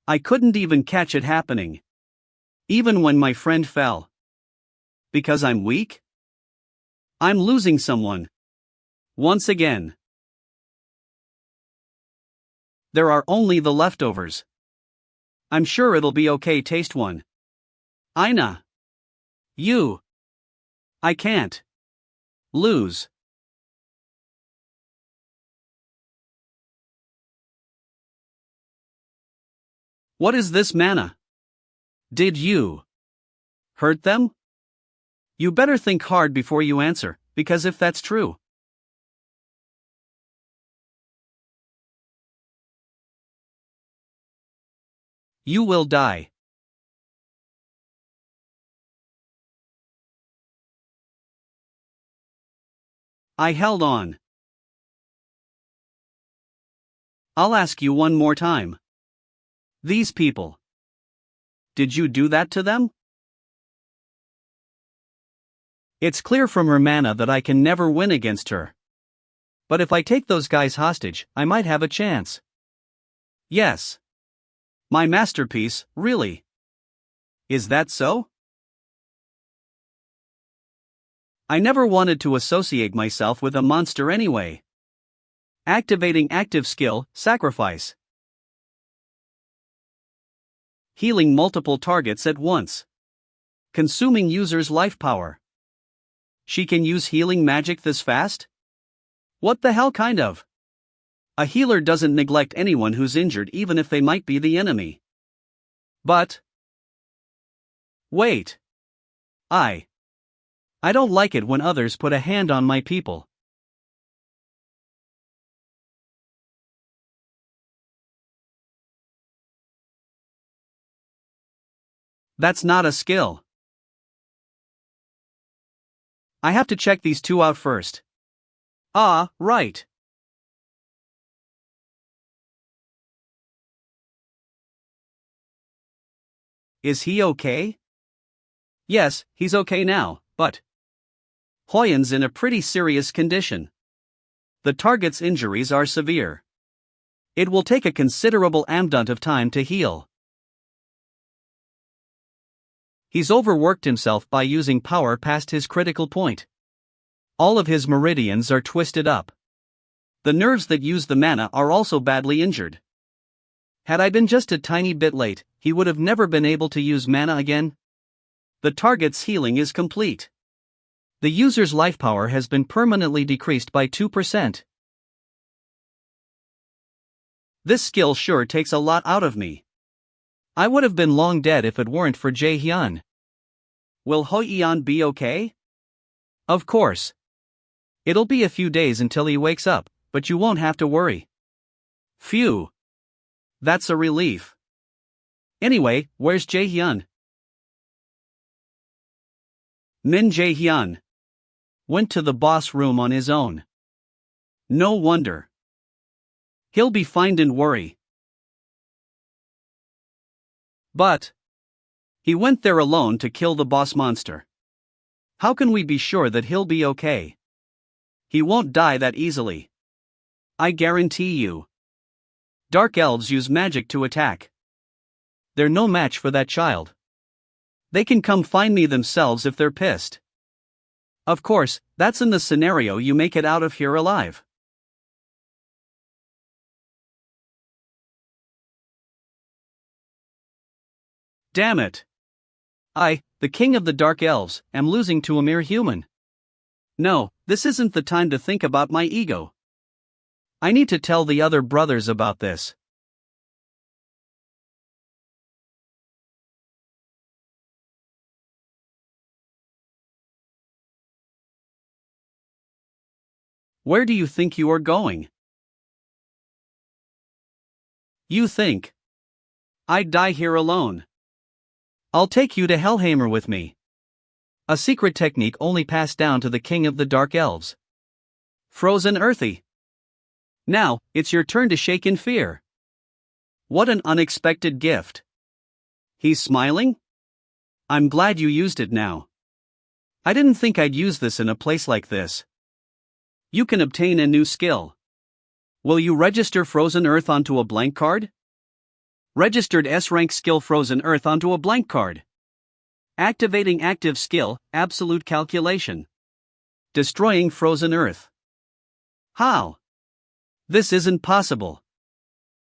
I couldn't even catch it happening. Even when my friend fell. Because I'm weak? I'm losing someone. Once again. There are only the leftovers. I'm sure it'll be okay. Taste one. Ina. You. I can't lose. What is this mana? Did you hurt them? You better think hard before you answer, because if that's true, you will die. I held on. I'll ask you one more time. These people. Did you do that to them? It's clear from her mana that I can never win against her. But if I take those guys hostage, I might have a chance. Yes. My masterpiece, really. Is that so? I never wanted to associate myself with a monster anyway. Activating active skill, sacrifice. Healing multiple targets at once. Consuming user's life power. She can use healing magic this fast? What the hell kind of? A healer doesn't neglect anyone who's injured even if they might be the enemy. But wait. I don't like it when others put a hand on my people. That's not a skill. I have to check these two out first. Ah, right. Is he okay? Yes, he's okay now, but Hoyen's in a pretty serious condition. The target's injuries are severe. It will take a considerable amount of time to heal. He's overworked himself by using power past his critical point. All of his meridians are twisted up. The nerves that use the mana are also badly injured. Had I been just a tiny bit late, he would have never been able to use mana again. The target's healing is complete. The user's life power has been permanently decreased by 2%. This skill sure takes a lot out of me. I would have been long dead if it weren't for Jae-hyun. Will Hoyeon be okay? Of course. It'll be a few days until he wakes up, but you won't have to worry. Phew. That's a relief. Anyway, where's Jae-hyun? Min Jae-hyun went to the boss room on his own. No wonder. He'll be fine, don't worry. But he went there alone to kill the boss monster. How can we be sure that he'll be okay? He won't die that easily. I guarantee you. Dark elves use magic to attack. They're no match for that child. They can come find me themselves if they're pissed. Of course, that's in the scenario you make it out of here alive. Damn it. I, the king of the dark elves, am losing to a mere human. No, this isn't the time to think about my ego. I need to tell the other brothers about this. Where do you think you are going? You think I'd die here alone? I'll take you to Helheimr with me. A secret technique only passed down to the king of the dark elves. Frozen Earthy. Now, it's your turn to shake in fear. What an unexpected gift. He's smiling? I'm glad you used it now. I didn't think I'd use this in a place like this. You can obtain a new skill. Will you register Frozen Earth onto a blank card? Registered S-rank skill Frozen Earth onto a blank card. Activating active skill, Absolute Calculation. Destroying Frozen Earth. How? This isn't possible.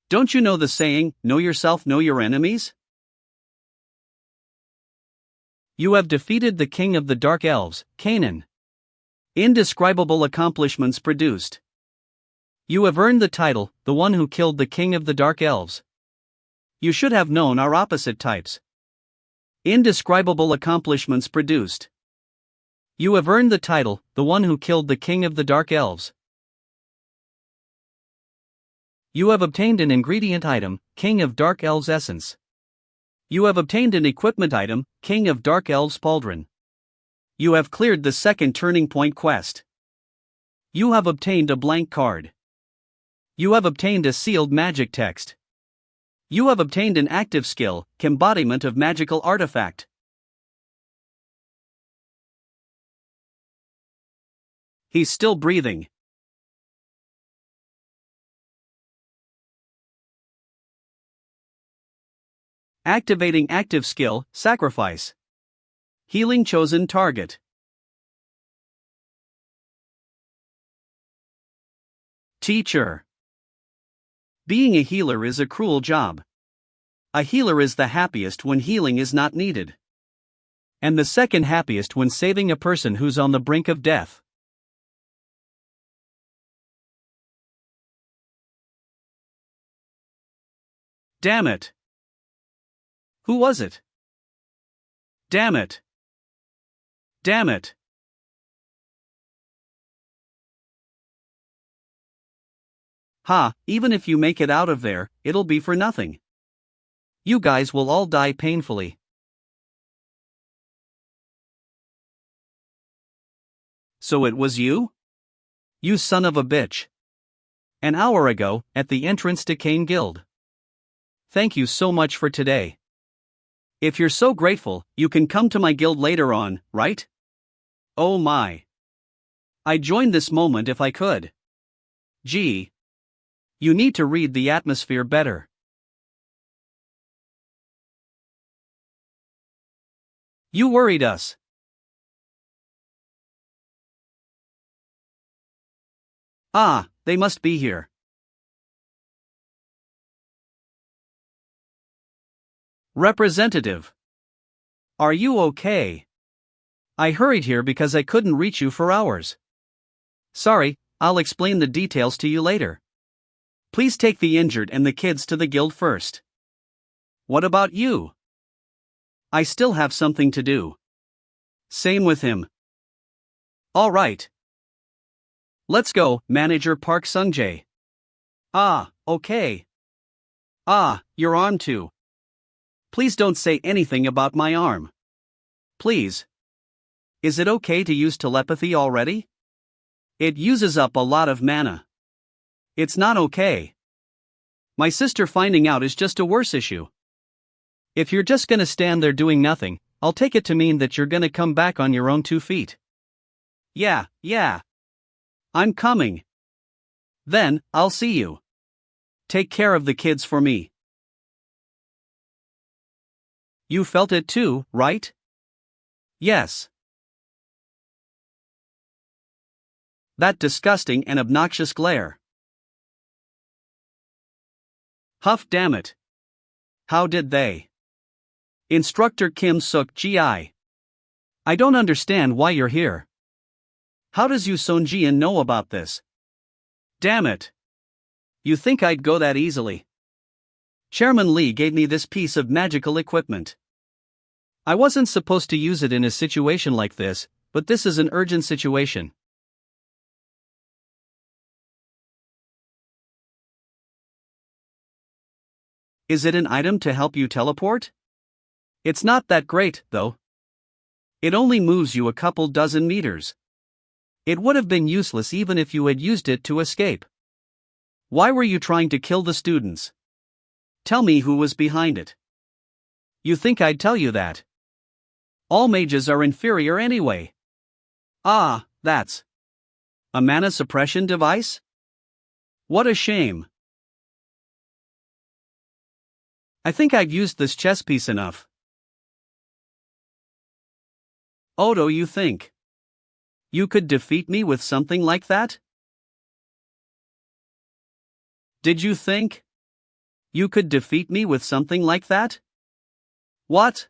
Don't you know the saying, know yourself, know your enemies? You have defeated the king of the dark elves, Canaan. Indescribable accomplishments produced. You have earned the title, the one who killed the king of the dark elves. You should have known our opposite types. Indescribable accomplishments produced. You have earned the title, the one who killed the king of the Dark Elves. You have obtained an ingredient item, King of Dark Elves Essence. You have obtained an equipment item, King of Dark Elves Pauldron. You have cleared the second turning point quest. You have obtained a blank card. You have obtained a sealed magic text. You have obtained an active skill, embodiment of magical artifact. He's still breathing. Activating active skill, sacrifice. Healing chosen target. Teacher. Being a healer is a cruel job. A healer is the happiest when healing is not needed. And the second happiest when saving a person who's on the brink of death. Damn it. Who was it? Damn it. Damn it. Ha, even if you make it out of there, it'll be for nothing. You guys will all die painfully. So it was you? You son of a bitch. An hour ago, at the entrance to Kane Guild. Thank you so much for today. If you're so grateful, you can come to my guild later on, right? Oh my. I'd join this moment if I could. Gee. You need to read the atmosphere better. You worried us. Ah, they must be here. Representative. Are you okay? I hurried here because I couldn't reach you for hours. Sorry, I'll explain the details to you later. Please take the injured and the kids to the guild first. What about you? I still have something to do. Same with him. All right. Let's go, Manager Park Sungjae. Ah, okay. Ah, your arm too. Please don't say anything about my arm. Please. Is it okay to use telepathy already? It uses up a lot of mana. It's not okay. My sister finding out is just a worse issue. If you're just gonna stand there doing nothing, I'll take it to mean that you're gonna come back on your own 2 feet. Yeah. I'm coming. Then, I'll see you. Take care of the kids for me. You felt it too, right? Yes. That disgusting and obnoxious glare. Huff, damn it. How did they? Instructor Kim Suk Gi. I don't understand why you're here. How does Yu Sonjian know about this? Damn it. You think I'd go that easily? Chairman Lee gave me this piece of magical equipment. I wasn't supposed to use it in a situation like this, but this is an urgent situation. Is it an item to help you teleport? It's not that great, though. It only moves you a couple dozen meters. It would have been useless even if you had used it to escape. Why were you trying to kill the students? Tell me who was behind it. You think I'd tell you that? All mages are inferior anyway. Ah, that's a mana suppression device? What a shame. I think I've used this chess piece enough. Odo, you think you could defeat me with something like that? Did you think you could defeat me with something like that? What?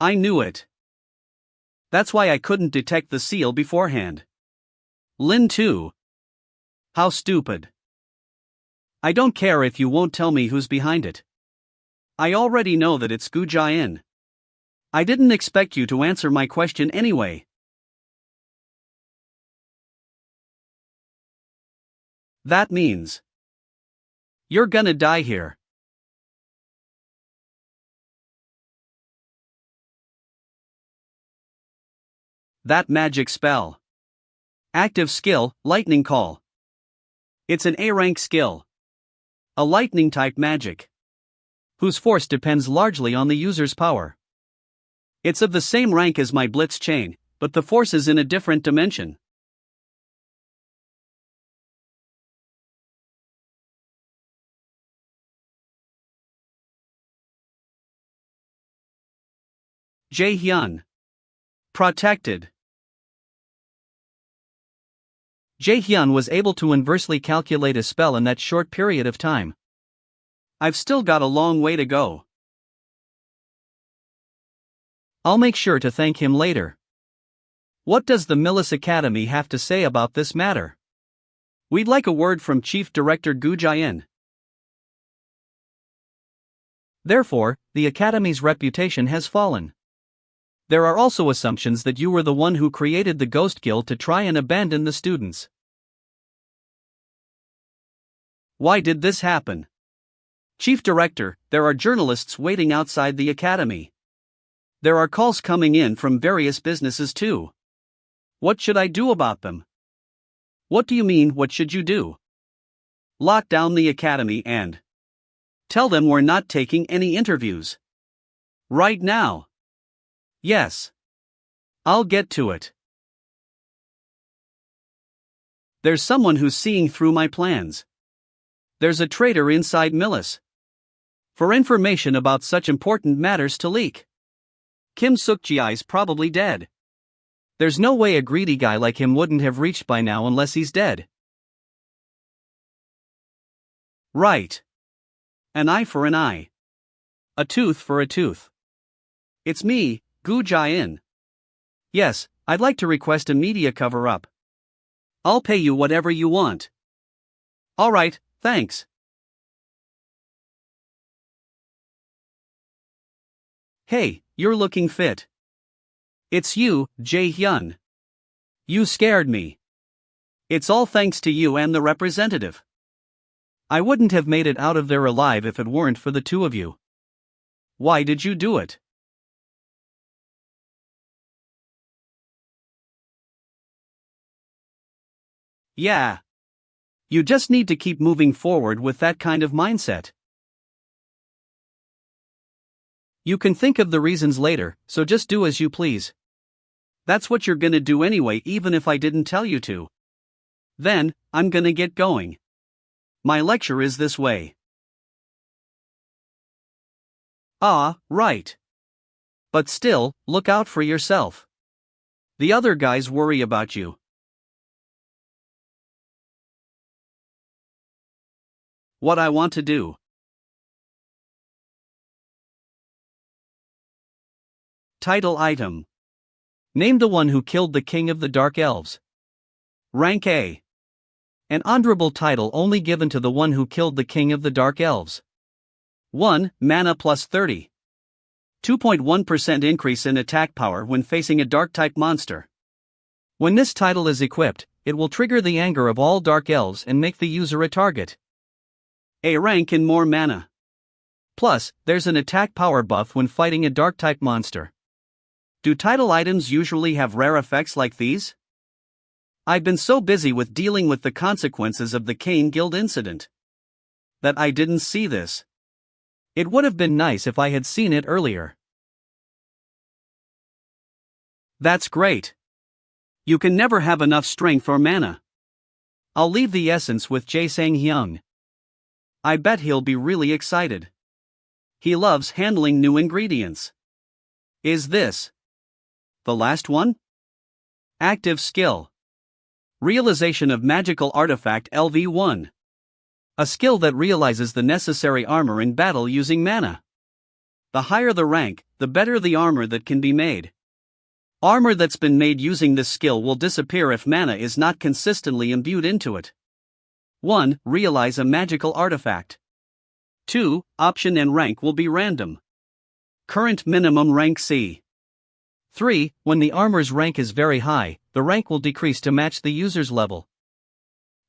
I knew it. That's why I couldn't detect the seal beforehand. Lin too. How stupid. I don't care if you won't tell me who's behind it. I already know that it's Gu Jian. I didn't expect you to answer my question anyway. That means you're gonna die here. That magic spell. Active skill, Lightning Call. It's an A-rank skill. A lightning-type magic, whose force depends largely on the user's power. It's of the same rank as my Blitz chain, but the force is in a different dimension. Jae-hyun. Protected. Jae-hyun was able to inversely calculate a spell in that short period of time. I've still got a long way to go. I'll make sure to thank him later. What does the Millis Academy have to say about this matter? We'd like a word from Chief Director Gu Jian. Therefore, the Academy's reputation has fallen. There are also assumptions that you were the one who created the Ghost Guild to try and abandon the students. Why did this happen? Chief Director, there are journalists waiting outside the Academy. There are calls coming in from various businesses too. What should I do about them? What do you mean, what should you do? Lock down the Academy and tell them we're not taking any interviews. Right now. Yes. I'll get to it. There's someone who's seeing through my plans. There's a traitor inside Millis. For information about such important matters to leak. Kim Suk-ji's probably dead. There's no way a greedy guy like him wouldn't have reached by now unless he's dead. Right. An eye for an eye. A tooth for a tooth. It's me, Gu Jian. Yes, I'd like to request a media cover-up. I'll pay you whatever you want. Alright, thanks. Hey, you're looking fit. It's you, Jae-hyun. You scared me. It's all thanks to you and the representative. I wouldn't have made it out of there alive if it weren't for the two of you. Why did you do it? Yeah. You just need to keep moving forward with that kind of mindset. You can think of the reasons later, so just do as you please. That's what you're gonna do anyway, even if I didn't tell you to. Then, I'm gonna get going. My lecture is this way. Ah, right. But still, look out for yourself. The other guys worry about you. What I want to do. Title item. Name the one who killed the king of the Dark Elves. Rank A. An honorable title only given to the one who killed the king of the Dark Elves. 1. Mana plus 30. 2.1% increase in attack power when facing a dark-type monster. When this title is equipped, it will trigger the anger of all Dark Elves and make the user a target. A rank in more mana. Plus, there's an attack power buff when fighting a dark-type monster. Do title items usually have rare effects like these? I've been so busy with dealing with the consequences of the Kane Guild incident that I didn't see this. It would have been nice if I had seen it earlier. That's great. You can never have enough strength or mana. I'll leave the essence with Jae-hyun. I bet he'll be really excited. He loves handling new ingredients. Is this the last one? Active skill. Realization of magical artifact LV1. A skill that realizes the necessary armor in battle using mana. The higher the rank, the better the armor that can be made. Armor that's been made using this skill will disappear if mana is not consistently imbued into it. 1. Realize a magical artifact. 2. Option and rank will be random. Current minimum rank C. 3. When the armor's rank is very high, the rank will decrease to match the user's level.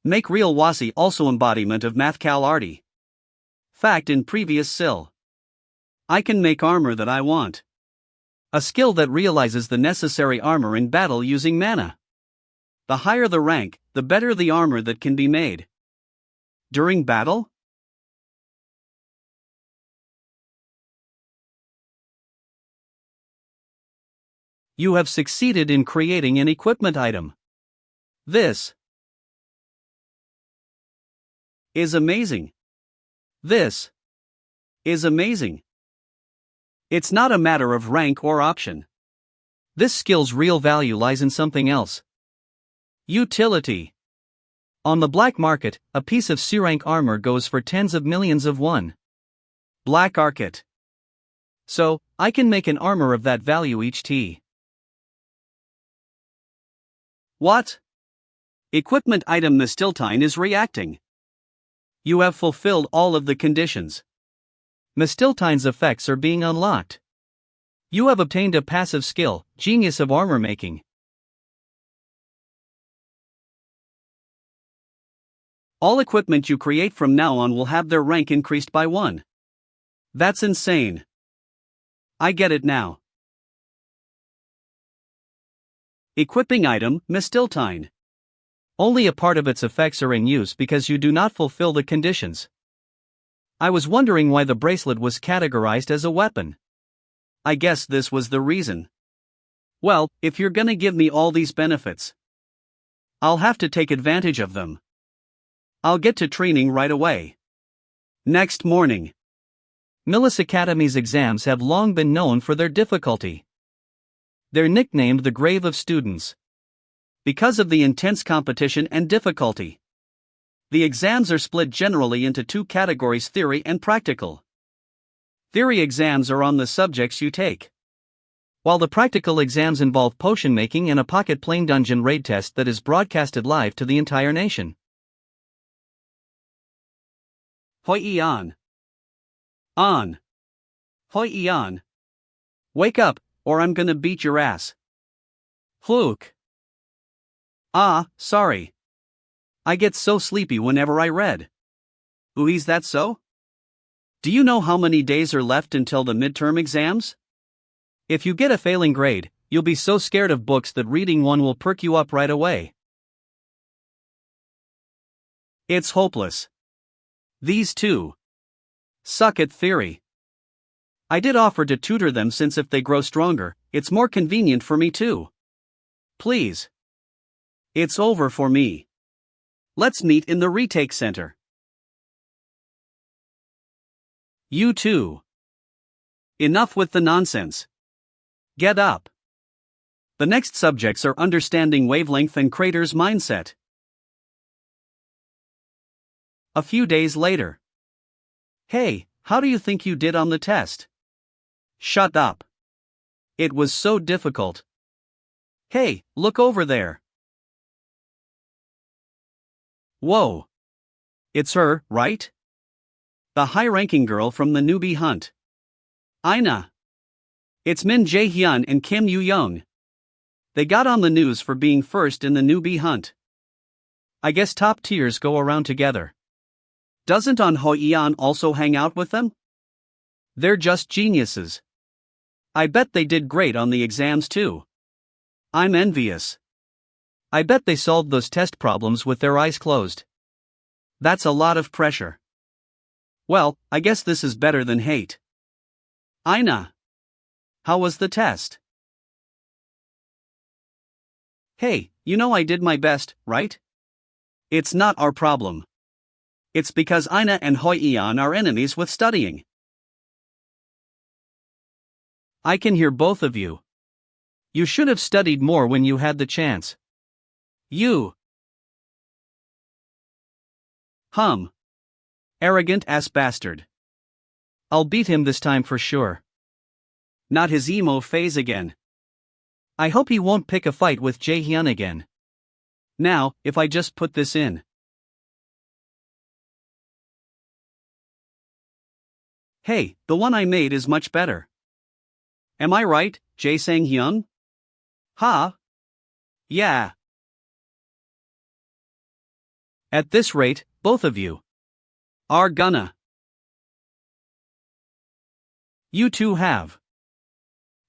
Make real wasi also embodiment of mathcal arty. Fact in previous sil. I can make armor that I want. A skill that realizes the necessary armor in battle using mana. The higher the rank, the better the armor that can be made. During battle? You have succeeded in creating an equipment item. This is amazing. This is amazing. It's not a matter of rank or option. This skill's real value lies in something else. Utility. On the black market, a piece of C-rank armor goes for tens of millions of won. Black market. So, I can make an armor of that value each T. What? Equipment item Mistiltine is reacting. You have fulfilled all of the conditions. Mistiltine's effects are being unlocked. You have obtained a passive skill, Genius of Armor Making. All equipment you create from now on will have their rank increased by 1. That's insane. I get it now. Equipping item, Mistiltine. Only a part of its effects are in use because you do not fulfill the conditions. I was wondering why the bracelet was categorized as a weapon. I guess this was the reason. Well, if you're gonna give me all these benefits, I'll have to take advantage of them. I'll get to training right away. Next morning. Milis Academy's exams have long been known for their difficulty. They're nicknamed the Grave of Students because of the intense competition and difficulty. The exams are split generally into 2 categories: theory and practical. Theory exams are on the subjects you take, while the practical exams involve potion making and a pocket plane dungeon raid test that is broadcasted live to the entire nation. Hoi on. On. Hoi on. Wake up, or I'm gonna beat your ass. Fluke. Ah, sorry. I get so sleepy whenever I read. Ooh, is that so? Do you know how many days are left until the midterm exams? If you get a failing grade, you'll be so scared of books that reading one will perk you up right away. It's hopeless. These two suck at theory. I did offer to tutor them since if they grow stronger, it's more convenient for me too. Please. It's over for me. Let's meet in the retake center. You too. Enough with the nonsense. Get up. The next subjects are understanding wavelength and Crater's mindset. A few days later. Hey, how do you think you did on the test? Shut up. It was so difficult. Hey, look over there. Whoa. It's her, right? The high-ranking girl from the newbie hunt. Aina. It's Min Jae-hyun and Kim Yu-young. They got on the news for being first in the newbie hunt. I guess top tiers go around together. Doesn't An Hoi-an also hang out with them? They're just geniuses. I bet they did great on the exams too. I'm envious. I bet they solved those test problems with their eyes closed. That's a lot of pressure. Well, I guess this is better than hate. Aina. How was the test? Hey, you know I did my best, right? It's not our problem. It's because Aina and Hoi-an are enemies with studying. I can hear both of you. You should have studied more when you had the chance. You. Arrogant ass bastard. I'll beat him this time for sure. Not his emo phase again. I hope he won't pick a fight with Jae-hyun again. Now, if I just put this in. Hey, the one I made is much better. Am I right, Jae-sang-hyun? Ha? Yeah. At this rate, both of you are gonna. You two have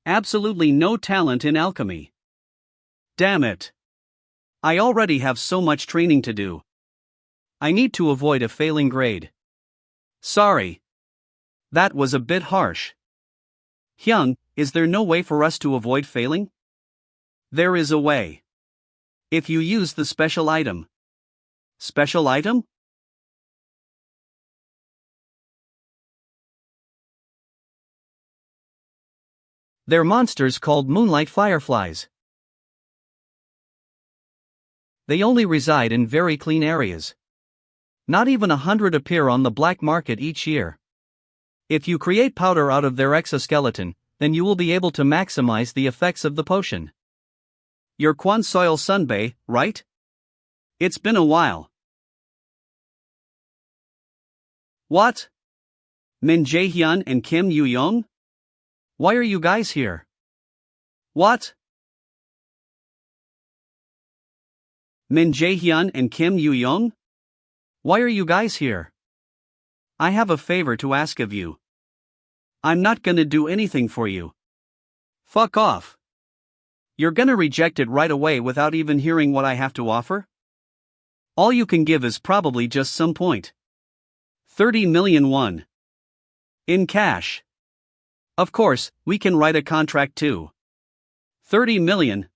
absolutely no talent in alchemy. Damn it. I already have so much training to do. I need to avoid a failing grade. Sorry. That was a bit harsh. Hyun, is there no way for us to avoid failing? There is a way. If you use the special item. Special item? They're monsters called moonlight fireflies. They only reside in very clean areas. Not even 100 appear on the black market each year. If you create powder out of their exoskeleton, then you will be able to maximize the effects of the potion. You're Kwan Soil Sunbae, right? It's been a while. What? Min Jae-hyun and Kim Yoo-young? Why are you guys here? What? Min Jae-hyun and Kim Yoo-young? Why are you guys here? I have a favor to ask of you. I'm not gonna do anything for you. Fuck off. You're gonna reject it right away without even hearing what I have to offer? All you can give is probably just some point. 30 million won. In cash. Of course, we can write a contract too. 30 million.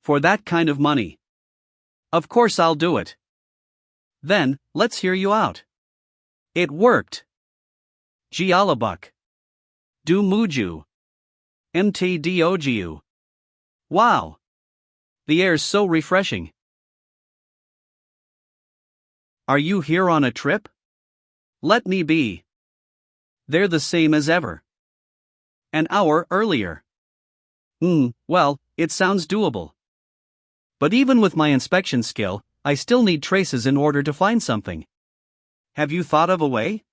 For that kind of money. Of course I'll do it. Then, let's hear you out. It worked. Jialabuk. Du Muju. MTDOGU. Wow. The air's so refreshing. Are you here on a trip? Let me be. They're the same as ever. An hour earlier. Well, it sounds doable. But even with my inspection skill, I still need traces in order to find something. Have you thought of a way?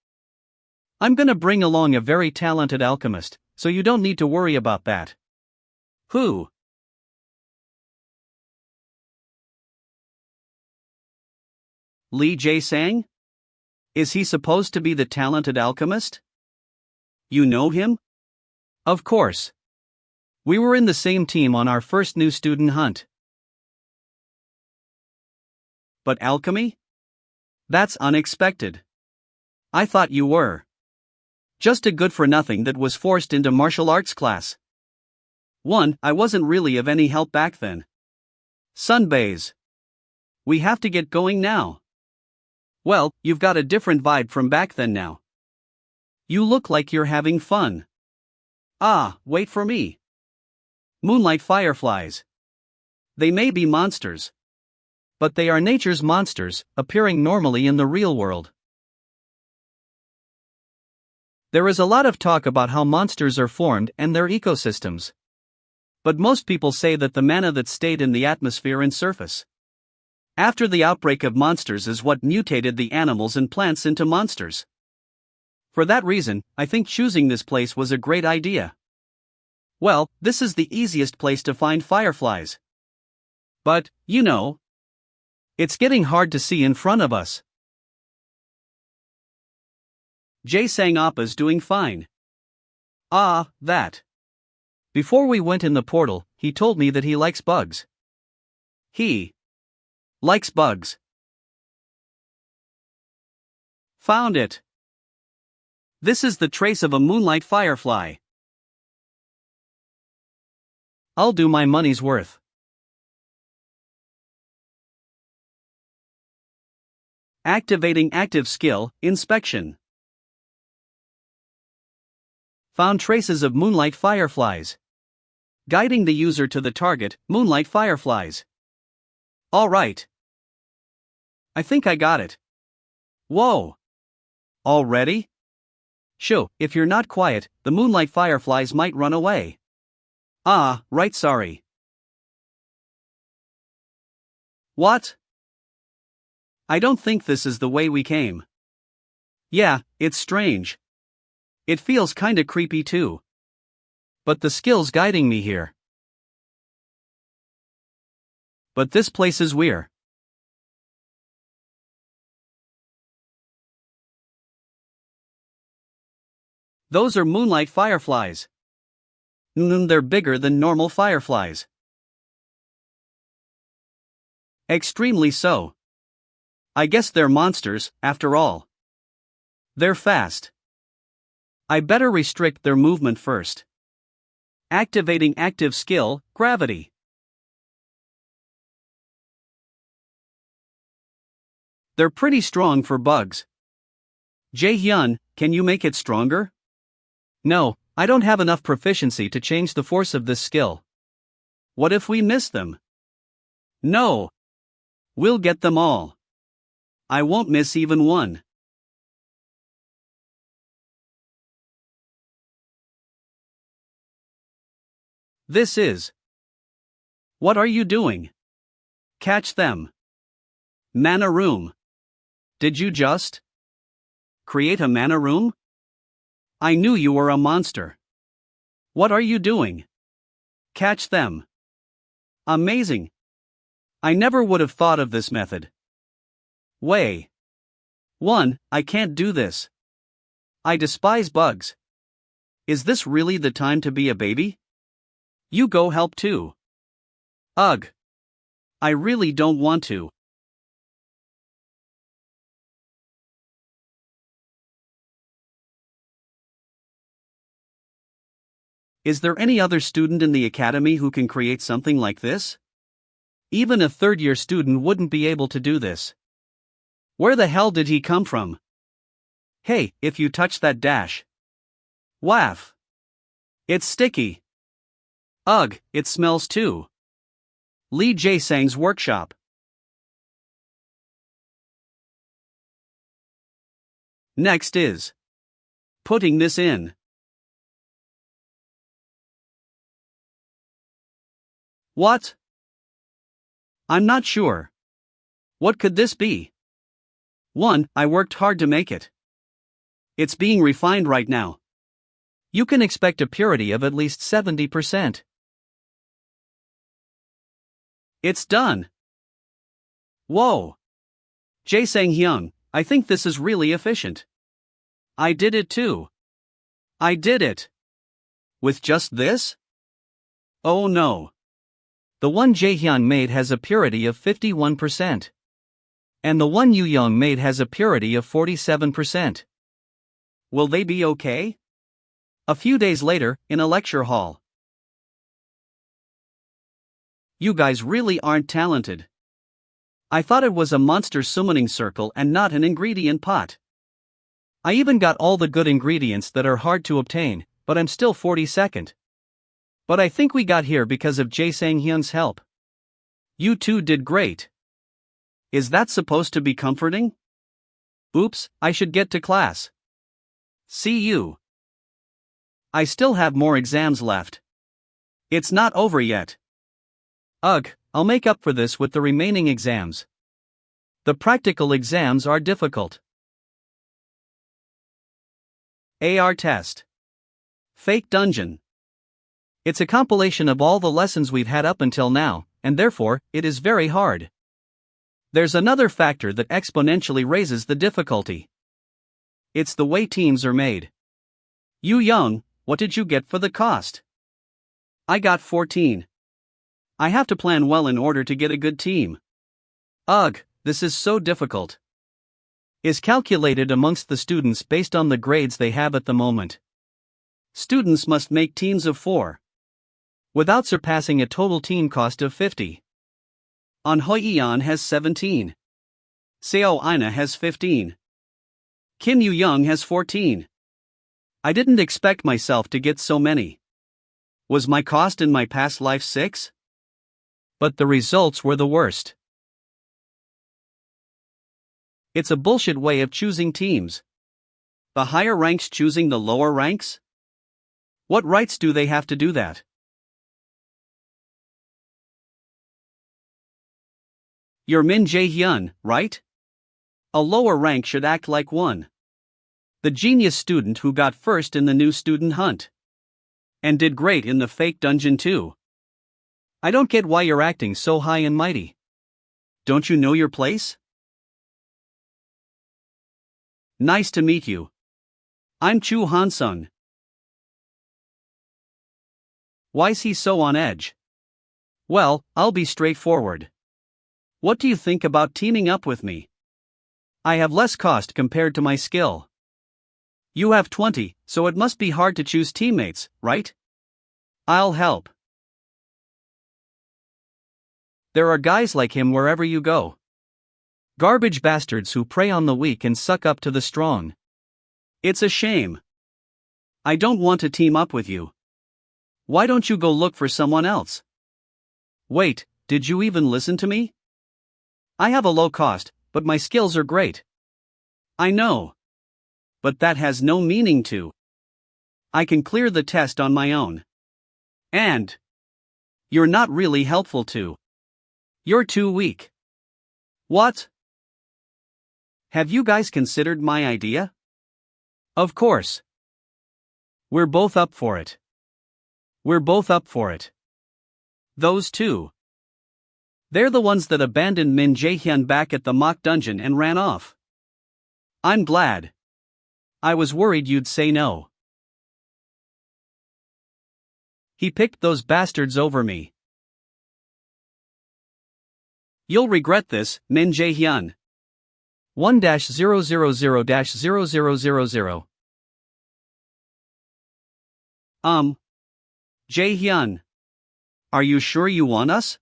I'm gonna bring along a very talented alchemist, so you don't need to worry about that. Who? Lee Jae-sang? Is he supposed to be the talented alchemist? You know him? Of course. We were in the same team on our first new student hunt. But alchemy? That's unexpected. I thought you were just a good-for-nothing that was forced into martial arts class. I wasn't really of any help back then. Sunbaes. We have to get going now. Well, you've got a different vibe from back then now. You look like you're having fun. Ah, wait for me. Moonlight fireflies. They may be monsters, but they are nature's monsters, appearing normally in the real world. There is a lot of talk about how monsters are formed and their ecosystems. But most people say that the mana that stayed in the atmosphere and surface after the outbreak of monsters is what mutated the animals and plants into monsters. For that reason, I think choosing this place was a great idea. Well, this is the easiest place to find fireflies. But, you know, it's getting hard to see in front of us. Jae-sang Appa's doing fine. Ah, that. Before we went in the portal, he told me that he likes bugs. He likes bugs. Found it. This is the trace of a moonlight firefly. I'll do my money's worth. Activating active skill, inspection. Found traces of moonlight fireflies. Guiding the user to the target, moonlight fireflies. All right. I think I got it. Whoa. Already? Shoo, if you're not quiet, the moonlight fireflies might run away. Ah, right, sorry. What? I don't think this is the way we came. Yeah, it's strange. It feels kinda creepy too. But the skill's guiding me here. But this place is weird. Those are moonlight fireflies. They're bigger than normal fireflies. Extremely so. I guess they're monsters, after all. They're fast. I better restrict their movement first. Activating active skill, gravity. They're pretty strong for bugs. Jae-hyun, can you make it stronger? No, I don't have enough proficiency to change the force of this skill. What if we miss them? No. We'll get them all. I won't miss even one. This is. What are you doing? Catch them. Mana room. Did you just create a mana room? I knew you were a monster. What are you doing? Catch them. Amazing. I never would have thought of this method. Way. 1. I can't do this. I despise bugs. Is this really the time to be a baby? You go help too. Ugh. I really don't want to. Is there any other student in the academy who can create something like this? Even a third-year student wouldn't be able to do this. Where the hell did he come from? Hey, if you touch that dash. Waff. It's sticky. Ugh, it smells too. Lee Jae-sang's workshop. Next is putting this in. What? I'm not sure. What could this be? 1. I worked hard to make it. It's being refined right now. You can expect a purity of at least 70%. It's done. Whoa. Jae-sang-hyun, I think this is really efficient. I did it too. I did it. With just this? Oh no. The one Jae-hyun made has a purity of 51%. And the one Yu-young made has a purity of 47%. Will they be okay? A few days later, in a lecture hall. You guys really aren't talented. I thought it was a monster summoning circle and not an ingredient pot. I even got all the good ingredients that are hard to obtain, but I'm still 42nd. But I think we got here because of Jae-sang-hyun's help. You two did great. Is that supposed to be comforting? Oops, I should get to class. See you. I still have more exams left. It's not over yet. Ugh, I'll make up for this with the remaining exams. The practical exams are difficult. AR test. Fake dungeon. It's a compilation of all the lessons we've had up until now, and therefore, it is very hard. There's another factor that exponentially raises the difficulty. It's the way teams are made. Yu Young, what did you get for the cost? I got 14. I have to plan well in order to get a good team. Ugh, this is so difficult. Is calculated amongst the students based on the grades they have at the moment. Students must make teams of 4. Without surpassing a total team cost of 50. An Hoi-yeon has 17. Seo Aina has 15. Kim Yu-young has 14. I didn't expect myself to get so many. Was my cost in my past life 6? But the results were the worst. It's a bullshit way of choosing teams. The higher ranks choosing the lower ranks? What rights do they have to do that? You're Min Jae-hyun, right? A lower rank should act like one. The genius student who got first in the new student hunt. And did great in the fake dungeon too. I don't get why you're acting so high and mighty. Don't you know your place? Nice to meet you. I'm Chu Han-sung. Why's he so on edge? Well, I'll be straightforward. What do you think about teaming up with me? I have less cost compared to my skill. You have 20, so it must be hard to choose teammates, right? I'll help. There are guys like him wherever you go. Garbage bastards who prey on the weak and suck up to the strong. It's a shame. I don't want to team up with you. Why don't you go look for someone else? Wait, did you even listen to me? I have a low cost, but my skills are great. I know. But that has no meaning to. I can clear the test on my own. And you're not really helpful too. You're too weak. What? Have you guys considered my idea? Of course. We're both up for it. We're both up for it. Those two. They're the ones that abandoned Min Jae-hyun back at the mock dungeon and ran off. I'm glad. I was worried you'd say no. He picked those bastards over me. You'll regret this, Min Jae-hyun. 1-000-0000. Jae-hyun. Are you sure you want us?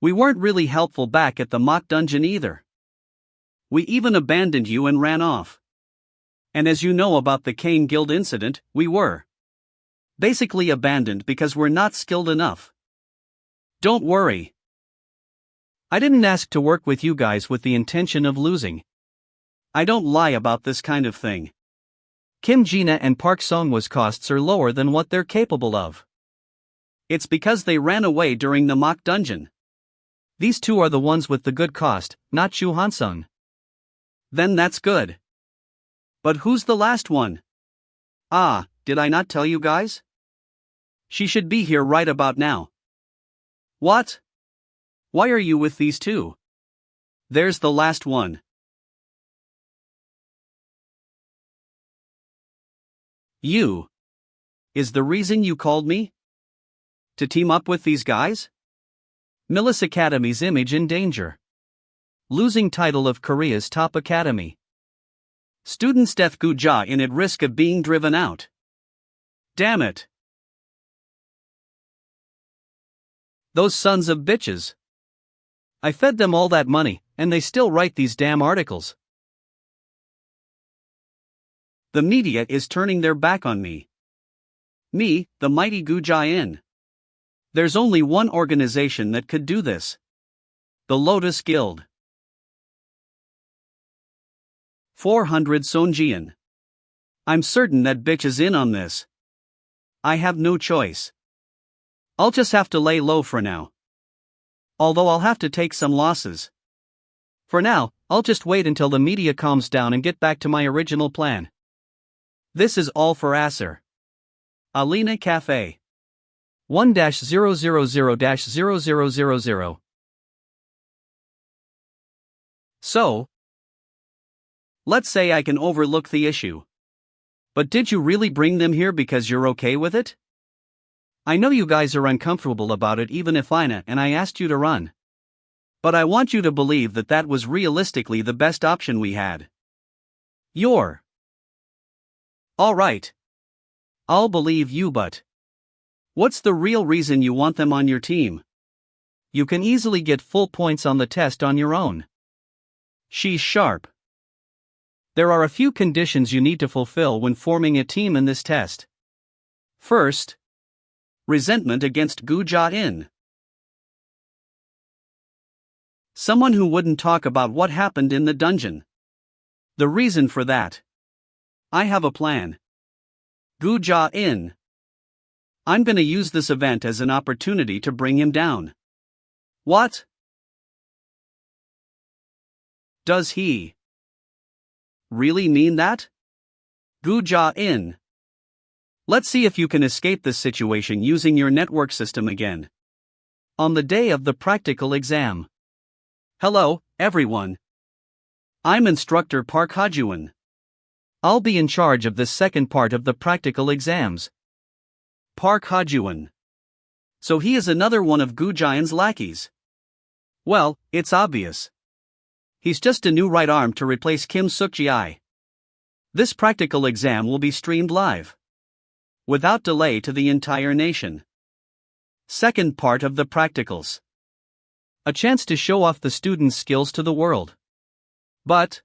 We weren't really helpful back at the mock dungeon either. We even abandoned you and ran off. And as you know about the Kane Guild incident, we were basically abandoned because we're not skilled enough. Don't worry. I didn't ask to work with you guys with the intention of losing. I don't lie about this kind of thing. Kim Jina and Park Song-hwa's costs are lower than what they're capable of. It's because they ran away during the mock dungeon. These two are the ones with the good cost, not Chu Han-sung. Then that's good. But who's the last one? Ah, did I not tell you guys? She should be here right about now. What? Why are you with these two? There's the last one. You. Is the reason you called me? To team up with these guys? Millis Academy's image in danger. Losing title of Korea's top academy. Students' death Guja in at risk of being driven out. Damn it. Those sons of bitches. I fed them all that money, and they still write these damn articles. The media is turning their back on me. Me, the mighty Guja-in. There's only one organization that could do this. The Lotus Guild. 400 Sonjian. I'm certain that bitch is in on this. I have no choice. I'll just have to lay low for now. Although I'll have to take some losses. For now, I'll just wait until the media calms down and get back to my original plan. This is all for Acer. Alina Cafe. 1-000-0000. So, let's say I can overlook the issue. But did you really bring them here because you're okay with it? I know you guys are uncomfortable about it even if I asked you to run. But I want you to believe that that was realistically the best option we had. You're. Alright. I'll believe you, but what's the real reason you want them on your team? You can easily get full points on the test on your own. She's sharp. There are a few conditions you need to fulfill when forming a team in this test. First, resentment against Guja-in. Someone who wouldn't talk about what happened in the dungeon. The reason for that. I have a plan. Guja-in. I'm gonna use this event as an opportunity to bring him down. What? Does he really mean that? Guja in. Let's see if you can escape this situation using your network system again. On the day of the practical exam. Hello, everyone. I'm Instructor Park Hajuan. I'll be in charge of this second part of the practical exams. Park Hajuan. So he is another one of Gujayan's lackeys. Well, it's obvious. He's just a new right arm to replace Kim Suk-ji. This practical exam will be streamed live, without delay, to the entire nation. Second part of the practicals. A chance to show off the students' skills to the world. But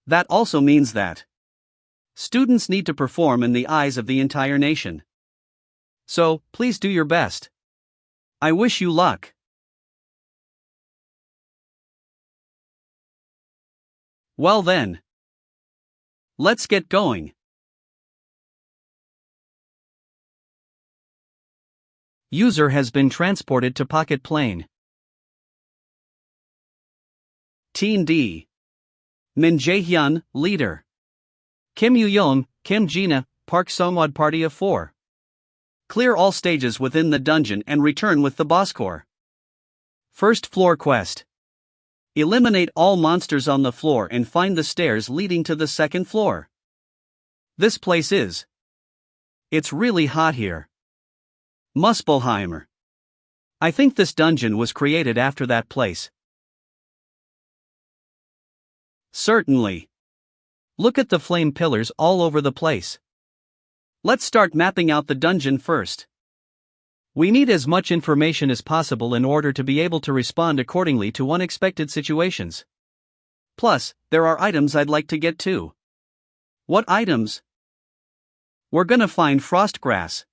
that also means that students need to perform in the eyes of the entire nation. So, please do your best. I wish you luck. Well then, let's get going. User has been transported to Pocket Plane. Teen D. Min Jae-hyun, leader. Kim Yu-young, Kim Jina, Park Sungwad, party of 4. Clear all stages within the dungeon and return with the boss core. First floor quest. Eliminate all monsters on the floor and find the stairs leading to the second floor. This place is. It's really hot here. Muspelheimer. I think this dungeon was created after that place. Certainly. Look at the flame pillars all over the place. Let's start mapping out the dungeon first. We need as much information as possible in order to be able to respond accordingly to unexpected situations. Plus, there are items I'd like to get to. What items? We're gonna find frost grass.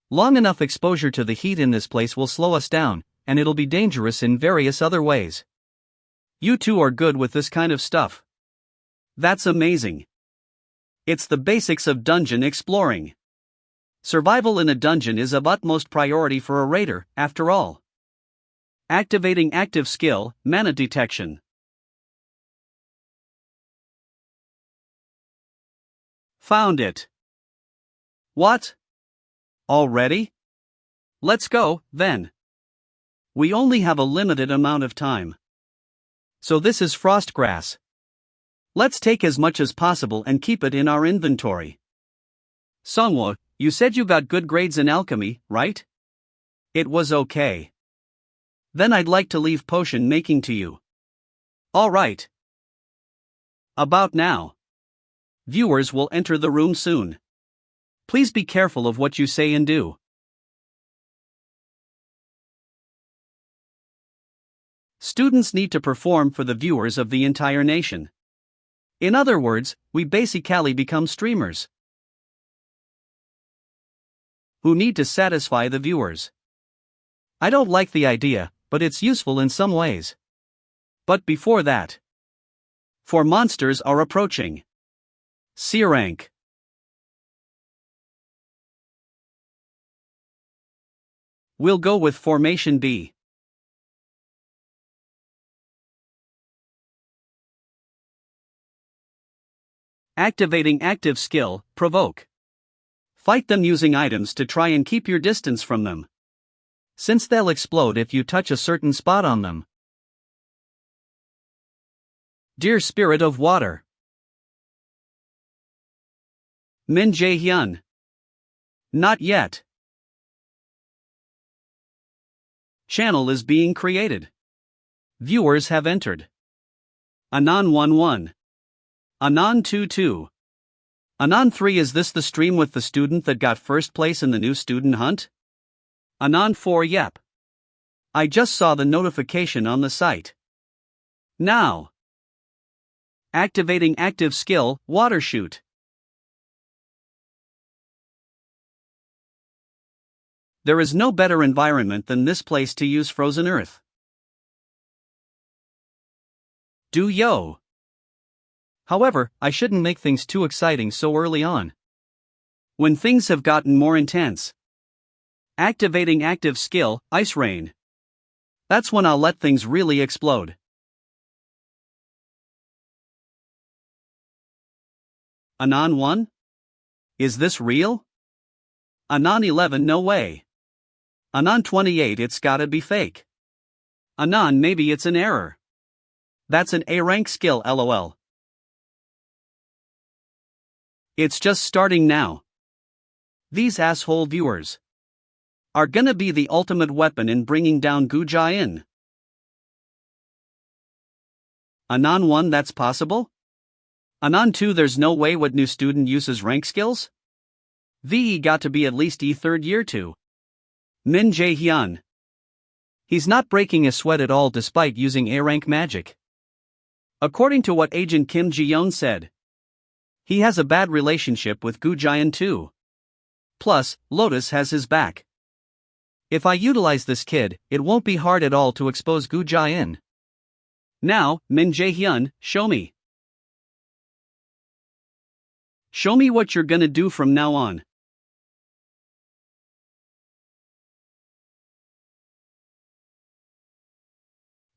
Long enough exposure to the heat in this place will slow us down, and it'll be dangerous in various other ways. You two are good with this kind of stuff. That's amazing. It's the basics of dungeon exploring. Survival in a dungeon is of utmost priority for a raider, after all. Activating active skill, mana detection. Found it. What? Already? Let's go, then. We only have a limited amount of time. So this is frost grass. Let's take as much as possible and keep it in our inventory. Sungwoo, you said you got good grades in alchemy, right? It was okay. Then I'd like to leave potion making to you. Alright. About now. Viewers will enter the room soon. Please be careful of what you say and do. Students need to perform for the viewers of the entire nation. In other words, we basically become streamers who need to satisfy the viewers. I don't like the idea, but it's useful in some ways. But before that, 4 monsters are approaching. C rank. We'll go with formation B. Activating active skill, provoke. Fight them using items to try and keep your distance from them, since they'll explode if you touch a certain spot on them. Dear Spirit of Water. Min Jae-hyun. Not yet. Channel is being created. Viewers have entered. Anon 11. Anon 22. Anon 3. Is this the stream with the student that got first place in the new student hunt? Anon 4. Yep. I just saw the notification on the site. Now. Activating active skill, water shoot. There is no better environment than this place to use frozen earth. Do yo. However, I shouldn't make things too exciting so early on. When things have gotten more intense. Activating active skill, ice rain. That's when I'll let things really explode. Anon 1? Is this real? Anon 11 no way. Anon 28 it's gotta be fake. Anon maybe it's an error. That's an A rank skill lol. It's just starting now. These asshole viewers are gonna be the ultimate weapon in bringing down Gu Jian. Anon 1 that's possible? Anon 2 there's no way what new student uses rank skills? VE got to be at least E third year 2. Min Jae Hyun. He's not breaking a sweat at all despite using A rank magic. According to what Agent Kim Ji-young said, he has a bad relationship with Gu Jian too. Plus, Lotus has his back. If I utilize this kid, it won't be hard at all to expose Gu Jian. Now, Min Jae Hyun, show me. Show me what you're gonna do from now on.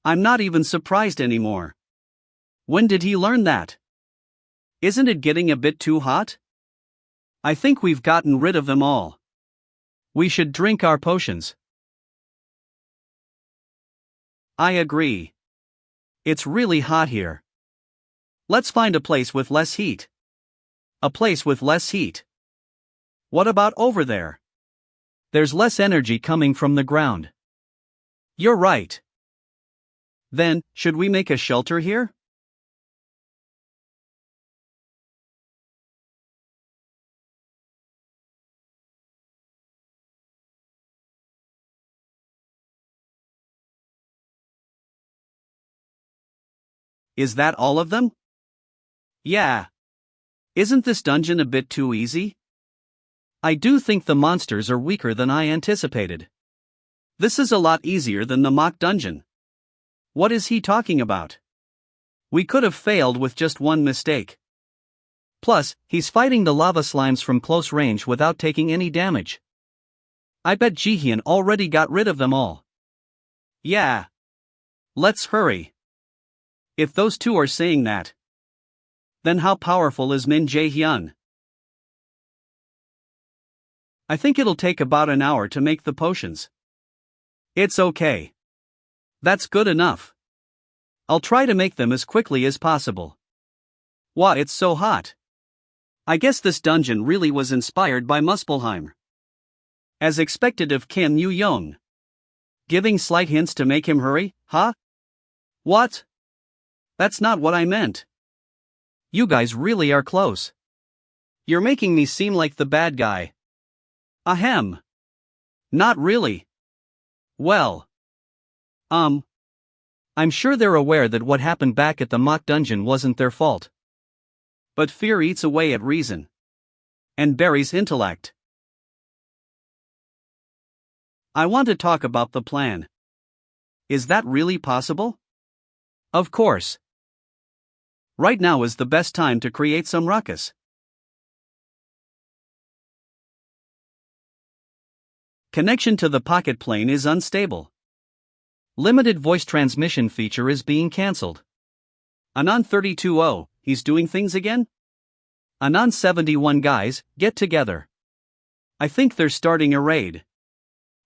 I'm not even surprised anymore. When did he learn that? Isn't it getting a bit too hot? I think we've gotten rid of them all. We should drink our potions. I agree. It's really hot here. Let's find a place with less heat. A place with less heat. What about over there? There's less energy coming from the ground. You're right. Then, should we make a shelter here? Is that all of them? Yeah. Isn't this dungeon a bit too easy? I do think the monsters are weaker than I anticipated. This is a lot easier than the mock dungeon. What is he talking about? We could have failed with just one mistake. Plus, he's fighting the lava slimes from close range without taking any damage. I bet Jihyun already got rid of them all. Yeah. Let's hurry. If those two are saying that, then how powerful is Min Jae Hyun? I think it'll take about an hour to make the potions. It's okay. That's good enough. I'll try to make them as quickly as possible. Wow, it's so hot. I guess this dungeon really was inspired by Muspelheim. As expected of Kim Yu-young. Giving slight hints to make him hurry, huh? What? That's not what I meant. You guys really are close. You're making me seem like the bad guy. Ahem. Not really. Well. I'm sure they're aware that what happened back at the mock dungeon wasn't their fault. But fear eats away at reason. And buries intellect. I want to talk about the plan. Is that really possible? Of course. Right now is the best time to create some ruckus. Connection to the pocket plane is unstable. Limited voice transmission feature is being cancelled. Anon 32-0, he's doing things again? Anon 71 guys, get together. I think they're starting a raid.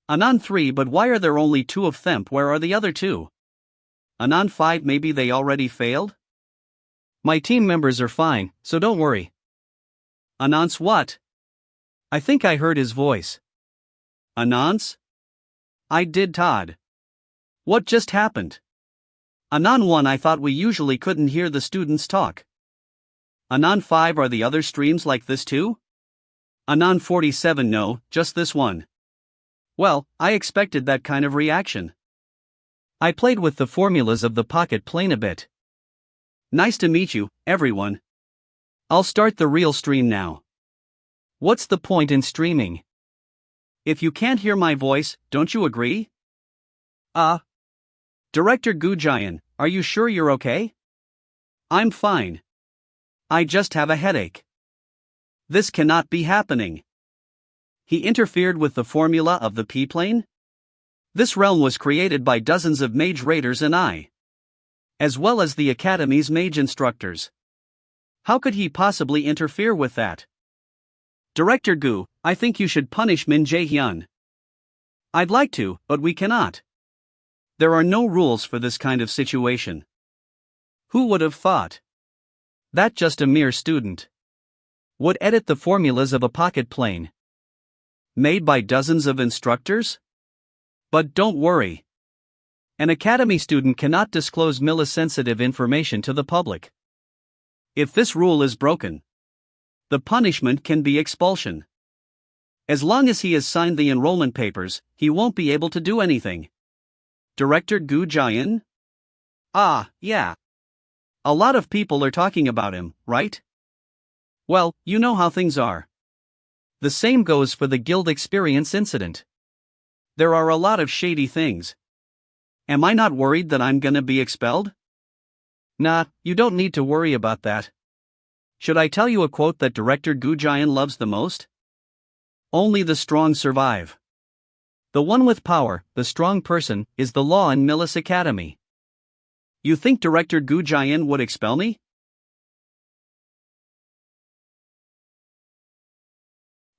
Anon 3 but why are there only 2 of them, where are the other 2? Anon 5 maybe they already failed? My team members are fine, so don't worry. Anons what? I think I heard his voice. Anons? I did Todd. What just happened? Anon 1 I thought we usually couldn't hear the students talk. Anon 5 are the other streams like this too? Anon 47 no, just this one. Well, I expected that kind of reaction. I played with the formulas of the pocket plane a bit. Nice to meet you, everyone. I'll start the real stream now. What's the point in streaming? If you can't hear my voice, don't you agree? Director Gu Jian, are you sure you're okay? I'm fine. I just have a headache. This cannot be happening. He interfered with the formula of the P-plane? This realm was created by dozens of mage raiders and I, as well as the Academy's mage instructors. How could he possibly interfere with that? Director Gu, I think you should punish Min Jae-hyun. I'd like to, but we cannot. There are no rules for this kind of situation. Who would have thought that just a mere student would edit the formulas of a pocket plane made by dozens of instructors? But don't worry. An academy student cannot disclose millisensitive information to the public. If this rule is broken, the punishment can be expulsion. As long as he has signed the enrollment papers, he won't be able to do anything. Director Gu Jian? Ah, yeah. A lot of people are talking about him, right? Well, you know how things are. The same goes for the guild experience incident. There are a lot of shady things. Am I not worried that I'm gonna be expelled? Nah, you don't need to worry about that. Should I tell you a quote that Director Gu Jian loves the most? Only the strong survive. The one with power, the strong person, is the law in Millis Academy. You think Director Gu Jian would expel me?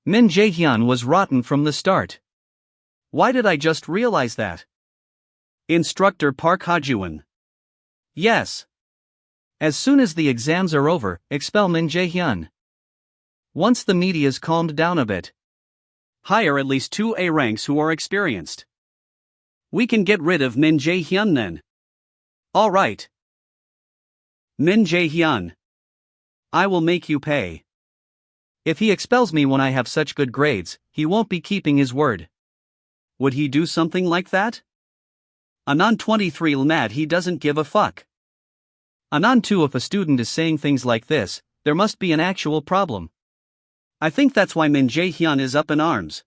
Min Jae-hyun was rotten from the start. Why did I just realize that? Instructor Park Ha-jun. Yes. As soon as the exams are over, expel Min Jae-hyun. Once the media's calmed down a bit, hire at least 2 A ranks who are experienced. We can get rid of Min Jae-hyun then. All right. Min Jae-hyun. I will make you pay. If he expels me when I have such good grades, he won't be keeping his word. Would he do something like that? Anon 23 mad he doesn't give a fuck. Anon 2 if a student is saying things like this, there must be an actual problem. I think that's why Min Jae-hyun is up in arms.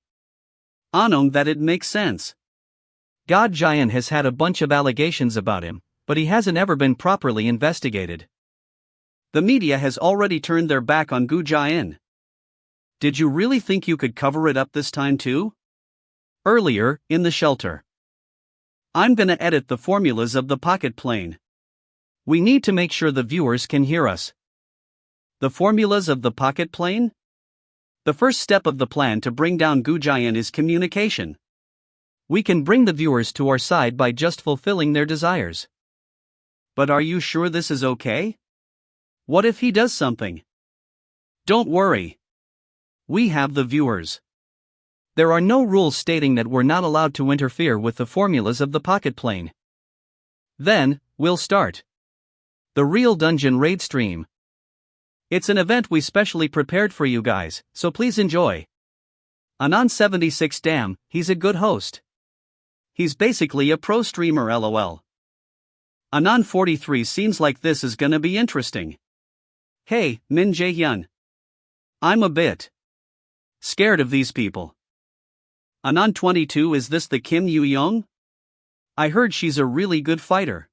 Anong that it makes sense. God Jian has had a bunch of allegations about him, but he hasn't ever been properly investigated. The media has already turned their back on Gu Jian. Did you really think you could cover it up this time too? Earlier, in the shelter. I'm gonna edit the formulas of the pocket plane. We need to make sure the viewers can hear us. The formulas of the pocket plane? The first step of the plan to bring down Gu Jian is communication. We can bring the viewers to our side by just fulfilling their desires. But are you sure this is okay? What if he does something? Don't worry. We have the viewers. There are no rules stating that we're not allowed to interfere with the formulas of the pocket plane. Then, we'll start the real dungeon raid stream. It's an event we specially prepared for you guys, so please enjoy. Anon 76 damn, he's a good host. He's basically a pro streamer lol. Anon 43 seems like this is gonna be interesting. Hey, Min Jae-hyun. I'm a bit scared of these people. Anon 22 is this the Kim Yu-young? I heard she's a really good fighter.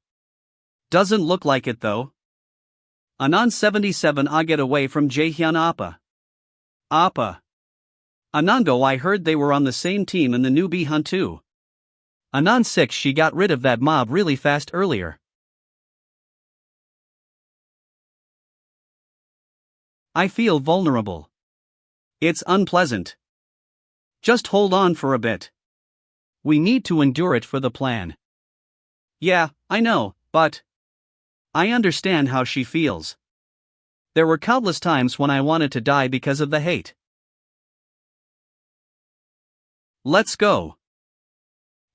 Doesn't look like it though. Anon 77 I get away from Jae-hyun Appa. Appa. Anango I heard they were on the same team in the newbie hunt too. Anon 6 she got rid of that mob really fast earlier. I feel vulnerable. It's unpleasant. Just hold on for a bit. We need to endure it for the plan. Yeah, I know, but I understand how she feels. There were countless times when I wanted to die because of the hate. Let's go.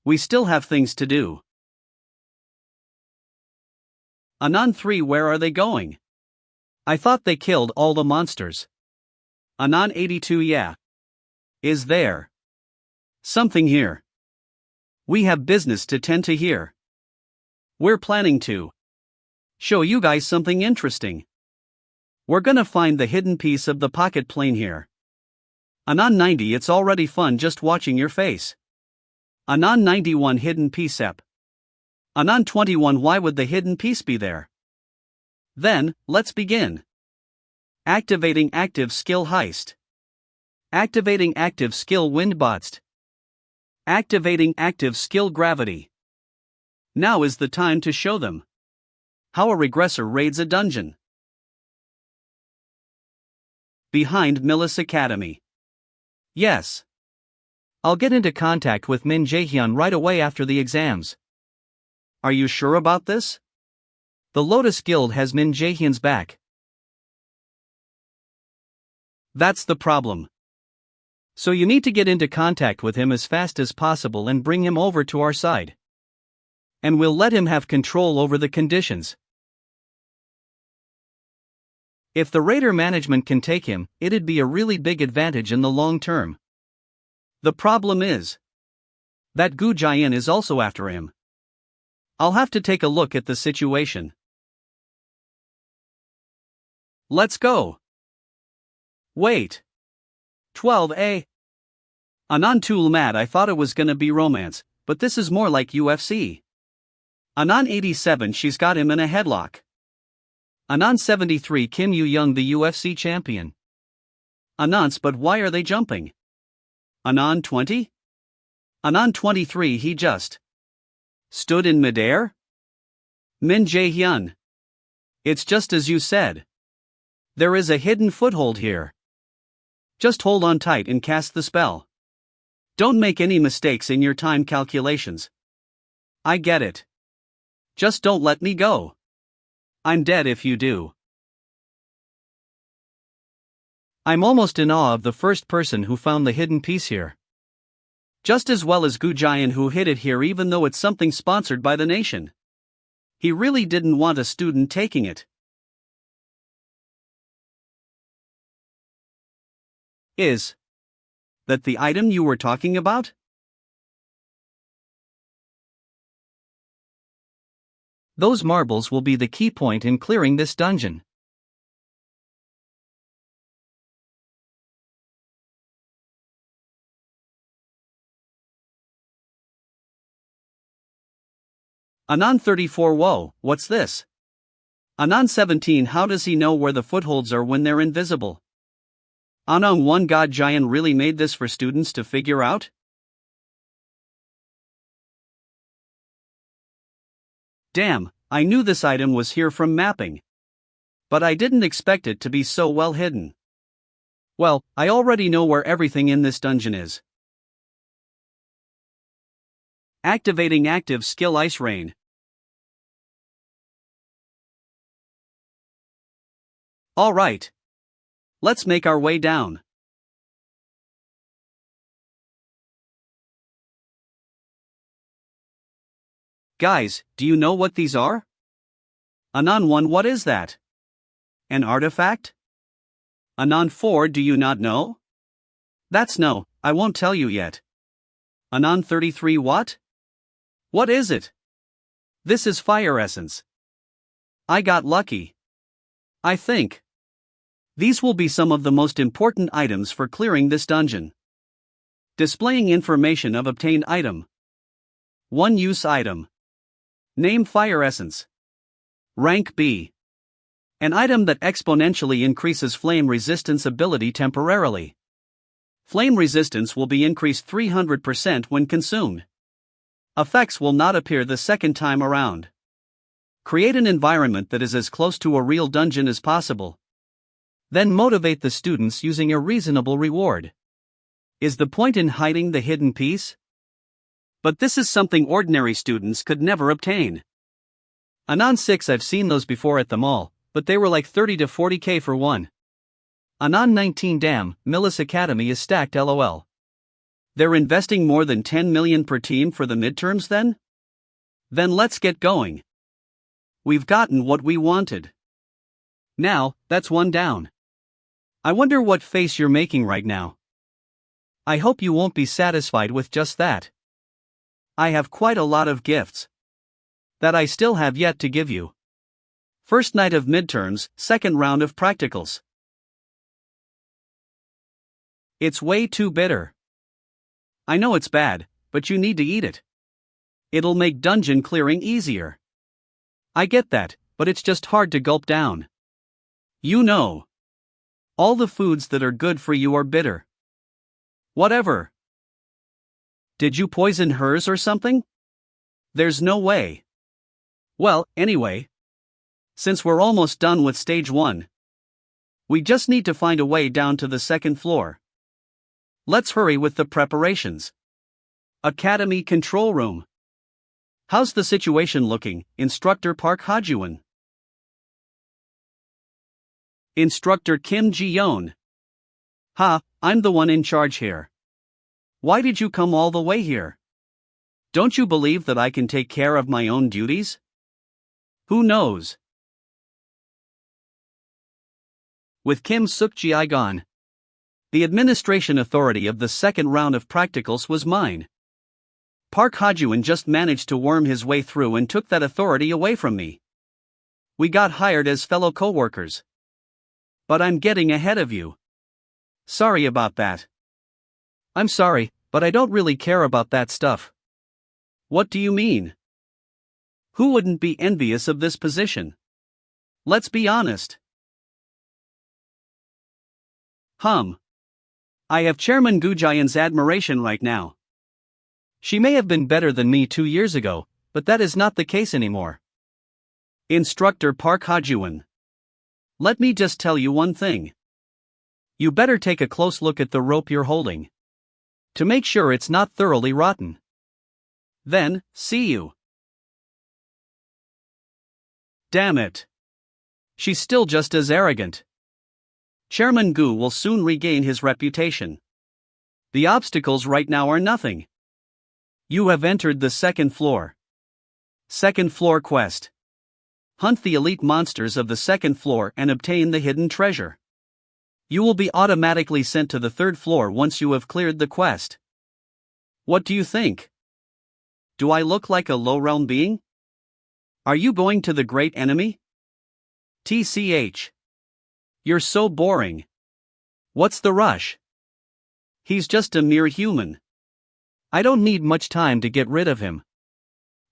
We still have things to do. Anon 3 where are they going? I thought they killed all the monsters. Anon 82 yeah. Is there something here? We have business to tend to here. We're planning to show you guys something interesting. We're gonna find the hidden piece of the pocket plane here. Anon 90 it's already fun just watching your face. Anon 91 hidden piece ep. Anon 21 why would the hidden piece be there? Then, let's begin. Activating active skill heist. Activating active skill windbotst. Activating active skill gravity. Now is the time to show them how a regressor raids a dungeon. behind Millis Academy. Yes. I'll get into contact with Min Jae-hyun right away after the exams. Are you sure about this? The Lotus Guild has Min Jae-hyun's back. That's the problem. So you need to get into contact with him as fast as possible and bring him over to our side. And we'll let him have control over the conditions. If the Raider management can take him, it'd be a really big advantage in the long term. The problem is that Gu Jian is also after him. I'll have to take a look at the situation. Let's go. Wait. 12A. Anan Tul Mad, I thought it was gonna be romance, but this is more like UFC. Anan 87, she's got him in a headlock. Anan 73, Kim Yu-young, the UFC champion. Anans, but why are they jumping? Anan 20? Anan 23, he just stood in midair? Min Jae-hyun. It's just as you said. There is a hidden foothold here. Just hold on tight and cast the spell. Don't make any mistakes in your time calculations. I get it. Just don't let me go. I'm dead if you do. I'm almost in awe of the first person who found the hidden piece here. Just as well as Gu Jian, who hid it here, even though it's something sponsored by the nation. He really didn't want a student taking it. Is that the item you were talking about? Those marbles will be the key point in clearing this dungeon. Anan 34, whoa, what's this? Anan 17, how does he know where the footholds are when they're invisible? Anang 1, God Jian really made this for students to figure out? Damn, I knew this item was here from mapping. But I didn't expect it to be so well hidden. Well, I already know where everything in this dungeon is. Activating active skill Ice Rain. Alright. Let's make our way down. Guys, do you know what these are? Anan 1, what is that? An artifact? Anan 4, do you not know? That's no, I won't tell you yet. Anan 33, what? What is it? This is fire essence. I got lucky. I think these will be some of the most important items for clearing this dungeon. Displaying information of obtained item. One use item. Name fire essence. Rank B. An item that exponentially increases flame resistance ability temporarily. Flame resistance will be increased 300% when consumed. Effects will not appear the second time around. Create an environment that is as close to a real dungeon as possible. Then motivate the students using a reasonable reward. Is the point in hiding the hidden piece? But this is something ordinary students could never obtain. Anan 6, I've seen those before at the mall, but they were like 30 to 40k for one. Anan 19, damn, Millis Academy is stacked lol. They're investing more than 10 million per team for the midterms then? Then let's get going. We've gotten what we wanted. Now, that's one down. I wonder what face you're making right now. I hope you won't be satisfied with just that. I have quite a lot of gifts that I still have yet to give you. First night of midterms, second round of practicals. It's way too bitter. I know it's bad, but you need to eat it. It'll make dungeon clearing easier. I get that, but it's just hard to gulp down. You know. All the foods that are good for you are bitter. Whatever. Did you poison hers or something? There's no way. Well, anyway. Since we're almost done with stage 1. We just need to find a way down to the second floor. Let's hurry with the preparations. Academy control room. How's the situation looking, Instructor Park Ha-Jun? Instructor Kim Ji-yeon. I'm the one in charge here. Why did you come all the way here? Don't you believe that I can take care of my own duties? Who knows? With Kim Suk-ji gone, the administration authority of the second round of practicals was mine. Park Ha-Jun just managed to worm his way through and took that authority away from me. We got hired as fellow co-workers. But I'm getting ahead of you. Sorry about that. I'm sorry, but I don't really care about that stuff. What do you mean? Who wouldn't be envious of this position? Let's be honest. I have Chairman Gujayan's admiration right now. She may have been better than me 2 years ago, but that is not the case anymore. Instructor Park Ha-Jun. Let me just tell you one thing. You better take a close look at the rope you're holding, to make sure it's not thoroughly rotten. Then, see you. Damn it. She's still just as arrogant. Chairman Gu will soon regain his reputation. The obstacles right now are nothing. You have entered the second floor. Second floor quest. Hunt the elite monsters of the second floor and obtain the hidden treasure. You will be automatically sent to the third floor once you have cleared the quest. What do you think? Do I look like a low-realm being? Are you going to the great enemy? TCH. You're so boring. What's the rush? He's just a mere human. I don't need much time to get rid of him.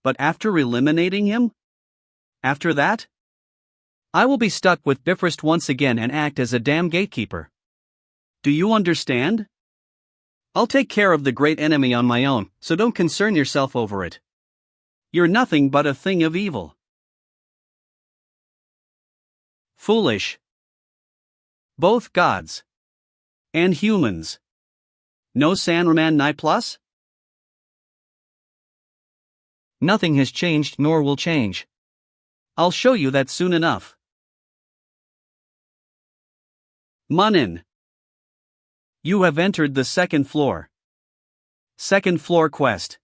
But after eliminating him? After that? I will be stuck with Bifrost once again and act as a damn gatekeeper. Do you understand? I'll take care of the great enemy on my own, so don't concern yourself over it. You're nothing but a thing of evil. Foolish. Both gods and humans. No Sanraman Nai Plus? Nothing has changed nor will change. I'll show you that soon enough. Munin. You have entered the second floor. Second floor quest.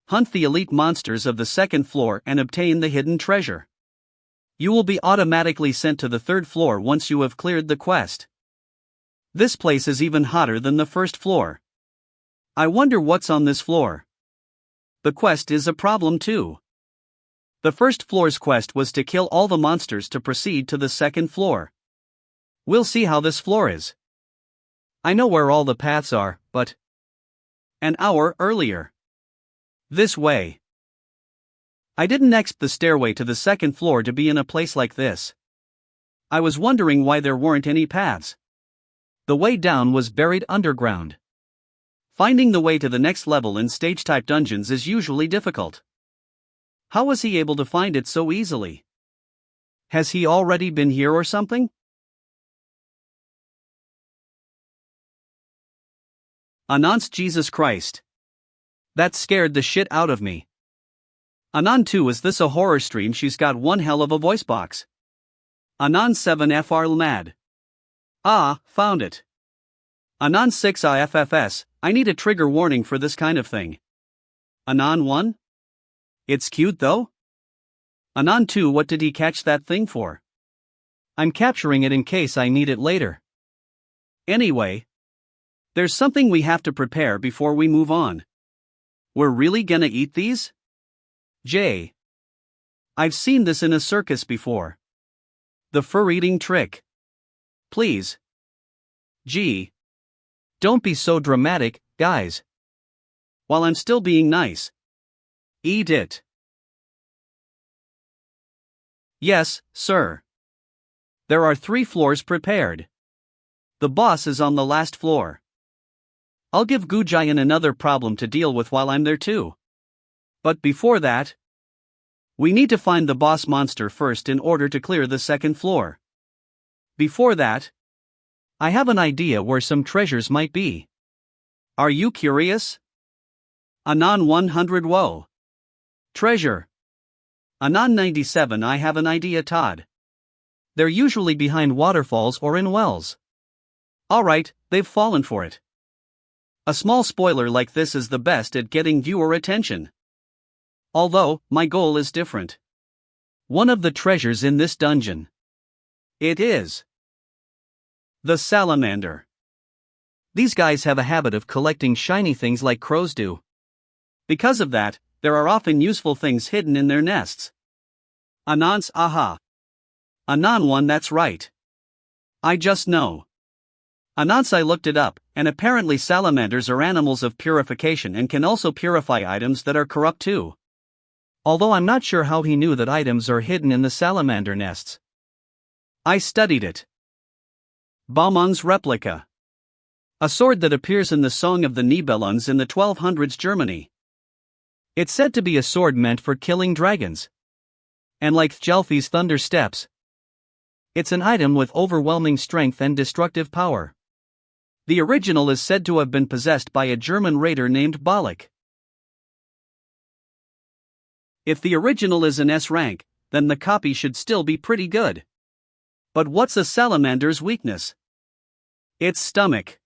Hunt the elite monsters of the second floor and obtain the hidden treasure. You will be automatically sent to the third floor once you have cleared the quest. This place is even hotter than the first floor. I wonder what's on this floor. The quest is a problem too. The first floor's quest was to kill all the monsters to proceed to the second floor. We'll see how this floor is. I know where all the paths are, but an hour earlier. This way. I didn't expect the stairway to the second floor to be in a place like this. I was wondering why there weren't any paths. The way down was buried underground. Finding the way to the next level in stage-type dungeons is usually difficult. How was he able to find it so easily? Has he already been here or something? Anons Jesus Christ. That scared the shit out of me. Anon 2, is this a horror stream? She's got one hell of a voice box. Anon 7 FR Mad. Found it. Anon 6 IFFS, I need a trigger warning for this kind of thing. Anon 1? It's cute though? Anon 2, what did he catch that thing for? I'm capturing it in case I need it later. Anyway, there's something we have to prepare before we move on. We're really gonna eat these? I've seen this in a circus before. The fur-eating trick. Please. Don't be so dramatic, guys. While I'm still being nice. Eat it. Yes, sir. There are 3 floors prepared. The boss is on the last floor. I'll give Gujayan another problem to deal with while I'm there too. But before that, we need to find the boss monster first in order to clear the second floor. Before that, I have an idea where some treasures might be. Are you curious? Anon 100 Woe. Treasure. Anon 97 I have an idea Todd. They're usually behind waterfalls or in wells. Alright, they've fallen for it. A small spoiler like this is the best at getting viewer attention. Although, my goal is different. One of the treasures in this dungeon. It is the salamander. These guys have a habit of collecting shiny things like crows do. Because of that, there are often useful things hidden in their nests. Anons aha. Anon 1 that's right. I just know. Anons I looked it up, and apparently salamanders are animals of purification and can also purify items that are corrupt too. Although I'm not sure how he knew that items are hidden in the salamander nests. I studied it. Baumann's replica. A sword that appears in the Song of the Nibelungs in the 1200s Germany. It's said to be a sword meant for killing dragons. And like Thjalfi's Thunder Steps, it's an item with overwhelming strength and destructive power. The original is said to have been possessed by a German raider named Balak. If the original is an S rank, then the copy should still be pretty good. But what's a salamander's weakness? Its stomach.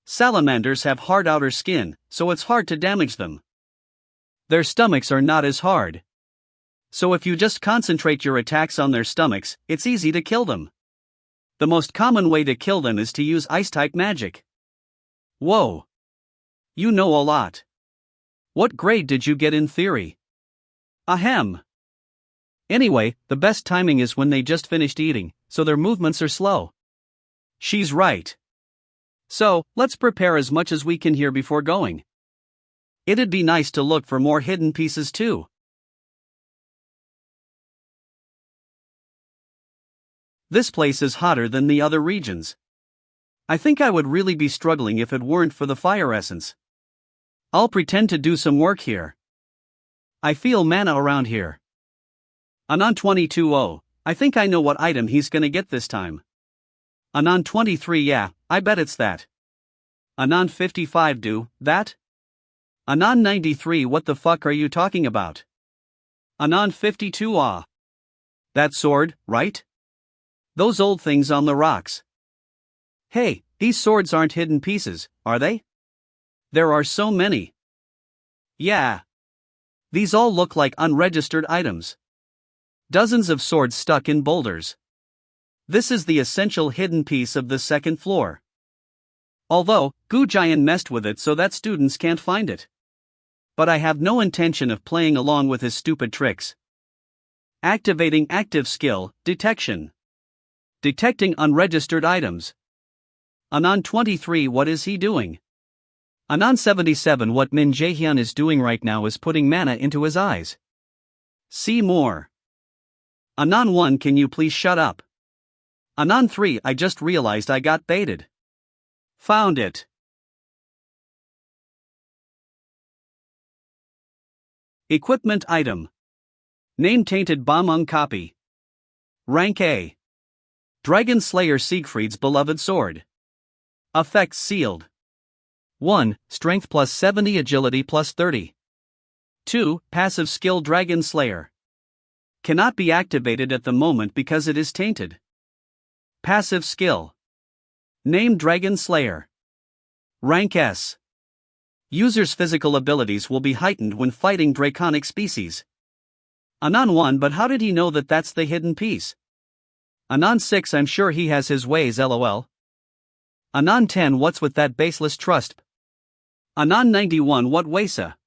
Salamanders have hard outer skin, so it's hard to damage them. Their stomachs are not as hard. So if you just concentrate your attacks on their stomachs, it's easy to kill them. The most common way to kill them is to use ice-type magic. Whoa! You know a lot. What grade did you get in theory? Ahem. Anyway, the best timing is when they just finished eating, so their movements are slow. She's right. So, let's prepare as much as we can here before going. It'd be nice to look for more hidden pieces too. This place is hotter than the other regions. I think I would really be struggling if it weren't for the fire essence. I'll pretend to do some work here. I feel mana around here. Anon 22 I think I know what item he's gonna get this time. Anon 23 yeah, I bet it's that. Anon 55 do that? Anon 93 what the fuck are you talking about? Anon 52 that sword, right? Those old things on the rocks. Hey, these swords aren't hidden pieces, are they? There are so many. Yeah. These all look like unregistered items. Dozens of swords stuck in boulders. This is the essential hidden piece of the second floor. Although, Goo Giant messed with it so that students can't find it. But I have no intention of playing along with his stupid tricks. Activating active skill, detection. Detecting unregistered items. Anon 23 what is he doing? Anon 77 what Min Jaehyun is doing right now is putting mana into his eyes. See more. Anon 1 can you please shut up? Anon 3 I just realized I got baited. Found it. Equipment item. Name tainted Bamung copy. Rank A. Dragon Slayer Siegfried's beloved sword. Effects sealed. 1. Strength plus 70 agility plus 30. 2. Passive skill Dragon Slayer. Cannot be activated at the moment because it is tainted. Passive skill. Name Dragon Slayer. Rank S. User's physical abilities will be heightened when fighting draconic species. Anon 1 but how did he know that that's the hidden piece? Anon 6 I'm sure he has his ways lol. Anon 10 what's with that baseless trust? Anon 91 what Wasa?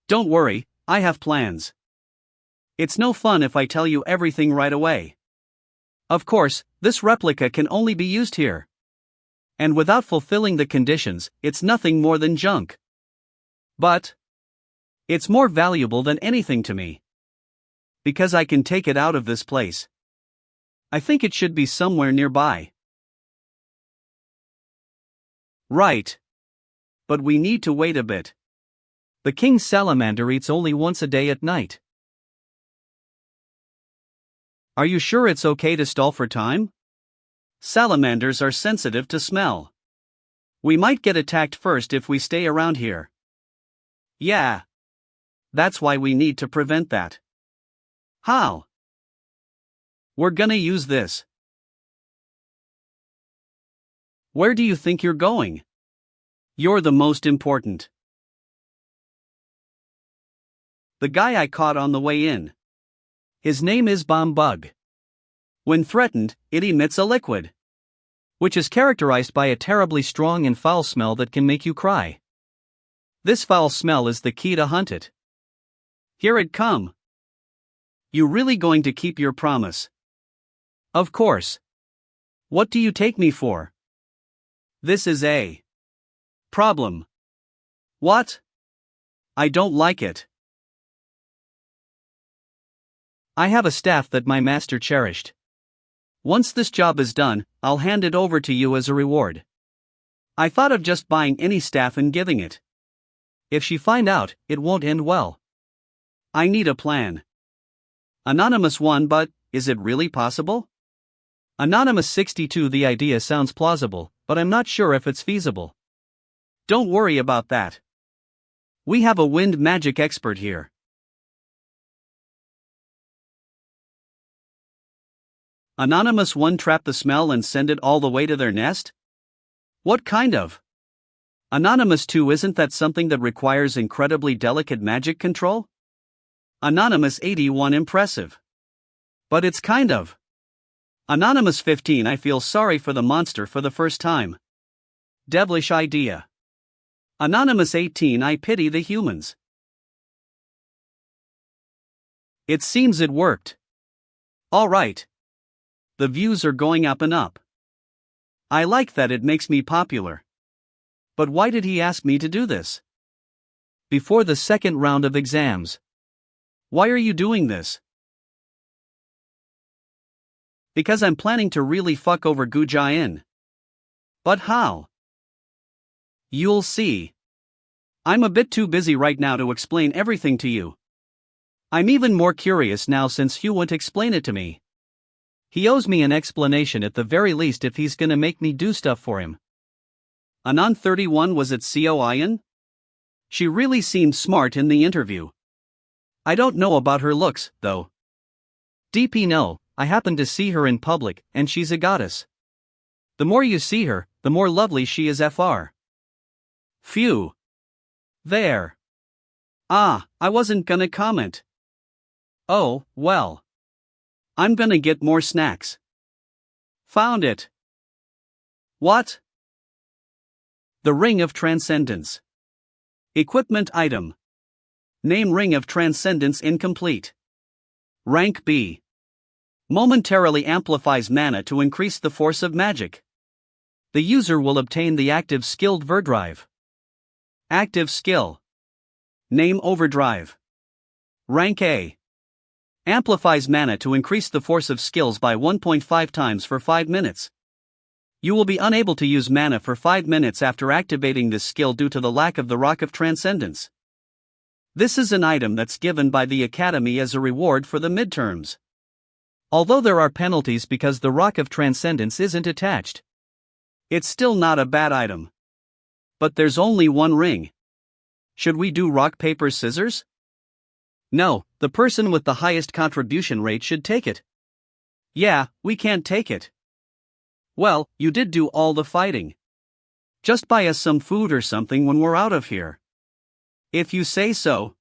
Don't worry, I have plans. It's no fun if I tell you everything right away. Of course, this replica can only be used here. And without fulfilling the conditions, it's nothing more than junk. But it's more valuable than anything to me. Because I can take it out of this place. I think it should be somewhere nearby. Right. But we need to wait a bit. The king's salamander eats only once a day at night. Are you sure it's okay to stall for time? Salamanders are sensitive to smell. We might get attacked first if we stay around here. Yeah. That's why we need to prevent that. How? We're gonna use this. Where do you think you're going? You're the most important. The guy I caught on the way in. His name is Bomb Bug. When threatened, it emits a liquid, which is characterized by a terribly strong and foul smell that can make you cry. This foul smell is the key to hunt it. Here it come. You really going to keep your promise? Of course. What do you take me for? This is a problem. What? I don't like it. I have a staff that my master cherished. Once this job is done, I'll hand it over to you as a reward. I thought of just buying any staff and giving it. If she find out, it won't end well. I need a plan. Anonymous 1, but is it really possible? Anonymous 62, the idea sounds plausible, but I'm not sure if it's feasible. Don't worry about that. We have a wind magic expert here. Anonymous 1 trap the smell and send it all the way to their nest? What kind of? Anonymous 2, isn't that something that requires incredibly delicate magic control? Anonymous 81, impressive. But it's kind of. Anonymous 15, I feel sorry for the monster for the first time. Devilish idea. Anonymous 18, I pity the humans. It seems it worked. All right. The views are going up and up. I like that, it makes me popular. But why did he ask me to do this? Before the second round of exams. Why are you doing this? Because I'm planning to really fuck over Gu Jian. But how? You'll see. I'm a bit too busy right now to explain everything to you. I'm even more curious now since Hugh won't explain it to me. He owes me an explanation at the very least if he's gonna make me do stuff for him. Anon 31, was it Coin? She really seemed smart in the interview. I don't know about her looks, though. DP no, I happened to see her in public, and she's a goddess. The more you see her, the more lovely she is fr. Phew. There. I wasn't gonna comment. Oh, well. I'm gonna get more snacks. Found it. What? The Ring of Transcendence. Equipment item. Name Ring of Transcendence incomplete. Rank B. Momentarily amplifies mana to increase the force of magic. The user will obtain the active skilled Verdrive. Active skill. Name Overdrive. Rank A. Amplifies mana to increase the force of skills by 1.5 times for 5 minutes. You will be unable to use mana for 5 minutes after activating this skill due to the lack of the Rock of Transcendence. This is an item that's given by the Academy as a reward for the midterms. Although there are penalties because the Rock of Transcendence isn't attached. It's still not a bad item. But there's only one ring. Should we do rock, paper, scissors? No, the person with the highest contribution rate should take it. Yeah, we can't take it. Well, you did do all the fighting. Just buy us some food or something when we're out of here. If you say so.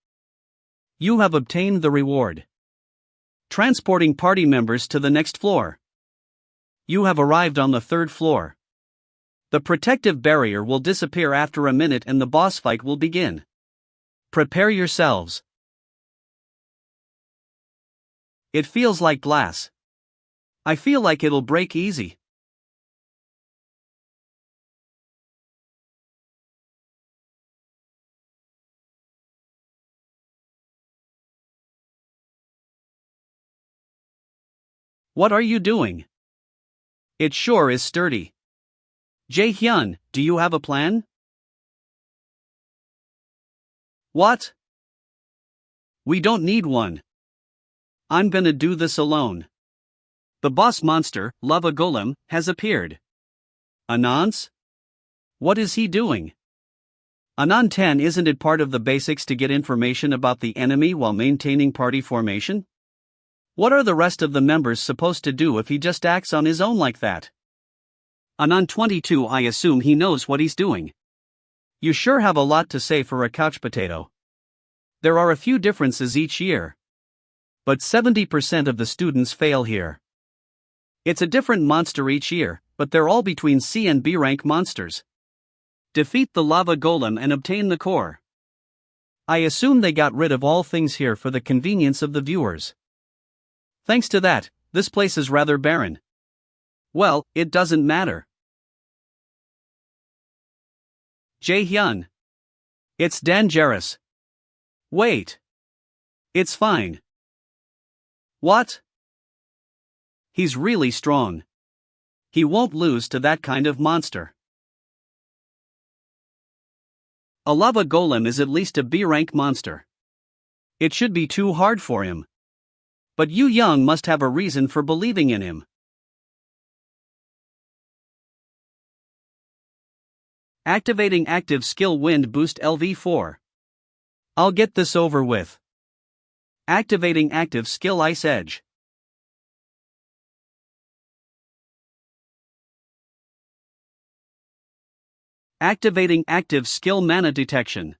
You have obtained the reward. Transporting party members to the next floor. You have arrived on the 3rd floor. The protective barrier will disappear after a minute and the boss fight will begin. Prepare yourselves. It feels like glass. I feel like it'll break easy. What are you doing? It sure is sturdy. Jae-hyun, do you have a plan? What? We don't need one. I'm gonna do this alone. The boss monster, Lava Golem, has appeared. Anons? What is he doing? Anon 10, isn't it part of the basics to get information about the enemy while maintaining party formation? What are the rest of the members supposed to do if he just acts on his own like that? Anon 22, I assume he knows what he's doing. You sure have a lot to say for a couch potato. There are a few differences each year. But 70% of the students fail here. It's a different monster each year, but they're all between C and B rank monsters. Defeat the lava golem and obtain the core. I assume they got rid of all things here for the convenience of the viewers. Thanks to that, this place is rather barren. Well, it doesn't matter. Jae-hyun. It's dangerous. Wait. It's fine. What? He's really strong. He won't lose to that kind of monster. A lava golem is at least a B-rank monster. It should be too hard for him. But Yu Young must have a reason for believing in him. Activating active skill Wind Boost LV4. I'll get this over with. Activating active skill Ice Edge. Activating active skill Mana Detection.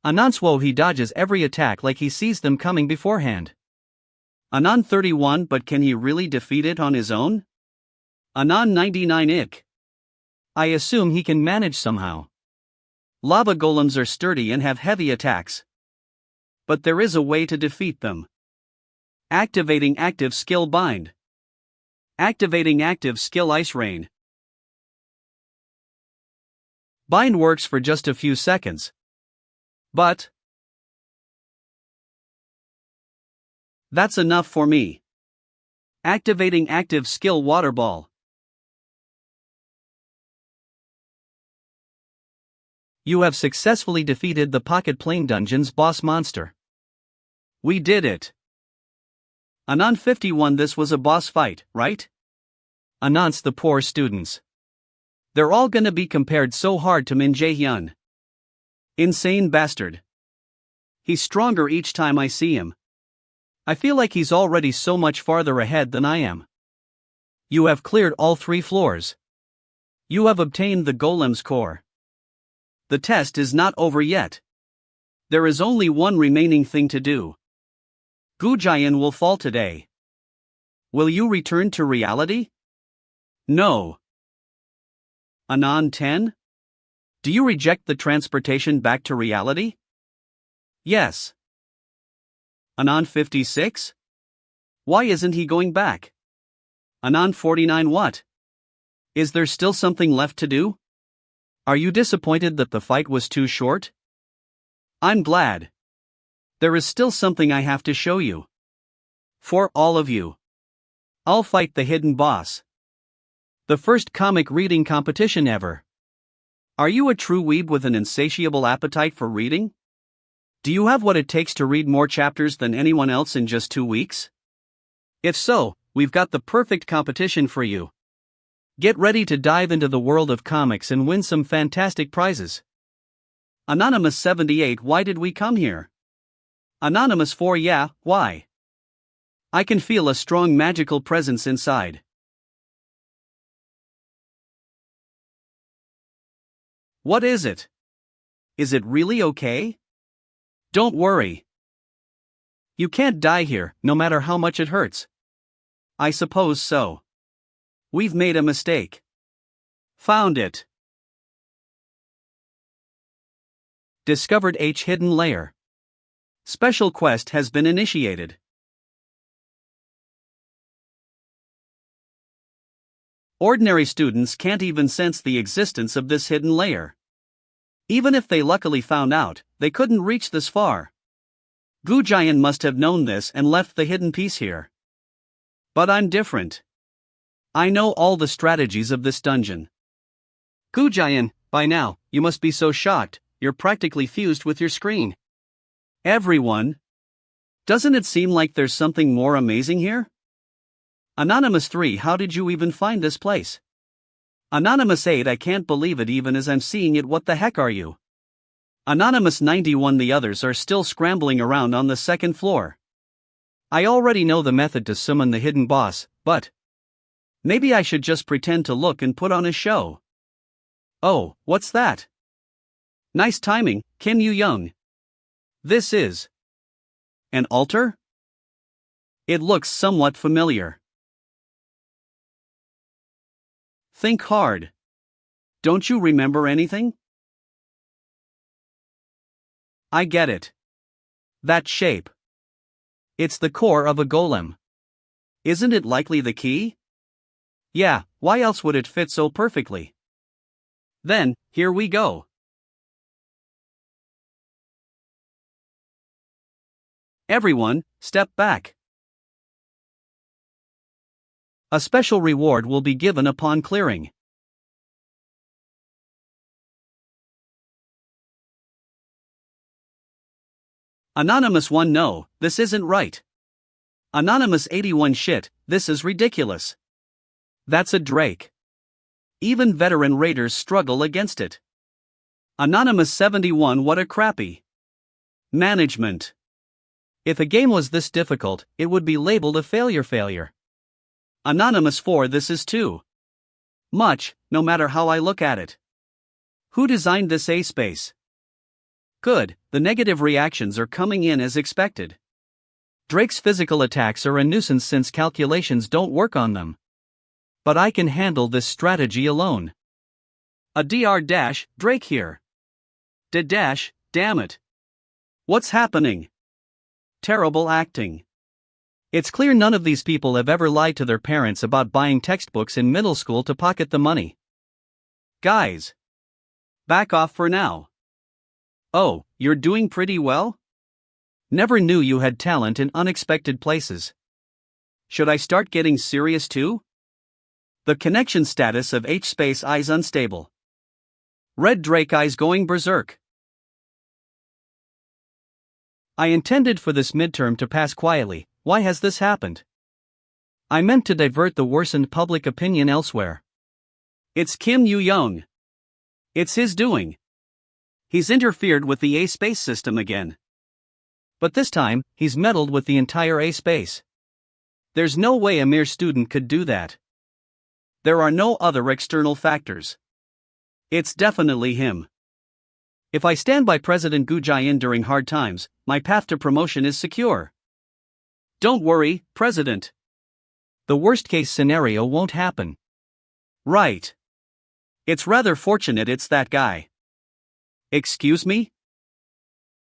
Anonswo, he dodges every attack like he sees them coming beforehand. Anon 31, but can he really defeat it on his own? Anon 99 Ik. I assume he can manage somehow. Lava golems are sturdy and have heavy attacks. But there is a way to defeat them. Activating active skill Bind. Activating active skill Ice Rain. Bind works for just a few seconds. But that's enough for me. Activating active skill Water Ball. You have successfully defeated the Pocket Plane Dungeon's boss monster. We did it. Anon 51, this was a boss fight, right? Anons, the poor students. They're all gonna be compared so hard to Min Jae-hyun. Insane bastard. He's stronger each time I see him. I feel like he's already so much farther ahead than I am. You have cleared all 3 floors. You have obtained the golem's core. The test is not over yet. There is only one remaining thing to do. Gujayan will fall today. Will you return to reality? No. Anon 10? Do you reject the transportation back to reality? Yes. Anon 56? Why isn't he going back? Anon 49, what? Is there still something left to do? Are you disappointed that the fight was too short? I'm glad. There is still something I have to show you. For all of you. I'll fight the hidden boss. The first comic reading competition ever. Are you a true weeb with an insatiable appetite for reading? Do you have what it takes to read more chapters than anyone else in just 2 weeks? If so, we've got the perfect competition for you. Get ready to dive into the world of comics and win some fantastic prizes. Anonymous 78, why did we come here? Anonymous 4, yeah, why? I can feel a strong magical presence inside. What is it? Is it really okay? Don't worry. You can't die here, no matter how much it hurts. I suppose so. We've made a mistake. Found it. Discovered H hidden layer. Special quest has been initiated. Ordinary students can't even sense the existence of this hidden layer. Even if they luckily found out, they couldn't reach this far. Gujayan must have known this and left the hidden piece here. But I'm different. I know all the strategies of this dungeon. Gujayan, by now, you must be so shocked, you're practically fused with your screen. Everyone? Doesn't it seem like there's something more amazing here? Anonymous 3, how did you even find this place? Anonymous 8, I can't believe it even as I'm seeing it, what the heck are you? Anonymous 91, the others are still scrambling around on the second floor. I already know the method to summon the hidden boss, but maybe I should just pretend to look and put on a show. Oh, what's that? Nice timing, Kim Yu-young. This is an altar? It looks somewhat familiar. Think hard. Don't you remember anything? I get it. That shape. It's the core of a golem. Isn't it likely the key? Yeah, why else would it fit so perfectly? Then, here we go. Everyone, step back. A special reward will be given upon clearing. Anonymous 1, no, this isn't right. Anonymous 81, shit, this is ridiculous. That's a Drake. Even veteran raiders struggle against it. Anonymous 71, what a crappy management. If a game was this difficult, it would be labeled a failure. Anonymous 4, this is too much, no matter how I look at it. Who designed this A-space? Good, the negative reactions are coming in as expected. Drake's physical attacks are a nuisance since calculations don't work on them. But I can handle this strategy alone. A Dr. Drake here. Damn it. What's happening? Terrible acting. It's clear none of these people have ever lied to their parents about buying textbooks in middle school to pocket the money. Guys. Back off for now. Oh, you're doing pretty well? Never knew you had talent in unexpected places. Should I start getting serious too? The connection status of H-space eyes unstable. Red Drake eyes going berserk. I intended for this midterm to pass quietly, why has this happened? I meant to divert the worsened public opinion elsewhere. It's Kim Yu-young. It's his doing. He's interfered with the A-space system again. But this time, he's meddled with the entire A-space. There's no way a mere student could do that. There are no other external factors. It's definitely him. If I stand by President Gu Jian during hard times, my path to promotion is secure. Don't worry, President. The worst-case scenario won't happen. Right. It's rather fortunate it's that guy. Excuse me?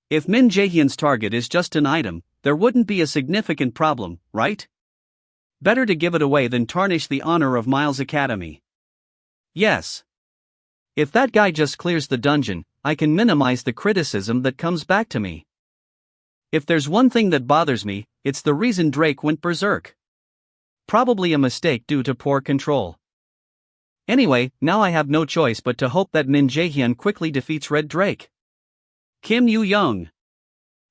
If Min Jae-hyun's target is just an item, there wouldn't be a significant problem, right? Better to give it away than tarnish the honor of Miles Academy. Yes. If that guy just clears the dungeon, I can minimize the criticism that comes back to me. If there's one thing that bothers me, it's the reason Drake went berserk. Probably a mistake due to poor control. Anyway, now I have no choice but to hope that Min Jae-hyun quickly defeats Red Drake. Kim Yu-young.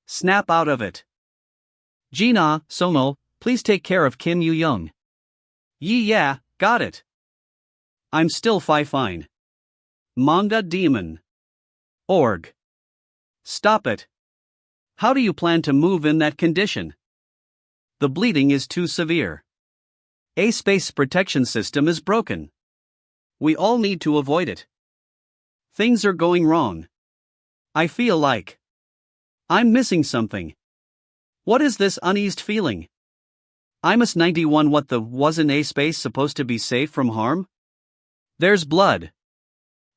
Snap out of it. Gina, Sono, please take care of Kim Yu-young. Yeah, got it. I'm still fine. Manga Demon. Org. Stop it. How do you plan to move in that condition? The bleeding is too severe. A-space protection system is broken. We all need to avoid it. Things are going wrong. I feel like I'm missing something. What is this uneased feeling? Imus 91, what the wasn't A-space supposed to be safe from harm? There's blood.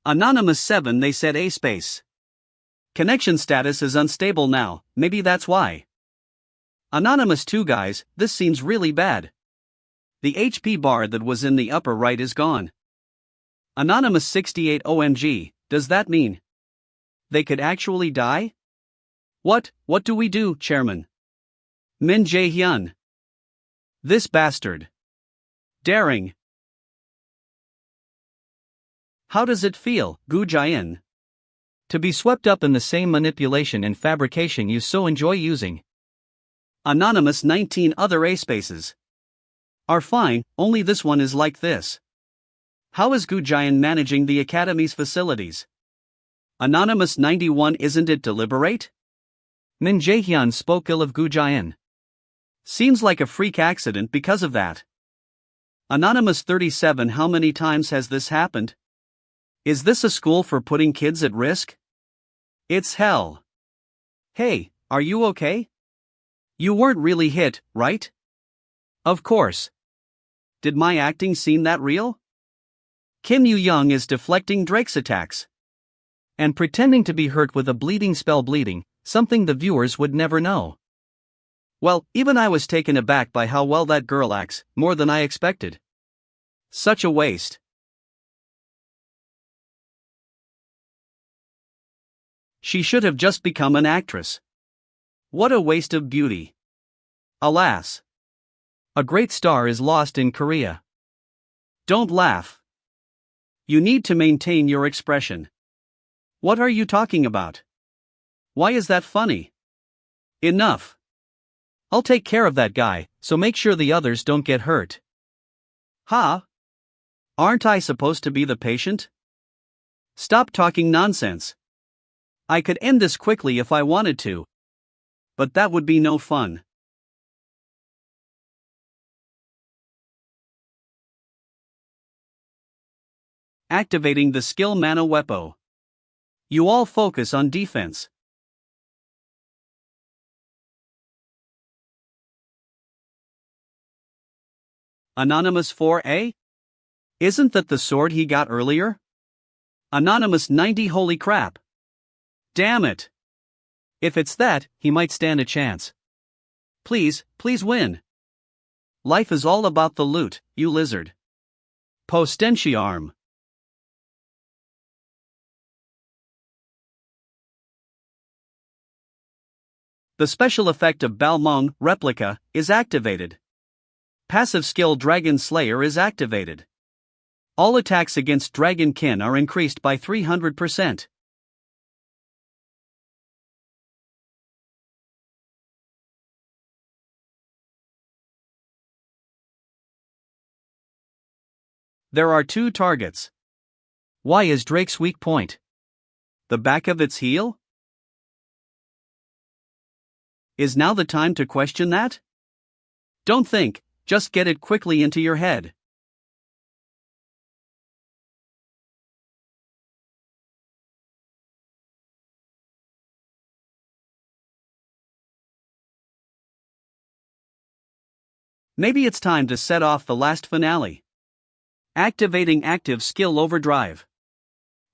Anonymous 7, they said A-space. Connection status is unstable now, maybe that's why. Anonymous 2, guys, this seems really bad. The HP bar that was in the upper right is gone. Anonymous 68, OMG, does that mean they could actually die? What do we do, Chairman? Min Jae-hyun. This bastard. Daring. How does it feel, Gu Jian? To be swept up in the same manipulation and fabrication you so enjoy using. Anonymous 19 other A spaces are fine, only this one is like this. How is Gu Jian managing the Academy's facilities? Anonymous 91 isn't it deliberate? Min Jaehyun spoke ill of Gu Jian. Seems like a freak accident because of that. Anonymous 37 how many times has this happened? Is this a school for putting kids at risk? It's hell. Hey, are you okay? You weren't really hit, right? Of course. Did my acting seem that real? Kim Yu-young is deflecting Drake's attacks and pretending to be hurt with a bleeding spell bleeding, something the viewers would never know. Well, even I was taken aback by how well that girl acts, more than I expected. Such a waste. She should have just become an actress. What a waste of beauty. Alas. A great star is lost in Korea. Don't laugh. You need to maintain your expression. What are you talking about? Why is that funny? Enough. I'll take care of that guy, so make sure the others don't get hurt. Ha? Aren't I supposed to be the patient? Stop talking nonsense. I could end this quickly if I wanted to. But that would be no fun. Activating the skill Mana Wepo. You all focus on defense. Anonymous 4A? Isn't that the sword he got earlier? Anonymous 90 holy crap. Damn it. If it's that, he might stand a chance. Please, please win. Life is all about the loot, you lizard. Postentiarm. The special effect of Balmong, Replica, is activated. Passive skill Dragon Slayer is activated. All attacks against Dragon Kin are increased by 300%. There are two targets. Why is Drake's weak point? The back of its heel? Is now the time to question that? Don't think, just get it quickly into your head. Maybe it's time to set off the last finale. Activating active skill overdrive.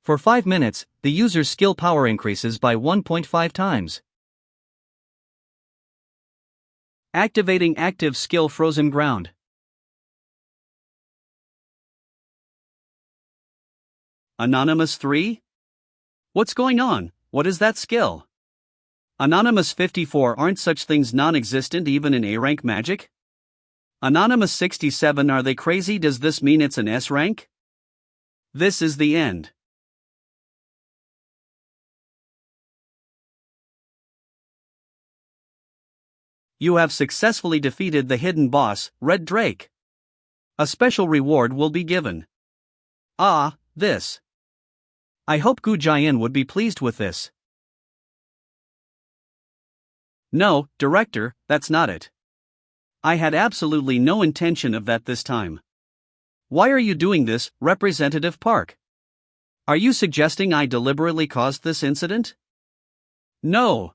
For 5 minutes, the user's skill power increases by 1.5 times. Activating active skill frozen ground. Anonymous 3? What's going on? What is that skill? Anonymous 54 aren't such things non-existent even in A-rank magic? Anonymous 67 are they crazy? Does this mean it's an S rank? This is the end. You have successfully defeated the hidden boss, Red Drake. A special reward will be given. Ah, this. I hope Gu Jian would be pleased with this. No, director, that's not it. I had absolutely no intention of that this time. Why are you doing this, Representative Park? Are you suggesting I deliberately caused this incident? No.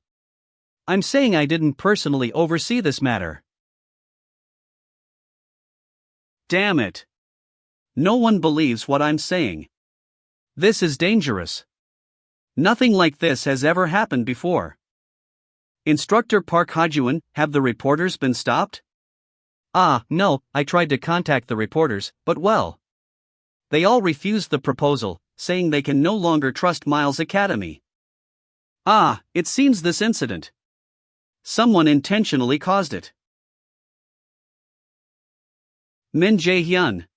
I'm saying I didn't personally oversee this matter. Damn it. No one believes what I'm saying. This is dangerous. Nothing like this has ever happened before. Instructor Park Hajuan, have the reporters been stopped? No, I tried to contact the reporters, but well. They all refused the proposal, saying they can no longer trust Miles Academy. It seems this incident. Someone intentionally caused it. Min Jae-hyun.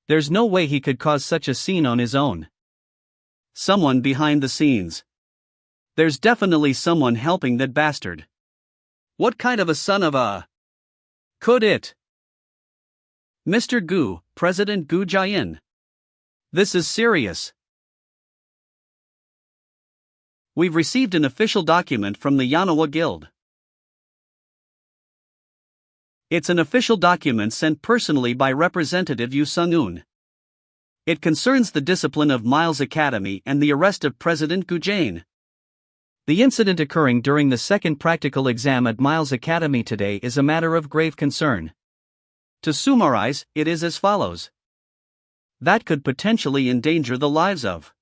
There's no way he could cause such a scene on his own. Someone behind the scenes. There's definitely someone helping that bastard. What kind of a son of a... Could it? Mr. Gu, President Gu Jian. This is serious. We've received an official document from the Manhwa Guild. It's an official document sent personally by Representative Yu Sung-un. It concerns the discipline of Miles Academy and the arrest of President Gu Jian. The incident occurring during the second practical exam at Miles Academy today is a matter of grave concern. To summarize, it is as follows. That could potentially endanger the lives of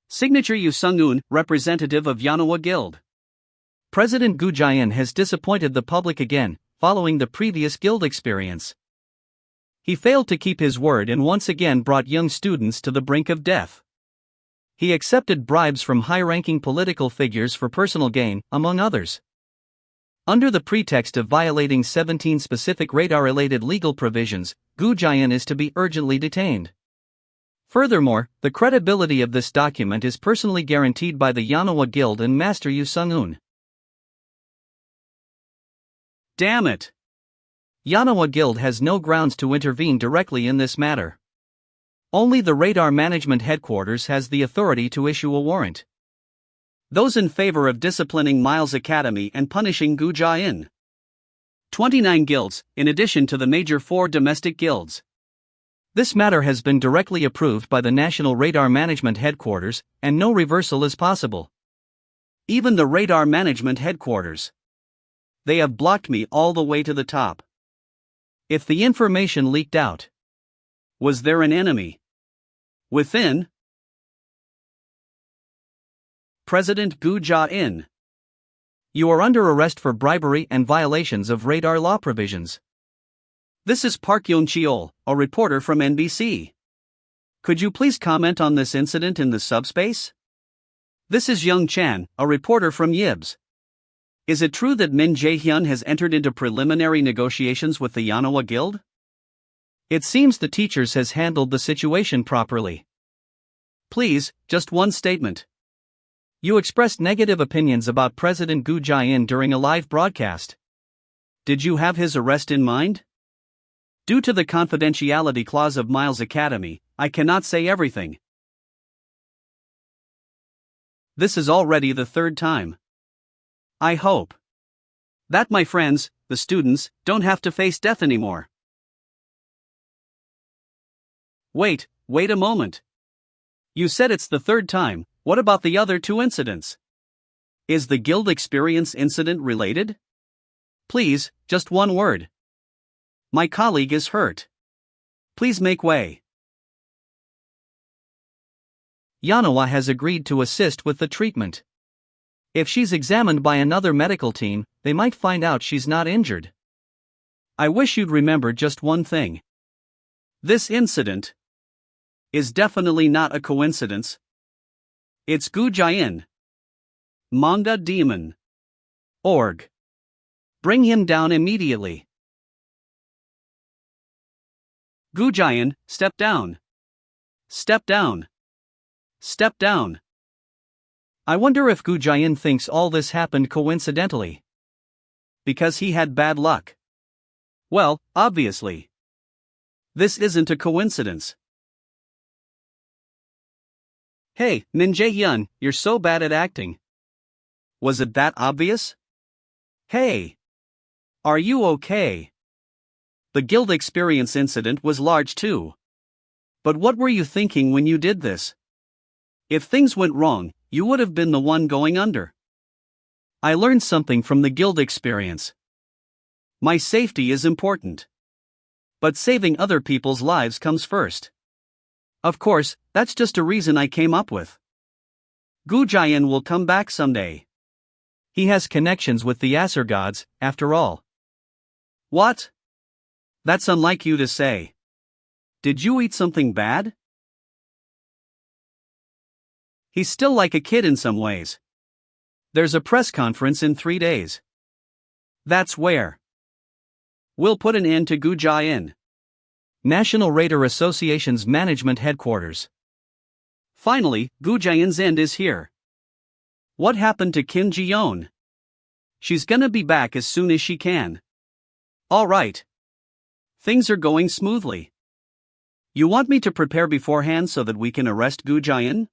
Signature Yu Sung-un, representative of Manhwa Guild. President Gu Jian has disappointed the public again, following the previous guild experience. He failed to keep his word and once again brought young students to the brink of death. He accepted bribes from high-ranking political figures for personal gain, among others. Under the pretext of violating 17 specific radar-related legal provisions, Gu Jian is to be urgently detained. Furthermore, the credibility of this document is personally guaranteed by the Manhwa Guild and Master Yu Sung-un. Damn it! Manhwa Guild has no grounds to intervene directly in this matter. Only the Radar Management Headquarters has the authority to issue a warrant. Those in favor of disciplining Miles Academy and punishing Gu Jian. 29 guilds, in addition to the major 4 domestic guilds. This matter has been directly approved by the National Radar Management Headquarters, and no reversal is possible. Even the Radar Management Headquarters. They have blocked me all the way to the top. If the information leaked out, was there an enemy within? President Gu Jian. You are under arrest for bribery and violations of radar law provisions. This is Park Yeon-cheol, a reporter from NBC. Could you please comment on this incident in the subspace? This is Young Chan, a reporter from Yibs. Is it true that Min Jae-hyun has entered into preliminary negotiations with the Manhwa Guild? It seems the teachers has handled the situation properly. Please, just one statement. You expressed negative opinions about President Gu Jian during a live broadcast. Did you have his arrest in mind? Due to the confidentiality clause of Miles Academy, I cannot say everything. This is already the 3rd time. I hope that my friends, the students, don't have to face death anymore. Wait a moment. You said it's the 3rd time, what about the other 2 incidents? Is the guild experience incident related? Please, just one word. My colleague is hurt. Please make way. Manhwa has agreed to assist with the treatment. If she's examined by another medical team, they might find out she's not injured. I wish you'd remember just one thing. This incident is definitely not a coincidence. It's Gu Jian. Manga Demon. Org. Bring him down immediately. Gu Jian, step down. Step down. Step down. I wonder if Gu Jian thinks all this happened coincidentally. Because he had bad luck. Well, obviously. This isn't a coincidence. Hey, Min Jae-hyun, you're so bad at acting. Was it that obvious? Hey! Are you okay? The guild experience incident was large too. But what were you thinking when you did this? If things went wrong, you would have been the one going under. I learned something from the guild experience. My safety is important. But saving other people's lives comes first. Of course, that's just a reason I came up with. Gu Jian will come back someday. He has connections with the Acer gods, after all. What? That's unlike you to say. Did you eat something bad? He's still like a kid in some ways. There's a press conference in 3 days. That's where we'll put an end to Gu Jian. National Radar Association's management headquarters. Finally, Gu Jian's end is here. What happened to Kim Ji-yeon? She's gonna be back as soon as she can. Alright. Things are going smoothly. You want me to prepare beforehand so that we can arrest Gu Jian?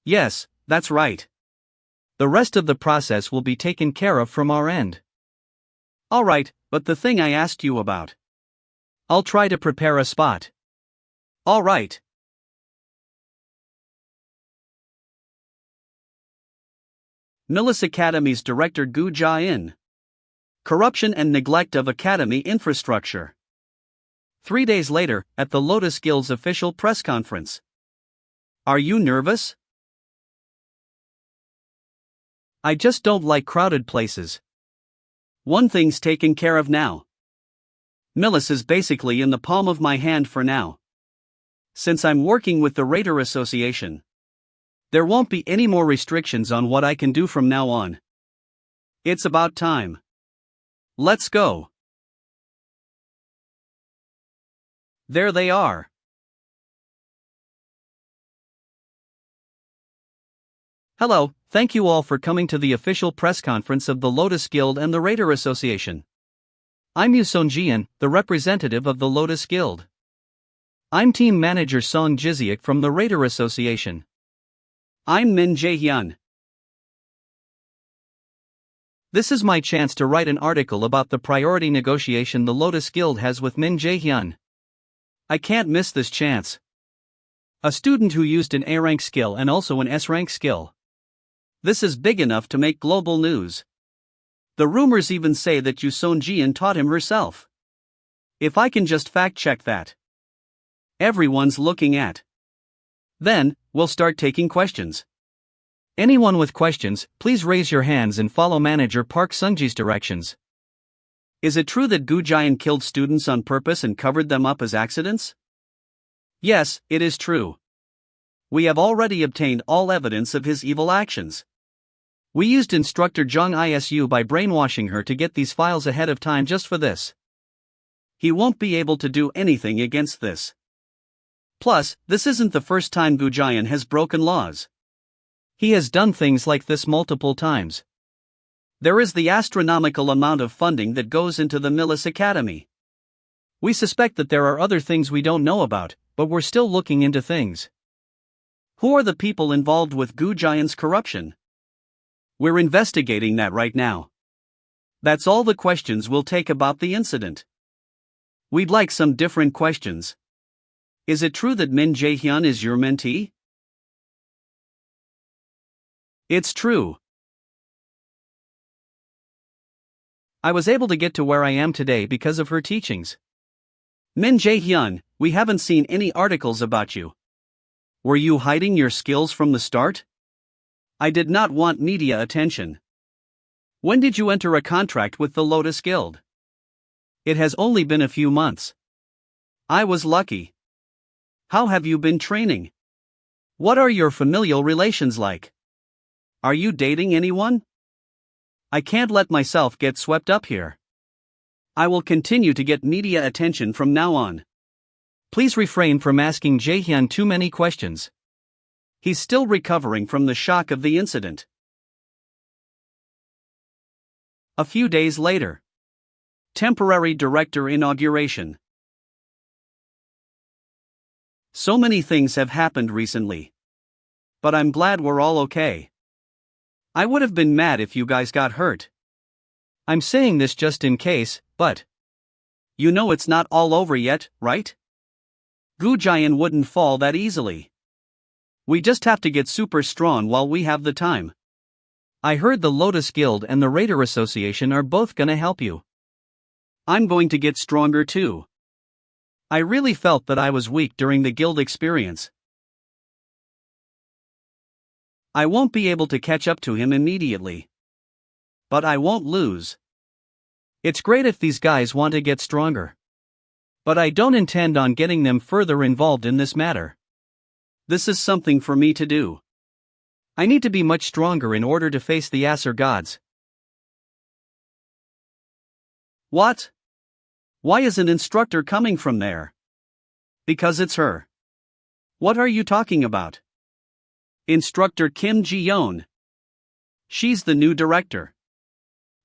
Yes, that's right. The rest of the process will be taken care of from our end. Alright, but the thing I asked you about. I'll try to prepare a spot. Alright. Milis Academy's director Gu Jian. Corruption and neglect of Academy infrastructure. 3 days later, at the Lotus Guild's official press conference. Are you nervous? I just don't like crowded places. One thing's taken care of now. Milis is basically in the palm of my hand for now. Since I'm working with the Raider Association, there won't be any more restrictions on what I can do from now on. It's about time. Let's go. There they are. Hello, thank you all for coming to the official press conference of the Lotus Guild and the Raider Association. I'm Yu Song-jian, the representative of the Lotus Guild. I'm team manager Song Jiziak from the Raider Association. I'm Min Jae-hyun. This is my chance to write an article about the priority negotiation the Lotus Guild has with Min Jae-hyun. I can't miss this chance. A student who used an A-rank skill and also an S-rank skill. This is big enough to make global news. The rumors even say that Yu Song-jian taught him herself. If I can just fact-check that. Everyone's looking at. Then, we'll start taking questions. Anyone with questions, please raise your hands and follow manager Park Sung-ji's directions. Is it true that Gu Jian killed students on purpose and covered them up as accidents? Yes, it is true. We have already obtained all evidence of his evil actions. We used instructor Jeong ISU by brainwashing her to get these files ahead of time just for this. He won't be able to do anything against this. Plus, this isn't the first time Gu Jian has broken laws. He has done things like this multiple times. There is the astronomical amount of funding that goes into the Milis Academy. We suspect that there are other things we don't know about, but we're still looking into things. Who are the people involved with Gu Jian's corruption? We're investigating that right now. That's all the questions we'll take about the incident. We'd like some different questions. Is it true that Min Jae-hyun is your mentee? It's true. I was able to get to where I am today because of her teachings. Min Jae-hyun, we haven't seen any articles about you. Were you hiding your skills from the start? I did not want media attention. When did you enter a contract with the Lotus Guild? It has only been a few months. I was lucky. How have you been training? What are your familial relations like? Are you dating anyone? I can't let myself get swept up here. I will continue to get media attention from now on. Please refrain from asking Jae-hyun too many questions. He's still recovering from the shock of the incident. A few days later. Temporary Director Inauguration. So many things have happened recently. But I'm glad we're all okay. I would have been mad if you guys got hurt. I'm saying this just in case, but you know it's not all over yet, right? Gu Jian wouldn't fall that easily. We just have to get super strong while we have the time. I heard the Lotus Guild and the Raider Association are both gonna help you. I'm going to get stronger too. I really felt that I was weak during the guild experience. I won't be able to catch up to him immediately. But I won't lose. It's great if these guys want to get stronger. But I don't intend on getting them further involved in this matter. This is something for me to do. I need to be much stronger in order to face the Aesir gods. What? Why is an instructor coming from there? Because it's her. What are you talking about? Instructor Kim Ji-yeon. She's the new director.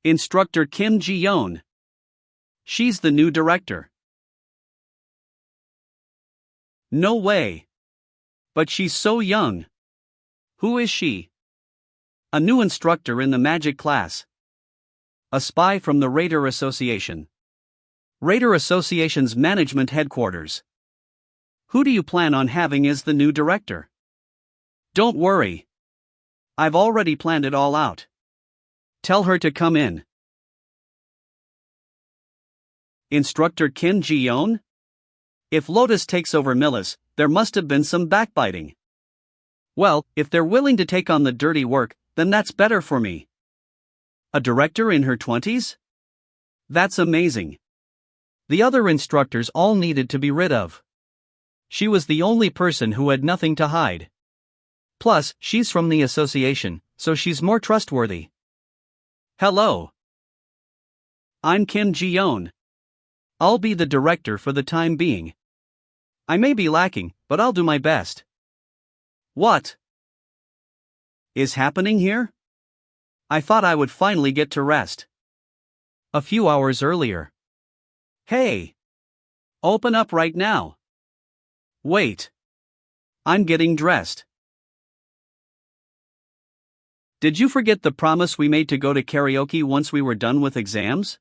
Instructor Kim Ji-yeon. She's the new director. No way. But she's so young. Who is she? A new instructor in the magic class. A spy from the Raider Association. Raider Association's management headquarters. Who do you plan on having as the new director? Don't worry. I've already planned it all out. Tell her to come in. Instructor Kim Ji-yeon? If Lotus takes over Millis, there must have been some backbiting. Well, if they're willing to take on the dirty work, then that's better for me. A director in her 20s? That's amazing. The other instructors all needed to be rid of. She was the only person who had nothing to hide. Plus, she's from the association, so she's more trustworthy. Hello. I'm Kim Ji-yeon. I'll be the director for the time being. I may be lacking, but I'll do my best. What is happening here? I thought I would finally get to rest. A few hours earlier. Hey! Open up right now. Wait. I'm getting dressed. Did you forget the promise we made to go to karaoke once we were done with exams?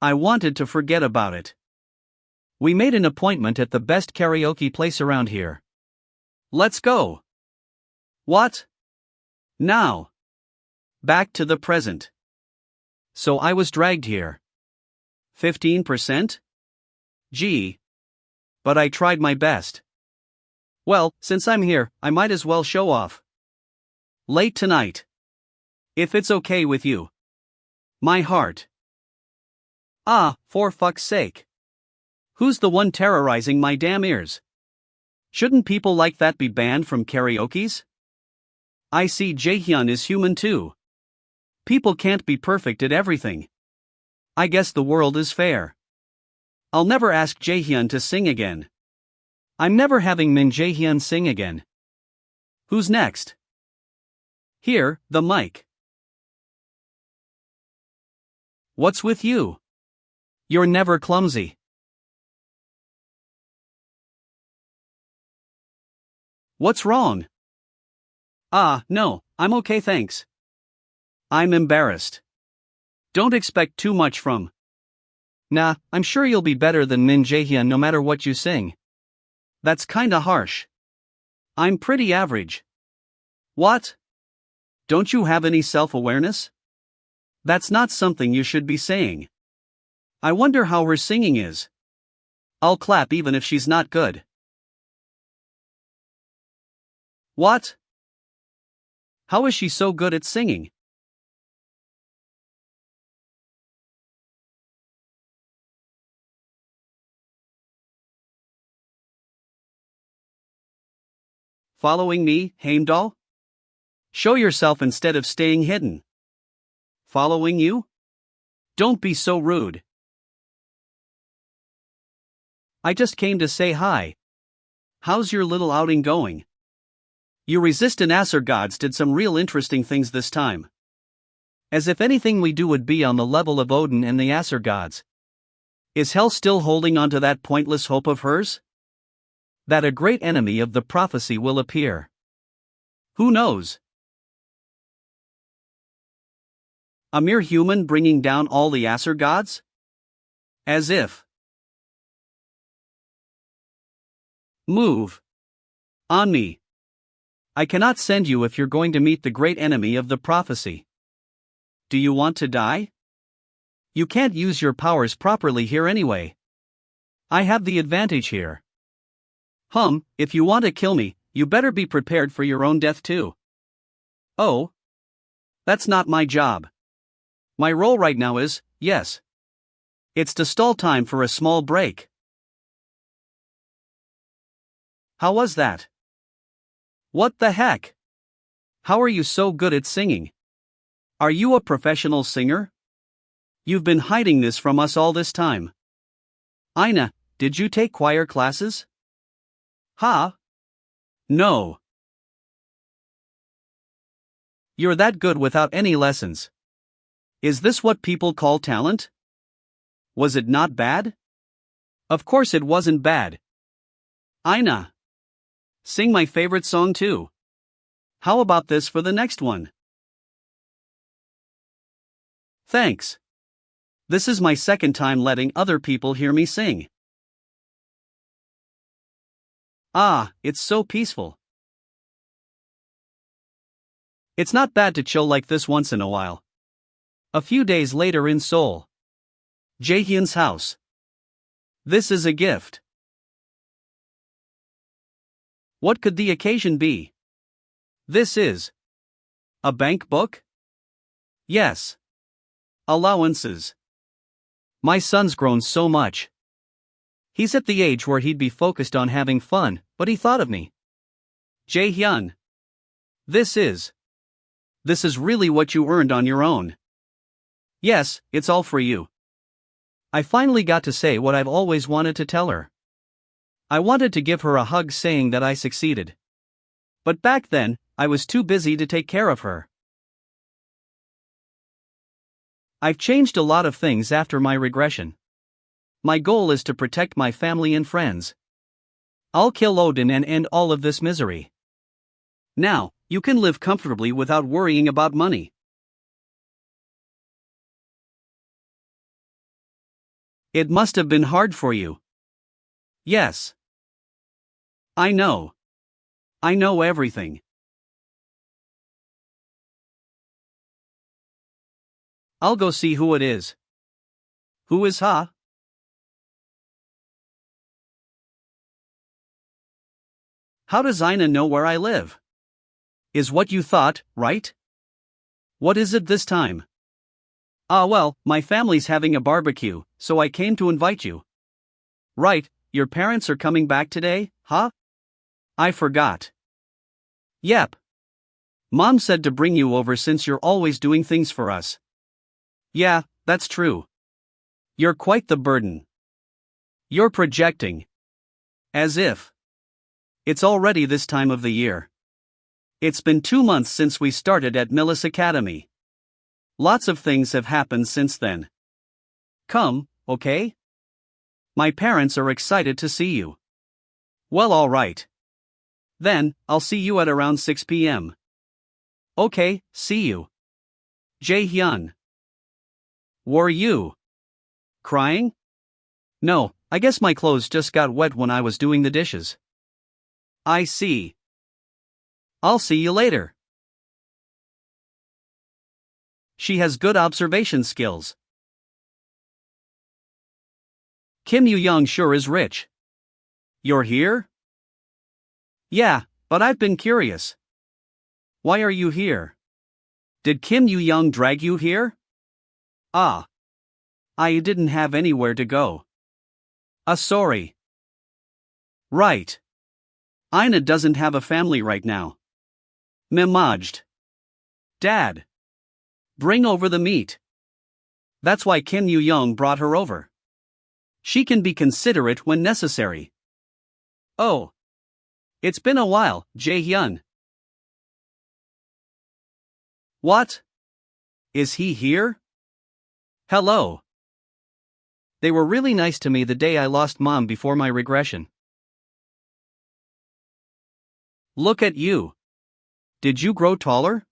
I wanted to forget about it. We made an appointment at the best karaoke place around here. Let's go. What? Now. Back to the present. So I was dragged here. 15%? Gee. But I tried my best. Well, since I'm here, I might as well show off. Late tonight. If it's okay with you. My heart. Ah, for fuck's sake. Who's the one terrorizing my damn ears? Shouldn't people like that be banned from karaokes? I see Jaehyun is human too. People can't be perfect at everything. I guess the world is fair. I'll never ask Jaehyun to sing again. I'm never having Min Jaehyun sing again. Who's next? Here, the mic. What's with you? You're never clumsy. What's wrong? Ah, no, I'm okay thanks. I'm embarrassed. Don't expect too much from. Nah, I'm sure you'll be better than Min Jaehyun no matter what you sing. That's kinda harsh. I'm pretty average. What? Don't you have any self-awareness? That's not something you should be saying. I wonder how her singing is. I'll clap even if she's not good. What? How is she so good at singing? Following me, Heimdall? Show yourself instead of staying hidden. Following you? Don't be so rude. I just came to say hi. How's your little outing going? You resistant Acer gods did some real interesting things this time. As if anything we do would be on the level of Odin and the Acer gods. Is Hel still holding on to that pointless hope of hers? That a great enemy of the prophecy will appear. Who knows? A mere human bringing down all the Acer gods? As if. Move. On me. I cannot send you if you're going to meet the great enemy of the prophecy. Do you want to die? You can't use your powers properly here anyway. I have the advantage here. If you want to kill me, you better be prepared for your own death too. Oh? That's not my job. My role right now is, yes. It's to stall time for a small break. How was that? What the heck? How are you so good at singing? Are you a professional singer? You've been hiding this from us all this time. Ina, did you take choir classes? Huh? No. You're that good without any lessons. Is this what people call talent? Was it not bad? Of course it wasn't bad. Aina. Sing my favorite song too. How about this for the next one? Thanks. This is my second time letting other people hear me sing. Ah, it's so peaceful. It's not bad to chill like this once in a while. A few days later in Seoul. Jaehyun's house. This is a gift. What could the occasion be? This is a bank book? Yes. Allowances. My son's grown so much. He's at the age where he'd be focused on having fun, but he thought of me. Jaehyun. This is really what you earned on your own. Yes, it's all for you. I finally got to say what I've always wanted to tell her. I wanted to give her a hug saying that I succeeded. But back then, I was too busy to take care of her. I've changed a lot of things after my regression. My goal is to protect my family and friends. I'll kill Odin and end all of this misery. Now, you can live comfortably without worrying about money. It must have been hard for you. Yes. I know. I know everything. I'll go see who it is. Who is Ha? How does Ina know where I live? Is what you thought, right? What is it this time? Ah well, my family's having a barbecue, so I came to invite you. Right, your parents are coming back today, huh? I forgot. Yep. Mom said to bring you over since you're always doing things for us. Yeah, that's true. You're quite the burden. You're projecting. As if. It's already this time of the year. It's been 2 months since we started at Millis Academy. Lots of things have happened since then. Come, okay? My parents are excited to see you. Well, alright. Then, I'll see you at around 6 p.m. Okay, see you. Jaehyun. Were you crying? No, I guess my clothes just got wet when I was doing the dishes. I see. I'll see you later. She has good observation skills. Kim Yoo-young sure is rich. You're here? Yeah, but I've been curious. Why are you here? Did Kim Yoo-young drag you here? Ah. I didn't have anywhere to go. Sorry. Right. Ina doesn't have a family right now. Mimaged. Dad. Bring over the meat. That's why Kim Yoo-young brought her over. She can be considerate when necessary. Oh. It's been a while, Jaehyun. What? Is he here? Hello. They were really nice to me the day I lost Mom before my regression. Look at you. Did you grow taller?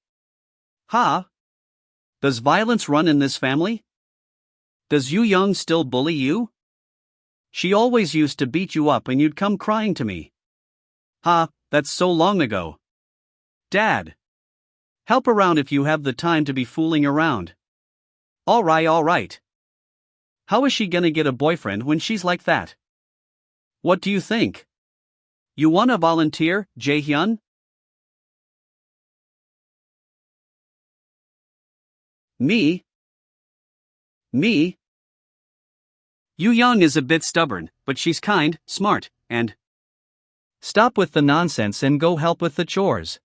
Ha? Does violence run in this family? Does Yoo-young still bully you? She always used to beat you up and you'd come crying to me. Ha, that's so long ago. Dad. Help around if you have the time to be fooling around. Alright. How is she gonna get a boyfriend when she's like that? What do you think? You wanna volunteer, Jaehyun? Me? Yoo-young is a bit stubborn, but she's kind, smart, and... Stop with the nonsense and go help with the chores.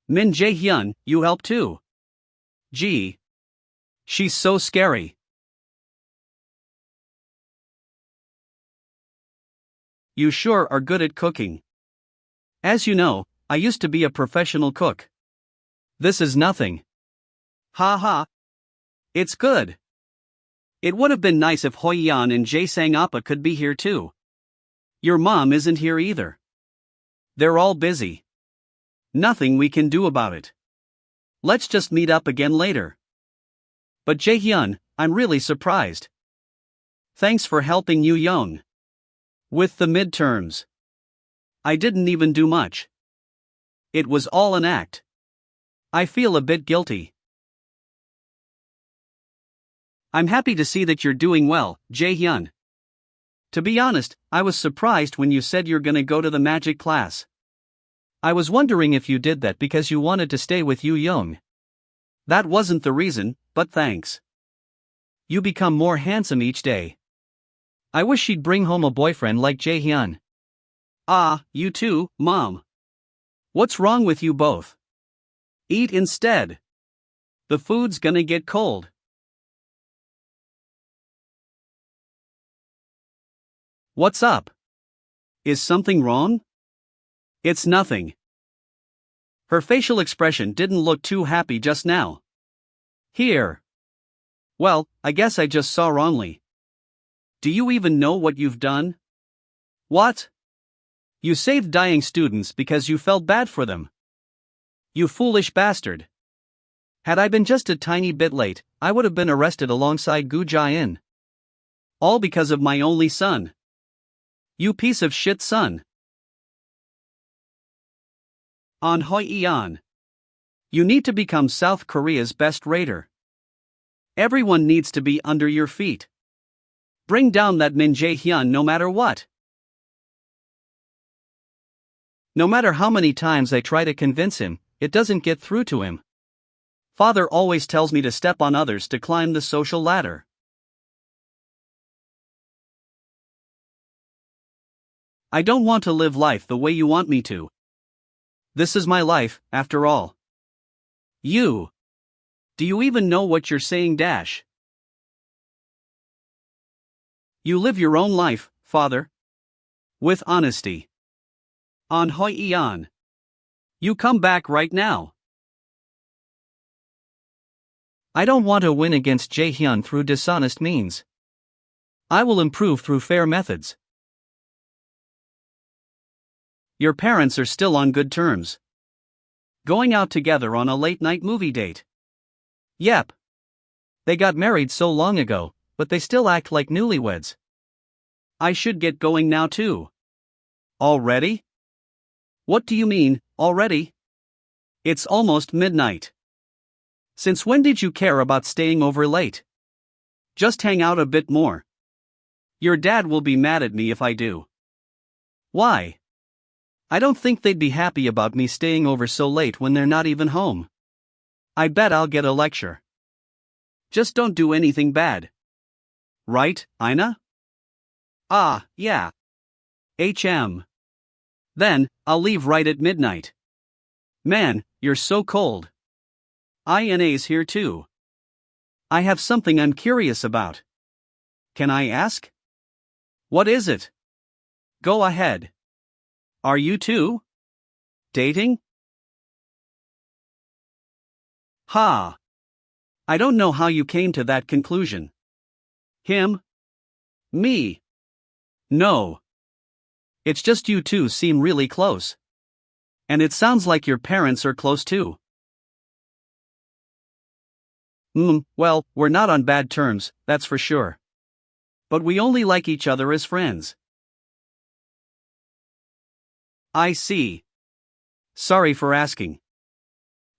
Min Jaehyun, you help too. Gee. She's so scary. You sure are good at cooking. As you know, I used to be a professional cook. This is nothing. Ha ha. It's good. It would have been nice if Hoi-yan and Jae-sang Appa could be here too. Your mom isn't here either. They're all busy. Nothing we can do about it. Let's just meet up again later. But Jae-hyun, I'm really surprised. Thanks for helping Yu Young with the midterms. I didn't even do much. It was all an act. I feel a bit guilty. I'm happy to see that you're doing well, Jae-hyun. To be honest, I was surprised when you said you're gonna go to the magic class. I was wondering if you did that because you wanted to stay with Yu Young. That wasn't the reason, but thanks. You become more handsome each day. I wish she'd bring home a boyfriend like Jae-hyun. Ah, you too, Mom. What's wrong with you both? Eat instead. The food's gonna get cold. What's up? Is something wrong? It's nothing. Her facial expression didn't look too happy just now. Here. Well, I guess I just saw wrongly. Do you even know what you've done? What? You saved dying students because you felt bad for them. You foolish bastard. Had I been just a tiny bit late, I would have been arrested alongside Gu Jia-in. All because of my only son. You piece of shit son. On Hoi-yan. You need to become South Korea's best raider. Everyone needs to be under your feet. Bring down that Min Jae-hyun no matter what. No matter how many times I try to convince him, it doesn't get through to him. Father always tells me to step on others to climb the social ladder. I don't want to live life the way you want me to. This is my life, after all. You. Do you even know what you're saying, Dash? You live your own life, Father. With honesty. On Hoi-yan. You come back right now. I don't want to win against Jae-hyun through dishonest means. I will improve through fair methods. Your parents are still on good terms. Going out together on a late-night movie date. Yep. They got married so long ago, but they still act like newlyweds. I should get going now too. Already? What do you mean, already? It's almost midnight. Since when did you care about staying over late? Just hang out a bit more. Your dad will be mad at me if I do. Why? I don't think they'd be happy about me staying over so late when they're not even home. I bet I'll get a lecture. Just don't do anything bad. Right, Ina? Ah, yeah. Then, I'll leave right at midnight. Man, you're so cold. Ina's here too. I have something I'm curious about. Can I ask? What is it? Go ahead. Are you too? Dating? Ha. I don't know how you came to that conclusion. Him? Me? No. It's just you two seem really close. And it sounds like your parents are close too. Well, we're not on bad terms, that's for sure. But we only like each other as friends. I see. Sorry for asking.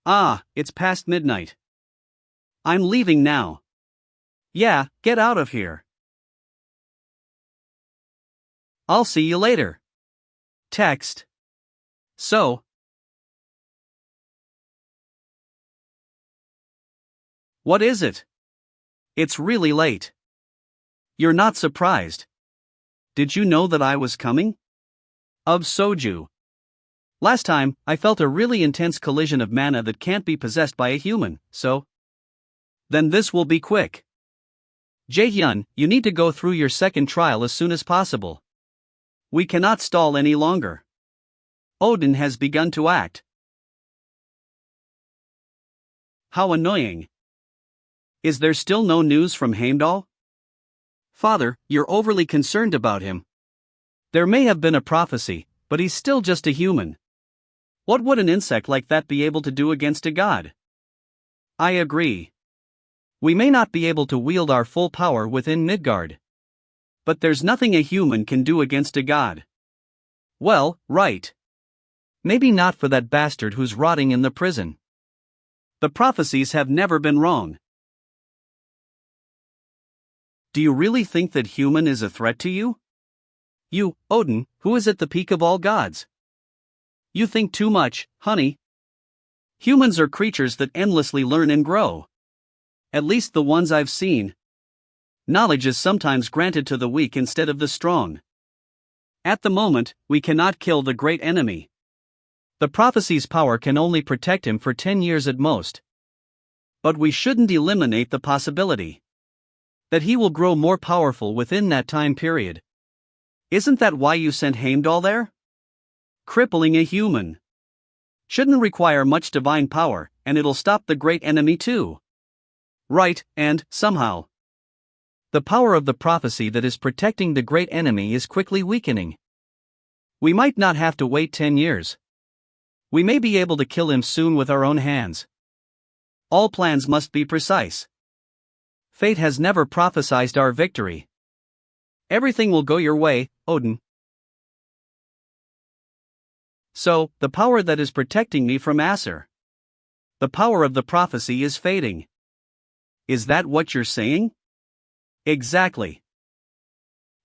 Ah, it's past midnight. I'm leaving now. Yeah, get out of here. I'll see you later. Text. So. What is it? It's really late. You're not surprised. Did you know that I was coming? Of soju. Last time, I felt a really intense collision of mana that can't be possessed by a human, so. Then this will be quick. Jae-hyun, you need to go through your second trial as soon as possible. We cannot stall any longer. Odin has begun to act. how annoying. Is there still no news from Heimdall? Father, you're overly concerned about him. There may have been a prophecy, but he's still just a human. What would an insect like that be able to do against a god? I agree. We may not be able to wield our full power within Midgard. But there's nothing a human can do against a god. Well, right. Maybe not for that bastard who's rotting in the prison. The prophecies have never been wrong. Do you really think that human is a threat to you? You, Odin, who is at the peak of all gods. You think too much, honey. Humans are creatures that endlessly learn and grow. At least the ones I've seen. Knowledge is sometimes granted to the weak instead of the strong. At the moment, we cannot kill the great enemy. The prophecy's power can only protect him for 10 years at most. But we shouldn't eliminate the possibility that he will grow more powerful within that time period. Isn't that why you sent Heimdall there? Crippling a human shouldn't require much divine power, and it'll stop the great enemy too. Right, and, somehow, the power of the prophecy that is protecting the great enemy is quickly weakening. We might not have to wait 10 years. We may be able to kill him soon with our own hands. All plans must be precise. Fate has never prophesied our victory. Everything will go your way, Odin. So, the power that is protecting me from Aesir. The power of the prophecy is fading. Is that what you're saying? Exactly.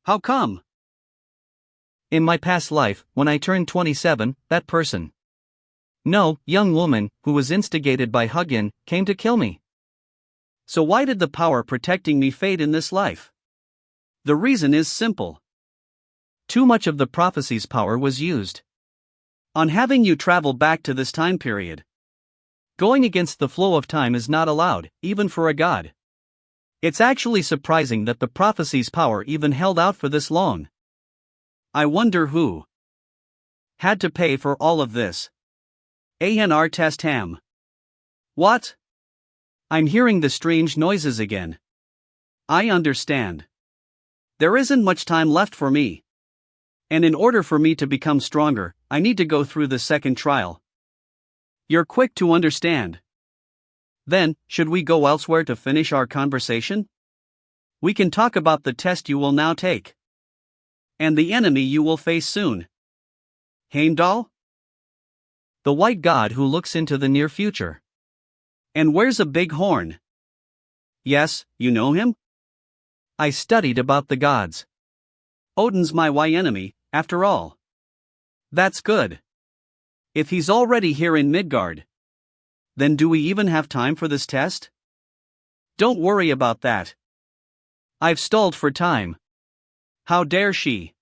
How come? In my past life, when I turned 27, that person. No, young woman, who was instigated by Hugin, came to kill me. So why did the power protecting me fade in this life? The reason is simple. Too much of the prophecy's power was used on having you travel back to this time period. Going against the flow of time is not allowed, even for a god. It's actually surprising that the prophecy's power even held out for this long. I wonder who had to pay for all of this. ANR test ham. What? I'm hearing the strange noises again. I understand. There isn't much time left for me. And in order for me to become stronger, I need to go through the second trial. You're quick to understand. Then, should we go elsewhere to finish our conversation? We can talk about the test you will now take. And the enemy you will face soon. Heimdall? The white god who looks into the near future. And wears a big horn. Yes, you know him? I studied about the gods. Odin's my enemy, after all. That's good. If he's already here in Midgard, then do we even have time for this test? Don't worry about that. I've stalled for time. How dare she?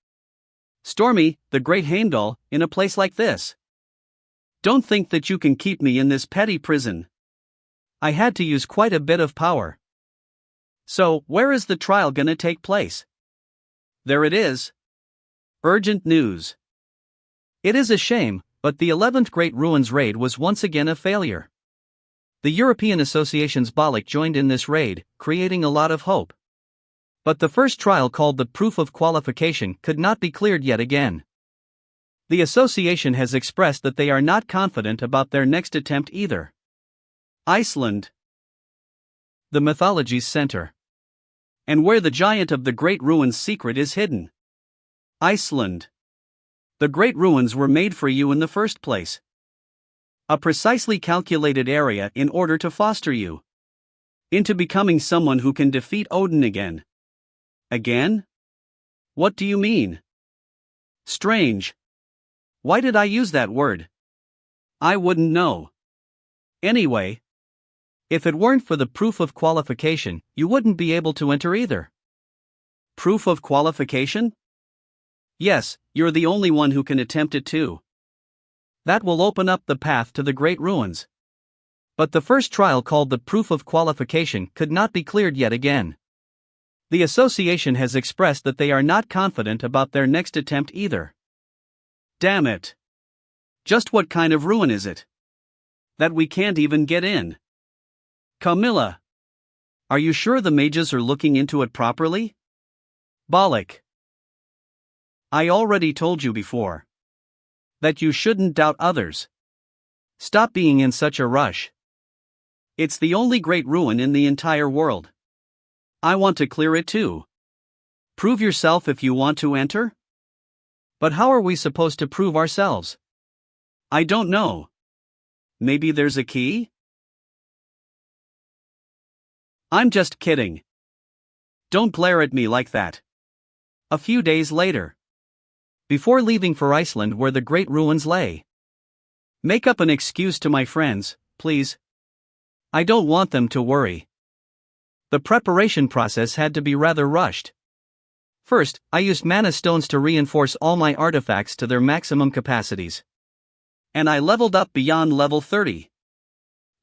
Stormy, the great Heimdall, in a place like this. Don't think that you can keep me in this petty prison. I had to use quite a bit of power. So, where is the trial gonna take place? There it is. Urgent news. It is a shame, but the 11th Great Ruins raid was once again a failure. The European Association's Bollock joined in this raid, creating a lot of hope. But the first trial, called the Proof of Qualification, could not be cleared yet again. The association has expressed that they are not confident about their next attempt either. Iceland. The mythology's center. And where the giant of the Great Ruins secret is hidden. Iceland. The Great Ruins were made for you in the first place. A precisely calculated area in order to foster you into becoming someone who can defeat Odin again. Again? What do you mean? Strange. Why did I use that word? I wouldn't know. Anyway, if it weren't for the proof of qualification, you wouldn't be able to enter either. Proof of qualification? Yes, you're the only one who can attempt it too. That will open up the path to the Great Ruins. But the first trial, called the Proof of Qualification, could not be cleared yet again. The association has expressed that they are not confident about their next attempt either. Damn it. Just what kind of ruin is it? That we can't even get in. Camilla. Are you sure the mages are looking into it properly? Bollock. I already told you before that you shouldn't doubt others. Stop being in such a rush. It's the only great ruin in the entire world. I want to clear it too. Prove yourself if you want to enter? But how are we supposed to prove ourselves? I don't know. Maybe there's a key? I'm just kidding. Don't glare at me like that. A few days later. Before leaving for Iceland where the great ruins lay. Make up an excuse to my friends, please. I don't want them to worry. The preparation process had to be rather rushed. First, I used mana stones to reinforce all my artifacts to their maximum capacities. And I leveled up beyond level 30.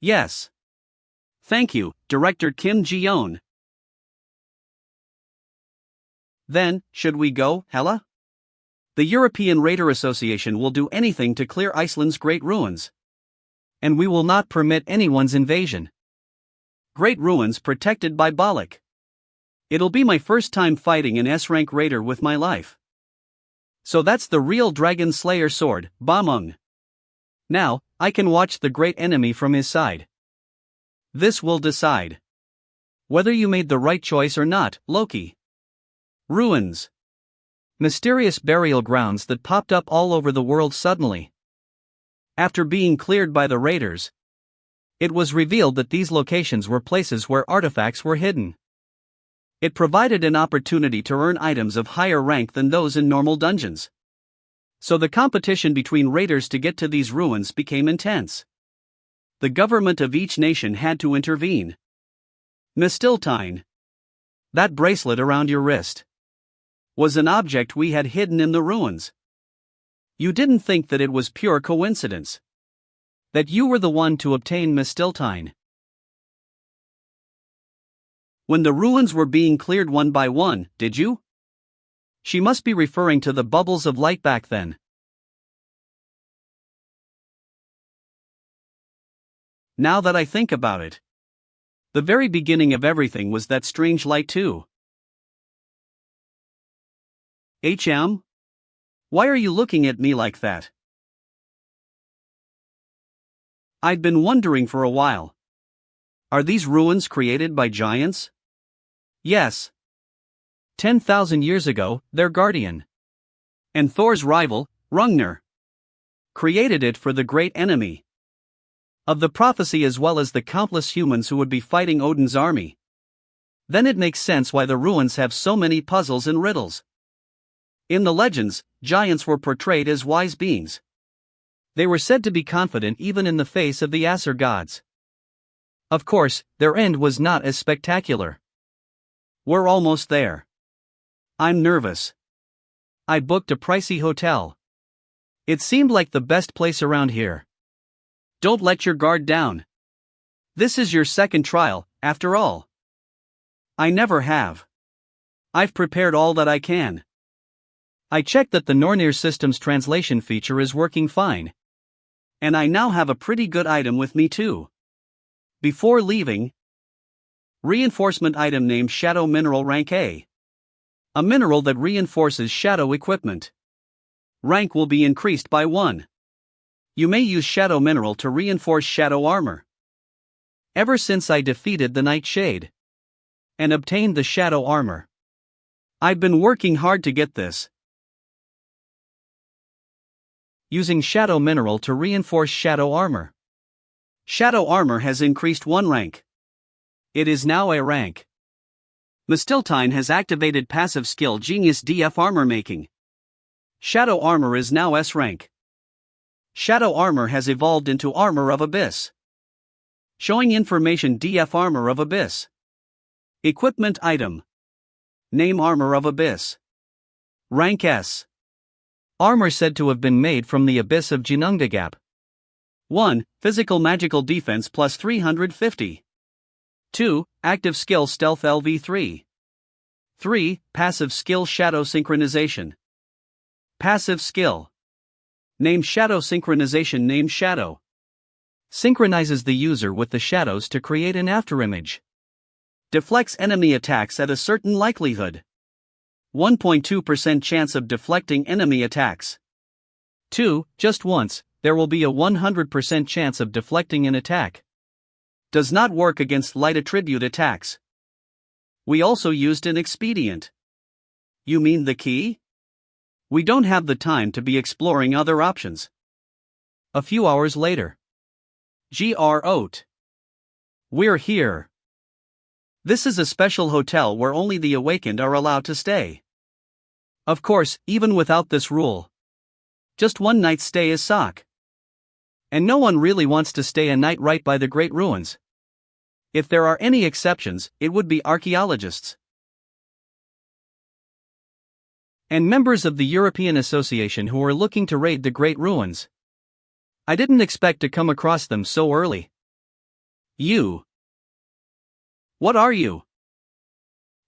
Yes. Thank you, Director Kim Ji-yeon. Then, should we go, Hela? The European Raider Association will do anything to clear Iceland's great ruins. And we will not permit anyone's invasion. Great ruins protected by Bollock. It'll be my first time fighting an S-rank raider with my life. So that's the real Dragon Slayer sword, Bamung. Now, I can watch the great enemy from his side. This will decide whether you made the right choice or not, Loki. Ruins. Mysterious burial grounds that popped up all over the world suddenly. After being cleared by the raiders, it was revealed that these locations were places where artifacts were hidden. It provided an opportunity to earn items of higher rank than those in normal dungeons. So the competition between raiders to get to these ruins became intense. The government of each nation had to intervene. Mistiltine. That bracelet around your wrist was an object we had hidden in the ruins. You didn't think that it was pure coincidence that you were the one to obtain Mistiltine. When the ruins were being cleared one by one, did you? She must be referring to the bubbles of light back then. Now that I think about it, the very beginning of everything was that strange light too. Why are you looking at me like that? I'd been wondering for a while. Are these ruins created by giants? Yes. 10,000 years ago, their guardian and Thor's rival, Hrungnir, created it for the great enemy of the prophecy as well as the countless humans who would be fighting Odin's army. Then it makes sense why the ruins have so many puzzles and riddles. In the legends, giants were portrayed as wise beings. They were said to be confident even in the face of the Aesir gods. Of course, their end was not as spectacular. We're almost there. I'm nervous. I booked a pricey hotel. It seemed like the best place around here. Don't let your guard down. This is your second trial, after all. I never have. I've prepared all that I can. I checked that the Nornir system's translation feature is working fine. And I now have a pretty good item with me too. Before leaving, reinforcement item named Shadow Mineral Rank A. A mineral that reinforces shadow equipment. Rank will be increased by 1. You may use Shadow Mineral to reinforce shadow armor. Ever since I defeated the Nightshade and obtained the shadow armor, I've been working hard to get this. Using Shadow Mineral to reinforce shadow armor. Shadow armor has increased 1 rank. It is now A rank. Mistiltine has activated passive skill Genius DF Armor Making. Shadow armor is now S rank. Shadow armor has evolved into Armor of Abyss. Showing information DF Armor of Abyss. Equipment item. Name Armor of Abyss. Rank S. Armor said to have been made from the Abyss of Ginnungagap. 1. Physical magical defense plus 350. 2. Active skill stealth LV3. 3. Passive skill shadow synchronization. Passive skill. Name shadow synchronization. Name shadow. Synchronizes the user with the shadows to create an afterimage. Deflects enemy attacks at a certain likelihood. 1.2% chance of deflecting enemy attacks. 2. Just once, there will be a 100% chance of deflecting an attack. Does not work against light attribute attacks. We also used an expedient. You mean the key? We don't have the time to be exploring other options. A few hours later. Gr. Oat. We're here. This is a special hotel where only the awakened are allowed to stay. Of course, even without this rule. Just one night's stay is sock. And no one really wants to stay a night right by the Great Ruins. If there are any exceptions, it would be archaeologists. And members of the European Association who are looking to raid the Great Ruins. I didn't expect to come across them so early. You. What are you?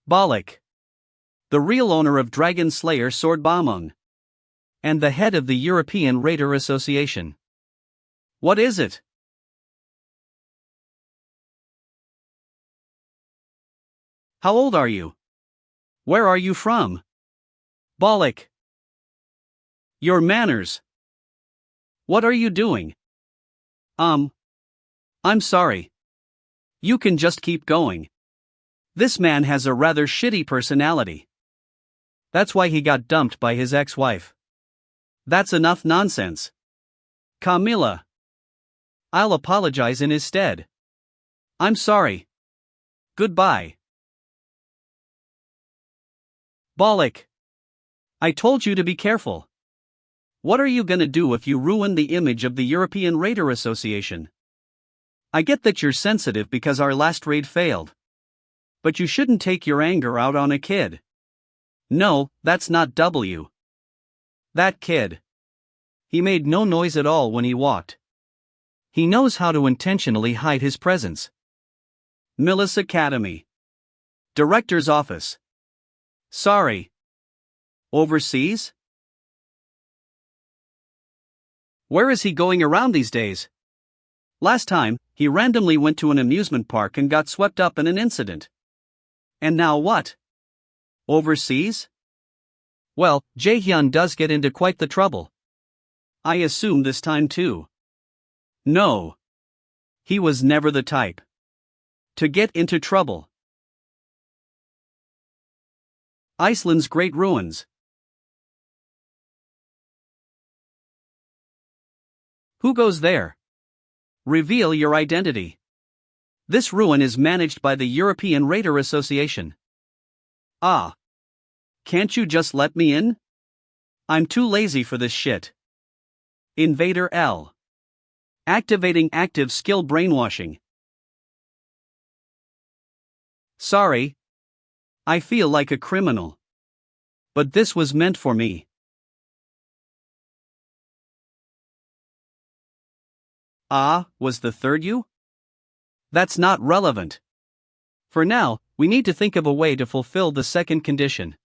Bollock. The real owner of Dragon Slayer Sword Bamung. And the head of the European Raider Association. What is it? How old are you? Where are you from? Bollock. Your manners. What are you doing? I'm sorry. You can just keep going. This man has a rather shitty personality. That's why he got dumped by his ex-wife. That's enough nonsense. Camilla. I'll apologize in his stead. I'm sorry. Goodbye. Bollock. I told you to be careful. What are you gonna do if you ruin the image of the European Raider Association? I get that you're sensitive because our last raid failed. But you shouldn't take your anger out on a kid. No, that's not W. That kid. He made no noise at all when he walked. He knows how to intentionally hide his presence. Millis Academy. Director's office. Sorry. Overseas? Where is he going around these days? Last time, he randomly went to an amusement park and got swept up in an incident. And now what? Overseas? Well, Jaehyun does get into quite the trouble. I assume this time too. No. He was never the type to get into trouble. Iceland's Great Ruins. Who goes there? Reveal your identity. This ruin is managed by the European Raider Association. Ah. Can't you just let me in? I'm too lazy for this shit. Invader L. Activating active skill brainwashing. Sorry. I feel like a criminal. But this was meant for me. Was the third you? That's not relevant. For now, we need to think of a way to fulfill the second condition.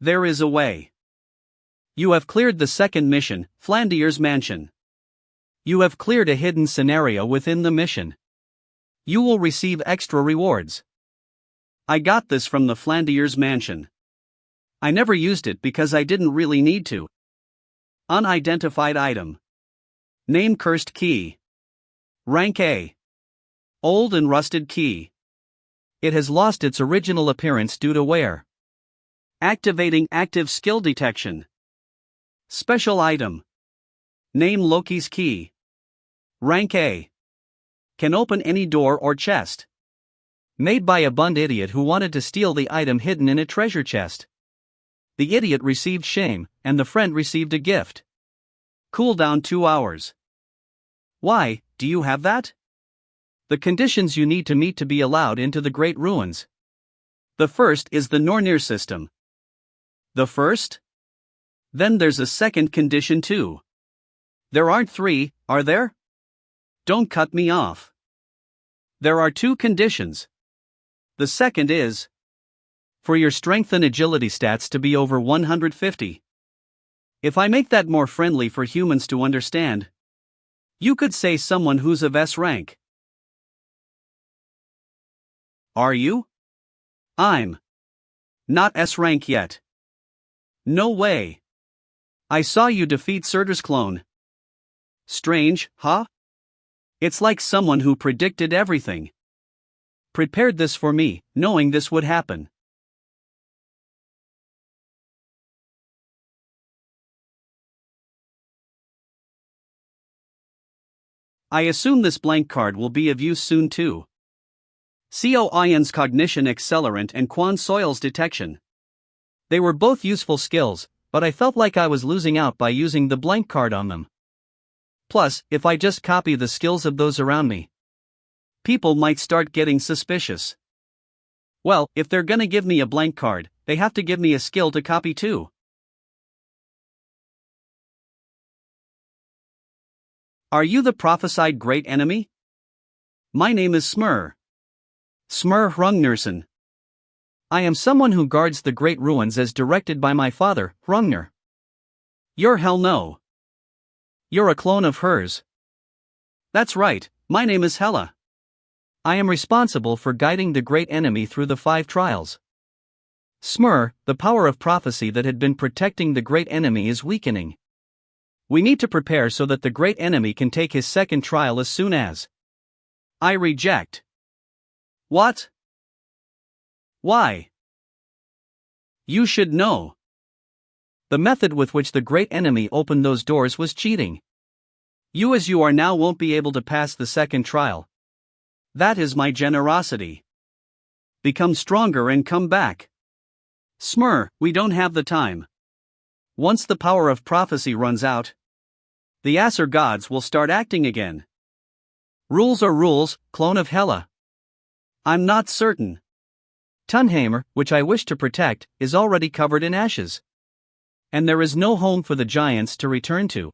There is a way. You have cleared the second mission, Flandier's Mansion. You have cleared a hidden scenario within the mission. You will receive extra rewards. I got this from the Flandier's Mansion. I never used it because I didn't really need to. Unidentified item. Name cursed key. Rank A. Old and rusted key. It has lost its original appearance due to wear. Activating active skill detection. Special item. Name Loki's key. Rank A. Can open any door or chest. Made by a bund idiot who wanted to steal the item hidden in a treasure chest. The idiot received shame, and the friend received a gift. Cooldown 2 hours. Why, do you have that? The conditions you need to meet to be allowed into the Great Ruins. The first is the Nornir system. The first? Then there's a second condition too. There aren't 3, are there? Don't cut me off. There are 2 conditions. The second is for your strength and agility stats to be over 150. If I make that more friendly for humans to understand. You could say someone who's of S rank. Are you? I'm not S rank yet. No way. I saw you defeat Surtur's clone. Strange, huh? It's like someone who predicted everything. Prepared this for me, knowing this would happen. I assume this blank card will be of use soon too. Co Ion's cognition accelerant and Quan Soil's detection. They were both useful skills, but I felt like I was losing out by using the blank card on them. Plus, if I just copy the skills of those around me, people might start getting suspicious. Well, if they're gonna give me a blank card, they have to give me a skill to copy too. Are you the prophesied great enemy? My name is Smur. Smur Hrungnerson. I am someone who guards the great ruins as directed by my father, Hrungner. You're hell no. You're a clone of hers. That's right, my name is Hela. I am responsible for guiding the great enemy through the 5 trials. Smur, the power of prophecy that had been protecting the great enemy is weakening. We need to prepare so that the great enemy can take his second trial as soon as. I reject. What? Why? You should know. The method with which the great enemy opened those doors was cheating. You as you are now won't be able to pass the second trial. That is my generosity. Become stronger and come back. Smur, we don't have the time. Once the power of prophecy runs out, the Aesir gods will start acting again. Rules are rules, clone of Hela. I'm not certain. Tunheimer, which I wish to protect, is already covered in ashes. And there is no home for the giants to return to.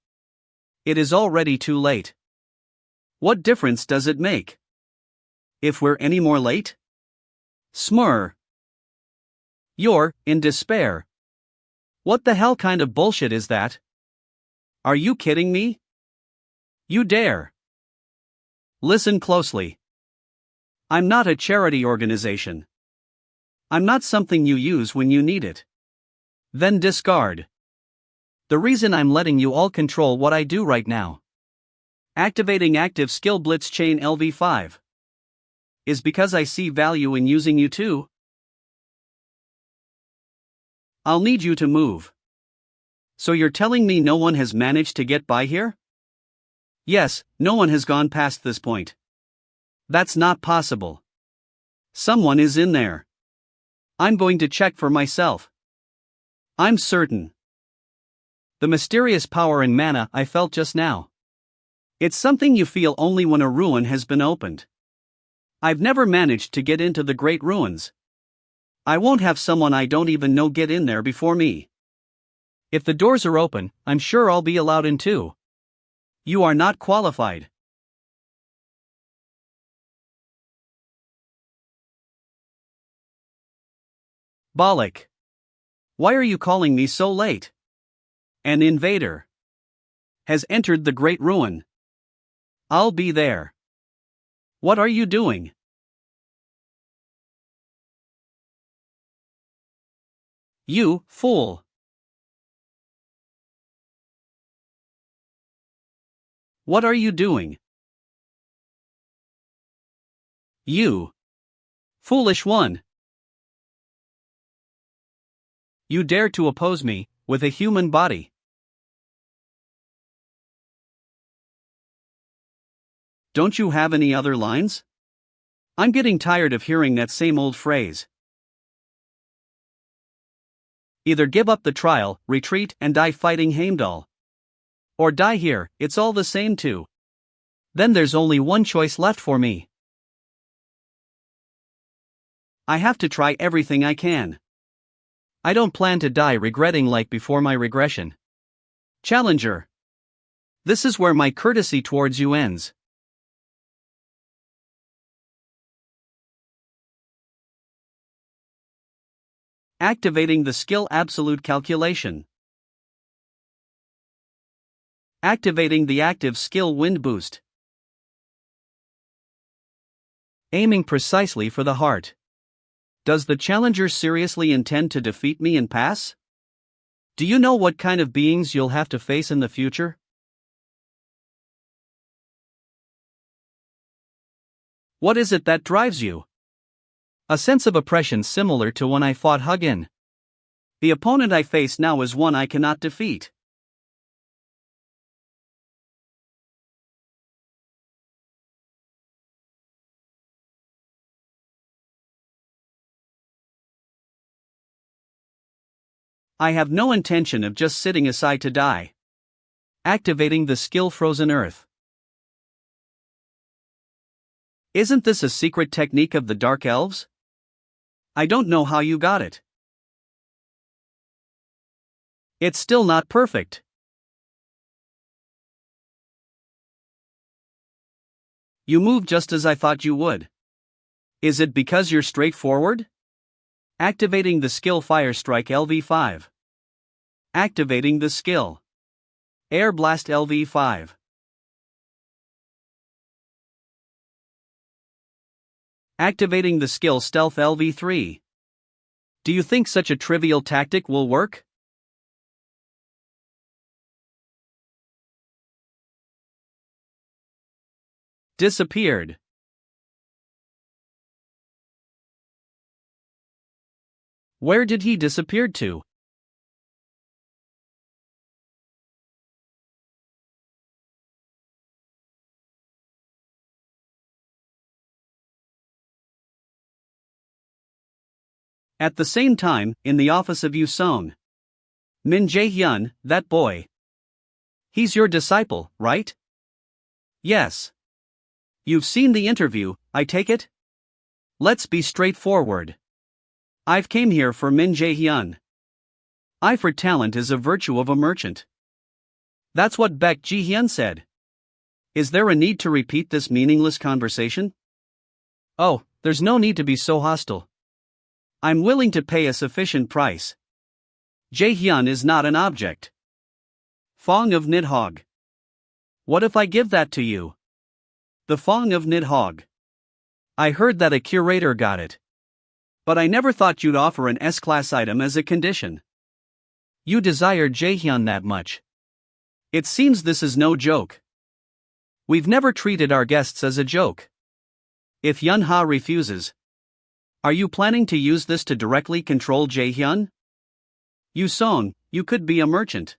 It is already too late. What difference does it make? If we're any more late? Smur. You're in despair. What the hell kind of bullshit is that? Are you kidding me? You dare. Listen closely. I'm not a charity organization. I'm not something you use when you need it. Then discard. The reason I'm letting you all control what I do right now, activating active skill blitz chain LV5, is because I see value in using you too. I'll need you to move. So you're telling me no one has managed to get by here? Yes, no one has gone past this point. That's not possible. Someone is in there. I'm going to check for myself. I'm certain. The mysterious power and mana I felt just now. It's something you feel only when a ruin has been opened. I've never managed to get into the great ruins. I won't have someone I don't even know get in there before me. If the doors are open, I'm sure I'll be allowed in too. You are not qualified. Bollock. Why are you calling me so late? An invader has entered the great ruin. I'll be there. What are you doing? You fool. What are you doing? You foolish one. You dare to oppose me, with a human body. Don't you have any other lines? I'm getting tired of hearing that same old phrase. Either give up the trial, retreat, and die fighting Heimdall. Or die here, it's all the same too. Then there's only one choice left for me. I have to try everything I can. I don't plan to die regretting like before my regression. Challenger. This is where my courtesy towards you ends. Activating the skill absolute calculation. Activating the active skill wind boost. Aiming precisely for the heart. Does the challenger seriously intend to defeat me and pass? Do you know what kind of beings you'll have to face in the future? What is it that drives you? A sense of oppression similar to when I fought Hugin. The opponent I face now is one I cannot defeat. I have no intention of just sitting aside to die. Activating the skill Frozen Earth. Isn't this a secret technique of the Dark Elves? I don't know how you got it. It's still not perfect. You move just as I thought you would. Is it because you're straightforward? Activating the skill Fire Strike LV5. Activating the skill Air Blast LV5. Activating the skill Stealth LV3. Do you think such a trivial tactic will work? Disappeared. Where did he disappear to? At the same time, in the office of Yusong. Min Jae-hyun, that boy. He's your disciple, right? Yes. You've seen the interview, I take it? Let's be straightforward. I've came here for Min Jae-hyun. Eye for talent is a virtue of a merchant. That's what Baek Ji-hyun said. Is there a need to repeat this meaningless conversation? Oh, there's no need to be so hostile. I'm willing to pay a sufficient price. Jae-hyun is not an object. Fong of Nidhogg. What if I give that to you? The Fong of Nidhogg. I heard that a curator got it. But I never thought you'd offer an S-class item as a condition. You desire Jae-hyun that much. It seems this is no joke. We've never treated our guests as a joke. If Hyun-ha refuses, are you planning to use this to directly control Jae-hyun? Yusong, you could be a merchant.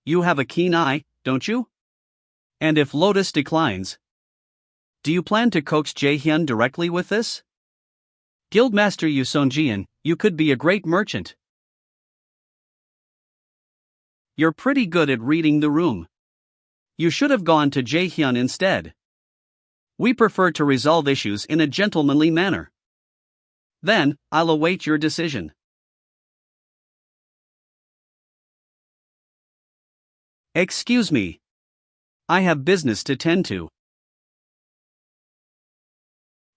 You have a keen eye, don't you? And if Lotus declines, do you plan to coax Jae-hyun directly with this? Guildmaster Yusong-jian, you could be a great merchant. You're pretty good at reading the room. You should have gone to Jae-hyun instead. We prefer to resolve issues in a gentlemanly manner. Then, I'll await your decision. Excuse me. I have business to tend to.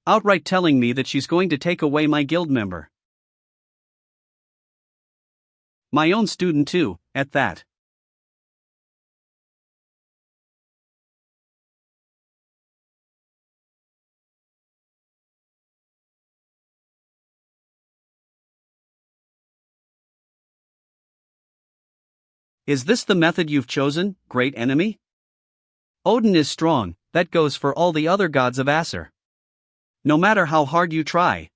Outright telling me that she's going to take away my guild member. My own student too, at that. Is this the method you've chosen, great enemy? Odin is strong, that goes for all the other gods of Aesir. No matter how hard you try,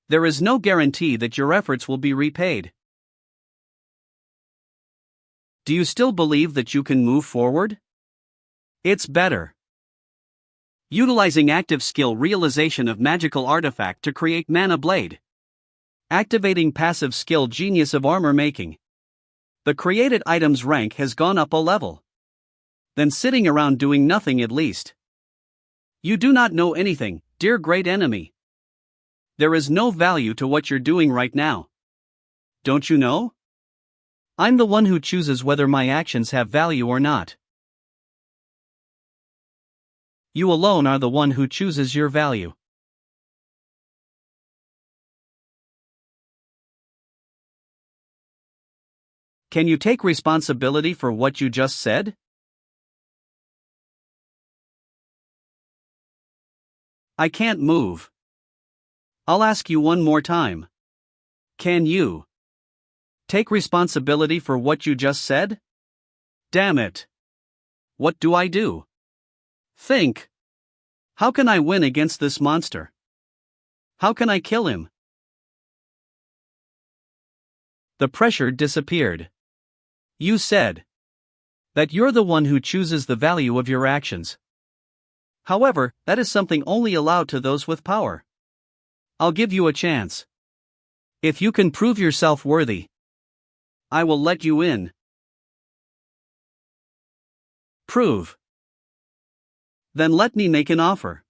there is no guarantee that your efforts will be repaid. Do you still believe that you can move forward? It's better. Utilizing active skill realization of magical artifact to create mana blade. Activating passive skill genius of armor making. The created item's rank has gone up a level. Then sitting around doing nothing at least. You do not know anything, dear great enemy. There is no value to what you're doing right now. Don't you know? I'm the one who chooses whether my actions have value or not. You alone are the one who chooses your value. Can you take responsibility for what you just said? I can't move. I'll ask you one more time. Can you take responsibility for what you just said? Damn it. What do I do? Think. How can I win against this monster? How can I kill him? The pressure disappeared. You said that you're the one who chooses the value of your actions. However, that is something only allowed to those with power. I'll give you a chance. If you can prove yourself worthy, I will let you in. Prove. Then let me make an offer.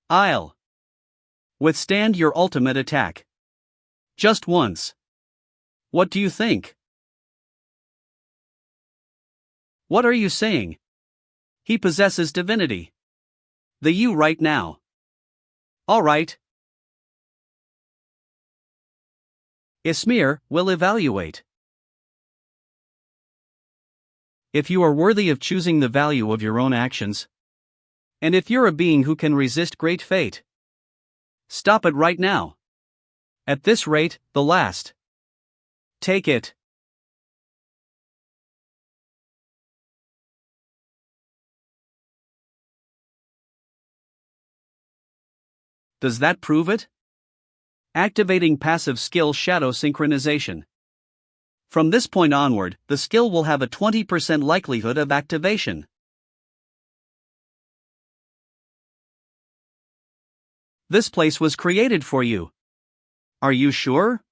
I'll withstand your ultimate attack. Just once. What do you think? What are you saying? He possesses divinity. The you right now. All right. Ismir will evaluate. If you are worthy of choosing the value of your own actions, and if you're a being who can resist great fate, stop it right now. At this rate, the last. Take it. Does that prove it? Activating passive skill shadow synchronization. From this point onward, the skill will have a 20% likelihood of activation. This place was created for you. Are you sure?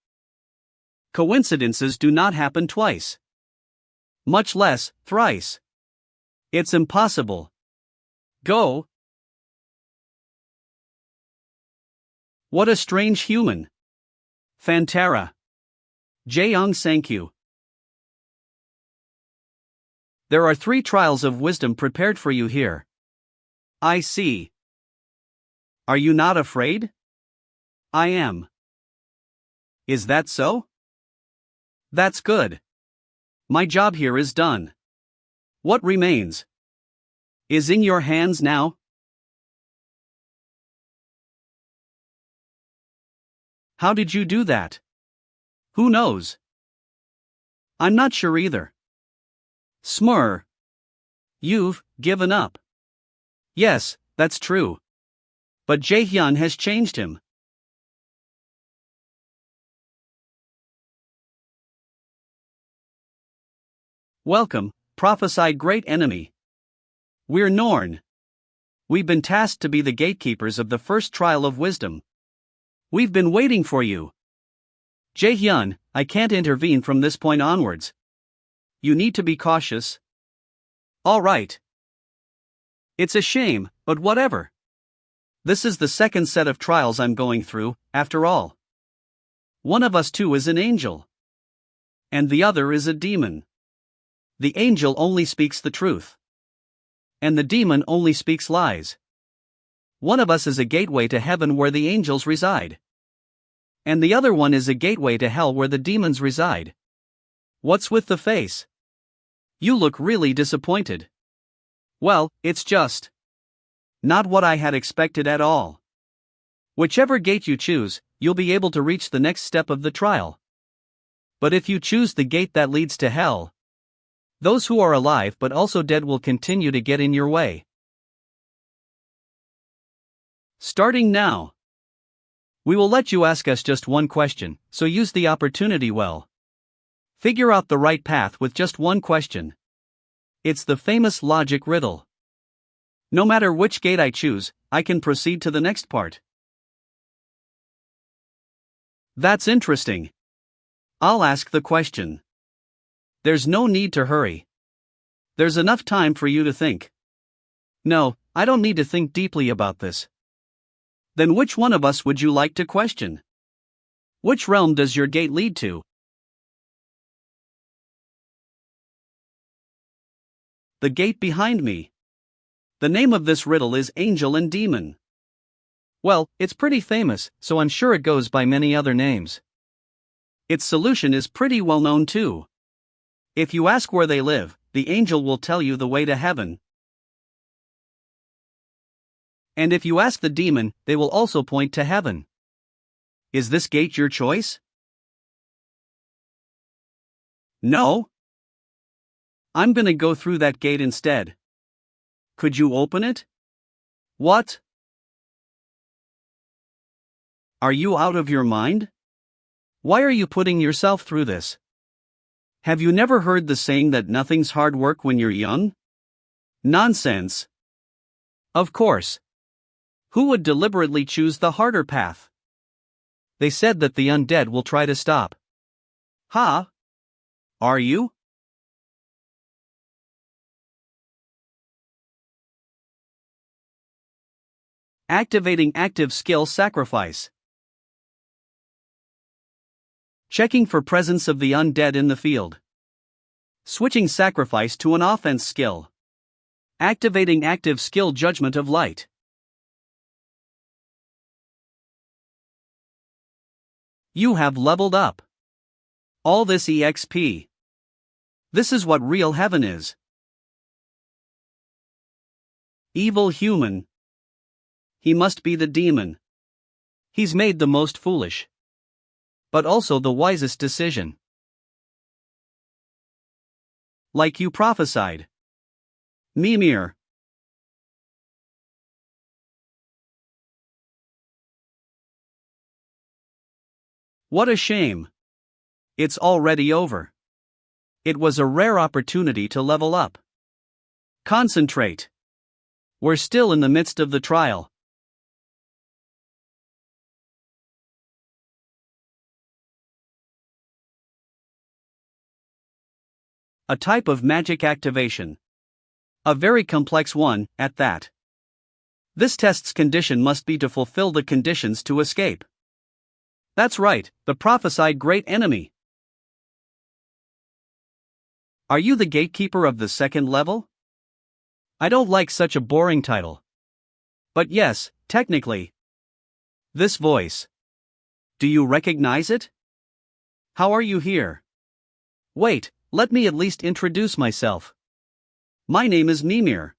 Coincidences do not happen twice. Much less, thrice. It's impossible. Go. What a strange human. Fantara. Jeong Sankyu. There are 3 trials of wisdom prepared for you here. I see. Are you not afraid? I am. Is that so? That's good. My job here is done. What remains is in your hands now. How did you do that? Who knows? I'm not sure either. Smur. You've given up. Yes, that's true. But Jaehyun has changed him. Welcome, prophesied great enemy. We're Norn. We've been tasked to be the gatekeepers of the first trial of wisdom. We've been waiting for you. Jaehyun, I can't intervene from this point onwards. You need to be cautious. All right. It's a shame, but whatever. This is the second set of trials I'm going through, after all. One of us two is an angel. And the other is a demon. The angel only speaks the truth. And the demon only speaks lies. One of us is a gateway to heaven where the angels reside. And the other one is a gateway to hell where the demons reside. What's with the face? You look really disappointed. Well, it's just not what I had expected at all. Whichever gate you choose, you'll be able to reach the next step of the trial. But if you choose the gate that leads to hell, those who are alive but also dead will continue to get in your way. Starting now. We will let you ask us just one question, so use the opportunity well. Figure out the right path with just one question. It's the famous logic riddle. No matter which gate I choose, I can proceed to the next part. That's interesting. I'll ask the question. There's no need to hurry. There's enough time for you to think. No, I don't need to think deeply about this. Then which one of us would you like to question? Which realm does your gate lead to? The gate behind me. The name of this riddle is Angel and Demon. Well, it's pretty famous, so I'm sure it goes by many other names. Its solution is pretty well known too. If you ask where they live, the angel will tell you the way to heaven. And if you ask the demon, they will also point to heaven. Is this gate your choice? No. I'm gonna go through that gate instead. Could you open it? What? Are you out of your mind? Why are you putting yourself through this? Have you never heard the saying that nothing's hard work when you're young? Nonsense. Of course. Who would deliberately choose the harder path? They said that the undead will try to stop. Huh? Are you? Activating active skill sacrifice. Checking for presence of the undead in the field. Switching sacrifice to an offense skill. Activating active skill judgment of light. You have leveled up. All this EXP. This is what real heaven is. Evil human. He must be the demon. He's made the most foolish, but also the wisest decision. Like you prophesied. Mimir. What a shame. It's already over. It was a rare opportunity to level up. Concentrate. We're still in the midst of the trial. A type of magic activation. A very complex one, at that. This test's condition must be to fulfill the conditions to escape. That's right, the prophesied great enemy. Are you the gatekeeper of the second level? I don't like such a boring title. But yes, technically. This voice. Do you recognize it? How are you here? Wait, let me at least introduce myself. My name is Mimir.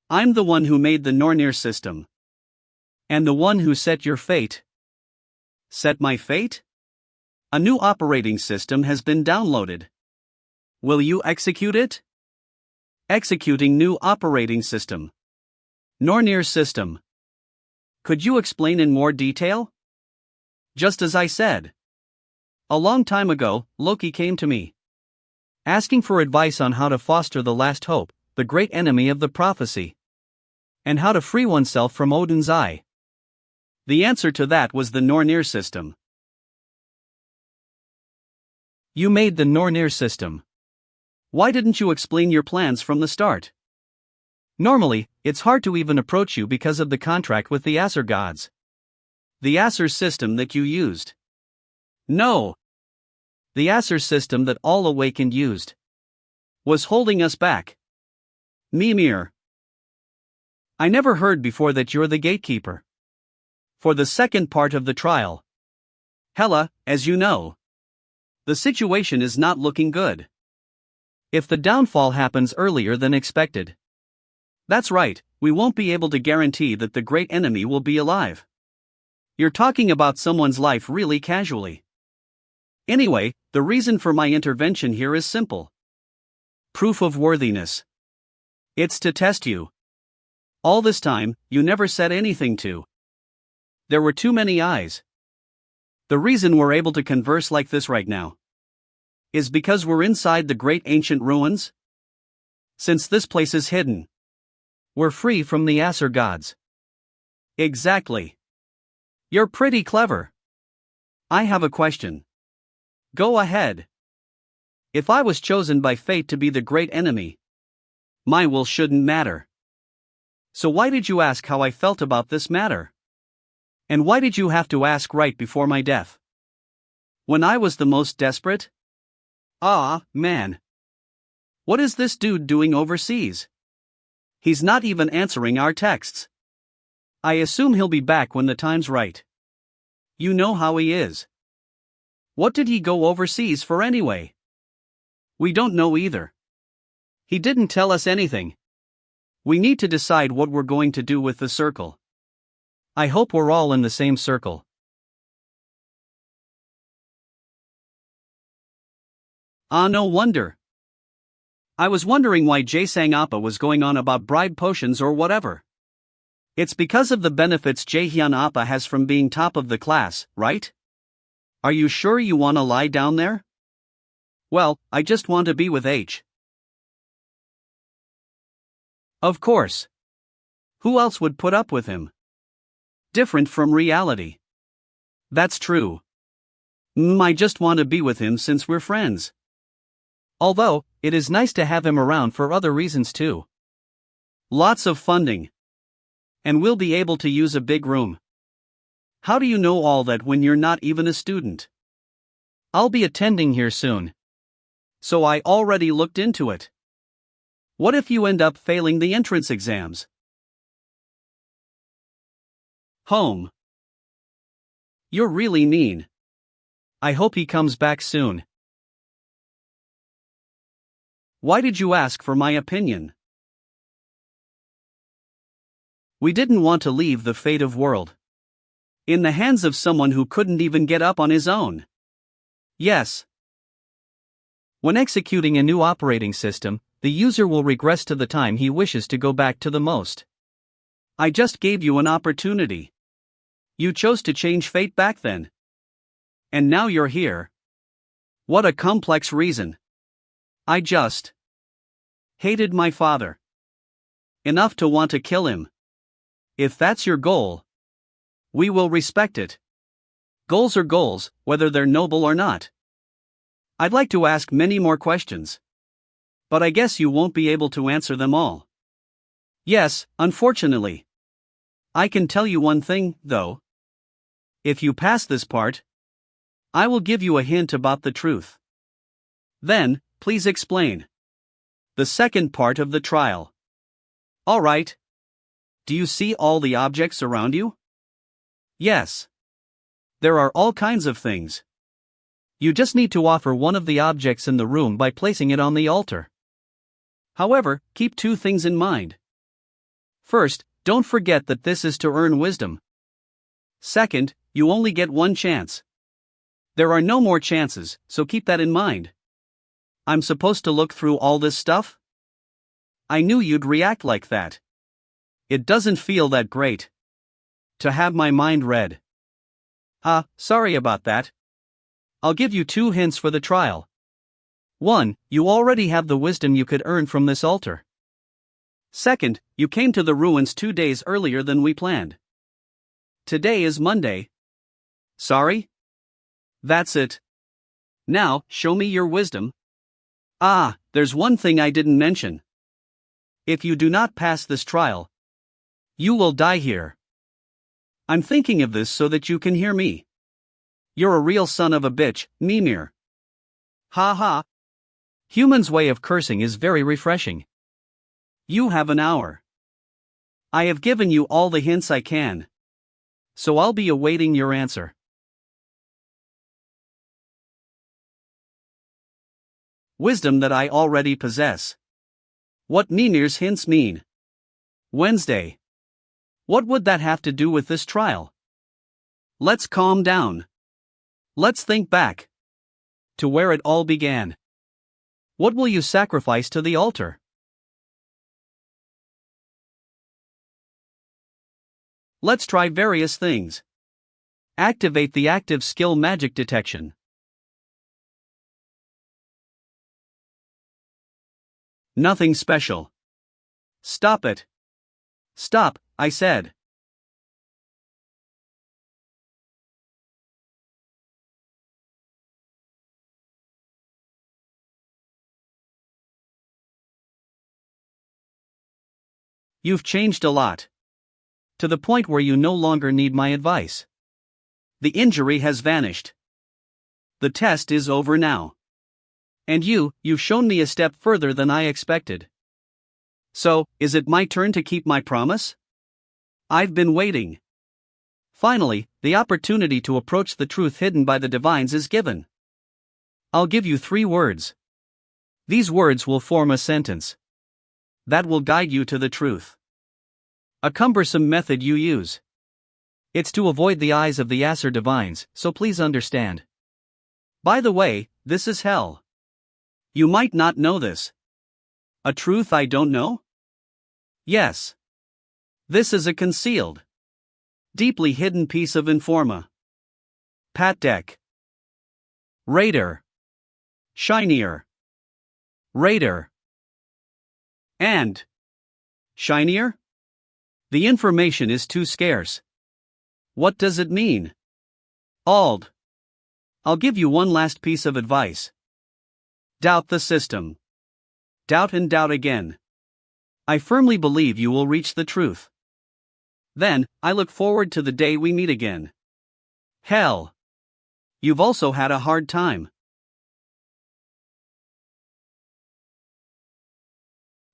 I'm the one who made the Nornir system. And the one who set your fate. Set my fate? A new operating system has been downloaded. Will you execute it? Executing new operating system. Nornir system. Could you explain in more detail? Just as I said. A long time ago, Loki came to me, asking for advice on how to foster the last hope, the great enemy of the prophecy, and how to free oneself from Odin's eye. The answer to that was the Nornir system. You made the Nornir system. Why didn't you explain your plans from the start? Normally, it's hard to even approach you because of the contract with the Aesir gods. The Aesir system that you used. No! The Aesir system that all Awakened used was holding us back. Mimir. I never heard before that you're the gatekeeper. For the second part of the trial. Hela, as you know, the situation is not looking good. If the downfall happens earlier than expected. That's right, we won't be able to guarantee that the great enemy will be alive. You're talking about someone's life really casually. Anyway, the reason for my intervention here is simple. Proof of worthiness. It's to test you. All this time, you never said anything to. There were too many eyes. The reason we're able to converse like this right now is because we're inside the great ancient ruins. Since this place is hidden, we're free from the Aesir gods. Exactly. You're pretty clever. I have a question. Go ahead. If I was chosen by fate to be the great enemy, my will shouldn't matter. So why did you ask how I felt about this matter? And why did you have to ask right before my death? When I was the most desperate? Ah, man. What is this dude doing overseas? He's not even answering our texts. I assume he'll be back when the time's right. You know how he is. What did he go overseas for anyway? We don't know either. He didn't tell us anything. We need to decide what we're going to do with the circle. I hope we're all in the same circle. Ah, no wonder. I was wondering why Jae-sang Appa was going on about bribe potions or whatever. It's because of the benefits Jaehyun Appa has from being top of the class, right? Are you sure you want to lie down there? Well, I just want to be with H. Of course. Who else would put up with him? Different from reality. That's true. I just want to be with him since we're friends. Although, it is nice to have him around for other reasons too. Lots of funding. And we'll be able to use a big room. How do you know all that when you're not even a student? I'll be attending here soon. So I already looked into it. What if you end up failing the entrance exams? Home. You're really mean. I hope he comes back soon. Why did you ask for my opinion? We didn't want to leave the fate of world in the hands of someone who couldn't even get up on his own. Yes. When executing a new operating system, the user will regress to the time he wishes to go back to the most. I just gave you an opportunity. You chose to change fate back then. And now you're here. What a complex reason. I just hated my father enough to want to kill him. If that's your goal, we will respect it. Goals are goals, whether they're noble or not. I'd like to ask many more questions, but I guess you won't be able to answer them all. Yes, unfortunately. I can tell you one thing, though. If you pass this part, I will give you a hint about the truth. Then, please explain the second part of the trial. All right. Do you see all the objects around you? Yes. There are all kinds of things. You just need to offer one of the objects in the room by placing it on the altar. However, keep two things in mind. First, don't forget that this is to earn wisdom. Second, you only get one chance. There are no more chances, so keep that in mind. I'm supposed to look through all this stuff? I knew you'd react like that. It doesn't feel that great to have my mind read. Sorry about that. I'll give you two hints for the trial. 1. You already have the wisdom you could earn from this altar. Second, you came to the ruins 2 days earlier than we planned. Today is Monday. Sorry? That's it. Now, show me your wisdom. There's one thing I didn't mention. If you do not pass this trial, you will die here. I'm thinking of this so that you can hear me. You're a real son of a bitch, Mimir. Ha ha. Human's way of cursing is very refreshing. You have an hour. I have given you all the hints I can. So I'll be awaiting your answer. Wisdom that I already possess. What Mimir's hints mean. Wednesday. What would that have to do with this trial? Let's calm down. Let's think back to where it all began. What will you sacrifice to the altar? Let's try various things. Activate the active skill magic detection. Nothing special. Stop it. Stop, I said. You've changed a lot. To the point where you no longer need my advice. The injury has vanished. The test is over now. And you've shown me a step further than I expected. So, is it my turn to keep my promise? I've been waiting. Finally, the opportunity to approach the truth hidden by the divines is given. I'll give you 3 words. These words will form a sentence that will guide you to the truth. A cumbersome method you use. It's to avoid the eyes of the Aesir divines, so please understand. By the way, this is hell. You might not know this. A truth I don't know? Yes. This is a concealed, deeply hidden piece of informa. Pat deck. Raider. Shinier. Raider. And shinier? The information is too scarce. What does it mean? Ald. I'll give you one last piece of advice. Doubt the system. Doubt and doubt again. I firmly believe you will reach the truth. Then, I look forward to the day we meet again. Hell. You've also had a hard time.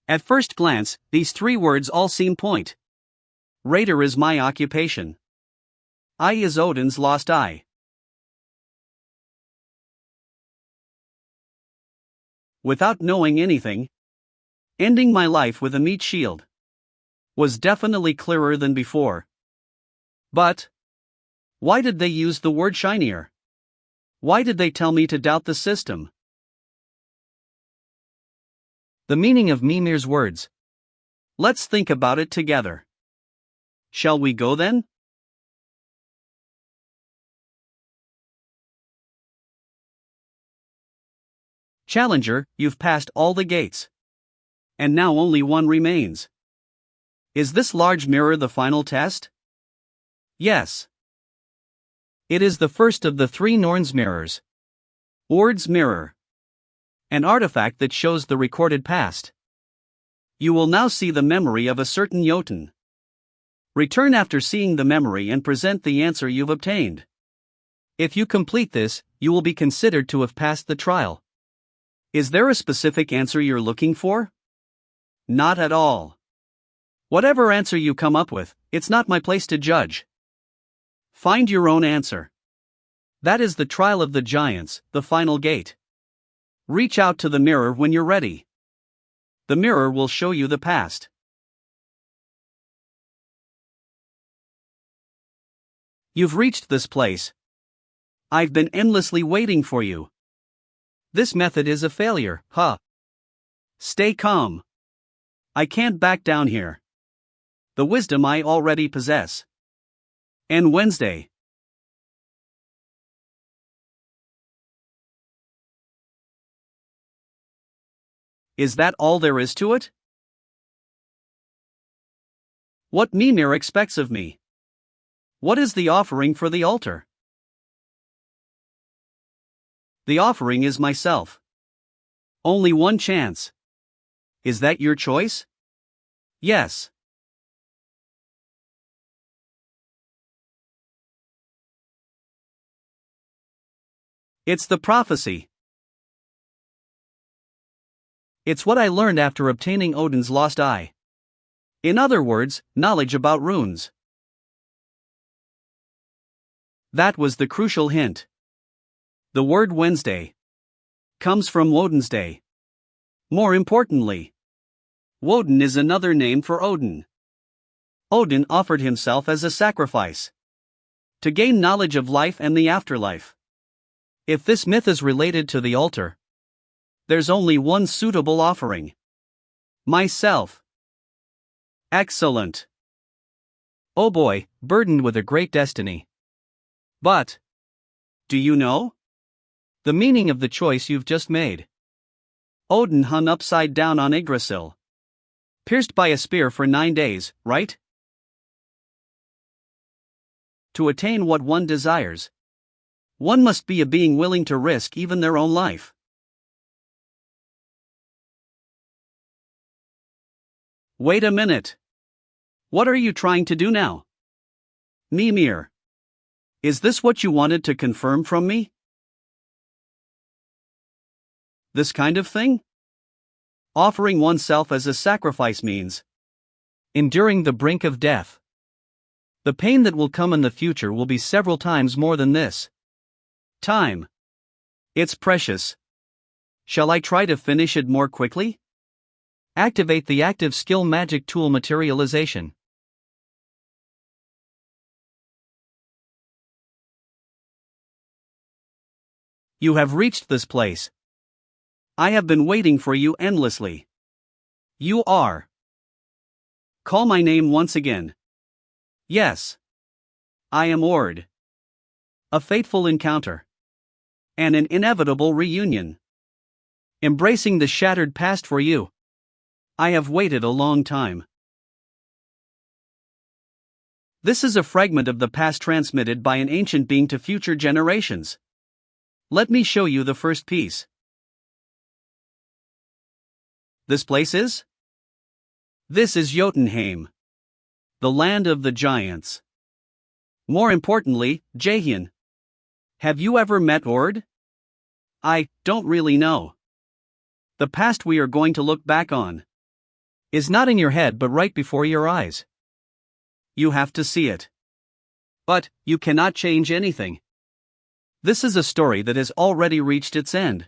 At first glance, these three words all seem point. Raider is my occupation. Eye is Odin's lost eye. Without knowing anything, ending my life with a meat shield was definitely clearer than before. But why did they use the word shinier? Why did they tell me to doubt the system? The meaning of Mimir's words. Let's think about it together. Shall we go then? Challenger, you've passed all the gates. And now only one remains. Is this large mirror the final test? Yes. It is the first of the three Norn's mirrors. Ord's mirror. An artifact that shows the recorded past. You will now see the memory of a certain Jotun. Return after seeing the memory and present the answer you've obtained. If you complete this, you will be considered to have passed the trial. Is there a specific answer you're looking for? Not at all. Whatever answer you come up with, it's not my place to judge. Find your own answer. That is the trial of the giants, the final gate. Reach out to the mirror when you're ready. The mirror will show you the past. You've reached this place. I've been endlessly waiting for you. This method is a failure, huh? Stay calm. I can't back down here. The wisdom I already possess. And Wednesday. Is that all there is to it? What Mimir expects of me? What is the offering for the altar? The offering is myself. Only one chance. Is that your choice? Yes. It's the prophecy. It's what I learned after obtaining Odin's lost eye. In other words, knowledge about runes. That was the crucial hint. The word Wednesday comes from Woden's day. More importantly, Woden is another name for Odin. Odin offered himself as a sacrifice to gain knowledge of life and the afterlife. If this myth is related to the altar, there's only one suitable offering. Myself. Excellent. Oh boy, burdened with a great destiny. But, do you know the meaning of the choice you've just made? Odin hung upside down on Yggdrasil, pierced by a spear for 9 days, right? To attain what one desires, one must be a being willing to risk even their own life. Wait a minute. What are you trying to do now? Mimir. Is this what you wanted to confirm from me? This kind of thing? Offering oneself as a sacrifice means enduring the brink of death. The pain that will come in the future will be several times more than this. Time. It's precious. Shall I try to finish it more quickly? Activate the active skill magic tool materialization. You have reached this place. I have been waiting for you endlessly. You are. Call my name once again. Yes. I am Ord. A fateful encounter. And an inevitable reunion. Embracing the shattered past for you. I have waited a long time. This is a fragment of the past transmitted by an ancient being to future generations. Let me show you the first piece. This place is? This is Jotunheim. The land of the giants. More importantly, Jaehyun. Have you ever met Ord? I don't really know. The past we are going to look back on is not in your head but right before your eyes. You have to see it. But you cannot change anything. This is a story that has already reached its end.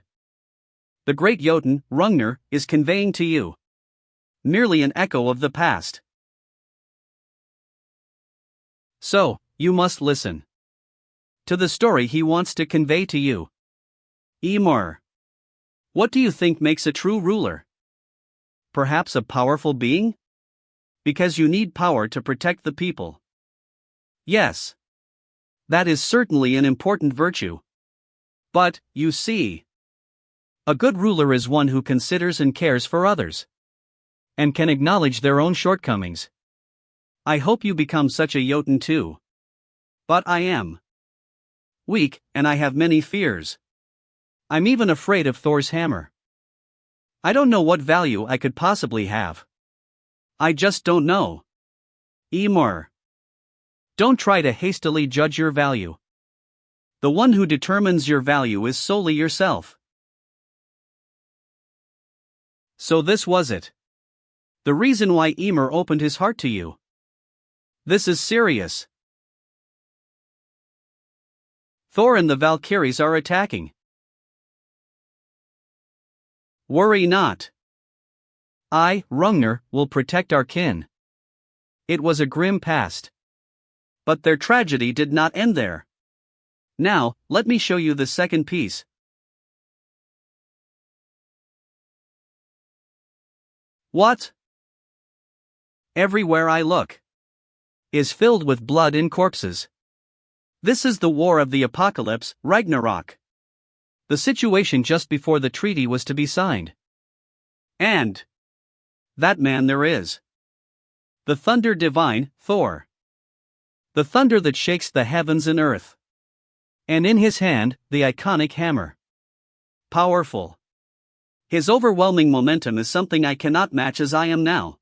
The great Jotun, Rungner, is conveying to you merely an echo of the past. So, you must listen to the story he wants to convey to you. Ymir. What do you think makes a true ruler? Perhaps a powerful being? Because you need power to protect the people. Yes. That is certainly an important virtue. But, you see, a good ruler is one who considers and cares for others, and can acknowledge their own shortcomings. I hope you become such a Jotun too. But I am weak, and I have many fears. I'm even afraid of Thor's hammer. I don't know what value I could possibly have. I just don't know. Ymir. Don't try to hastily judge your value. The one who determines your value is solely yourself. So this was it. The reason why Ymir opened his heart to you. This is serious. Thor and the Valkyries are attacking. Worry not. I, Rungner, will protect our kin. It was a grim past. But their tragedy did not end there. Now, let me show you the second piece. What? Everywhere I look is filled with blood and corpses. This is the war of the apocalypse, Ragnarok. The situation just before the treaty was to be signed. And that man there is. The thunder divine, Thor. The thunder that shakes the heavens and earth. And in his hand, the iconic hammer. Powerful. His overwhelming momentum is something I cannot match as I am now.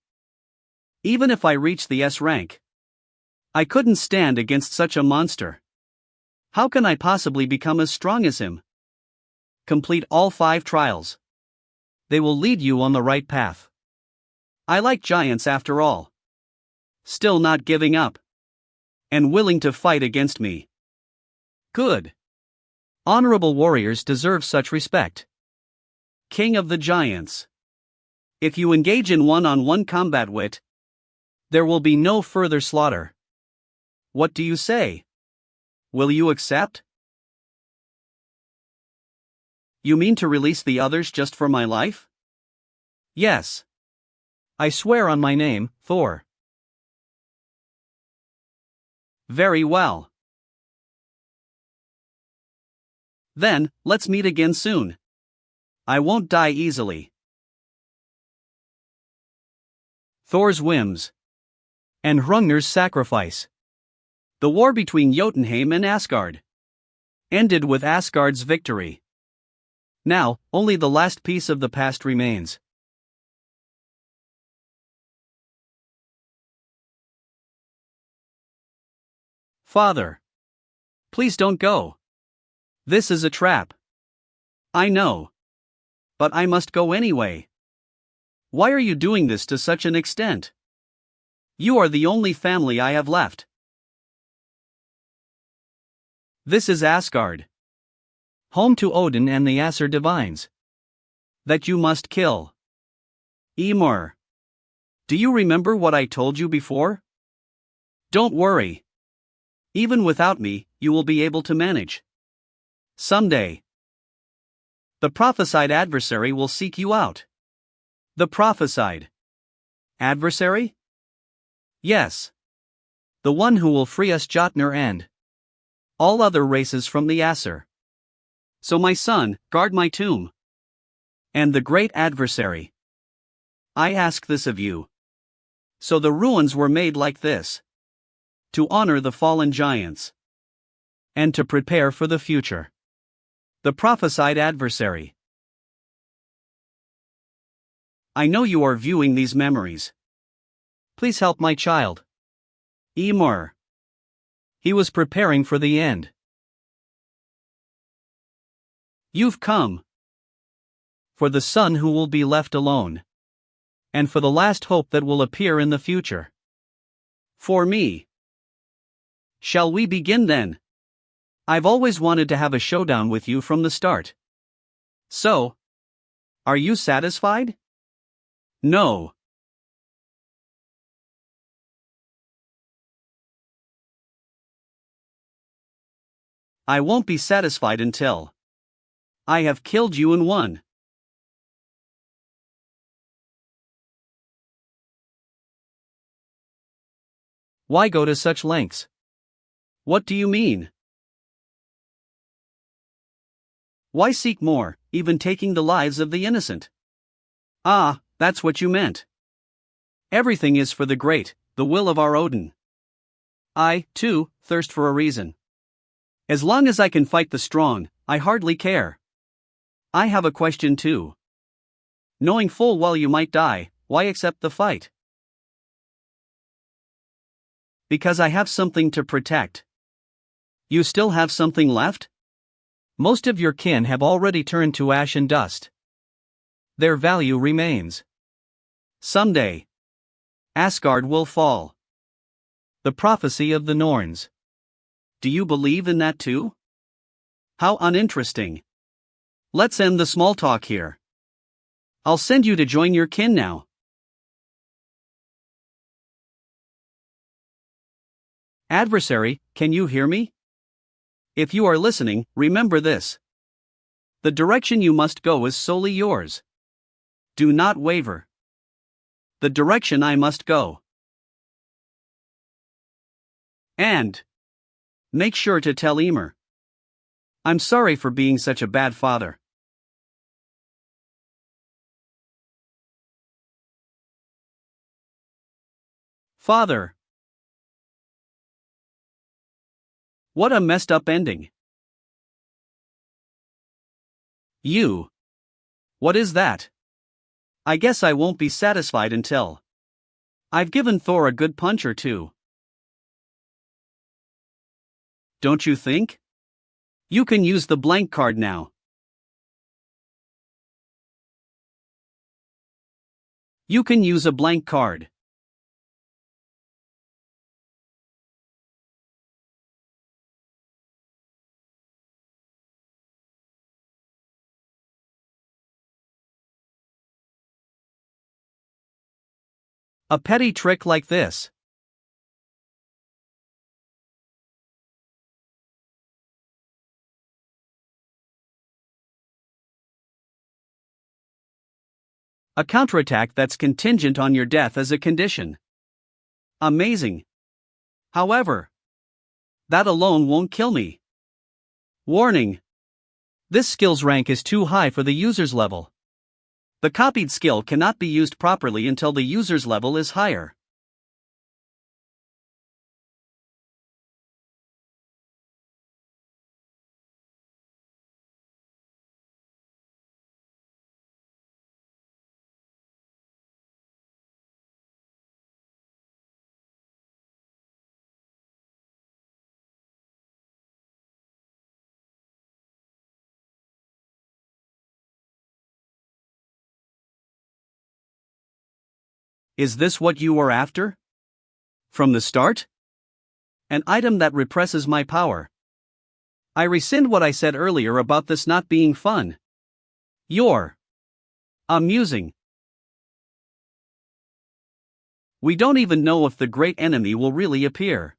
Even if I reach the S rank, I couldn't stand against such a monster. How can I possibly become as strong as him? Complete all 5 trials. They will lead you on the right path. I like giants after all. Still not giving up. And willing to fight against me. Good. Honorable warriors deserve such respect. King of the giants. If you engage in one-on-one combat with, there will be no further slaughter. What do you say? Will you accept? You mean to release the others just for my life? Yes. I swear on my name, Thor. Very well. Then, let's meet again soon. I won't die easily. Thor's whims. And Hrungnir's sacrifice. The war between Jotunheim and Asgard ended with Asgard's victory. Now, only the last piece of the past remains. Father. Please don't go. This is a trap. I know. But I must go anyway. Why are you doing this to such an extent? You are the only family I have left. This is Asgard. Home to Odin and the Aesir divines. that you must kill. Emor. Do you remember what I told you before? Don't worry. Even without me, you will be able to manage. Someday. The prophesied adversary will seek you out. The prophesied adversary? Yes. The one who will free us Jotner and all other races from the Aesir. So my son, guard my tomb. And the great adversary. I ask this of you. So the ruins were made like this. To honor the fallen giants. And to prepare for the future. The prophesied adversary. I know you are viewing these memories. Please help my child. Emor. He was preparing for the end. You've come. For the son who will be left alone. And for the last hope that will appear in the future. For me. Shall we begin then? I've always wanted to have a showdown with you from the start. So, are you satisfied? No. I won't be satisfied until I have killed you and won. Why go to such lengths? What do you mean? Why seek more, even taking the lives of the innocent? Ah, that's what you meant. Everything is for the great, the will of our Odin. I, too, thirst for a reason. As long as I can fight the strong, I hardly care. I have a question too. Knowing full well you might die, why accept the fight? Because I have something to protect. You still have something left? Most of your kin have already turned to ash and dust. Their value remains. Someday, Asgard will fall. The prophecy of the Norns. Do you believe in that too? How uninteresting. Let's end the small talk here. I'll send you to join your kin now. Adversary, can you hear me? If you are listening, remember this. The direction you must go is solely yours. Do not waver. The direction I must go. And make sure to tell Emer. I'm sorry for being such a bad father. Father. What a messed up ending. You. What is that? I guess I won't be satisfied until I've given Thor a good punch or two. Don't you think? You can use the blank card now. You can use a blank card. A petty trick like this. A counterattack that's contingent on your death as a condition. Amazing. However, that alone won't kill me. Warning. This skill's rank is too high for the user's level. The copied skill cannot be used properly until the user's level is higher. Is this what you were after? From the start? An item that represses my power. I rescind what I said earlier about this not being fun. Your Amusing. We don't even know if the great enemy will really appear.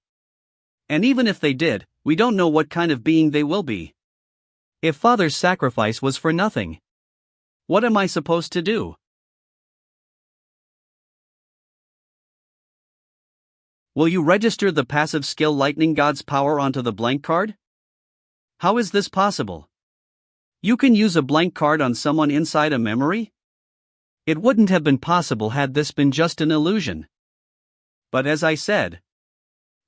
And even if they did, we don't know what kind of being they will be. If Father's sacrifice was for nothing, what am I supposed to do? Will you register the passive skill Lightning God's power onto the blank card? How is this possible? You can use a blank card on someone inside a memory? It wouldn't have been possible had this been just an illusion. But as I said,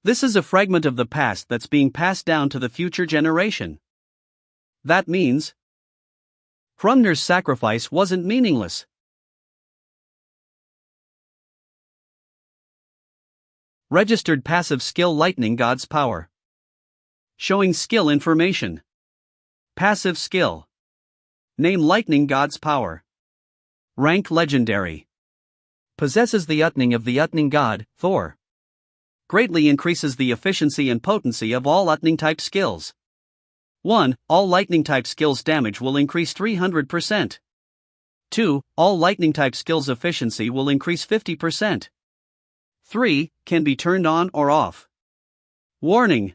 this is a fragment of the past that's being passed down to the future generation. That means Fafner's sacrifice wasn't meaningless. Registered passive skill Lightning God's power. Showing skill information. Passive skill. Name Lightning God's power. Rank legendary. Possesses the Utning of the Utning God, Thor. Greatly increases the efficiency and potency of all Utning type skills. 1. All lightning type skills damage will increase 300%. 2. All lightning type skills efficiency will increase 50%. 3. Can be turned on or off. Warning.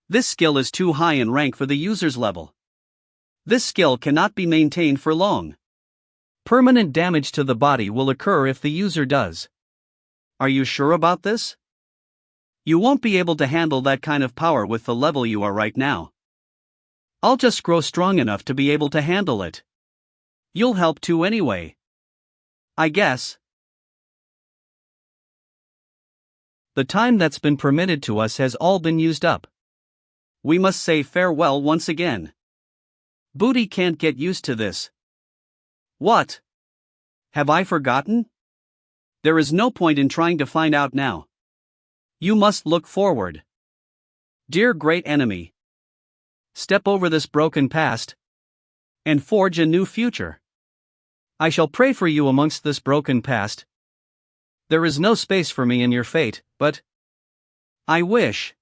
This skill is too high in rank for the user's level. This skill cannot be maintained for long. Permanent damage to the body will occur if the user does. Are you sure about this? You won't be able to handle that kind of power with the level you are right now. I'll just grow strong enough to be able to handle it. You'll help too anyway. I guess. The time that's been permitted to us has all been used up. We must say farewell once again. Booty can't get used to this. What? Have I forgotten? There is no point in trying to find out now. You must look forward. Dear great enemy. Step over this broken past and forge a new future. I shall pray for you amongst this broken past. There is no space for me in your fate, but I wish.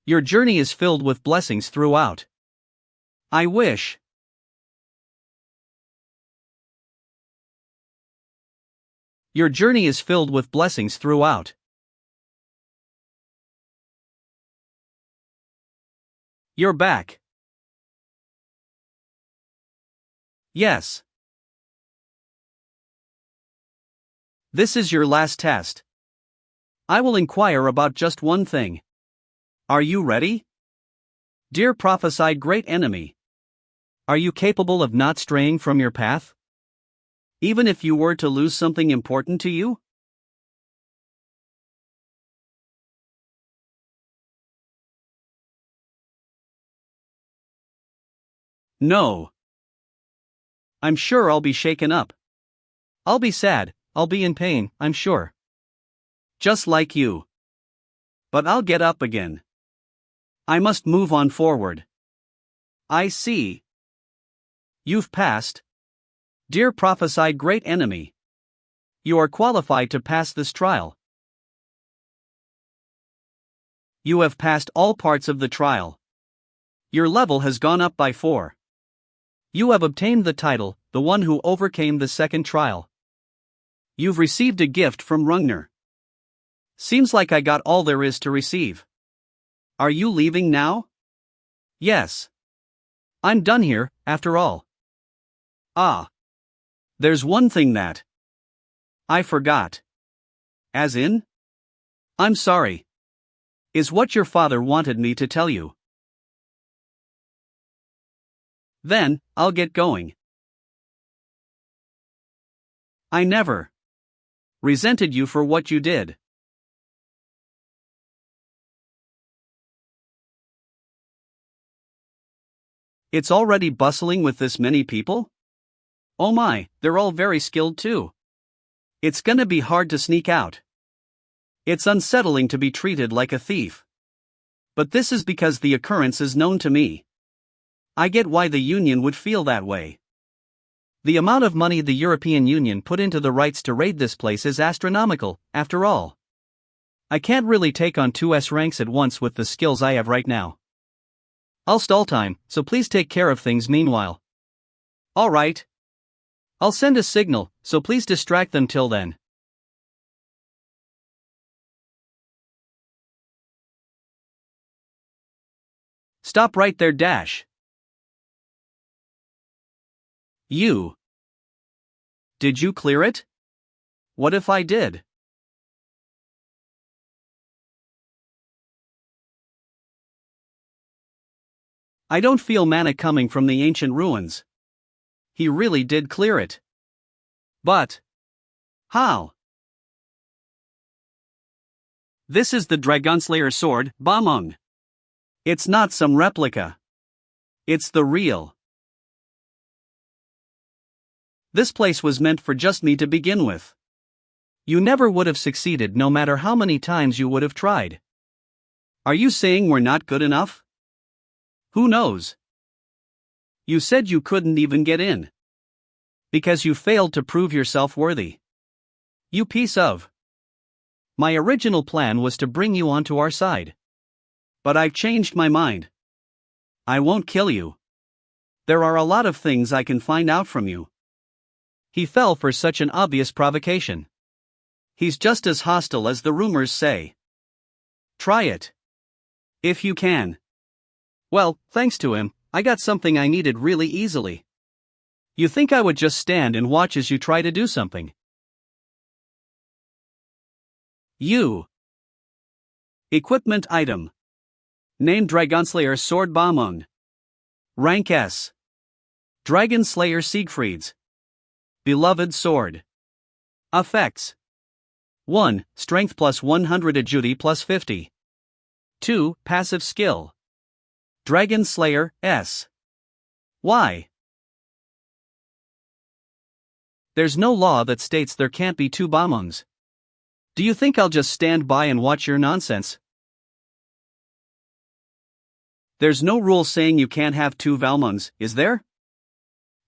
Your journey is filled with blessings throughout. I wish. Your journey is filled with blessings throughout. You're back. Yes. This is your last test. I will inquire about just one thing. Are you ready? Dear prophesied great enemy. Are you capable of not straying from your path? Even if you were to lose something important to you? No. I'm sure I'll be shaken up. I'll be sad, I'll be in pain, I'm sure. Just like you. But I'll get up again. I must move on forward. I see. You've passed. Dear prophesied great enemy. You are qualified to pass this trial. You have passed all parts of the trial. Your level has gone up by 4. You have obtained the title, the one who overcame the second trial. You've received a gift from Rungner. Seems like I got all there is to receive. Are you leaving now? Yes. I'm done here, after all. Ah. There's one thing that I forgot. As in? I'm sorry. Is what your father wanted me to tell you. Then, I'll get going. I never resented you for what you did. It's already bustling with this many people? Oh my, they're all very skilled too. It's gonna be hard to sneak out. It's unsettling to be treated like a thief. But this is because the occurrence is known to me. I get why the Union would feel that way. The amount of money the European Union put into the rights to raid this place is astronomical, after all. I can't really take on 2S ranks at once with the skills I have right now. I'll stall time, so please take care of things meanwhile. Alright. I'll send a signal, so please distract them till then. Stop right there, dash. You. Did you clear it? What if I did? I don't feel mana coming from the ancient ruins. He really did clear it. But how? This is the Dragonslayer sword, Bamung. It's not some replica. It's the real. This place was meant for just me to begin with. You never would have succeeded no matter how many times you would have tried. Are you saying we're not good enough? Who knows? You said you couldn't even get in. Because you failed to prove yourself worthy. You piece of. My original plan was to bring you onto our side. But I've changed my mind. I won't kill you. There are a lot of things I can find out from you. He fell for such an obvious provocation. He's just as hostile as the rumors say. Try it. If you can. Well, thanks to him, I got something I needed really easily. You think I would just stand and watch as you try to do something? You. Equipment item. Name Dragonslayer Sword Bamung. Rank S. Dragon Slayer Siegfried's beloved sword. Effects. 1. Strength plus 100, agility plus 50. 2. Passive skill. Dragon Slayer S. Why? There's no law that states there can't be two Bamungs. Do you think I'll just stand by and watch your nonsense? There's no rule saying you can't have two Valmungs, is there?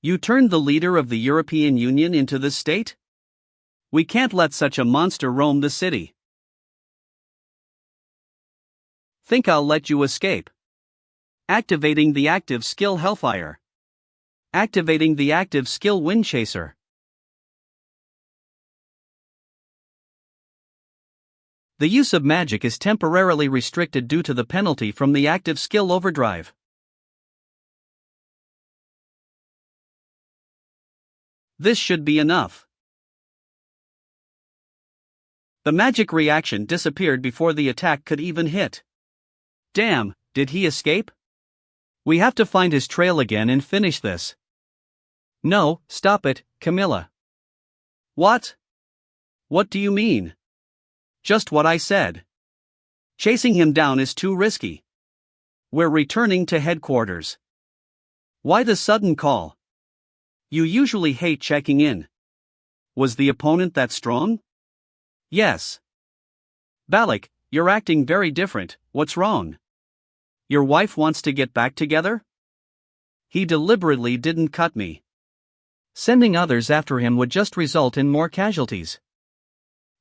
You turned the leader of the European Union into this state? We can't let such a monster roam the city. Think I'll let you escape? Activating the active skill Hellfire. Activating the active skill Windchaser. The use of magic is temporarily restricted due to the penalty from the active skill Overdrive. This should be enough. The magic reaction disappeared before the attack could even hit. Damn, did he escape? We have to find his trail again and finish this. No, stop it, Camilla. What? What do you mean? Just what I said. Chasing him down is too risky. We're returning to headquarters. Why the sudden call? You usually hate checking in. Was the opponent that strong? Yes. Balak, you're acting very different, what's wrong? Your wife wants to get back together? He deliberately didn't cut me. Sending others after him would just result in more casualties.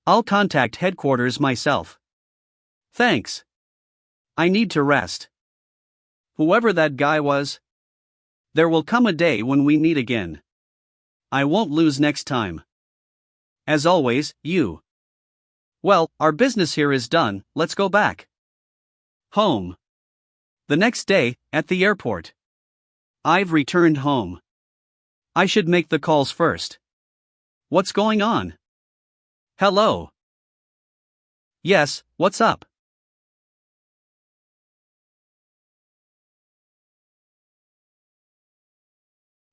I'll contact headquarters myself. Thanks. I need to rest. Whoever that guy was. There will come a day when we meet again. I won't lose next time. As always, you. Well, our business here is done, let's go back. Home. The next day, at the airport. I've returned home. I should make the calls first. What's going on? Hello. Yes, what's up?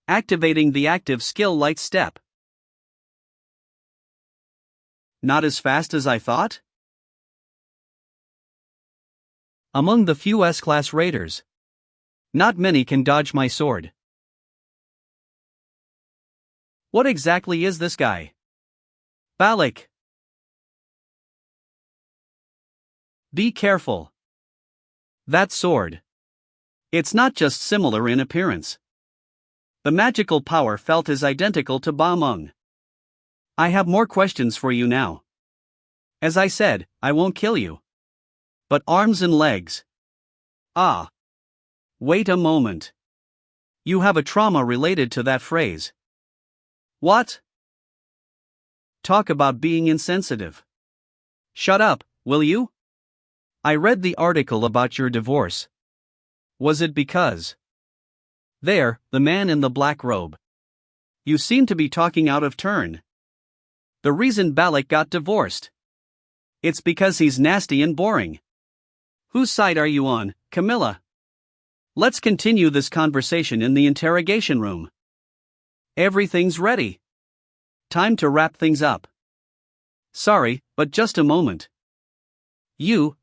Activating the active skill light step. Not as fast as I thought? Among the few S-class raiders, not many can dodge my sword. What exactly is this guy? Balak. Be careful. That sword. It's not just similar in appearance. The magical power felt is identical to Bamung. I have more questions for you now. As I said, I won't kill you. But arms and legs. Ah. Wait a moment. You have a trauma related to that phrase. What? Talk about being insensitive. Shut up, will you? I read the article about your divorce. Was it because? There, the man in the black robe. You seem to be talking out of turn. The reason Balak got divorced. It's because he's nasty and boring. Whose side are you on, Camilla? Let's continue this conversation in the interrogation room. Everything's ready. Time to wrap things up. Sorry, but just a moment.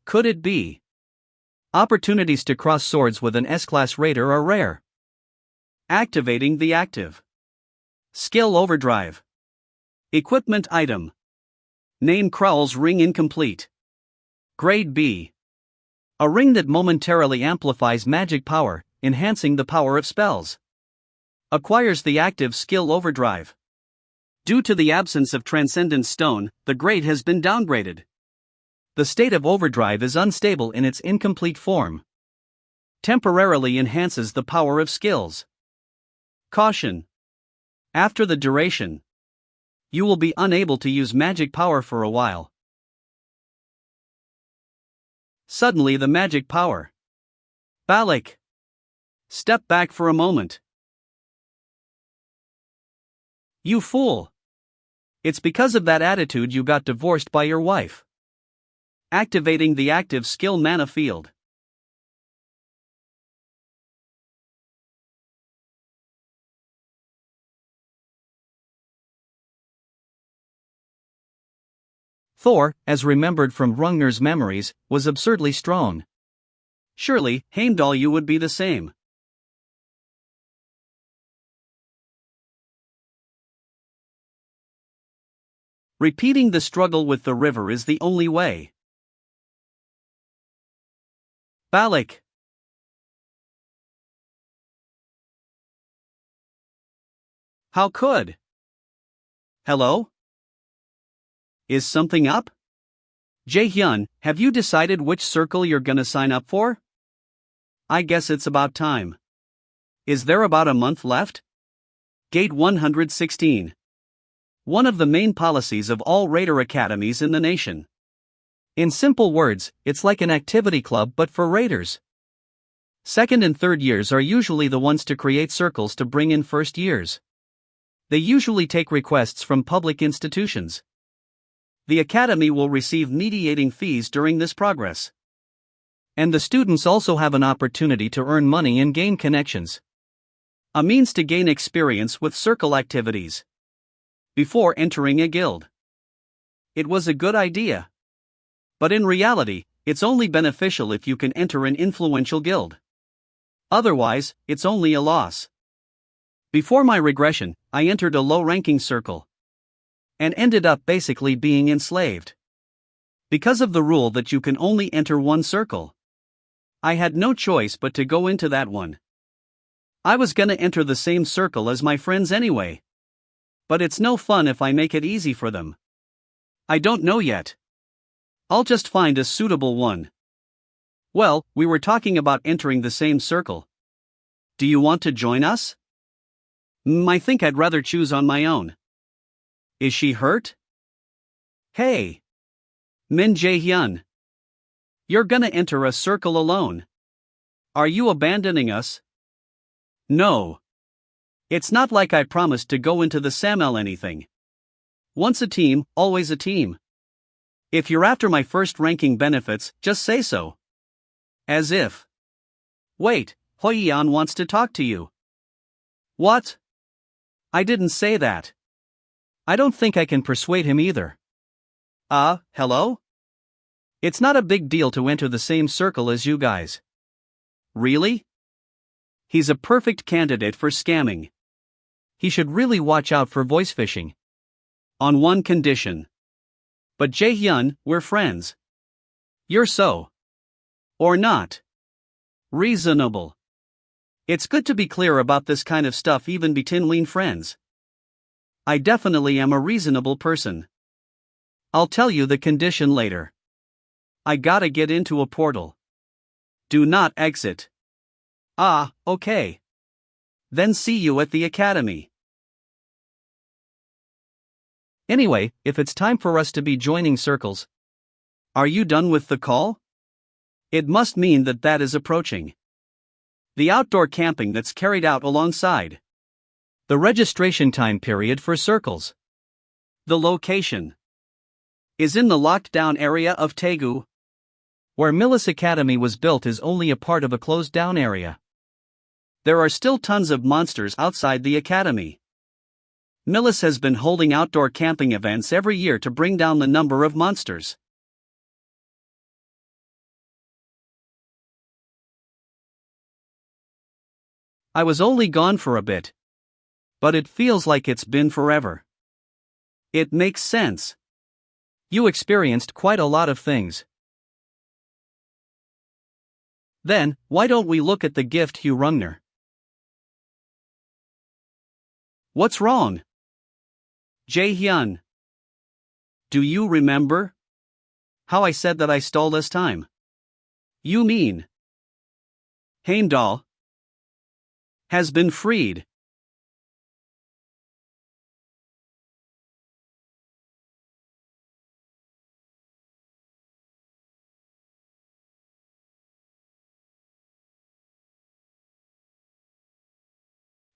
Could it be? Opportunities to cross swords with an S-class raider are rare. Activating the active. Skill overdrive. Equipment item. Name Kraull's ring incomplete. Grade B. A ring that momentarily amplifies magic power, enhancing the power of spells. Acquires the active skill overdrive. Due to the absence of Transcendence Stone, the grade has been downgraded. The state of overdrive is unstable in its incomplete form. Temporarily enhances the power of skills. Caution. After the duration, you will be unable to use magic power for a while. Suddenly the magic power. Balak. Step back for a moment. You fool. It's because of that attitude you got divorced by your wife. Activating the active skill mana field. Thor, as remembered from Hrungnir's memories, was absurdly strong. Surely, Heimdall you would be the same. Repeating the struggle with the river is the only way. Balak. How could? Hello? Is something up? Jae-hyun, have you decided which circle you're gonna sign up for? I guess it's about time. Is there about a month left? Gate 116. One of the main policies of all raider academies in the nation. In simple words, it's like an activity club but for raiders. Second and third years are usually the ones to create circles to bring in first years. They usually take requests from public institutions. The academy will receive mediating fees during this progress. And the students also have an opportunity to earn money and gain connections. A means to gain experience with circle activities. Before entering a guild. It was a good idea. But in reality, it's only beneficial if you can enter an influential guild. Otherwise, it's only a loss. Before my regression, I entered a low-ranking circle. And ended up basically being enslaved. Because of the rule that you can only enter one circle. I had no choice but to go into that one. I was gonna enter the same circle as my friends anyway. But it's no fun if I make it easy for them. I don't know yet. I'll just find a suitable one. Well, we were talking about entering the same circle. Do you want to join us? I think I'd rather choose on my own. Is she hurt? Hey. Min Jae-hyun. You're gonna enter a circle alone. Are you abandoning us? No. It's not like I promised to go into the SAML anything. Once a team, always a team. If you're after my first ranking benefits, just say so. As if. Wait, Hoi-yeon wants to talk to you. What? I didn't say that. I don't think I can persuade him either. Hello? It's not a big deal to enter the same circle as you guys. Really? He's a perfect candidate for scamming. He should really watch out for voice phishing. On one condition. But Jae-hyun, we're friends. You're so. Or not. Reasonable. It's good to be clear about this kind of stuff even between friends. I definitely am a reasonable person. I'll tell you the condition later. I gotta get into a portal. Do not exit. Okay. Then see you at the academy. Anyway, if it's time for us to be joining circles. Are you done with the call? It must mean that is approaching. The outdoor camping that's carried out alongside. The registration time period for circles. The location is in the locked down area of Daegu. Where Millis Academy was built is only a part of a closed down area. There are still tons of monsters outside the academy. Millis has been holding outdoor camping events every year to bring down the number of monsters. I was only gone for a bit. But it feels like it's been forever. It makes sense. You experienced quite a lot of things. Then, why don't we look at the gift Hugh Rungner? What's wrong? Jae-hyun. Do you remember? How I said that I stole this time? You mean Heimdall has been freed.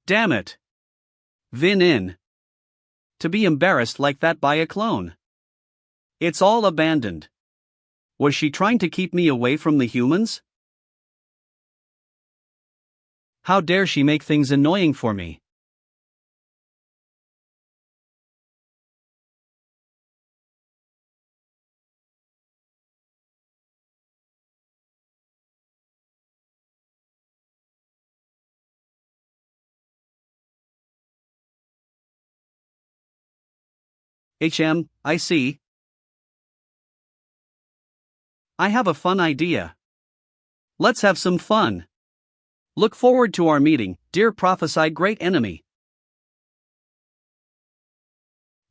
Damn it. Vin in. To be embarrassed like that by a clone. It's all abandoned. Was she trying to keep me away from the humans? How dare she make things annoying for me? I see. I have a fun idea. Let's have some fun. Look forward to our meeting, dear prophesied great enemy.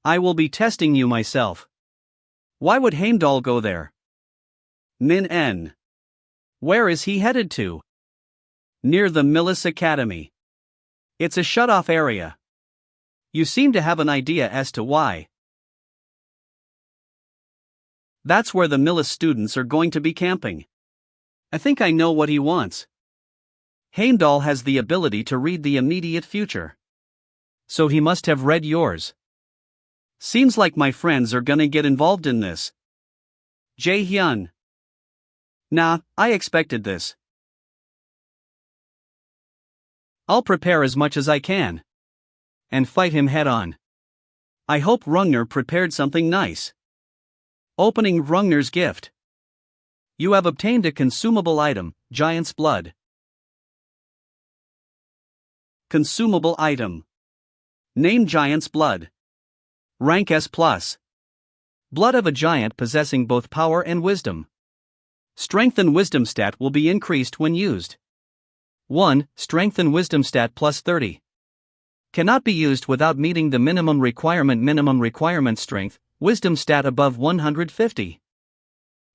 I will be testing you myself. Why would Heimdall go there? Min N. Where is he headed to? Near the Millis Academy. It's a shut-off area. You seem to have an idea as to why. That's where the Millis students are going to be camping. I think I know what he wants. Heimdall has the ability to read the immediate future. So he must have read yours. Seems like my friends are gonna get involved in this. Jae-hyun. Nah, I expected this. I'll prepare as much as I can. And fight him head on. I hope Rungner prepared something nice. Opening Rungner's gift. You have obtained a consumable item, Giant's Blood. Consumable item. Name Giant's Blood. Rank S+. Blood of a giant possessing both power and wisdom. Strength and wisdom stat will be increased when used. 1. Strength and wisdom stat plus 30. Cannot be used without meeting the minimum requirement strength, wisdom stat above 150.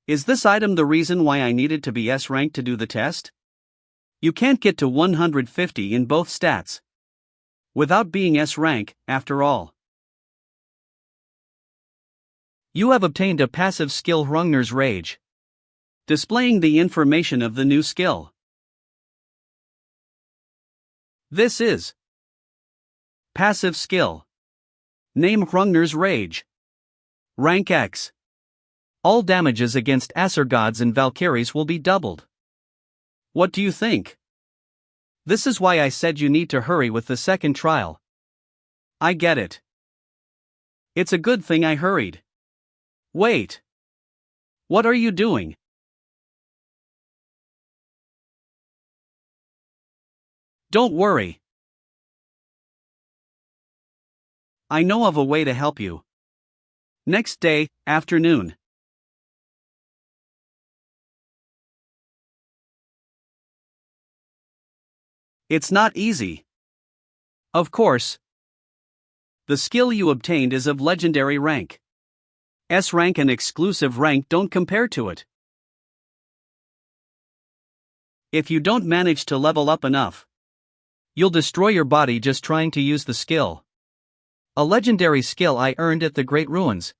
Is this item the reason why I needed to be S rank to do the test? You can't get to 150 in both stats. Without being S rank, after all. You have obtained a passive skill Rungner's Rage. Displaying the information of the new skill. This is passive skill. Name Rungner's Rage. Rank X. All damages against Aesir gods and Valkyries will be doubled. What do you think? This is why I said you need to hurry with the second trial. I get it. It's a good thing I hurried. Wait. What are you doing? Don't worry. I know of a way to help you. Next day, afternoon. It's not easy. Of course. The skill you obtained is of legendary rank. S rank and exclusive rank don't compare to it. If you don't manage to level up enough, you'll destroy your body just trying to use the skill. A legendary skill I earned at the Great Ruins.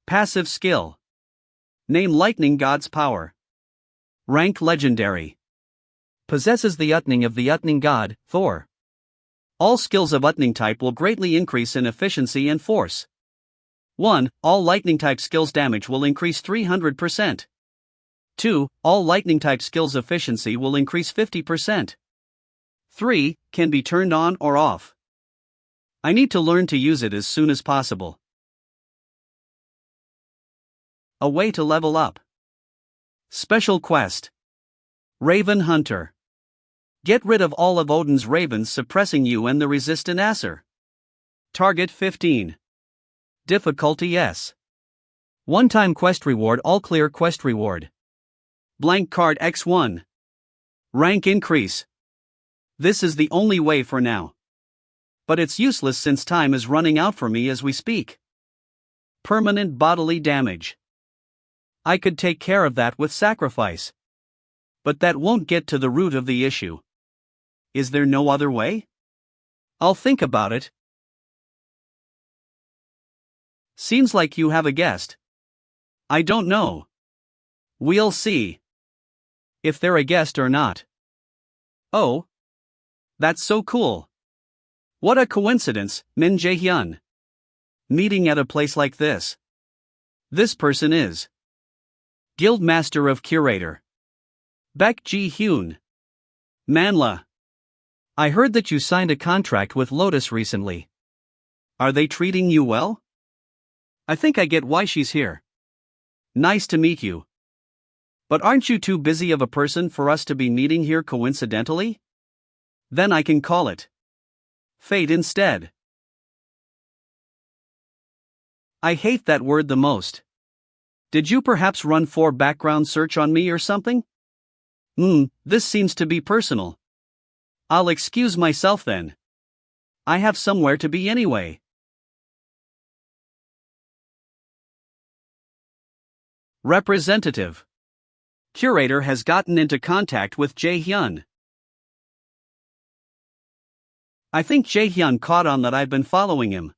Passive skill. Name lightning god's power. Rank legendary. Possesses the Utning of the Utning god, Thor. All skills of Utning type will greatly increase in efficiency and force. 1. All lightning type skills damage will increase 300%. 2. All lightning type skills efficiency will increase 50%. 3. Can be turned on or off. I need to learn to use it as soon as possible. A way to level up. Special quest. Raven Hunter. Get rid of all of Odin's ravens suppressing you and the resistant Aesir. Target 15. Difficulty S. One-time quest reward. All clear quest reward. Blank card X1. Rank increase. This is the only way for now. But it's useless since time is running out for me as we speak. Permanent bodily damage. I could take care of that with sacrifice. But that won't get to the root of the issue. Is there no other way? I'll think about it. Seems like you have a guest. I don't know. We'll see. If they're a guest or not. Oh. That's so cool. What a coincidence, Min Jae-hyun. Meeting at a place like this. This person is Guildmaster of Curator. Baek Ji-hyun. Manhwa. I heard that you signed a contract with Lotus recently. Are they treating you well? I think I get why she's here. Nice to meet you. But aren't you too busy of a person for us to be meeting here coincidentally? Then I can call it fate instead. I hate that word the most. Did you perhaps run for background search on me or something? This seems to be personal. I'll excuse myself then. I have somewhere to be anyway. Representative. Curator has gotten into contact with Jae-hyun. I think Jae-hyun caught on that I've been following him.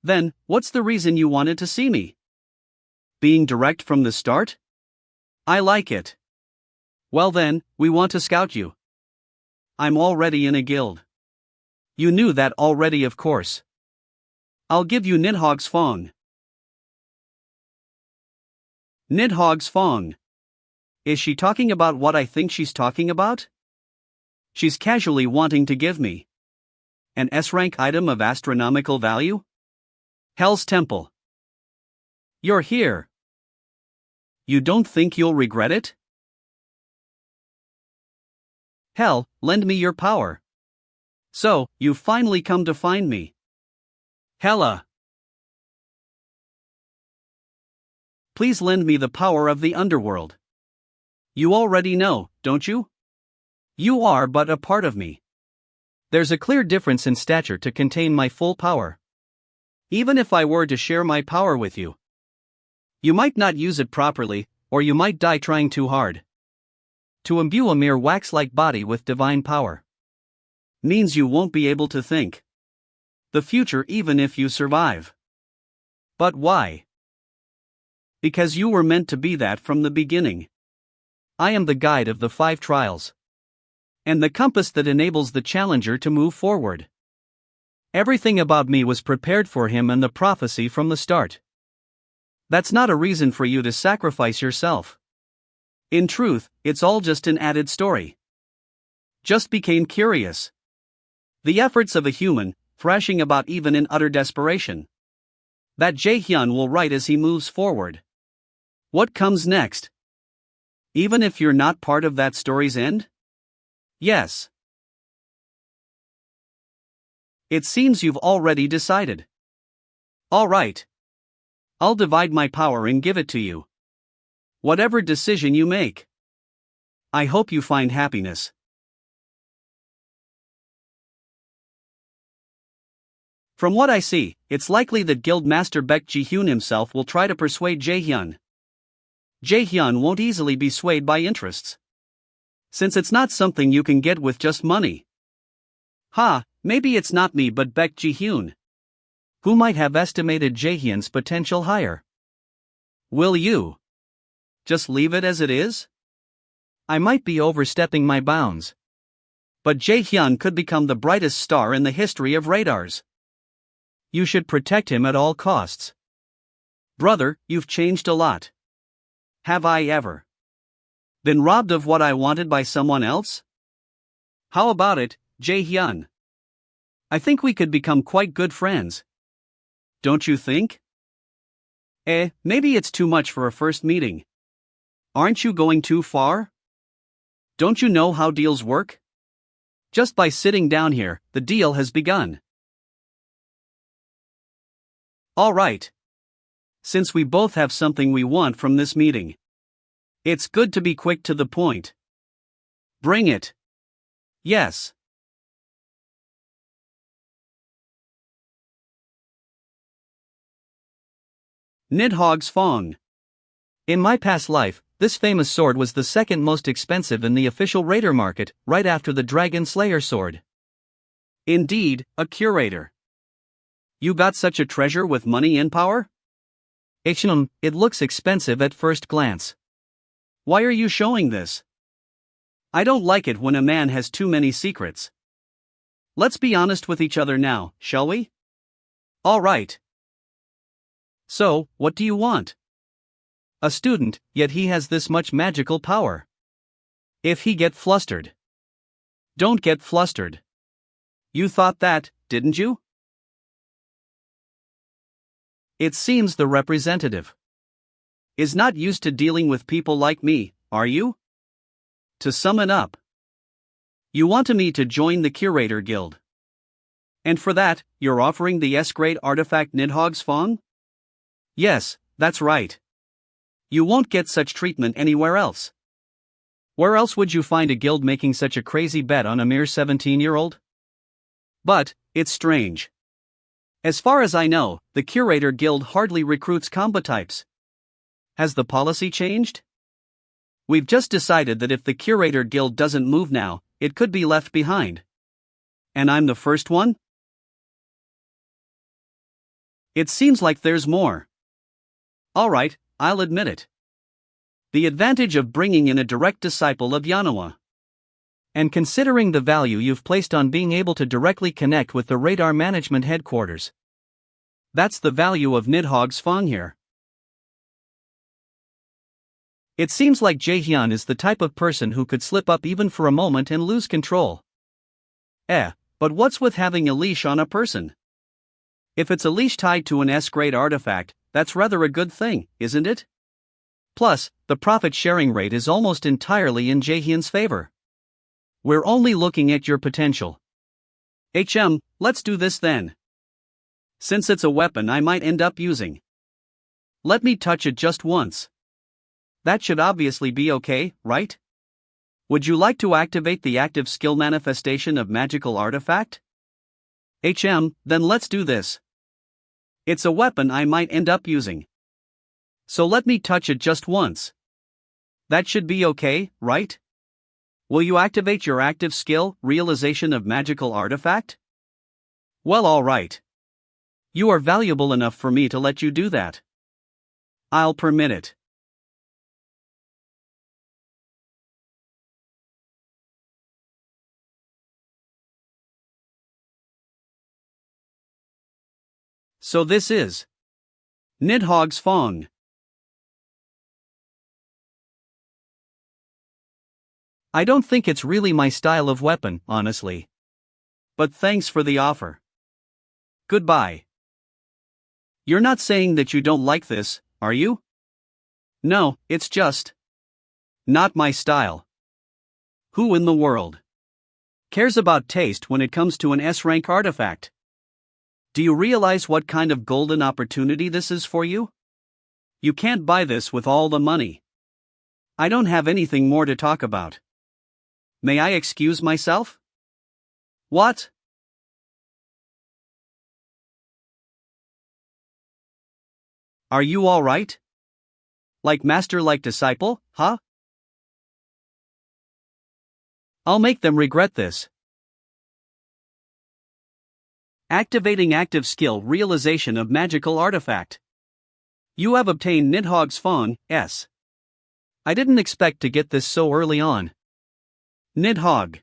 Then, what's the reason you wanted to see me? Being direct from the start? I like it. Well then, we want to scout you. I'm already in a guild. You knew that already, of course. I'll give you Nidhogg's Fong. Nidhogg's Fong. Is she talking about what I think she's talking about? She's casually wanting to give me an S-rank item of astronomical value? Hell's Temple. You're here. You don't think you'll regret it? Hell, lend me your power. So, you've finally come to find me. Hela. Please lend me the power of the underworld. You already know, don't you? You are but a part of me. There's a clear difference in stature to contain my full power. Even if I were to share my power with you, you might not use it properly, or you might die trying too hard. To imbue a mere wax-like body with divine power means you won't be able to think the future even if you survive. But why? Because you were meant to be that from the beginning. I am the guide of the 5 trials. And the compass that enables the challenger to move forward. Everything about me was prepared for him and the prophecy from the start. That's not a reason for you to sacrifice yourself. In truth, it's all just an added story. Just became curious. The efforts of a human, thrashing about even in utter desperation. That Jae-hyun will write as he moves forward. What comes next? Even if you're not part of that story's end? Yes. It seems you've already decided. All right. I'll divide my power and give it to you. Whatever decision you make. I hope you find happiness. From what I see, it's likely that Guildmaster Baek Ji-hyun himself will try to persuade Jae-hyun. Jae-hyun won't easily be swayed by interests, since it's not something you can get with just money. Ha, Maybe it's not me but Baek Ji-hyun, who might have estimated Jaehyun's potential higher. Will you just leave it as it is? I might be overstepping my bounds, but Jaehyun could become the brightest star in the history of radars. You should protect him at all costs. Brother, you've changed a lot. Have I ever been robbed of what I wanted by someone else? How about it, Jaehyun? I think we could become quite good friends. Don't you think? Maybe it's too much for a first meeting. Aren't you going too far? Don't you know how deals work? Just by sitting down here, the deal has begun. All right. Since we both have something we want from this meeting, it's good to be quick to the point. Bring it. Yes. Nidhogg's Fong. In my past life, this famous sword was the second most expensive in the official raider market, right after the Dragon Slayer sword. Indeed, a curator. You got such a treasure with money and power? It looks expensive at first glance. Why are you showing this? I don't like it when a man has too many secrets. Let's be honest with each other now, shall we? All right. So, what do you want? A student, yet he has this much magical power. If he get flustered. Don't get flustered. You thought that, didn't you? It seems the representative is not used to dealing with people like me, are you? To sum it up, you want me to join the Curator Guild. And for that, you're offering the S-grade artifact Nidhogg's Fong? Yes, that's right. You won't get such treatment anywhere else. Where else would you find a guild making such a crazy bet on a mere 17-year-old? But, it's strange. As far as I know, the Curator Guild hardly recruits combo types. Has the policy changed? We've just decided that if the Curator Guild doesn't move now, it could be left behind. And I'm the first one? It seems like there's more. Alright, I'll admit it. The advantage of bringing in a direct disciple of Yanoa. And considering the value you've placed on being able to directly connect with the radar management headquarters. That's the value of Nidhogg's Fong here. It seems like Jaehyun is the type of person who could slip up even for a moment and lose control. But what's with having a leash on a person? If it's a leash tied to an S-grade artifact, that's rather a good thing, isn't it? Plus, the profit-sharing rate is almost entirely in Jaehyun's favor. We're only looking at your potential. Let's do this then. Since it's a weapon I might end up using. Let me touch it just once. That should obviously be okay, right? Would you like to activate the active skill manifestation of magical artifact? Then let's do this. It's a weapon I might end up using. So let me touch it just once. That should be okay, right? Will you activate your active skill, realization of magical artifact? Well, alright. You are valuable enough for me to let you do that. I'll permit it. So this is Nidhogg's Fong. I don't think it's really my style of weapon, honestly. But thanks for the offer. Goodbye. You're not saying that you don't like this, are you? No, it's just not my style. Who in the world cares about taste when it comes to an S-rank artifact? Do you realize what kind of golden opportunity this is for you? You can't buy this with all the money. I don't have anything more to talk about. May I excuse myself? What? Are you all right? Like master like disciple, huh? I'll make them regret this. Activating active skill realization of magical artifact. You have obtained Nidhogg's Fawn, S. I didn't expect to get this so early on. Nidhogg.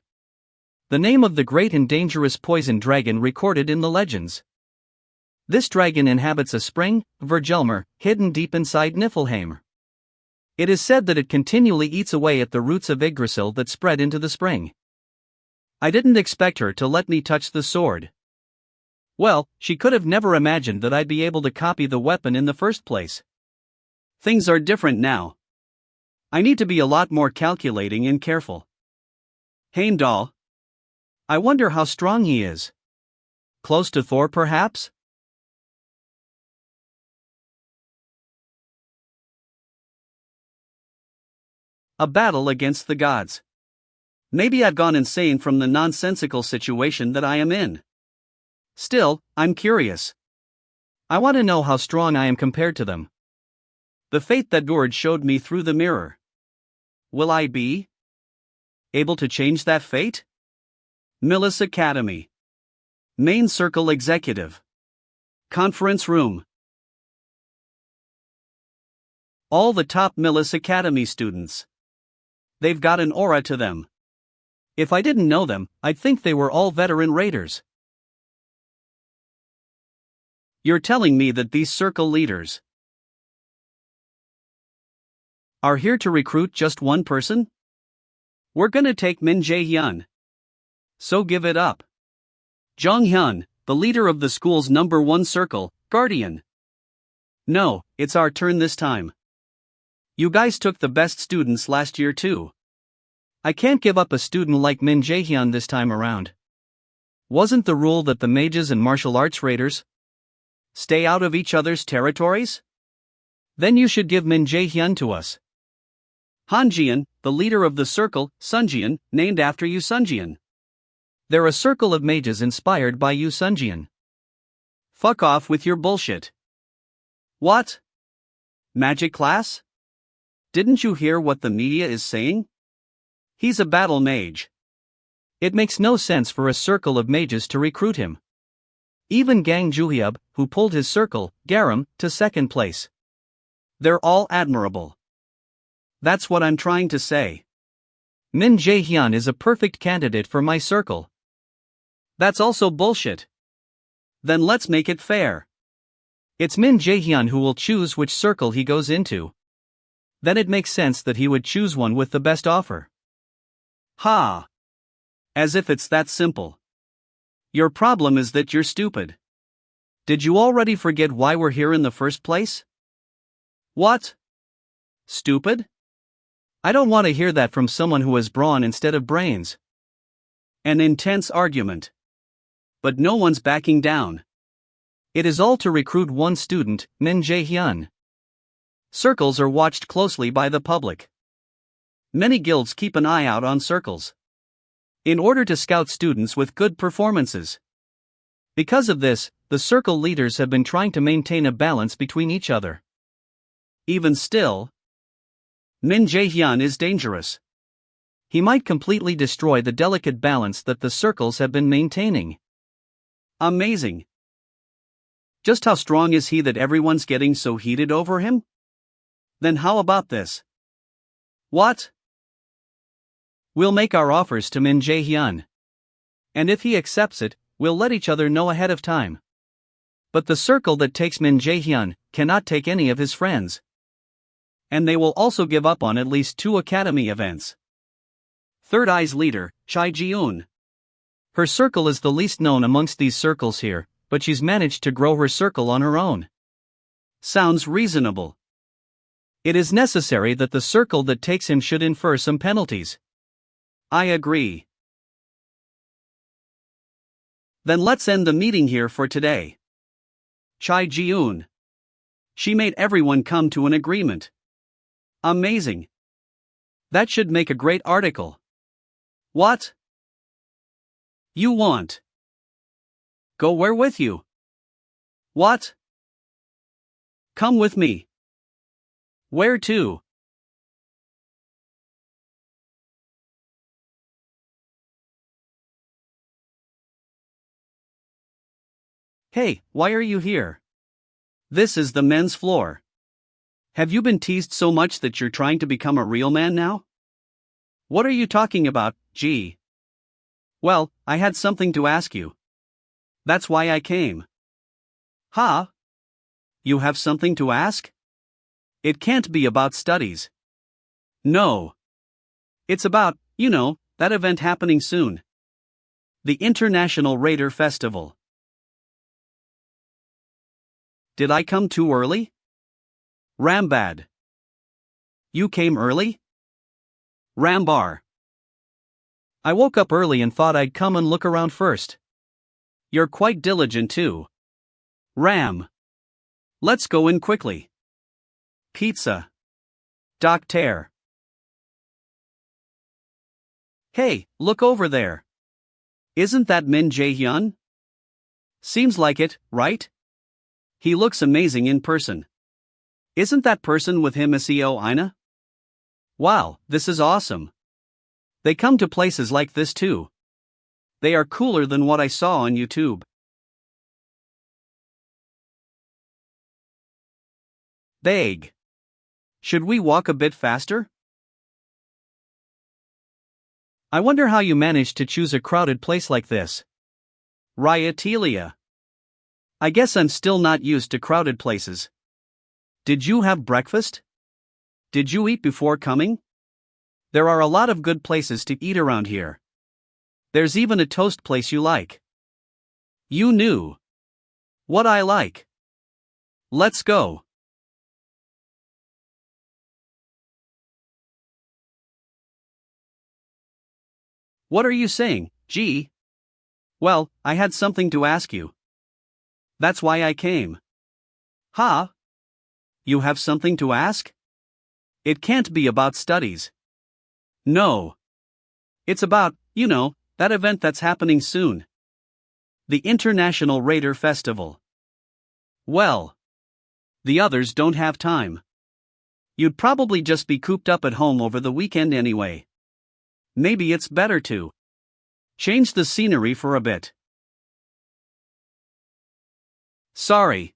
The name of the great and dangerous poison dragon recorded in the legends. This dragon inhabits a spring, Vergelmer, hidden deep inside Niflheim. It is said that it continually eats away at the roots of Yggdrasil that spread into the spring. I didn't expect her to let me touch the sword. Well, she could have never imagined that I'd be able to copy the weapon in the first place. Things are different now. I need to be a lot more calculating and careful. Heimdall. I wonder how strong he is. Close to Thor, perhaps? A battle against the gods. Maybe I've gone insane from the nonsensical situation that I am in. Still, I'm curious. I want to know how strong I am compared to them. The fate that Gord showed me through the mirror. Will I be able to change that fate? Millis Academy. Main Circle Executive. Conference Room. All the top Millis Academy students. They've got an aura to them. If I didn't know them, I'd think they were all veteran raiders. You're telling me that these circle leaders are here to recruit just one person? We're gonna take Min Jae-hyun. So give it up. Jong-hyun, the leader of the school's #1 circle, guardian. No, it's our turn this time. You guys took the best students last year too. I can't give up a student like Min Jae-hyun this time around. Wasn't the rule that the mages and martial arts raiders stay out of each other's territories? Then you should give Min Jae-hyun to us. Hanjian, the leader of the circle, Sunjian, named after Yu Sunjian. They're a circle of mages inspired by Yu Sunjian. Fuck off with your bullshit. What? Magic class? Didn't you hear what the media is saying? He's a battle mage. It makes no sense for a circle of mages to recruit him. Even Gang Juhyub, who pulled his circle, Garam, to second place. They're all admirable. That's what I'm trying to say. Min Jae-hyun is a perfect candidate for my circle. That's also bullshit. Then let's make it fair. It's Min Jae-hyun who will choose which circle he goes into. Then it makes sense that he would choose one with the best offer. Ha! As if it's that simple. Your problem is that you're stupid. Did you already forget why we're here in the first place? What? Stupid? I don't want to hear that from someone who has brawn instead of brains. An intense argument. But no one's backing down. It is all to recruit one student, Min Jae-hyun. Circles are watched closely by the public. Many guilds keep an eye out on circles in order to scout students with good performances. Because of this, the circle leaders have been trying to maintain a balance between each other. Even still, Min Jae-hyun is dangerous. He might completely destroy the delicate balance that the circles have been maintaining. Amazing. Just how strong is he that everyone's getting so heated over him? Then how about this? What? We'll make our offers to Min Jae-hyun. And if he accepts it, we'll let each other know ahead of time. But the circle that takes Min Jae-hyun cannot take any of his friends. And they will also give up on at least 2 academy events. Third Eye's leader, Chai Ji-un. Her circle is the least known amongst these circles here, but she's managed to grow her circle on her own. Sounds reasonable. It is necessary that the circle that takes him should infer some penalties. I agree. Then let's end the meeting here for today. Chai Ji-un. She made everyone come to an agreement. Amazing. That should make a great article. What? You want? Go where with you? What? Come with me. Where to? Hey, why are you here? This is the men's floor. Have you been teased so much that you're trying to become a real man now? What are you talking about, gee? Well, I had something to ask you. That's why I came. Huh? You have something to ask? It can't be about studies. No. It's about, that event happening soon. The International Raider Festival. Did I come too early? Rambad. You came early? Rambar. I woke up early and thought I'd come and look around first. You're quite diligent too. Ram. Let's go in quickly. Pizza. Doctor. Hey, look over there. Isn't that Min Jae-hyun? Seems like it, right? He looks amazing in person. Isn't that person with him Seo Aina? Wow, this is awesome. They come to places like this too. They are cooler than what I saw on YouTube. Vague. Should we walk a bit faster? I wonder how you managed to choose a crowded place like this. Ryatelia. I guess I'm still not used to crowded places. Did you have breakfast? Did you eat before coming? There are a lot of good places to eat around here. There's even a toast place you like. You knew what I like. Let's go. What are you saying, gee? Well, I had something to ask you. That's why I came. Huh? You have something to ask? It can't be about studies. No. It's about, that event that's happening soon. The International Raider Festival. Well. The others don't have time. You'd probably just be cooped up at home over the weekend anyway. Maybe it's better to change the scenery for a bit. Sorry.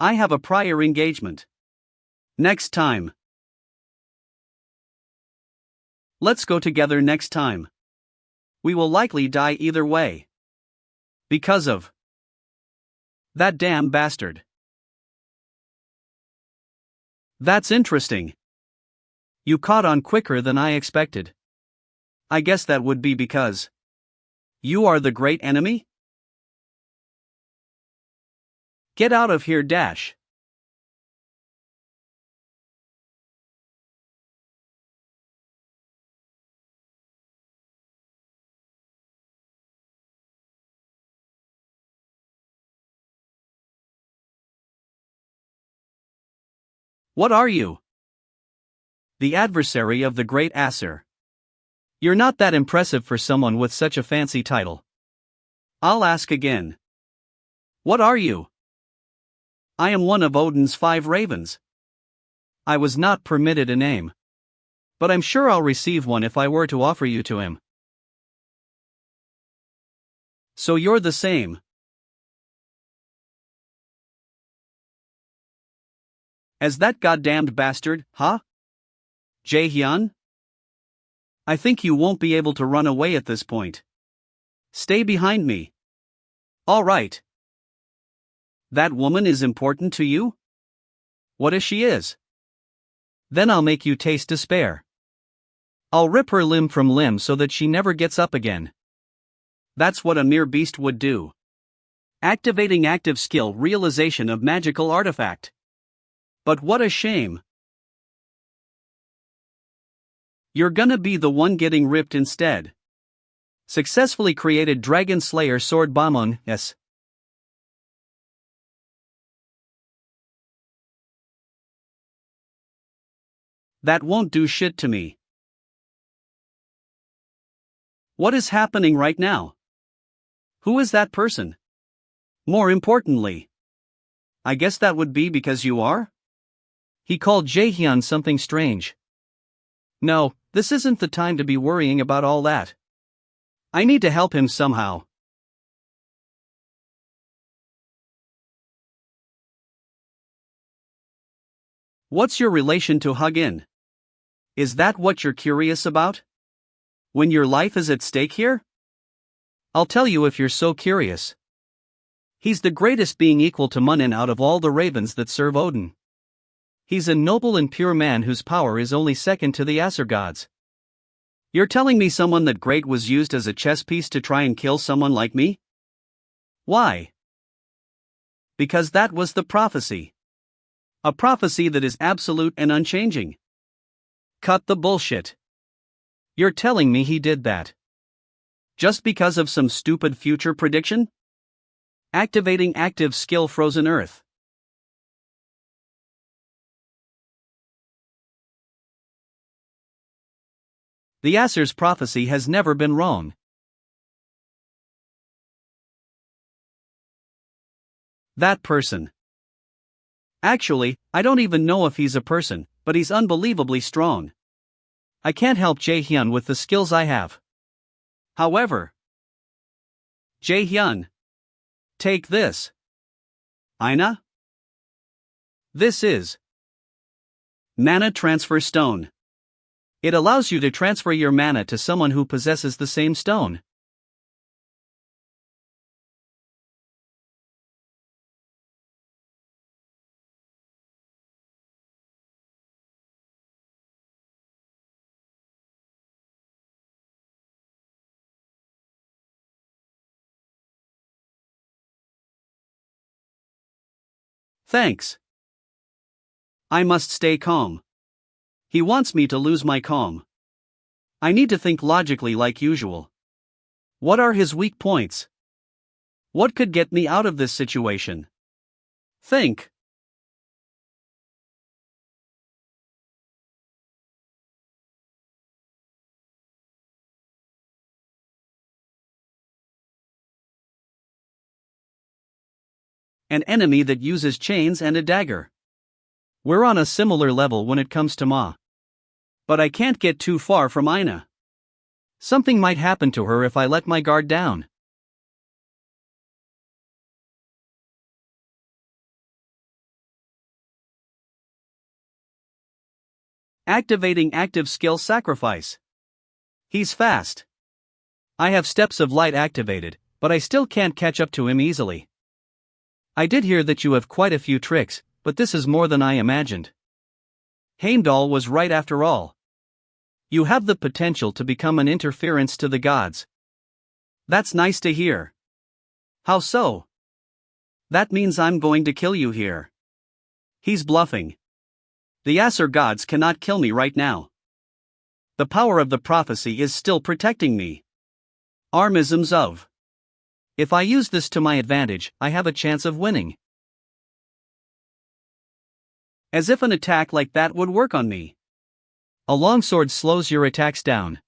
I have a prior engagement. Next time. Let's go together next time. We will likely die either way. Because of that damn bastard. That's interesting. You caught on quicker than I expected. I guess that would be because you are the great enemy? Get out of here, dash. What are you? The adversary of the great Aesir. You're not that impressive for someone with such a fancy title. I'll ask again. What are you? I am one of Odin's 5 ravens. I was not permitted a name. But I'm sure I'll receive one if I were to offer you to him. So you're the same as that goddamned bastard, huh? Jae-hyun? I think you won't be able to run away at this point. Stay behind me. All right. That woman is important to you? What if she is? Then I'll make you taste despair. I'll rip her limb from limb so that she never gets up again. That's what a mere beast would do. Activating active skill realization of magical artifact. But what a shame. You're gonna be the one getting ripped instead. Successfully created Dragon Slayer Sword Bamon S. That won't do shit to me. What is happening right now? Who is that person? More importantly, I guess that would be because you are? He called Jae-hyun something strange. No, this isn't the time to be worrying about all that. I need to help him somehow. What's your relation to Hugin? Is that what you're curious about? When your life is at stake here? I'll tell you if you're so curious. He's the greatest being equal to Munin out of all the ravens that serve Odin. He's a noble and pure man whose power is only second to the Aesir gods. You're telling me someone that great was used as a chess piece to try and kill someone like me? Why? Because that was the prophecy. A prophecy that is absolute and unchanging. Cut the bullshit. You're telling me he did that just because of some stupid future prediction? Activating active skill Frozen Earth. The Aesir's prophecy has never been wrong. That person. Actually, I don't even know if he's a person, but he's unbelievably strong. I can't help Jae-hyun with the skills I have. However, Jae-hyun, take this. Aina? This is Mana Transfer Stone. It allows you to transfer your mana to someone who possesses the same stone. Thanks. I must stay calm. He wants me to lose my calm. I need to think logically like usual. What are his weak points? What could get me out of this situation? Think. An enemy that uses chains and a dagger. We're on a similar level when it comes to Ma. But I can't get too far from Aina. Something might happen to her if I let my guard down. Activating active skill Sacrifice. He's fast. I have Steps of Light activated, but I still can't catch up to him easily. I did hear that you have quite a few tricks, but this is more than I imagined. Heimdall was right after all. You have the potential to become an interference to the gods. That's nice to hear. How so? That means I'm going to kill you here. He's bluffing. The Aesir gods cannot kill me right now. The power of the prophecy is still protecting me. Armisms of. If I use this to my advantage, I have a chance of winning. As if an attack like that would work on me. A longsword slows your attacks down.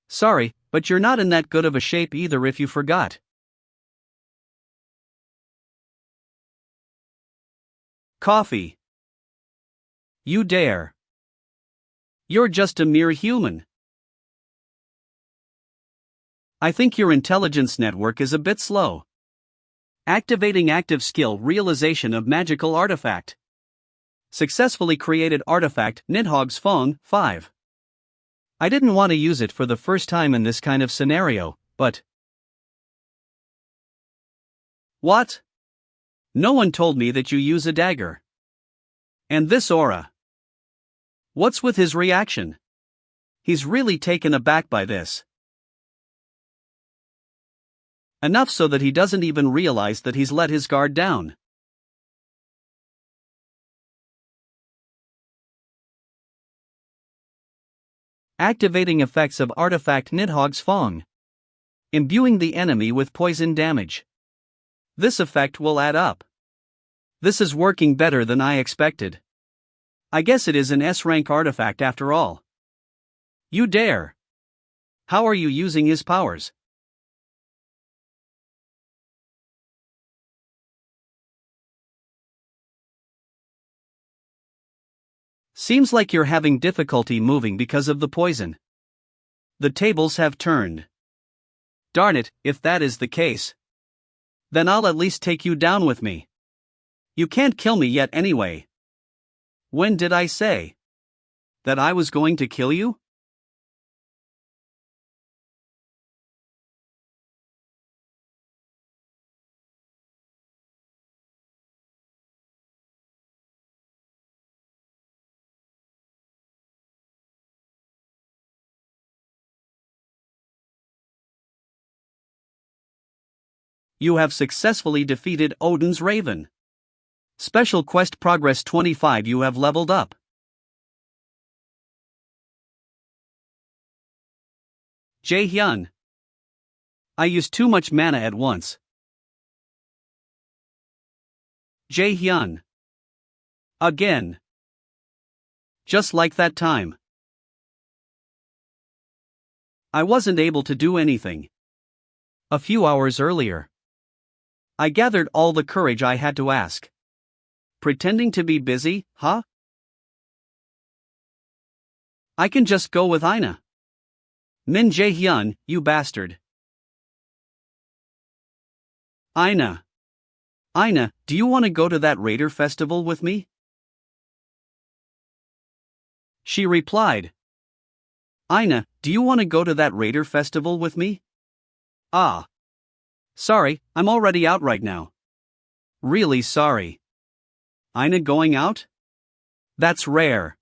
Sorry, but you're not in that good of a shape either if you forgot. Coffee. You dare. You're just a mere human. I think your intelligence network is a bit slow. Activating active skill Realization of magical artifact. Successfully created artifact Nidhogg's Fong 5. I didn't want to use it for the first time in this kind of scenario, but... What? No one told me that you use a dagger. And this aura. What's with his reaction? He's really taken aback by this. Enough so that he doesn't even realize that he's let his guard down. Activating effects of artifact Nidhogg's Fong. Imbuing the enemy with poison damage. This effect will add up. This is working better than I expected. I guess it is an S-rank artifact after all. You dare. How are you using his powers? Seems like you're having difficulty moving because of the poison. The tables have turned. Darn it, if that is the case. Then I'll at least take you down with me. You can't kill me yet anyway. When did I say that I was going to kill you? You have successfully defeated Odin's Raven. Special Quest Progress 25. You have leveled up. Jae-hyun. I used too much mana at once. Jae-hyun. Again. Just like that time. I wasn't able to do anything. A few hours earlier. I gathered all the courage I had to ask. Pretending to be busy, huh? I can just go with Ina. Min Jae-hyun, you bastard. Ina. Ina, do you want to go to that Raider festival with me? She replied. Ina, do you want to go to that Raider festival with me? Ah. Sorry, I'm already out right now. Really sorry. Ina going out? That's rare.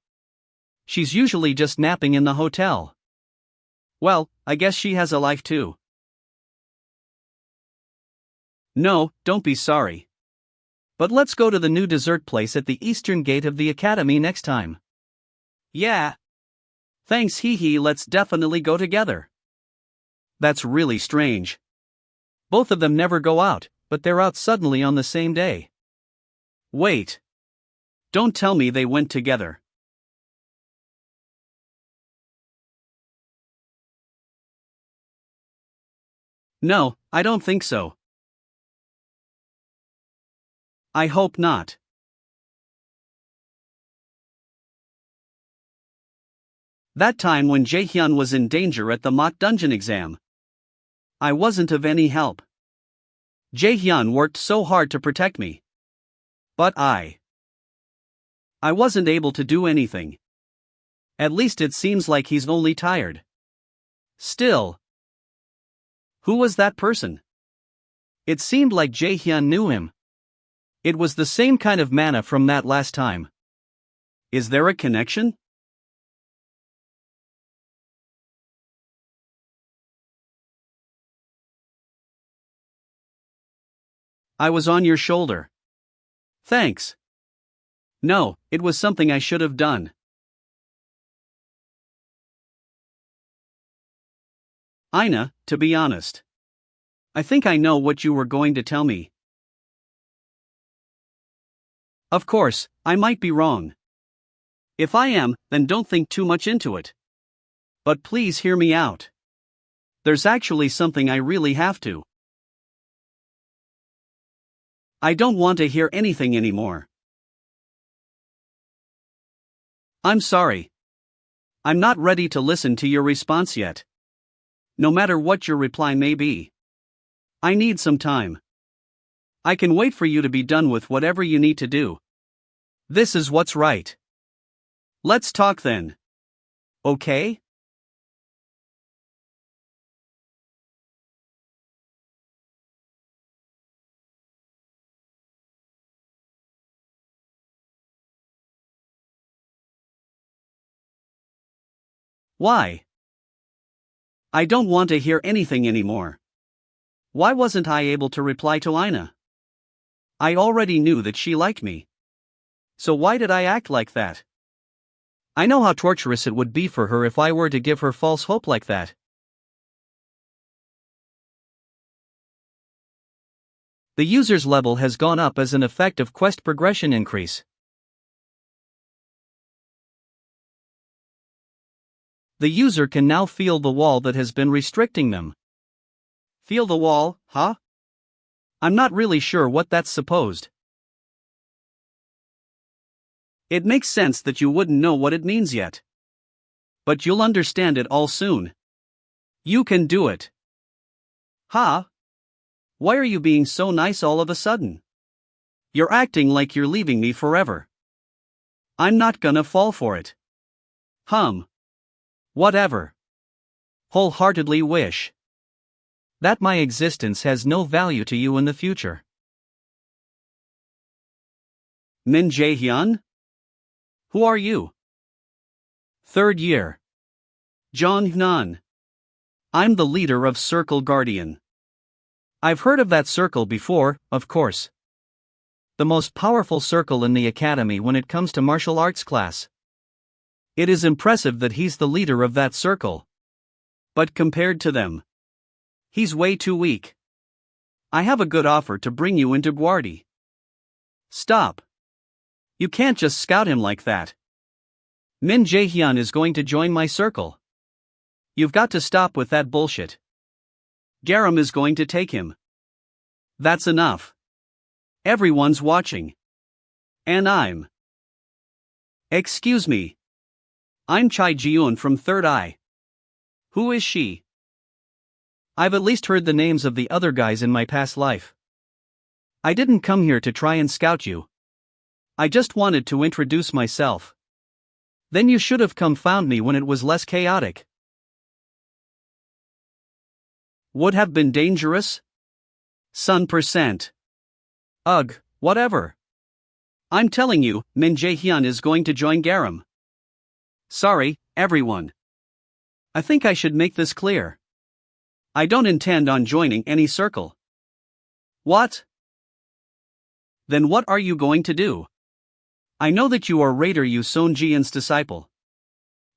She's usually just napping in the hotel. Well, I guess she has a life too. No, don't be sorry. But let's go to the new dessert place at the eastern gate of the academy next time. Yeah. Thanks, hee, let's definitely go together. That's really strange. Both of them never go out, but they're out suddenly on the same day. Wait. Don't tell me they went together. No, I don't think so. I hope not. That time when Jae-hyun was in danger at the mock dungeon exam. I wasn't of any help. Jae-hyun worked so hard to protect me. But I wasn't able to do anything. At least it seems like he's only tired. Still. Who was that person? It seemed like Jae-hyun knew him. It was the same kind of mana from that last time. Is there a connection? I was on your shoulder. Thanks. No, it was something I should have done. Ina, to be honest. I think I know what you were going to tell me. Of course, I might be wrong. If I am, then don't think too much into it. But please hear me out. There's actually something I really have to. I don't want to hear anything anymore. I'm sorry. I'm not ready to listen to your response yet. No matter what your reply may be. I need some time. I can wait for you to be done with whatever you need to do. This is what's right. Let's talk then. Okay? Why? I don't want to hear anything anymore. Why wasn't I able to reply to Ina? I already knew that she liked me. So why did I act like that? I know how torturous it would be for her if I were to give her false hope like that. The user's level has gone up as an effect of quest progression increase. The user can now feel the wall that has been restricting them. Feel the wall, huh? I'm not really sure what that's supposed. It makes sense that you wouldn't know what it means yet. But you'll understand it all soon. You can do it. Ha? Why are you being so nice all of a sudden? You're acting like you're leaving me forever. I'm not gonna fall for it. Whatever. Wholeheartedly wish that my existence has no value to you in the future. Min Jae-hyun? Who are you? Third year. Jeong. I'm the leader of Circle Guardian. I've heard of that circle before, of course. The most powerful circle in the academy when it comes to martial arts class. It is impressive that he's the leader of that circle. But compared to them, he's way too weak. I have a good offer to bring you into Guardi. Stop. You can't just scout him like that. Min Jae-hyun is going to join my circle. You've got to stop with that bullshit. Garam is going to take him. That's enough. Everyone's watching. And I'm. Excuse me. I'm Chai Ji-eun from Third Eye. Who is she? I've at least heard the names of the other guys in my past life. I didn't come here to try and scout you. I just wanted to introduce myself. Then you should have come found me when it was less chaotic. Would have been dangerous? %. Ugh, whatever. I'm telling you, Min Jae-hyun is going to join Garam. Sorry, everyone. I think I should make this clear. I don't intend on joining any circle. What? Then what are you going to do? I know that you are Raider Yu Seon-jian's disciple.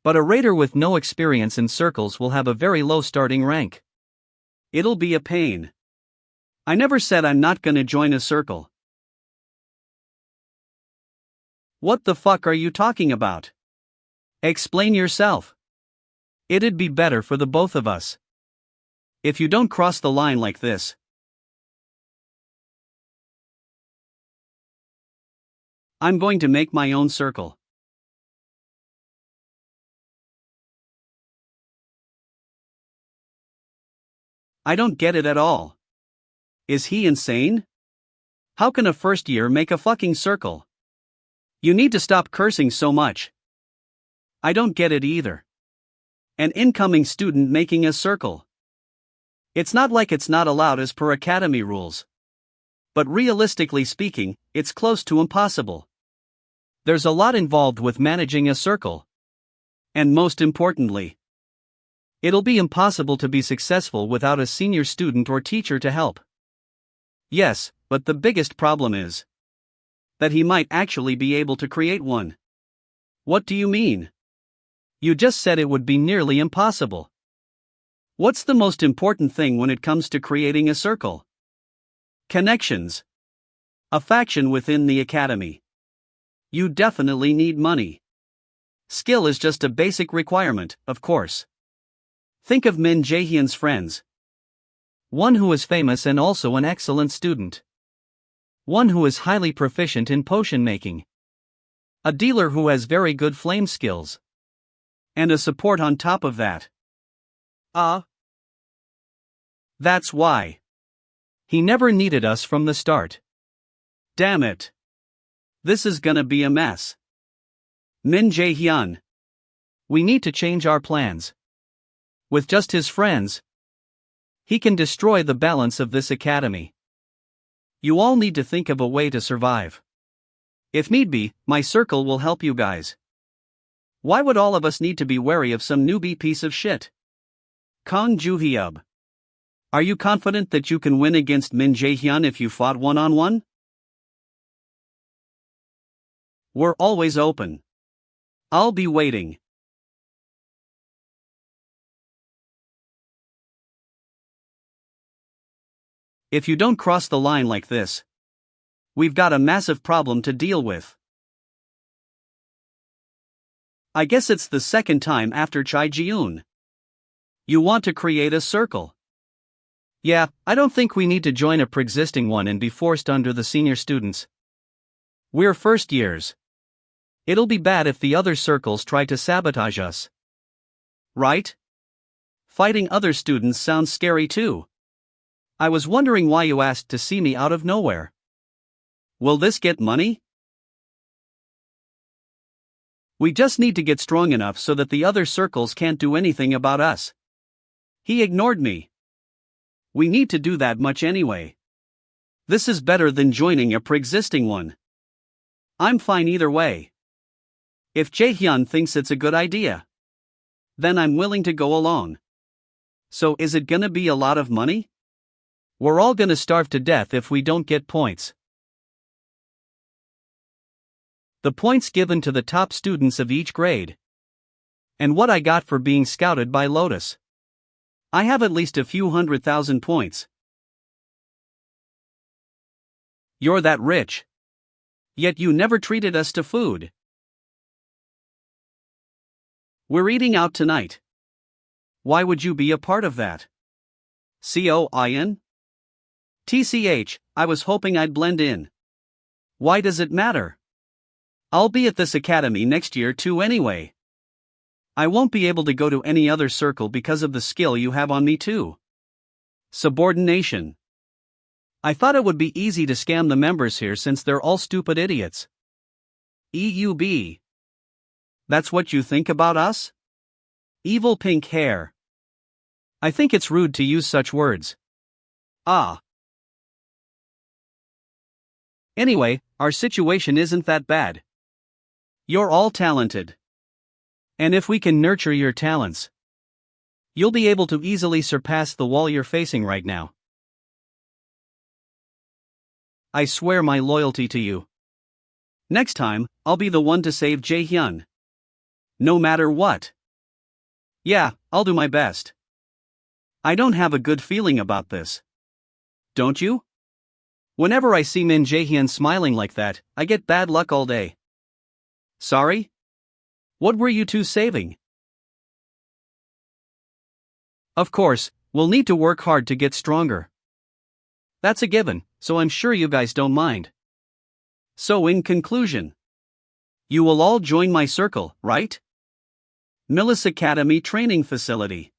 But a raider with no experience in circles will have a very low starting rank. It'll be a pain. I never said I'm not gonna join a circle. What the fuck are you talking about? Explain yourself. It'd be better for the both of us. If you don't cross the line like this. I'm going to make my own circle. I don't get it at all. Is he insane? How can a first year make a fucking circle? You need to stop cursing so much. I don't get it either. An incoming student making a circle. It's not like it's not allowed as per academy rules. But realistically speaking, it's close to impossible. There's a lot involved with managing a circle. And most importantly, it'll be impossible to be successful without a senior student or teacher to help. Yes, but the biggest problem is that he might actually be able to create one. What do you mean? You just said it would be nearly impossible. What's the most important thing when it comes to creating a circle? Connections. A faction within the academy. You definitely need money. Skill is just a basic requirement, of course. Think of Min Jae-hyun's friends. One who is famous and also an excellent student. One who is highly proficient in potion making. A dealer who has very good flame skills. And a support on top of that. That's why. He never needed us from the start. Damn it. This is gonna be a mess. Min Jae-hyun. We need to change our plans. With just his friends, he can destroy the balance of this academy. You all need to think of a way to survive. If need be, my circle will help you guys. Why would all of us need to be wary of some newbie piece of shit? Kang Joo-hyub. Are you confident that you can win against Min Jae-hyun if you fought one-on-one? We're always open. I'll be waiting. If you don't cross the line like this, we've got a massive problem to deal with. I guess it's the second time after Chai Ji-eun. You want to create a circle? Yeah, I don't think we need to join a pre-existing one and be forced under the senior students. We're first years. It'll be bad if the other circles try to sabotage us. Right? Fighting other students sounds scary too. I was wondering why you asked to see me out of nowhere. Will this get money? We just need to get strong enough so that the other circles can't do anything about us. He ignored me. We need to do that much anyway. This is better than joining a pre-existing one. I'm fine either way. If Jaehyun thinks it's a good idea, then I'm willing to go along. So is it gonna be a lot of money? We're all gonna starve to death if we don't get points. The points given to the top students of each grade. And what I got for being scouted by Lotus. I have at least a few 100,000 points. You're that rich. Yet you never treated us to food. We're eating out tonight. Why would you be a part of that? Coin? TCH, I was hoping I'd blend in. Why does it matter? I'll be at this academy next year too anyway. I won't be able to go to any other circle because of the skill you have on me too. Subordination. I thought it would be easy to scam the members here since they're all stupid idiots. EUB. That's what you think about us? Evil pink hair. I think it's rude to use such words. Ah. Anyway, our situation isn't that bad. You're all talented. And if we can nurture your talents, you'll be able to easily surpass the wall you're facing right now. I swear my loyalty to you. Next time, I'll be the one to save Jaehyun. No matter what. Yeah, I'll do my best. I don't have a good feeling about this. Don't you? Whenever I see Min Jaehyun smiling like that, I get bad luck all day. Sorry? What were you two saving? Of course, we'll need to work hard to get stronger. That's a given, so I'm sure you guys don't mind. So in conclusion, you will all join my circle, right? Millis Academy Training Facility.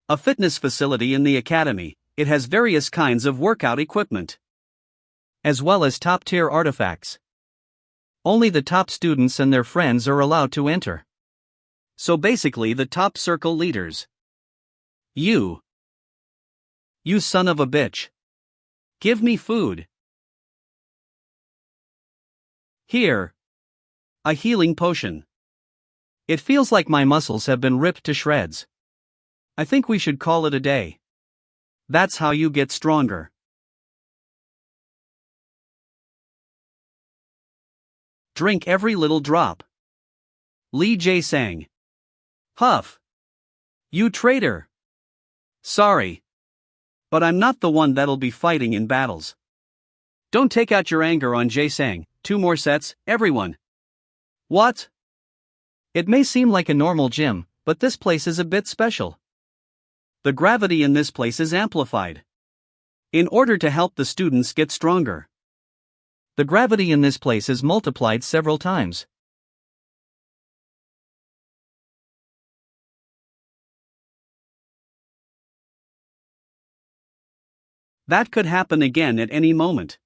A fitness facility in the academy. It has various kinds of workout equipment, as well as top-tier artifacts. Only the top students and their friends are allowed to enter. So basically the top circle leaders. You son of a bitch. Give me food. Here. A healing potion. It feels like my muscles have been ripped to shreds. I think we should call it a day. That's how you get stronger. Drink every little drop. Lee Jae-sang. Huff. You traitor. Sorry. But I'm not the one that'll be fighting in battles. Don't take out your anger on Jae-sang. 2 more sets, everyone. What? It may seem like a normal gym, but this place is a bit special. The gravity in this place is amplified. In order to help the students get stronger, the gravity in this place is multiplied several times. That could happen again at any moment.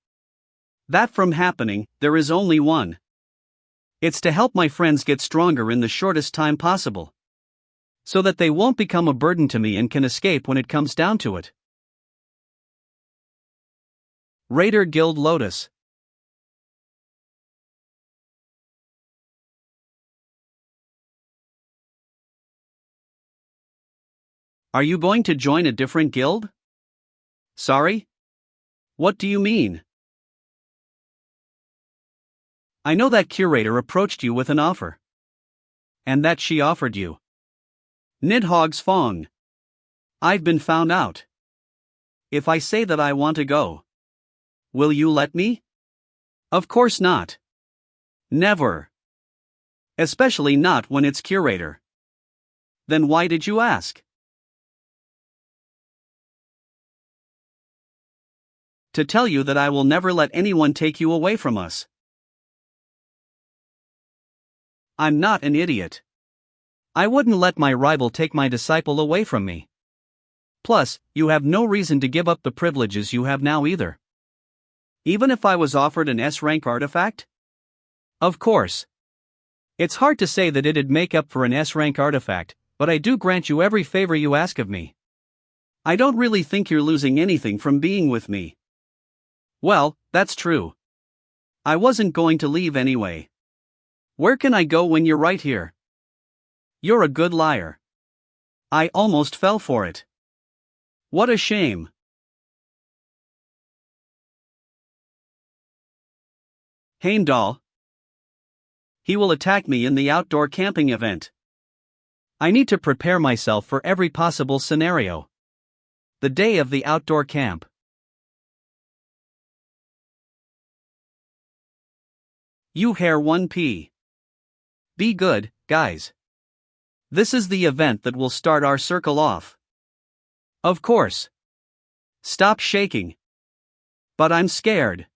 That from happening, there is only one. It's to help my friends get stronger in the shortest time possible, so that they won't become a burden to me and can escape when it comes down to it. Raider Guild Lotus. Are you going to join a different guild? Sorry? What do you mean? I know that curator approached you with an offer. And that she offered you. Nidhogg's Fong. I've been found out. If I say that I want to go, will you let me? Of course not. Never. Especially not when it's curator. Then why did you ask? To tell you that I will never let anyone take you away from us. I'm not an idiot. I wouldn't let my rival take my disciple away from me. Plus, you have no reason to give up the privileges you have now either. Even if I was offered an S-rank artifact? Of course. It's hard to say that it'd make up for an S-rank artifact, but I do grant you every favor you ask of me. I don't really think you're losing anything from being with me. Well, that's true. I wasn't going to leave anyway. Where can I go when you're right here? You're a good liar. I almost fell for it. What a shame. Heimdall. He will attack me in the outdoor camping event. I need to prepare myself for every possible scenario. The day of the outdoor camp. You hair 1p. Be good, guys. This is the event that will start our circle off. Of course. Stop shaking. But I'm scared.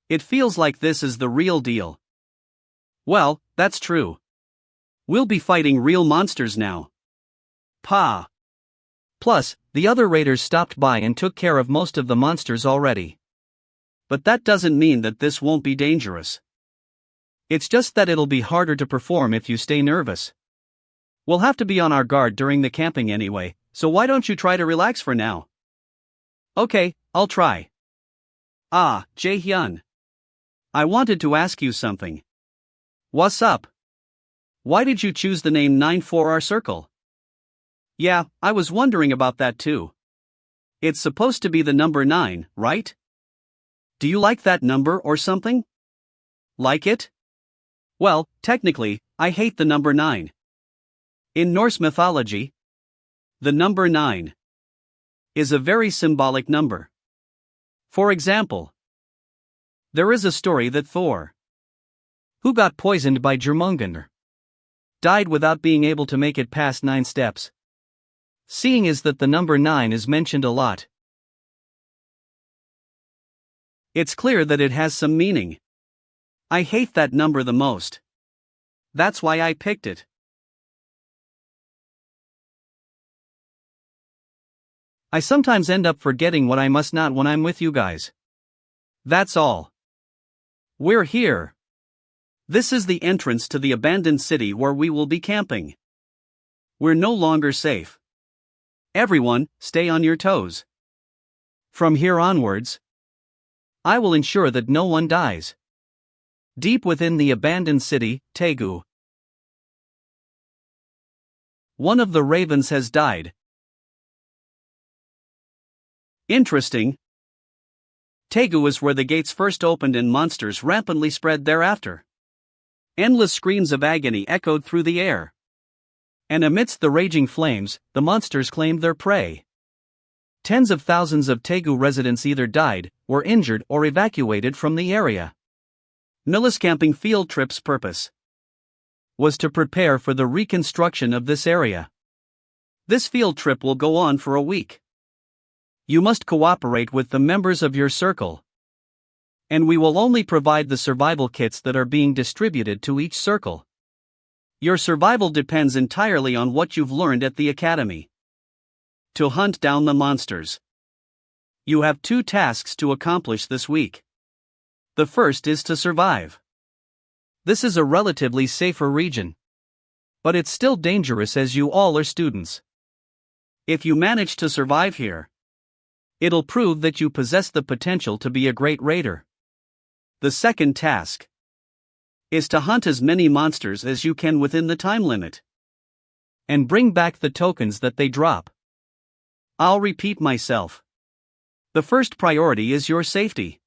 It feels like this is the real deal. Well, that's true. We'll be fighting real monsters now. Pa. Plus, the other raiders stopped by and took care of most of the monsters already. But that doesn't mean that this won't be dangerous. It's just that it'll be harder to perform if you stay nervous. We'll have to be on our guard during the camping anyway, so why don't you try to relax for now? Okay, I'll try. Ah, Jae-hyun. I wanted to ask you something. What's up? Why did you choose the name 9 for our circle? Yeah, I was wondering about that too. It's supposed to be the number 9, right? Do you like that number or something? Like it? Well, technically, I hate the number 9. In Norse mythology, the number 9 is a very symbolic number. For example, there is a story that Thor, who got poisoned by Jormungandr, died without being able to make it past 9 steps. Seeing as that the number 9 is mentioned a lot, it's clear that it has some meaning. I hate that number the most. That's why I picked it. I sometimes end up forgetting what I must not when I'm with you guys. That's all. We're here. This is the entrance to the abandoned city where we will be camping. We're no longer safe. Everyone, stay on your toes. From here onwards, I will ensure that no one dies. Deep within the abandoned city, Taegu, one of the ravens has died. Interesting. Taegu is where the gates first opened and monsters rampantly spread thereafter. Endless screams of agony echoed through the air. And amidst the raging flames, the monsters claimed their prey. Tens of thousands of Taegu residents either died, were injured, or evacuated from the area. Millis camping field trip's purpose was to prepare for the reconstruction of this area. This field trip will go on for a week. You must cooperate with the members of your circle. And we will only provide the survival kits that are being distributed to each circle. Your survival depends entirely on what you've learned at the academy. To hunt down the monsters. You have 2 tasks to accomplish this week. The first is to survive. This is a relatively safer region. But it's still dangerous as you all are students. If you manage to survive here, it'll prove that you possess the potential to be a great raider. The second task is to hunt as many monsters as you can within the time limit. And bring back the tokens that they drop. I'll repeat myself. The first priority is your safety.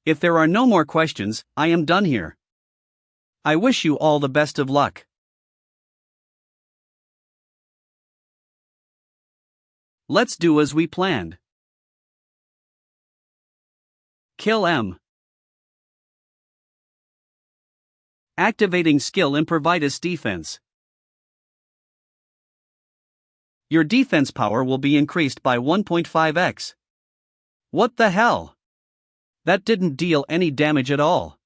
If there are no more questions, I am done here. I wish you all the best of luck. Let's do as we planned. Kill M. Activating skill Improvitus defense. Your defense power will be increased by 1.5x. What the hell? That didn't deal any damage at all.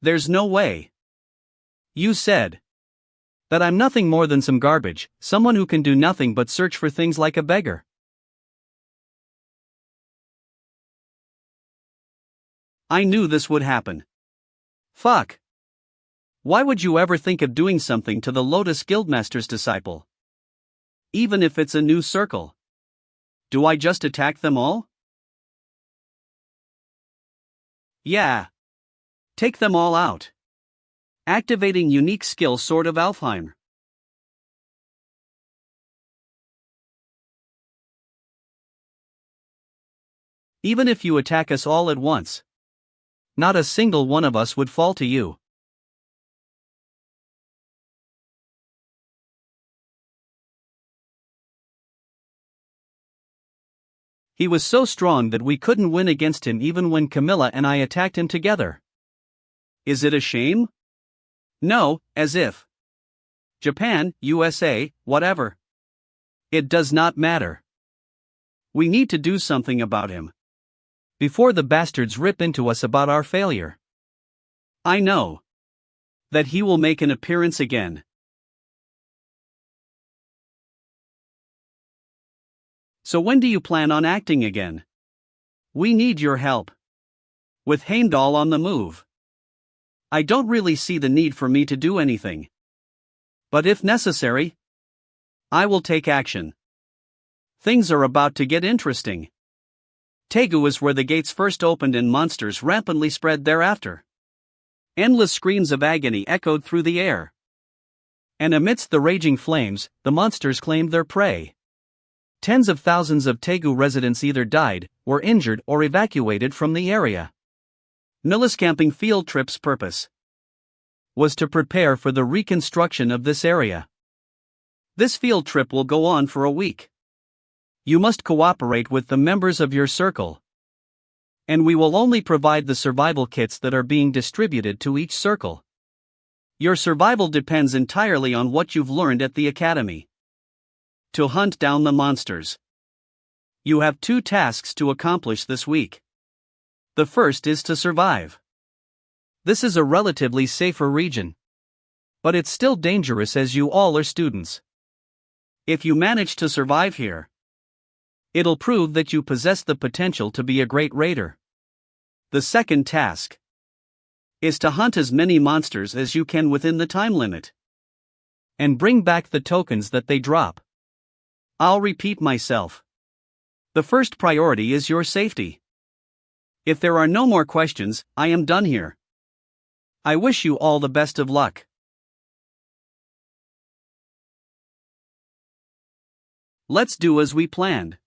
There's no way. You said That I'm nothing more than some garbage, someone who can do nothing but search for things like a beggar. I knew this would happen. Fuck. Why would you ever think of doing something to the Lotus Guildmaster's disciple? Even if it's a new circle. Do I just attack them all? Yeah. Take them all out. Activating unique skill Sword of Alfheim. Even if you attack us all at once, not a single one of us would fall to you. He was so strong that we couldn't win against him even when Camilla and I attacked him together. Is it a shame? No, as if. Japan, USA, whatever. It does not matter. We need to do something about him. Before the bastards rip into us about our failure. I know that he will make an appearance again. So when do you plan on acting again? We need your help. With Heimdall on the move, I don't really see the need for me to do anything. But if necessary, I will take action. Things are about to get interesting. Tegu is where the gates first opened and monsters rampantly spread thereafter. Endless screams of agony echoed through the air. And amidst the raging flames, the monsters claimed their prey. Tens of thousands of Tegu residents either died, were injured or evacuated from the area. Camping field trip's purpose was to prepare for the reconstruction of this area. This field trip will go on for a week. You must cooperate with the members of your circle. And we will only provide the survival kits that are being distributed to each circle. Your survival depends entirely on what you've learned at the academy. To hunt down the monsters. You have 2 tasks to accomplish this week. The first is to survive. This is a relatively safer region. But it's still dangerous as you all are students. If you manage to survive here, it'll prove that you possess the potential to be a great raider. The second task is to hunt as many monsters as you can within the time limit. And bring back the tokens that they drop. I'll repeat myself. The first priority is your safety. If there are no more questions, I am done here. I wish you all the best of luck. Let's do as we planned.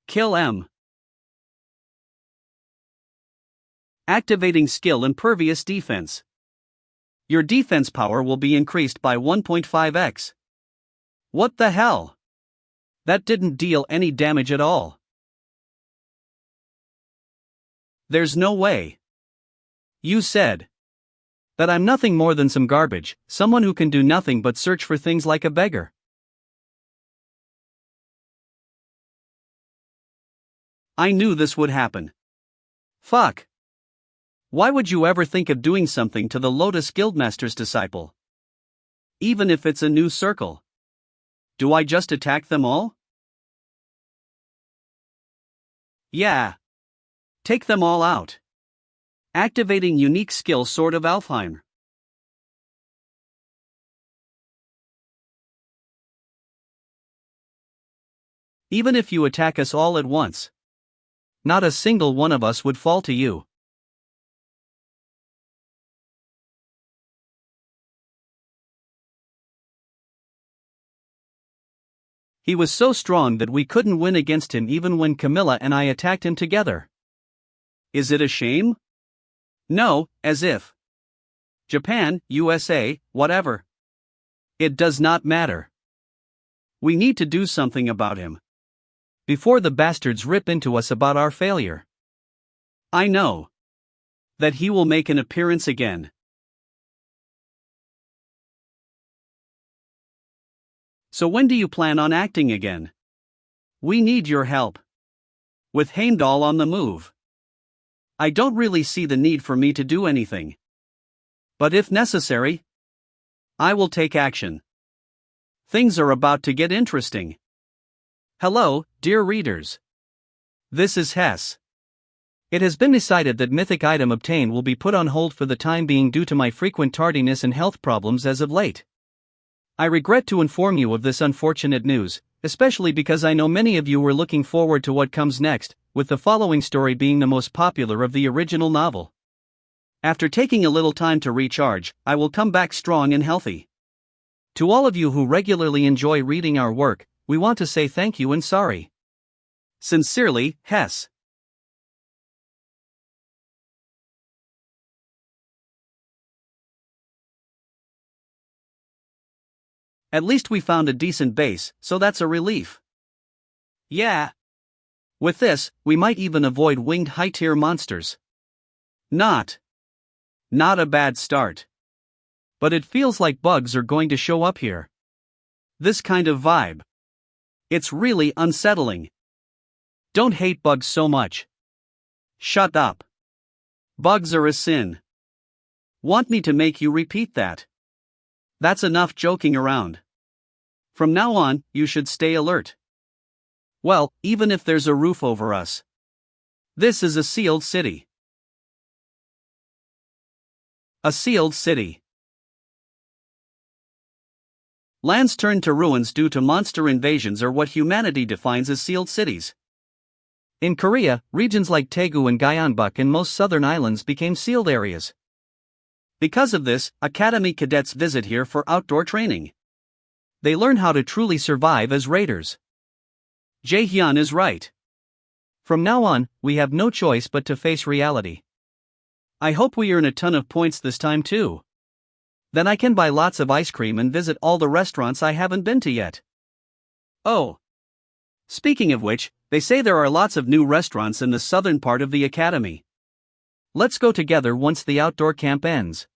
Kill M. Activating skill Impervious Defense. Your defense power will be increased by 1.5x. What the hell? That didn't deal any damage at all. There's no way. You said that I'm nothing more than some garbage, someone who can do nothing but search for things like a beggar. I knew this would happen. Fuck. Why would you ever think of doing something to the Lotus Guildmaster's disciple? Even if it's a new circle. Do I just attack them all? Yeah. Take them all out. Activating unique skill Sword of Alfheim. Even if you attack us all at once, not a single one of us would fall to you. He was so strong that we couldn't win against him even when Camilla and I attacked him together. Is it a shame? No, as if. Japan, USA, whatever. It does not matter. We need to do something about him. Before the bastards rip into us about our failure. I know that he will make an appearance again. So when do you plan on acting again? We need your help. With Heimdall on the move, I don't really see the need for me to do anything. But if necessary, I will take action. Things are about to get interesting. Hello, dear readers. This is Hess. It has been decided that mythic item obtained will be put on hold for the time being due to my frequent tardiness and health problems as of late. I regret to inform you of this unfortunate news, especially because I know many of you were looking forward to what comes next, with the following story being the most popular of the original novel. After taking a little time to recharge, I will come back strong and healthy. To all of you who regularly enjoy reading our work, we want to say thank you and sorry. Sincerely, Hess. At least we found a decent base, so that's a relief. Yeah. With this, we might even avoid winged high-tier monsters. Not a bad start. But it feels like bugs are going to show up here. This kind of vibe. It's really unsettling. Don't hate bugs so much. Shut up. Bugs are a sin. Want me to make you repeat that? That's enough joking around. From now on, you should stay alert. Well, even if there's a roof over us. This is a sealed city. A sealed city. Lands turned to ruins due to monster invasions are what humanity defines as sealed cities. In Korea, regions like Daegu and Gyeongbuk and most southern islands became sealed areas. Because of this, academy cadets visit here for outdoor training. They learn how to truly survive as raiders. Jae-hyun is right. From now on, we have no choice but to face reality. I hope we earn a ton of points this time too. Then I can buy lots of ice cream and visit all the restaurants I haven't been to yet. Oh. Speaking of which, they say there are lots of new restaurants in the southern part of the academy. Let's go together once the outdoor camp ends.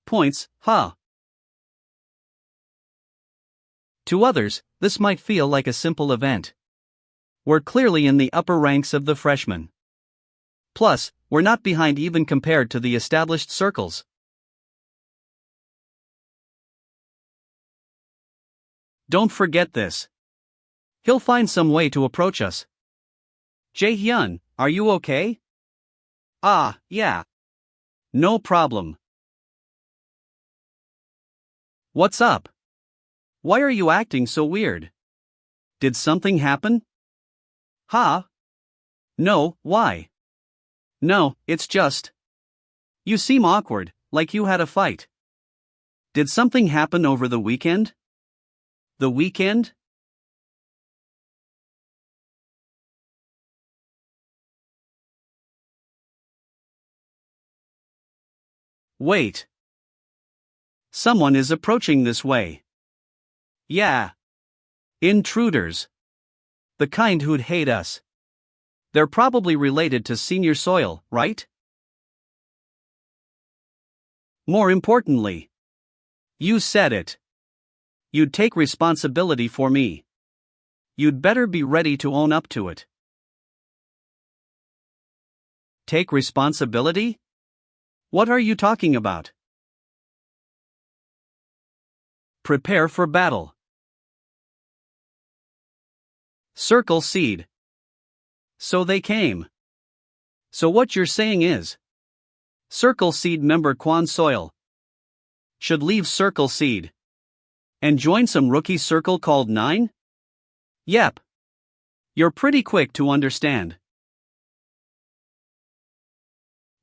Points, huh? To others, this might feel like a simple event. We're clearly in the upper ranks of the freshmen. Plus, we're not behind even compared to the established circles. Don't forget this. He'll find some way to approach us. Jae-hyun, are you okay? Ah, yeah. No problem. What's up? Why are you acting so weird? Did something happen? Huh? No, why? No, it's just. You seem awkward, like you had a fight. Did something happen over the weekend? The weekend? Wait. Someone is approaching this way. Yeah. Intruders. The kind who'd hate us. They're probably related to Senior Soil, right? More importantly. You said it. You'd take responsibility for me. You'd better be ready to own up to it. Take responsibility? What are you talking about? Prepare for battle. Circle Seed. So they came. So what you're saying is, Circle Seed member Quan Soil should leave Circle Seed and join some rookie circle called 9? Yep. You're pretty quick to understand.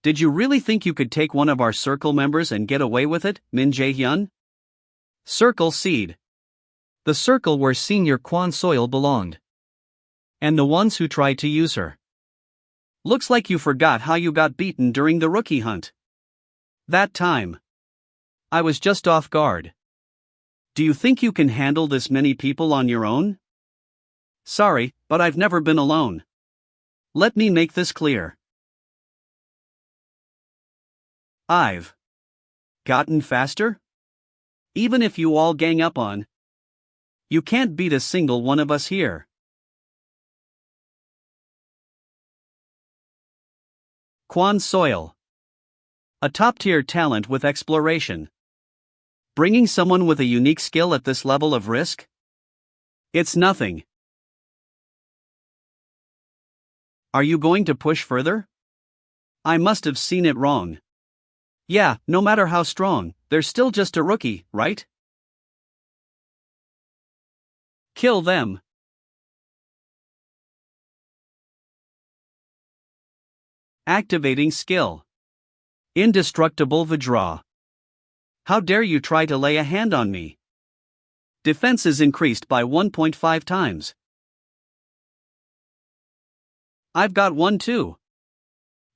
Did you really think you could take one of our circle members and get away with it, Min Jae-hyun? Circle Seed. The circle where Senior Quan Soil belonged. And the ones who tried to use her. Looks like you forgot how you got beaten during the rookie hunt. That time. I was just off guard. Do you think you can handle this many people on your own? Sorry, but I've never been alone. Let me make this clear. I've gotten faster? Even if you all gang up on, you can't beat a single one of us here. Quan Soil. A top-tier talent with exploration. Bringing someone with a unique skill at this level of risk? It's nothing. Are you going to push further? I must have seen it wrong. Yeah, no matter how strong, they're still just a rookie, right? Kill them. Activating skill. Indestructible Vajra. How dare you try to lay a hand on me? Defense is increased by 1.5 times. I've got one too.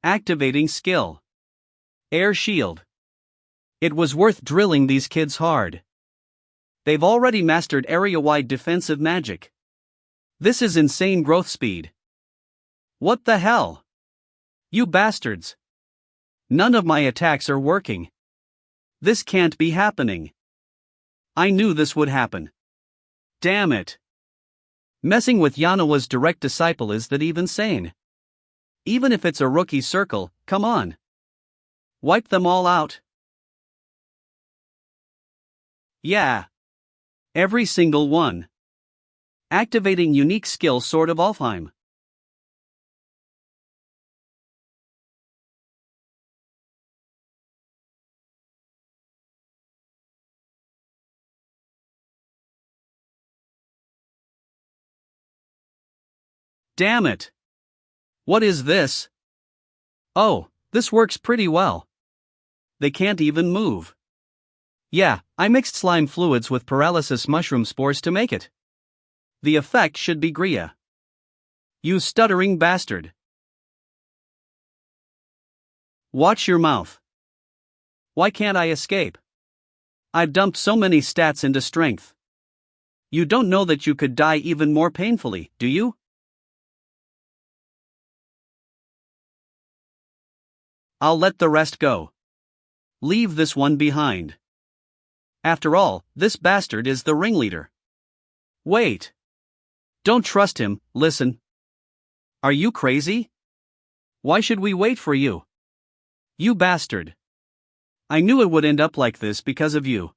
Activating skill. Air shield. It was worth drilling these kids hard. They've already mastered area-wide defensive magic. This is insane growth speed. What the hell? You bastards. None of my attacks are working. This can't be happening. I knew this would happen. Damn it. Messing with Yanawa's direct disciple is that even sane? Even if it's a rookie circle, come on. Wipe them all out. Yeah. Every single one. Activating unique skill Sword of Alfheim. Damn it. What is this? Oh, this works pretty well. They can't even move. Yeah, I mixed slime fluids with paralysis mushroom spores to make it. The effect should be Gria. You stuttering bastard. Watch your mouth. Why can't I escape? I've dumped so many stats into strength. You don't know that you could die even more painfully, do you? I'll let the rest go. Leave this one behind. After all, this bastard is the ringleader. Wait. Don't trust him, listen. Are you crazy? Why should we wait for you? You bastard. I knew it would end up like this because of you.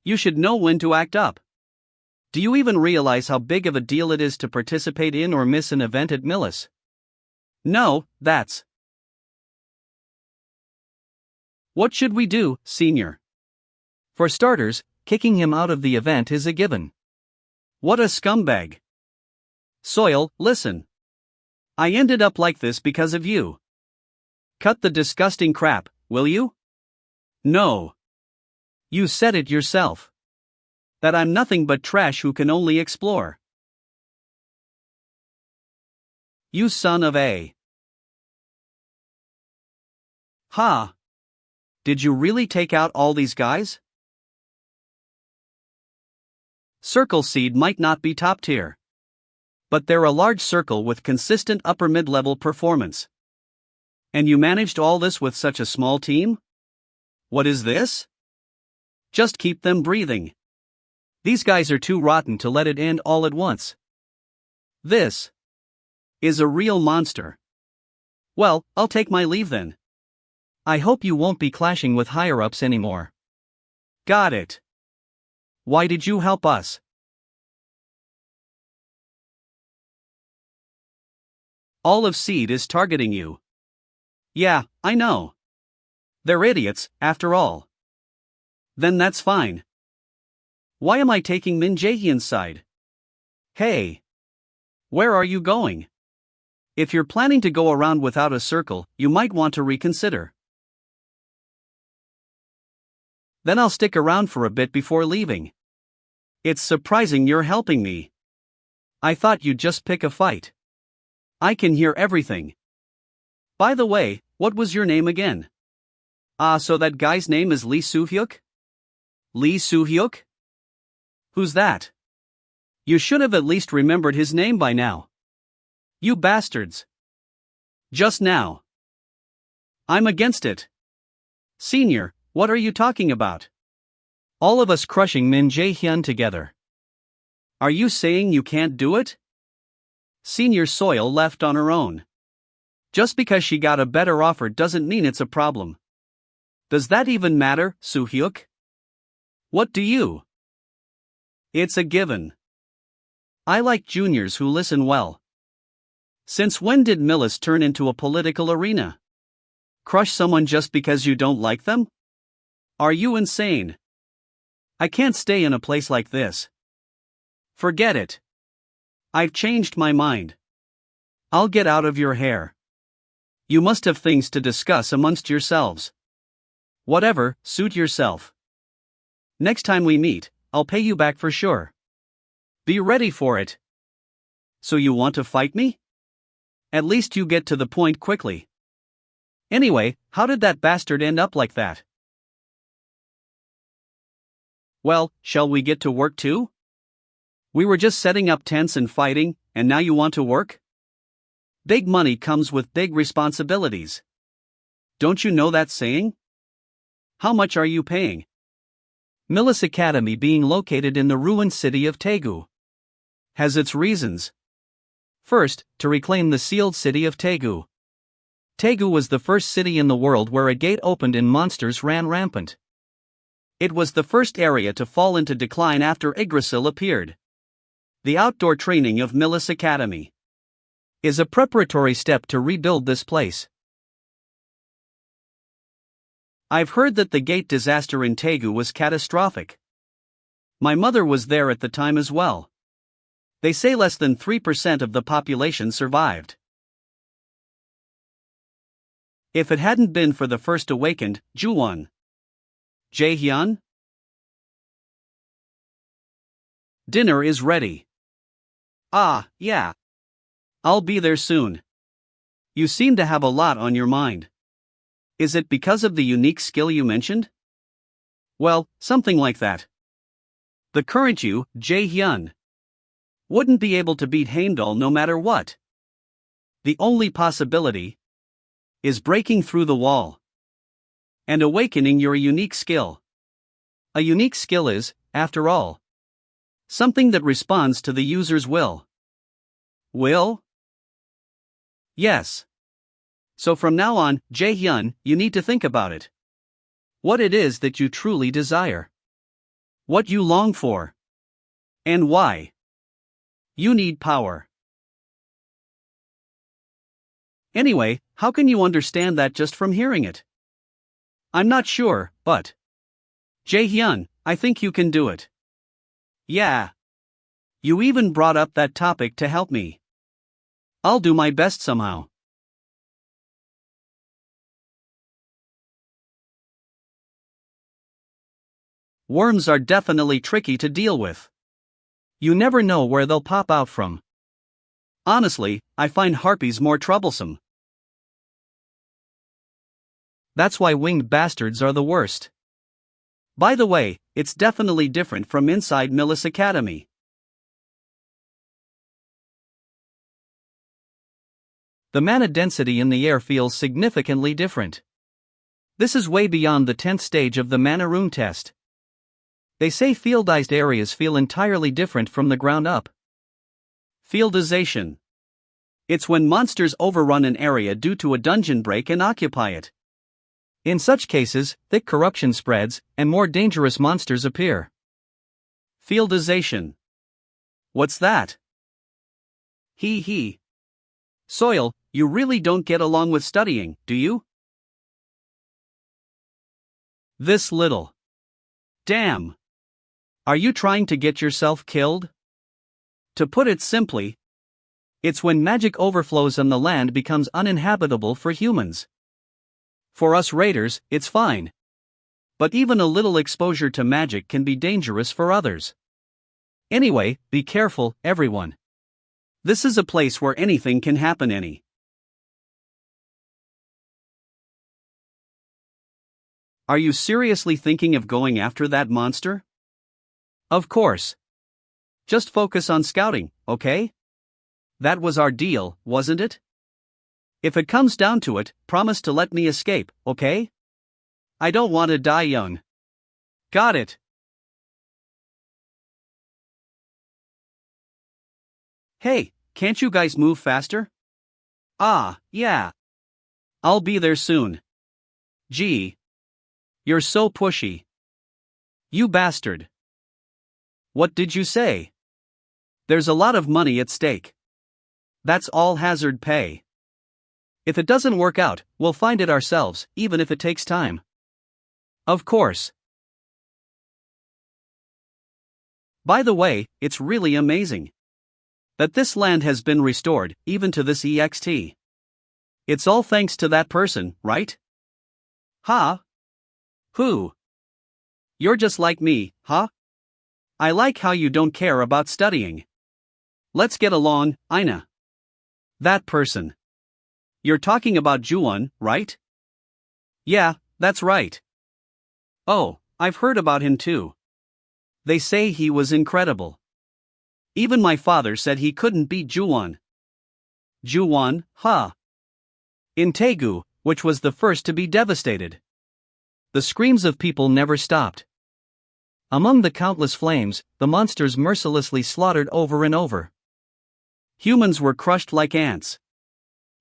You should know when to act up. Do you even realize how big of a deal it is to participate in or miss an event at Millis? No, that's... What should we do, Senior? For starters, kicking him out of the event is a given. What a scumbag. Soil, listen. I ended up like this because of you. Cut the disgusting crap, will you? No. You said it yourself. That I'm nothing but trash who can only explore. You son of a... Ha! Did you really take out all these guys? Circle Seed might not be top tier. But they're a large circle with consistent upper mid-level performance. And you managed all this with such a small team? What is this? Just keep them breathing. These guys are too rotten to let it end all at once. This is a real monster. Well, I'll take my leave then. I hope you won't be clashing with higher-ups anymore. Got it. Why did you help us? All of Seed is targeting you. Yeah, I know. They're idiots, after all. Then that's fine. Why am I taking Min Jae-hyun's side? Hey. Where are you going? If you're planning to go around without a circle, you might want to reconsider. Then I'll stick around for a bit before leaving. It's surprising you're helping me. I thought you'd just pick a fight. I can hear everything. By the way, what was your name again? So that guy's name is Lee Soo-hyuk? Lee Soo-hyuk? Who's that? You should have at least remembered his name by now. You bastards. Just now. I'm against it. Senior, what are you talking about? All of us crushing Min Jae-hyun together. Are you saying you can't do it? Senior Soil left on her own. Just because she got a better offer doesn't mean it's a problem. Does that even matter, Soo-hyuk? What do you? It's a given. I like juniors who listen well. Since when did Millis turn into a political arena? Crush someone just because you don't like them? Are you insane? I can't stay in a place like this. Forget it. I've changed my mind. I'll get out of your hair. You must have things to discuss amongst yourselves. Whatever, suit yourself. Next time we meet, I'll pay you back for sure. Be ready for it. So you want to fight me? At least you get to the point quickly. Anyway, how did that bastard end up like that? Well, shall we get to work too? We were just setting up tents and fighting, and now you want to work? Big money comes with big responsibilities. Don't you know that saying? How much are you paying? Millis Academy, being located in the ruined city of Daegu, has its reasons. First, to reclaim the sealed city of Daegu. Daegu was the first city in the world where a gate opened and monsters ran rampant. It was the first area to fall into decline after Yggdrasil appeared. The outdoor training of Millis Academy is a preparatory step to rebuild this place. I've heard that the gate disaster in Daegu was catastrophic. My mother was there at the time as well. They say less than 3% of the population survived. If it hadn't been for the first awakened, Juwon. Jaehyun? Dinner is ready. Ah, yeah. I'll be there soon. You seem to have a lot on your mind. Is it because of the unique skill you mentioned? Well, something like that. The current you, Jaehyun, wouldn't be able to beat Heimdall no matter what. The only possibility is breaking through the wall and awakening your unique skill. A unique skill is, after all, something that responds to the user's will. Will? Yes. So from now on, Jaehyun, you need to think about it. What it is that you truly desire. What you long for. And why. You need power. Anyway, how can you understand that just from hearing it? I'm not sure, but Jaehyun, I think you can do it. Yeah. You even brought up that topic to help me. I'll do my best somehow. Worms are definitely tricky to deal with. You never know where they'll pop out from. Honestly, I find harpies more troublesome. That's why winged bastards are the worst. By the way, it's definitely different from inside Millis Academy. The mana density in the air feels significantly different. This is way beyond the 10th stage of the mana room test. They say fieldized areas feel entirely different from the ground up. Fieldization. It's when monsters overrun an area due to a dungeon break and occupy it. In such cases, thick corruption spreads, and more dangerous monsters appear. Fieldization. What's that? Hee hee. Soil, you really don't get along with studying, do you? This little. Damn. Are you trying to get yourself killed? To put it simply, it's when magic overflows and the land becomes uninhabitable for humans. For us raiders, it's fine. But even a little exposure to magic can be dangerous for others. Anyway, be careful, everyone. This is a place where anything can happen. Are you seriously thinking of going after that monster? Of course. Just focus on scouting, okay? That was our deal, wasn't it? If it comes down to it, promise to let me escape, okay? I don't want to die young. Got it. Hey, can't you guys move faster? Ah, yeah. I'll be there soon. Gee. You're so pushy. You bastard. What did you say? There's a lot of money at stake. That's all hazard pay. If it doesn't work out, we'll find it ourselves, even if it takes time. Of course. By the way, it's really amazing that this land has been restored, even to this EXT. It's all thanks to that person, right? Huh? Who? You're just like me, huh? I like how you don't care about studying. Let's get along, Ina. That person. You're talking about Juwon, right? Yeah, that's right. Oh, I've heard about him too. They say he was incredible. Even my father said he couldn't beat Juwon. Juwon, huh? In Taegu, which was the first to be devastated. The screams of people never stopped. Among the countless flames, the monsters mercilessly slaughtered over and over. Humans were crushed like ants.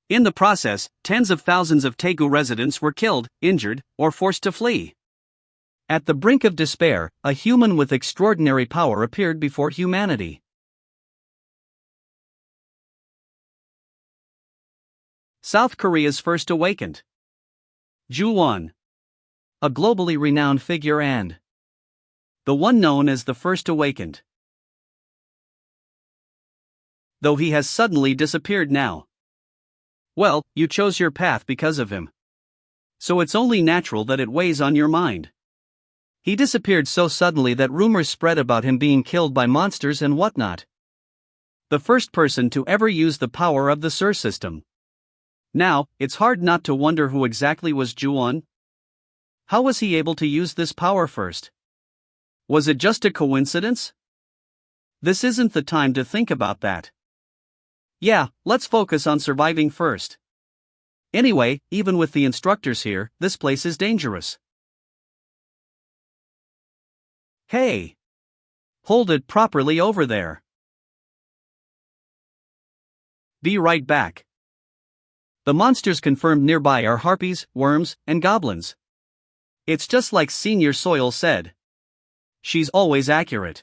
In the process, tens of thousands of Taegu residents were killed, injured, or forced to flee. At the brink of despair, a human with extraordinary power appeared before humanity. South Korea's first awakened. Juwon. A globally renowned figure and the one known as the first awakened. Though he has suddenly disappeared now. Well, you chose your path because of him. So it's only natural that it weighs on your mind. He disappeared so suddenly that rumors spread about him being killed by monsters and whatnot. The first person to ever use the power of the Sur system. Now, it's hard not to wonder who exactly was Juwon. How was he able to use this power first? Was it just a coincidence? This isn't the time to think about that. Yeah, let's focus on surviving first. Anyway, even with the instructors here, this place is dangerous. Hey! Hold it properly over there. Be right back. The monsters confirmed nearby are harpies, worms, and goblins. It's just like Senior Soil said. She's always accurate.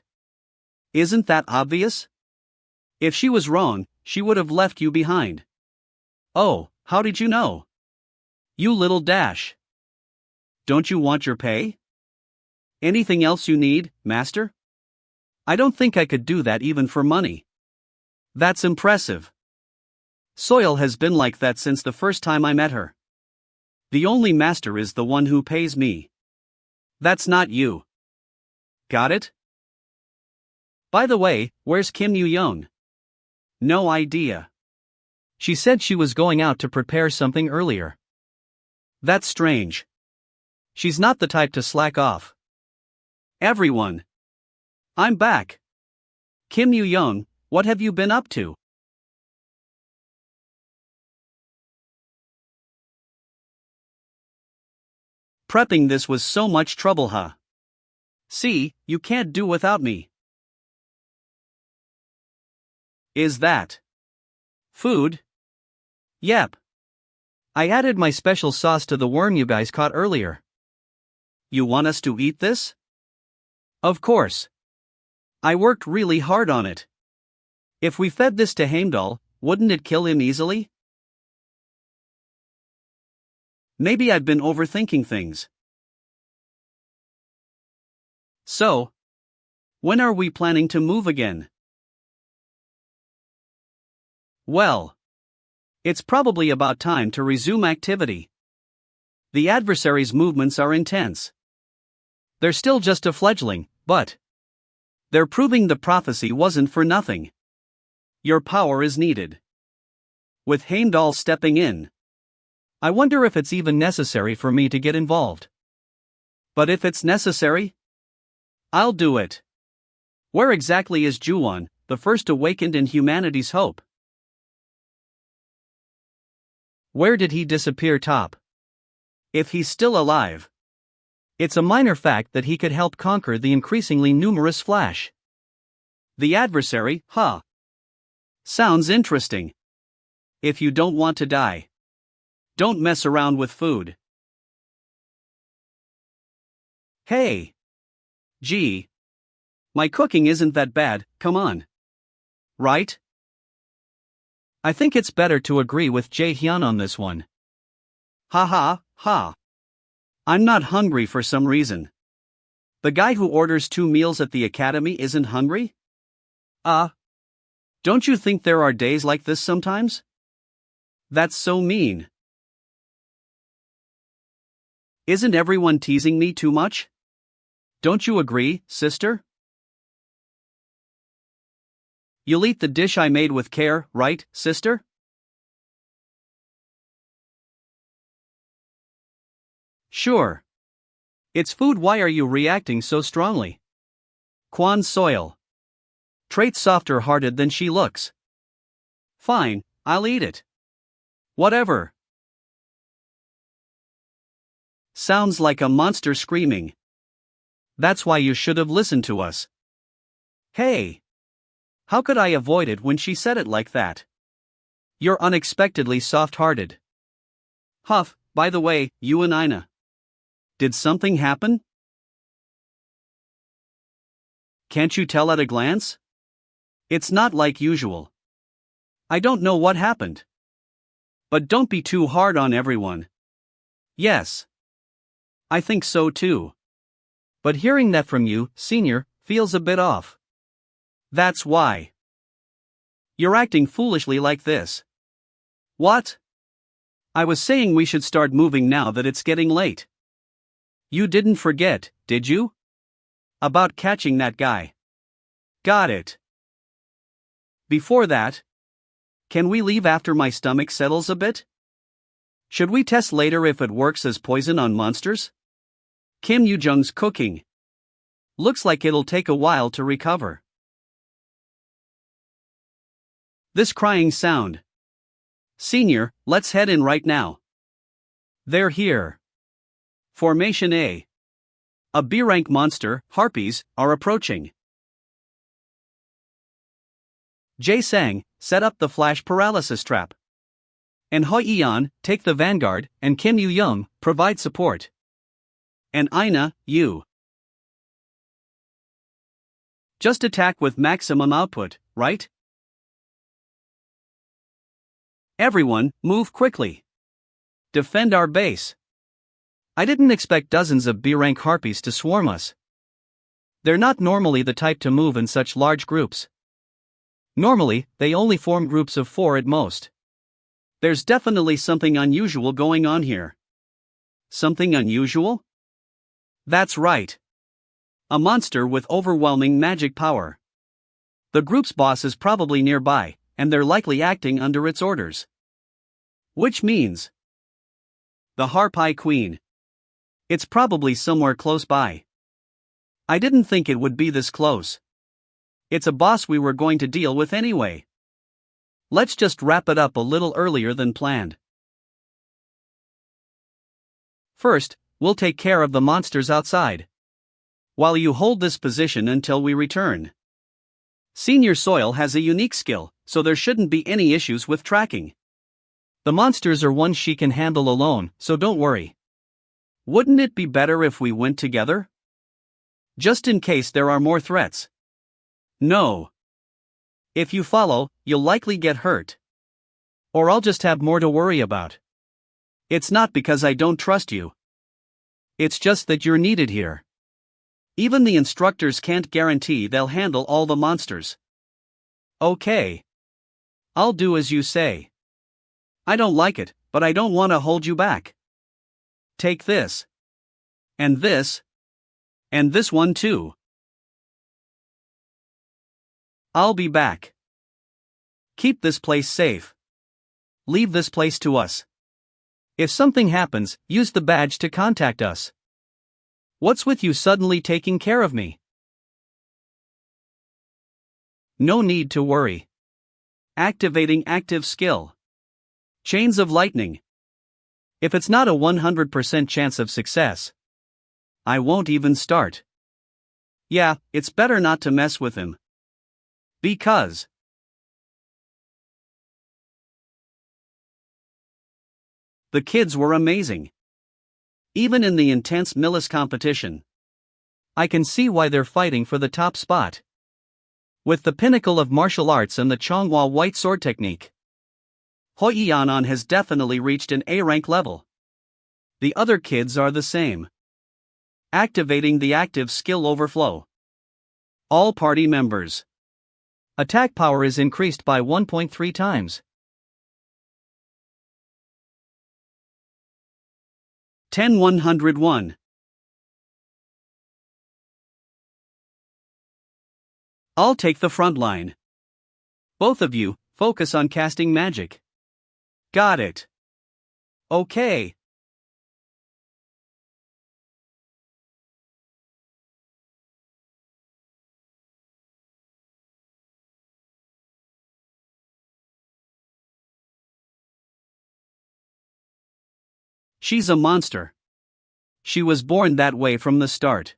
Isn't that obvious? If she was wrong, she would have left you behind. Oh, how did you know? You little dash. Don't you want your pay? Anything else you need, master? I don't think I could do that even for money. That's impressive. Soil has been like that since the first time I met her. The only master is the one who pays me. That's not you. Got it? By the way, where's Kim Yu-young? No idea. She said she was going out to prepare something earlier. That's strange. She's not the type to slack off. Everyone. I'm back. Kim Yu-young, what have you been up to? Prepping this was so much trouble, huh? See, you can't do without me. Is that food? Yep. I added my special sauce to the worm you guys caught earlier. You want us to eat this? Of course. I worked really hard on it. If we fed this to Heimdall, wouldn't it kill him easily? Maybe I've been overthinking things. So, when are we planning to move again? Well, it's probably about time to resume activity. The adversaries' movements are intense. They're still just a fledgling, but they're proving the prophecy wasn't for nothing. Your power is needed. With Heimdall stepping in. I wonder if it's even necessary for me to get involved. But if it's necessary, I'll do it. Where exactly is Juwon, the first awakened in humanity's hope? Where did he disappear, Top? If he's still alive. It's a minor fact that he could help conquer the increasingly numerous Flash. The adversary, huh? Sounds interesting. If you don't want to die. Don't mess around with food. Hey. Gee. My cooking isn't that bad, come on. Right? I think it's better to agree with Jae-hyun on this one. Ha ha, ha. I'm not hungry for some reason. The guy who orders 2 meals at the academy isn't hungry? Don't you think there are days like this sometimes? That's so mean. Isn't everyone teasing me too much? Don't you agree, sister? You'll eat the dish I made with care, right, sister? Sure. It's food. Why are you reacting so strongly? Kwon Soil. Trait softer hearted than she looks. Fine, I'll eat it. Whatever. Sounds like a monster screaming. That's why you should have listened to us. Hey. How could I avoid it when she said it like that? You're unexpectedly soft-hearted. Huff, by the way, you and Ina. Did something happen? Can't you tell at a glance? It's not like usual. I don't know what happened. But don't be too hard on everyone. Yes. I think so too. But hearing that from you, senior, feels a bit off. That's why. You're acting foolishly like this. What? I was saying we should start moving now that it's getting late. You didn't forget, did you? About catching that guy. Got it. Before that, can we leave after my stomach settles a bit? Should we test later if it works as poison on monsters? Kim Yoo-jung's cooking. Looks like it'll take a while to recover. This crying sound. Senior, let's head in right now. They're here. Formation A. A B-rank monster, harpies, are approaching. Jae-sang, set up the flash paralysis trap. And Hoi-yeon, take the vanguard, and Kim Yoo-young, provide support. And Ina, you. Just attack with maximum output, right? Everyone, move quickly. Defend our base. I didn't expect dozens of B-rank harpies to swarm us. They're not normally the type to move in such large groups. Normally, they only form groups of 4 at most. There's definitely something unusual going on here. Something unusual? That's right. A monster with overwhelming magic power. The group's boss is probably nearby, and they're likely acting under its orders. Which means the Harpy Queen. It's probably somewhere close by. I didn't think it would be this close. It's a boss we were going to deal with anyway. Let's just wrap it up a little earlier than planned. First, we'll take care of the monsters outside. While you hold this position until we return. Senior Soil has a unique skill, so there shouldn't be any issues with tracking. The monsters are ones she can handle alone, so don't worry. Wouldn't it be better if we went together? Just in case there are more threats. No. If you follow, you'll likely get hurt. Or I'll just have more to worry about. It's not because I don't trust you. It's just that you're needed here. Even the instructors can't guarantee they'll handle all the monsters. Okay. I'll do as you say. I don't like it, but I don't want to hold you back. Take this. And this. And this one too. I'll be back. Keep this place safe. Leave this place to us. If something happens, use the badge to contact us. What's with you suddenly taking care of me? No need to worry. Activating active skill. Chains of lightning. If it's not a 100% chance of success, I won't even start. Yeah, it's better not to mess with him. Because The kids were amazing. Even in the intense Millis competition. I can see why they're fighting for the top spot. With the pinnacle of martial arts and the Chonghua white sword technique, Hoyianan has definitely reached an A-rank level. The other kids are the same. Activating the active skill overflow. All party members. Attack power is increased by 1.3 times. 10-101. I'll take the front line. Both of you, focus on casting magic. Got it. Okay. She's a monster. She was born that way from the start.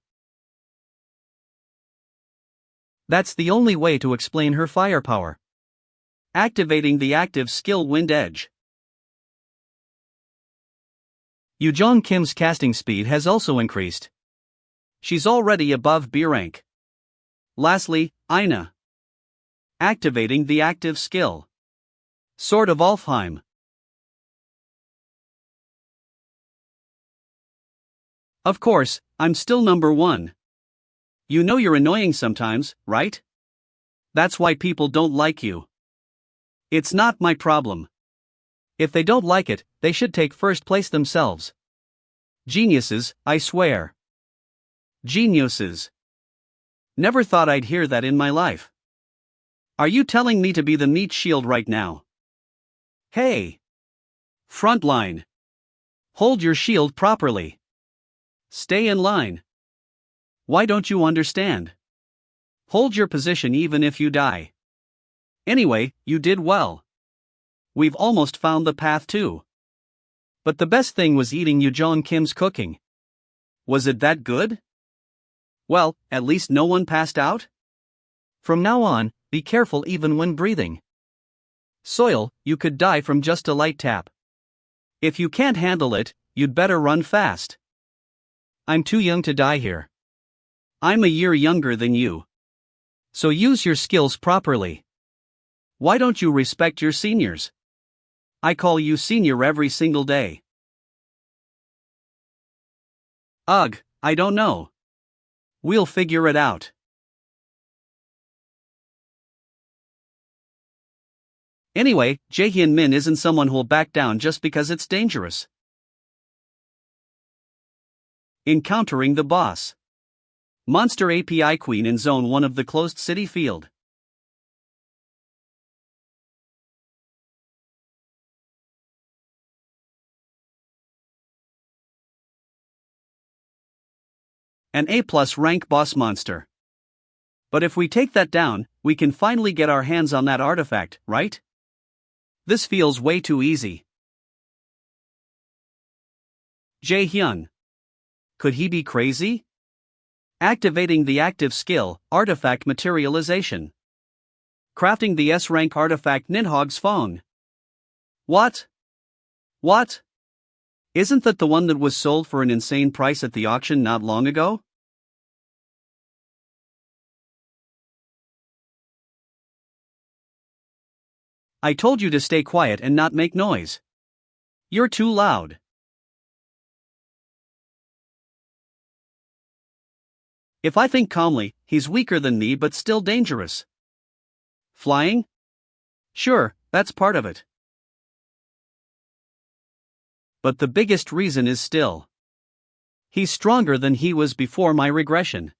That's the only way to explain her firepower. Activating the active skill Wind Edge. Jeong Kim's casting speed has also increased. She's already above B rank. Lastly, Aina. Activating the active skill. Sword of Alfheim. Of course, I'm still number 1. You know you're annoying sometimes, right? That's why people don't like you. It's not my problem. If they don't like it, they should take first place themselves. Geniuses, I swear. Geniuses. Never thought I'd hear that in my life. Are you telling me to be the meat shield right now? Hey! Frontline. Hold your shield properly. Stay in line. Why don't you understand? Hold your position even if you die. Anyway, you did well. We've almost found the path too. But the best thing was eating Jeong Kim's cooking. Was it that good? Well, at least no one passed out? From now on, be careful even when breathing. Soil, you could die from just a light tap. If you can't handle it, you'd better run fast. I'm too young to die here. I'm a year younger than you. So use your skills properly. Why don't you respect your seniors? I call you senior every single day. Ugh, I don't know. We'll figure it out. Anyway, Jaehyun Min isn't someone who'll back down just because it's dangerous. Encountering the boss. Monster API Queen in Zone 1 of the closed city field. An A+ rank boss monster. But if we take that down, we can finally get our hands on that artifact, right? This feels way too easy. Jaehyun. Could he be crazy? Activating the active skill, Artifact Materialization. Crafting the S-rank artifact Nidhogg's Fong. What? What? Isn't that the one that was sold for an insane price at the auction not long ago? I told you to stay quiet and not make noise. You're too loud. If I think calmly, he's weaker than me but still dangerous. Flying? Sure, that's part of it. But the biggest reason is still. He's stronger than he was before my regression.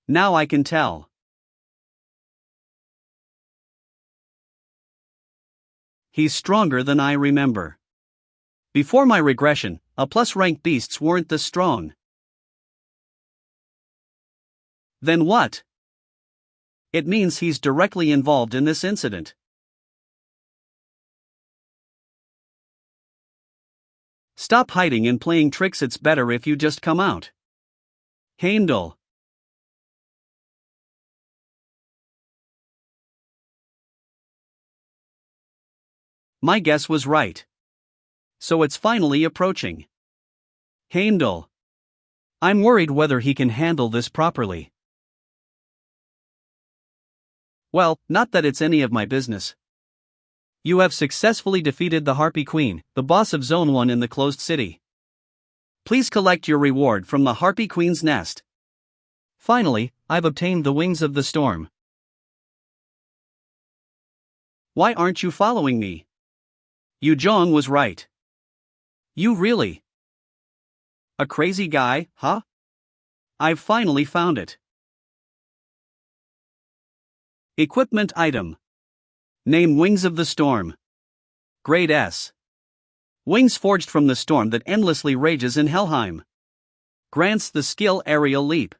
Now I can tell. He's stronger than I remember. Before my regression, A+ rank beasts weren't this strong. Then what? It means he's directly involved in this incident. Stop hiding and playing tricks, it's better if you just come out. Heimdall. My guess was right. So it's finally approaching. Heimdall. I'm worried whether he can handle this properly. Well, not that it's any of my business. You have successfully defeated the Harpy Queen, the boss of Zone 1 in the closed city. Please collect your reward from the Harpy Queen's nest. Finally, I've obtained the Wings of the Storm. Why aren't you following me? Jeong was right. You really? A crazy guy, huh? I've finally found it. Equipment item. Name Wings of the Storm. Grade S. Wings forged from the storm that endlessly rages in Helheim. Grants the skill Aerial Leap.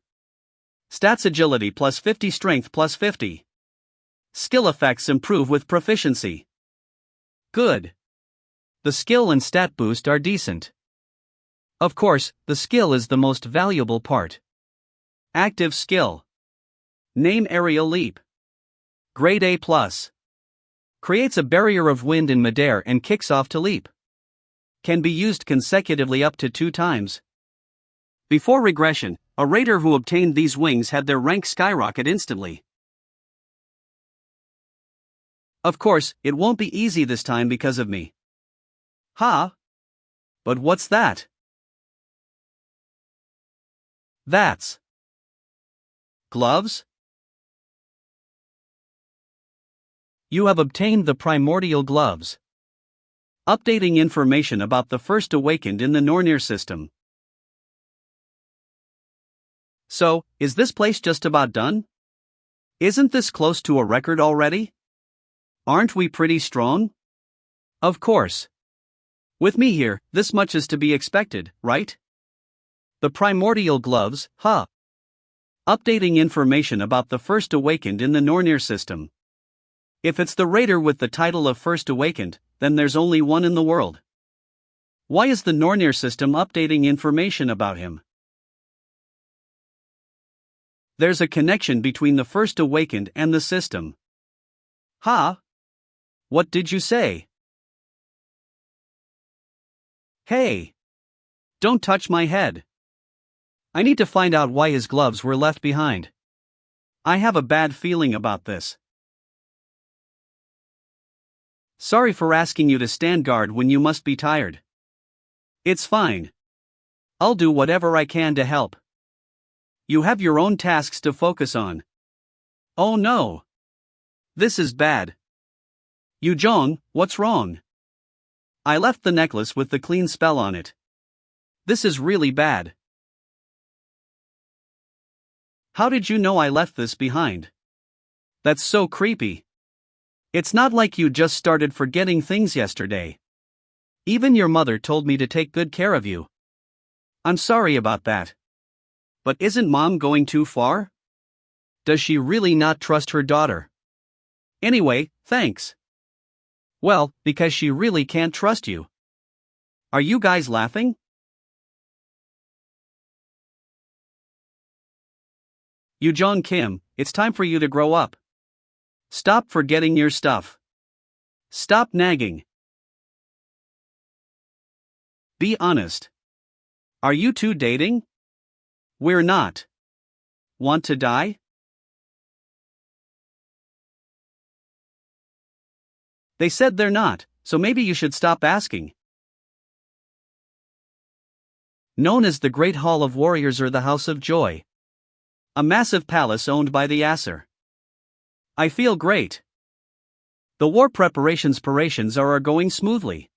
Stats agility plus 50, strength plus 50. Skill effects improve with proficiency. Good. The skill and stat boost are decent. Of course, the skill is the most valuable part. Active skill. Name Aerial Leap. Grade A+. Creates a barrier of wind in midair and kicks off to leap. Can be used consecutively up to 2 times. Before regression, a raider who obtained these wings had their rank skyrocket instantly. Of course, it won't be easy this time because of me. Huh? But what's that? That's gloves? You have obtained the primordial gloves. Updating information about the first awakened in the Nornir system. So, is this place just about done? Isn't this close to a record already? Aren't we pretty strong? Of course. With me here, this much is to be expected, right? The primordial gloves, huh? Updating information about the first awakened in the Nornir system. If it's the raider with the title of First Awakened, then there's only one in the world. Why is the Nornir system updating information about him? There's a connection between the First Awakened and the system. Huh? What did you say? Hey! Don't touch my head. I need to find out why his gloves were left behind. I have a bad feeling about this. Sorry for asking you to stand guard when you must be tired. It's fine. I'll do whatever I can to help. You have your own tasks to focus on. Oh no! This is bad. Jeong, what's wrong? I left the necklace with the clean spell on it. This is really bad. How did you know I left this behind? That's so creepy. It's not like you just started forgetting things yesterday. Even your mother told me to take good care of you. I'm sorry about that. But isn't Mom going too far? Does she really not trust her daughter? Anyway, thanks. Well, because she really can't trust you. Are you guys laughing? Jeong Kim, it's time for you to grow up. Stop forgetting your stuff. Stop nagging. Be honest. Are you two dating? We're not. Want to die? They said they're not, so maybe you should stop asking. Known as the Great Hall of Warriors or the House of Joy. A massive palace owned by the Aesir. I feel great. The war preparations are going smoothly.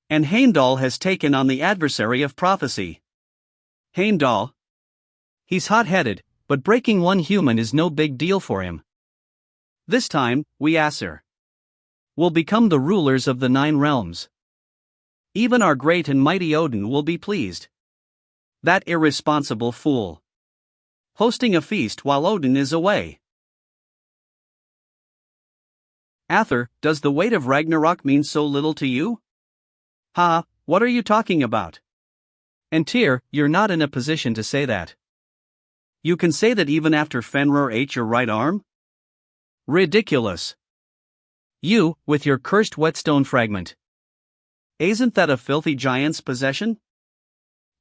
And Heimdall has taken on the adversary of prophecy. Heimdall? He's hot-headed, but breaking one human is no big deal for him. This time, we Aesir will become the rulers of the 9 realms. Even our great and mighty Odin will be pleased. That irresponsible fool. Hosting a feast while Odin is away. Ather, does the weight of Ragnarok mean so little to you? Ha, what are you talking about? And Tyr, you're not in a position to say that. You can say that even after Fenrir ate your right arm? Ridiculous. You, with your cursed whetstone fragment. Isn't that a filthy giant's possession?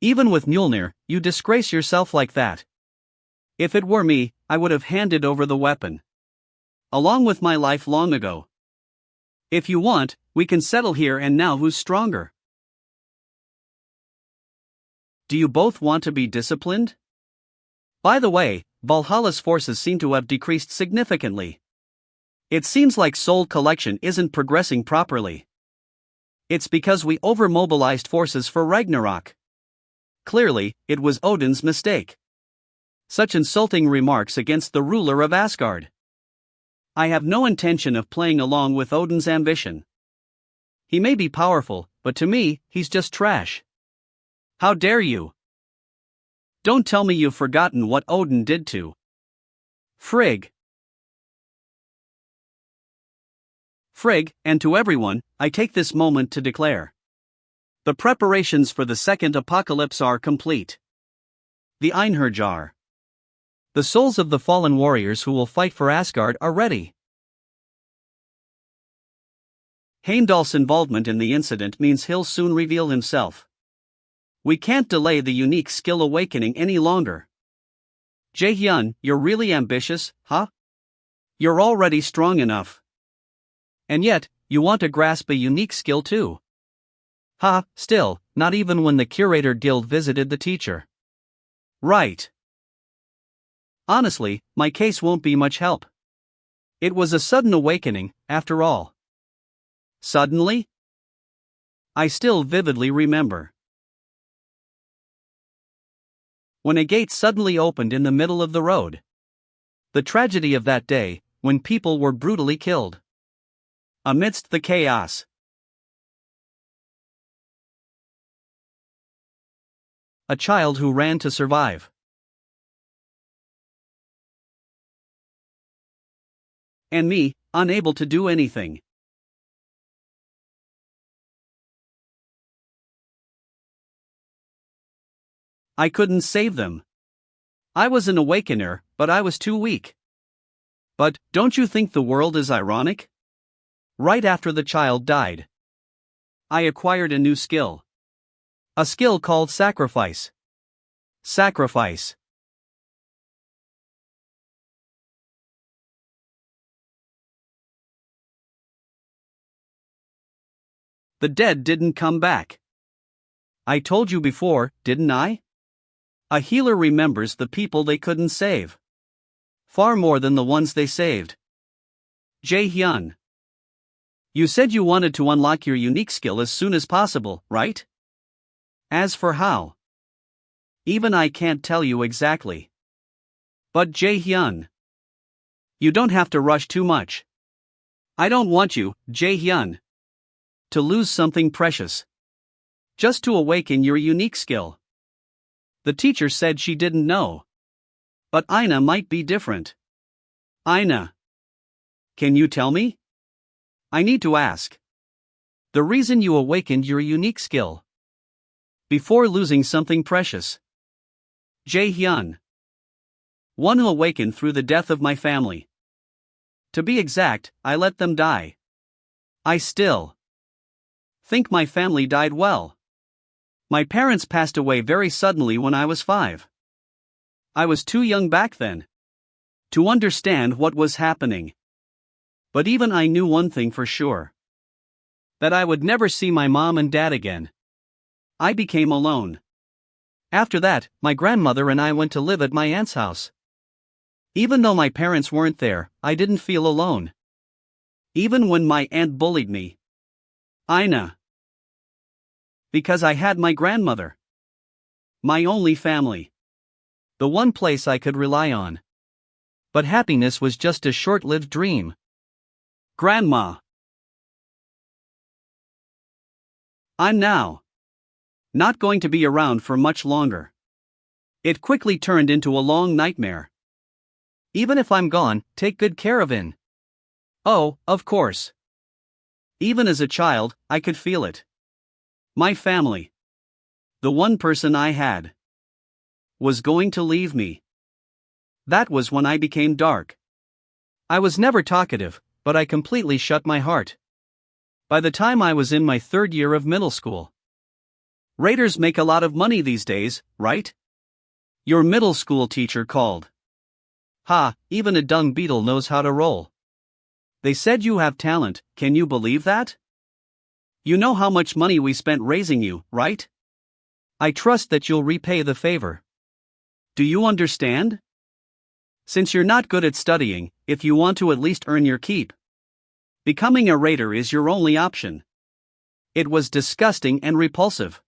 Even with Mjolnir, you disgrace yourself like that. If it were me, I would have handed over the weapon. Along with my life long ago. If you want, we can settle here and now who's stronger. Do you both want to be disciplined? By the way, Valhalla's forces seem to have decreased significantly. It seems like Soul Collection isn't progressing properly. It's because we overmobilized forces for Ragnarok. Clearly, it was Odin's mistake. Such insulting remarks against the ruler of Asgard. I have no intention of playing along with Odin's ambition. He may be powerful, but to me, he's just trash. How dare you? Don't tell me you've forgotten what Odin did to Frigg. Frigg, and to everyone, I take this moment to declare. The preparations for the second apocalypse are complete. The Einherjar. The souls of the fallen warriors who will fight for Asgard are ready. Heimdall's involvement in the incident means he'll soon reveal himself. We can't delay the unique skill awakening any longer. Jae-hyun, you're really ambitious, huh? You're already strong enough. And yet, you want to grasp a unique skill too. Ha, still, not even when the Curator Guild visited the teacher. Right. Honestly, my case won't be much help. It was a sudden awakening, after all. Suddenly? I still vividly remember. When a gate suddenly opened in the middle of the road. The tragedy of that day, when people were brutally killed. Amidst the chaos. A child who ran to survive. And me, unable to do anything. I couldn't save them. I was an awakener, but I was too weak. But, don't you think the world is ironic? Right after the child died, I acquired a new skill. A skill called sacrifice. Sacrifice. The dead didn't come back. I told you before, didn't I? A healer remembers the people they couldn't save. Far more than the ones they saved. Jae-hyun. You said you wanted to unlock your unique skill as soon as possible, right? As for how? Even I can't tell you exactly. But Jae-hyun. You don't have to rush too much. I don't want you, Jae-hyun, to lose something precious. Just to awaken your unique skill. The teacher said she didn't know. But Aina might be different. Aina. Can you tell me? I need to ask. The reason you awakened your unique skill. Before losing something precious. Jae-hyun. One who awakened through the death of my family. To be exact, I let them die. I still think my family died well. My parents passed away very suddenly when I was 5. I was too young back then to understand what was happening. But even I knew one thing for sure. That I would never see my mom and dad again. I became alone. After that, my grandmother and I went to live at my aunt's house. Even though my parents weren't there, I didn't feel alone. Even when my aunt bullied me. Aina. Because I had my grandmother. My only family. The one place I could rely on. But happiness was just a short-lived dream. Grandma. I'm now not going to be around for much longer. It quickly turned into a long nightmare. Even if I'm gone, take good care of In. Oh, of course. Even as a child, I could feel it. My family. The one person I had. Was going to leave me. That was when I became dark. I was never talkative, but I completely shut my heart. By the time I was in my 3rd year of middle school. Raiders make a lot of money these days, right? Your middle school teacher called. Ha, even a dung beetle knows how to roll. They said you have talent, can you believe that? You know how much money we spent raising you, right? I trust that you'll repay the favor. Do you understand? Since you're not good at studying, if you want to at least earn your keep, becoming a raider is your only option. It was disgusting and repulsive.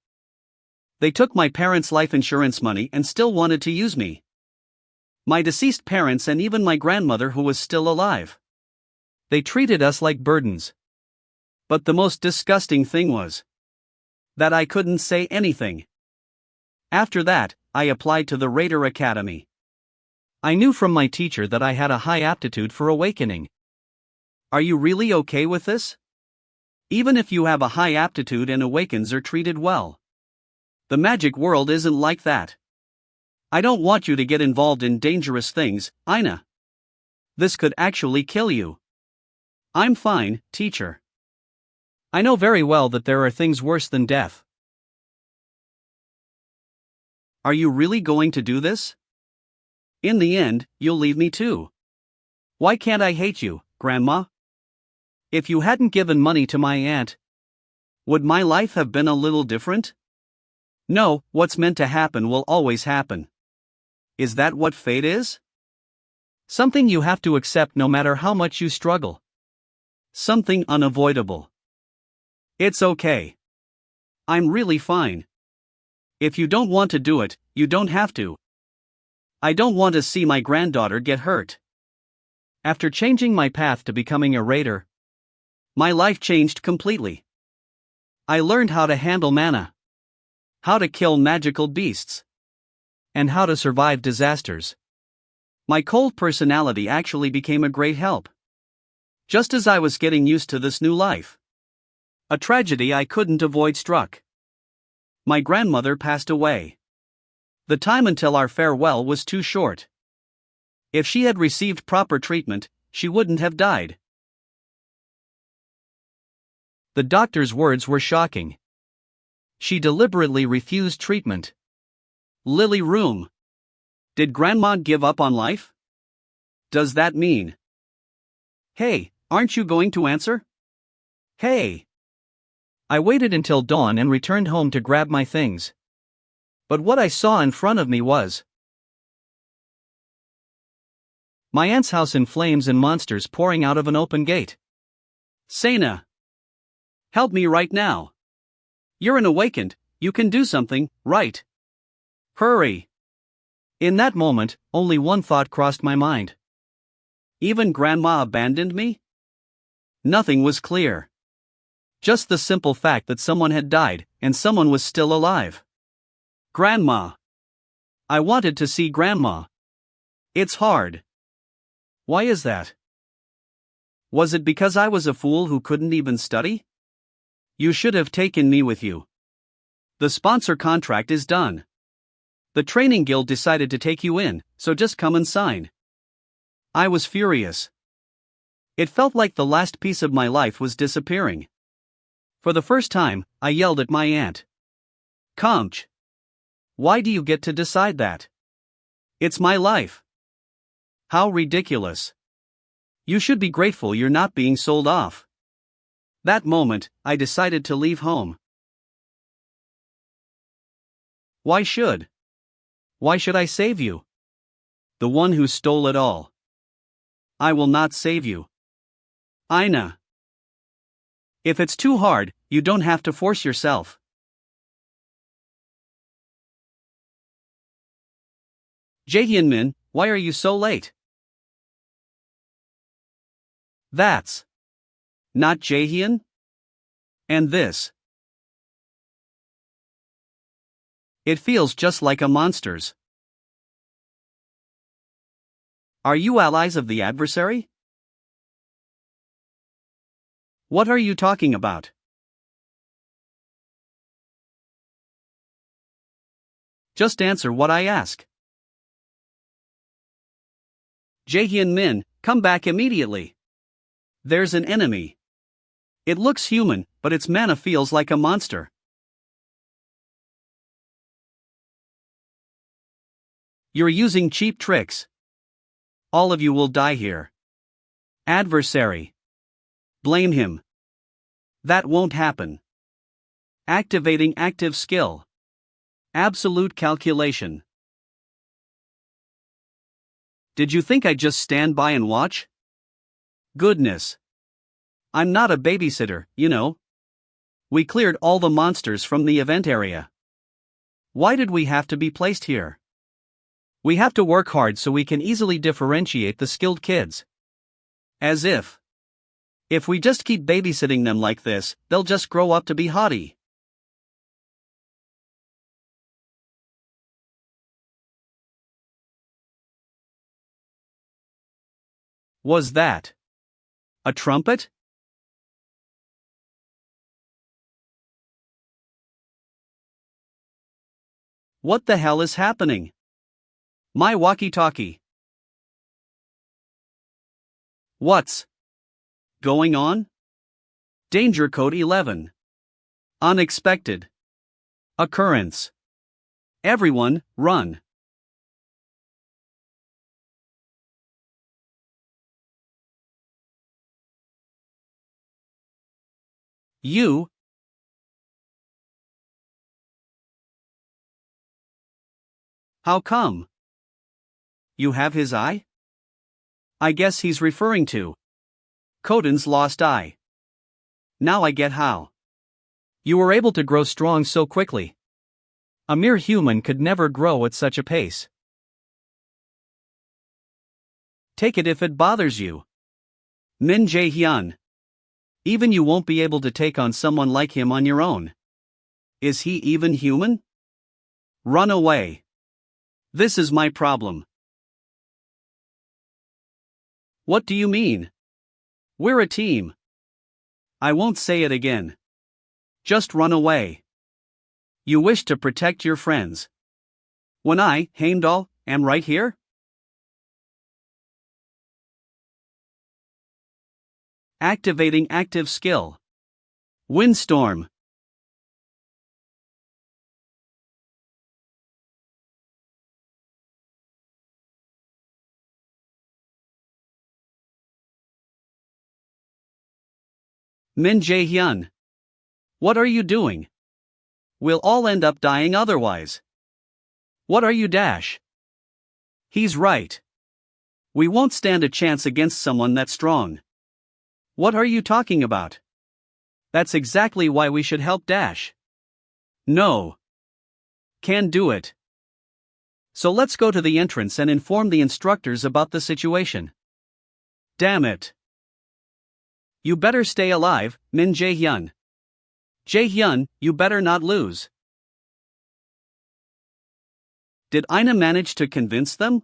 They took my parents' life insurance money and still wanted to use me. My deceased parents and even my grandmother who was still alive. They treated us like burdens. But the most disgusting thing was that I couldn't say anything. After that, I applied to the Raider Academy. I knew from my teacher that I had a high aptitude for awakening. Are you really okay with this? Even if you have a high aptitude and awakens are treated well. The magic world isn't like that. I don't want you to get involved in dangerous things, Ina. This could actually kill you. I'm fine, teacher. I know very well that there are things worse than death. Are you really going to do this? In the end, you'll leave me too. Why can't I hate you, Grandma? If you hadn't given money to my aunt, would my life have been a little different? No, what's meant to happen will always happen. Is that what fate is? Something you have to accept no matter how much you struggle. Something unavoidable. It's okay. I'm really fine. If you don't want to do it, you don't have to. I don't want to see my granddaughter get hurt. After changing my path to becoming a raider, my life changed completely. I learned how to handle mana, how to kill magical beasts, and how to survive disasters. My cold personality actually became a great help. Just as I was getting used to this new life, a tragedy I couldn't avoid struck. My grandmother passed away. The time until our farewell was too short. If she had received proper treatment, she wouldn't have died. The doctor's words were shocking. She deliberately refused treatment. Lily Room. Did Grandma give up on life? Does that mean? Hey, aren't you going to answer? Hey. I waited until dawn and returned home to grab my things. But what I saw in front of me was my aunt's house in flames and monsters pouring out of an open gate. Sena. Help me right now. You're an awakened, you can do something, right? Hurry. In that moment, only one thought crossed my mind. Even Grandma abandoned me? Nothing was clear. Just the simple fact that someone had died, and someone was still alive. Grandma. I wanted to see Grandma. It's hard. Why is that? Was it because I was a fool who couldn't even study? You should have taken me with you. The sponsor contract is done. The training guild decided to take you in, so just come and sign. I was furious. It felt like the last piece of my life was disappearing. For the first time, I yelled at my aunt. Conch. Why do you get to decide that? It's my life. How ridiculous. You should be grateful you're not being sold off. That moment, I decided to leave home. Why should I save you? The one who stole it all. I will not save you. Ina. If it's too hard, you don't have to force yourself. Jae-hyun-min, why are you so late? That's not Jae-hyun? And this? It feels just like a monster's. Are you allies of the adversary? What are you talking about? Just answer what I ask. Jae-hyun-min, come back immediately. There's an enemy. It looks human, but its mana feels like a monster. You're using cheap tricks. All of you will die here. Adversary. Blame him. That won't happen. Activating active skill. Absolute calculation. Did you think I'd just stand by and watch? Goodness. I'm not a babysitter, you know. We cleared all the monsters from the event area. Why did we have to be placed here? We have to work hard so we can easily differentiate the skilled kids. As if. If we just keep babysitting them like this, they'll just grow up to be haughty. Was that a trumpet? What the hell is happening? My walkie-talkie. What's going on? Danger code 11. Unexpected occurrence. Everyone, run. You. How come? You have his eye? I guess he's referring to Coden's lost eye. Now I get how. You were able to grow strong so quickly. A mere human could never grow at such a pace. Take it if it bothers you. Min Jae-hyun. Even you won't be able to take on someone like him on your own. Is he even human? Run away. This is my problem. What do you mean? We're a team. I won't say it again. Just run away. You wish to protect your friends. When I, Heimdall, am right here? Activating active skill. Windstorm. Min Jae-hyun. What are you doing? We'll all end up dying otherwise. What are you dash? He's right. We won't stand a chance against someone that strong. What are you talking about? That's exactly why we should help Dash. No. Can do it. So let's go to the entrance and inform the instructors about the situation. Damn it. You better stay alive, Min Jae-hyun. Jae-hyun, you better not lose. Did Ina manage to convince them?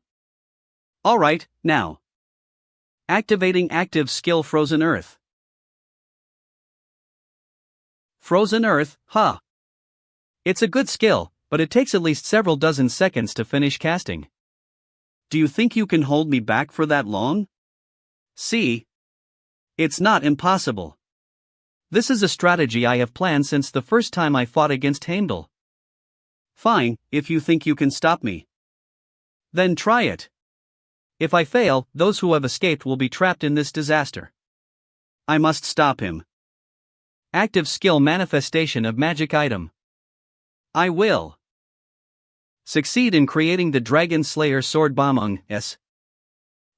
Alright, now. Activating active skill Frozen Earth. Frozen Earth, huh? It's a good skill, but it takes at least several dozen seconds to finish casting. Do you think you can hold me back for that long? See? It's not impossible. This is a strategy I have planned since the first time I fought against Heimdall. Fine, if you think you can stop me. Then try it. If I fail, those who have escaped will be trapped in this disaster. I must stop him. Active skill manifestation of magic item. I will. Succeed in creating the Dragon Slayer Sword Bomung S.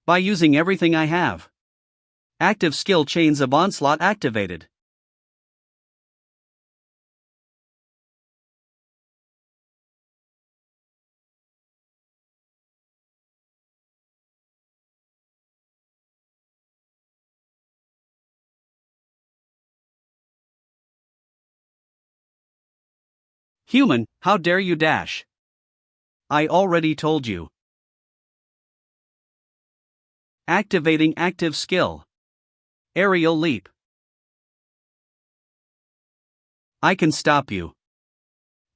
By using everything I have. Active skill Chains of Onslaught activated. Human, how dare you dash? I already told you. Activating active skill. Aerial leap. I can stop you.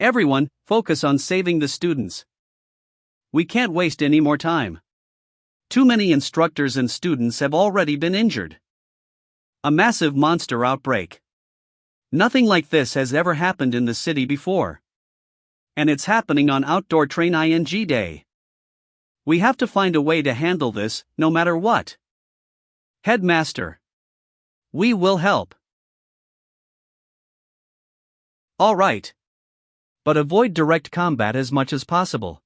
Everyone, focus on saving the students. We can't waste any more time. Too many instructors and students have already been injured. A massive monster outbreak. Nothing like this has ever happened in the city before. And it's happening on Outdoor Train ING Day. We have to find a way to handle this, no matter what. Headmaster. We will help. Alright. But avoid direct combat as much as possible.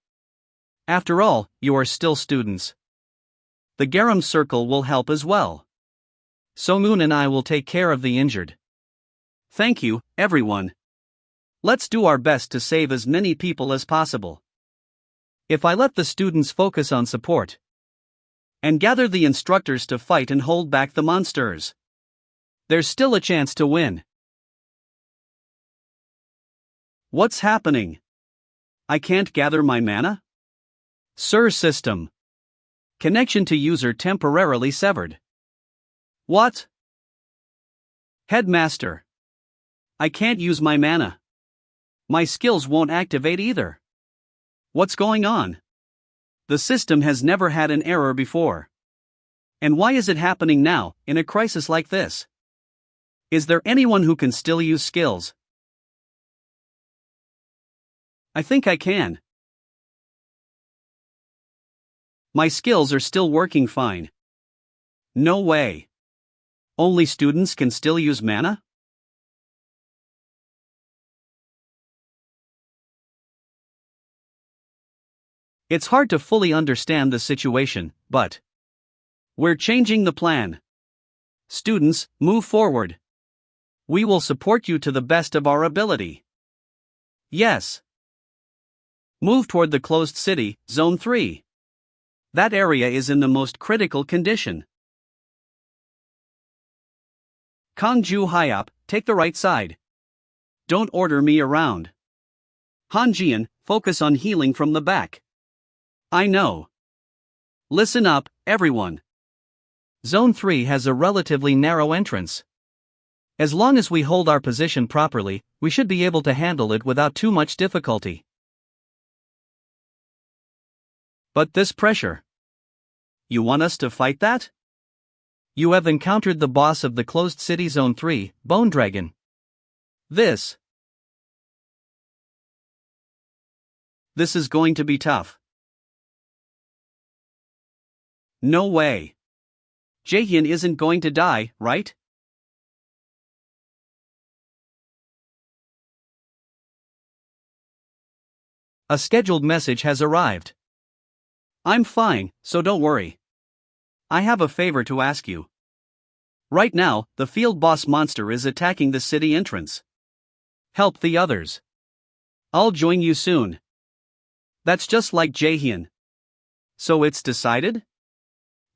After all, you are still students. The Garum Circle will help as well. So-moon and I will take care of the injured. Thank you, everyone. Let's do our best to save as many people as possible. If I let the students focus on support and gather the instructors to fight and hold back the monsters, there's still a chance to win. What's happening? I can't gather my mana? Sir system. Connection to user temporarily severed. What? Headmaster. I can't use my mana. My skills won't activate either. What's going on? The system has never had an error before. And why is it happening now, in a crisis like this? Is there anyone who can still use skills? I think I can. My skills are still working fine. No way. Only students can still use mana? It's hard to fully understand the situation, but we're changing the plan. Students, move forward. We will support you to the best of our ability. Yes. Move toward the closed city, Zone 3. That area is in the most critical condition. Kangju Hyop, take the right side. Don't order me around. Hanjian, focus on healing from the back. I know. Listen up, everyone. Zone 3 has a relatively narrow entrance. As long as we hold our position properly, we should be able to handle it without too much difficulty. But this pressure. You want us to fight that? You have encountered the boss of the closed city Zone 3, Bone Dragon. This is going to be tough. No way. Jaehyun isn't going to die, right? A scheduled message has arrived. I'm fine, so don't worry. I have a favor to ask you. Right now, the field boss monster is attacking the city entrance. Help the others. I'll join you soon. That's just like Jaehyun. So it's decided?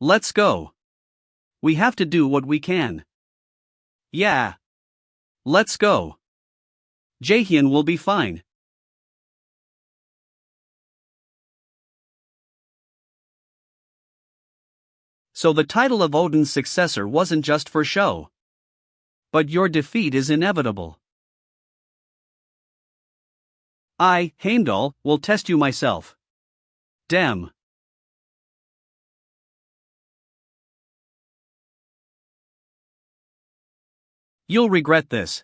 Let's go. We have to do what we can. Yeah. Let's go. Jaehyun will be fine. So the title of Odin's successor wasn't just for show. But your defeat is inevitable. I, Heimdall, will test you myself. Dem. You'll regret this.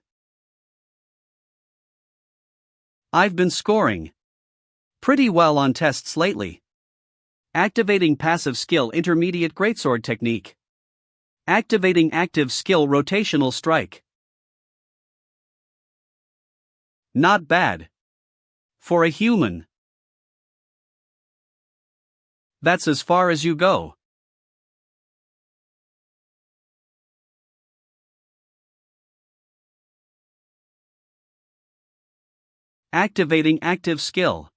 I've been scoring pretty well on tests lately. Activating passive skill intermediate greatsword technique. Activating active skill rotational strike. Not bad. For a human. That's as far as you go. Activating active skill.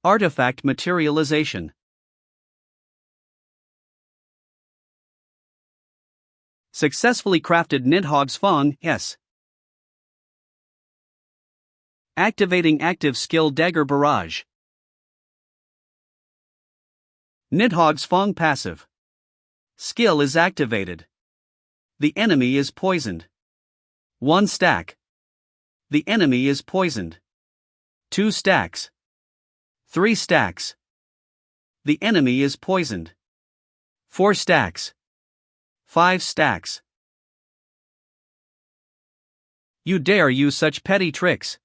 Artifact materialization. Successfully crafted Nidhogg's Fong, yes. Activating active skill Dagger Barrage. Nidhogg's Fong passive. Skill is activated. The enemy is poisoned. 1 stack. The enemy is poisoned. 2 stacks. 3 stacks. The enemy is poisoned. 4 stacks. 5 stacks. You dare use such petty tricks?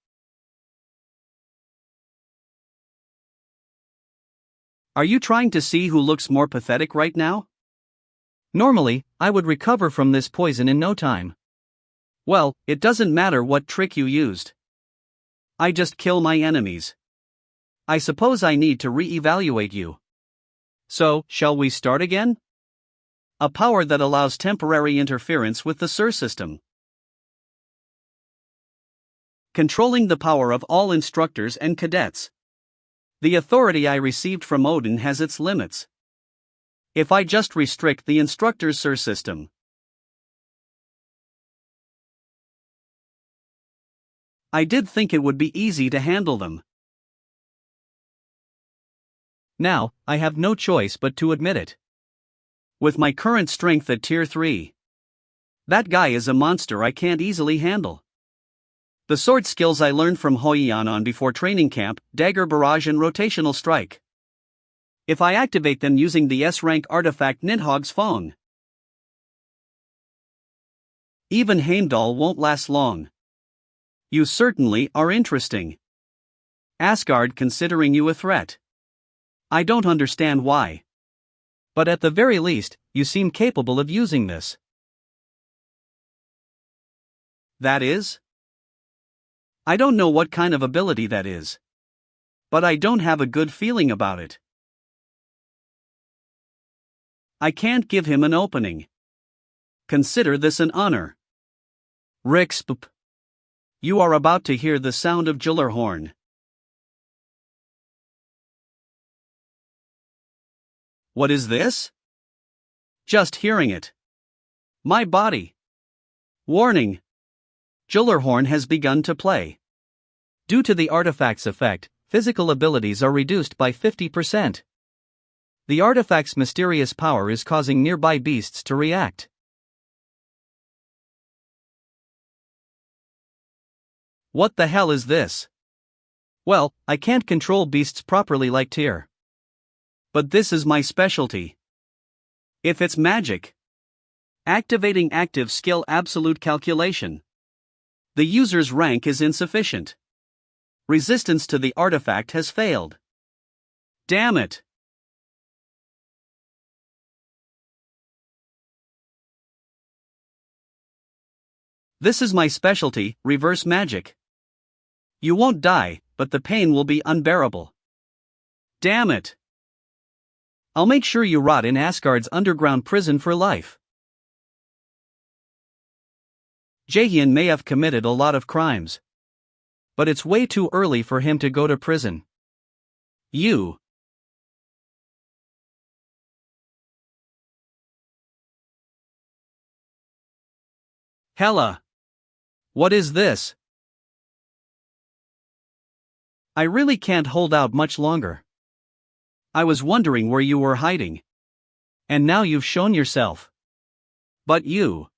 Are you trying to see who looks more pathetic right now? Normally, I would recover from this poison in no time. Well, it doesn't matter what trick you used. I just kill my enemies. I suppose I need to re-evaluate you. So, shall we start again? A power that allows temporary interference with the SIR system. Controlling the power of all instructors and cadets. The authority I received from Odin has its limits. If I just restrict the instructor's SIR system, I did think it would be easy to handle them. Now, I have no choice but to admit it. With my current strength at Tier 3, that guy is a monster I can't easily handle. The sword skills I learned from Hoyanon before training camp, Dagger Barrage and Rotational Strike. If I activate them using the S-rank artifact Nidhogg's Phone, even Heimdall won't last long. You certainly are interesting. Asgard considering you a threat. I don't understand why. But at the very least, you seem capable of using this. That is? I don't know what kind of ability that is. But I don't have a good feeling about it. I can't give him an opening. Consider this an honor. Rixp. You are about to hear the sound of Gyllerhorn. What is this? Just hearing it. My body. Warning. Gyllerhorn has begun to play. Due to the artifact's effect, physical abilities are reduced by 50%. The artifact's mysterious power is causing nearby beasts to react. What the hell is this? Well, I can't control beasts properly like Tyr. But this is my specialty. If it's magic. Activating active skill absolute calculation. The user's rank is insufficient. Resistance to the artifact has failed. Damn it. This is my specialty, reverse magic. You won't die, but the pain will be unbearable. Damn it. I'll make sure you rot in Asgard's underground prison for life. Jaehyun may have committed a lot of crimes. But it's way too early for him to go to prison. You. Hela. What is this? I really can't hold out much longer. I was wondering where you were hiding. And now you've shown yourself. But you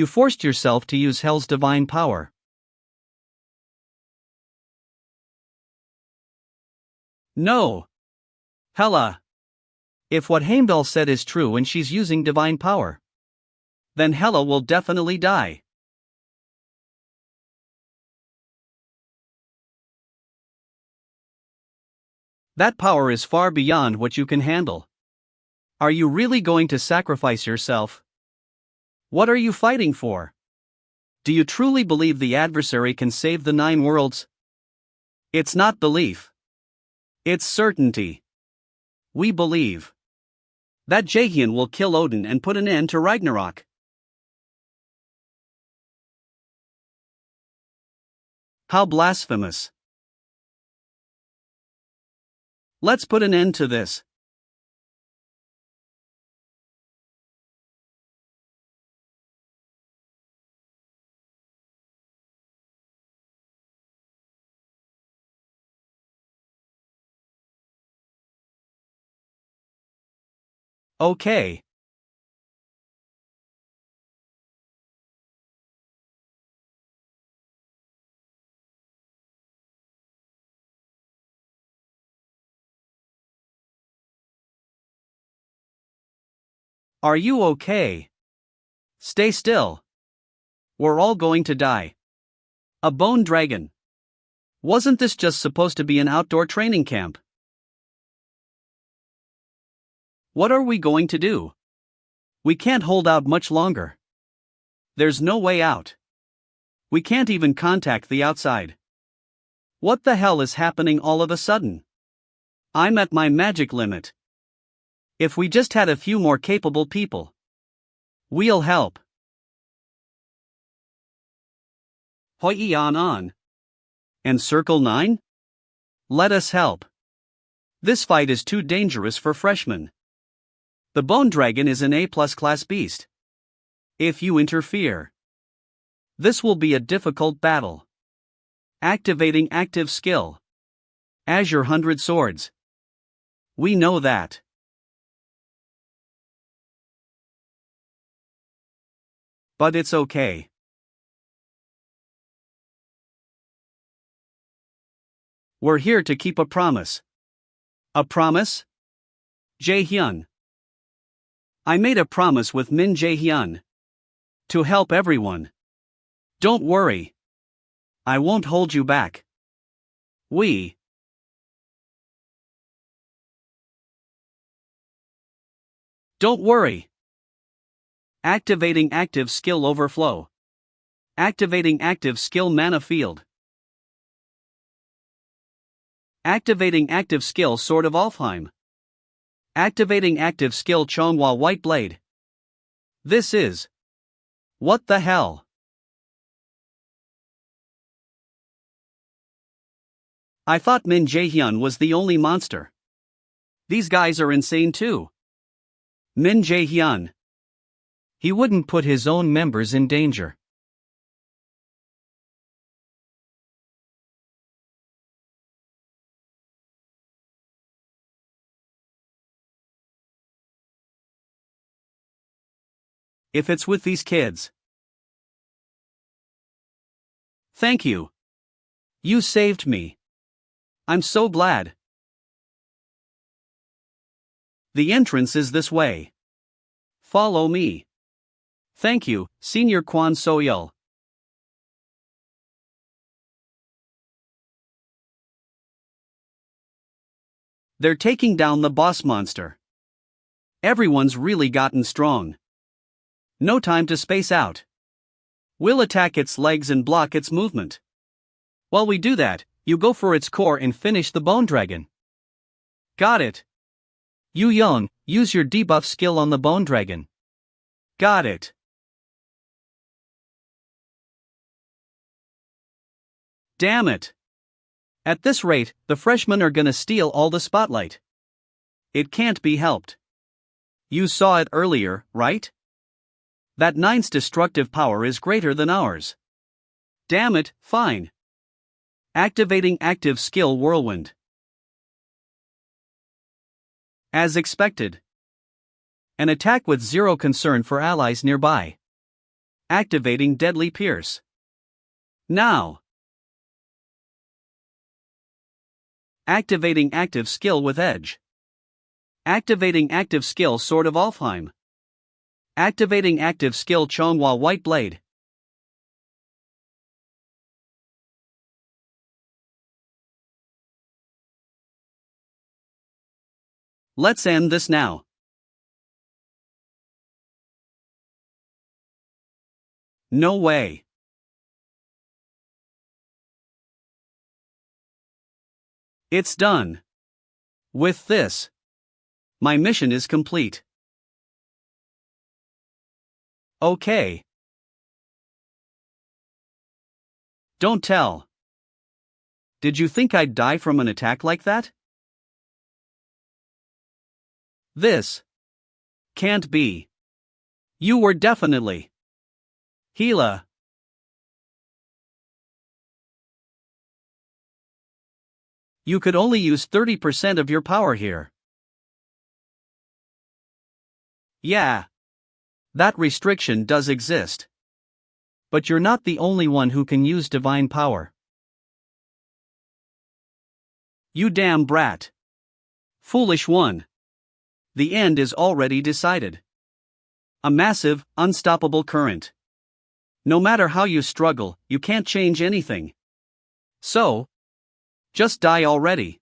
forced yourself to use Hell's divine power. No. Hela. If what Heimdall said is true and she's using divine power, then Hela will definitely die. That power is far beyond what you can handle. Are you really going to sacrifice yourself? What are you fighting for? Do you truly believe the adversary can save the 9 worlds? It's not belief. It's certainty. We believe that Jaehyun will kill Odin and put an end to Ragnarok. How blasphemous. Let's put an end to this. Okay. Are you okay? Stay still. We're all going to die. A bone dragon. Wasn't this just supposed to be an outdoor training camp? What are we going to do? We can't hold out much longer. There's no way out. We can't even contact the outside. What the hell is happening all of a sudden? I'm at my magic limit. If we just had a few more capable people. We'll help. Hoi on. And Circle 9? Let us help. This fight is too dangerous for freshmen. The bone dragon is an A+ class beast. If you interfere, this will be a difficult battle. Activating active skill. Azure 100 swords. We know that. But it's okay. We're here to keep a promise. A promise? Jae-hyun. I made a promise with Min Jae-hyun. To help everyone. Don't worry. I won't hold you back. Don't worry. Activating active skill overflow. Activating active skill mana field. Activating active skill Sword of Alfheim. Activating active skill Chonghua White Blade. This is. What the hell? I thought Min Jae-hyun was the only monster. These guys are insane too. Min Jae-hyun. He wouldn't put his own members in danger. If it's with these kids. Thank you. You saved me. I'm so glad. The entrance is this way. Follow me. Thank you, Senior Kwon So-yeol. They're taking down the boss monster. Everyone's really gotten strong. No time to space out. We'll attack its legs and block its movement. While we do that, you go for its core and finish the bone dragon. Got it. Yu Young, use your debuff skill on the bone dragon. Got it. Damn it. At this rate, the freshmen are gonna steal all the spotlight. It can't be helped. You saw it earlier, right? That 9's destructive power is greater than ours. Damn it, fine. Activating active skill Whirlwind. As expected. An attack with zero concern for allies nearby. Activating Deadly Pierce. Now. Activating active skill with Edge. Activating active skill Sword of Alfheim. Activating active skill Chonghua White Blade. Let's end this now. No way. It's done. With this, my mission is complete. Okay. Don't tell. Did you think I'd die from an attack like that? This can't be. You were definitely Hela. You could only use 30% of your power here. Yeah. That restriction does exist. But you're not the only one who can use divine power. You damn brat. Foolish one. The end is already decided. A massive, unstoppable current. No matter how you struggle, you can't change anything. So, just die already.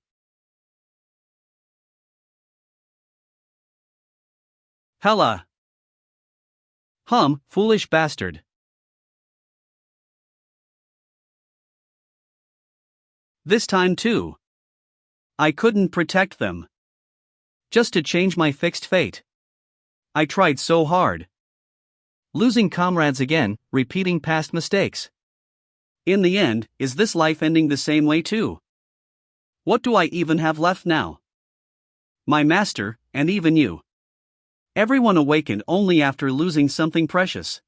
Hela. Foolish bastard. This time too. I couldn't protect them. Just to change my fixed fate. I tried so hard. Losing comrades again, repeating past mistakes. In the end, is this life ending the same way too? What do I even have left now? My master, and even you. Everyone awakened only after losing something precious.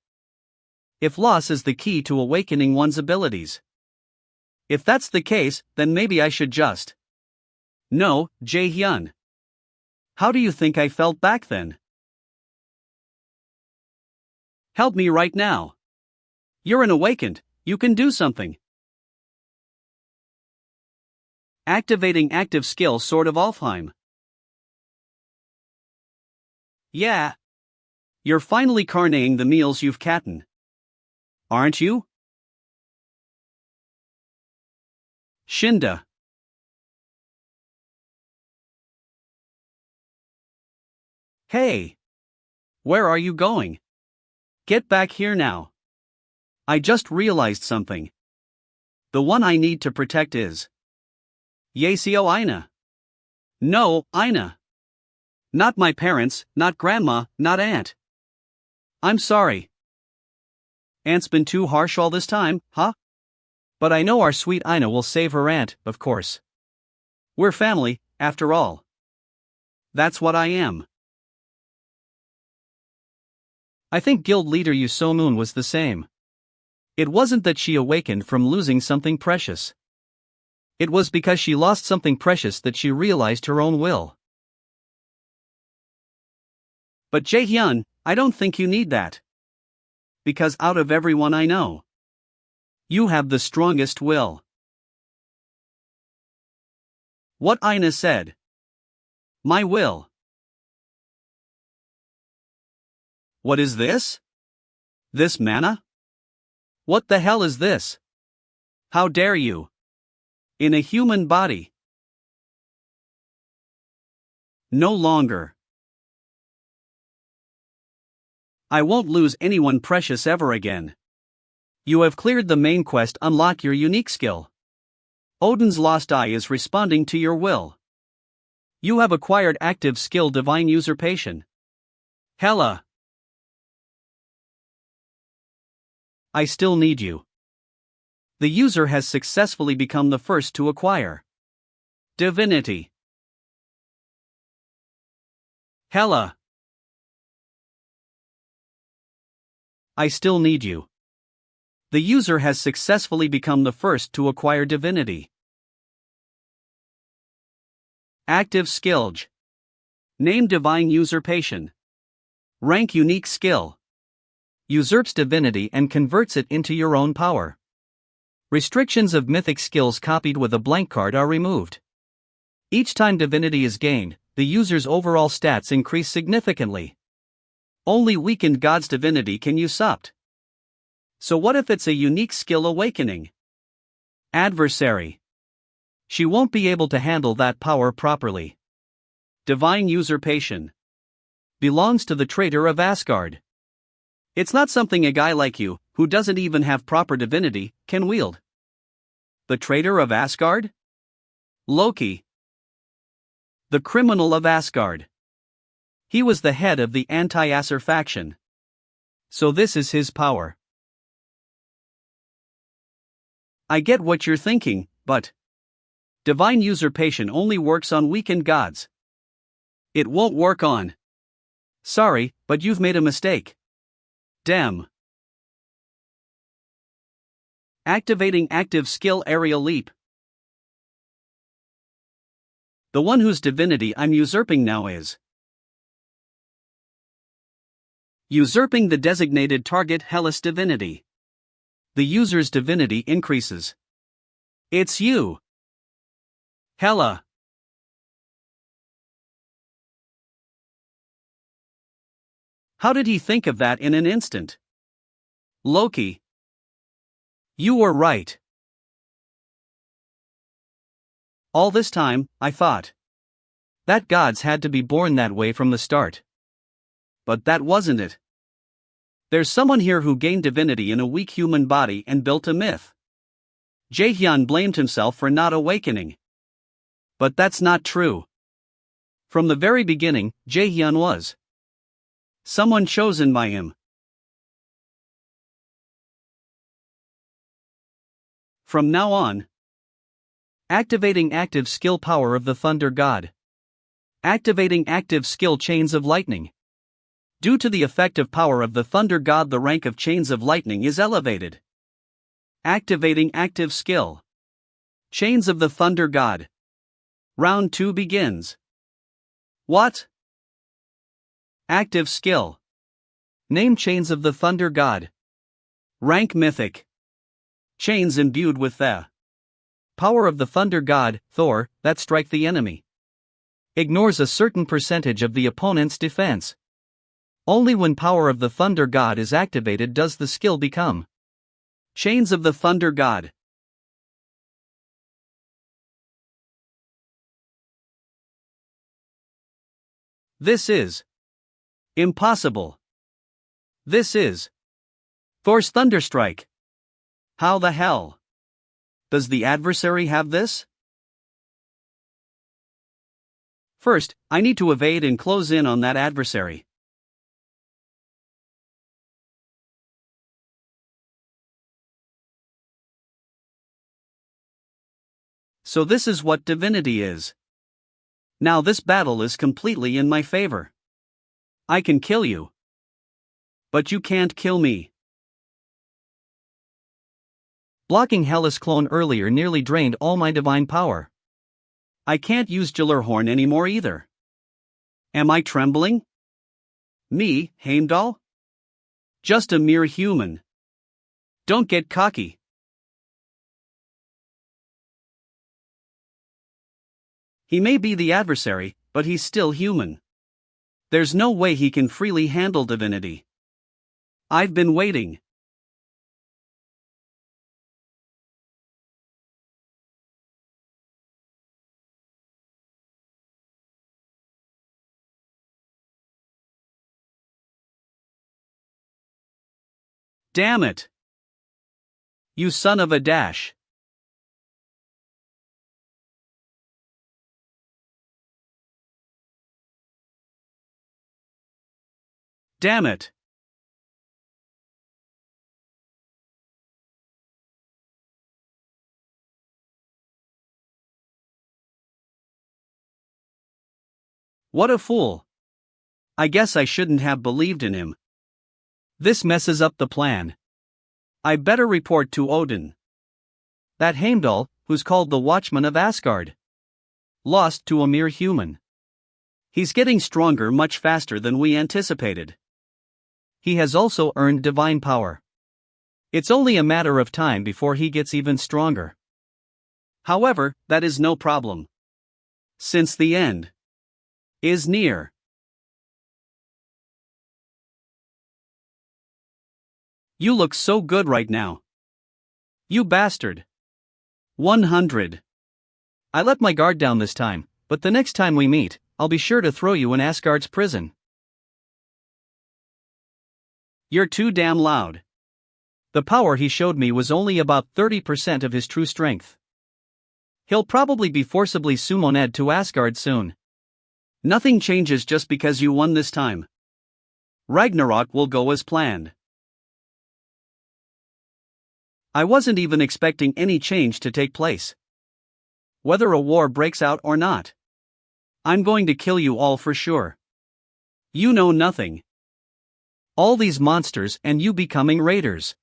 If loss is the key to awakening one's abilities. If that's the case, then maybe I should just. No, Jae-hyun. How do you think I felt back then? Help me right now. You're an awakened, you can do something. Activating active skill Sword of Alfheim. Yeah. You're finally carnaying the meals you've catten. Aren't you? Shinda. Hey! Where are you going? Get back here now. I just realized something. The one I need to protect is. Yaseo Aina. No, Aina. Not my parents, not grandma, not aunt. I'm sorry. Aunt's been too harsh all this time, huh? But I know our sweet Aina will save her aunt, of course. We're family, after all. That's what I am. I think guild leader Yu So-moon was the same. It wasn't that she awakened from losing something precious. It was because she lost something precious that she realized her own will. But Jae-hyun, I don't think you need that. Because out of everyone I know, you have the strongest will. What Aina said. My will. What is this? This mana? What the hell is this? How dare you? In a human body. No longer. I won't lose anyone precious ever again. You have cleared the main quest. Unlock your unique skill. Odin's lost eye is responding to your will. You have acquired active skill Divine Usurpation. Hela. I still need you. The user has successfully become the first to acquire Divinity. Hela. I still need you. The user has successfully become the first to acquire Divinity. Active skill. Name Divine Usurpation. Rank Unique skill. Usurps divinity and converts it into your own power. Restrictions of mythic skills copied with a blank card are removed. Each time divinity is gained, the user's overall stats increase significantly. Only weakened god's divinity can usurp. So what if it's a unique skill awakening? Adversary. She won't be able to handle that power properly. Divine Usurpation. Belongs to the traitor of Asgard. It's not something a guy like you, who doesn't even have proper divinity, can wield. The traitor of Asgard? Loki. The criminal of Asgard. He was the head of the anti-Aesir faction. So this is his power. I get what you're thinking, but Divine Usurpation only works on weakened gods. It won't work on. Sorry, but you've made a mistake. Damn. Activating active skill Aerial Leap. The one whose divinity I'm usurping now is usurping the designated target Hela's divinity. The user's divinity increases. It's you. Hela. How did he think of that in an instant? Loki. You were right. All this time, I thought that gods had to be born that way from the start. But that wasn't it. There's someone here who gained divinity in a weak human body and built a myth. Jaehyun blamed himself for not awakening. But that's not true. From the very beginning, Jaehyun was someone chosen by him. From now on, activating active skill power of the Thunder God. Activating active skill chains of lightning. Due to the effective power of the Thunder God, the rank of chains of lightning is elevated. Activating active skill. Chains of the Thunder God. Round 2 begins. What? Active skill. Name chains of the Thunder God. Rank mythic. Chains imbued with the power of the Thunder God, Thor, that strike the enemy. Ignores a certain percentage of the opponent's defense. Only when power of the Thunder God is activated does the skill become Chains of the Thunder God. This is impossible. This is Thor's Thunderstrike. How the hell does the adversary have this? First, I need to evade and close in on that adversary. So this is what divinity is. Now this battle is completely in my favor. I can kill you. But you can't kill me. Blocking Hela's clone earlier nearly drained all my divine power. I can't use Gjallarhorn anymore either. Am I trembling? Me, Heimdall? Just a mere human. Don't get cocky. He may be the adversary, but he's still human. There's no way he can freely handle divinity. I've been waiting. Damn it! You son of a dash! Damn it! What a fool! I guess I shouldn't have believed in him. This messes up the plan. I better report to Odin. That Heimdall, who's called the Watchman of Asgard, lost to a mere human. He's getting stronger much faster than we anticipated. He has also earned divine power. It's only a matter of time before he gets even stronger. However, that is no problem. Since the end is near. You look so good right now. You bastard. 100. I let my guard down this time, but the next time we meet, I'll be sure to throw you in Asgard's prison. You're too damn loud. The power he showed me was only about 30% of his true strength. He'll probably be forcibly summoned to Asgard soon. Nothing changes just because you won this time. Ragnarok will go as planned. I wasn't even expecting any change to take place. Whether a war breaks out or not, I'm going to kill you all for sure. You know nothing. All these monsters and you becoming raiders.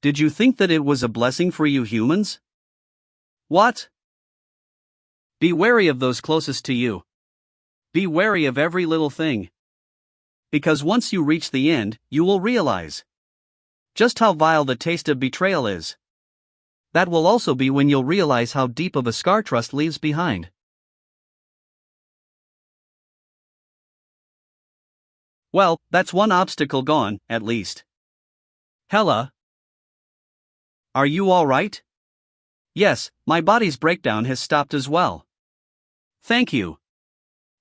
Did you think that it was a blessing for you humans? What? Be wary of those closest to you. Be wary of every little thing. Because once you reach the end, you will realize just how vile the taste of betrayal is. That will also be when you'll realize how deep of a scar trust leaves behind. Well, that's one obstacle gone, at least. Hela, Are you alright? Yes, my body's breakdown has stopped as well. Thank you.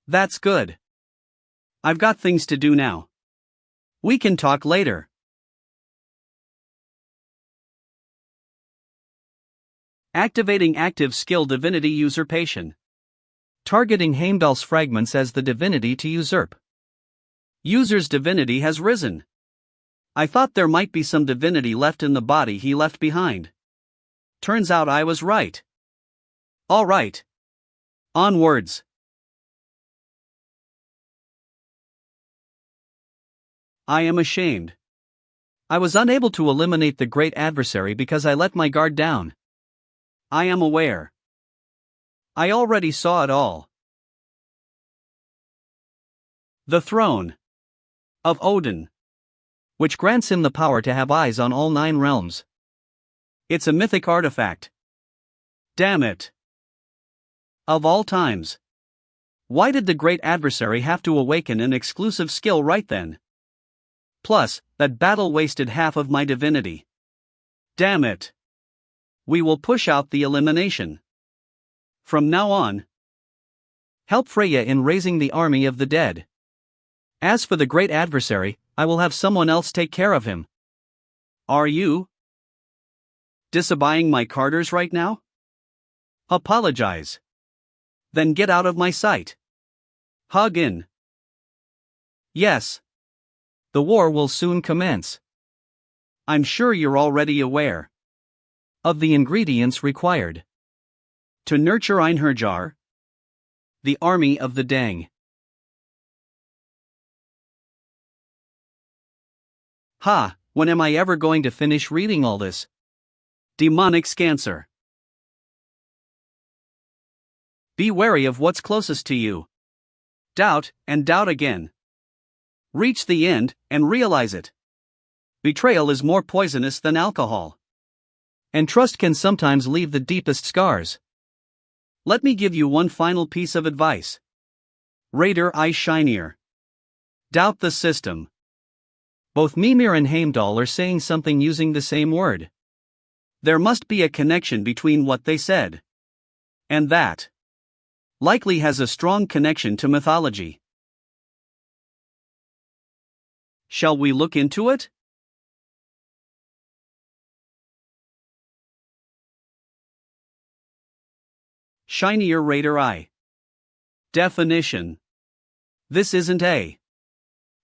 That's good. I've got things to do now. We can talk later. Activating active skill divinity usurpation. Targeting Heimdall's fragments as the divinity to usurp. User's divinity has risen. I thought there might be some divinity left in the body he left behind. Turns out I was right. Alright. Onwards. I am ashamed. I was unable to eliminate the great adversary because I let my guard down. I am aware. I already saw it all. The throne of Odin, which grants him the power to have eyes on all 9 realms. It's a mythic artifact. Damn it. Of all times. Why did the great adversary have to awaken an exclusive skill right then? Plus, that battle wasted half of my divinity. Damn it. We will push out the elimination. From now on, help Freya in raising the army of the dead. As for the great adversary, I will have someone else take care of him. Are you disobeying my Carters right now? Apologize. Then get out of my sight. Hug in. Yes. The war will soon commence. I'm sure you're already aware of the ingredients required to nurture Einherjar, the army of the Dang. Ha, when am I ever going to finish reading all this? Demonic Scancer. Be wary of what's closest to you. Doubt, and doubt again. Reach the end, and realize it. Betrayal is more poisonous than alcohol. And trust can sometimes leave the deepest scars. Let me give you one final piece of advice. Raider Eye Shinier. Doubt the system. Both Mimir and Heimdall are saying something using the same word. There must be a connection between what they said. And that likely has a strong connection to mythology. Shall we look into it? Shinier Raider Eye. Definition. This isn't a.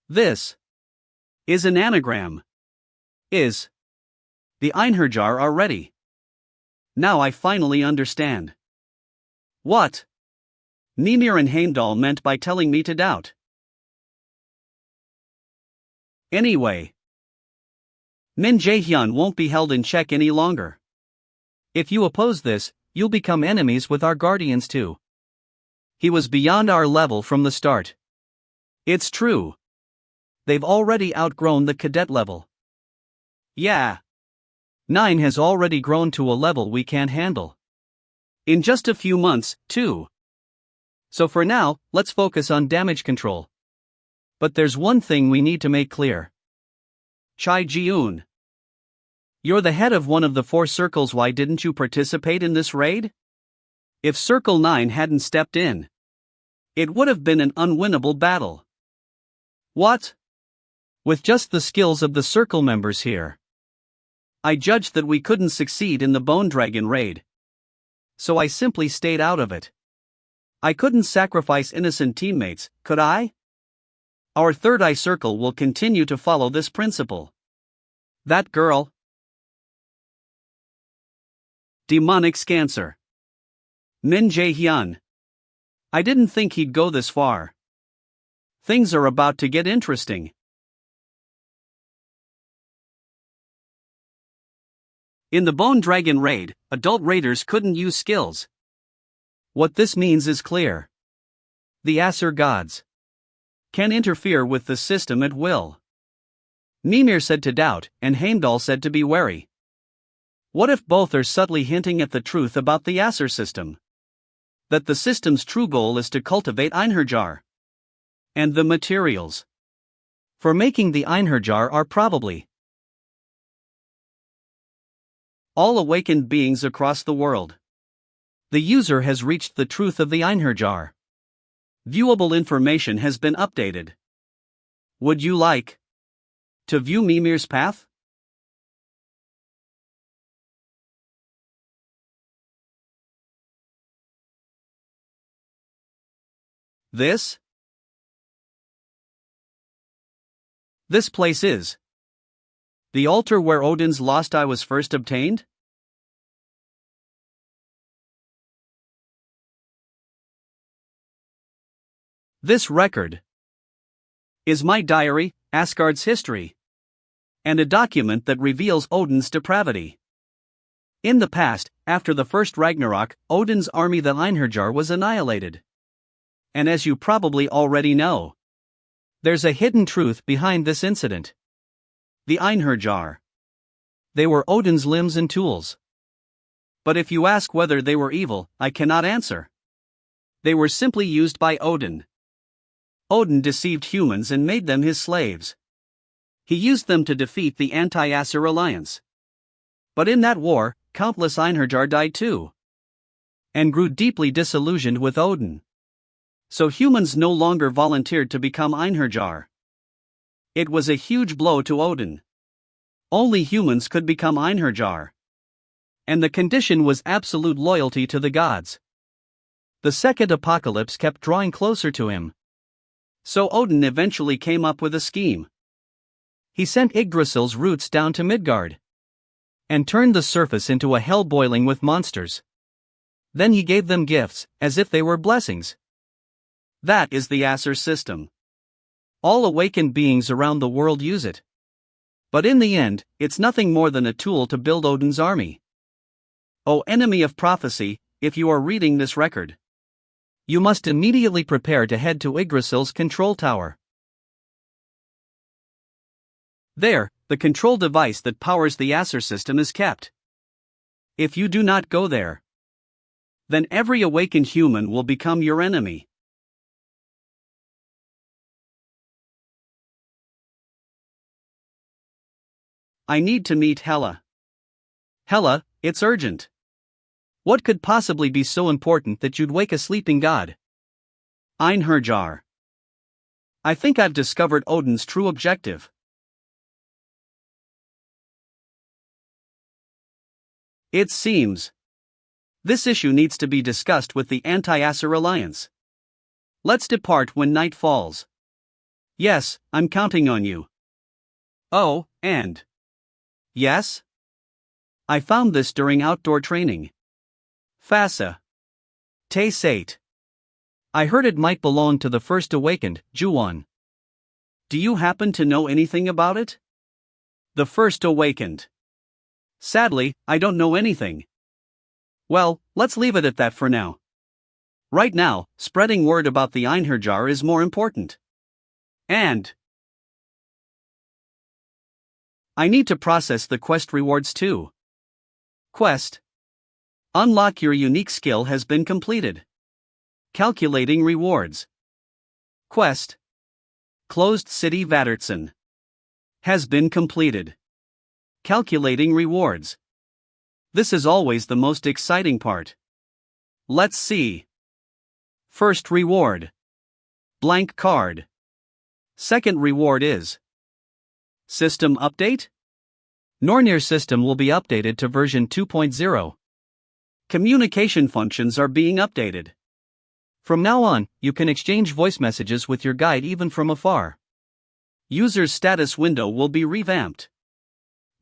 This is an anagram. Is. The Einherjar are ready. Now I finally understand what Mimir and Heimdall meant by telling me to doubt. Anyway, Min Jae-hyun won't be held in check any longer. If you oppose this, you'll become enemies with our guardians too. He was beyond our level from the start. It's true. They've already outgrown the cadet level. Yeah. 9 has already grown to a level we can't handle. In just a few months, too. So for now, let's focus on damage control. But there's one thing we need to make clear. Chai Ji-eun. You're the head of one of the 4 circles. Why didn't you participate in this raid? If Circle 9 hadn't stepped in, it would have been an unwinnable battle. What? With just the skills of the circle members here, I judged that we couldn't succeed in the Bone Dragon raid. So I simply stayed out of it. I couldn't sacrifice innocent teammates, could I? Our Third Eye Circle will continue to follow this principle. That girl. Demonic Scancer. Min Jae-hyun. I didn't think he'd go this far. Things are about to get interesting. In the Bone Dragon raid, adult raiders couldn't use skills. What this means is clear. The Aesir gods can interfere with the system at will. Mimir said to doubt, and Heimdall said to be wary. What if both are subtly hinting at the truth about the Aesir system? That the system's true goal is to cultivate Einherjar. And the materials for making the Einherjar are probably All awakened beings across the world. The user has reached the truth of the Einherjar. Viewable information has been updated. Would you like to view Mimir's path? This place is the altar where Odin's lost eye was first obtained? This record is my diary, Asgard's history, and a document that reveals Odin's depravity. In the past, after the first Ragnarok, Odin's army the Einherjar was annihilated. And as you probably already know, there's a hidden truth behind this incident. The Einherjar. They were Odin's limbs and tools. But if you ask whether they were evil, I cannot answer. They were simply used by Odin. Odin deceived humans and made them his slaves. He used them to defeat the anti-Aesir alliance. But in that war, countless Einherjar died too, and grew deeply disillusioned with Odin. So humans no longer volunteered to become Einherjar. It was a huge blow to Odin. Only humans could become Einherjar. And the condition was absolute loyalty to the gods. The second apocalypse kept drawing closer to him. So Odin eventually came up with a scheme. He sent Yggdrasil's roots down to Midgard and turned the surface into a hell boiling with monsters. Then he gave them gifts, as if they were blessings. That is the Aesir system. All awakened beings around the world use it. But in the end, it's nothing more than a tool to build Odin's army. O enemy of prophecy, if you are reading this record, you must immediately prepare to head to Yggdrasil's control tower. There, the control device that powers the Aesir system is kept. If you do not go there, then every awakened human will become your enemy. I need to meet Hela. Hela, it's urgent. What could possibly be so important that you'd wake a sleeping god? Einherjar. I think I've discovered Odin's true objective. It seems this issue needs to be discussed with the anti-Aesir alliance. Let's depart when night falls. Yes, I'm counting on you. Oh, and yes? I found this during outdoor training. Fasa. Te Sate. I heard it might belong to the first awakened, Juwon. Do you happen to know anything about it? The first awakened. Sadly, I don't know anything. Well, let's leave it at that for now. Right now, spreading word about the Einherjar is more important. And I need to process the quest rewards too. Quest. Unlock your unique skill has been completed. Calculating rewards. Quest. Closed City Vattertson. Has been completed. Calculating rewards. This is always the most exciting part. Let's see. First reward. Blank card. Second reward is System update? Nornir system will be updated to version 2.0. Communication functions are being updated. From now on, you can exchange voice messages with your guide even from afar. User's status window will be revamped.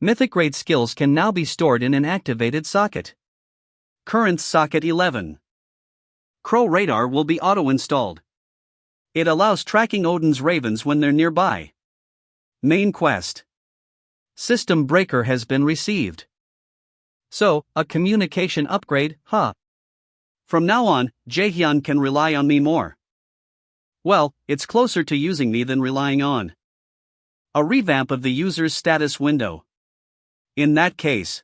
Mythic grade skills can now be stored in an activated socket. Current socket 11. Crow radar will be auto-installed. It allows tracking Odin's ravens when they're nearby. Main quest. System breaker has been received. So, a communication upgrade, huh? From now on, Jaehyun can rely on me more. Well, it's closer to using me than relying on. A revamp of the user's status window. In that case.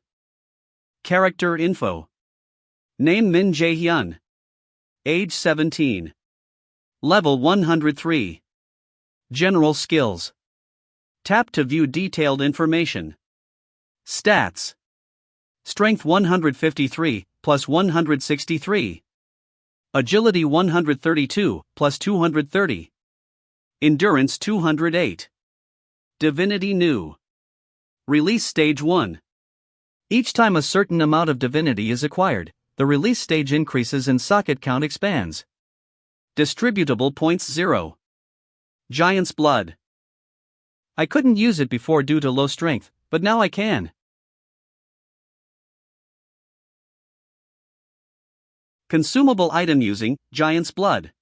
Character info. Name Min Jaehyun. Age 17. Level 103. General skills. Tap to view detailed information. Stats. Strength 153, plus 163. Agility 132, plus 230. Endurance 208. Divinity New. Release Stage 1. Each time a certain amount of divinity is acquired, the release stage increases and socket count expands. Distributable points 0. Giant's Blood. I couldn't use it before due to low strength, but now I can. Consumable item using Giant's Blood.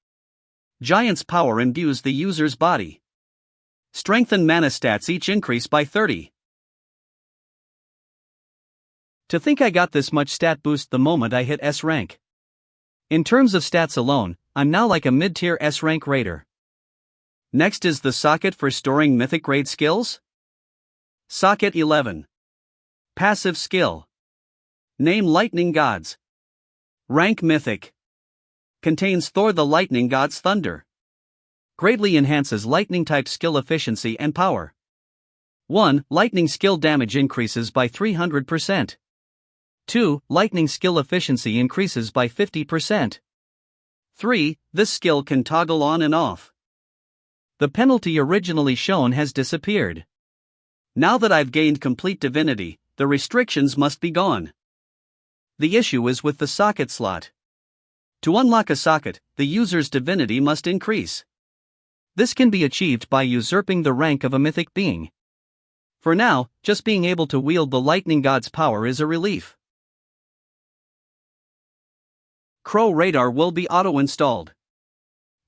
Giant's power imbues the user's body. Strength and mana stats each increase by 30. To think I got this much stat boost the moment I hit S rank. In terms of stats alone, I'm now like a mid-tier S rank raider. Next is the socket for storing mythic grade skills. Socket 11. Passive skill. Name Lightning Gods. Rank Mythic. Contains Thor the Lightning God's thunder. Greatly enhances lightning type skill efficiency and power. 1. Lightning skill damage increases by 300%. 2. Lightning skill efficiency increases by 50%. 3. This skill can toggle on and off. The penalty originally shown has disappeared. Now that I've gained complete divinity, the restrictions must be gone. The issue is with the socket slot. To unlock a socket, the user's divinity must increase. This can be achieved by usurping the rank of a mythic being. For now, just being able to wield the lightning god's power is a relief. Crow Radar will be auto-installed.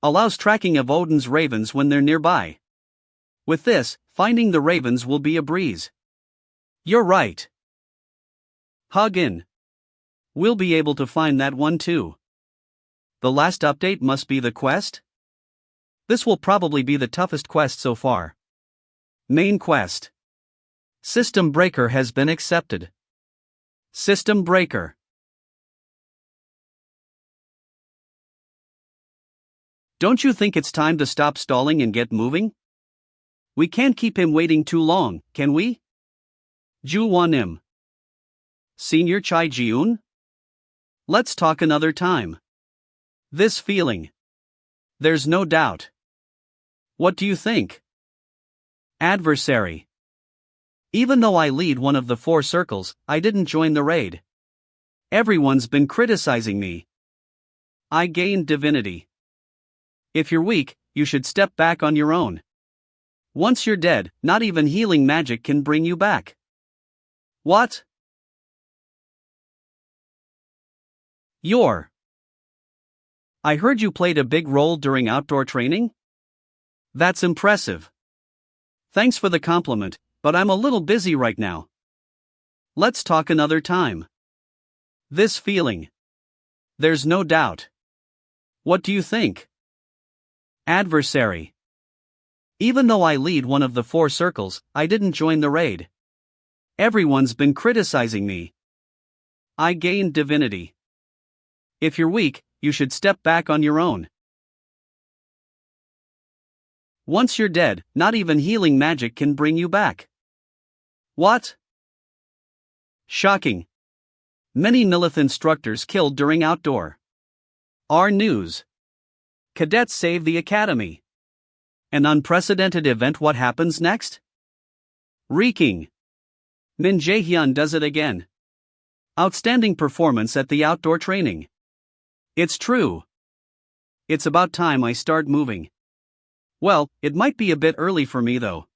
Allows tracking of Odin's ravens when they're nearby. With this, finding the ravens will be a breeze. You're right. Hug in. We'll be able to find that one too. The last update must be the quest? This will probably be the toughest quest so far. Main quest. System Breaker has been accepted. System Breaker. Don't you think it's time to stop stalling and get moving? We can't keep him waiting too long, can we? Ju Won Im. Senior Chai Jiun? Let's talk another time. This feeling. There's no doubt. What do you think? Adversary. Even though I lead one of the 4 circles, I didn't join the raid. Everyone's been criticizing me. I gained divinity. If you're weak, you should step back on your own. Once you're dead, not even healing magic can bring you back. What? I heard you played a big role during outdoor training? That's impressive. Thanks for the compliment, but I'm a little busy right now. Let's talk another time. This feeling. There's no doubt. What do you think? Adversary. Even though I lead one of the 4 circles, I didn't join the raid. Everyone's been criticizing me. I gained divinity. If you're weak, you should step back on your own. Once you're dead, not even healing magic can bring you back. What? Shocking. Many Nilith instructors killed during outdoor. Our news. Cadets save the academy. An unprecedented event. What happens next? Reeking. Min Jae-hyun does it again. Outstanding performance at the outdoor training. It's true. It's about time I start moving. Well, it might be a bit early for me though.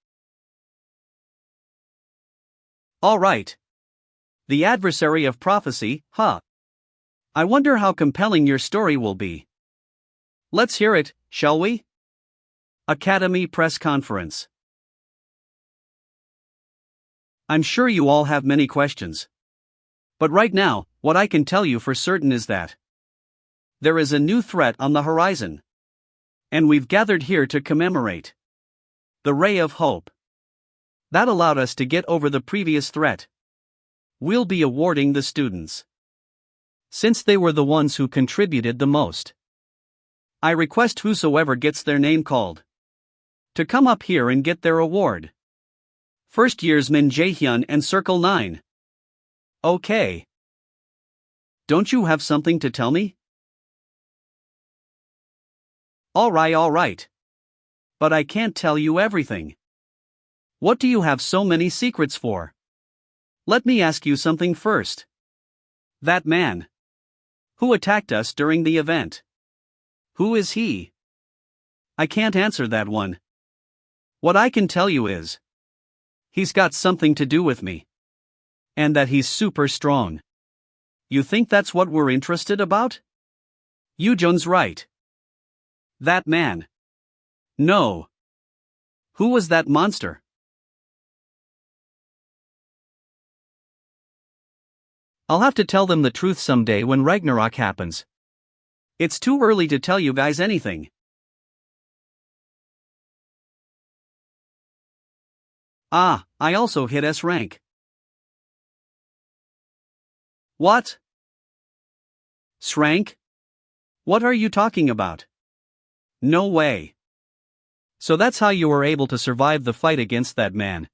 Alright. The Adversary of Prophecy, huh? I wonder how compelling your story will be. Let's hear it, shall we? Academy Press Conference. I'm sure you all have many questions. But right now, what I can tell you for certain is that there is a new threat on the horizon. And we've gathered here to commemorate. The Ray of Hope. That allowed us to get over the previous threat. We'll be awarding the students. Since they were the ones who contributed the most. I request whosoever gets their name called to come up here and get their award. First years Min Jae-hyun and Circle 9. Okay. Don't you have something to tell me? Alright. But I can't tell you everything. What do you have so many secrets for? Let me ask you something first. That man who attacked us during the event. Who is he? I can't answer that one. What I can tell you is, he's got something to do with me. And that he's super strong. You think that's what we're interested about? Eugene's right. That man. No. Who was that monster? I'll have to tell them the truth someday when Ragnarok happens. It's too early to tell you guys anything. I also hit S rank. What? S rank? What are you talking about? No way. So that's how you were able to survive the fight against that man.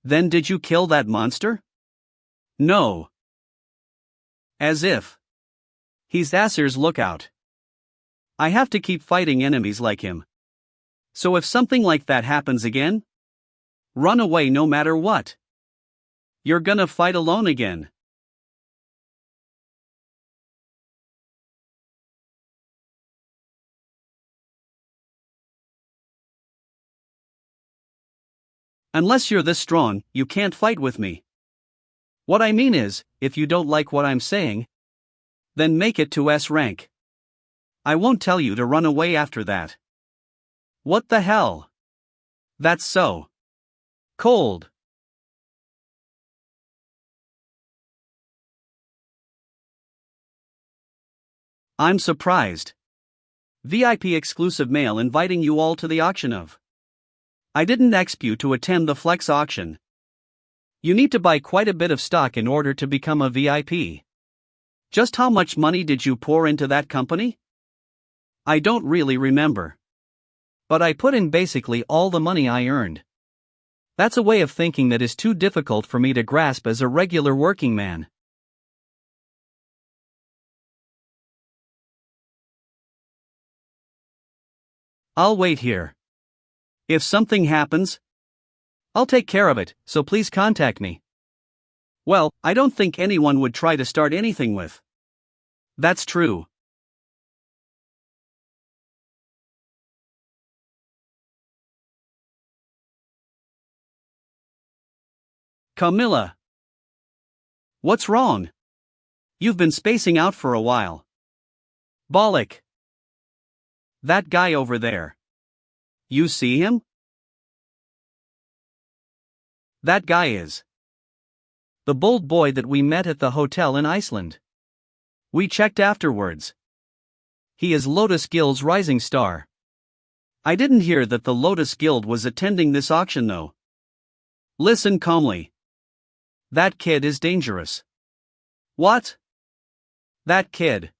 Then did you kill that monster? No. As if. He's Aesir's lookout. I have to keep fighting enemies like him. So if something like that happens again, run away no matter what. You're gonna fight alone again. Unless you're this strong, you can't fight with me. What I mean is, if you don't like what I'm saying, then make it to S rank. I won't tell you to run away after that. What the hell? That's so cold. I'm surprised. VIP exclusive mail inviting you all to the auction of. I didn't expect you to attend the Flex auction. You need to buy quite a bit of stock in order to become a VIP. Just how much money did you pour into that company? I don't really remember. But I put in basically all the money I earned. That's a way of thinking that is too difficult for me to grasp as a regular working man. I'll wait here. If something happens, I'll take care of it, so please contact me. Well, I don't think anyone would try to start anything with. That's true. Camilla. What's wrong? You've been spacing out for a while. Bollock. That guy over there. You see him? That guy is the bold boy that we met at the hotel in Iceland. We checked afterwards. He is Lotus Guild's rising star. I didn't hear that the Lotus Guild was attending this auction though. Listen calmly. That kid is dangerous. What? That kid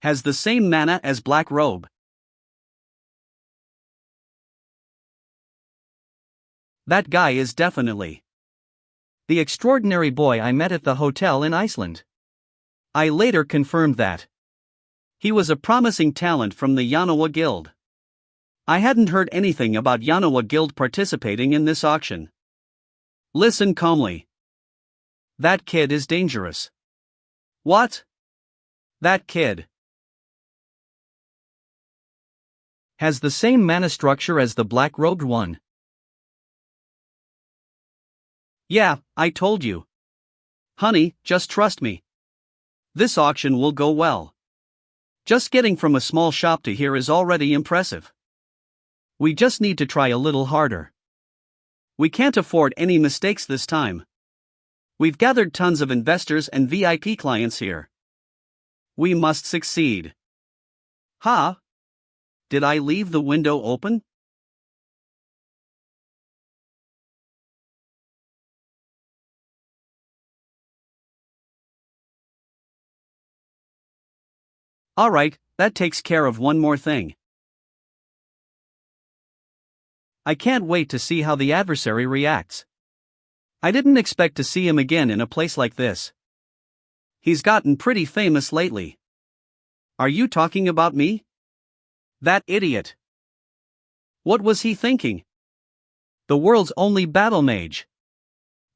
has the same mana as Black Robe. That guy is definitely the extraordinary boy I met at the hotel in Iceland. I later confirmed that he was a promising talent from the Yanoa Guild. I hadn't heard anything about Yanoa Guild participating in this auction. Listen calmly. That kid is dangerous. What? That kid has the same mana structure as the black-robed one. Yeah, I told you. Honey, just trust me. This auction will go well. Just getting from a small shop to here is already impressive. We just need to try a little harder. We can't afford any mistakes this time. We've gathered tons of investors and VIP clients here. We must succeed. Huh? Did I leave the window open? Alright, that takes care of one more thing. I can't wait to see how the adversary reacts. I didn't expect to see him again in a place like this. He's gotten pretty famous lately. Are you talking about me? That idiot. What was he thinking? The world's only battle mage.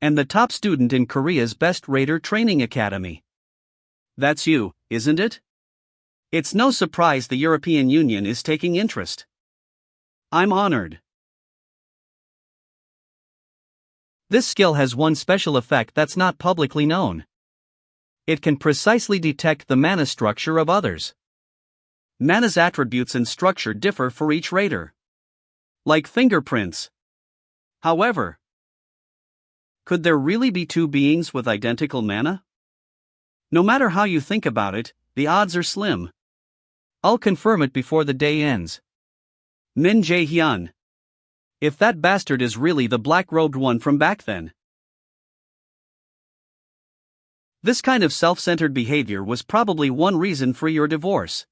And the top student in Korea's best raider training academy. That's you, isn't it? It's no surprise the European Union is taking interest. I'm honored. This skill has one special effect that's not publicly known. It can precisely detect the mana structure of others. Mana's attributes and structure differ for each raider. Like fingerprints. However, could there really be two beings with identical mana? No matter how you think about it, the odds are slim. I'll confirm it before the day ends. Min Jae-hyun. If that bastard is really the black-robed one from back then. This kind of self-centered behavior was probably one reason for your divorce.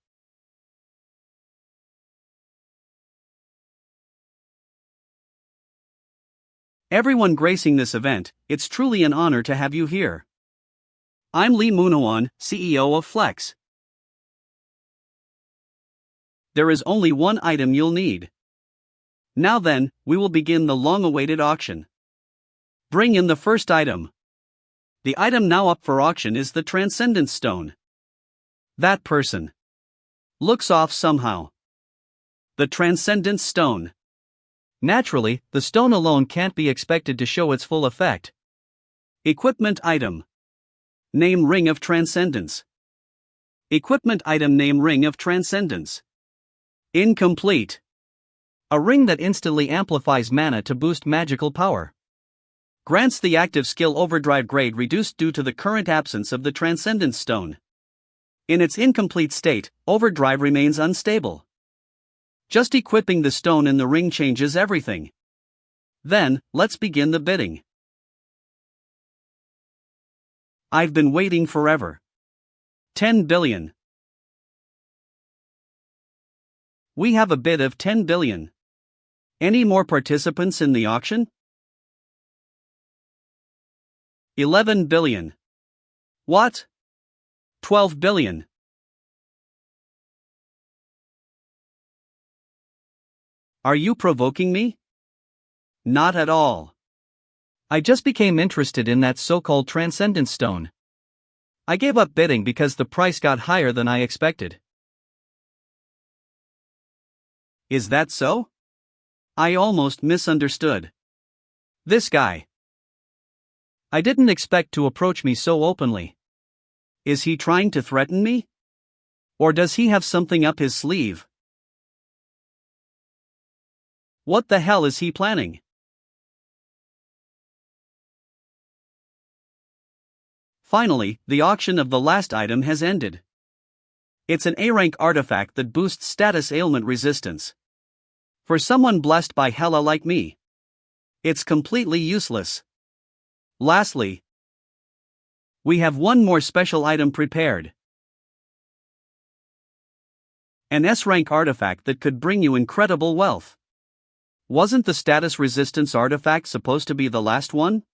Everyone gracing this event, it's truly an honor to have you here. I'm Lee Moonwon, CEO of Flex. There is only one item you'll need. Now then, we will begin the long-awaited auction. Bring in the first item. The item now up for auction is the Transcendence Stone. That person looks off somehow. The Transcendence Stone. Naturally, the stone alone can't be expected to show its full effect. Equipment item. Name Ring of Transcendence. Equipment item name Ring of Transcendence. Incomplete. A ring that instantly amplifies mana to boost magical power. Grants the active skill overdrive grade reduced due to the current absence of the Transcendence Stone. In its incomplete state, overdrive remains unstable. Just equipping the stone in the ring changes everything. Then, let's begin the bidding. I've been waiting forever. 10 billion. We have a bid of 10 billion. Any more participants in the auction? 11 billion. What? 12 billion. Are you provoking me? Not at all. I just became interested in that so-called Transcendence Stone. I gave up bidding because the price got higher than I expected. Is that so? I almost misunderstood. This guy. I didn't expect to approach me so openly. Is he trying to threaten me? Or does he have something up his sleeve? What the hell is he planning? Finally, the auction of the last item has ended. It's an A-rank artifact that boosts status ailment resistance. For someone blessed by Hela like me, it's completely useless. Lastly, we have one more special item prepared. An S-rank artifact that could bring you incredible wealth. Wasn't the status resistance artifact supposed to be the last one?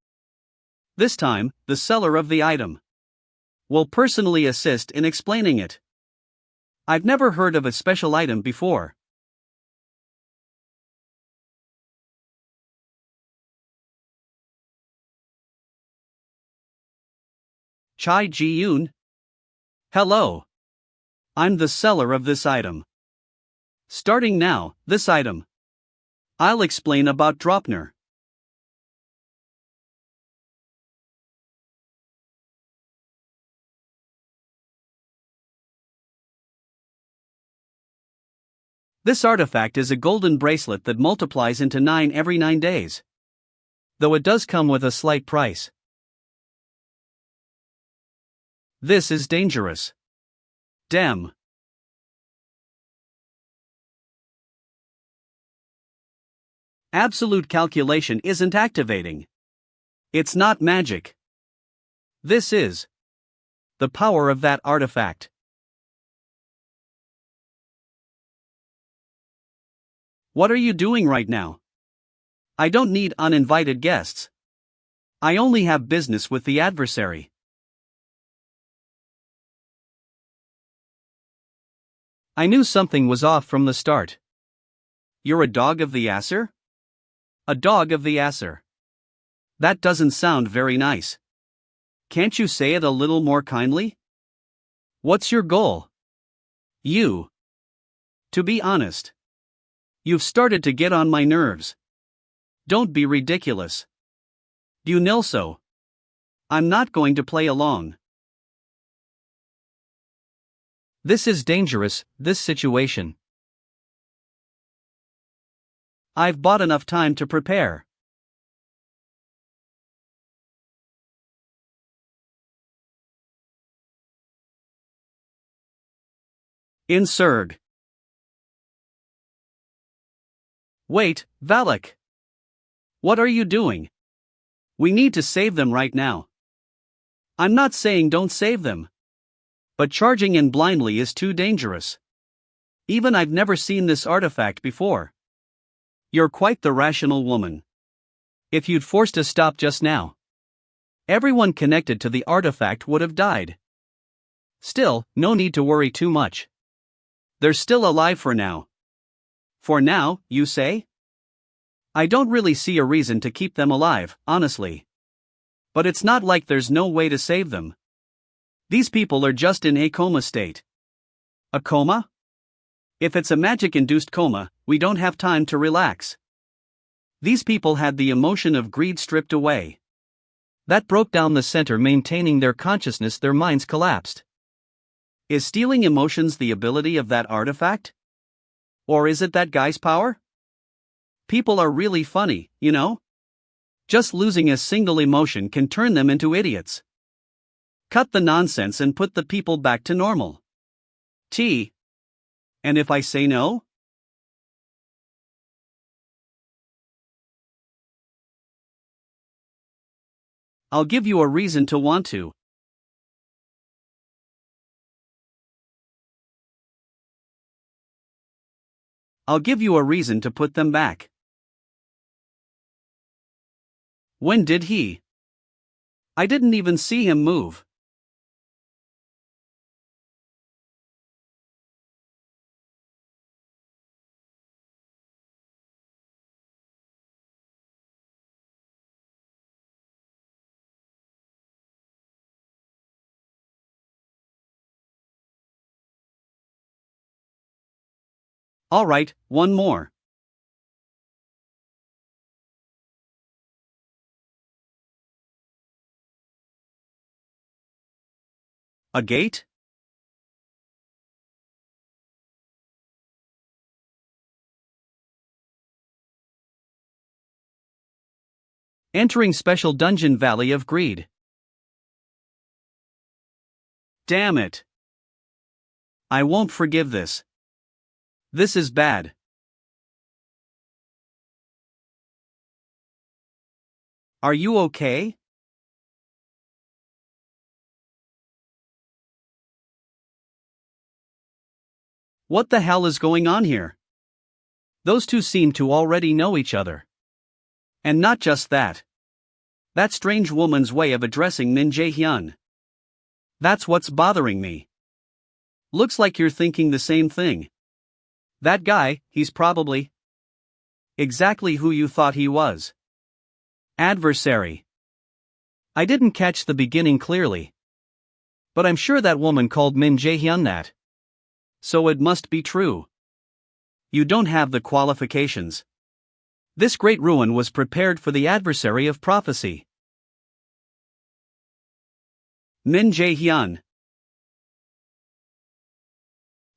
This time, the seller of the item will personally assist in explaining it. I've never heard of a special item before. Chai Ji-yoon. Hello. I'm the seller of this item. Starting now, this item. I'll explain about Dropner. This artifact is a golden bracelet that multiplies into 9 every 9 days. Though it does come with a slight price. This is dangerous. Damn. Absolute calculation isn't activating. It's not magic. This is the power of that artifact. What are you doing right now? I don't need uninvited guests. I only have business with the adversary. I knew something was off from the start. You're a dog of the Aesir? A dog of the Aesir. That doesn't sound very nice. Can't you say it a little more kindly? What's your goal? You. To be honest, you've started to get on my nerves. Don't be ridiculous. You know so. I'm not going to play along. This is dangerous, this situation. I've bought enough time to prepare. In Surg. Wait, Valak. What are you doing? We need to save them right now. I'm not saying don't save them. But charging in blindly is too dangerous. Even I've never seen this artifact before. You're quite the rational woman. If you'd forced a stop just now, everyone connected to the artifact would have died. Still, no need to worry too much. They're still alive for now. For now, you say? I don't really see a reason to keep them alive, honestly. But it's not like there's no way to save them. These people are just in a coma state. A coma? If it's a magic-induced coma, we don't have time to relax. These people had the emotion of greed stripped away. That broke down the center maintaining their consciousness, their minds collapsed. Is stealing emotions the ability of that artifact? Or is it that guy's power? People are really funny, you know? Just losing a single emotion can turn them into idiots. Cut the nonsense and put the people back to normal. T. And if I say no? I'll give you a reason to want to. I'll give you a reason to put them back. When did he? I didn't even see him move. All right, one more. A gate? Entering Special Dungeon Valley of Greed. Damn it. I won't forgive this. This is bad. Are you okay? What the hell is going on here? Those two seem to already know each other. And not just that. That strange woman's way of addressing Min Jae-hyun. That's what's bothering me. Looks like you're thinking the same thing. That guy, he's probably exactly who you thought he was. Adversary. I didn't catch the beginning clearly. But I'm sure that woman called Min Jae-hyun that. So it must be true. You don't have the qualifications. This great ruin was prepared for the adversary of prophecy. Min Jae-hyun.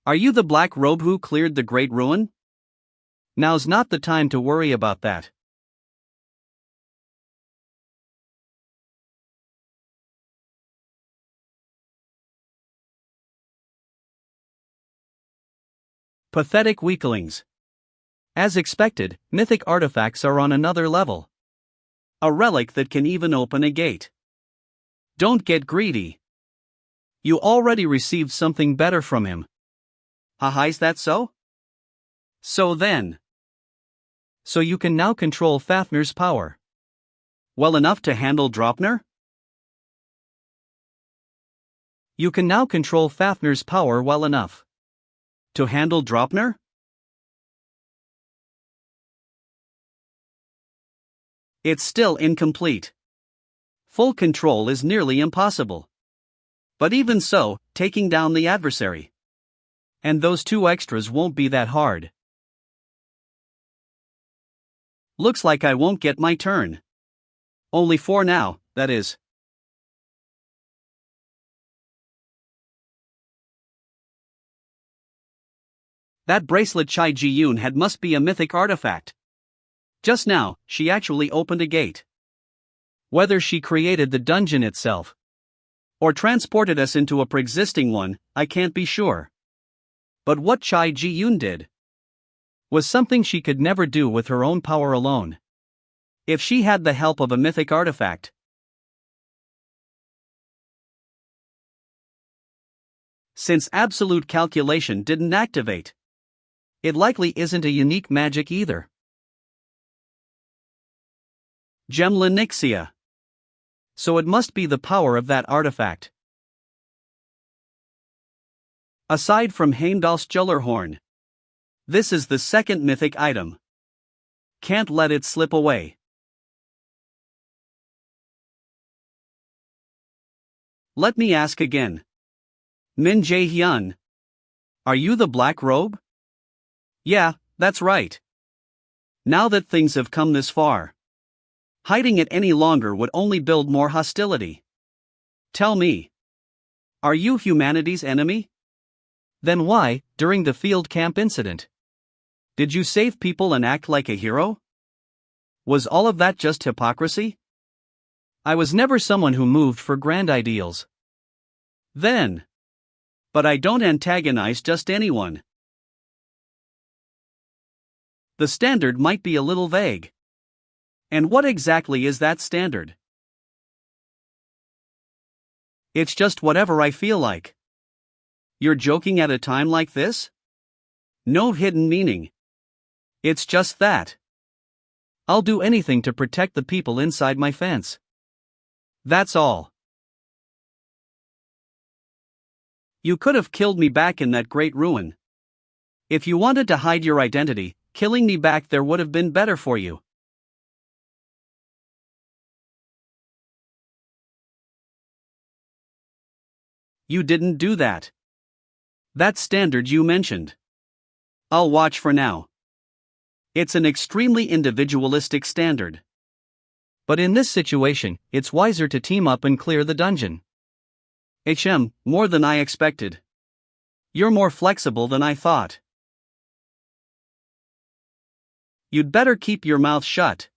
Are you the black robe who cleared the great ruin? Now's not the time to worry about that. Pathetic weaklings. As expected, mythic artifacts are on another level. A relic that can even open a gate. Don't get greedy. You already received something better from him. Haha, is that so? So then. So you can now control Fafner's power. Well enough to handle Draupner? You can now control Fafner's power well enough to handle Draupner? It's still incomplete. Full control is nearly impossible. But even so, taking down the adversary. And those two extras won't be that hard. Looks like I won't get my turn. Only 4 now, that is. That bracelet Chai Ji-yoon had must be a mythic artifact. Just now, she actually opened a gate. Whether she created the dungeon itself or transported us into a pre-existing one, I can't be sure. But what Chai Ji-yoon did was something she could never do with her own power alone. If she had the help of a mythic artifact. Since absolute calculation didn't activate, it likely isn't a unique magic either. Gemlinixia. So it must be the power of that artifact. Aside from Heimdall's Jullerhorn, this is the second mythic item. Can't let it slip away. Let me ask again. Min Jae-hyun, are you the Black Robe? Yeah, that's right. Now that things have come this far, hiding it any longer would only build more hostility. Tell me, are you humanity's enemy? Then why, during the field camp incident, did you save people and act like a hero? Was all of that just hypocrisy? I was never someone who moved for grand ideals. Then. But I don't antagonize just anyone. The standard might be a little vague. And what exactly is that standard? It's just whatever I feel like. You're joking at a time like this? No hidden meaning. It's just that. I'll do anything to protect the people inside my fence. That's all. You could have killed me back in that great ruin. If you wanted to hide your identity, killing me back there would have been better for you. You didn't do that. That standard you mentioned. I'll watch for now. It's an extremely individualistic standard. But in this situation, it's wiser to team up and clear the dungeon. More than I expected. You're more flexible than I thought. You'd better keep your mouth shut.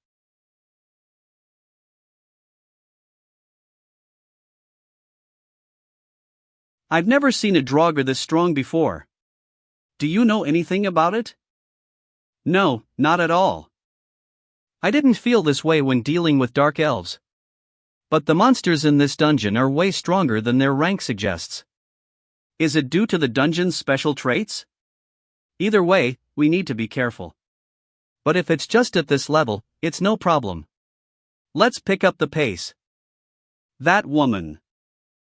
I've never seen a Draugr this strong before. Do you know anything about it? No, not at all. I didn't feel this way when dealing with dark elves. But the monsters in this dungeon are way stronger than their rank suggests. Is it due to the dungeon's special traits? Either way, we need to be careful. But if it's just at this level, it's no problem. Let's pick up the pace. That woman.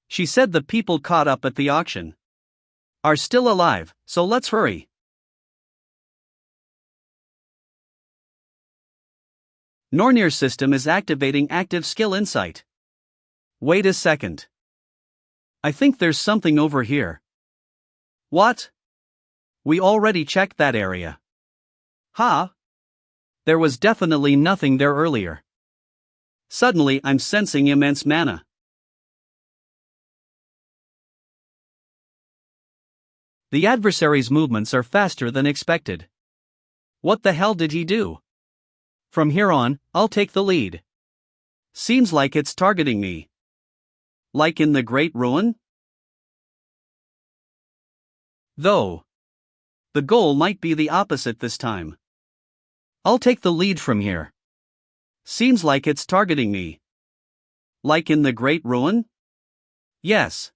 She said the people caught up at the auction are still alive, so let's hurry. Nornir's system is activating active skill insight. Wait a second. I think there's something over here. What? We already checked that area. Huh? There was definitely nothing there earlier. Suddenly I'm sensing immense mana. The adversary's movements are faster than expected. What the hell did he do? From here on, I'll take the lead. Seems like it's targeting me. Like in the Great Ruin? Though. The goal might be the opposite this time. I'll take the lead from here. Seems like it's targeting me. Like in the Great Ruin? Yes.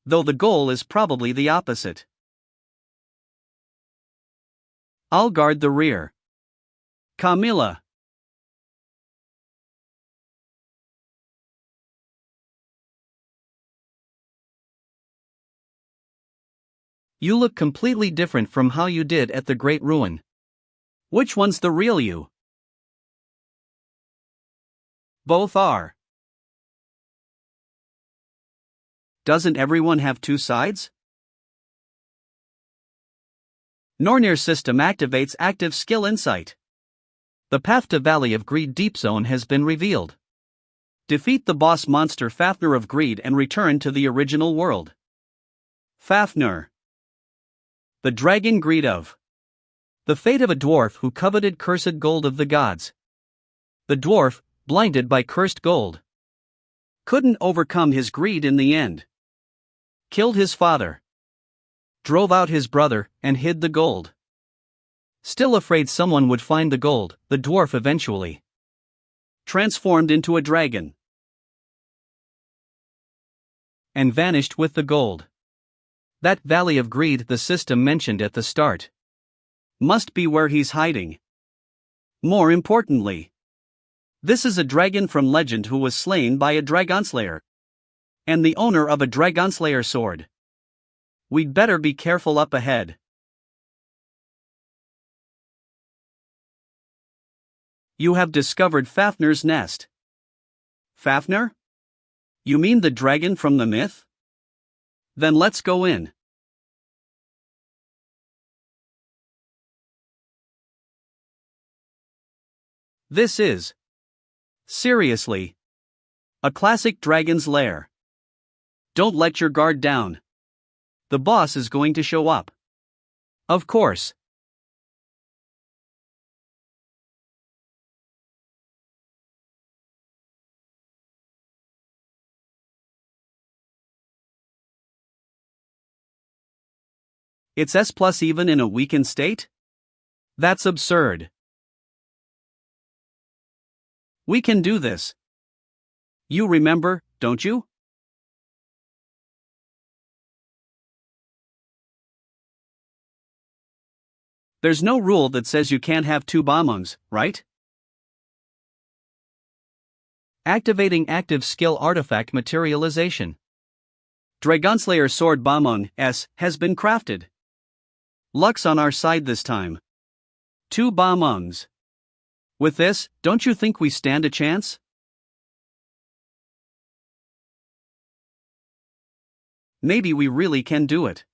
Though the goal is probably the opposite. I'll guard the rear. Camilla. You look completely different from how you did at the Great Ruin. Which one's the real you? Both are. Doesn't everyone have two sides? Nornir system activates active skill insight. The path to Valley of Greed Deep Zone has been revealed. Defeat the boss monster Fafner of Greed and return to the original world. Fafner. The dragon greed of. The fate of a dwarf who coveted cursed gold of the gods. The dwarf, blinded by cursed gold, couldn't overcome his greed in the end. Killed his father. Drove out his brother and hid the gold. Still afraid someone would find the gold, the dwarf eventually transformed into a dragon and vanished with the gold. That Valley of Greed the system mentioned at the start must be where he's hiding. More importantly, this is a dragon from legend who was slain by a dragonslayer and the owner of a dragonslayer sword. We'd better be careful up ahead. You have discovered Fafner's nest. Fafner? You mean the dragon from the myth? Then let's go in. This is, seriously, a classic dragon's lair. Don't let your guard down. The boss is going to show up. Of course. It's S+ even in a weakened state? That's absurd. We can do this. You remember, don't you? There's no rule that says you can't have two Bamongs, right? Activating active skill artifact materialization. Dragonslayer Sword Bamong S has been crafted. Luck's on our side this time. Two Bamongs. With this, don't you think we stand a chance? Maybe we really can do it.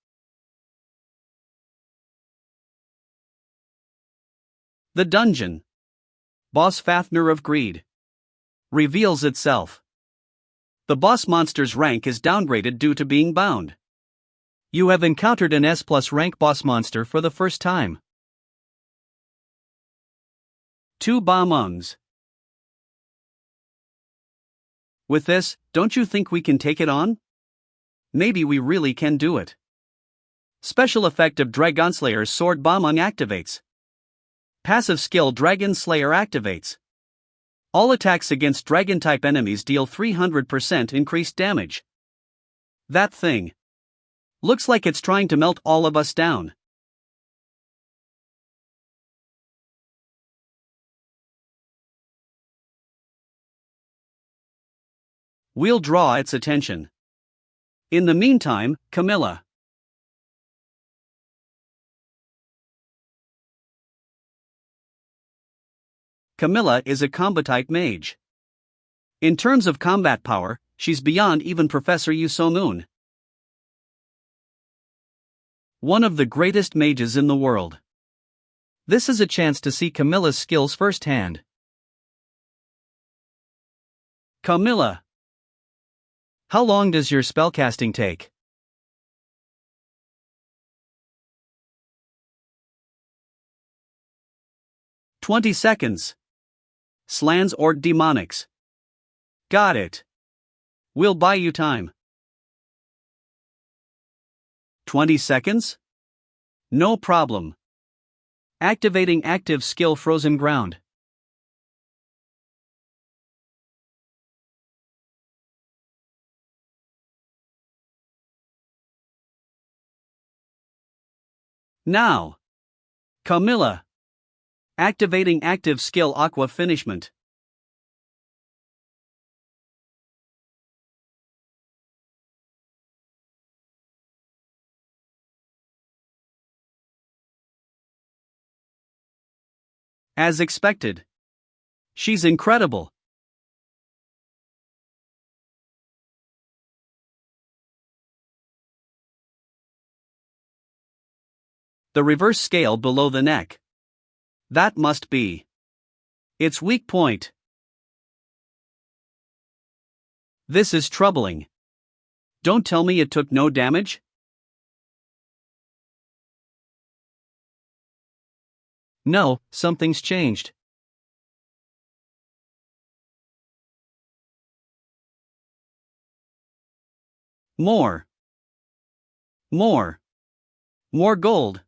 The dungeon. Boss Fafner of Greed. Reveals itself. The boss monster's rank is downgraded due to being bound. You have encountered an S+ rank boss monster for the first time. Two Bamongs. With this, don't you think we can take it on? Maybe we really can do it. Special effect of Dragonslayer's Sword Bamong activates. Passive skill Dragon Slayer activates. All attacks against dragon-type enemies deal 300% increased damage. That thing looks like it's trying to melt all of us down. We'll draw its attention. In the meantime, Camilla. Camilla is a combat-type mage. In terms of combat power, she's beyond even Professor Yusomun. One of the greatest mages in the world. This is a chance to see Camilla's skills firsthand. Camilla. How long does your spellcasting take? "20 seconds. Slans or demonics." Got it. We'll buy you time. 20 seconds? No problem. Activating active skill Frozen Ground. Now. Camilla. Activating active skill Aqua Finishment. As expected. She's incredible. The reverse scale below the neck. That must be its weak point. This is troubling. Don't tell me it took no damage? No, something's changed. More. More. More gold.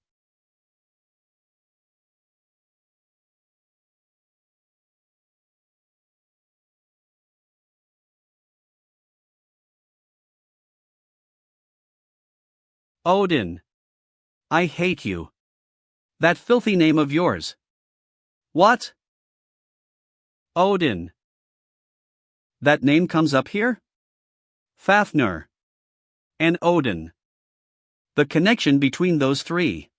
Odin. I hate you. That filthy name of yours. What? Odin. That name comes up here? Fafner. And Odin. The connection between those three.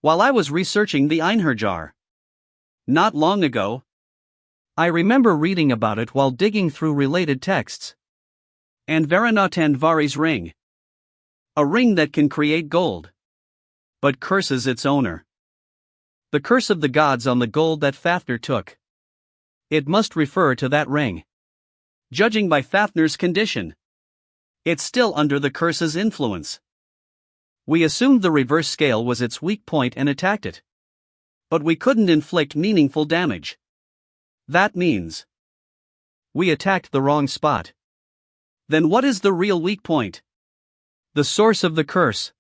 While I was researching the Einherjar not long ago, I remember reading about it while digging through related texts. And Varanatandvari's ring. A ring that can create gold, but curses its owner. The curse of the gods on the gold that Fafner took. It must refer to that ring. Judging by Fafner's condition, it's still under the curse's influence. We assumed the reverse scale was its weak point and attacked it. But we couldn't inflict meaningful damage. That means we attacked the wrong spot. Then what is the real weak point? The source of the curse.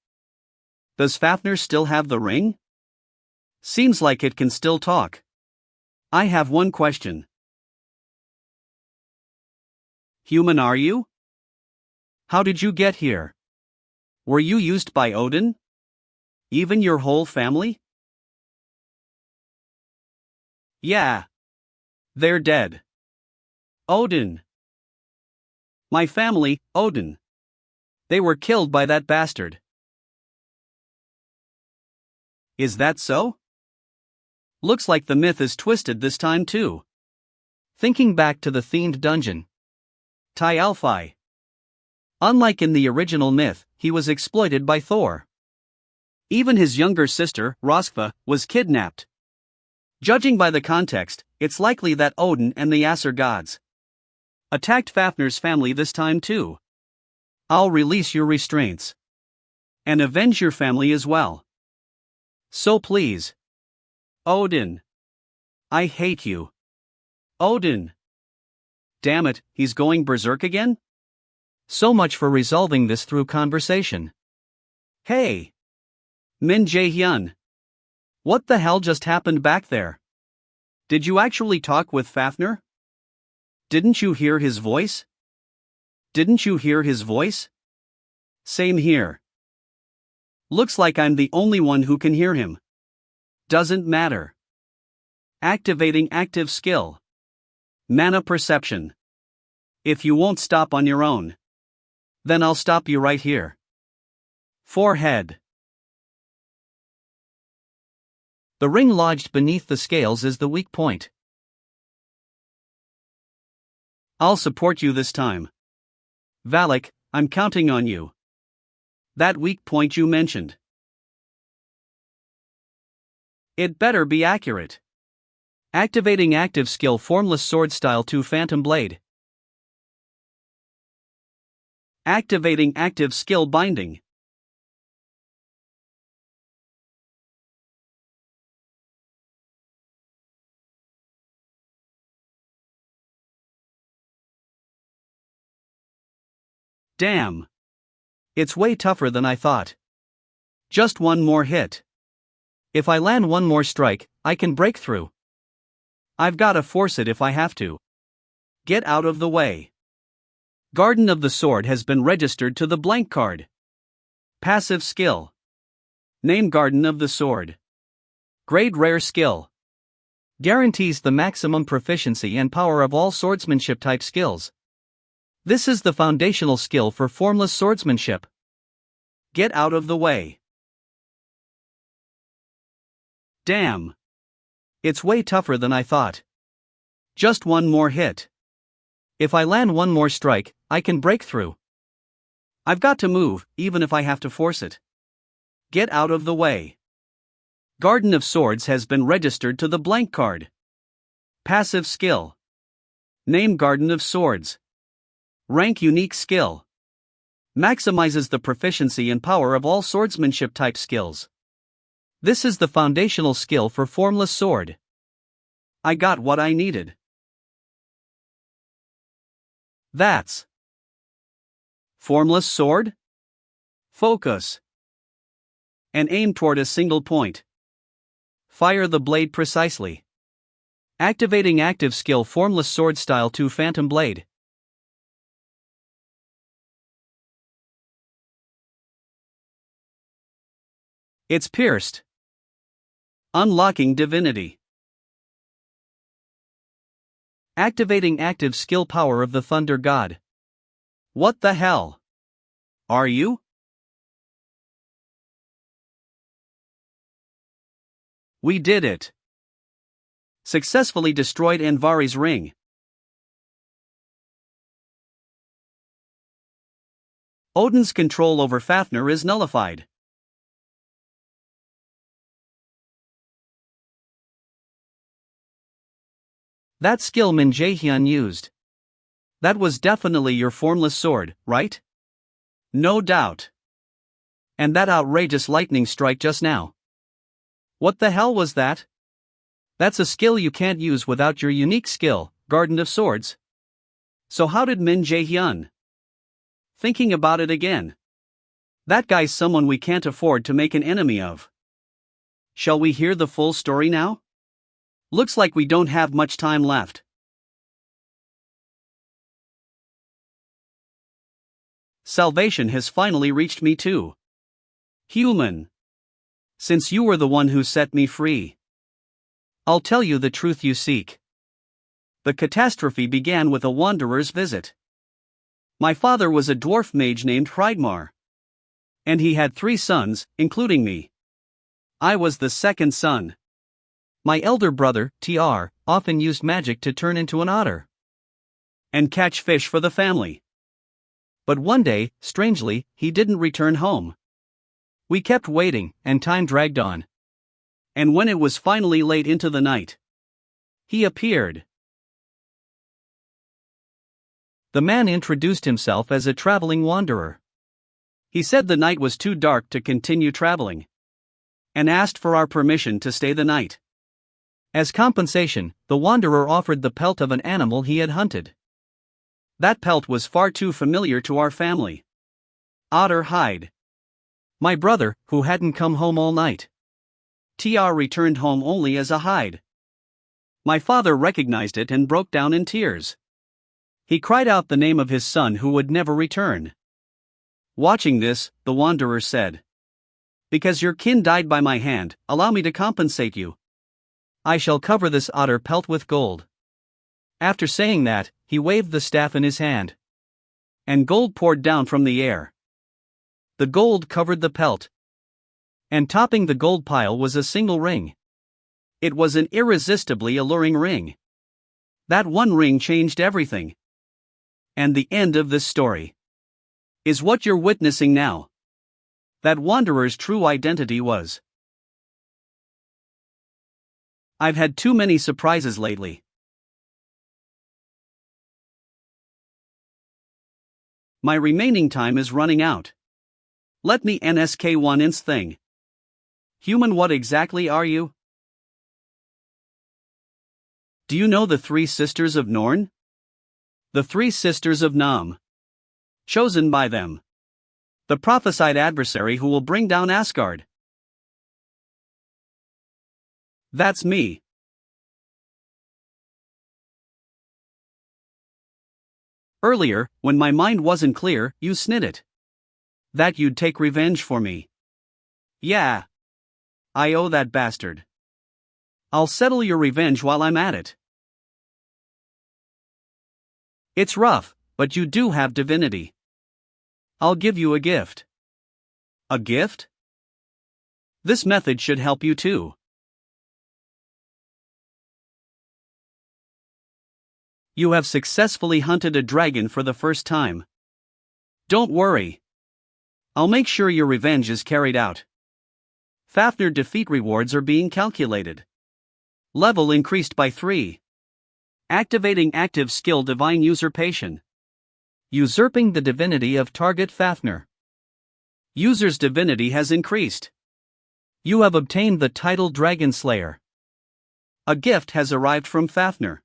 Does Fafner still have the ring? Seems like it can still talk. I have one question. Human are you? How did you get here? Were you used by Odin? Even your whole family? Yeah. They're dead. Odin. My family, Odin. They were killed by that bastard. Is that so? Looks like the myth is twisted this time too. Thinking back to the themed dungeon. Tyalfi. Unlike in the original myth, he was exploited by Thor. Even his younger sister, Roskva, was kidnapped. Judging by the context, it's likely that Odin and the Aesir gods attacked Fafner's family this time too. I'll release your restraints. And avenge your family as well. So please. Odin. I hate you. Odin. Damn it, he's going berserk again? So much for resolving this through conversation. Hey. Min Jae-hyun. What the hell just happened back there? Did you actually talk with Fafner? Didn't you hear his voice? Didn't you hear his voice? Same here. Looks like I'm the only one who can hear him. Doesn't matter. Activating active skill. Mana perception. If you won't stop on your own, then I'll stop you right here. Forehead. The ring lodged beneath the scales is the weak point. I'll support you this time. Valak, I'm counting on you. That weak point you mentioned. It better be accurate. Activating active skill Formless Sword Style 2 Phantom Blade. Activating active skill Binding. Damn. It's way tougher than I thought. Just one more hit. If I land one more strike, I can break through. I've gotta force it if I have to. Get out of the way. Garden of the Sword has been registered to the blank card. Passive skill. Name Garden of the Sword. Grade Rare skill. Guarantees the maximum proficiency and power of all swordsmanship type skills. This is the foundational skill for formless swordsmanship. Get out of the way. Damn. It's way tougher than I thought. Just one more hit. If I land one more strike, I can break through. I've got to move, even if I have to force it. Get out of the way. Garden of Swords has been registered to the blank card. Passive skill. Name Garden of Swords. Rank unique skill. Maximizes the proficiency and power of all swordsmanship type skills. This is the foundational skill for Formless Sword. I got what I needed. That's Formless Sword? Focus. And aim toward a single point. Fire the blade precisely. Activating active skill Formless Sword Style 2 Phantom Blade. It's pierced. Unlocking divinity. Activating active skill power of the Thunder God. What the hell? Are you? We did it. Successfully destroyed Anvari's ring. Odin's control over Fafner is nullified. That skill Min Jae-hyun used. That was definitely your formless sword, right? No doubt. And that outrageous lightning strike just now. What the hell was that? That's a skill you can't use without your unique skill, Garden of Swords. So how did Min Jae-hyun? Thinking about it again. That guy's someone we can't afford to make an enemy of. Shall we hear the full story now? Looks like we don't have much time left. Salvation has finally reached me too. Human. Since you were the one who set me free. I'll tell you the truth you seek. The catastrophe began with a wanderer's visit. My father was a dwarf mage named Hreidmar. And he had 3 sons, including me. I was the second son. My elder brother, TR, often used magic to turn into an otter and catch fish for the family. But one day, strangely, he didn't return home. We kept waiting, and time dragged on. And when it was finally late into the night, he appeared. The man introduced himself as a traveling wanderer. He said the night was too dark to continue traveling, and asked for our permission to stay the night. As compensation, the wanderer offered the pelt of an animal he had hunted. That pelt was far too familiar to our family. Otter hide. My brother, who hadn't come home all night. TR returned home only as a hide. My father recognized it and broke down in tears. He cried out the name of his son who would never return. Watching this, the wanderer said, "Because your kin died by my hand, allow me to compensate you. I shall cover this otter pelt with gold." After saying that, he waved the staff in his hand. And gold poured down from the air. The gold covered the pelt. And topping the gold pile was a single ring. It was an irresistibly alluring ring. That one ring changed everything. And the end of this story is what you're witnessing now. That wanderer's true identity was. I've had too many surprises lately. My remaining time is running out. Let me NSK1 thing. Human, what exactly are you? Do you know the 3 sisters of Norn? The 3 sisters of Nam. Chosen by them. The prophesied adversary who will bring down Asgard. That's me. Earlier, when my mind wasn't clear, you snitted. That you'd take revenge for me. Yeah. I owe that bastard. I'll settle your revenge while I'm at it. It's rough, but you do have divinity. I'll give you a gift. A gift? This method should help you too. You have successfully hunted a dragon for the first time. Don't worry. I'll make sure your revenge is carried out. Fafner defeat rewards are being calculated. Level increased by 3. Activating active skill Divine Usurpation. Usurping the divinity of target Fafner. User's divinity has increased. You have obtained the title Dragon Slayer. A gift has arrived from Fafner.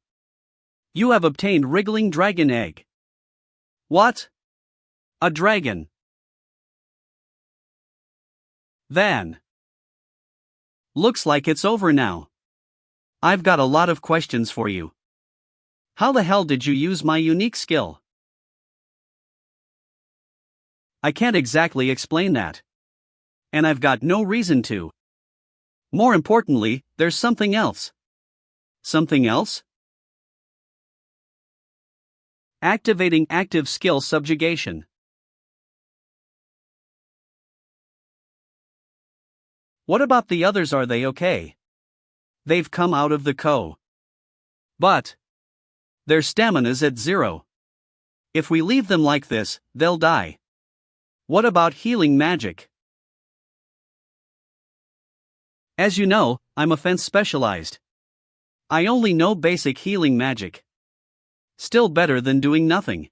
You have obtained Wriggling Dragon Egg. What? A dragon. Then. Looks like it's over now. I've got a lot of questions for you. How the hell did you use my unique skill? I can't exactly explain that. And I've got no reason to. More importantly, there's something else. Something else? Activating active skill Subjugation. What about the others? Are they okay? They've come out of the co. But their stamina's at 0. If we leave them like this, they'll die. What about healing magic? As you know, I'm offense specialized. I only know basic healing magic. Still better than doing nothing.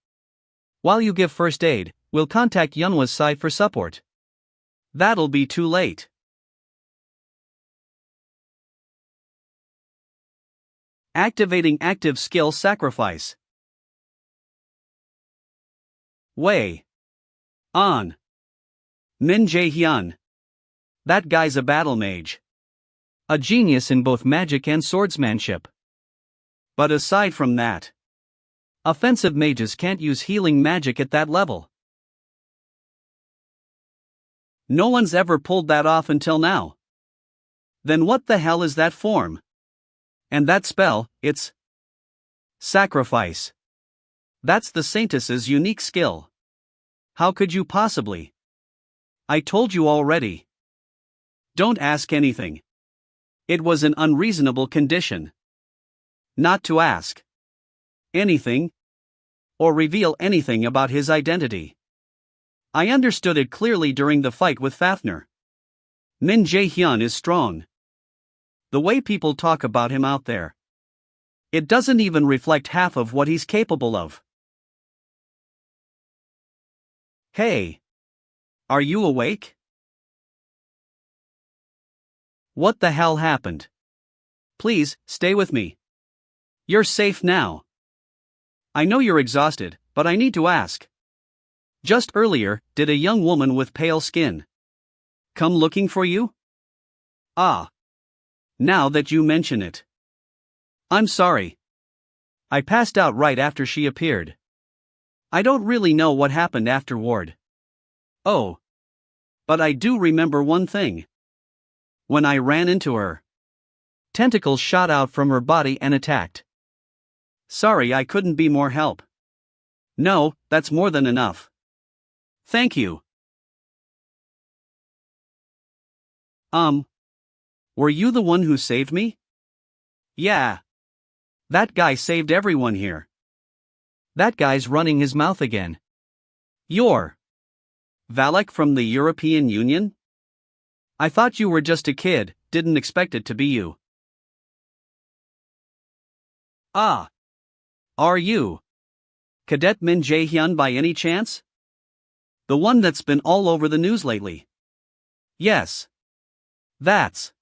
While you give first aid, we'll contact Yunwa's side for support. That'll be too late. Activating active skill Sacrifice. Wei. On. Min Jae-hyun. That guy's a battle mage. A genius in both magic and swordsmanship. But aside from that, offensive mages can't use healing magic at that level. No one's ever pulled that off until now. Then what the hell is that form? And that spell, it's Sacrifice. That's the saintess's unique skill. How could you possibly? I told you already. Don't ask anything. It was an unreasonable condition. Not to ask anything or reveal anything about his identity. I understood it clearly during the fight with Fafner. Min Jae-hyun is strong. The way people talk about him out there, it doesn't even reflect half of what he's capable of. Hey! Are you awake? What the hell happened? Please, stay with me. You're safe now. I know you're exhausted, but I need to ask. Just earlier, did a young woman with pale skin come looking for you? Ah. Now that you mention it. I'm sorry. I passed out right after she appeared. I don't really know what happened afterward. Oh. But I do remember one thing. When I ran into her, tentacles shot out from her body and attacked. Sorry I couldn't be more help. No, that's more than enough. Thank you. Were you the one who saved me? Yeah. That guy saved everyone here. That guy's running his mouth again. You're Valak from the European Union? I thought you were just a kid, didn't expect it to be you. Ah. Are you Cadet Min Jae-hyun by any chance? The one that's been all over the news lately. Yes. That's.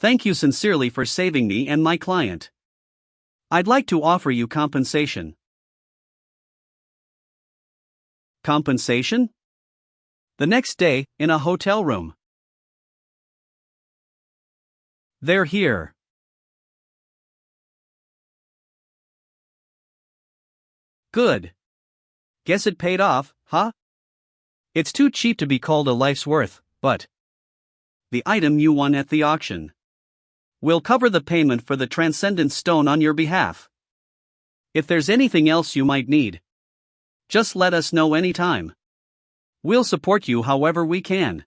Thank you sincerely for saving me and my client. I'd like to offer you compensation. Compensation? The next day, in a hotel room. They're here. Good. Guess it paid off, huh? It's too cheap to be called a life's worth, but the item you won at the auction will cover the payment for the Transcendence Stone on your behalf. If there's anything else you might need, just let us know anytime. We'll support you however we can.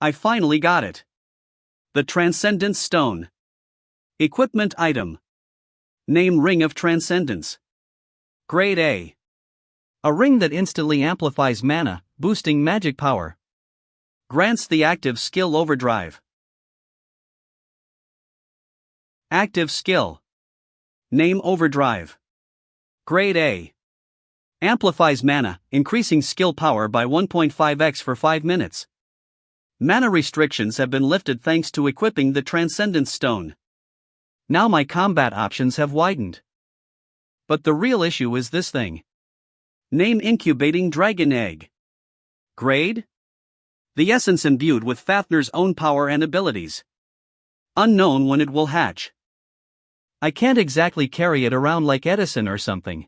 I finally got it. The Transcendence Stone. Equipment item. Name Ring of Transcendence. Grade A. A ring that instantly amplifies mana, boosting magic power. Grants the active skill Overdrive. Active skill. Name Overdrive. Grade A. Amplifies mana, increasing skill power by 1.5x for 5 minutes. Mana restrictions have been lifted thanks to equipping the Transcendence Stone. Now my combat options have widened. But the real issue is this thing. Name Incubating Dragon Egg. Grade? The essence imbued with Fafner's own power and abilities. Unknown when it will hatch. I can't exactly carry it around like Edison or something.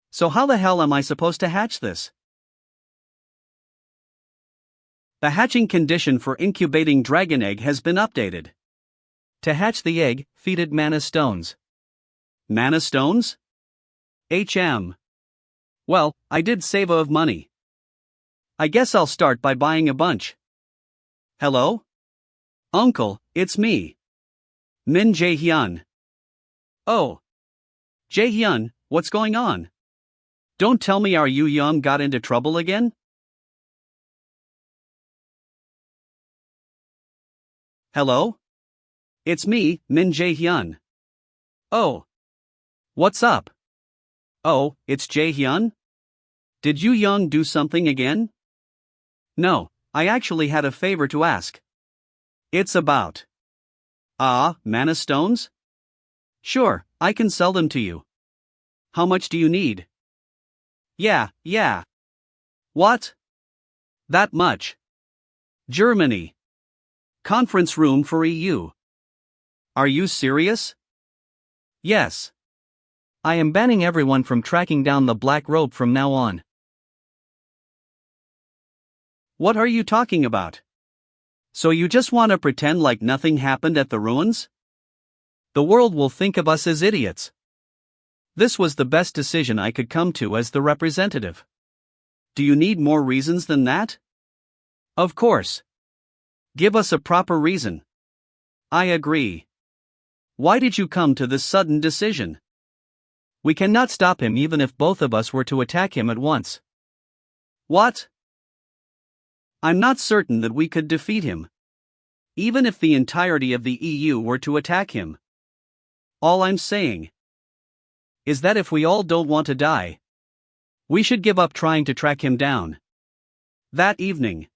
So how the hell am I supposed to hatch this? The hatching condition for incubating dragon egg has been updated. To hatch the egg, feed it mana stones. Mana stones? HM. Well, I did save of money. I guess I'll start by buying a bunch. Hello? Uncle, it's me. Min Jae-hyun. Oh. Jae-hyun, what's going on? Don't tell me our Yu Young got into trouble again? Hello? It's me, Min Jae-hyun. Oh. What's up? Oh, it's Jae-hyun? Did Yu Young do something again? No, I actually had a favor to ask. It's about... mana stones? Sure, I can sell them to you. How much do you need? Yeah. What? That much. Germany. Conference room for EU. Are you serious? Yes. I am banning everyone from tracking down the black robe from now on. What are you talking about? So you just want to pretend like nothing happened at the ruins? The world will think of us as idiots. This was the best decision I could come to as the representative. Do you need more reasons than that? Of course. Give us a proper reason. I agree. Why did you come to this sudden decision? We cannot stop him even if both of us were to attack him at once. What? I'm not certain that we could defeat him. Even if the entirety of the EU were to attack him. All I'm saying is that if we all don't want to die, we should give up trying to track him down. That evening.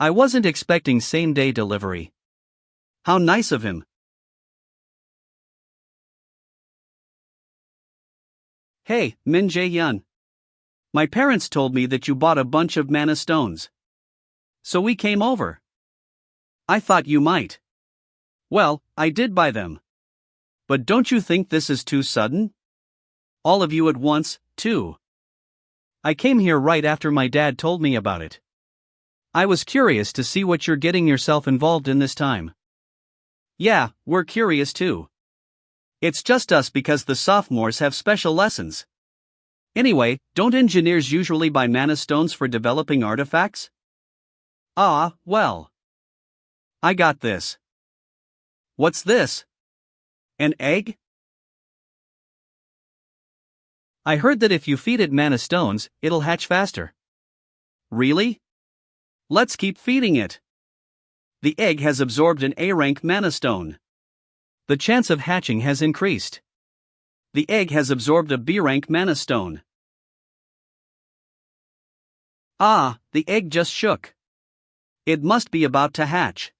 I wasn't expecting same-day delivery. How nice of him. Hey, Min Jae-hyun. My parents told me that you bought a bunch of mana stones. So we came over. I thought you might. Well, I did buy them. But don't you think this is too sudden? All of you at once, too. I came here right after my dad told me about it. I was curious to see what you're getting yourself involved in this time. Yeah, we're curious too. It's just us because the sophomores have special lessons. Anyway, don't engineers usually buy mana stones for developing artifacts? Well. I got this. What's this? An egg? I heard that if you feed it mana stones, it'll hatch faster. Really? Let's keep feeding it. The egg has absorbed an A-rank mana stone. The chance of hatching has increased. The egg has absorbed a B-rank mana stone. The egg just shook. It must be about to hatch.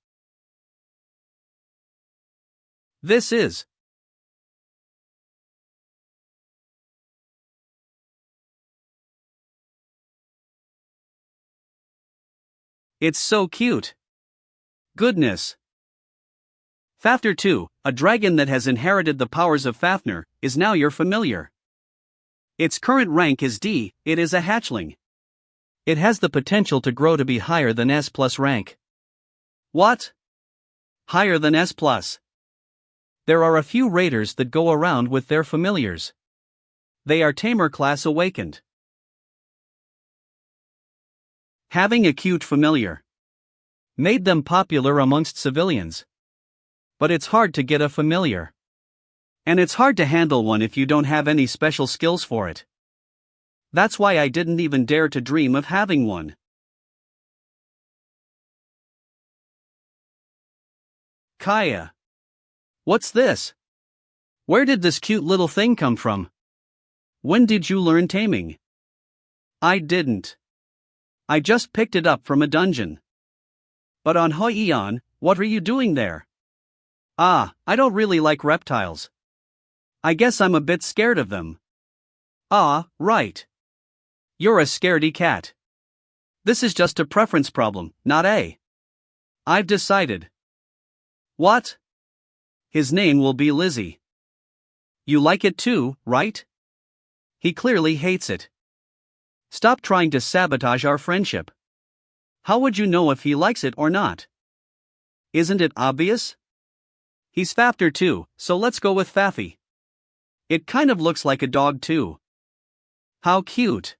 This is. It's so cute. Goodness. Fafner 2, a dragon that has inherited the powers of Fafner, is now your familiar. Its current rank is D, it is a hatchling. It has the potential to grow to be higher than S+ rank. What? Higher than S+. There are a few raiders that go around with their familiars. They are Tamer class awakened. Having a cute familiar. Made them popular amongst civilians. But it's hard to get a familiar. And it's hard to handle one if you don't have any special skills for it. That's why I didn't even dare to dream of having one. Kaya. What's this? Where did this cute little thing come from? When did you learn taming? I didn't. I just picked it up from a dungeon. But on Hoion, what are you doing there? I don't really like reptiles. I guess I'm a bit scared of them. Right. You're a scaredy cat. This is just a preference problem, not a. I've decided. What? His name will be Lizzie. You like it too, right? He clearly hates it. Stop trying to sabotage our friendship. How would you know if he likes it or not? Isn't it obvious? He's Fafner too, so let's go with Faffy. It kind of looks like a dog too. How cute.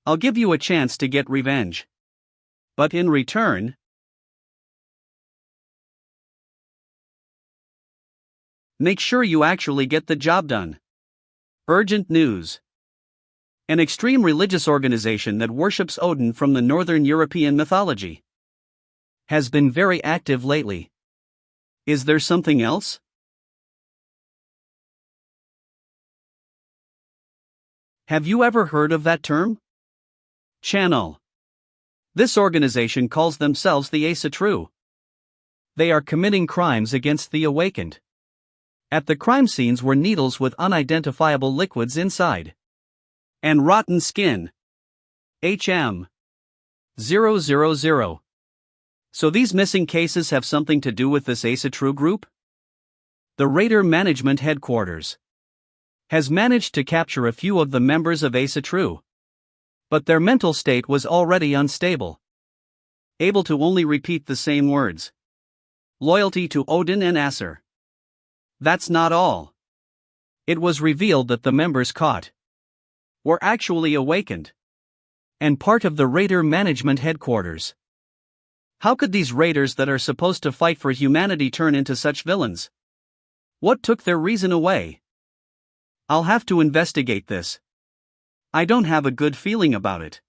I'll give you a chance to get revenge. But in return, make sure you actually get the job done. Urgent news. An extreme religious organization that worships Odin from the Northern European mythology has been very active lately. Is there something else? Have you ever heard of that term? Channel. This organization calls themselves the Asatru. They are committing crimes against the awakened. At the crime scenes were needles with unidentifiable liquids inside. And rotten skin. HM 000. So these missing cases have something to do with this Asatru group? The Raider Management Headquarters has managed to capture a few of the members of Asatru. But their mental state was already unstable. Able to only repeat the same words. Loyalty to Odin and Aser. That's not all. It was revealed that the members caught were actually awakened and part of the Raider Management Headquarters. How could these raiders that are supposed to fight for humanity turn into such villains? What took their reason away? I'll have to investigate this. I don't have a good feeling about it.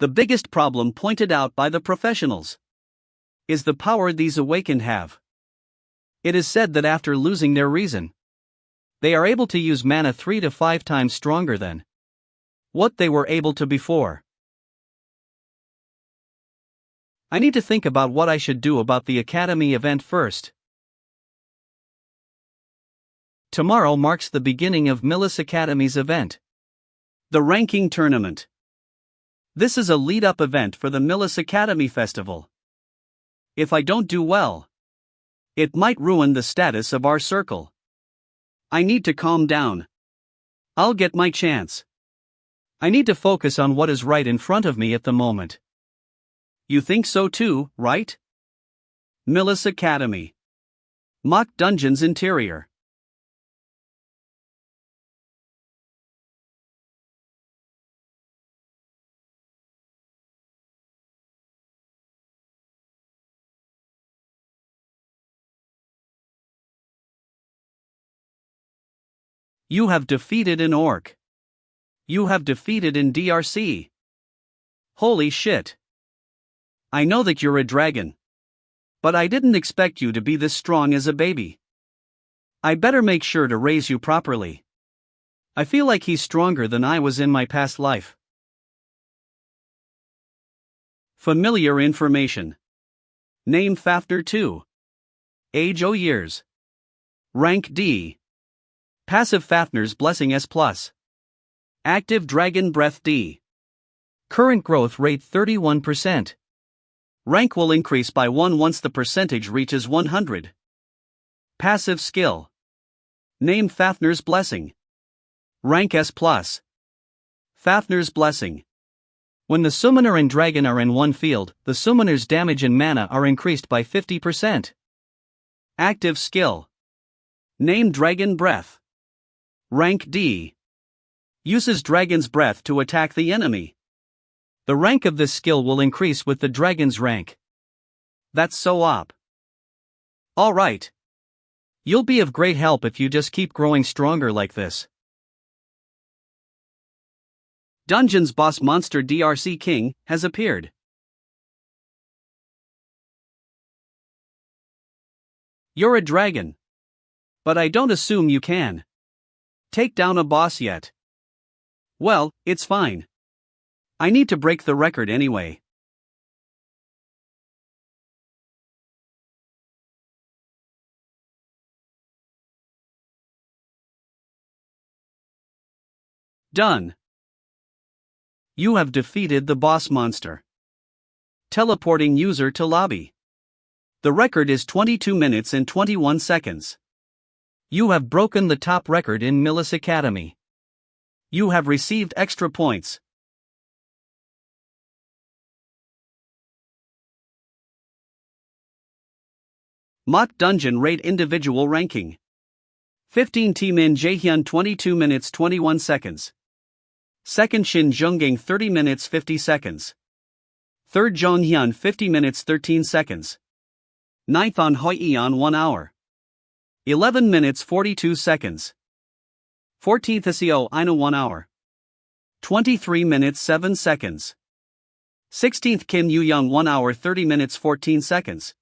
The biggest problem pointed out by the professionals is the power these awakened have. It is said that after losing their reason, they are able to use mana 3 to 5 times stronger than what they were able to before. I need to think about what I should do about the Academy event first. Tomorrow marks the beginning of Millis Academy's event, the ranking tournament. This is a lead-up event for the Millis Academy Festival. If I don't do well, it might ruin the status of our circle. I need to calm down. I'll get my chance. I need to focus on what is right in front of me at the moment. You think so too, right? Millis Academy. Mock Dungeons Interior. You have defeated an orc. You have defeated in DRC. Holy shit. I know that you're a dragon. But I didn't expect you to be this strong as a baby. I better make sure to raise you properly. I feel like he's stronger than I was in my past life. Familiar information. Name Fafner 2. Age 0 years. Rank D. Passive Fafner's Blessing S+. Active Dragon Breath D. Current growth rate 31%. Rank will increase by 1 once the percentage reaches 100. Passive skill. Name Fafner's Blessing. Rank S+. Fafner's Blessing. When the summoner and dragon are in one field, the summoner's damage and mana are increased by 50%. Active skill. Name Dragon Breath. Rank D. Uses Dragon's Breath to attack the enemy. The rank of this skill will increase with the dragon's rank. That's so op. Alright. You'll be of great help if you just keep growing stronger like this. Dungeon's boss monster DRC King has appeared. You're a dragon. But I don't assume you can take down a boss yet. Well, it's fine. I need to break the record anyway. Done. You have defeated the boss monster. Teleporting user to lobby. The record is 22 minutes and 21 seconds. You have broken the top record in Millis Academy. You have received extra points. Mock Dungeon Raid Individual Ranking. 15 Team In Jaehyun 22 minutes 21 seconds. Second Shin Jeonggang 30 minutes 50 seconds. Third Jonghyun 50 minutes 13 seconds. Ninth On Hoyeon 1 hour. 11 minutes 42 seconds. 14th Seo Ina 1 hour. 23 minutes 7 seconds. 16th Kim Yu Young 1 hour 30 minutes 14 seconds.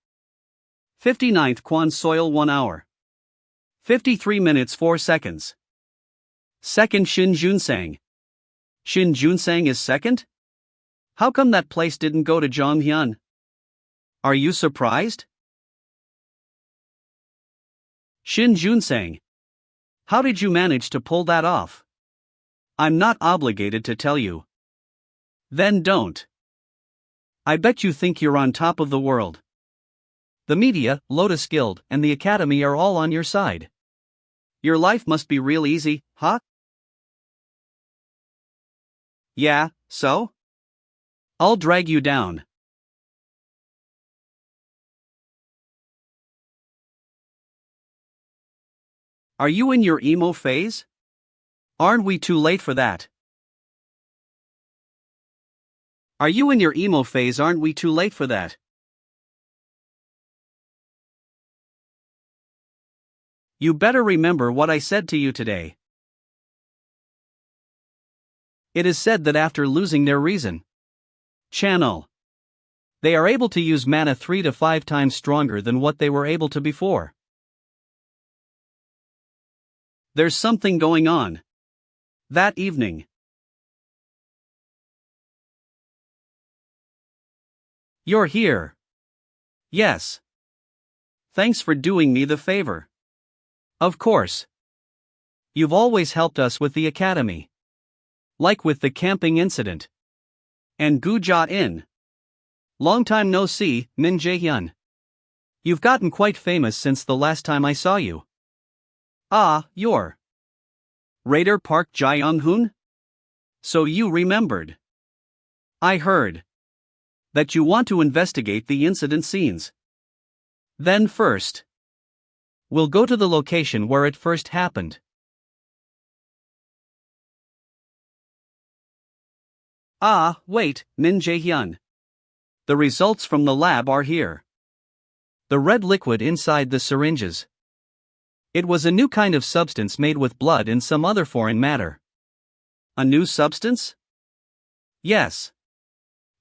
59th Kwon Soil 1 hour. 53 minutes 4 seconds. Second Shin Junsang. Shin Junsang is second? How come that place didn't go to Jonghyun? Are you surprised? Shin Junsang. How did you manage to pull that off? I'm not obligated to tell you. Then don't. I bet you think you're on top of the world. The media, Lotus Guild, and the Academy are all on your side. Your life must be real easy, huh? Yeah, so? I'll drag you down. Are you in your emo phase? Aren't we too late for that? Are you in your emo phase? Aren't we too late for that? You better remember what I said to you today. It is said that after losing their reason channel, they are able to use mana 3 to 5 times stronger than what they were able to before. There's something going on. That evening. You're here. Yes. Thanks for doing me the favor. Of course. You've always helped us with the Academy. Like with the camping incident. And Guja Inn. Long time no see, Min Jaehyun. You've gotten quite famous since the last time I saw you. Ah, you're Raider Park Jae-young-hoon? So you remembered. I heard that you want to investigate the incident scenes. Then first, we'll go to the location where it first happened. Ah, wait, Min Jaehyun. The results from the lab are here. The red liquid inside the syringes. It was a new kind of substance made with blood and some other foreign matter. A new substance? Yes.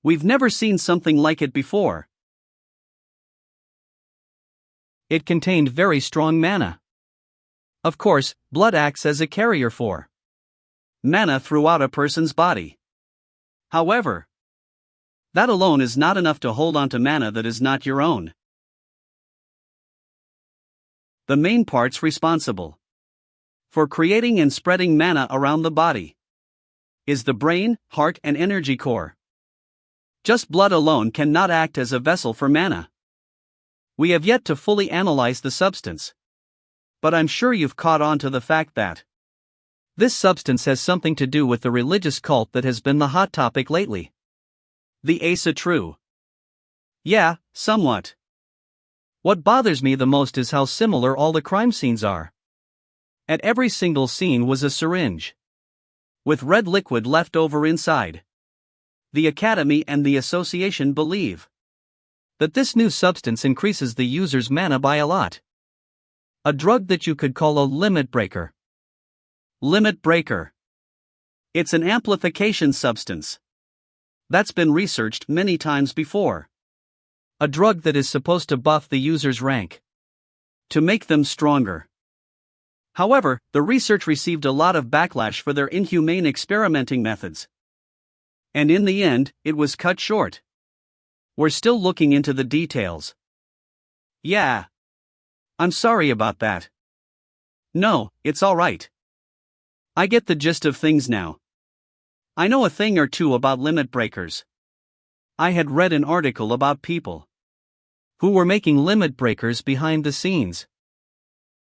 We've never seen something like it before. It contained very strong mana. Of course, blood acts as a carrier for mana throughout a person's body. However, that alone is not enough to hold on to mana that is not your own. The main parts responsible for creating and spreading mana around the body is the brain, heart, and energy core. Just blood alone cannot act as a vessel for mana. We have yet to fully analyze the substance. But I'm sure you've caught on to the fact that this substance has something to do with the religious cult that has been the hot topic lately. The Asa True. Yeah, somewhat. What bothers me the most is how similar all the crime scenes are. At every single scene was a syringe with red liquid left over inside. The Academy and the Association believe that this new substance increases the user's mana by a lot. A drug that you could call a limit breaker. Limit breaker. It's an amplification substance. That's been researched many times before. A drug that is supposed to buff the user's rank, to make them stronger. However, the research received a lot of backlash for their inhumane experimenting methods. And in the end, it was cut short. We're still looking into the details. Yeah. I'm sorry about that. No, it's alright. I get the gist of things now. I know a thing or two about limit breakers. I had read an article about people who were making limit breakers behind the scenes.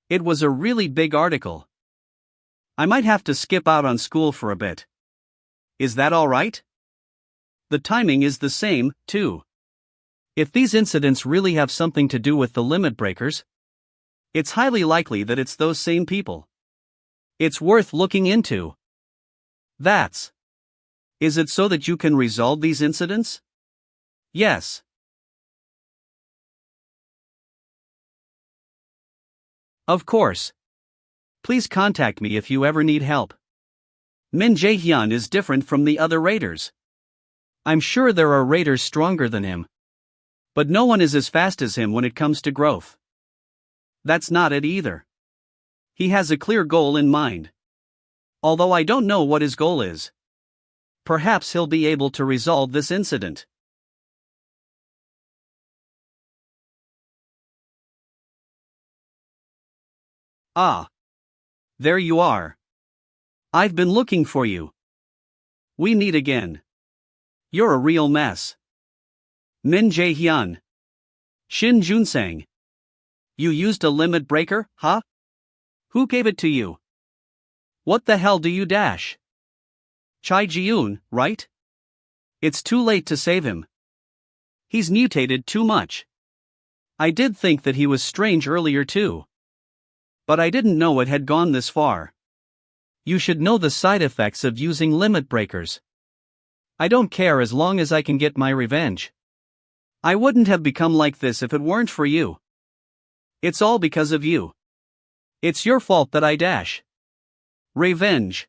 It was a really big article. I might have to skip out on school for a bit. Is that alright? The timing is the same, too. If these incidents really have something to do with the limit breakers, it's highly likely that it's those same people. It's worth looking into. Is it so that you can resolve these incidents? Yes. Of course. Please contact me if you ever need help. Min Jae-hyun is different from the other raiders. I'm sure there are raiders stronger than him. But no one is as fast as him when it comes to growth. That's not it either. He has a clear goal in mind. Although I don't know what his goal is. Perhaps he'll be able to resolve this incident. Ah. There you are. I've been looking for you. We meet again. You're a real mess. Min Jae-hyun. Shin Junsang. You used a limit breaker, huh? Who gave it to you? What the hell do you dash? Chai Ji-eun, right? It's too late to save him. He's mutated too much. I did think that he was strange earlier too. But I didn't know it had gone this far. You should know the side effects of using limit breakers. I don't care as long as I can get my revenge. I wouldn't have become like this if it weren't for you. It's all because of you. It's your fault that I dash. Revenge.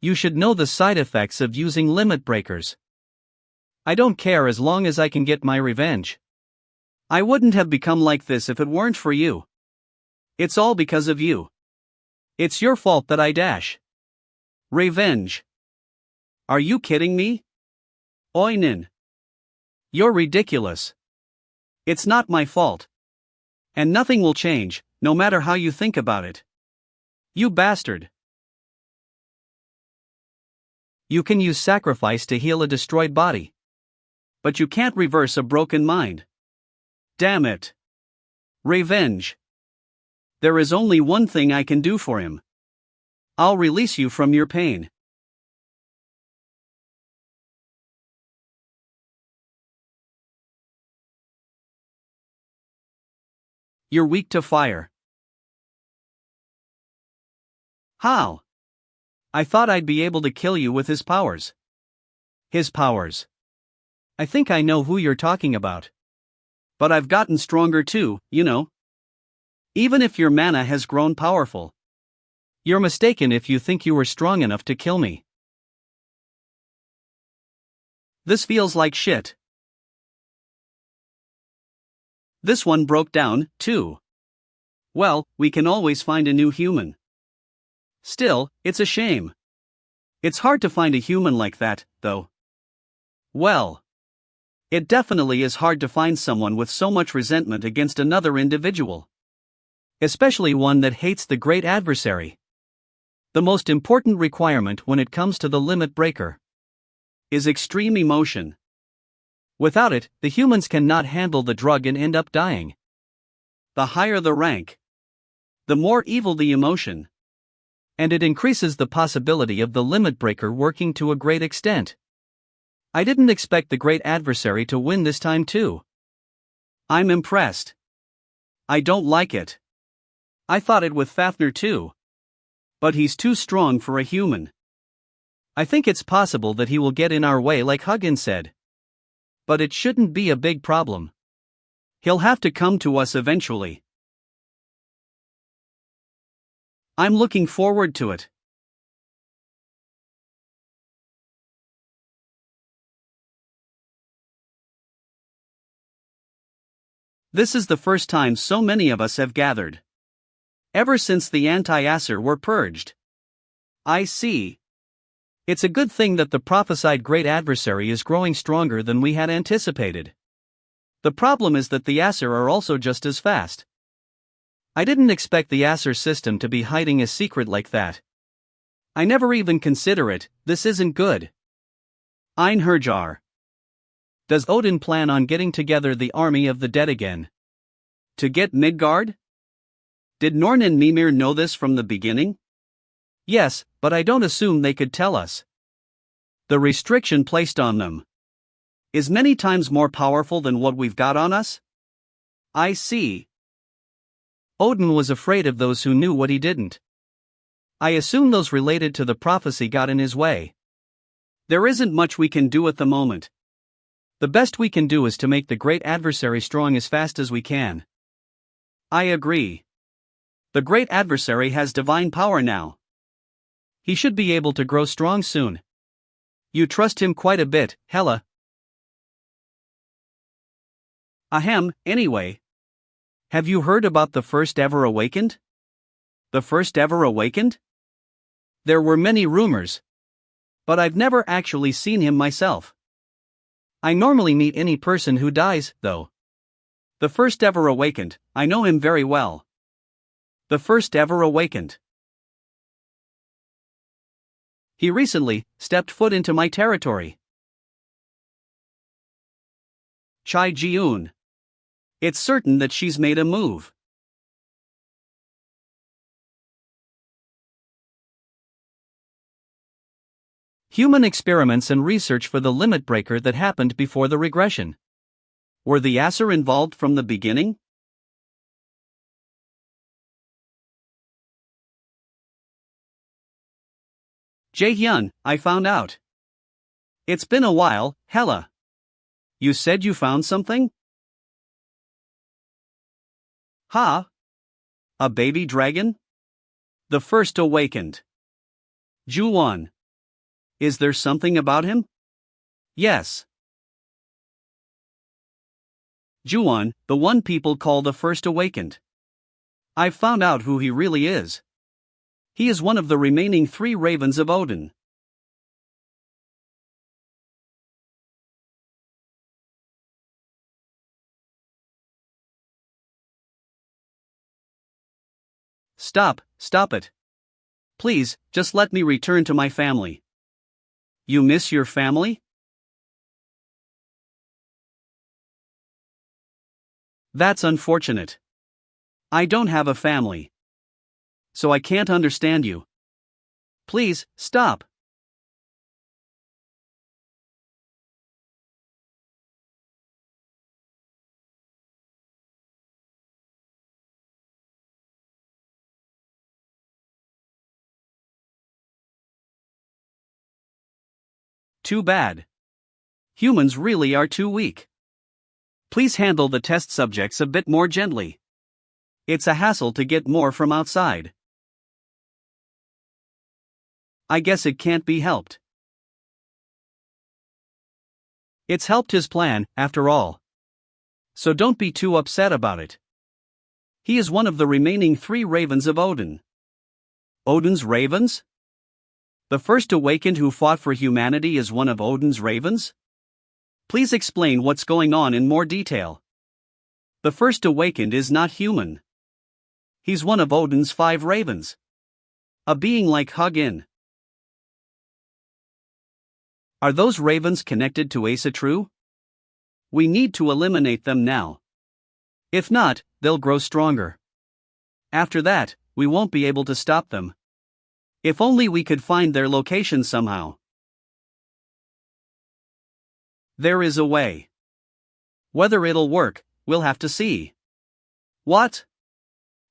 You should know the side effects of using limit breakers. I don't care as long as I can get my revenge. I wouldn't have become like this if it weren't for you. It's all because of you. It's your fault that I dash. Revenge. Are you kidding me? Oinin. You're ridiculous. It's not my fault. And nothing will change, no matter how you think about it. You bastard. You can use sacrifice to heal a destroyed body. But you can't reverse a broken mind. Damn it. Revenge. There is only one thing I can do for him. I'll release you from your pain. You're weak to fire. How? I thought I'd be able to kill you with his powers. His powers. I think I know who you're talking about. But I've gotten stronger too, you know. Even if your mana has grown powerful. You're mistaken if you think you were strong enough to kill me. This feels like shit. This one broke down, too. Well, we can always find a new human. Still, it's a shame. It's hard to find a human like that, though. Well, it definitely is hard to find someone with so much resentment against another individual. Especially one that hates the great adversary. The most important requirement when it comes to the limit breaker is extreme emotion. Without it, the humans cannot handle the drug and end up dying. The higher the rank, the more evil the emotion. And it increases the possibility of the limit breaker working to a great extent. I didn't expect the great adversary to win this time too. I'm impressed. I don't like it. I thought it with Fafner too. But he's too strong for a human. I think it's possible that he will get in our way like Huggin said. But it shouldn't be a big problem. He'll have to come to us eventually. I'm looking forward to it. This is the first time so many of us have gathered. Ever since the anti-Acer were purged. I see. It's a good thing that the prophesied great adversary is growing stronger than we had anticipated. The problem is that the Acer are also just as fast. I didn't expect the Acer system to be hiding a secret like that. I never even consider it. This isn't good. Einherjar. Does Odin plan on getting together the army of the dead again? To get Midgard? Did Norn and Mimir know this from the beginning? Yes, but I don't assume they could tell us. The restriction placed on them is many times more powerful than what we've got on us? I see. Odin was afraid of those who knew what he didn't. I assume those related to the prophecy got in his way. There isn't much we can do at the moment. The best we can do is to make the great adversary strong as fast as we can. I agree. The great adversary has divine power now. He should be able to grow strong soon. You trust him quite a bit, Hela. Ahem, anyway. Have you heard about the first ever awakened? The first ever awakened? There were many rumors. But I've never actually seen him myself. I normally meet any person who dies, though. The first ever awakened, I know him very well. The first ever awakened. He recently stepped foot into my territory. Chai Ji-un. It's certain that she's made a move. Human experiments and research for the limit breaker that happened before the regression. Were the Acer involved from the beginning? Jae-hyun, I found out. It's been a while, Hela. You said you found something? Ha? A baby dragon? The first awakened. Ju-won. Is there something about him? Yes. Ju-won, the one people call the first awakened. I've found out who he really is. He is one of the remaining 3 ravens of Odin. Stop it. Please, just let me return to my family. You miss your family? That's unfortunate. I don't have a family. So I can't understand you. Please, stop. Too bad. Humans really are too weak. Please handle the test subjects a bit more gently. It's a hassle to get more from outside. I guess it can't be helped. It's helped his plan, after all. So don't be too upset about it. He is one of the remaining 3 ravens of Odin. Odin's ravens? The first awakened who fought for humanity is one of Odin's ravens? Please explain what's going on in more detail. The first awakened is not human. He's one of Odin's 5 ravens. A being like Hugin. Are those ravens connected to Asatru? We need to eliminate them now. If not, they'll grow stronger. After that, we won't be able to stop them. If only we could find their location somehow. There is a way. Whether it'll work, we'll have to see. What?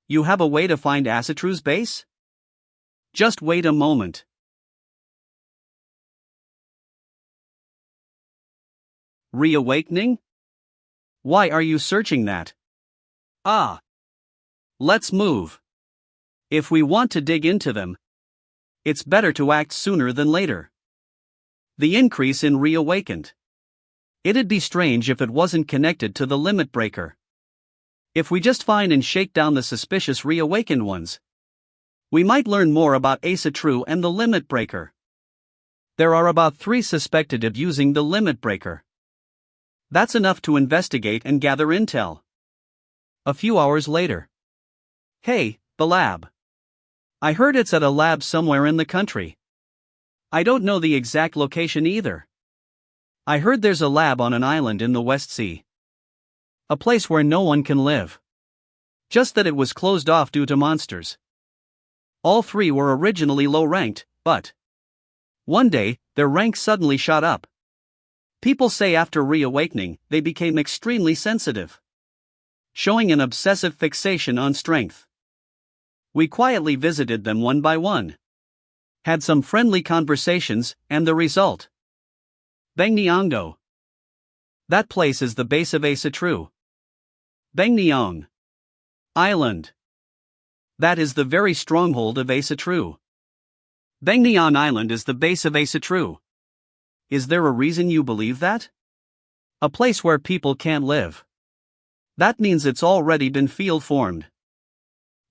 You have a way to find Asatru's base? Just wait a moment. Reawakening? Why are you searching that? Ah. Let's move. If we want to dig into them, it's better to act sooner than later. The increase in reawakened. It'd be strange if it wasn't connected to the limit breaker. If we just find and shake down the suspicious reawakened ones, we might learn more about Asatru and the limit breaker. There are about 3 suspected of using the limit breaker. That's enough to investigate and gather intel. A few hours later. Hey, the lab. I heard it's at a lab somewhere in the country. I don't know the exact location either. I heard there's a lab on an island in the West Sea. A place where no one can live. Just that it was closed off due to monsters. All 3 were originally low-ranked, but one day, their rank suddenly shot up. People say after reawakening, they became extremely sensitive, showing an obsessive fixation on strength. We quietly visited them one by one. Had some friendly conversations, and the result. Bangnyangdo. That place is the base of Asatru. Bangnyang Island. That is the very stronghold of Asatru. Bangnyang Island is the base of Asatru. Is there a reason you believe that? A place where people can't live. That means it's already been field formed.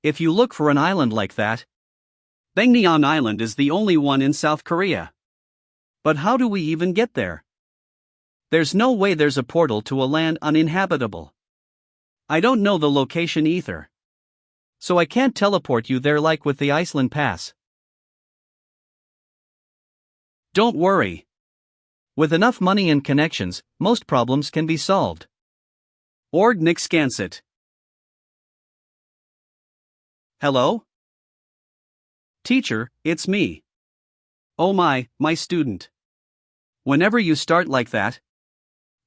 If you look for an island like that, Bangnyang Island is the only one in South Korea. But how do we even get there? There's no way there's a portal to a land uninhabitable. I don't know the location either. So I can't teleport you there like with the Iceland Pass. Don't worry. With enough money and connections, most problems can be solved. Ord Nixcansit. Hello? Teacher, it's me. Oh my student. Whenever you start like that,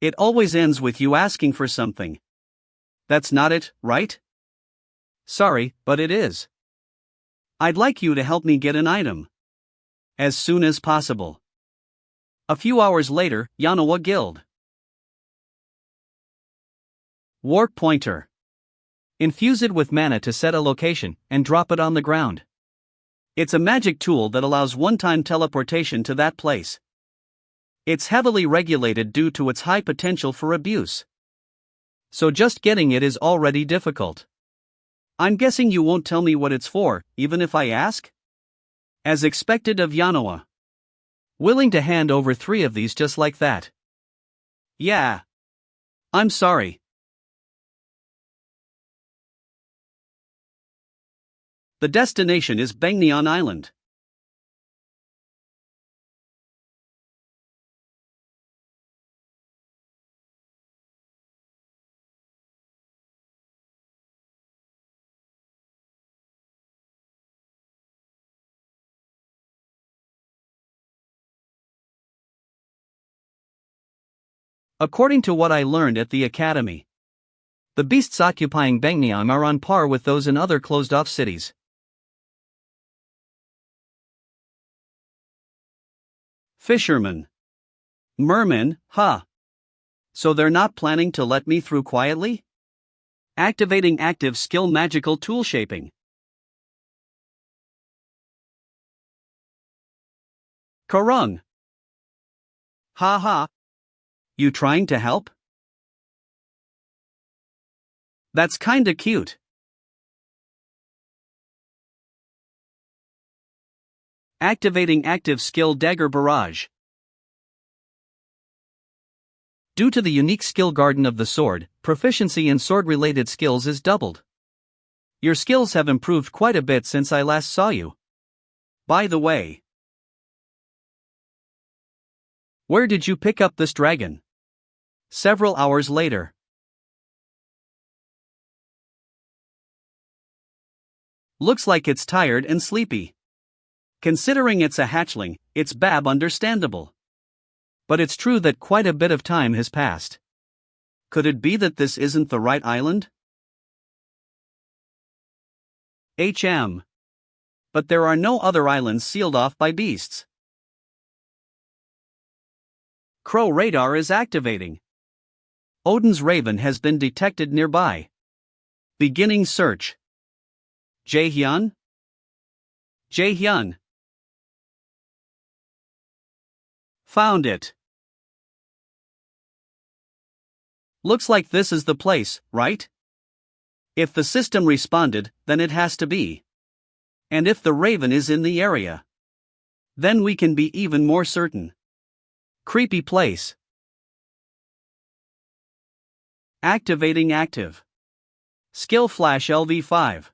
it always ends with you asking for something. That's not it, right? Sorry, but it is. I'd like you to help me get an item. As soon as possible. A few hours later, Yanawa Guild. Warp Pointer. Infuse it with mana to set a location, and drop it on the ground. It's a magic tool that allows one-time teleportation to that place. It's heavily regulated due to its high potential for abuse. So just getting it is already difficult. I'm guessing you won't tell me what it's for, even if I ask? As expected of Yanawa. Willing to hand over 3 of these just like that. Yeah. I'm sorry. The destination is Bangnyang Island. According to what I learned at the academy, the beasts occupying Bangnyang are on par with those in other closed-off cities. Fisherman. Merman, huh? So they're not planning to let me through quietly? Activating active skill magical tool shaping. Karung. Ha. You trying to help? That's kinda cute. Activating active skill dagger barrage. Due to the unique skill garden of the sword, proficiency in sword-related skills is doubled. Your skills have improved quite a bit since I last saw you. By the way, where did you pick up this dragon? Several hours later. Looks like it's tired and sleepy. Considering it's a hatchling, it's bab understandable. But it's true that quite a bit of time has passed. Could it be that this isn't the right island? But there are no other islands sealed off by beasts. Crow radar is activating. Odin's raven has been detected nearby. Beginning search. Jaehyun? Jaehyun. Found it. Looks like this is the place, right? If the system responded, then it has to be. And if the raven is in the area, then we can be even more certain. Creepy place. Activating active. Skill flash LV5.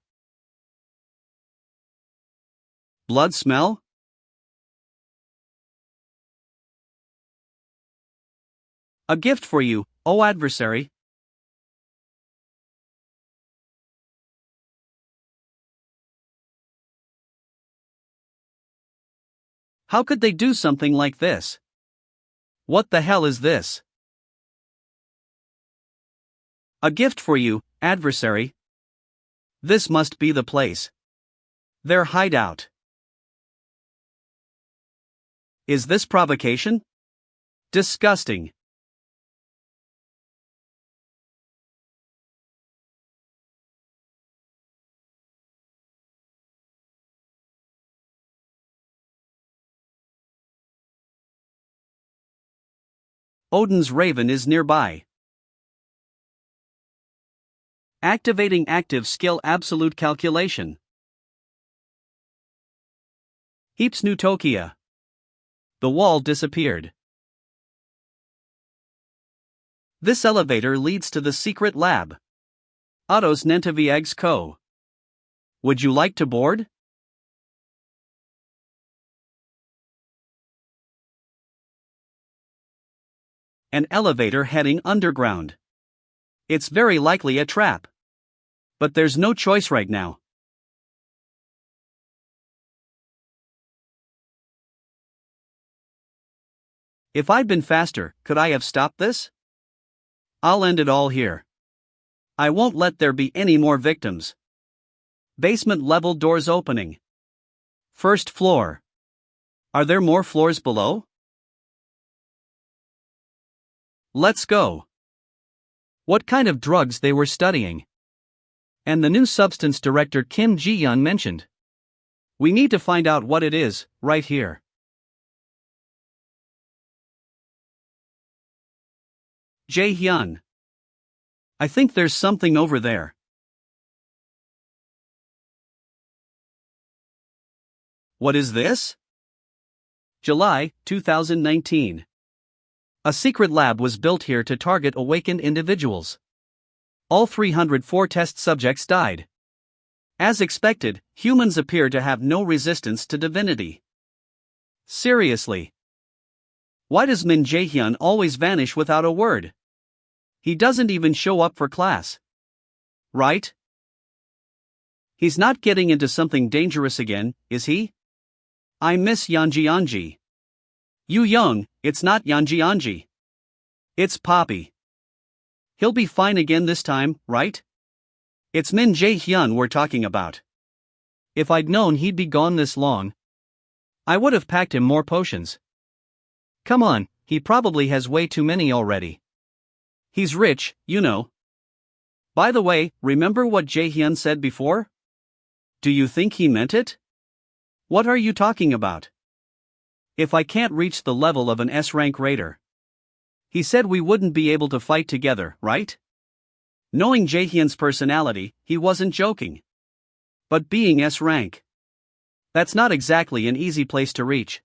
Blood smell? A gift for you, O adversary. How could they do something like this? What the hell is this? A gift for you, adversary. This must be the place. Their hideout. Is this provocation? Disgusting. Odin's raven is nearby. Activating active skill absolute calculation. Heaps Newtokia. The wall disappeared. This elevator leads to the secret lab. Otto's Nentaviags Co. Would you like to board? An elevator heading underground. It's very likely a trap. But there's no choice right now. If I'd been faster, could I have stopped this? I'll end it all here. I won't let there be any more victims. Basement level doors opening. First floor. Are there more floors below? Let's go. What kind of drugs they were studying? And the new substance director Kim Ji-yeon mentioned. We need to find out what it is, right here. Jaehyun. I think there's something over there. What is this? July 2019. A secret lab was built here to target awakened individuals. All 304 test subjects died. As expected, humans appear to have no resistance to divinity. Seriously. Why does Min Jae-hyun always vanish without a word? He doesn't even show up for class. Right? He's not getting into something dangerous again, is he? I miss Yanji. Yu Young, it's not Yanji. It's Poppy. He'll be fine again this time, right? It's Min Jae-hyun we're talking about. If I'd known he'd be gone this long, I would have packed him more potions. Come on, he probably has way too many already. He's rich, you know. By the way, remember what Jae-hyun said before? Do you think he meant it? What are you talking about? If I can't reach the level of an S-rank raider. He said we wouldn't be able to fight together, right? Knowing Jaehyun's personality, he wasn't joking. But being S-rank, that's not exactly an easy place to reach.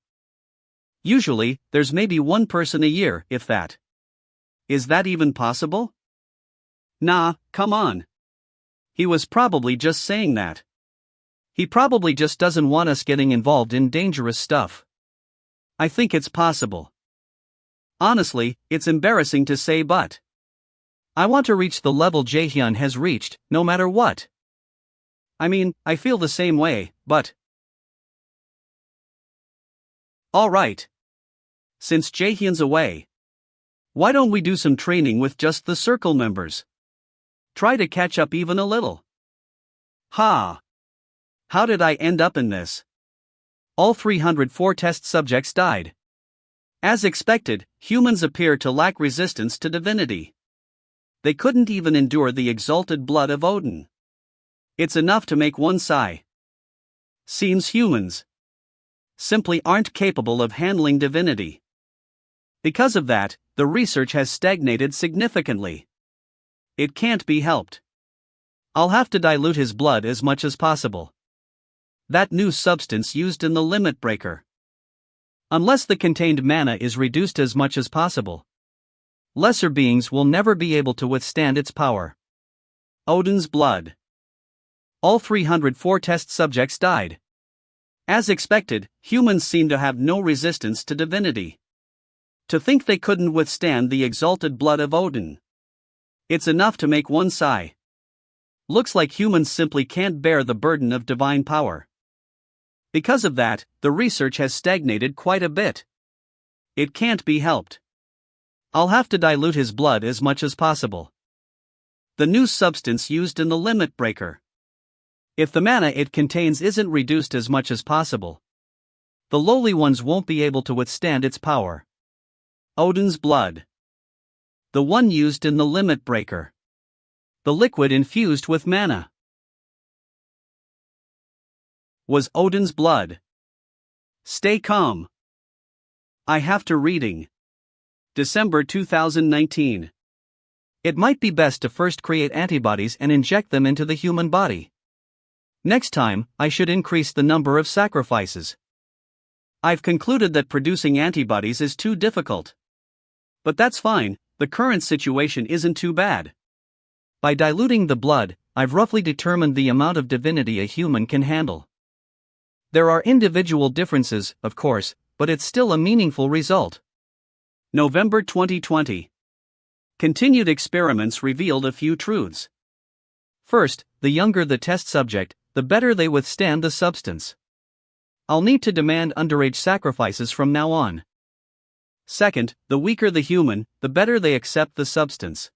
Usually, there's maybe one person a year, if that. Is that even possible? Nah, come on. He was probably just saying that. He probably just doesn't want us getting involved in dangerous stuff. I think it's possible. Honestly, it's embarrassing to say, but I want to reach the level Jaehyun has reached, no matter what. I mean, I feel the same way, but alright. Since Jaehyun's away, why don't we do some training with just the circle members? Try to catch up even a little. Ha! How did I end up in this? All 304 test subjects died. As expected, humans appear to lack resistance to divinity. They couldn't even endure the exalted blood of Odin. It's enough to make one sigh. Seems humans simply aren't capable of handling divinity. Because of that, the research has stagnated significantly. It can't be helped. I'll have to dilute his blood as much as possible. That new substance used in the limit breaker. Unless the contained mana is reduced as much as possible, lesser beings will never be able to withstand its power. Odin's blood. All 304 test subjects died. As expected, humans seem to have no resistance to divinity. To think they couldn't withstand the exalted blood of Odin. It's enough to make one sigh. Looks like humans simply can't bear the burden of divine power. Because of that, the research has stagnated quite a bit. It can't be helped. I'll have to dilute his blood as much as possible. The new substance used in the limit breaker. If the mana it contains isn't reduced as much as possible, the lowly ones won't be able to withstand its power. Odin's blood. The one used in the limit breaker. The liquid infused with mana. Was Odin's blood. Stay calm. I have to reading. December 2019. It might be best to first create antibodies and inject them into the human body. Next time, I should increase the number of sacrifices. I've concluded that producing antibodies is too difficult. But that's fine, the current situation isn't too bad. By diluting the blood, I've roughly determined the amount of divinity a human can handle. There are individual differences, of course, but it's still a meaningful result. November 2020. Continued experiments revealed a few truths. First, the younger the test subject, the better they withstand the substance. I'll need to demand underage sacrifices from now on. Second, the weaker the human, the better they accept the substance.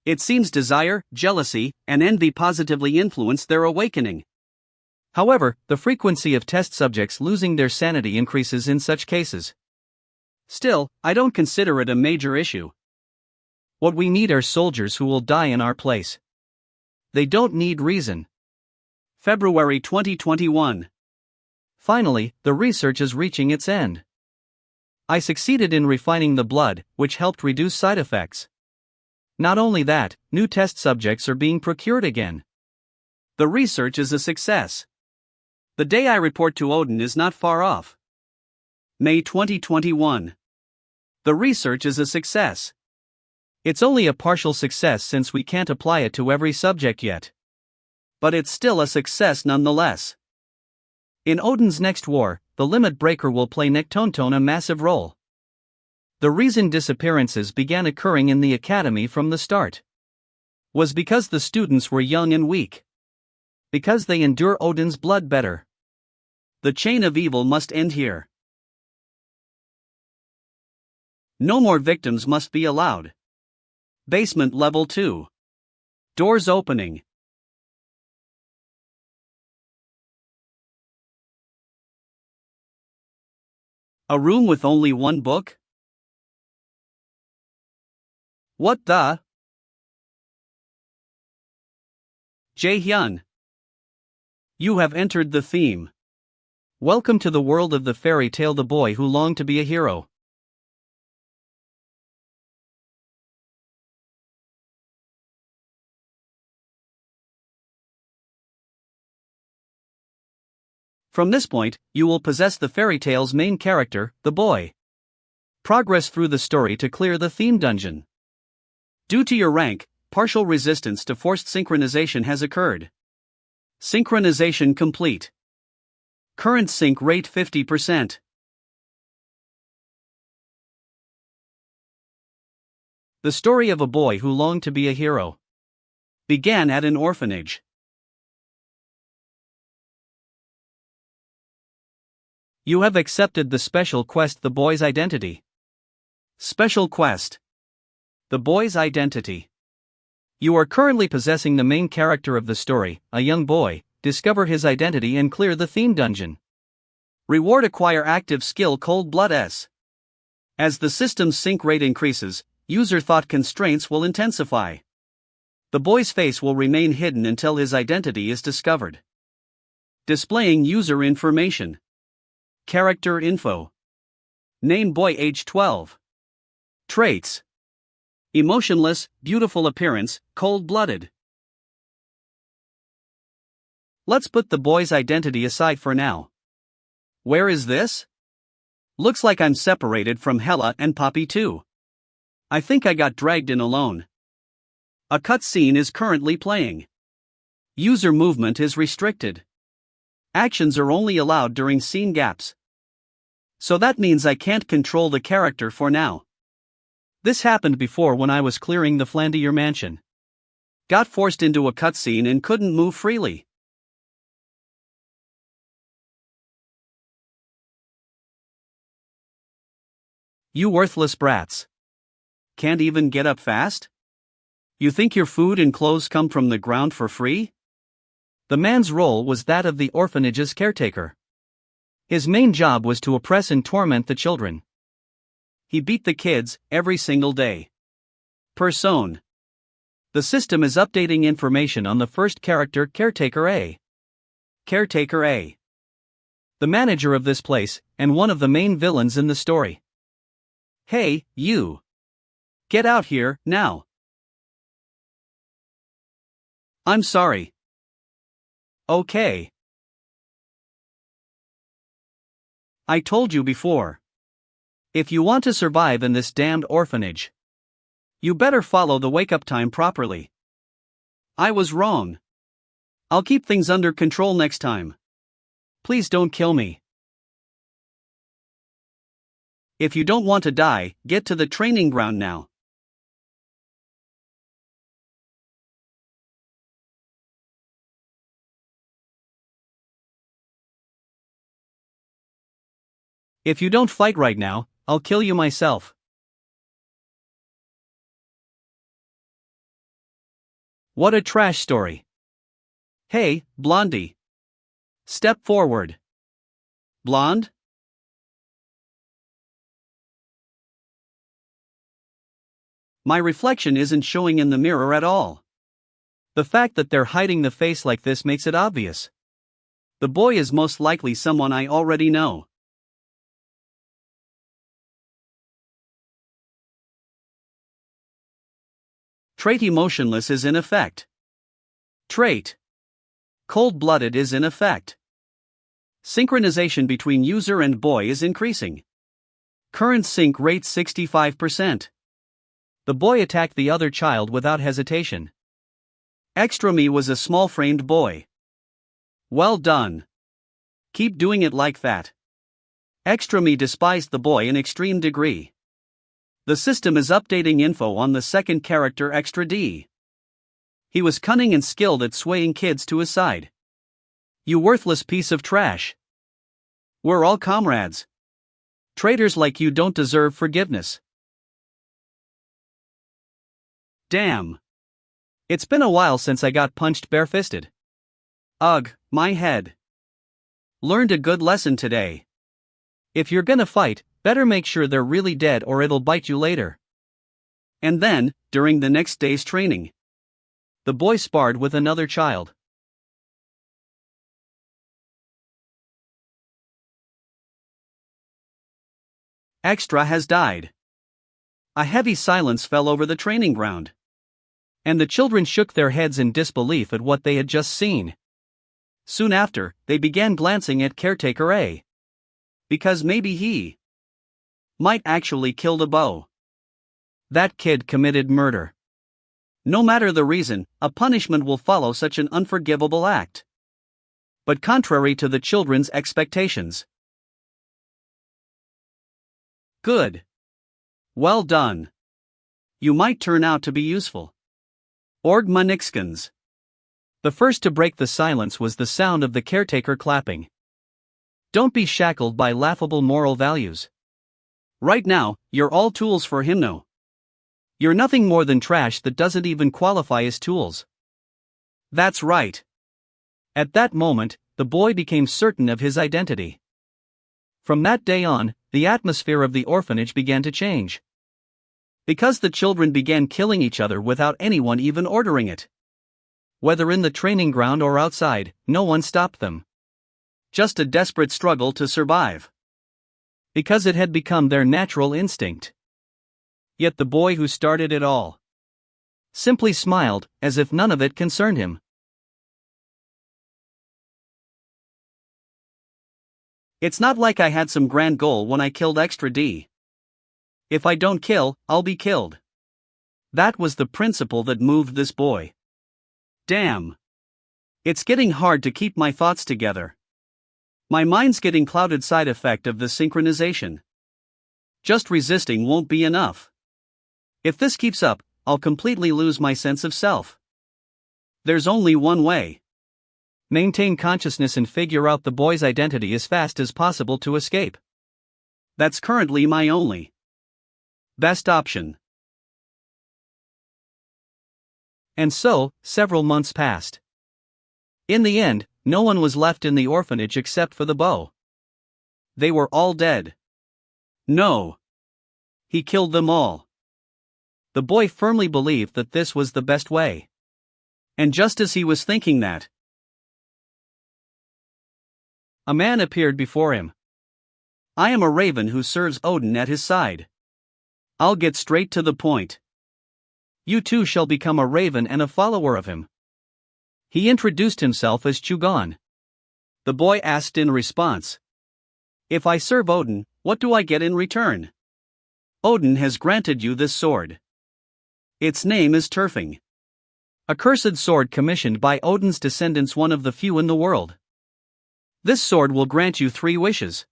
It seems desire, jealousy, and envy positively influence their awakening. However, the frequency of test subjects losing their sanity increases in such cases. Still, I don't consider it a major issue. What we need are soldiers who will die in our place. They don't need reason. February 2021. Finally, the research is reaching its end. I succeeded in refining the blood, which helped reduce side effects. Not only that, new test subjects are being procured again. The research is a success. The day I report to Odin is not far off. May 2021. The research is a success. It's only a partial success since we can't apply it to every subject yet. But it's still a success nonetheless. In Odin's next war, the limit breaker will play Nectonton a massive role. The reason disappearances began occurring in the academy from the start was because the students were young and weak. Because they endure Odin's blood better. The chain of evil must end here. No more victims must be allowed. Basement level 2. Doors opening. A room with only one book? What the? Jaehyun. You have entered the theme. Welcome to the world of the fairy tale The Boy Who Longed to Be a Hero. From this point, you will possess the fairy tale's main character, the boy. Progress through the story to clear the theme dungeon. Due to your rank, partial resistance to forced synchronization has occurred. Synchronization complete. Current sync rate 50%. The story of a boy who longed to be a hero began at an orphanage. You have accepted the special quest, The Boy's Identity. Special quest. The Boy's Identity. You are currently possessing the main character of the story, a young boy. Discover his identity and clear the theme dungeon. Reward: acquire active skill Cold Blood S. As the system's sync rate increases, user thought constraints will intensify. The boy's face will remain hidden until his identity is discovered. Displaying user information. Character info. Name: boy, age 12. Traits: emotionless, beautiful appearance, cold-blooded. Let's put the boy's identity aside for now. Where is this? Looks like I'm separated from Hela and Poppy too. I think I got dragged in alone. A cutscene is currently playing. User movement is restricted. Actions are only allowed during scene gaps. So that means I can't control the character for now. This happened before when I was clearing the Flandier mansion. Got forced into a cutscene and couldn't move freely. You worthless brats. Can't even get up fast? You think your food and clothes come from the ground for free? The man's role was that of the orphanage's caretaker. His main job was to oppress and torment the children. He beat the kids every single day. Person. The system is updating information on the first character, Caretaker A. Caretaker A. The manager of this place, and one of the main villains in the story. Hey, you. Get out here, now. I'm sorry. Okay. I told you before. If you want to survive in this damned orphanage, you better follow the wake-up time properly. I was wrong. I'll keep things under control next time. Please don't kill me. If you don't want to die, get to the training ground now. If you don't fight right now, I'll kill you myself. What a trash story. Hey, Blondie. Step forward. Blonde? My reflection isn't showing in the mirror at all. The fact that they're hiding the face like this makes it obvious. The boy is most likely someone I already know. Trait: emotionless is in effect. Trait: cold-blooded is in effect. Synchronization between user and boy is increasing. Current sync rate 65%. The boy attacked the other child without hesitation. Extra me was a small-framed boy. Well done. Keep doing it like that. Extra me despised the boy in extreme degree. The system is updating info on the second character, Extra D. He was cunning and skilled at swaying kids to his side. You worthless piece of trash. We're all comrades. Traitors like you don't deserve forgiveness. Damn. It's been a while since I got punched barefisted. Ugh, my head. Learned a good lesson today. If you're gonna fight, better make sure they're really dead or it'll bite you later. And then, during the next day's training, the boy sparred with another child. Extra has died. A heavy silence fell over the training ground. And the children shook their heads in disbelief at what they had just seen. Soon after, they began glancing at Caretaker A. Because maybe he might actually kill the boy. That kid committed murder. No matter the reason, a punishment will follow such an unforgivable act. But contrary to the children's expectations. Good. Well done. You might turn out to be useful. Org Manixkins. The first to break the silence was the sound of the caretaker clapping. Don't be shackled by laughable moral values. Right now, you're all tools for him now. You're nothing more than trash that doesn't even qualify as tools. That's right. At that moment, the boy became certain of his identity. From that day on, the atmosphere of the orphanage began to change. Because the children began killing each other without anyone even ordering it. Whether in the training ground or outside, no one stopped them. Just a desperate struggle to survive. Because it had become their natural instinct. Yet the boy who started it all simply smiled, as if none of it concerned him. It's not like I had some grand goal when I killed Extra D. If I don't kill, I'll be killed. That was the principle that moved this boy. Damn. It's getting hard to keep my thoughts together. My mind's getting clouded. Side effect of the synchronization. Just resisting won't be enough. If this keeps up, I'll completely lose my sense of self. There's only one way. Maintain consciousness and figure out the boy's identity as fast as possible to escape. That's currently my only best option. And so, several months passed. In the end, no one was left in the orphanage except for the boy. They were all dead. No. He killed them all. The boy firmly believed that this was the best way. And just as he was thinking that, a man appeared before him. I am a raven who serves Odin at his side. I'll get straight to the point. You too shall become a raven and a follower of him. He introduced himself as Chugon. The boy asked in response, if I serve Odin, what do I get in return? Odin has granted you this sword. Its name is Turfing. A cursed sword commissioned by Odin's descendants, one of the few in the world. This sword will grant you 3 wishes.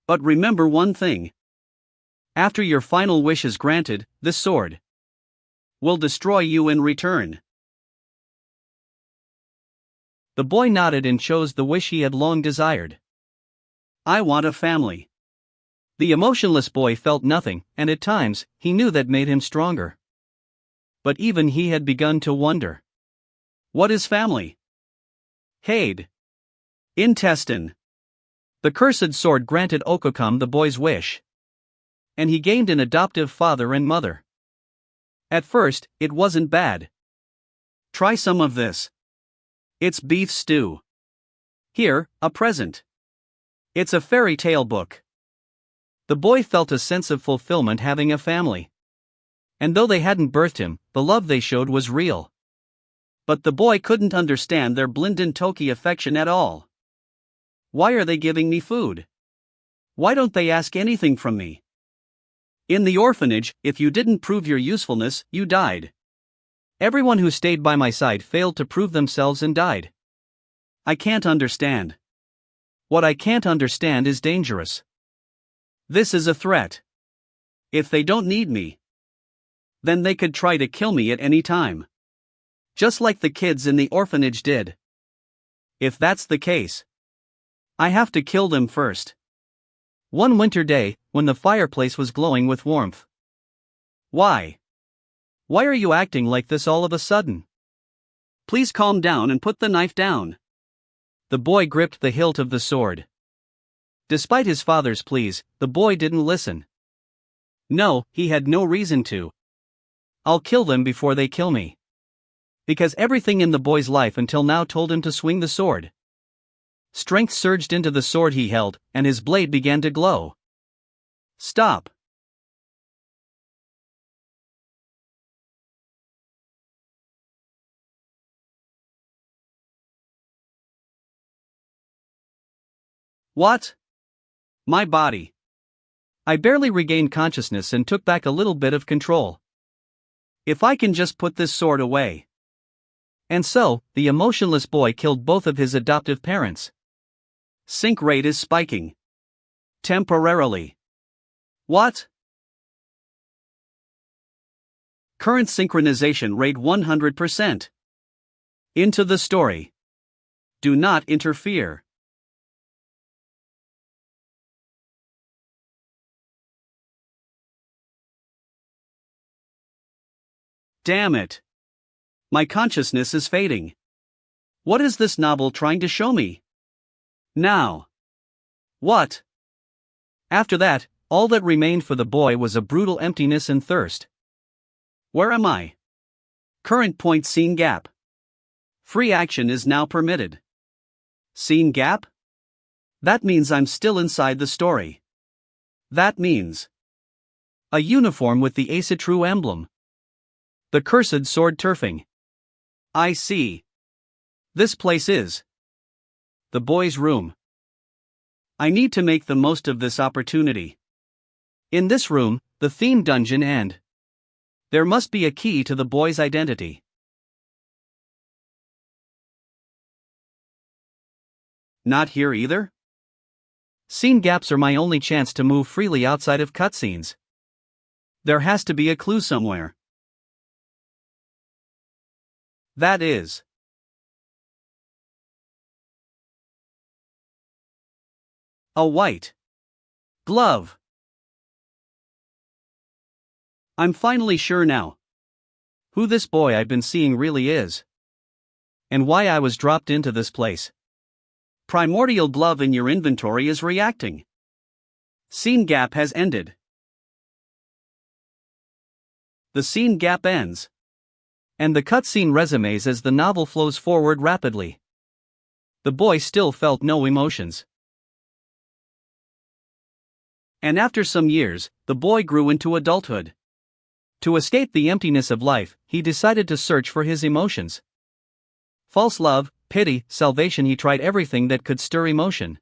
But remember one thing. After your final wish is granted, this sword will destroy you in return. The boy nodded and chose the wish he had long desired. I want a family. The emotionless boy felt nothing, and at times, he knew that made him stronger. But even he had begun to wonder. What is family? Hade. Intestine. The cursed sword granted Okokam the boy's wish. And he gained an adoptive father and mother. At first, it wasn't bad. Try some of this. It's beef stew. Here, a present. It's a fairy tale book. The boy felt a sense of fulfillment having a family. And though they hadn't birthed him, the love they showed was real. But the boy couldn't understand their Blinden Toki affection at all. Why are they giving me food? Why don't they ask anything from me? In the orphanage, if you didn't prove your usefulness, you died. Everyone who stayed by my side failed to prove themselves and died. I can't understand. What I can't understand is dangerous. This is a threat. If they don't need me, then they could try to kill me at any time. Just like the kids in the orphanage did. If that's the case, I have to kill them first. One winter day, when the fireplace was glowing with warmth. Why? Why are you acting like this all of a sudden? Please calm down and put the knife down. The boy gripped the hilt of the sword. Despite his father's pleas, the boy didn't listen. No, he had no reason to. I'll kill them before they kill me. Because everything in the boy's life until now told him to swing the sword. Strength surged into the sword he held, and his blade began to glow. Stop. What? My body. I barely regained consciousness and took back a little bit of control. If I can just put this sword away. And so, the emotionless boy killed both of his adoptive parents. Sync rate is spiking. Temporarily. What? Current synchronization rate 100%. Into the story. Do not interfere. Damn it. My consciousness is fading. What is this novel trying to show me? Now. What? After that, all that remained for the boy was a brutal emptiness and thirst. Where am I? Current point scene gap. Free action is now permitted. Scene gap? That means I'm still inside the story. That means a uniform with the Ace-True emblem. The cursed sword turfing. I see. This place is the boy's room. I need to make the most of this opportunity. In this room, the theme dungeon, and there must be a key to the boy's identity. Not here either? Scene gaps are my only chance to move freely outside of cutscenes. There has to be a clue somewhere. That is a white glove. I'm finally sure now who this boy I've been seeing really is, and why I was dropped into this place. Primordial glove in your inventory is reacting. Scene gap has ended. The scene gap ends, and the cutscene resumes as the novel flows forward rapidly. The boy still felt no emotions. And after some years, the boy grew into adulthood. To escape the emptiness of life, he decided to search for his emotions. False love, pity, salvation. He tried everything that could stir emotion,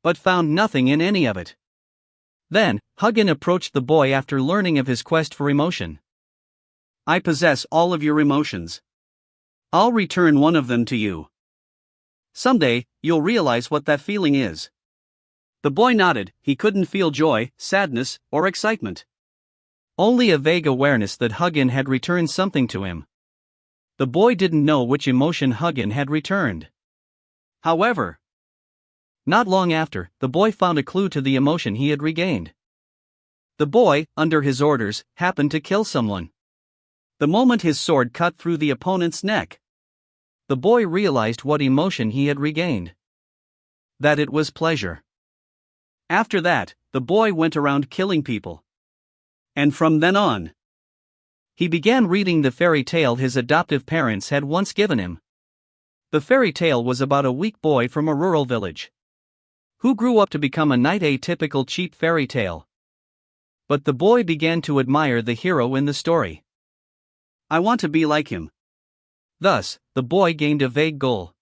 but found nothing in any of it. Then, Hugin approached the boy after learning of his quest for emotion. I possess all of your emotions. I'll return one of them to you. Someday, you'll realize what that feeling is. The boy nodded. He couldn't feel joy, sadness, or excitement. Only a vague awareness that Hugin had returned something to him. The boy didn't know which emotion Hugin had returned. However, not long after, the boy found a clue to the emotion he had regained. The boy, under his orders, happened to kill someone. The moment his sword cut through the opponent's neck, the boy realized what emotion he had regained. That it was pleasure. After that, the boy went around killing people. And from then on, he began reading the fairy tale his adoptive parents had once given him. The fairy tale was about a weak boy from a rural village who grew up to become a knight, a typical cheap fairy tale. But the boy began to admire the hero in the story. I want to be like him. Thus, the boy gained a vague goal.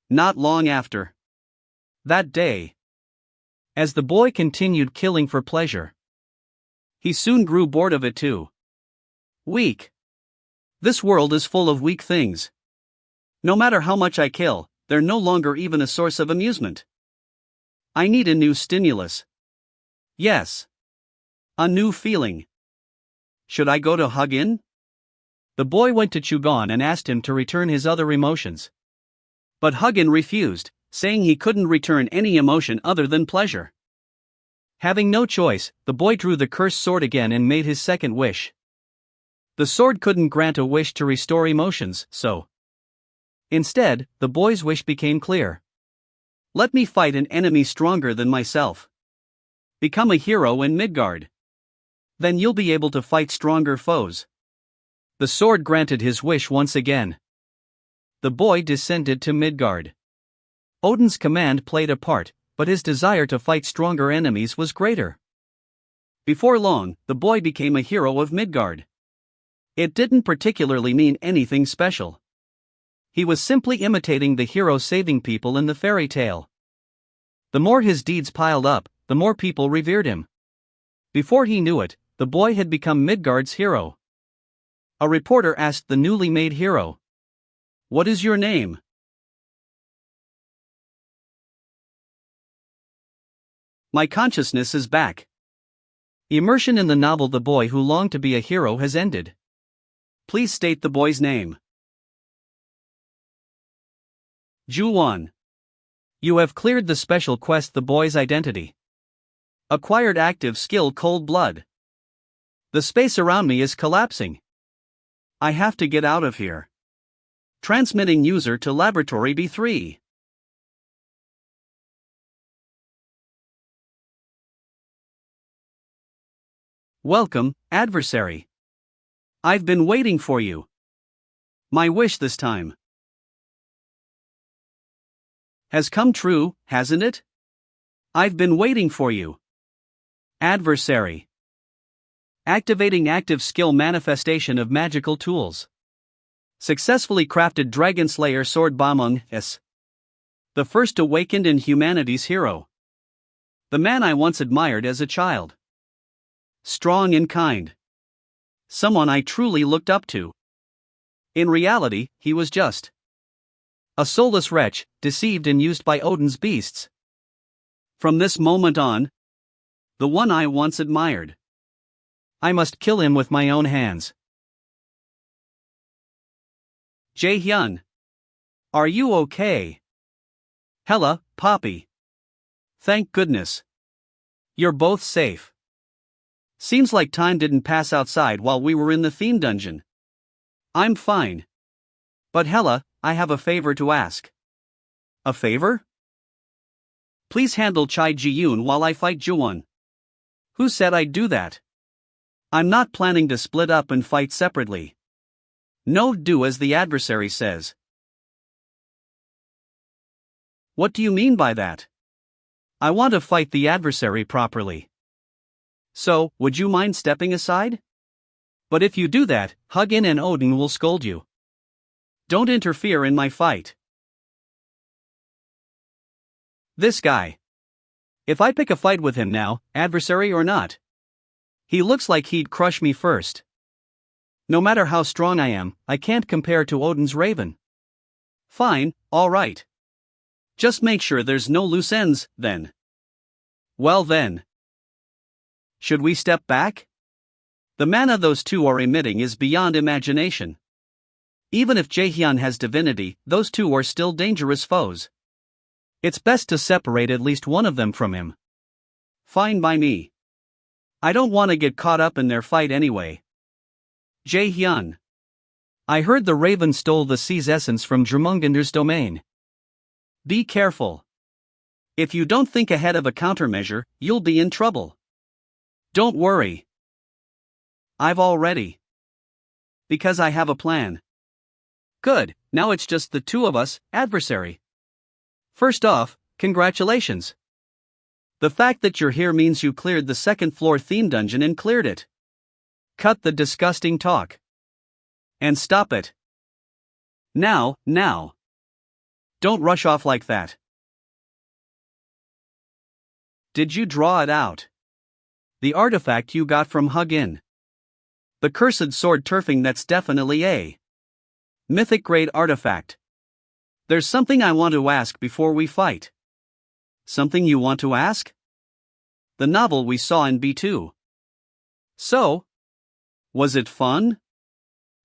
Not long after that day, as the boy continued killing for pleasure, he soon grew bored of it too. Weak. This world is full of weak things. No matter how much I kill, they're no longer even a source of amusement. I need a new stimulus. Yes. A new feeling. Should I go to Hugin? The boy went to Chugon and asked him to return his other emotions. But Hugin refused, saying he couldn't return any emotion other than pleasure. Having no choice, the boy drew the cursed sword again and made his second wish. The sword couldn't grant a wish to restore emotions, so instead, the boy's wish became clear. Let me fight an enemy stronger than myself. Become a hero in Midgard. Then you'll be able to fight stronger foes. The sword granted his wish once again. The boy descended to Midgard. Odin's command played a part, but his desire to fight stronger enemies was greater. Before long, the boy became a hero of Midgard. It didn't particularly mean anything special. He was simply imitating the hero saving people in the fairy tale. The more his deeds piled up, the more people revered him. Before he knew it, the boy had become Midgard's hero. A reporter asked the newly made hero, "What is your name?" My consciousness is back. Immersion in the novel The Boy Who Longed to Be a Hero has ended. Please state the boy's name. Ju-won. You have cleared the special quest The Boy's Identity. Acquired active skill Cold Blood. The space around me is collapsing. I have to get out of here. Transmitting user to laboratory B3. Welcome, adversary. I've been waiting for you. My wish this time has come true, hasn't it? I've been waiting for you. Adversary. Activating active skill manifestation of magical tools. Successfully crafted Dragon Slayer Sword Bamung S. The first awakened in humanity's hero. The man I once admired as a child. Strong and kind. Someone I truly looked up to. In reality, he was just a soulless wretch, deceived and used by Odin's beasts. From this moment on, the one I once admired, I must kill him with my own hands. Jae-hyun. Are you okay? Hela, Poppy. Thank goodness. You're both safe. Seems like time didn't pass outside while we were in the theme dungeon. I'm fine. But Hela, I have a favor to ask. A favor? Please handle Chai Ji-yoon while I fight Ju-won. Who said I'd do that? I'm not planning to split up and fight separately. No, do as the adversary says. What do you mean by that? I want to fight the adversary properly. So, would you mind stepping aside? But if you do that, Hugin and Odin will scold you. Don't interfere in my fight. This guy. If I pick a fight with him now, adversary or not, he looks like he'd crush me first. No matter how strong I am, I can't compare to Odin's Raven. Fine, alright. Just make sure there's no loose ends, then. Well then. Should we step back? The mana those two are emitting is beyond imagination. Even if Jae-hyun has divinity, those two are still dangerous foes. It's best to separate at least one of them from him. Fine by me. I don't want to get caught up in their fight anyway. Jae-hyun. I heard the Raven stole the sea's essence from Jormungander's domain. Be careful. If you don't think ahead of a countermeasure, you'll be in trouble. Don't worry. I've already. Because I have a plan. Good, now it's just the two of us, adversary. First off, congratulations. The fact that you're here means you cleared the second floor theme dungeon and cleared it. Cut the disgusting talk. And stop it. Now. Don't rush off like that. Did you draw it out? The artifact you got from Hugin. The cursed sword turfing, that's definitely a mythic grade artifact. There's something I want to ask before we fight. Something you want to ask? The novel we saw in B2. So? Was it fun?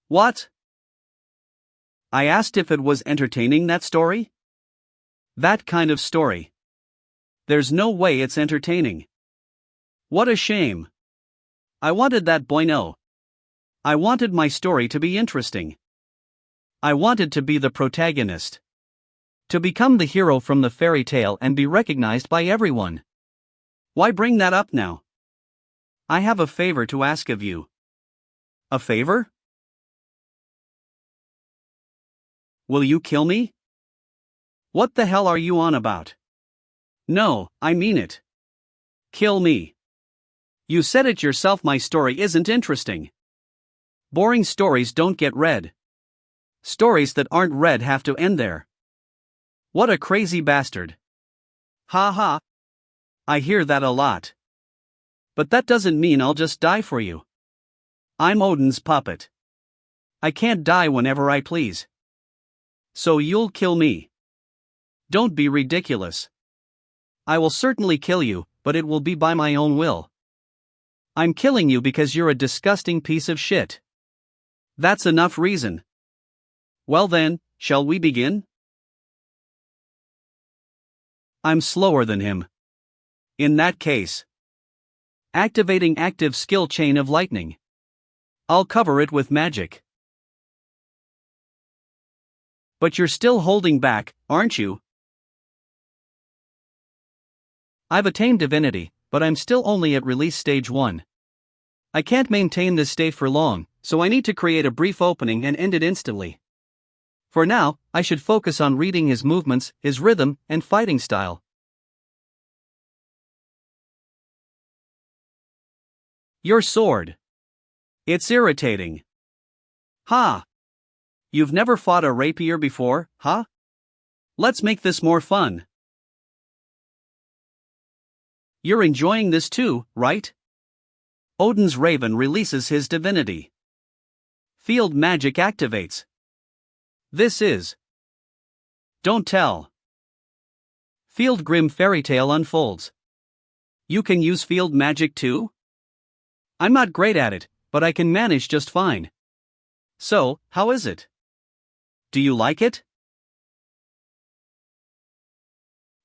What? I asked if it was entertaining, that story? That kind of story. There's no way it's entertaining. What a shame. I wanted that boy. No. I wanted my story to be interesting. I wanted to be the protagonist. To become the hero from the fairy tale and be recognized by everyone. Why bring that up now? I have a favor to ask of you. A favor? Will you kill me? What the hell are you on about? No, I mean it. Kill me. You said it yourself, my story isn't interesting. Boring stories don't get read. Stories that aren't read have to end there. What a crazy bastard. Ha ha. I hear that a lot. But that doesn't mean I'll just die for you. I'm Odin's puppet. I can't die whenever I please. So you'll kill me. Don't be ridiculous. I will certainly kill you, but it will be by my own will. I'm killing you because you're a disgusting piece of shit. That's enough reason. Well then, shall we begin? I'm slower than him. In that case. Activating active skill chain of lightning. I'll cover it with magic. But you're still holding back, aren't you? I've attained divinity, but I'm still only at release stage 1. I can't maintain this state for long, so I need to create a brief opening and end it instantly. For now, I should focus on reading his movements, his rhythm, and fighting style. Your sword. It's irritating. Ha! You've never fought a rapier before, huh? Let's make this more fun. You're enjoying this too, right? Odin's raven releases his divinity. Field magic activates. This is. Don't tell. Field grim fairy tale unfolds. You can use field magic too? I'm not great at it, but I can manage just fine. So, how is it? Do you like it?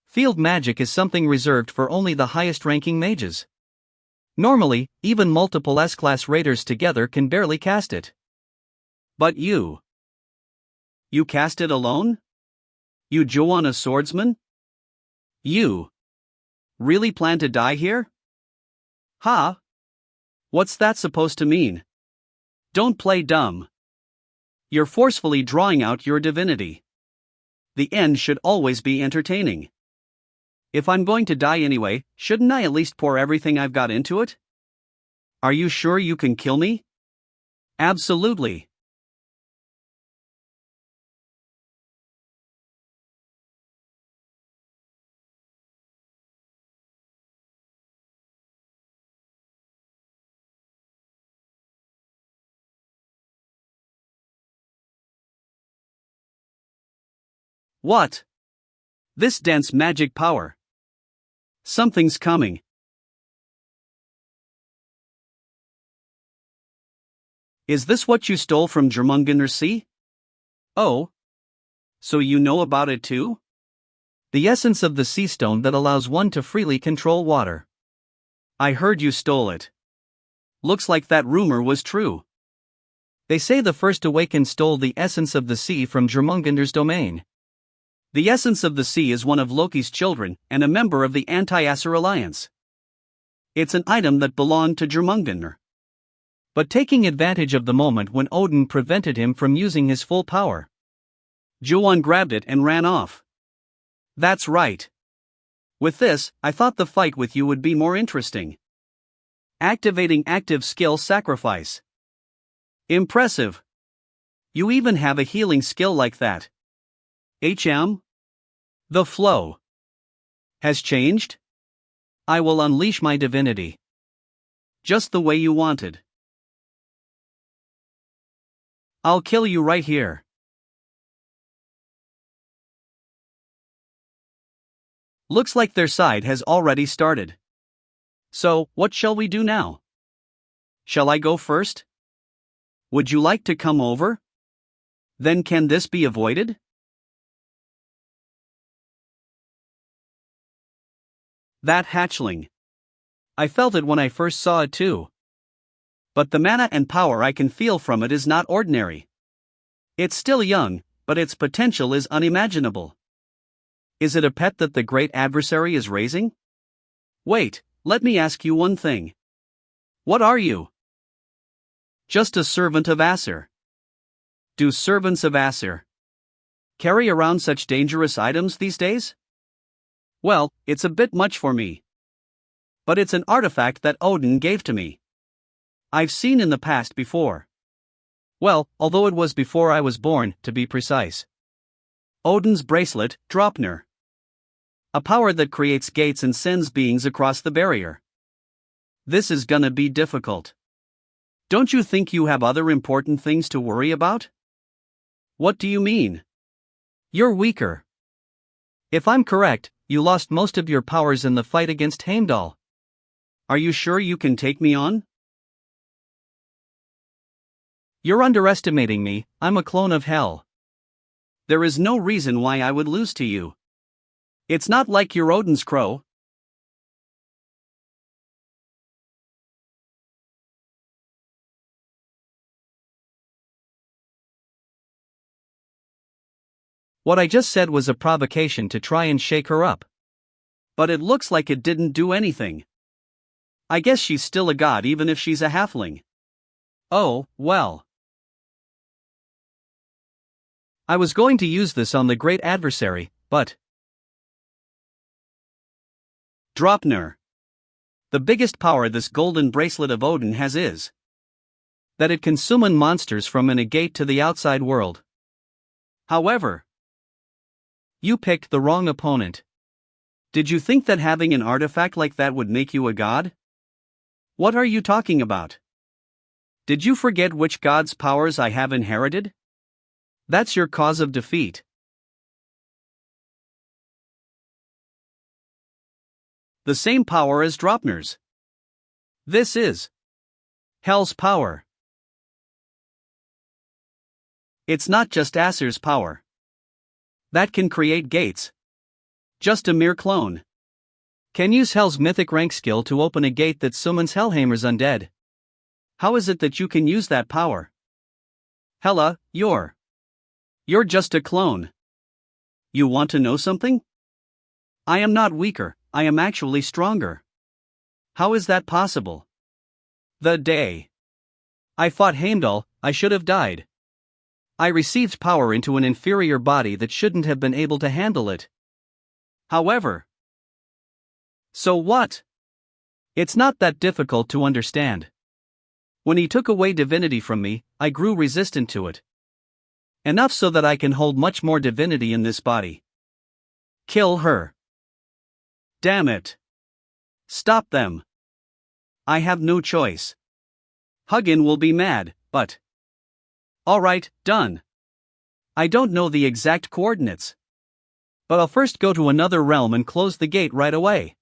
Field magic is something reserved for only the highest ranking mages. Normally, even multiple S-class raiders together can barely cast it. But you cast it alone? You Jeong a swordsman? You really plan to die here? Ha! What's that supposed to mean? Don't play dumb. You're forcefully drawing out your divinity. The end should always be entertaining. If I'm going to die anyway, shouldn't I at least pour everything I've got into it? Are you sure you can kill me? Absolutely. What? This dense magic power. Something's coming. Is this what you stole from Jormungandr Sea? Oh. So you know about it too? The essence of the sea stone that allows one to freely control water. I heard you stole it. Looks like that rumor was true. They say the first awakened stole the essence of the sea from Jormungandr's domain. The essence of the sea is one of Loki's children and a member of the Anti-Aesir Alliance. It's an item that belonged to Jormungandr. But taking advantage of the moment when Odin prevented him from using his full power, Jeong grabbed it and ran off. That's right. With this, I thought the fight with you would be more interesting. Activating active skill sacrifice. Impressive. You even have a healing skill like that. The flow has changed? I will unleash my divinity. Just the way you wanted. I'll kill you right here. Looks like their side has already started. So, what shall we do now? Shall I go first? Would you like to come over? Then can this be avoided? That hatchling. I felt it when I first saw it too. But the mana and power I can feel from it is not ordinary. It's still young, but its potential is unimaginable. Is it a pet that the great adversary is raising? Wait, let me ask you one thing. What are you? Just a servant of Aesir. Do servants of Aesir carry around such dangerous items these days? Well, it's a bit much for me. But it's an artifact that Odin gave to me. I've seen in the past before. Well, although it was before I was born, to be precise. Odin's bracelet, Dropner. A power that creates gates and sends beings across the barrier. This is gonna be difficult. Don't you think you have other important things to worry about? What do you mean? You're weaker. If I'm correct, you lost most of your powers in the fight against Heimdall. Are you sure you can take me on? You're underestimating me, I'm a clone of Hel. There is no reason why I would lose to you. It's not like you're Odin's crow. What I just said was a provocation to try and shake her up. But it looks like it didn't do anything. I guess she's still a god even if she's a halfling. Oh, well. I was going to use this on the great adversary, but... Dropner. The biggest power this golden bracelet of Odin has is that it can summon monsters from a negate to the outside world. However, you picked the wrong opponent. Did you think that having an artifact like that would make you a god? What are you talking about? Did you forget which god's powers I have inherited? That's your cause of defeat. The same power as Dropner's. This is Hell's power. It's not just Asur's power. That can create gates. Just a mere clone. Can use Hell's mythic rank skill to open a gate that summons Hellhammer's undead. How is it that you can use that power? Hela, you're just a clone. You want to know something? I am not weaker, I am actually stronger. How is that possible? The day I fought Heimdall, I should have died. I received power into an inferior body that shouldn't have been able to handle it. However, so what? It's not that difficult to understand. When he took away divinity from me, I grew resistant to it. Enough so that I can hold much more divinity in this body. Kill her. Damn it. Stop them. I have no choice. Hugin will be mad, but... Alright, done. I don't know the exact coordinates. But I'll first go to another realm and close the gate right away.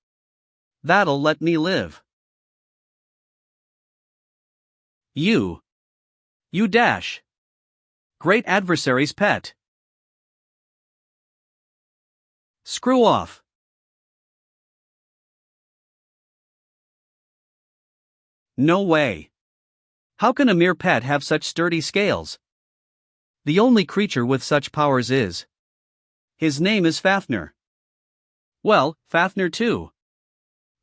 That'll let me live. You dash. Great adversary's pet. Screw off. No way. How can a mere pet have such sturdy scales? The only creature with such powers is... His name is Fafner. Well, Fafner too.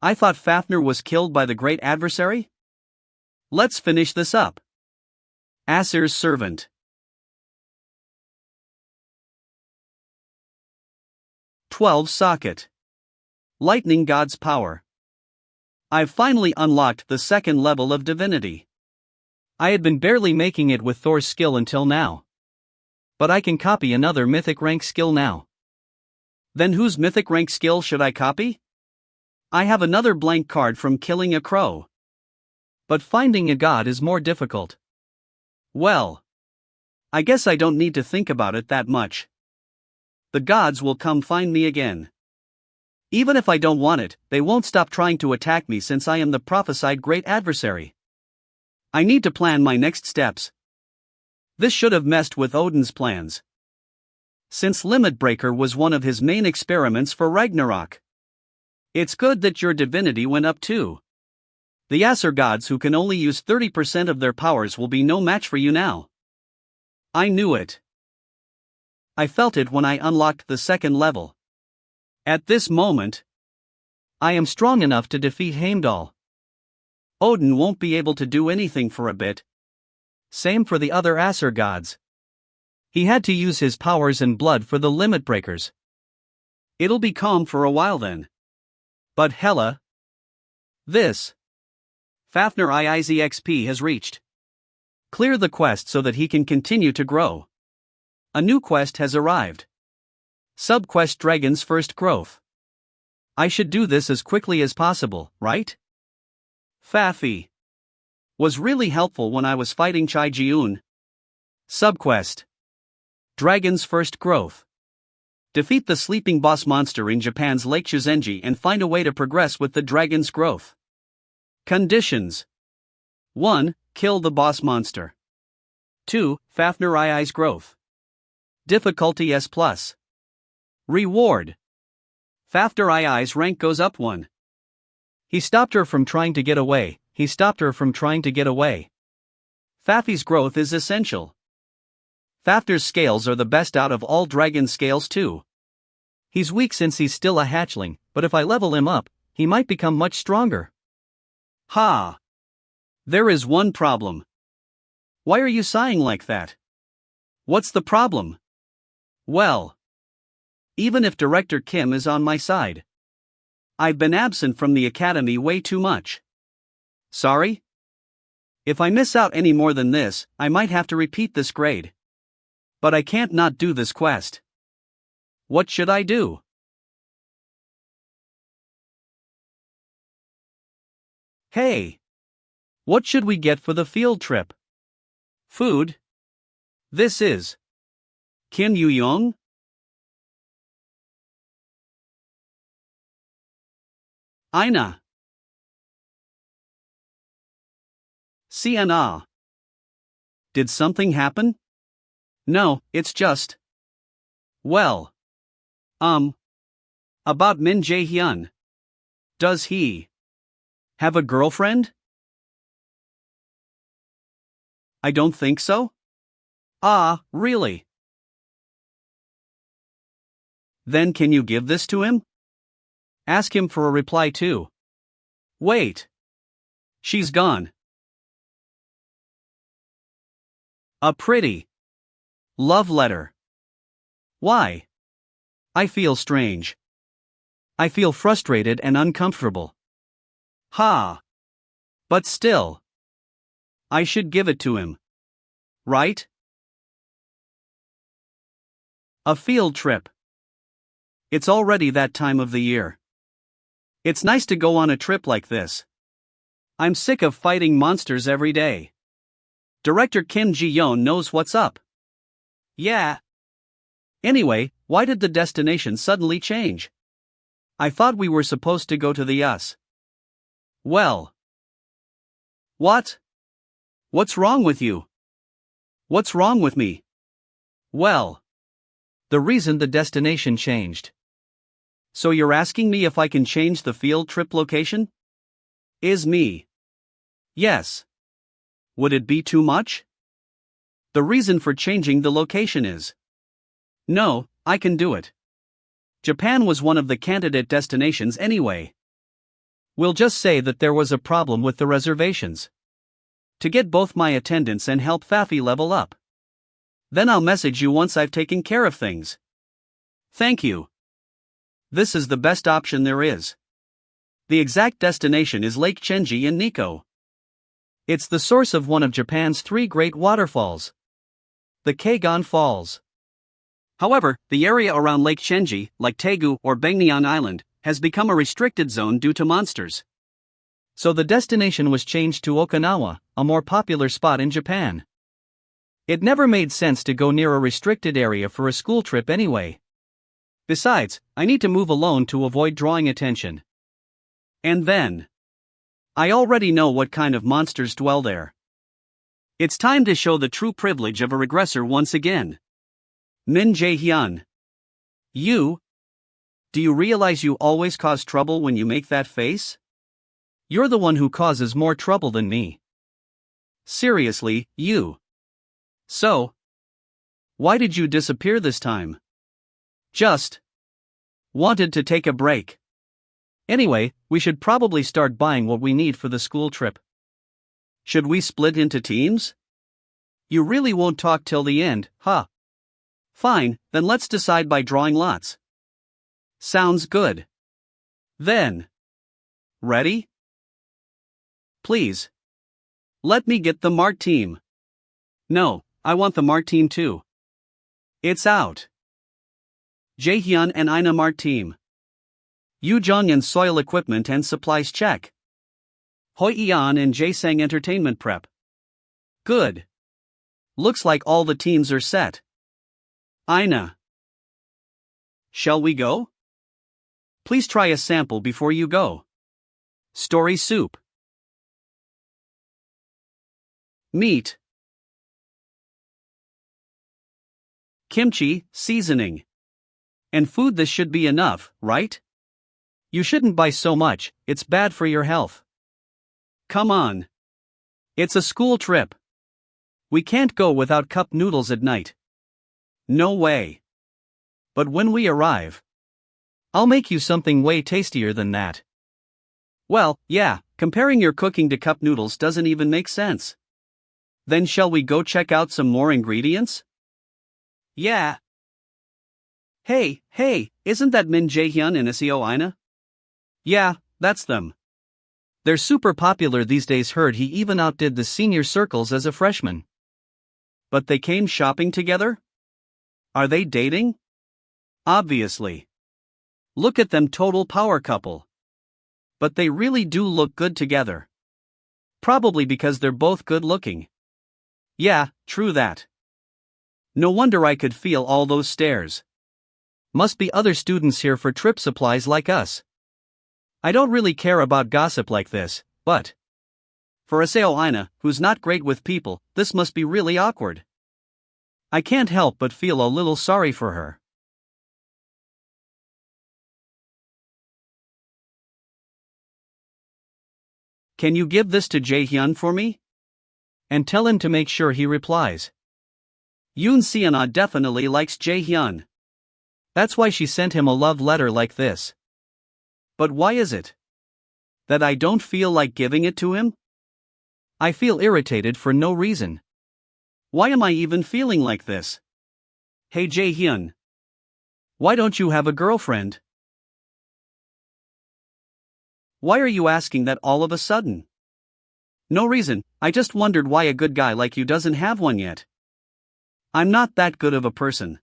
I thought Fafner was killed by the great adversary? Let's finish this up. Asur's servant. 12 socket. Lightning god's power. I've finally unlocked the second level of divinity. I had been barely making it with Thor's skill until now. But I can copy another mythic rank skill now. Then whose mythic rank skill should I copy? I have another blank card from killing a crow. But finding a god is more difficult. Well, I guess I don't need to think about it that much. The gods will come find me again. Even if I don't want it, they won't stop trying to attack me since I am the prophesied great adversary. I need to plan my next steps. This should have messed with Odin's plans. Since Limit Breaker was one of his main experiments for Ragnarok. It's good that your divinity went up too. The Asur gods who can only use 30% of their powers will be no match for you now. I knew it. I felt it when I unlocked the second level. At this moment, I am strong enough to defeat Heimdall. Odin won't be able to do anything for a bit. Same for the other Asur gods. He had to use his powers and blood for the limit breakers. It'll be calm for a while then. But Hela... This... Fafner IIZXP has reached. Clear the quest so that he can continue to grow. A new quest has arrived. Subquest Dragon's First Growth. I should do this as quickly as possible, right? Fafi was really helpful when I was fighting Chai Jiun. Subquest Dragon's First Growth. Defeat the sleeping boss monster in Japan's Lake Shuzenji and find a way to progress with the dragon's growth. Conditions: 1. Kill the boss monster. 2. Fafner II's growth. Difficulty S+. Reward: Fafner II's rank goes up 1. He stopped her from trying to get away. Fafi's growth is essential. Fafner's scales are the best out of all dragon scales too. He's weak since he's still a hatchling, but if I level him up, he might become much stronger. Ha! There is one problem. Why are you sighing like that? What's the problem? Well, even if Director Kim is on my side, I've been absent from the academy way too much. Sorry? If I miss out any more than this, I might have to repeat this grade. But I can't not do this quest. What should I do? Hey! What should we get for the field trip? Food? This is Kim Yu-young? Aina. Sienna. Did something happen? No, it's just. Well. About Min Jae-hyun. Does he have a girlfriend? I don't think so. Ah, really? Then can you give this to him? Ask him for a reply too. Wait. She's gone. A pretty love letter. Why? I feel strange. I feel frustrated and uncomfortable. Ha! But still, I should give it to him. Right? A field trip. It's already that time of the year. It's nice to go on a trip like this. I'm sick of fighting monsters every day. Director Kim Ji-yeon knows what's up. Yeah. Anyway, why did the destination suddenly change? I thought we were supposed to go to the US. Well. What? What's wrong with you? What's wrong with me? Well. The reason the destination changed. So you're asking me if I can change the field trip location? Is me. Yes. Would it be too much? The reason for changing the location is. No, I can do it. Japan was one of the candidate destinations anyway. We'll just say that there was a problem with the reservations. To get both my attendance and help Fafi level up. Then I'll message you once I've taken care of things. Thank you. This is the best option there is. The exact destination is Lake Chenji in Nikko. It's the source of one of Japan's 3 great waterfalls. The Kagon Falls. However, the area around Lake Chenji, like Daegu or Baekneon Island, has become a restricted zone due to monsters. So the destination was changed to Okinawa, a more popular spot in Japan. It never made sense to go near a restricted area for a school trip anyway. Besides, I need to move alone to avoid drawing attention. And then, I already know what kind of monsters dwell there. It's time to show the true privilege of a regressor once again. Min Jae-hyun. Do you realize you always cause trouble when you make that face? You're the one who causes more trouble than me. Seriously, you. So, why did you disappear this time? Just wanted to take a break. Anyway, we should probably start buying what we need for the school trip. Should we split into teams? You really won't talk till the end, huh? Fine, then let's decide by drawing lots. Sounds good. Then. Ready? Please. Let me get the Mart team. No, I want the Mart team too. It's out. Jaehyun and Ina Mart team. Jeong and soil equipment and supplies check. Hoi-yeon and Jaesang entertainment prep. Good. Looks like all the teams are set. Ina. Shall we go? Please try a sample before you go. Story soup. Meat. Kimchi, seasoning. And food. This should be enough, right? You shouldn't buy so much, it's bad for your health. Come on. It's a school trip. We can't go without cup noodles at night. No way. But when we arrive, I'll make you something way tastier than that. Well, yeah, comparing your cooking to cup noodles doesn't even make sense. Then shall we go check out some more ingredients? Yeah. Hey, isn't that Min Jae-hyun and Seo Aina? Yeah, that's them. They're super popular these days. Heard he even outdid the senior circles as a freshman. But they came shopping together? Are they dating? Obviously. Look at them, total power couple. But they really do look good together. Probably because they're both good looking. Yeah, true that. No wonder I could feel all those stares. Must be other students here for trip supplies like us. I don't really care about gossip like this, but for Seo Aina, who's not great with people, this must be really awkward. I can't help but feel a little sorry for her. Can you give this to Jae-hyun for me? And tell him to make sure he replies. Yoon Seona definitely likes Jae-hyun. That's why she sent him a love letter like this. But why is it that I don't feel like giving it to him? I feel irritated for no reason. Why am I even feeling like this? Hey Jae-hyun. Why don't you have a girlfriend? Why are you asking that all of a sudden? No reason, I just wondered why a good guy like you doesn't have one yet. I'm not that good of a person.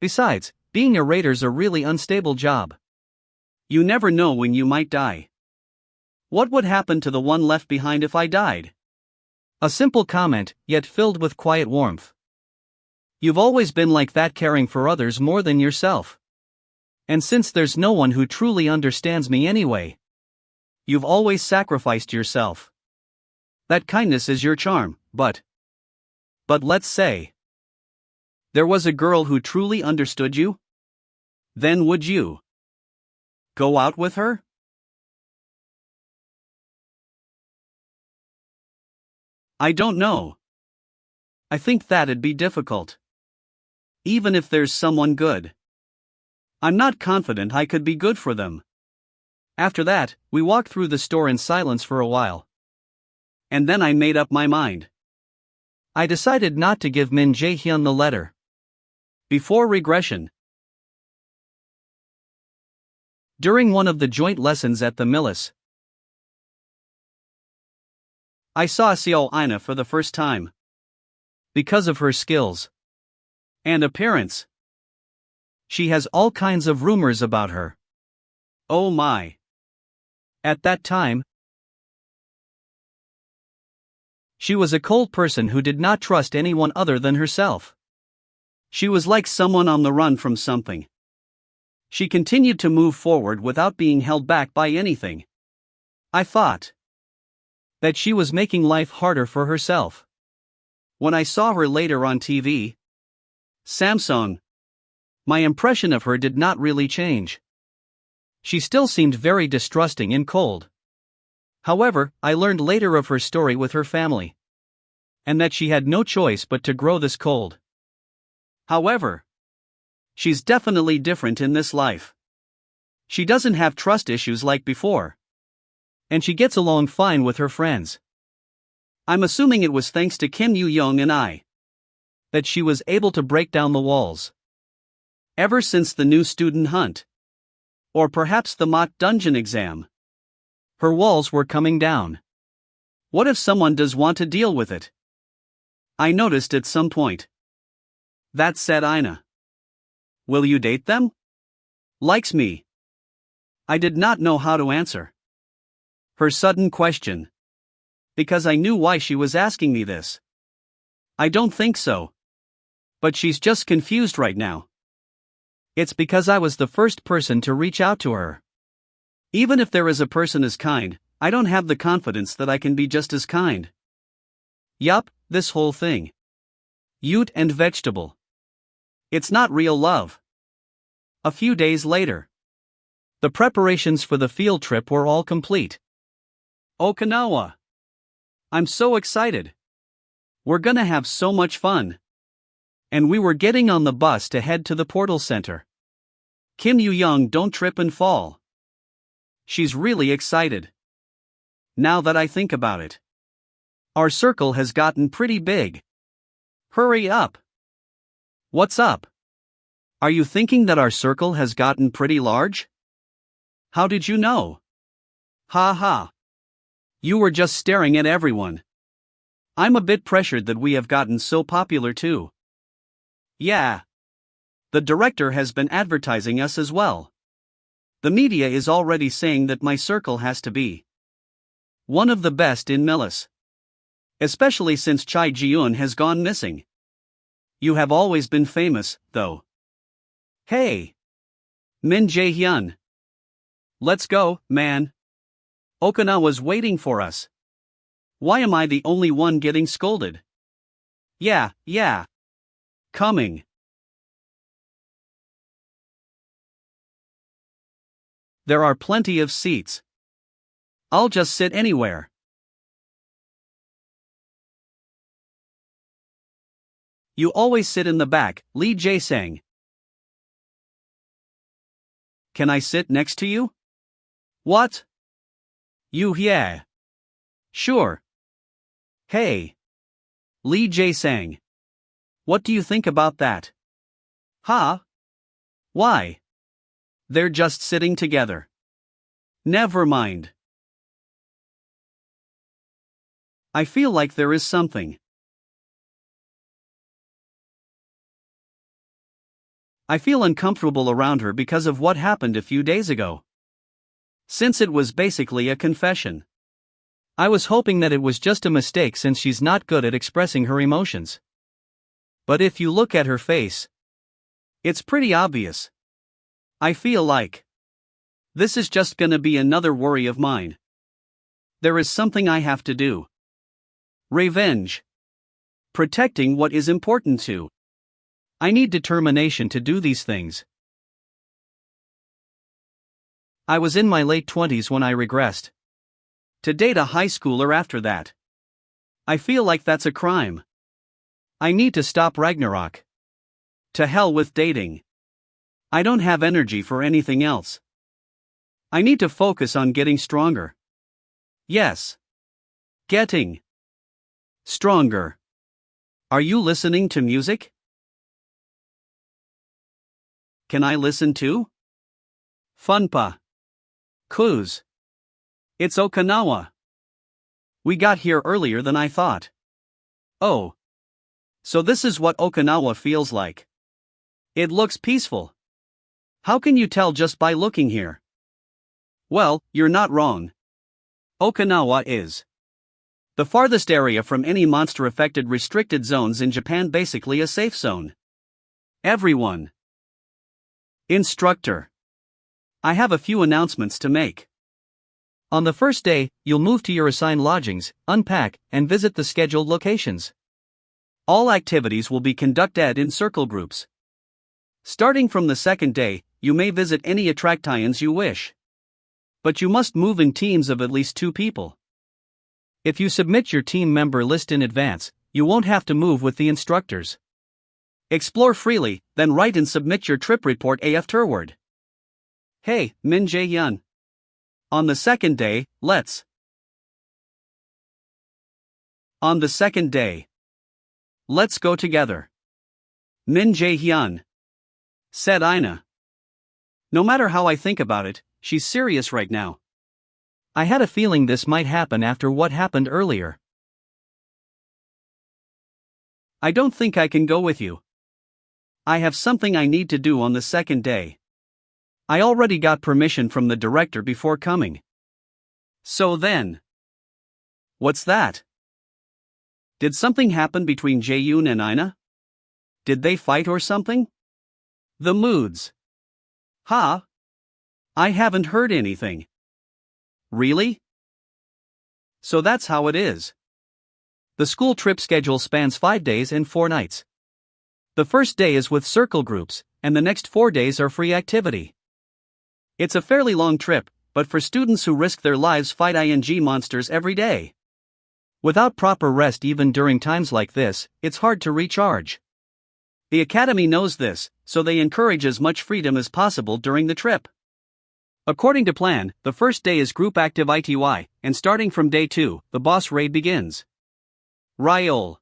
Besides, being a raider's a really unstable job. You never know when you might die. What would happen to the one left behind if I died? A simple comment, yet filled with quiet warmth. You've always been like that, caring for others more than yourself. And since there's no one who truly understands me anyway, you've always sacrificed yourself. That kindness is your charm, but let's say there was a girl who truly understood you? Then would you go out with her? I don't know. I think that'd be difficult. Even if there's someone good, I'm not confident I could be good for them. After that, we walked through the store in silence for a while. And then I made up my mind. I decided not to give Min Jae-hyun the letter. Before regression. During one of the joint lessons at the Millis, I saw Seo Aina for the first time. Because of her skills and appearance, she has all kinds of rumors about her. Oh my. At that time, she was a cold person who did not trust anyone other than herself. She was like someone on the run from something. She continued to move forward without being held back by anything. I thought that she was making life harder for herself. When I saw her later on TV, Samsung, my impression of her did not really change. She still seemed very distrusting and cold. However, I learned later of her story with her family, and that she had no choice but to grow this cold. However, she's definitely different in this life. She doesn't have trust issues like before. And she gets along fine with her friends. I'm assuming it was thanks to Kim Yoo-young and I that she was able to break down the walls. Ever since the new student hunt, or perhaps the mock dungeon exam, her walls were coming down. What if someone does want to deal with it? I noticed at some point. That said, Aina. Will you date them? Likes me. I did not know how to answer her sudden question, because I knew why she was asking me this. I don't think so. But she's just confused right now. It's because I was the first person to reach out to her. Even if there is a person as kind, I don't have the confidence that I can be just as kind. Yup, this whole thing. Ute and vegetable. It's not real love. A few days later, the preparations for the field trip were all complete. Okinawa. I'm so excited. We're gonna have so much fun. And we were getting on the bus to head to the portal center. Kim Yu-young, don't trip and fall. She's really excited. Now that I think about it. Our circle has gotten pretty big. Hurry up. What's up? Are you thinking that our circle has gotten pretty large? How did you know? Ha ha. You were just staring at everyone. I'm a bit pressured that we have gotten so popular too. Yeah. The director has been advertising us as well. The media is already saying that my circle has to be one of the best in Melis. Especially since Chai Ji-eun has gone missing. You have always been famous, though. Hey! Min Jae-hyun. Let's go, man. Okinawa's waiting for us. Why am I the only one getting scolded? Yeah. Coming. There are plenty of seats. I'll just sit anywhere. You always sit in the back, Lee Jae-sang. Can I sit next to you? What? Yeah. Sure. Hey. Lee Jae-sang. What do you think about that? Huh? Why? They're just sitting together. Never mind. I feel like there is something. I feel uncomfortable around her because of what happened a few days ago. Since it was basically a confession. I was hoping that it was just a mistake since she's not good at expressing her emotions. But if you look at her face, it's pretty obvious. I feel like this is just gonna be another worry of mine. There is something I have to do. Revenge. Protecting what is important to. I need determination to do these things. I was in my late 20s when I regressed. To date a high schooler after that. I feel like that's a crime. I need to stop Ragnarok. To hell with dating. I don't have energy for anything else. I need to focus on getting stronger. Yes. Getting stronger. Are you listening to music? Can I listen too? Funpa. Kuz. It's Okinawa. We got here earlier than I thought. Oh. So this is what Okinawa feels like. It looks peaceful. How can you tell just by looking here? Well, you're not wrong. Okinawa is the farthest area from any monster-affected restricted zones in Japan, basically a safe zone. Everyone. Instructor. I have a few announcements to make. On the first day, you'll move to your assigned lodgings, unpack, and visit the scheduled locations. All activities will be conducted in circle groups. Starting from the second day, you may visit any attractions you wish. But you must move in teams of at least 2 people. If you submit your team member list in advance, you won't have to move with the instructors. Explore freely, then write and submit your trip report afterward. Hey, Min Jae-hyun. On the second day, On the second day. Let's go together. Min Jae-hyun. Said Ina. No matter how I think about it, she's serious right now. I had a feeling this might happen after what happened earlier. I don't think I can go with you. I have something I need to do on the second day. I already got permission from the director before coming. So then. What's that? Did something happen between Jae-yoon and Ina? Did they fight or something? The moods. Huh? I haven't heard anything. Really? So that's how it is. The school trip schedule spans 5 days and 4 nights. The first day is with circle groups, and the next 4 days are free activity. It's a fairly long trip, but for students who risk their lives fight monsters every day. Without proper rest even during times like this, it's hard to recharge. The Academy knows this, so they encourage as much freedom as possible during the trip. According to plan, the first day is group active ITY, and starting from day 2, the boss raid begins. Ryol.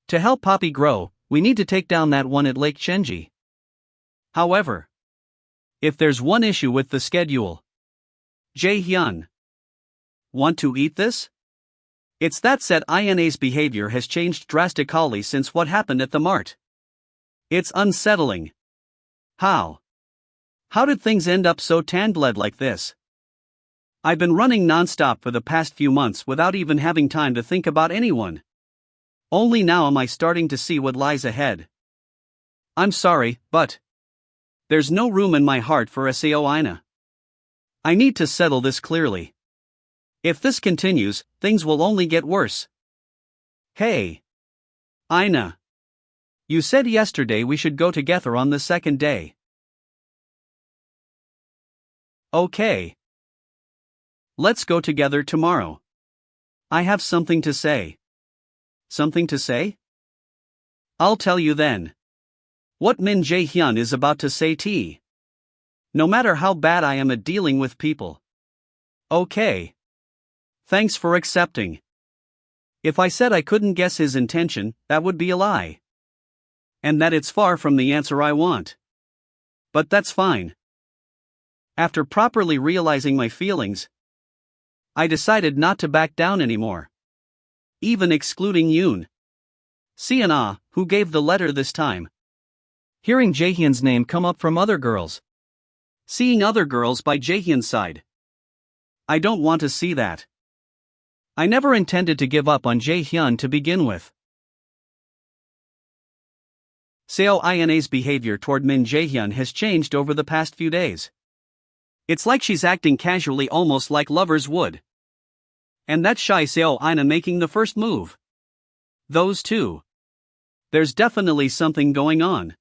To help Poppy grow, we need to take down that one at Lake Chenji. However, if there's one issue with the schedule. Jae-hyun. Want to eat this? It's that said INA's behavior has changed drastically since what happened at the mart. It's unsettling. How? How did things end up so tan-bled like this? I've been running non-stop for the past few months without even having time to think about anyone. Only now am I starting to see what lies ahead. I'm sorry, but there's no room in my heart for Sao Ina. I need to settle this clearly. If this continues, things will only get worse. Hey. Ina. You said yesterday we should go together on the second day. Okay. Let's go together tomorrow. I have something to say. Something to say? I'll tell you then. What Min Jae-hyun is about to say T. No matter how bad I am at dealing with people. Okay. Thanks for accepting. If I said I couldn't guess his intention, that would be a lie. And that it's far from the answer I want. But that's fine. After properly realizing my feelings, I decided not to back down anymore. Even excluding Yoon. Sienna, who gave the letter this time. Hearing Jaehyun's name come up from other girls. Seeing other girls by Jaehyun's side. I don't want to see that. I never intended to give up on Jaehyun to begin with. Seo Ina's behavior toward Min Jaehyun has changed over the past few days. It's like she's acting casually, almost like lovers would. And that's shy Seo Ina making the first move. Those two. There's definitely something going on.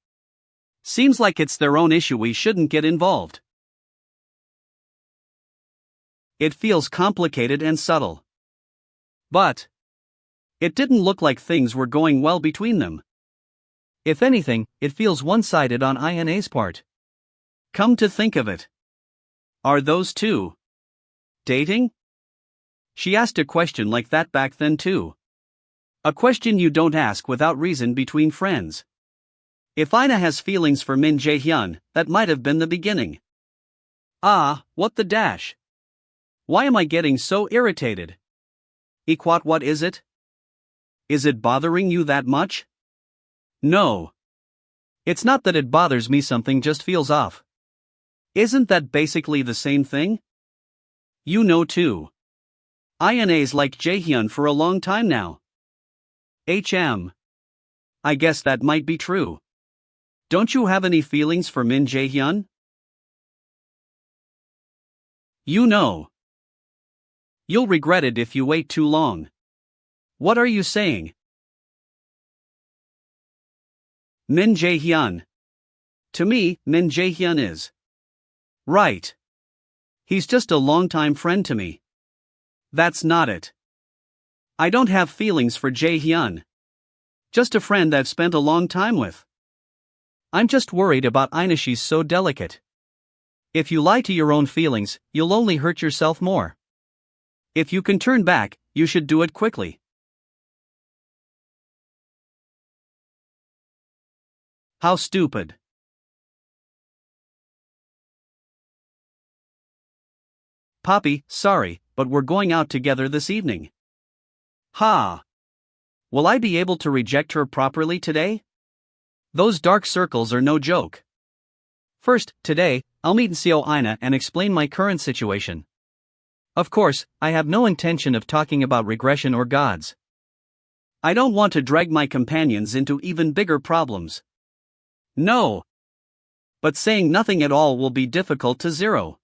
Seems like it's their own issue, we shouldn't get involved. It feels complicated and subtle. But it didn't look like things were going well between them. If anything, it feels one-sided on INA's part. Come to think of it. Are those two dating? She asked a question like that back then too. A question you don't ask without reason between friends. If Ina has feelings for Min Jae-hyun, that might have been the beginning. Ah, what the dash. Why am I getting so irritated? Equat, what is it? Is it bothering you that much? No. It's not that it bothers me, something just feels off. Isn't that basically the same thing? You know too. INA's like Jaehyun for a long time now. I guess that might be true. Don't you have any feelings for Min Jae-hyun? You know. You'll regret it if you wait too long. What are you saying? Min Jae-hyun. To me, Min Jae-hyun is. Right. He's just a longtime friend to me. That's not it. I don't have feelings for Jae-hyun. Just a friend I've spent a long time with. I'm just worried about Ina, she's so delicate. If you lie to your own feelings, you'll only hurt yourself more. If you can turn back, you should do it quickly. How stupid. Poppy, sorry, but we're going out together this evening. Ha! Will I be able to reject her properly today? Those dark circles are no joke. First, today, I'll meet Seo Ina and explain my current situation. Of course, I have no intention of talking about regression or gods. I don't want to drag my companions into even bigger problems. No. But saying nothing at all will be difficult to zero.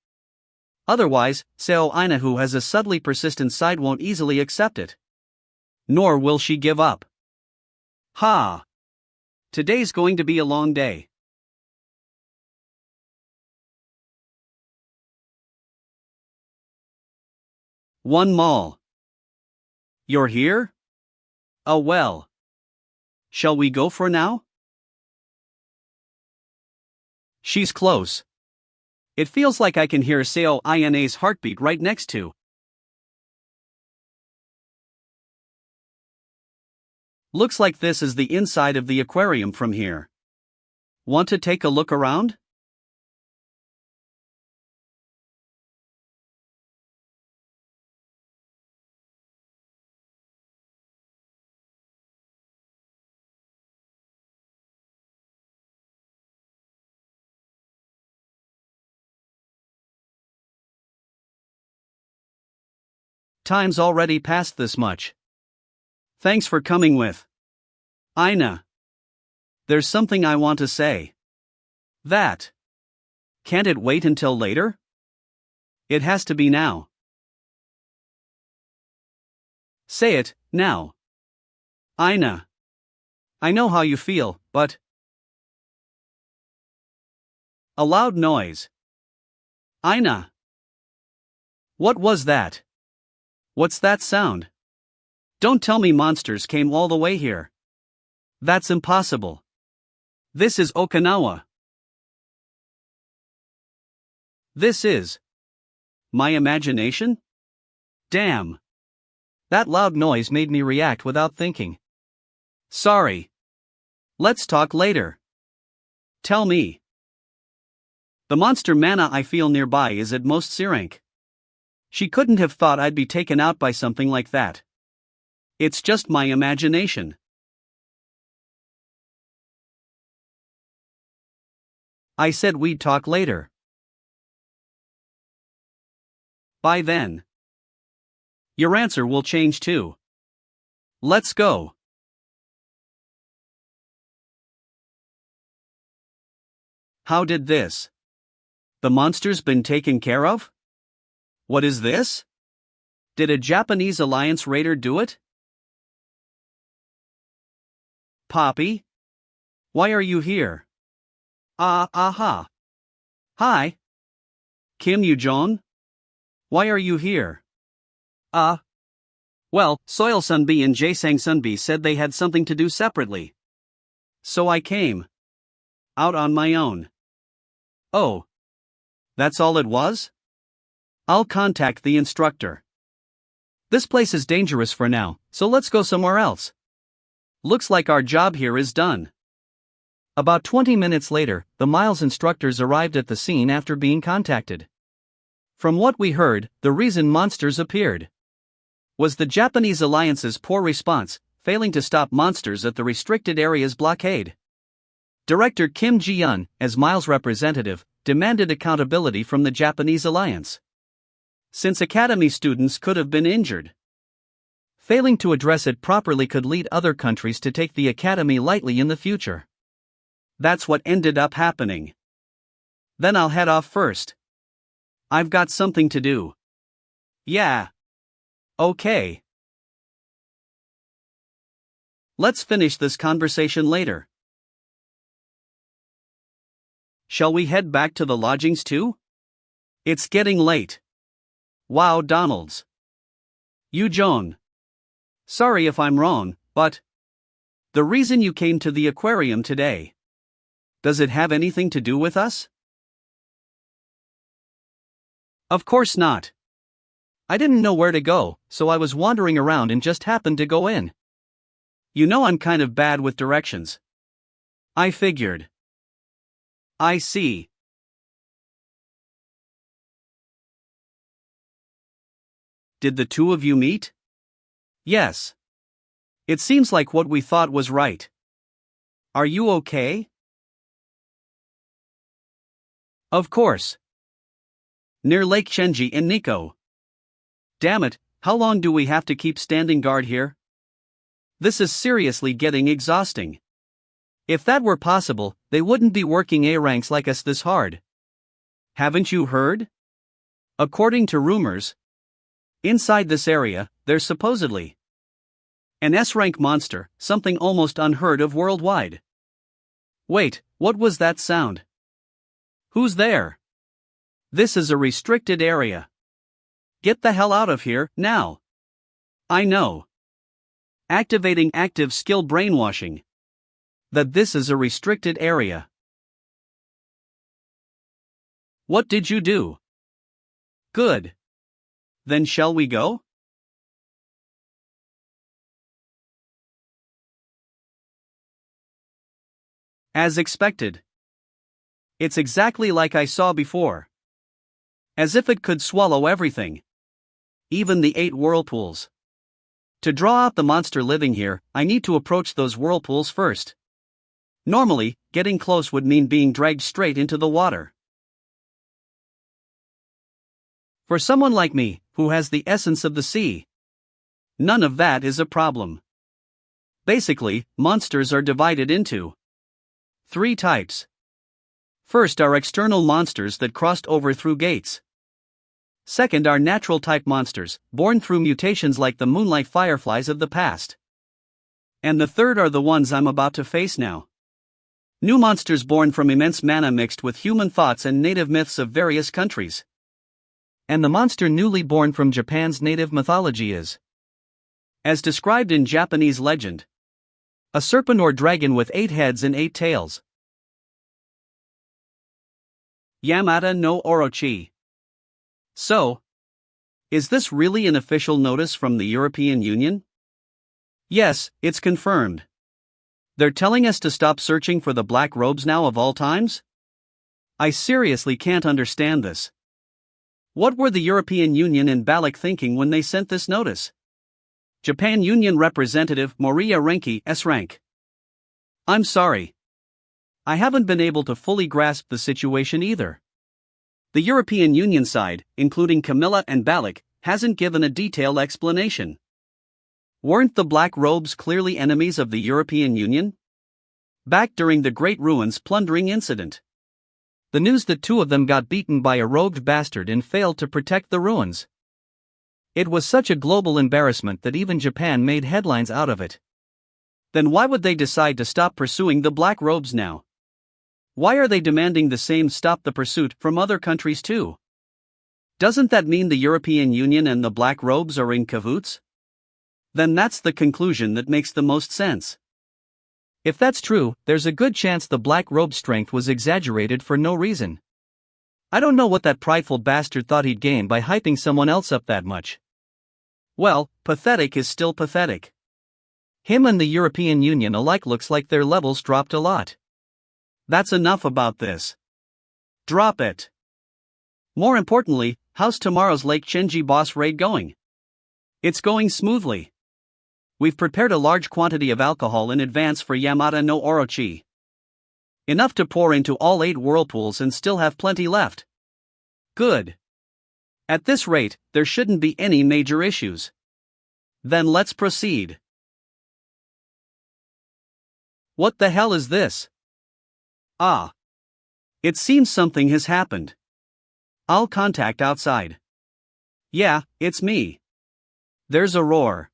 Otherwise, Seo Ina, who has a subtly persistent side, won't easily accept it. Nor will she give up. Ha! Today's going to be a long day. One mall. You're here? Oh well. Shall we go for now? She's close. It feels like I can hear Seo Ina's heartbeat right next to. Looks like this is the inside of the aquarium from here. Want to take a look around? Time's already passed this much. Thanks for coming with. Ina. There's something I want to say. That. Can't it wait until later? It has to be now. Say it, now. Ina. I know how you feel, but. A loud noise. Ina. What was that? What's that sound? Don't tell me monsters came all the way here. That's impossible. This is Okinawa. This is my imagination? Damn. That loud noise made me react without thinking. Sorry. Let's talk later. Tell me. The monster mana I feel nearby is at most C rank. She couldn't have thought I'd be taken out by something like that. It's just my imagination. I said we'd talk later. By then. Your answer will change too. Let's go. How did this? The monster's been taken care of? What is this? Did a Japanese Alliance raider do it? Poppy? Why are you here? Aha. Hi. Kim Jeong? Why are you here? Well, Soil Sunbi and Jaesang Sunbi said they had something to do separately. So I came. Out on my own. Oh. That's all it was? I'll contact the instructor. This place is dangerous for now, so let's go somewhere else. Looks like our job here is done. About 20 minutes later, the Miles instructors arrived at the scene after being contacted. From what we heard, the reason monsters appeared was the Japanese Alliance's poor response, failing to stop monsters at the restricted area's blockade. Director Kim Ji-yeon, as Miles' representative, demanded accountability from the Japanese Alliance. Since Academy students could have been injured, failing to address it properly could lead other countries to take the Academy lightly in the future. That's what ended up happening. Then I'll head off first. I've got something to do. Yeah. Okay. Let's finish this conversation later. Shall we head back to the lodgings too? It's getting late. Wow, Donalds. You Jeong. Sorry if I'm wrong, but the reason you came to the aquarium today, does it have anything to do with us? Of course not. I didn't know where to go, so I was wandering around and just happened to go in. You know I'm kind of bad with directions. I figured. I see. Did the two of you meet? Yes. It seems like what we thought was right. Are you okay? Of course. Near Lake Shenji in Nikko. Damn it, how long do we have to keep standing guard here? This is seriously getting exhausting. If that were possible, they wouldn't be working A ranks like us this hard. Haven't you heard? According to rumors, inside this area, there's supposedly an S-rank monster, something almost unheard of worldwide. Wait, what was that sound? Who's there? This is a restricted area. Get the hell out of here, now. I know. Activating active skill brainwashing. That this is a restricted area. What did you do? Good. Then shall we go? As expected. It's exactly like I saw before. As if it could swallow everything. Even the 8 whirlpools. To draw out the monster living here, I need to approach those whirlpools first. Normally, getting close would mean being dragged straight into the water. For someone like me, who has the essence of the sea, none of that is a problem. Basically, monsters are divided into 3 types. First are external monsters that crossed over through gates. Second are natural type monsters, born through mutations like the moonlight fireflies of the past. And the third are the ones I'm about to face now. New monsters born from immense mana mixed with human thoughts and native myths of various countries. And the monster newly born from Japan's native mythology is, as described in Japanese legend, a serpent or dragon with 8 heads and 8 tails. Yamata no Orochi. So, is this really an official notice from the European Union? Yes, it's confirmed. They're telling us to stop searching for the black robes now of all times? I seriously can't understand this. What were the European Union and Balak thinking when they sent this notice? Japan Union Representative Moria Renki S. Rank. I'm sorry. I haven't been able to fully grasp the situation either. The European Union side, including Camilla and Balak, hasn't given a detailed explanation. Weren't the Black Robes clearly enemies of the European Union? Back during the Great Ruins plundering incident. The news that 2 of them got beaten by a rogued bastard and failed to protect the ruins. It was such a global embarrassment that even Japan made headlines out of it. Then why would they decide to stop pursuing the Black Robes now? Why are they demanding the same stop the pursuit from other countries too? Doesn't that mean the European Union and the Black Robes are in cahoots? Then that's the conclusion that makes the most sense. If that's true, there's a good chance the Black Robe's strength was exaggerated for no reason. I don't know what that prideful bastard thought he'd gain by hyping someone else up that much. Well, pathetic is still pathetic. Him and the European Union alike looks like their levels dropped a lot. That's enough about this. Drop it. More importantly, how's tomorrow's Lake Chenji boss raid going? It's going smoothly. We've prepared a large quantity of alcohol in advance for Yamata no Orochi. Enough to pour into all 8 whirlpools and still have plenty left. Good. At this rate, there shouldn't be any major issues. Then let's proceed. What the hell is this? Ah. It seems something has happened. I'll contact outside. Yeah, it's me. There's a roar.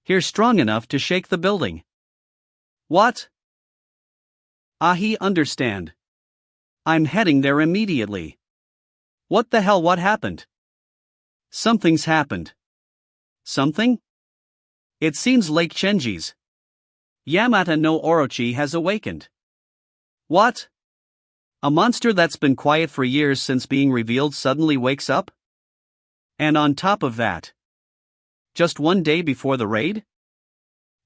Here strong enough to shake the building. What? He understand. I'm heading there immediately. What the hell, what happened? Something's happened. Something? It seems Lake Chenji's Yamata no Orochi has awakened. What? A monster that's been quiet for years since being revealed suddenly wakes up? And on top of that, just 1 day before the raid?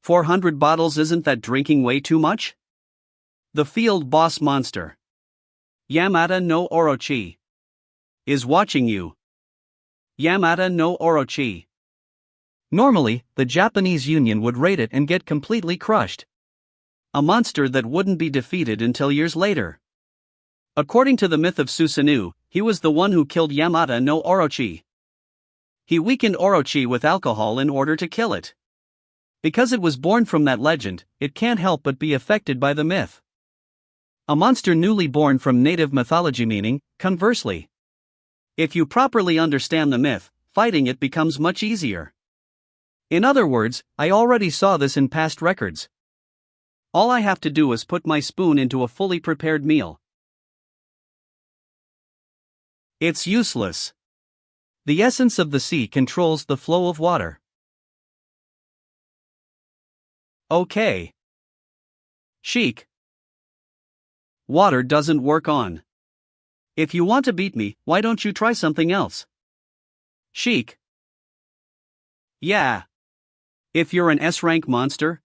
400 bottles, isn't that drinking way too much? The field boss monster, Yamata no Orochi, is watching you. Yamata no Orochi. Normally, the Japanese Union would raid it and get completely crushed. A monster that wouldn't be defeated until years later. According to the myth of Susanoo, he was the one who killed Yamata no Orochi. He weakened Orochi with alcohol in order to kill it. Because it was born from that legend, it can't help but be affected by the myth. A monster newly born from native mythology, meaning, conversely. If you properly understand the myth, fighting it becomes much easier. In other words, I already saw this in past records. All I have to do is put my spoon into a fully prepared meal. It's useless. The essence of the sea controls the flow of water. Okay. Sheik. Water doesn't work on If you want to beat me, why don't you try something else? Sheik. Yeah. If you're an S-rank monster?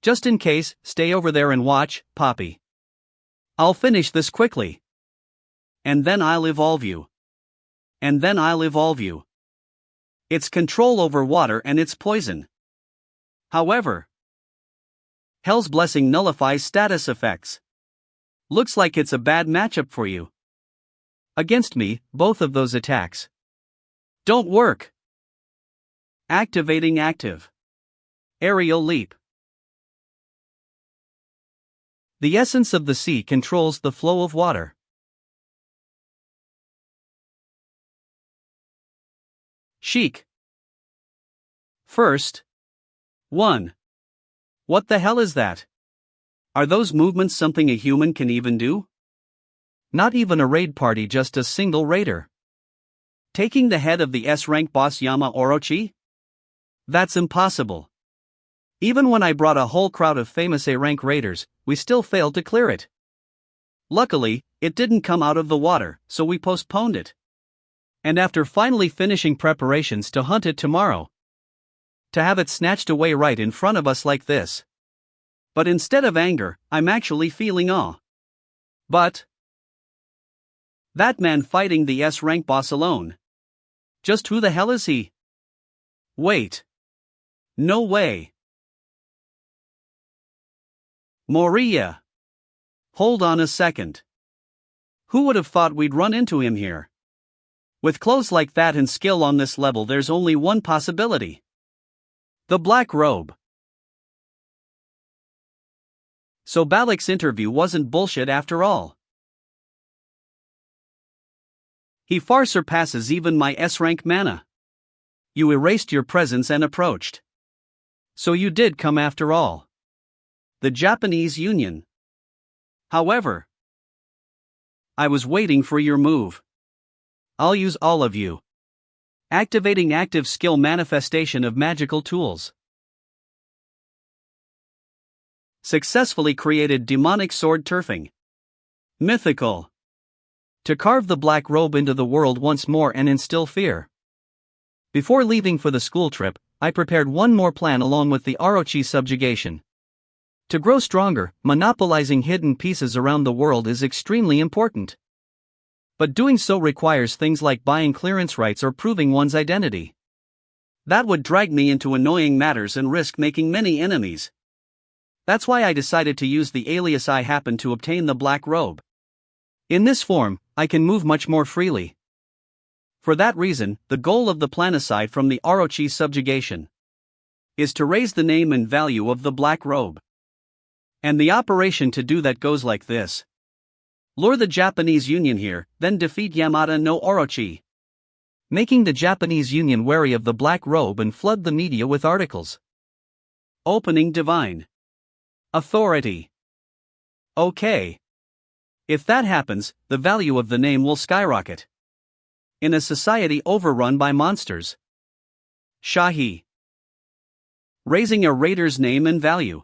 Just in case, stay over there and watch, Poppy. I'll finish this quickly. And then I'll evolve you. And then I'll evolve you. It's control over water and it's poison. However, Hell's Blessing nullifies status effects. Looks like it's a bad matchup for you. Against me, both of those attacks don't work. Activating active. Aerial leap. The essence of the sea controls the flow of water. Sheik. First. 1. What the hell is that? Are those movements something a human can even do? Not even a raid party, just a single raider. Taking the head of the S-rank boss Yama Orochi? That's impossible. Even when I brought a whole crowd of famous A-rank raiders, we still failed to clear it. Luckily, it didn't come out of the water, so we postponed it. And after finally finishing preparations to hunt it tomorrow, to have it snatched away right in front of us like this. But instead of anger, I'm actually feeling awe. But that man fighting the S-rank boss alone. Just who the hell is he? Wait. No way. Moria. Hold on a second. Who would have thought we'd run into him here? With clothes like that and skill on this level, there's only one possibility. The black robe. So Balak's interview wasn't bullshit after all. He far surpasses even my S-rank mana. You erased your presence and approached. So you did come after all. The Japanese Union. However, I was waiting for your move. I'll use all of you. Activating active skill manifestation of magical tools. Successfully created demonic sword turfing. Mythical. To carve the black robe into the world once more and instill fear. Before leaving for the school trip, I prepared one more plan along with the Orochi subjugation. To grow stronger, monopolizing hidden pieces around the world is extremely important. But doing so requires things like buying clearance rights or proving one's identity. That would drag me into annoying matters and risk making many enemies. That's why I decided to use the alias I happened to obtain, the black robe. In this form, I can move much more freely. For that reason, the goal of the plan, aside from the Orochi subjugation, is to raise the name and value of the black robe. And the operation to do that goes like this. Lure the Japanese Union here, then defeat Yamada no Orochi. Making the Japanese Union wary of the black robe and flood the media with articles. Opening divine authority. Okay. If that happens, the value of the name will skyrocket. In a society overrun by monsters. Shahi. Raising a raider's name and value.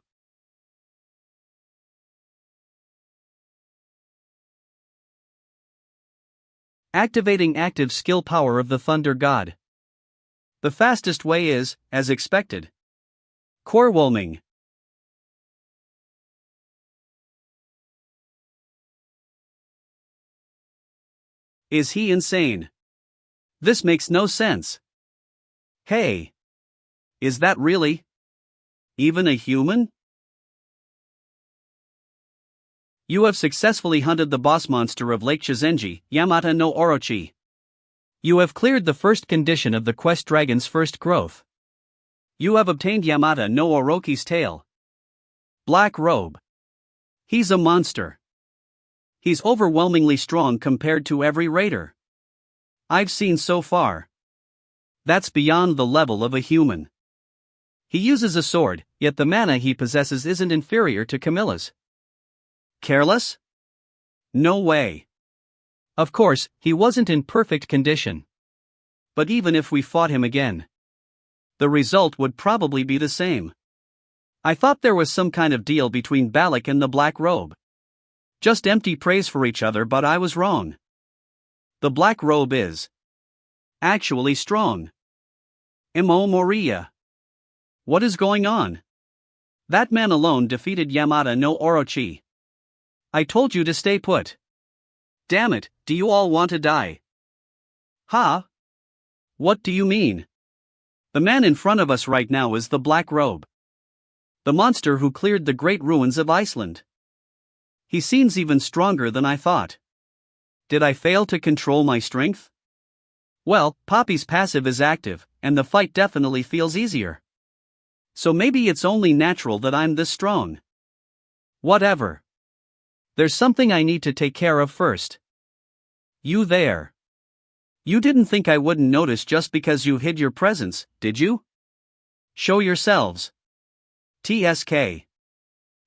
Activating active skill power of the Thunder God. The fastest way is, as expected, core-whelming. Is he insane? This makes no sense. Hey. Is that really even a human? You have successfully hunted the boss monster of Lake Shizenji, Yamada no Orochi. You have cleared the first condition of the quest dragon's first growth. You have obtained Yamada no Orochi's tail. Black robe. He's a monster. He's overwhelmingly strong compared to every raider I've seen so far. That's beyond the level of a human. He uses a sword, yet the mana he possesses isn't inferior to Camilla's. Careless? No way. Of course, he wasn't in perfect condition. But even if we fought him again, the result would probably be the same. I thought there was some kind of deal between Balak and the Black Robe. Just empty praise for each other, but I was wrong. The Black Robe is actually strong. Mo Moria. What is going on? That man alone defeated Yamada no Orochi. I told you to stay put. Damn it, do you all want to die? Huh? What do you mean? The man in front of us right now is the Black Robe. The monster who cleared the great ruins of Iceland. He seems even stronger than I thought. Did I fail to control my strength? Well, Poppy's passive is active, and the fight definitely feels easier. So maybe it's only natural that I'm this strong. Whatever. There's something I need to take care of first. You there. You didn't think I wouldn't notice just because you hid your presence, did you? Show yourselves. TSK.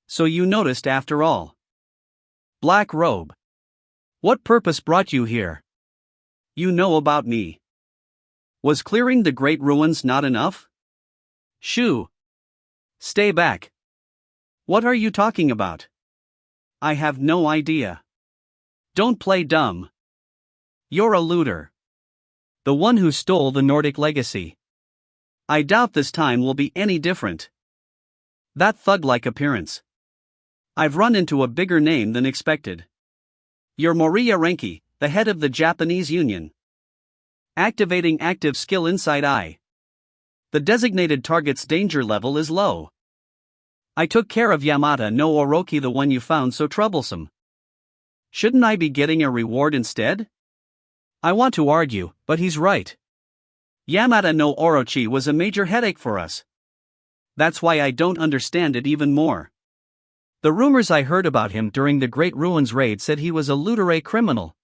So you noticed after all. Black Robe. What purpose brought you here? You know about me. Was clearing the great ruins not enough? Shoo. Stay back. What are you talking about? I have no idea. Don't play dumb. You're a looter. The one who stole the Nordic legacy. I doubt this time will be any different. That thug-like appearance. I've run into a bigger name than expected. You're Moriya Renki, the head of the Japanese Union. Activating active skill inside eye. The designated target's danger level is low. I took care of Yamada no Orochi, the one you found so troublesome. Shouldn't I be getting a reward instead? I want to argue, but he's right. Yamada no Orochi was a major headache for us. That's why I don't understand it even more. The rumors I heard about him during the Great Ruins raid said he was a looter criminal.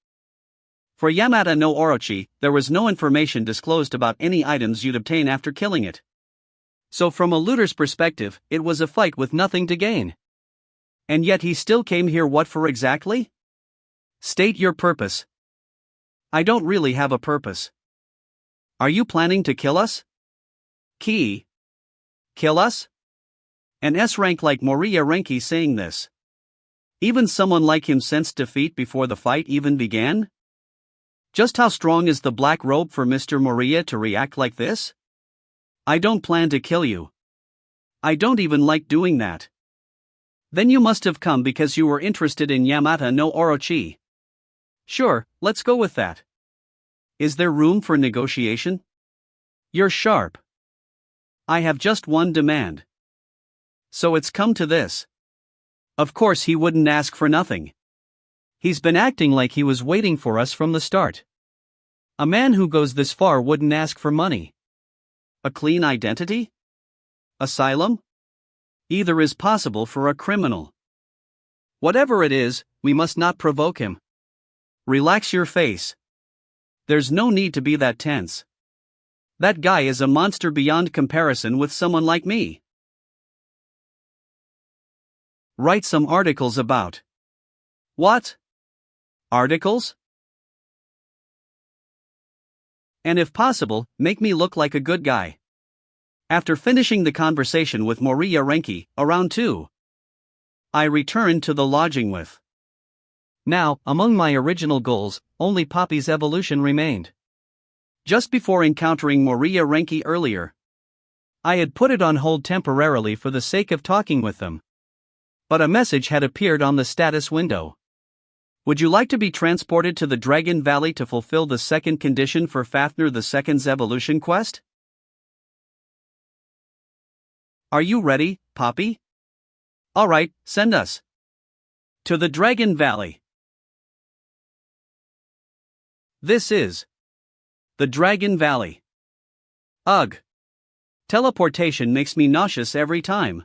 For Yamada no Orochi, there was no information disclosed about any items you'd obtain after killing it. So from a looter's perspective, it was a fight with nothing to gain. And yet he still came here. What for exactly? State your purpose. I don't really have a purpose. Are you planning to kill us? Key. Kill us? An S-rank like Moriya Renki saying this. Even someone like him sensed defeat before the fight even began? Just how strong is the Black Robe for Mr. Moriya to react like this? I don't plan to kill you. I don't even like doing that. Then you must have come because you were interested in Yamada no Orochi. Sure, let's go with that. Is there room for negotiation? You're sharp. I have just one demand. So it's come to this. Of course he wouldn't ask for nothing. He's been acting like he was waiting for us from the start. A man who goes this far wouldn't ask for money. A clean identity? Asylum? Either is possible for a criminal. Whatever it is, we must not provoke him. Relax your face. There's no need to be that tense. That guy is a monster beyond comparison with someone like me. Write some articles about. What? Articles? And if possible, make me look like a good guy. After finishing the conversation with Moriya Renki, around 2, I returned to the lodging with. Now, among my original goals, only Poppy's evolution remained. Just before encountering Moriya Renki earlier, I had put it on hold temporarily for the sake of talking with them. But a message had appeared on the status window. Would you like to be transported to the Dragon Valley to fulfill the second condition for Fafner II's evolution quest? Are you ready, Poppy? Alright, send us to the Dragon Valley. This is the Dragon Valley. Ugh. Teleportation makes me nauseous every time.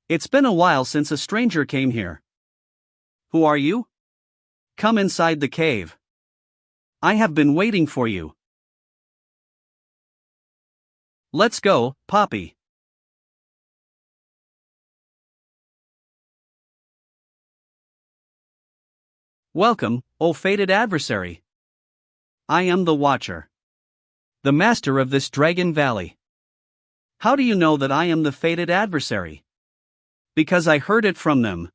It's been a while since a stranger came here. Who are you? Come inside the cave. I have been waiting for you. Let's go, Poppy. Welcome, O fated adversary. I am the Watcher, the master of this Dragon Valley. How do you know that I am the fated adversary? Because I heard it from them.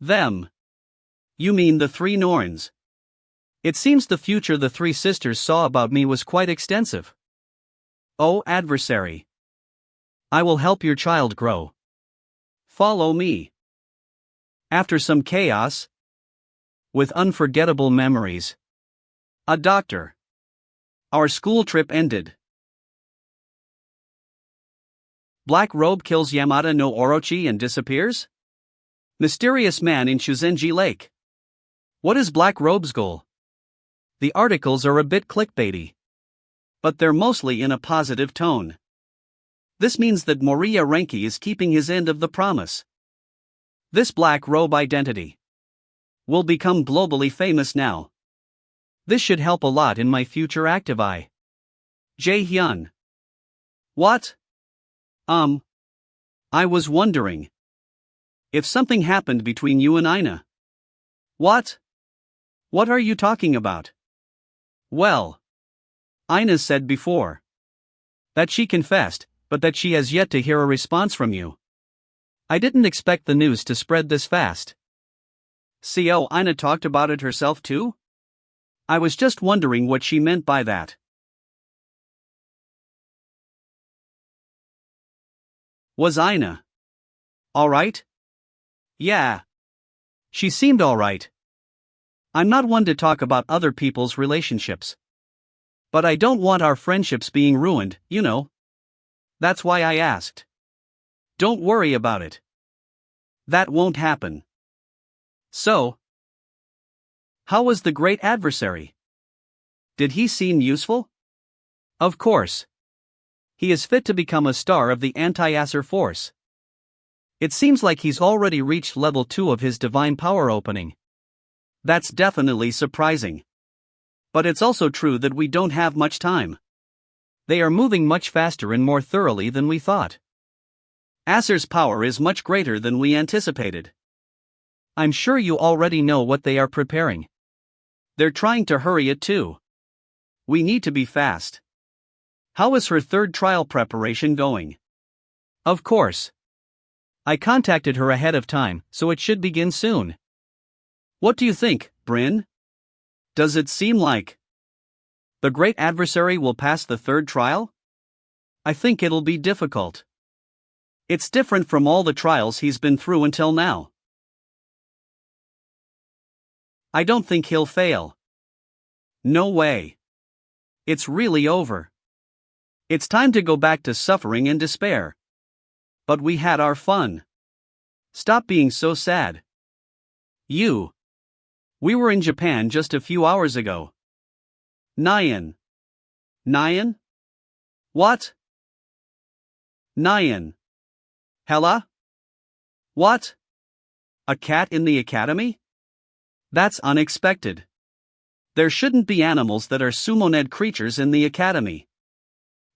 Them. You mean the three Norns. It seems the future the three sisters saw about me was quite extensive. O adversary, I will help your child grow. Follow me. After some chaos, with unforgettable memories, a doctor. Our school trip ended. Black Robe kills Yamada no Orochi and disappears? Mysterious man in Shuzenji Lake. What is Black Robe's goal? The articles are a bit clickbaity, but they're mostly in a positive tone. This means that Moriya Renki is keeping his end of the promise. This Black Robe identity will become globally famous now. This should help a lot in my future activi. Jae-hyun. What? I was wondering if something happened between you and Ina. What? What are you talking about? Well, Ina said before that she confessed, but that she has yet to hear a response from you. I didn't expect the news to spread this fast. CO Ina talked about it herself too? I was just wondering what she meant by that. Was Ina alright? Yeah. She seemed alright. I'm not one to talk about other people's relationships. But I don't want our friendships being ruined, you know. That's why I asked. Don't worry about it. That won't happen. So, how was the great adversary? Did he seem useful? Of course. He is fit to become a star of the anti-Acer force. It seems like he's already reached level 2 of his divine power opening. That's definitely surprising. But it's also true that we don't have much time. They are moving much faster and more thoroughly than we thought. Acer's power is much greater than we anticipated. I'm sure you already know what they are preparing. They're trying to hurry it too. We need to be fast. How is her third trial preparation going? Of course. I contacted her ahead of time, so it should begin soon. What do you think, Bryn? Does it seem like the great adversary will pass the third trial? I think it'll be difficult. It's different from all the trials he's been through until now. I don't think he'll fail. No way. It's really over. It's time to go back to suffering and despair. But we had our fun. Stop being so sad. We were in Japan just a few hours ago. Nyan? What? Nyan. Hela? What? A cat in the academy? That's unexpected. There shouldn't be animals that are sumoned creatures in the academy.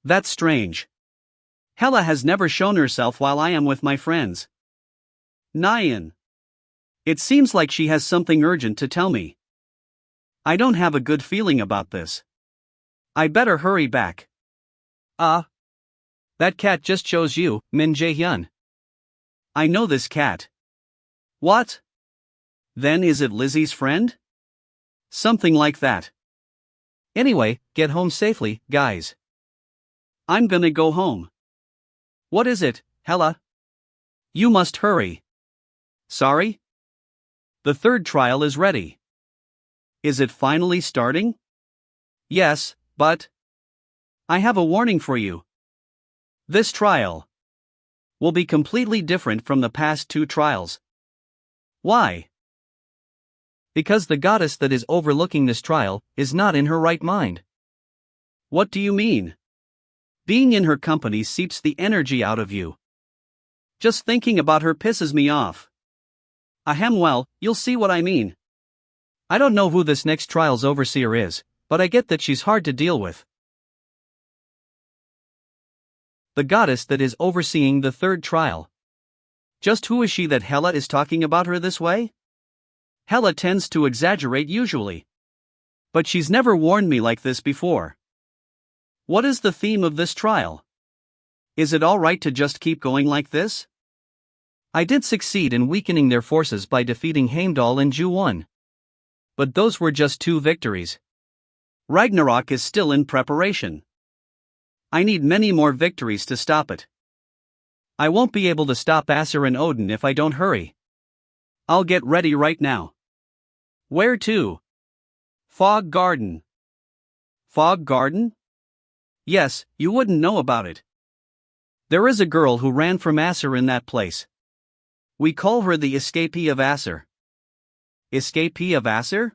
That's strange. Hela has never shown herself while I am with my friends. Nyan. It seems like she has something urgent to tell me. I don't have a good feeling about this. I better hurry back. That cat just chose you, Min Jae-hyun. I know this cat. What? Then is it Lizzie's friend? Something like that. Anyway, get home safely, guys. I'm gonna go home. What is it, Hela? You must hurry. Sorry? The third trial is ready. Is it finally starting? Yes, but I have a warning for you. This trial will be completely different from the past 2 trials. Why? Because the goddess that is overlooking this trial is not in her right mind. What do you mean? Being in her company seeps the energy out of you. Just thinking about her pisses me off. Well, you'll see what I mean. I don't know who this next trial's overseer is, but I get that she's hard to deal with. The goddess that is overseeing the third trial. Just who is she that Hela is talking about her this way? Hela tends to exaggerate usually. But she's never warned me like this before. What is the theme of this trial? Is it alright to just keep going like this? I did succeed in weakening their forces by defeating Heimdall and Ju-1. But those were just 2 victories. Ragnarok is still in preparation. I need many more victories to stop it. I won't be able to stop Aesir and Odin if I don't hurry. I'll get ready right now. Where to? Fog Garden. Fog Garden? Yes, you wouldn't know about it. There is a girl who ran from Aesir in that place. We call her the escapee of Aesir. Escapee of Aesir?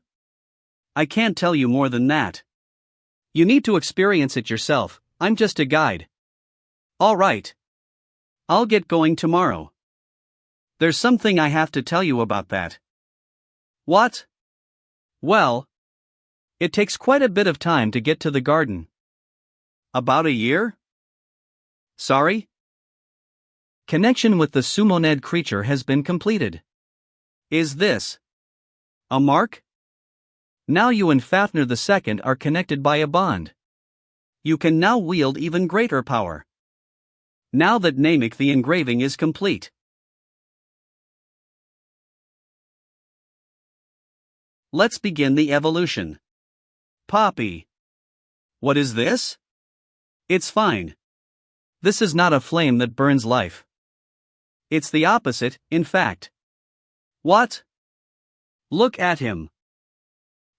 I can't tell you more than that. You need to experience it yourself, I'm just a guide. Alright. I'll get going tomorrow. There's something I have to tell you about that. What? Well, it takes quite a bit of time to get to the garden. About a year? Sorry? Connection with the summoned creature has been completed. Is this a mark? Now you and Fafner II are connected by a bond. You can now wield even greater power. Now that Namek the engraving is complete. Let's begin the evolution. Poppy. What is this? It's fine. This is not a flame that burns life. It's the opposite, in fact. What? Look at him.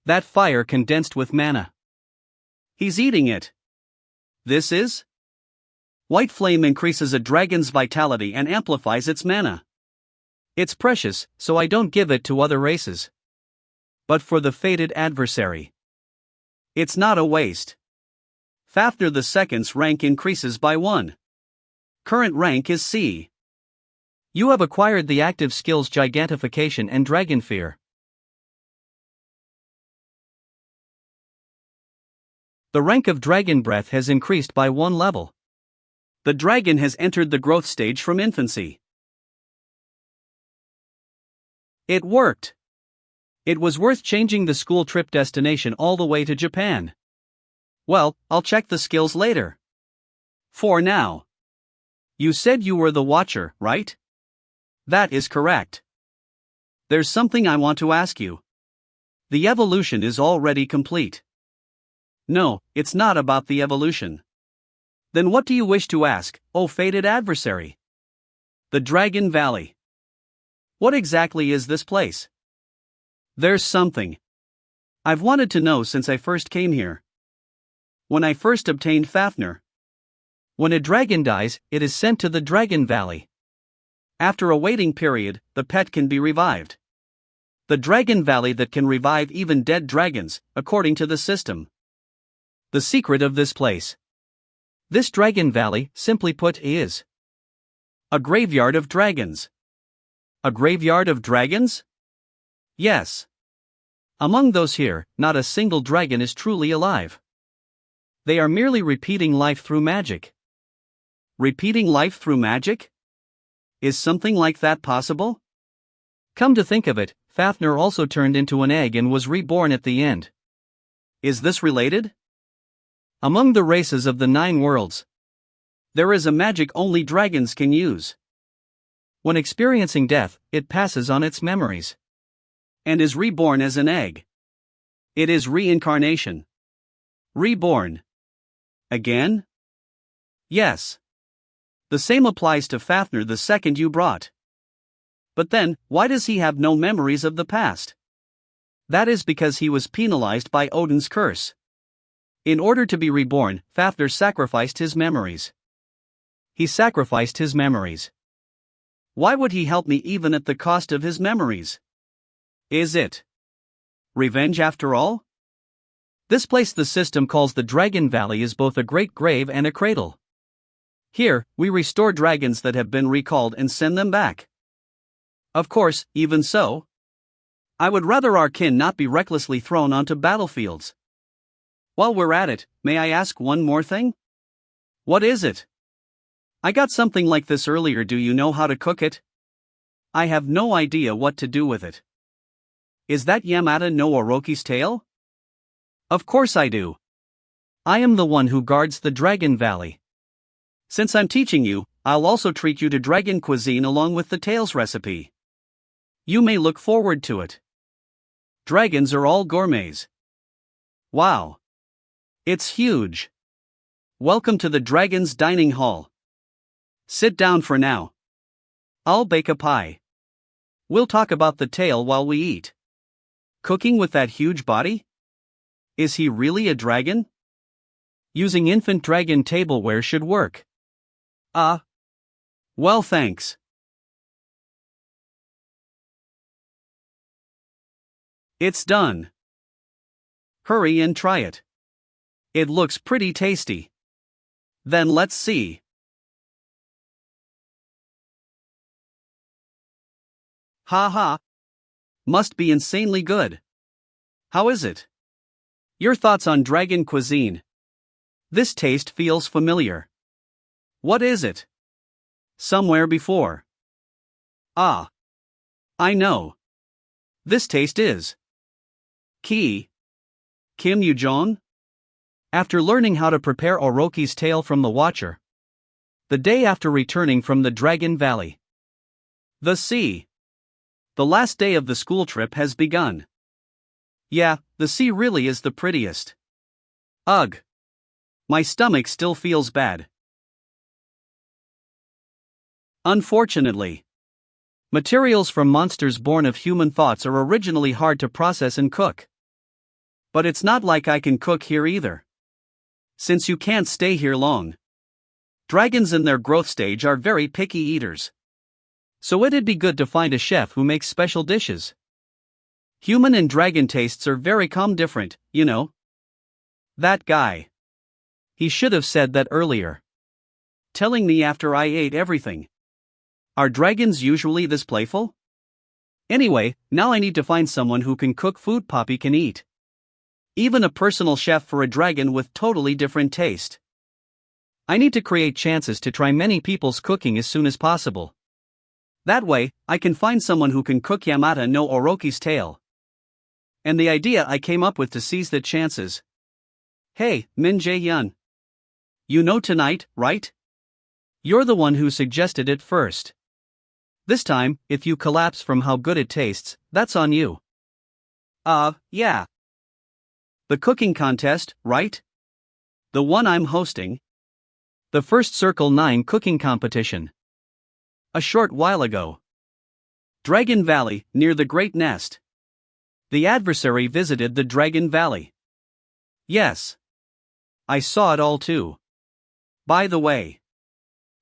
That fire condensed with mana. He's eating it. This is? White flame increases a dragon's vitality and amplifies its mana. It's precious, so I don't give it to other races. But for the fated adversary. It's not a waste. Fafner II's rank increases by 1. Current rank is C. You have acquired the active skills Gigantification and Dragon Fear. The rank of Dragon Breath has increased by 1 level. The dragon has entered the growth stage from infancy. It worked. It was worth changing the school trip destination all the way to Japan. Well, I'll check the skills later. For now. You said you were the Watcher, right? That is correct. There's something I want to ask you. The evolution is already complete. No, it's not about the evolution. Then what do you wish to ask, O fated adversary? The Dragon Valley. What exactly is this place? There's something I've wanted to know since I first came here. When I first obtained Fafner. When a dragon dies, it is sent to the Dragon Valley. After a waiting period, the pet can be revived. The Dragon Valley that can revive even dead dragons, according to the system. The secret of this place. This Dragon Valley, simply put, is a graveyard of dragons. A graveyard of dragons? Yes. Among those here, not a single dragon is truly alive. They are merely repeating life through magic. Repeating life through magic? Is something like that possible? Come to think of it, Fafner also turned into an egg and was reborn at the end. Is this related? Among the races of the 9 worlds, there is a magic only dragons can use. When experiencing death, it passes on its memories. And is reborn as an egg. It is reincarnation. Reborn. Again? Yes. The same applies to Fafner II you brought. But then, why does he have no memories of the past? That is because he was penalized by Odin's curse. In order to be reborn, Fafner sacrificed his memories. He sacrificed his memories. Why would he help me even at the cost of his memories? Is it revenge after all? This place the system calls the Dragon Valley is both a great grave and a cradle. Here, we restore dragons that have been recalled and send them back. Of course, even so, I would rather our kin not be recklessly thrown onto battlefields. While we're at it, may I ask one more thing? What is it? I got something like this earlier, do you know how to cook it? I have no idea what to do with it. Is that Yamata no Orochi's tale? Of course I do. I am the one who guards the Dragon Valley. Since I'm teaching you, I'll also treat you to dragon cuisine along with the tale's recipe. You may look forward to it. Dragons are all gourmets. Wow. It's huge. Welcome to the Dragon's Dining Hall. Sit down for now. I'll bake a pie. We'll talk about the tale while we eat. Cooking with that huge body? Is he really a dragon? Using infant dragon tableware should work. Well, thanks. It's done. Hurry and try it. It looks pretty tasty. Then let's see. Haha. Must be insanely good. How is it? Your thoughts on dragon cuisine? This taste feels familiar. What is it? Somewhere before. I know. This taste is Kim Jeong? After learning how to prepare Orochi's tale from the Watcher. The day after returning from the Dragon Valley. The sea. The last day of the school trip has begun. Yeah, the sea really is the prettiest. Ugh. My stomach still feels bad. Unfortunately. Materials from monsters born of human thoughts are originally hard to process and cook. But it's not like I can cook here either. Since you can't stay here long. Dragons in their growth stage are very picky eaters. So it'd be good to find a chef who makes special dishes. Human and dragon tastes are very different, you know. That guy. He should have said that earlier. Telling me after I ate everything. Are dragons usually this playful? Anyway, now I need to find someone who can cook food Poppy can eat. Even a personal chef for a dragon with totally different taste. I need to create chances to try many people's cooking as soon as possible. That way, I can find someone who can cook Yamata no Orochi's tale. And the idea I came up with to seize the chances. Hey, Min Jae-hyun. You know tonight, right? You're the one who suggested it first. This time, if you collapse from how good it tastes, that's on you. Yeah. The cooking contest, right? The one I'm hosting. The first Circle 9 cooking competition. A short while ago. Dragon Valley, near the Great Nest. The adversary visited the Dragon Valley. Yes. I saw it all too. By the way.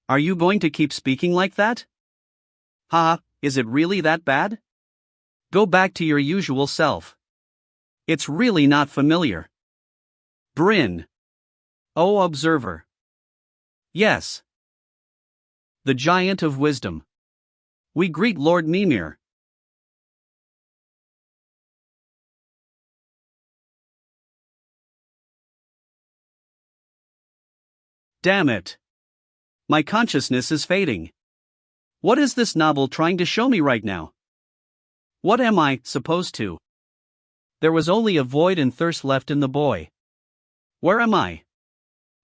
Are you going to keep speaking like that? Is it really that bad? Go back to your usual self. It's really not familiar. Bryn. Oh, observer. Yes. The giant of wisdom. We greet Lord Mimir. Damn it. My consciousness is fading. What is this novel trying to show me right now? What am I supposed to? There was only a void and thirst left in the boy. Where am I?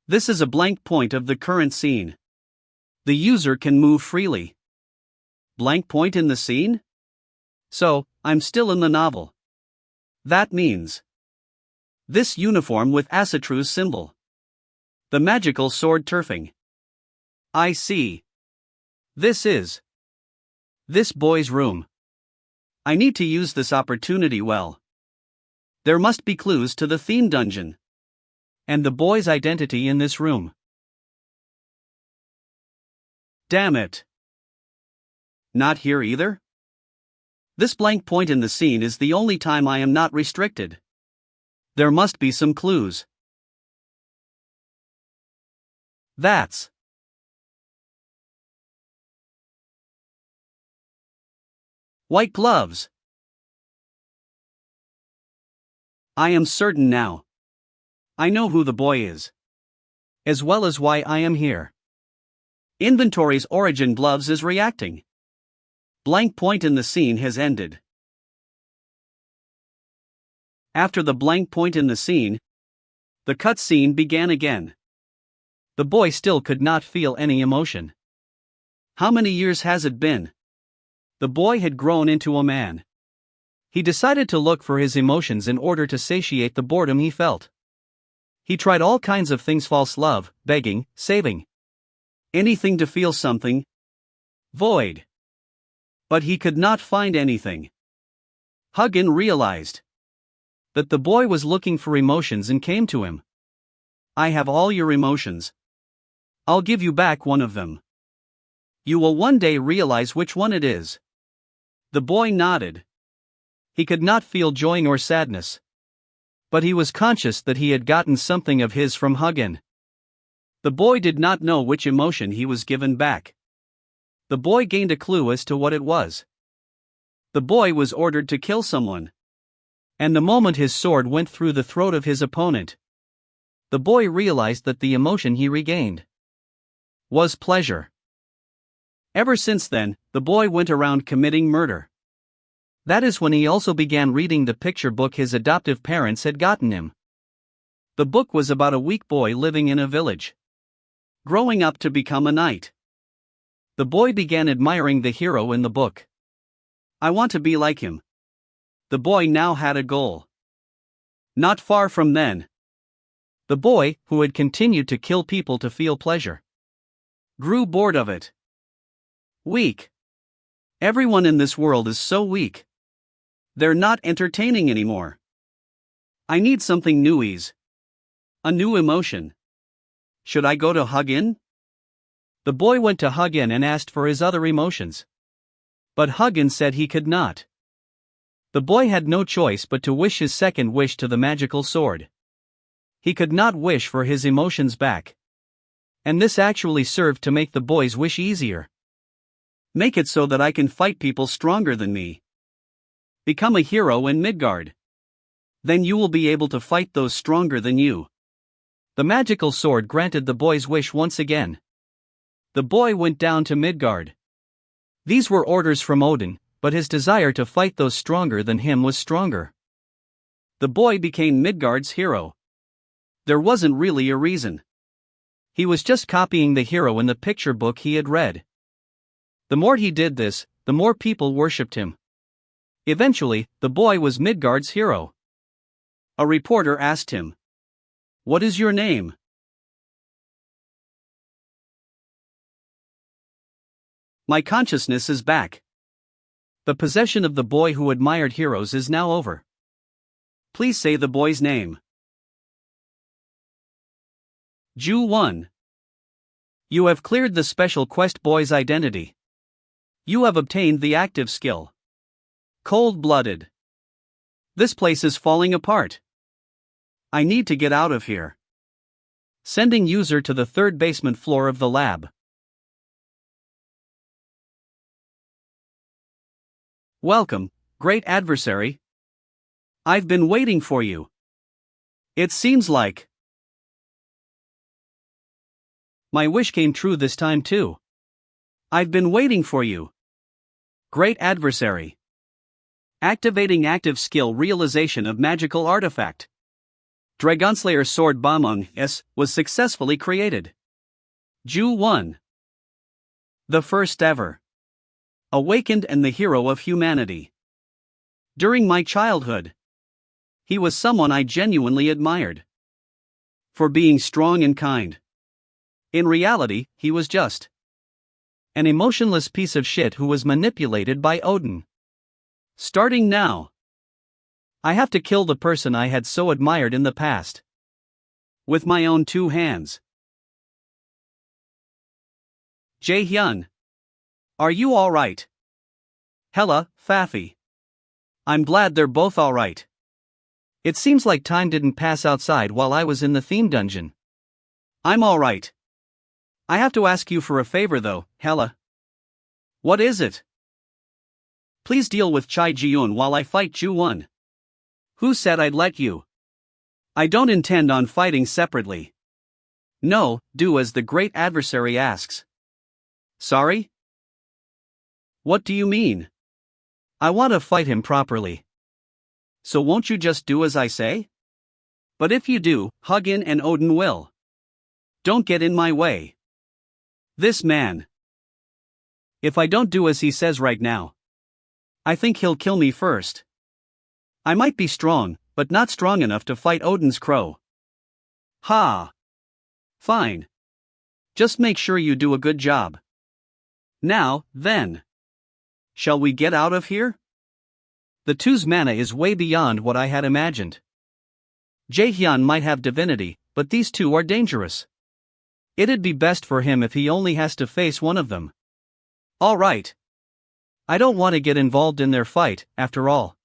This is a blank point of the current scene. The user can move freely. Blank point in the scene? So, I'm still in the novel. That means this uniform with Asatru's symbol. The magical sword turfing. I see. This is this boy's room. I need to use this opportunity well. There must be clues to the theme dungeon. And the boy's identity in this room. Damn it. Not here either? This blank point in the scene is the only time I am not restricted. There must be some clues. That's white gloves. I am certain now. I know who the boy is. As well as why I am here. Inventory's origin gloves is reacting. Blank point in the scene has ended. After the blank point in the scene, the cut scene began again. The boy still could not feel any emotion. How many years has it been? The boy had grown into a man. He decided to look for his emotions in order to satiate the boredom he felt. He tried all kinds of things: false love, begging, saving. Anything to feel something. Void. But he could not find anything. Hugin realized that the boy was looking for emotions and came to him. I have all your emotions. I'll give you back one of them. You will one day realize which one it is. The boy nodded. He could not feel joy or sadness. But he was conscious that he had gotten something of his from Hugin. The boy did not know which emotion he was given back. The boy gained a clue as to what it was. The boy was ordered to kill someone. And the moment his sword went through the throat of his opponent, the boy realized that the emotion he regained was pleasure. Ever since then, the boy went around committing murder. That is when he also began reading the picture book his adoptive parents had gotten him. The book was about a weak boy living in a village, growing up to become a knight. The boy began admiring the hero in the book. I want to be like him. The boy now had a goal. Not far from then, the boy, who had continued to kill people to feel pleasure, grew bored of it. Weak. Everyone in this world is so weak. They're not entertaining anymore. I need something newies. A new emotion. Should I go to Hugin? The boy went to Hugin and asked for his other emotions. But Hugin said he could not. The boy had no choice but to wish his second wish to the magical sword. He could not wish for his emotions back. And this actually served to make the boy's wish easier. Make it so that I can fight people stronger than me. Become a hero in Midgard. Then you will be able to fight those stronger than you. The magical sword granted the boy's wish once again. The boy went down to Midgard. These were orders from Odin, but his desire to fight those stronger than him was stronger. The boy became Midgard's hero. There wasn't really a reason. He was just copying the hero in the picture book he had read. The more he did this, the more people worshipped him. Eventually, the boy was Midgard's hero. A reporter asked him, "What is your name?" My consciousness is back. The possession of the boy who admired heroes is now over. Please say the boy's name. Ju 1. You have cleared the special quest boy's identity. You have obtained the active skill. Cold-blooded. This place is falling apart. I need to get out of here. Sending user to the third basement floor of the lab. Welcome, great adversary. I've been waiting for you. It seems like my wish came true this time too. I've been waiting for you. Great adversary. Activating active skill realization of magical artifact. Dragonslayer Sword Bamung S was successfully created. Ju 1. The first ever. Awakened and the hero of humanity. During my childhood, he was someone I genuinely admired. For being strong and kind. In reality, he was just an emotionless piece of shit who was manipulated by Odin. Starting now, I have to kill the person I had so admired in the past. With my own two hands. Jae-hyun. Are you alright? Hela, Fafi. I'm glad they're both alright. It seems like time didn't pass outside while I was in the theme dungeon. I'm alright. I have to ask you for a favor though, Hela. What is it? Please deal with Chai Ji-un while I fight Ju 1. Who said I'd let you? I don't intend on fighting separately. No, do as the great adversary asks. Sorry? What do you mean? I want to fight him properly. So won't you just do as I say? But if you do, Hugin and Odin will. Don't get in my way. This man. If I don't do as he says right now, I think he'll kill me first. I might be strong, but not strong enough to fight Odin's crow. Ha! Fine. Just make sure you do a good job. Now, then. Shall we get out of here? The two's mana is way beyond what I had imagined. Jaehyun might have divinity, but these two are dangerous. It'd be best for him if he only has to face one of them. Alright. I don't want to get involved in their fight, after all.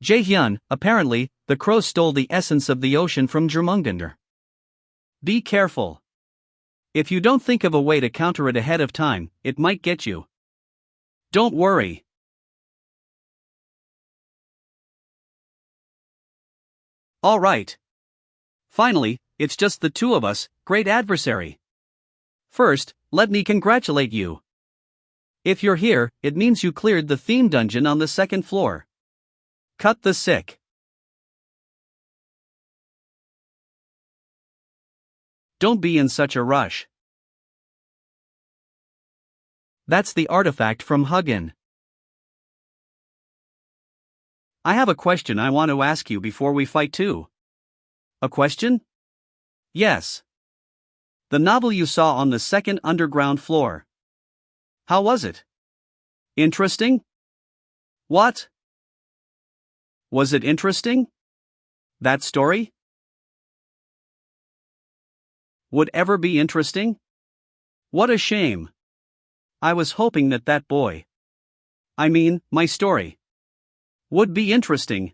Jaehyun, apparently, the crow stole the essence of the ocean from Jormungandr. Be careful. If you don't think of a way to counter it ahead of time, it might get you. Don't worry. Alright. Finally, it's just the two of us, great adversary. First, let me congratulate you. If you're here, it means you cleared the theme dungeon on the second floor. Cut the sick. Don't be in such a rush. That's the artifact from Hugin. I have a question I want to ask you before we fight too. A question? Yes. The novel you saw on the second underground floor. How was it? Interesting? What? Was it interesting? That story? Would ever be interesting? What a shame. I was hoping that boy. I mean, my story. Would be interesting.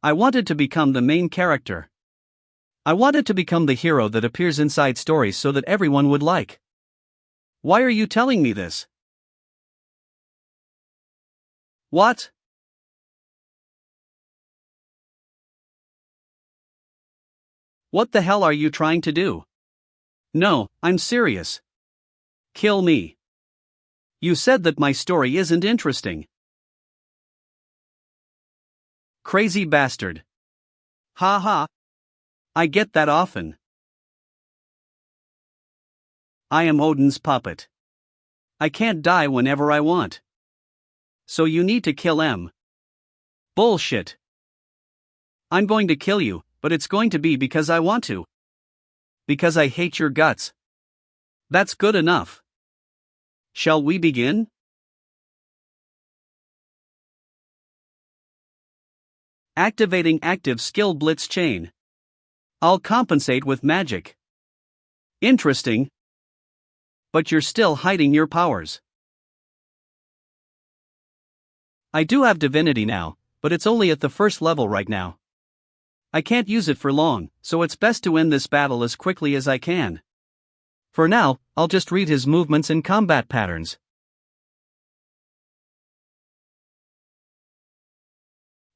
I wanted to become the main character. I wanted to become the hero that appears inside stories so that everyone would like. Why are you telling me this? What? What the hell are you trying to do? No, I'm serious. Kill me. You said that my story isn't interesting. Crazy bastard. Ha ha. I get that often. I am Odin's puppet. I can't die whenever I want. So you need to kill M. Bullshit. I'm going to kill you, but it's going to be because I want to. Because I hate your guts. That's good enough. Shall we begin? Activating active skill blitz chain. I'll compensate with magic. Interesting. But you're still hiding your powers. I do have divinity now, but it's only at the first level right now. I can't use it for long, so it's best to end this battle as quickly as I can. For now, I'll just read his movements and combat patterns.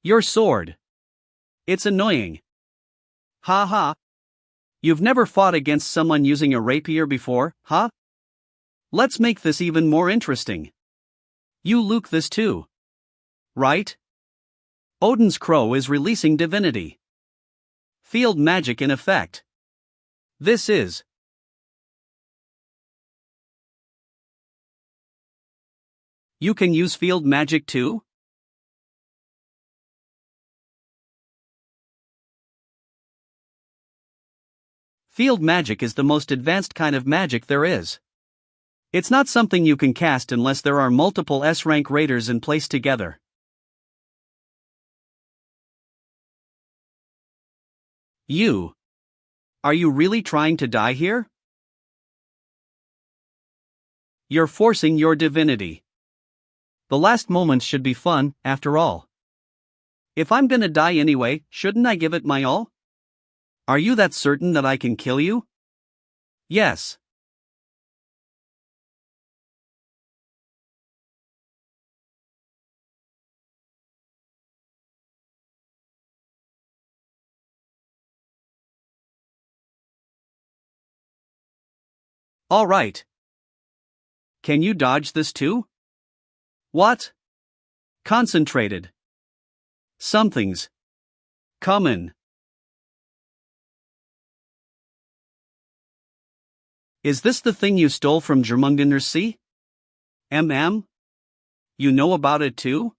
Your sword. It's annoying. Ha ha. You've never fought against someone using a rapier before, huh? Let's make this even more interesting. You Luke this too. Right? Odin's crow is releasing divinity. Field magic in effect. This is. You can use field magic too? Field magic is the most advanced kind of magic there is. It's not something you can cast unless there are multiple S-rank raiders in place together. You. Are you really trying to die here? You're forcing your divinity. The last moments should be fun, after all. If I'm gonna die anyway, shouldn't I give it my all? Are you that certain that I can kill you? Yes. All right. Can you dodge this too? What? Concentrated. Something's comin'. Is this the thing you stole from Jormungander's sea? You know about it too?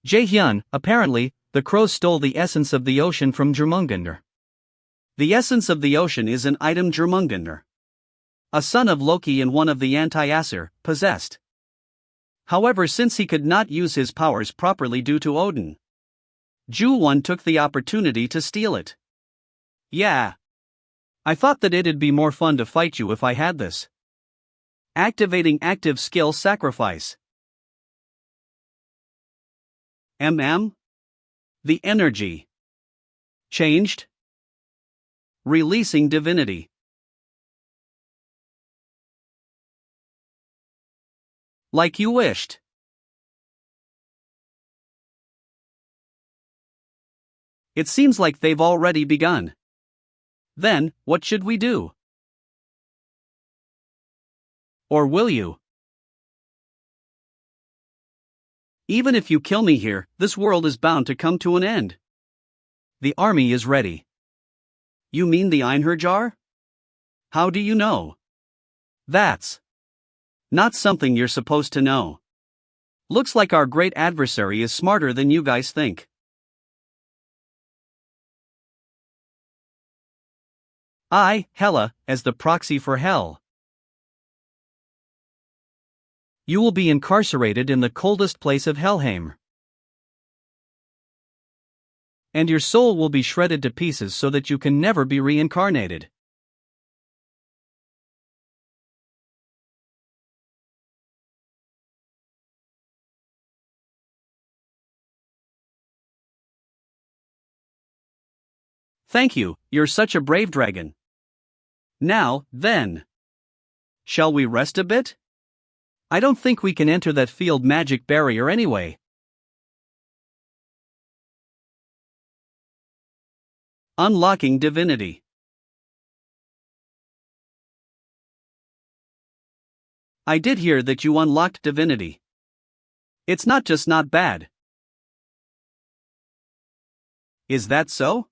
Jae-hyun, apparently, the crows stole the essence of the ocean from Jormungander. The essence of the ocean is an item Jormungander, a son of Loki and one of the anti-Aesir, possessed. However, since he could not use his powers properly due to Odin, Ju-won took the opportunity to steal it. Yeah. I thought that it'd be more fun to fight you if I had this. Activating active skill sacrifice. The energy changed. Releasing divinity. Like you wished. It seems like they've already begun. Then, what should we do? Or will you? Even if you kill me here, this world is bound to come to an end. The army is ready. You mean the Einherjar? How do you know? That's not something you're supposed to know. Looks like our great adversary is smarter than you guys think. Hela, as the proxy for hell. You will be incarcerated in the coldest place of Helheim. And your soul will be shredded to pieces so that you can never be reincarnated. Thank you, you're such a brave dragon. Now, then. Shall we rest a bit? I don't think we can enter that field magic barrier anyway. Unlocking divinity. I did hear that you unlocked divinity. It's not just not bad. Is that so?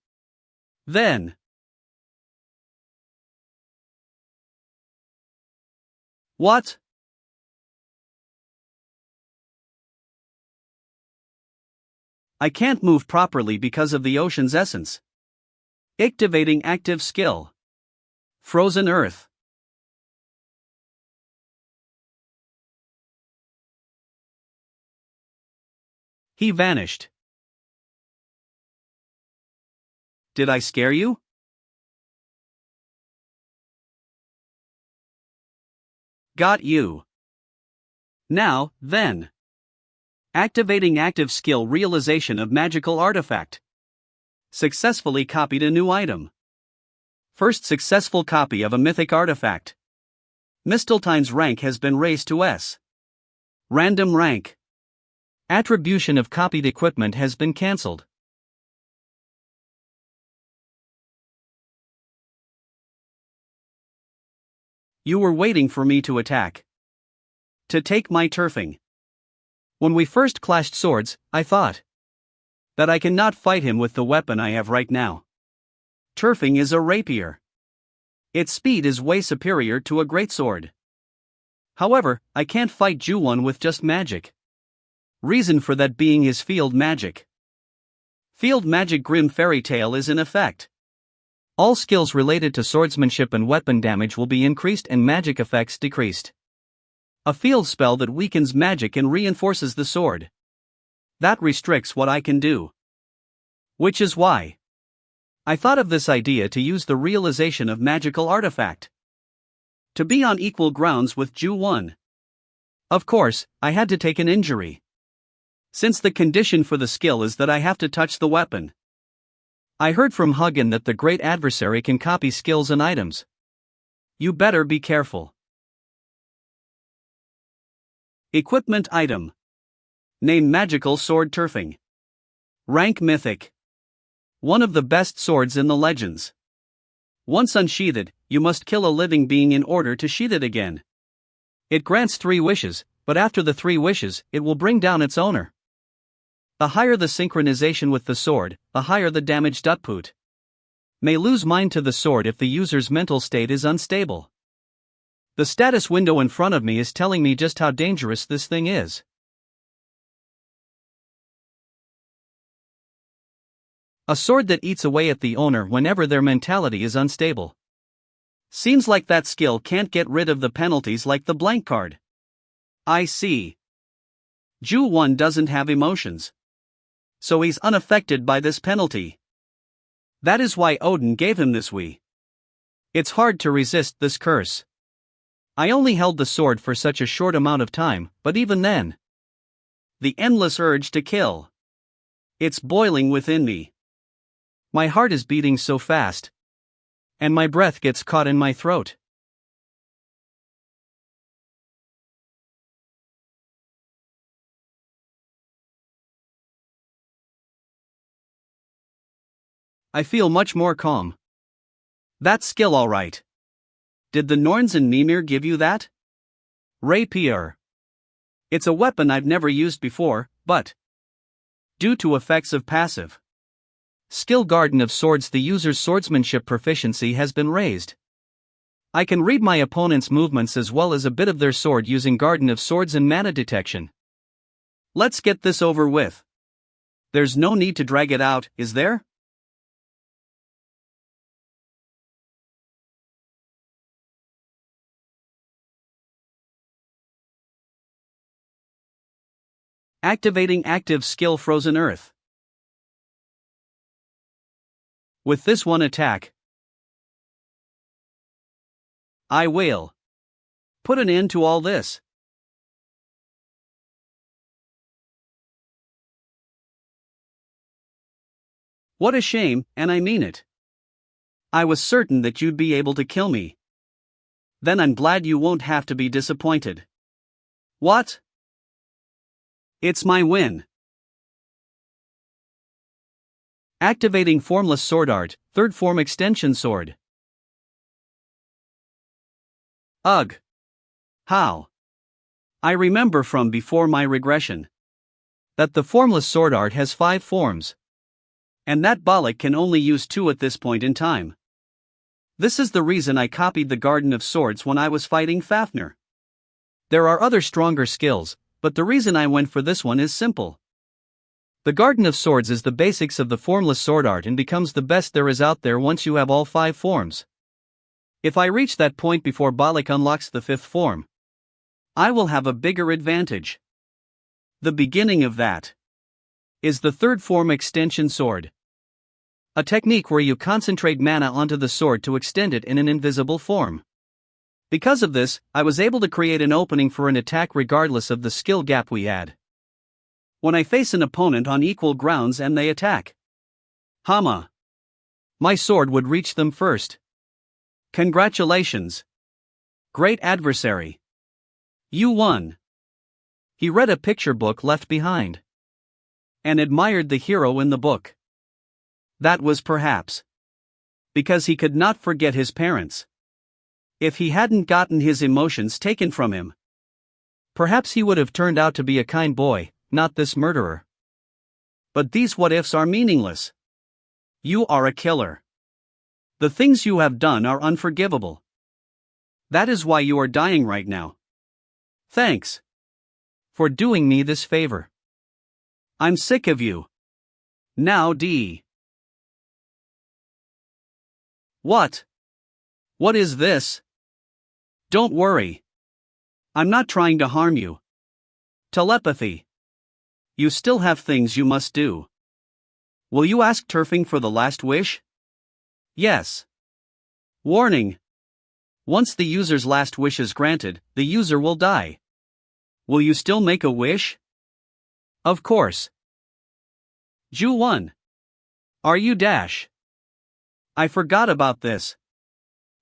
Then. What? I can't move properly because of the ocean's essence. Activating active skill. Frozen Earth. He vanished. Did I scare you? Got you. Now, then. Activating active skill realization of magical artifact. Successfully copied a new item. First successful copy of a mythic artifact. Mistletine's rank has been raised to S. Random rank. Attribution of copied equipment has been cancelled. You were waiting for me to attack. To take my turfing. When we first clashed swords, I thought that I cannot fight him with the weapon I have right now. Turfing is a rapier. Its speed is way superior to a greatsword. However, I can't fight Ju-won with just magic. Reason for that being his field magic. Field magic Grim Fairy Tale is in effect. All skills related to swordsmanship and weapon damage will be increased and magic effects decreased. A field spell that weakens magic and reinforces the sword. That restricts what I can do. Which is why I thought of this idea to use the realization of magical artifact. To be on equal grounds with Ju-won. Of course, I had to take an injury. Since the condition for the skill is that I have to touch the weapon. I heard from Hugin that the great adversary can copy skills and items. You better be careful. Equipment item. Name magical sword turfing. Rank mythic. One of the best swords in the legends. Once unsheathed, you must kill a living being in order to sheath it again. It grants 3 wishes, but after the 3 wishes, it will bring down its owner. The higher the synchronization with the sword, the higher the damage output. May lose mind to the sword if the user's mental state is unstable. The status window in front of me is telling me just how dangerous this thing is. A sword that eats away at the owner whenever their mentality is unstable. Seems like that skill can't get rid of the penalties like the blank card. I see. Ju-1 doesn't have emotions. So he's unaffected by this penalty. That is why Odin gave him this we. It's hard to resist this curse. I only held the sword for such a short amount of time, but even then. The endless urge to kill. It's boiling within me. My heart is beating so fast. And my breath gets caught in my throat. I feel much more calm. That's skill all right. Did the Norns and Mimir give you that? Rapier. It's a weapon I've never used before, but due to effects of passive skill Garden of Swords, the user's swordsmanship proficiency has been raised. I can read my opponent's movements as well as a bit of their sword using Garden of Swords and mana detection. Let's get this over with. There's no need to drag it out, is there? Activating active skill Frozen Earth. With this one attack, I will put an end to all this. What a shame, and I mean it. I was certain that you'd be able to kill me. Then I'm glad you won't have to be disappointed. What? It's my win. Activating Formless Sword Art, Third Form Extension Sword. Ugh. How? I remember from before my regression that the Formless Sword Art has 5 forms. And that Balak can only use 2 at this point in time. This is the reason I copied the Garden of Swords when I was fighting Fafner. There are other stronger skills, but the reason I went for this one is simple. The Garden of Swords is the basics of the Formless Sword Art and becomes the best there is out there once you have all 5 forms. If I reach that point before Balak unlocks the 5th form, I will have a bigger advantage. The beginning of that is the Third Form Extension Sword. A technique where you concentrate mana onto the sword to extend it in an invisible form. Because of this, I was able to create an opening for an attack regardless of the skill gap we had. When I face an opponent on equal grounds and they attack, my sword would reach them first. Congratulations. Great adversary. You won. He read a picture book left behind and admired the hero in the book. That was perhaps because he could not forget his parents. If he hadn't gotten his emotions taken from him, perhaps he would have turned out to be a kind boy, not this murderer. But these what-ifs are meaningless. You are a killer. The things you have done are unforgivable. That is why you are dying right now. Thanks for doing me this favor. I'm sick of you. Now D. What? What is this? Don't worry. I'm not trying to harm you. Telepathy. You still have things you must do. Will you ask Turfing for the last wish? Yes. Warning. Once the user's last wish is granted, the user will die. Will you still make a wish? Of course. Ju-1. Are you dash? I forgot about this.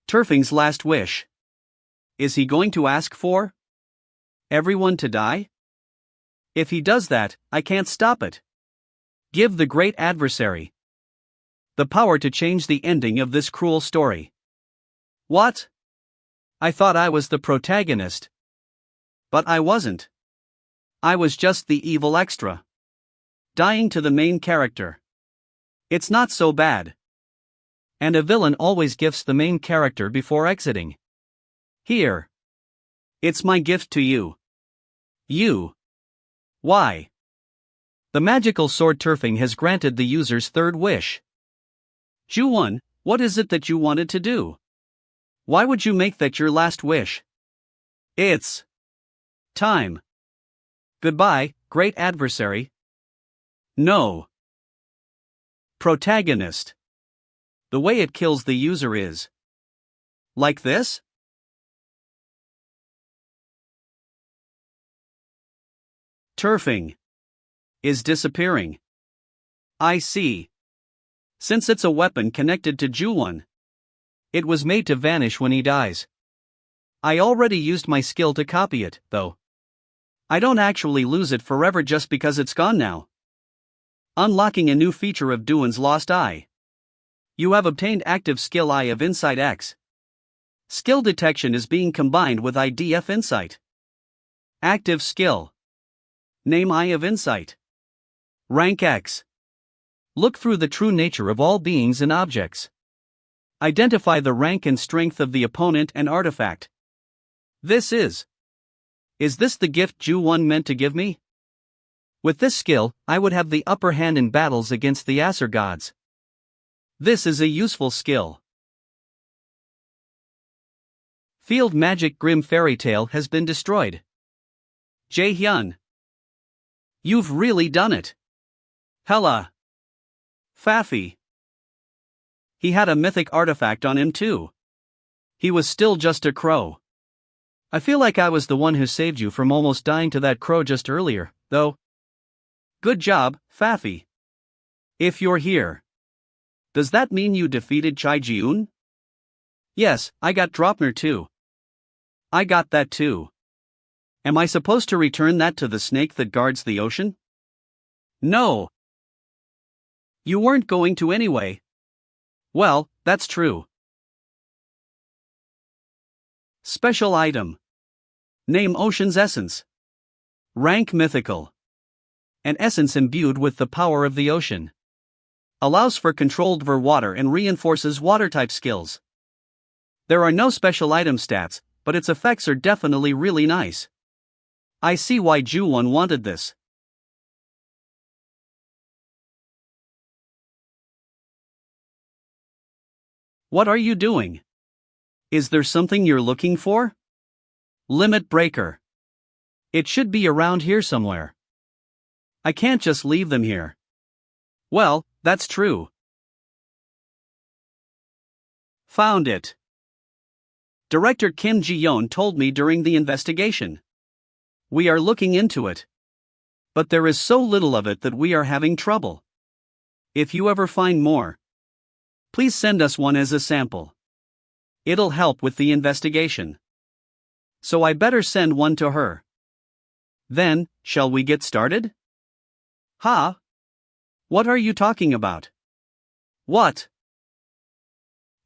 Turfing's last wish. Is he going to ask for everyone to die? If he does that, I can't stop it. Give the great adversary the power to change the ending of this cruel story. What? I thought I was the protagonist. But I wasn't. I was just the evil extra. dying to the main character. It's not so bad. And a villain always gifts the main character before exiting. Here. It's my gift to you. You. Why? The magical sword turfing has granted the user's third wish. Ju-won, what is it that you wanted to do? Why would you make that your last wish? It's time. Goodbye, great adversary. No. Protagonist. The way it kills the user is like this? Turfing is disappearing. I see. Since it's a weapon connected to Ju-won, it was made to vanish when he dies. I already used my skill to copy it, though. I don't actually lose it forever just because it's gone now. Unlocking a new feature of Ju-won's Lost Eye. You have obtained active skill Eye of Insight X. Skill detection is being combined with IDF Insight. Active skill. Name Eye of Insight. Rank X. Look through the true nature of all beings and objects. Identify the rank and strength of the opponent and artifact. This is. Is this the gift Ju-won meant to give me? With this skill, I would have the upper hand in battles against the Acer gods. This is a useful skill. Field Magic Grim Fairy Tale has been destroyed. Jae-hyun. You've really done it. Hela. Faffy. He had a mythic artifact on him too. He was still just a crow. I feel like I was the one who saved you from almost dying to that crow just earlier, though. Good job, Faffy. If you're here. Does that mean you defeated Chai Ji-un? Yes, I got Dropner too. I got that too. Am I supposed to return that to the snake that guards the ocean? No. You weren't going to anyway. Well, that's true. Special item. Name Ocean's Essence. Rank Mythical. An essence imbued with the power of the ocean. Allows for controlled over water and reinforces water-type skills. There are no special item stats, but its effects are definitely really nice. I see why Ju-won wanted this. What are you doing? Is there something you're looking for? Limit breaker. It should be around here somewhere. I can't just leave them here. Well, that's true. Found it. Director Kim Ji-yeon told me during the investigation. We are looking into it. But there is so little of it that we are having trouble. If you ever find more, please send us one as a sample. It'll help with the investigation. So I better send one to her. Then, shall we get started? Huh? What are you talking about? What?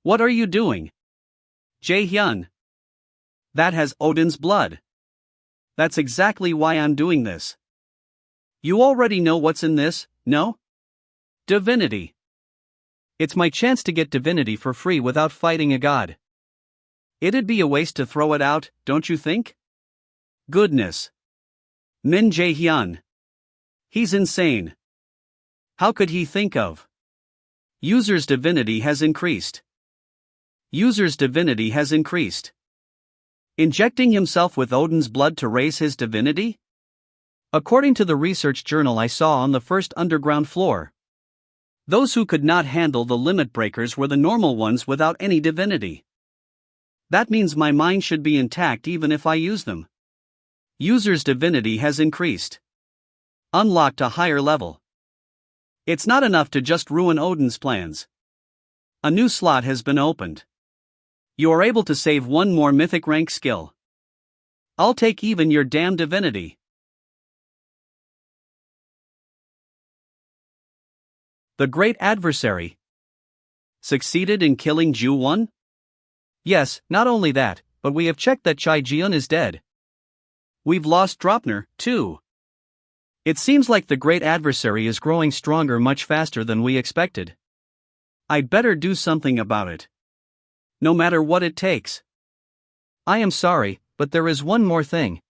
What are you doing? Jae-hyun. That has Odin's blood. That's exactly why I'm doing this. You already know what's in this, no? Divinity. It's my chance to get divinity for free without fighting a god. It'd be a waste to throw it out, don't you think? Goodness. Min Jae-hyun. He's insane. How could he think of? User's divinity has increased. User's divinity has increased. Injecting himself with Odin's blood to raise his divinity? According to the research journal I saw on the first underground floor, those who could not handle the limit breakers were the normal ones without any divinity. That means my mind should be intact even if I use them. User's divinity has increased. Unlocked a higher level. It's not enough to just ruin Odin's plans. A new slot has been opened. You are able to save one more mythic rank skill. I'll take even your damn divinity. The great adversary succeeded in killing Ju-won? Yes, not only that, but we have checked that Chai Ji-un is dead. We've lost Dropner, too. It seems like the great adversary is growing stronger much faster than we expected. I'd better do something about it. No matter what it takes. I am sorry, but there is one more thing.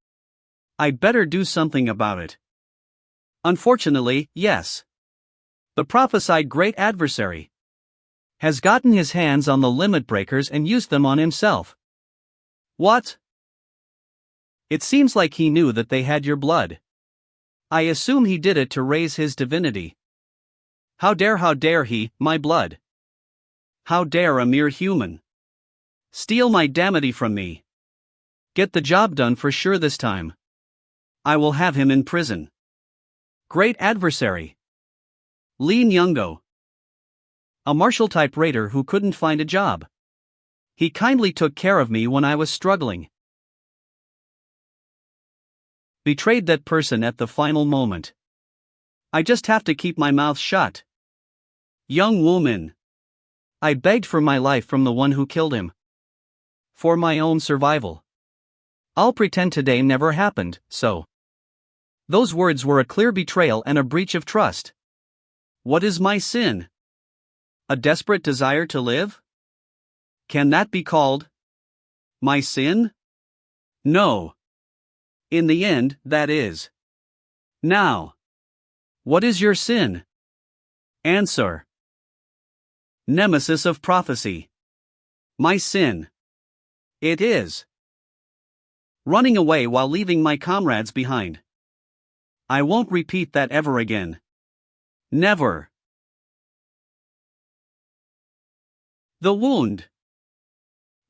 I'd better do something about it. Unfortunately, yes. The prophesied great adversary has gotten his hands on the limit breakers and used them on himself. What? It seems like he knew that they had your blood. I assume he did it to raise his divinity. How dare he, my blood? How dare a mere human steal my damnity from me? Get the job done for sure this time. I will have him in prison. Great adversary. Lin Yungo. A martial-type raider who couldn't find a job. He kindly took care of me when I was struggling. Betrayed that person at the final moment. I just have to keep my mouth shut. Young Woomin. I begged for my life from the one who killed him. For my own survival. I'll pretend today never happened, so. Those words were a clear betrayal and a breach of trust. What is my sin? A desperate desire to live? Can that be called my sin? No. In the end, that is. Now. What is your sin? Answer. Nemesis of prophecy. My sin. It is running away while leaving my comrades behind. I won't repeat that ever again. Never. The wound.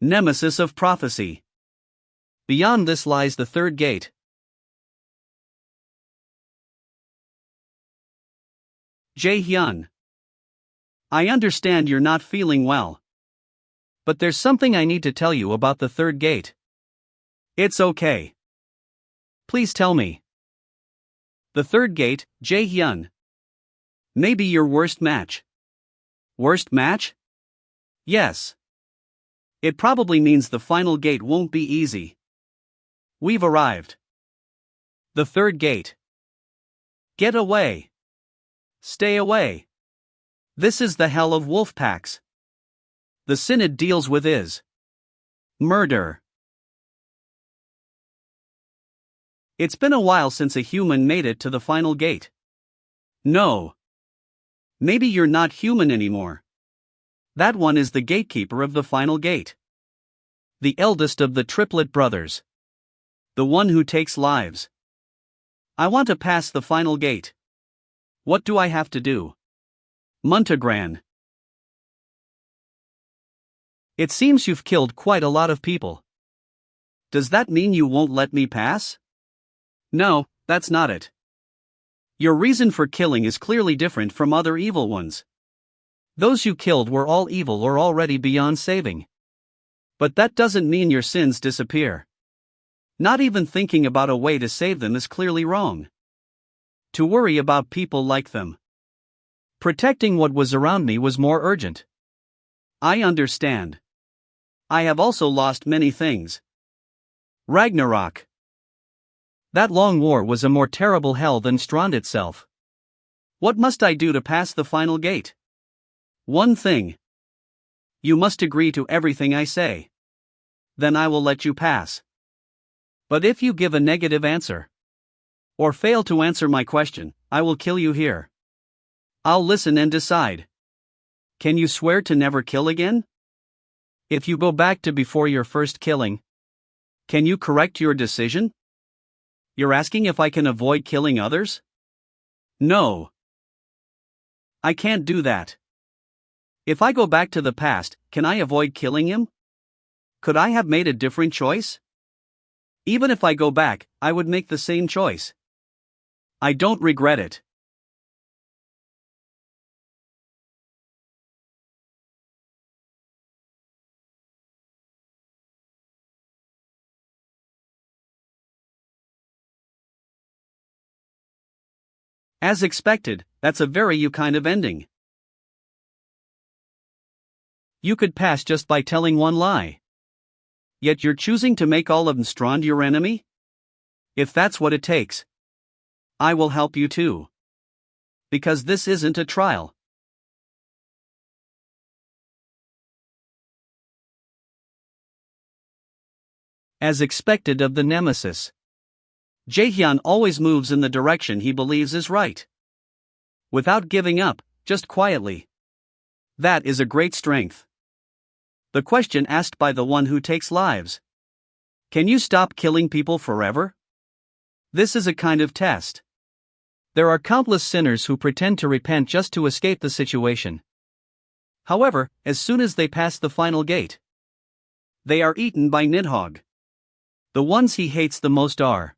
Nemesis of prophecy. Beyond this lies the third gate. Jae-hyun. I understand you're not feeling well. But there's something I need to tell you about the third gate. It's okay. Please tell me. The third gate, Jae-hyun. Maybe your worst match. Worst match? Yes. It probably means the final gate won't be easy. We've arrived. The third gate. Get away. Stay away. This is the hell of wolf packs. The sin it deals with is murder. It's been a while since a human made it to the final gate. No. Maybe you're not human anymore. That one is the gatekeeper of the final gate. The eldest of the triplet brothers. The one who takes lives. I want to pass the final gate. What do I have to do? Muntagran. It seems you've killed quite a lot of people. Does that mean you won't let me pass? No, that's not it. Your reason for killing is clearly different from other evil ones. Those you killed were all evil or already beyond saving. But that doesn't mean your sins disappear. Not even thinking about a way to save them is clearly wrong. To worry about people like them. Protecting what was around me was more urgent. I understand. I have also lost many things. Ragnarok. That long war was a more terrible hell than Strand itself. What must I do to pass the final gate? One thing. You must agree to everything I say. Then I will let you pass. But if you give a negative answer, or fail to answer my question, I will kill you here. I'll listen and decide. Can you swear to never kill again? If you go back to before your first killing, can you correct your decision? You're asking if I can avoid killing others? No. I can't do that. If I go back to the past, can I avoid killing him? Could I have made a different choice? Even if I go back, I would make the same choice. I don't regret it. As expected, that's a very you kind of ending. You could pass just by telling one lie. Yet you're choosing to make all of Strand your enemy? If that's what it takes. I will help you too. Because this isn't a trial. As expected of the nemesis, Jaehyun always moves in the direction he believes is right. Without giving up, just quietly. That is a great strength. The question asked by the one who takes lives. Can you stop killing people forever? This is a kind of test. There are countless sinners who pretend to repent just to escape the situation. However, as soon as they pass the final gate, they are eaten by Nidhogg. The ones he hates the most are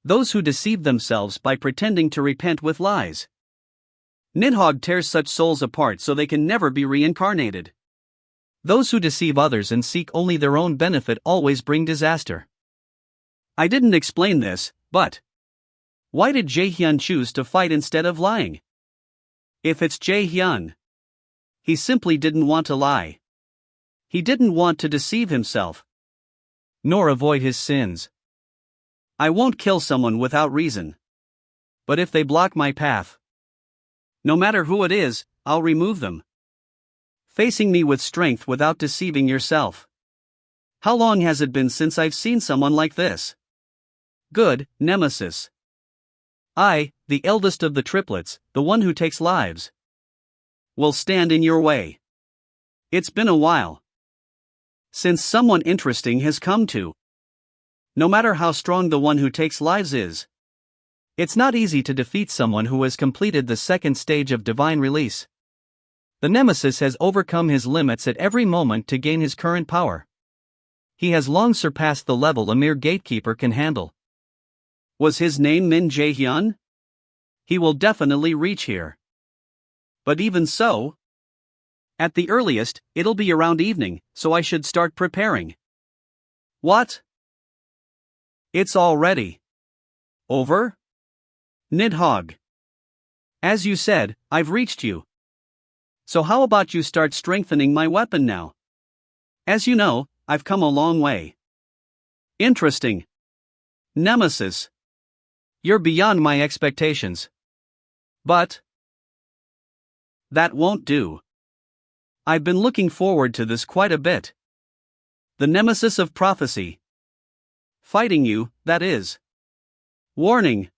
those who deceive themselves by pretending to repent with lies. Nidhogg tears such souls apart so they can never be reincarnated. Those who deceive others and seek only their own benefit always bring disaster. I didn't explain this, but why did Jaehyun choose to fight instead of lying? If it's Jaehyun, he simply didn't want to lie. He didn't want to deceive himself, nor avoid his sins. I won't kill someone without reason. But if they block my path, no matter who it is, I'll remove them. Facing me with strength without deceiving yourself. How long has it been since I've seen someone like this? Good, Nemesis. I, the eldest of the triplets, the one who takes lives, will stand in your way. It's been a while since someone interesting has come to. No matter how strong the one who takes lives is, it's not easy to defeat someone who has completed the second stage of divine release. The Nemesis has overcome his limits at every moment to gain his current power. He has long surpassed the level a mere gatekeeper can handle. Was his name Min Jaehyun? He will definitely reach here. But even so, at the earliest, it'll be around evening, so I should start preparing. What? It's already over? Nidhogg. As you said, I've reached you. So how about you start strengthening my weapon now? As you know, I've come a long way. Interesting. Nemesis. You're beyond my expectations. But that won't do. I've been looking forward to this quite a bit. The Nemesis of Prophecy. Fighting you, that is. Warning.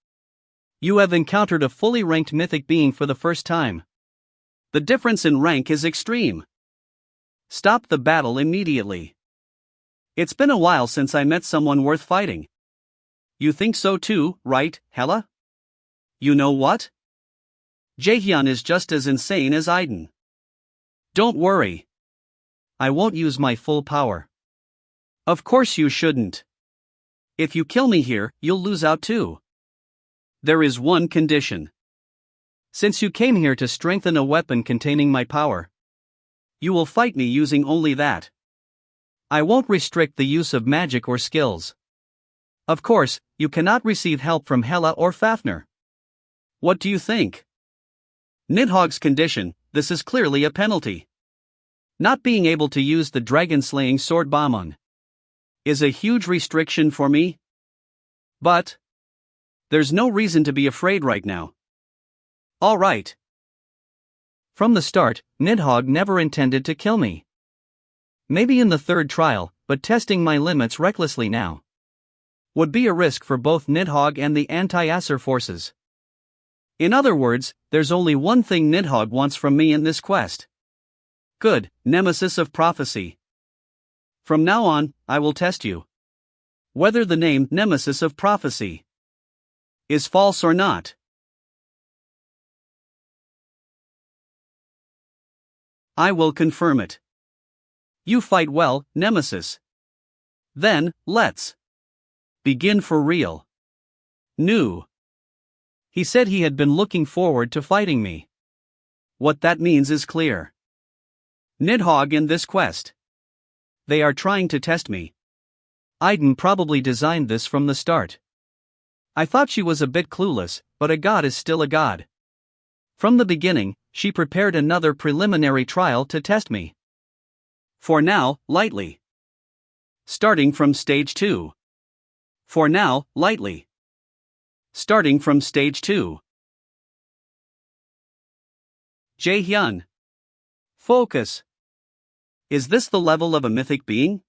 You have encountered a fully ranked mythic being for the first time. The difference in rank is extreme. Stop the battle immediately. It's been a while since I met someone worth fighting. You think so too, right, Hela? You know what? Jaehyun is just as insane as Odin. Don't worry. I won't use my full power. Of course you shouldn't. If you kill me here, you'll lose out too. There is one condition. Since you came here to strengthen a weapon containing my power, you will fight me using only that. I won't restrict the use of magic or skills. Of course, you cannot receive help from Hela or Fafner. What do you think? Nidhogg's condition, this is clearly a penalty. Not being able to use the dragon-slaying sword Bamon is a huge restriction for me. But there's no reason to be afraid right now. All right. From the start, Nidhogg never intended to kill me. Maybe in the third trial, but testing my limits recklessly now would be a risk for both Nidhogg and the anti-Acer forces. In other words, there's only one thing Nidhogg wants from me in this quest. Good, Nemesis of Prophecy. From now on, I will test you. Whether the name Nemesis of Prophecy is false or not. I will confirm it. You fight well, Nemesis. Then, let's begin for real. New. He said he had been looking forward to fighting me. What that means is clear. Nidhogg in this quest. They are trying to test me. Odin probably designed this from the start. I thought she was a bit clueless, but a god is still a god. From the beginning, she prepared another preliminary trial to test me. For now, lightly. Starting from stage 2. For now, lightly. Starting from stage 2. Jae-hyun. Focus. Is this the level of a mythic being?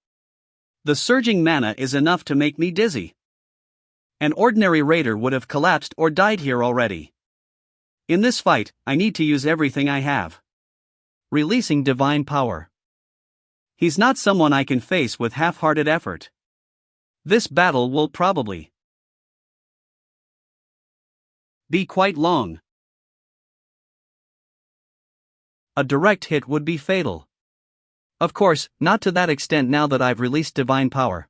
The surging mana is enough to make me dizzy. An ordinary raider would have collapsed or died here already. In this fight, I need to use everything I have. Releasing divine power. He's not someone I can face with half-hearted effort. This battle will probably be quite long. A direct hit would be fatal. Of course, not to that extent now that I've released divine power.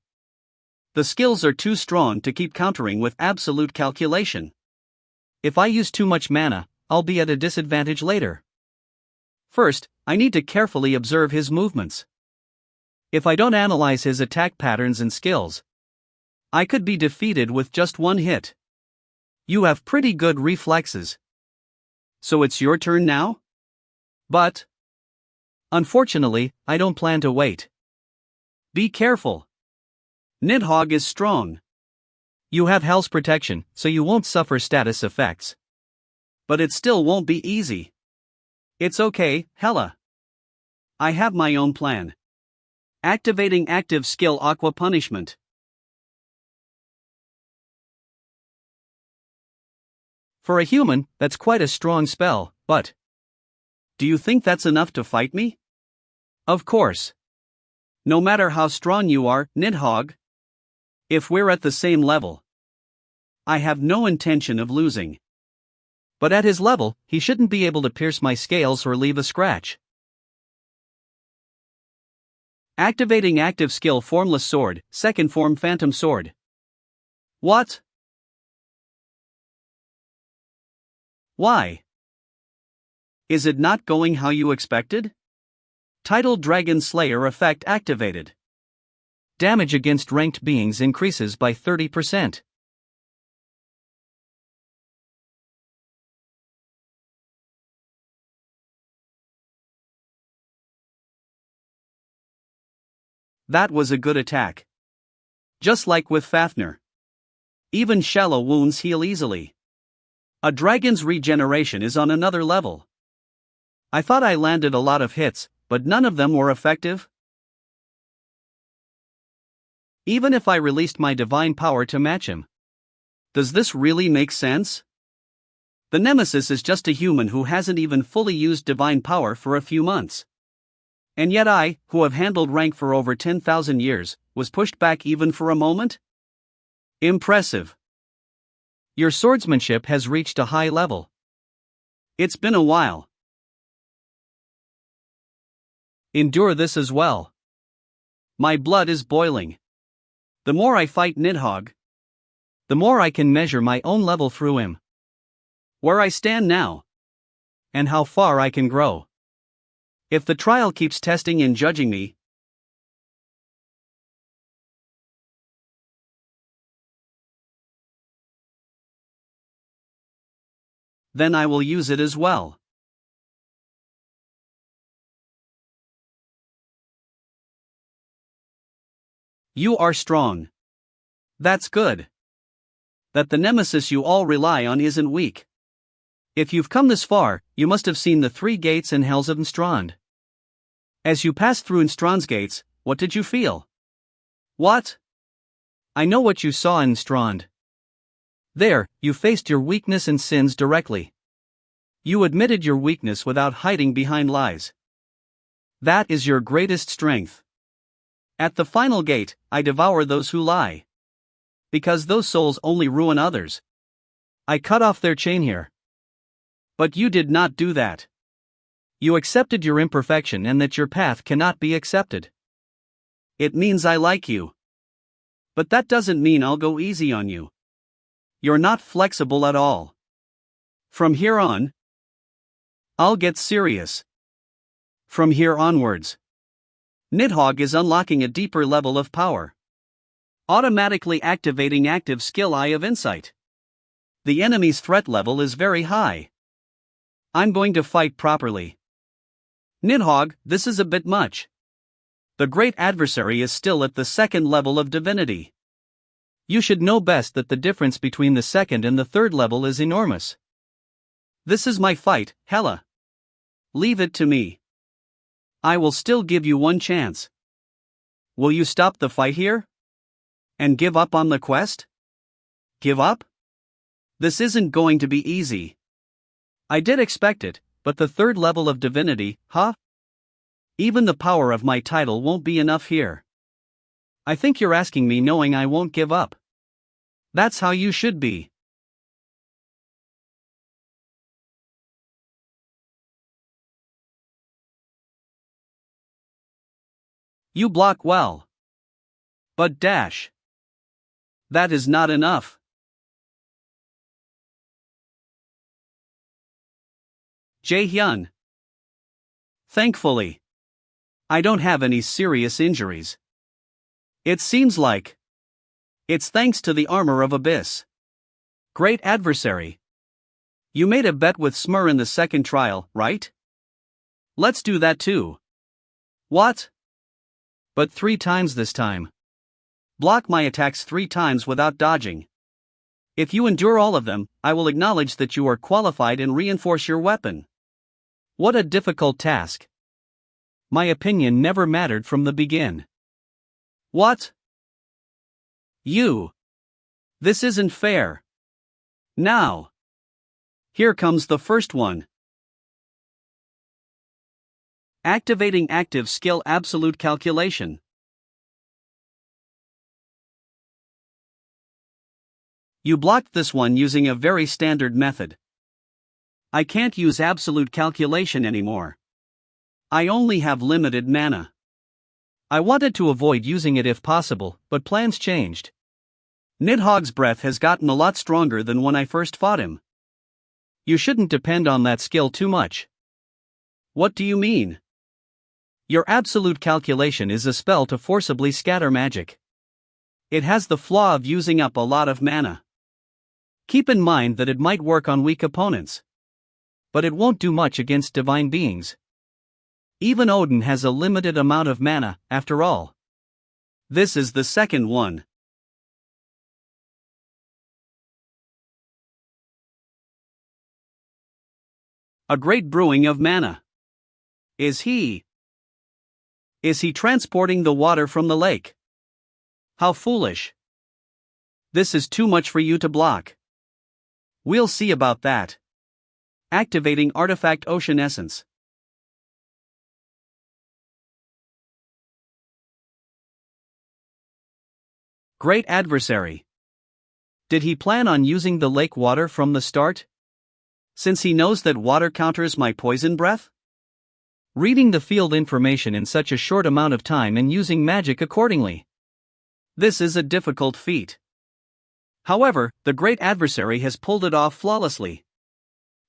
The skills are too strong to keep countering with absolute calculation. If I use too much mana, I'll be at a disadvantage later. First, I need to carefully observe his movements. If I don't analyze his attack patterns and skills, I could be defeated with just one hit. You have pretty good reflexes. So it's your turn now? But unfortunately, I don't plan to wait. Be careful. Nidhogg is strong. You have Hell's protection, so you won't suffer status effects. But it still won't be easy. It's okay, Hela. I have my own plan. Activating active skill Aqua Punishment. For a human, that's quite a strong spell, but do you think that's enough to fight me? Of course. No matter how strong you are, Nidhogg. If we're at the same level, I have no intention of losing. But at his level, he shouldn't be able to pierce my scales or leave a scratch. Activating active skill Formless Sword, second form Phantom Sword. What? Why? Is it not going how you expected? Tidal Dragon Slayer effect activated. Damage against ranked beings increases by 30%. That was a good attack. Just like with Fafner. Even shallow wounds heal easily. A dragon's regeneration is on another level. I thought I landed a lot of hits, but none of them were effective. Even if I released my divine power to match him. Does this really make sense? The Nemesis is just a human who hasn't even fully used divine power for a few months. And yet I, who have handled rank for over 10,000 years, was pushed back even for a moment? Impressive. Your swordsmanship has reached a high level. It's been a while. Endure this as well. My blood is boiling. The more I fight Nidhogg, the more I can measure my own level through him. Where I stand now, and how far I can grow. If the trial keeps testing and judging me, then I will use it as well. You are strong. That's good. That the nemesis you all rely on isn't weak. If you've come this far, you must have seen the 3 gates and hells of Instrand. As you passed through Instrand's gates, what did you feel? What? I know what you saw in Instrand. There, you faced your weakness and sins directly. You admitted your weakness without hiding behind lies. That is your greatest strength. At the final gate, I devour those who lie. Because those souls only ruin others. I cut off their chain here. But you did not do that. You accepted your imperfection and that your path cannot be accepted. It means I like you. But that doesn't mean I'll go easy on you. You're not flexible at all. From here on, I'll get serious. From here onwards, Nidhogg is unlocking a deeper level of power. Automatically activating active skill Eye of Insight. The enemy's threat level is very high. I'm going to fight properly. Nidhogg, this is a bit much. The great adversary is still at the 2nd level of divinity. You should know best that the difference between the second and the third level is enormous. This is my fight, Hela. Leave it to me. I will still give you one chance. Will you stop the fight here? And give up on the quest? Give up? This isn't going to be easy. I did expect it, but the third level of divinity, huh? Even the power of my title won't be enough here. I think you're asking me knowing I won't give up. That's how you should be. You block well. But dash. That is not enough. Jae-hyun. Thankfully, I don't have any serious injuries. It seems like it's thanks to the armor of Abyss. Great adversary. You made a bet with Smur in the second trial, right? Let's do that too. What? But 3 times this time. Block my attacks 3 times without dodging. If you endure all of them, I will acknowledge that you are qualified and reinforce your weapon. What a difficult task. My opinion never mattered from the begin. What? You. This isn't fair. Now. Here comes the first one. Activating active skill absolute calculation. You blocked this one using a very standard method. I can't use absolute calculation anymore. I only have limited mana. I wanted to avoid using it if possible, but plans changed. Nidhogg's breath has gotten a lot stronger than when I first fought him. You shouldn't depend on that skill too much. What do you mean? Your absolute calculation is a spell to forcibly scatter magic. It has the flaw of using up a lot of mana. Keep in mind that it might work on weak opponents. But it won't do much against divine beings. Even Odin has a limited amount of mana, after all. This is the second one. A great brewing of mana. Is he transporting the water from the lake? How foolish. This is too much for you to block. We'll see about that. Activating artifact ocean essence. Great adversary. Did he plan on using the lake water from the start? Since he knows that water counters my poison breath? Reading the field information in such a short amount of time and using magic accordingly. This is a difficult feat. However, the great adversary has pulled it off flawlessly.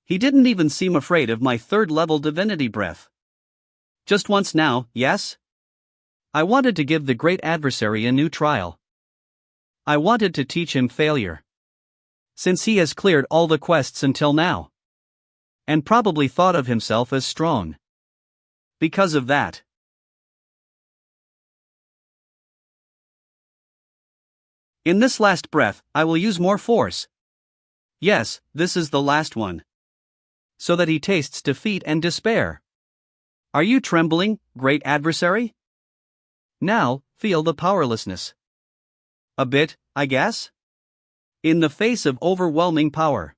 He didn't even seem afraid of my third-level divinity breath. Just once now, yes? I wanted to give the great adversary a new trial. I wanted to teach him failure. Since he has cleared all the quests until now. And probably thought of himself as strong. Because of that. In this last breath, I will use more force. Yes, this is the last one. So that he tastes defeat and despair. Are you trembling, great adversary? Now, feel the powerlessness. A bit, I guess? In the face of overwhelming power.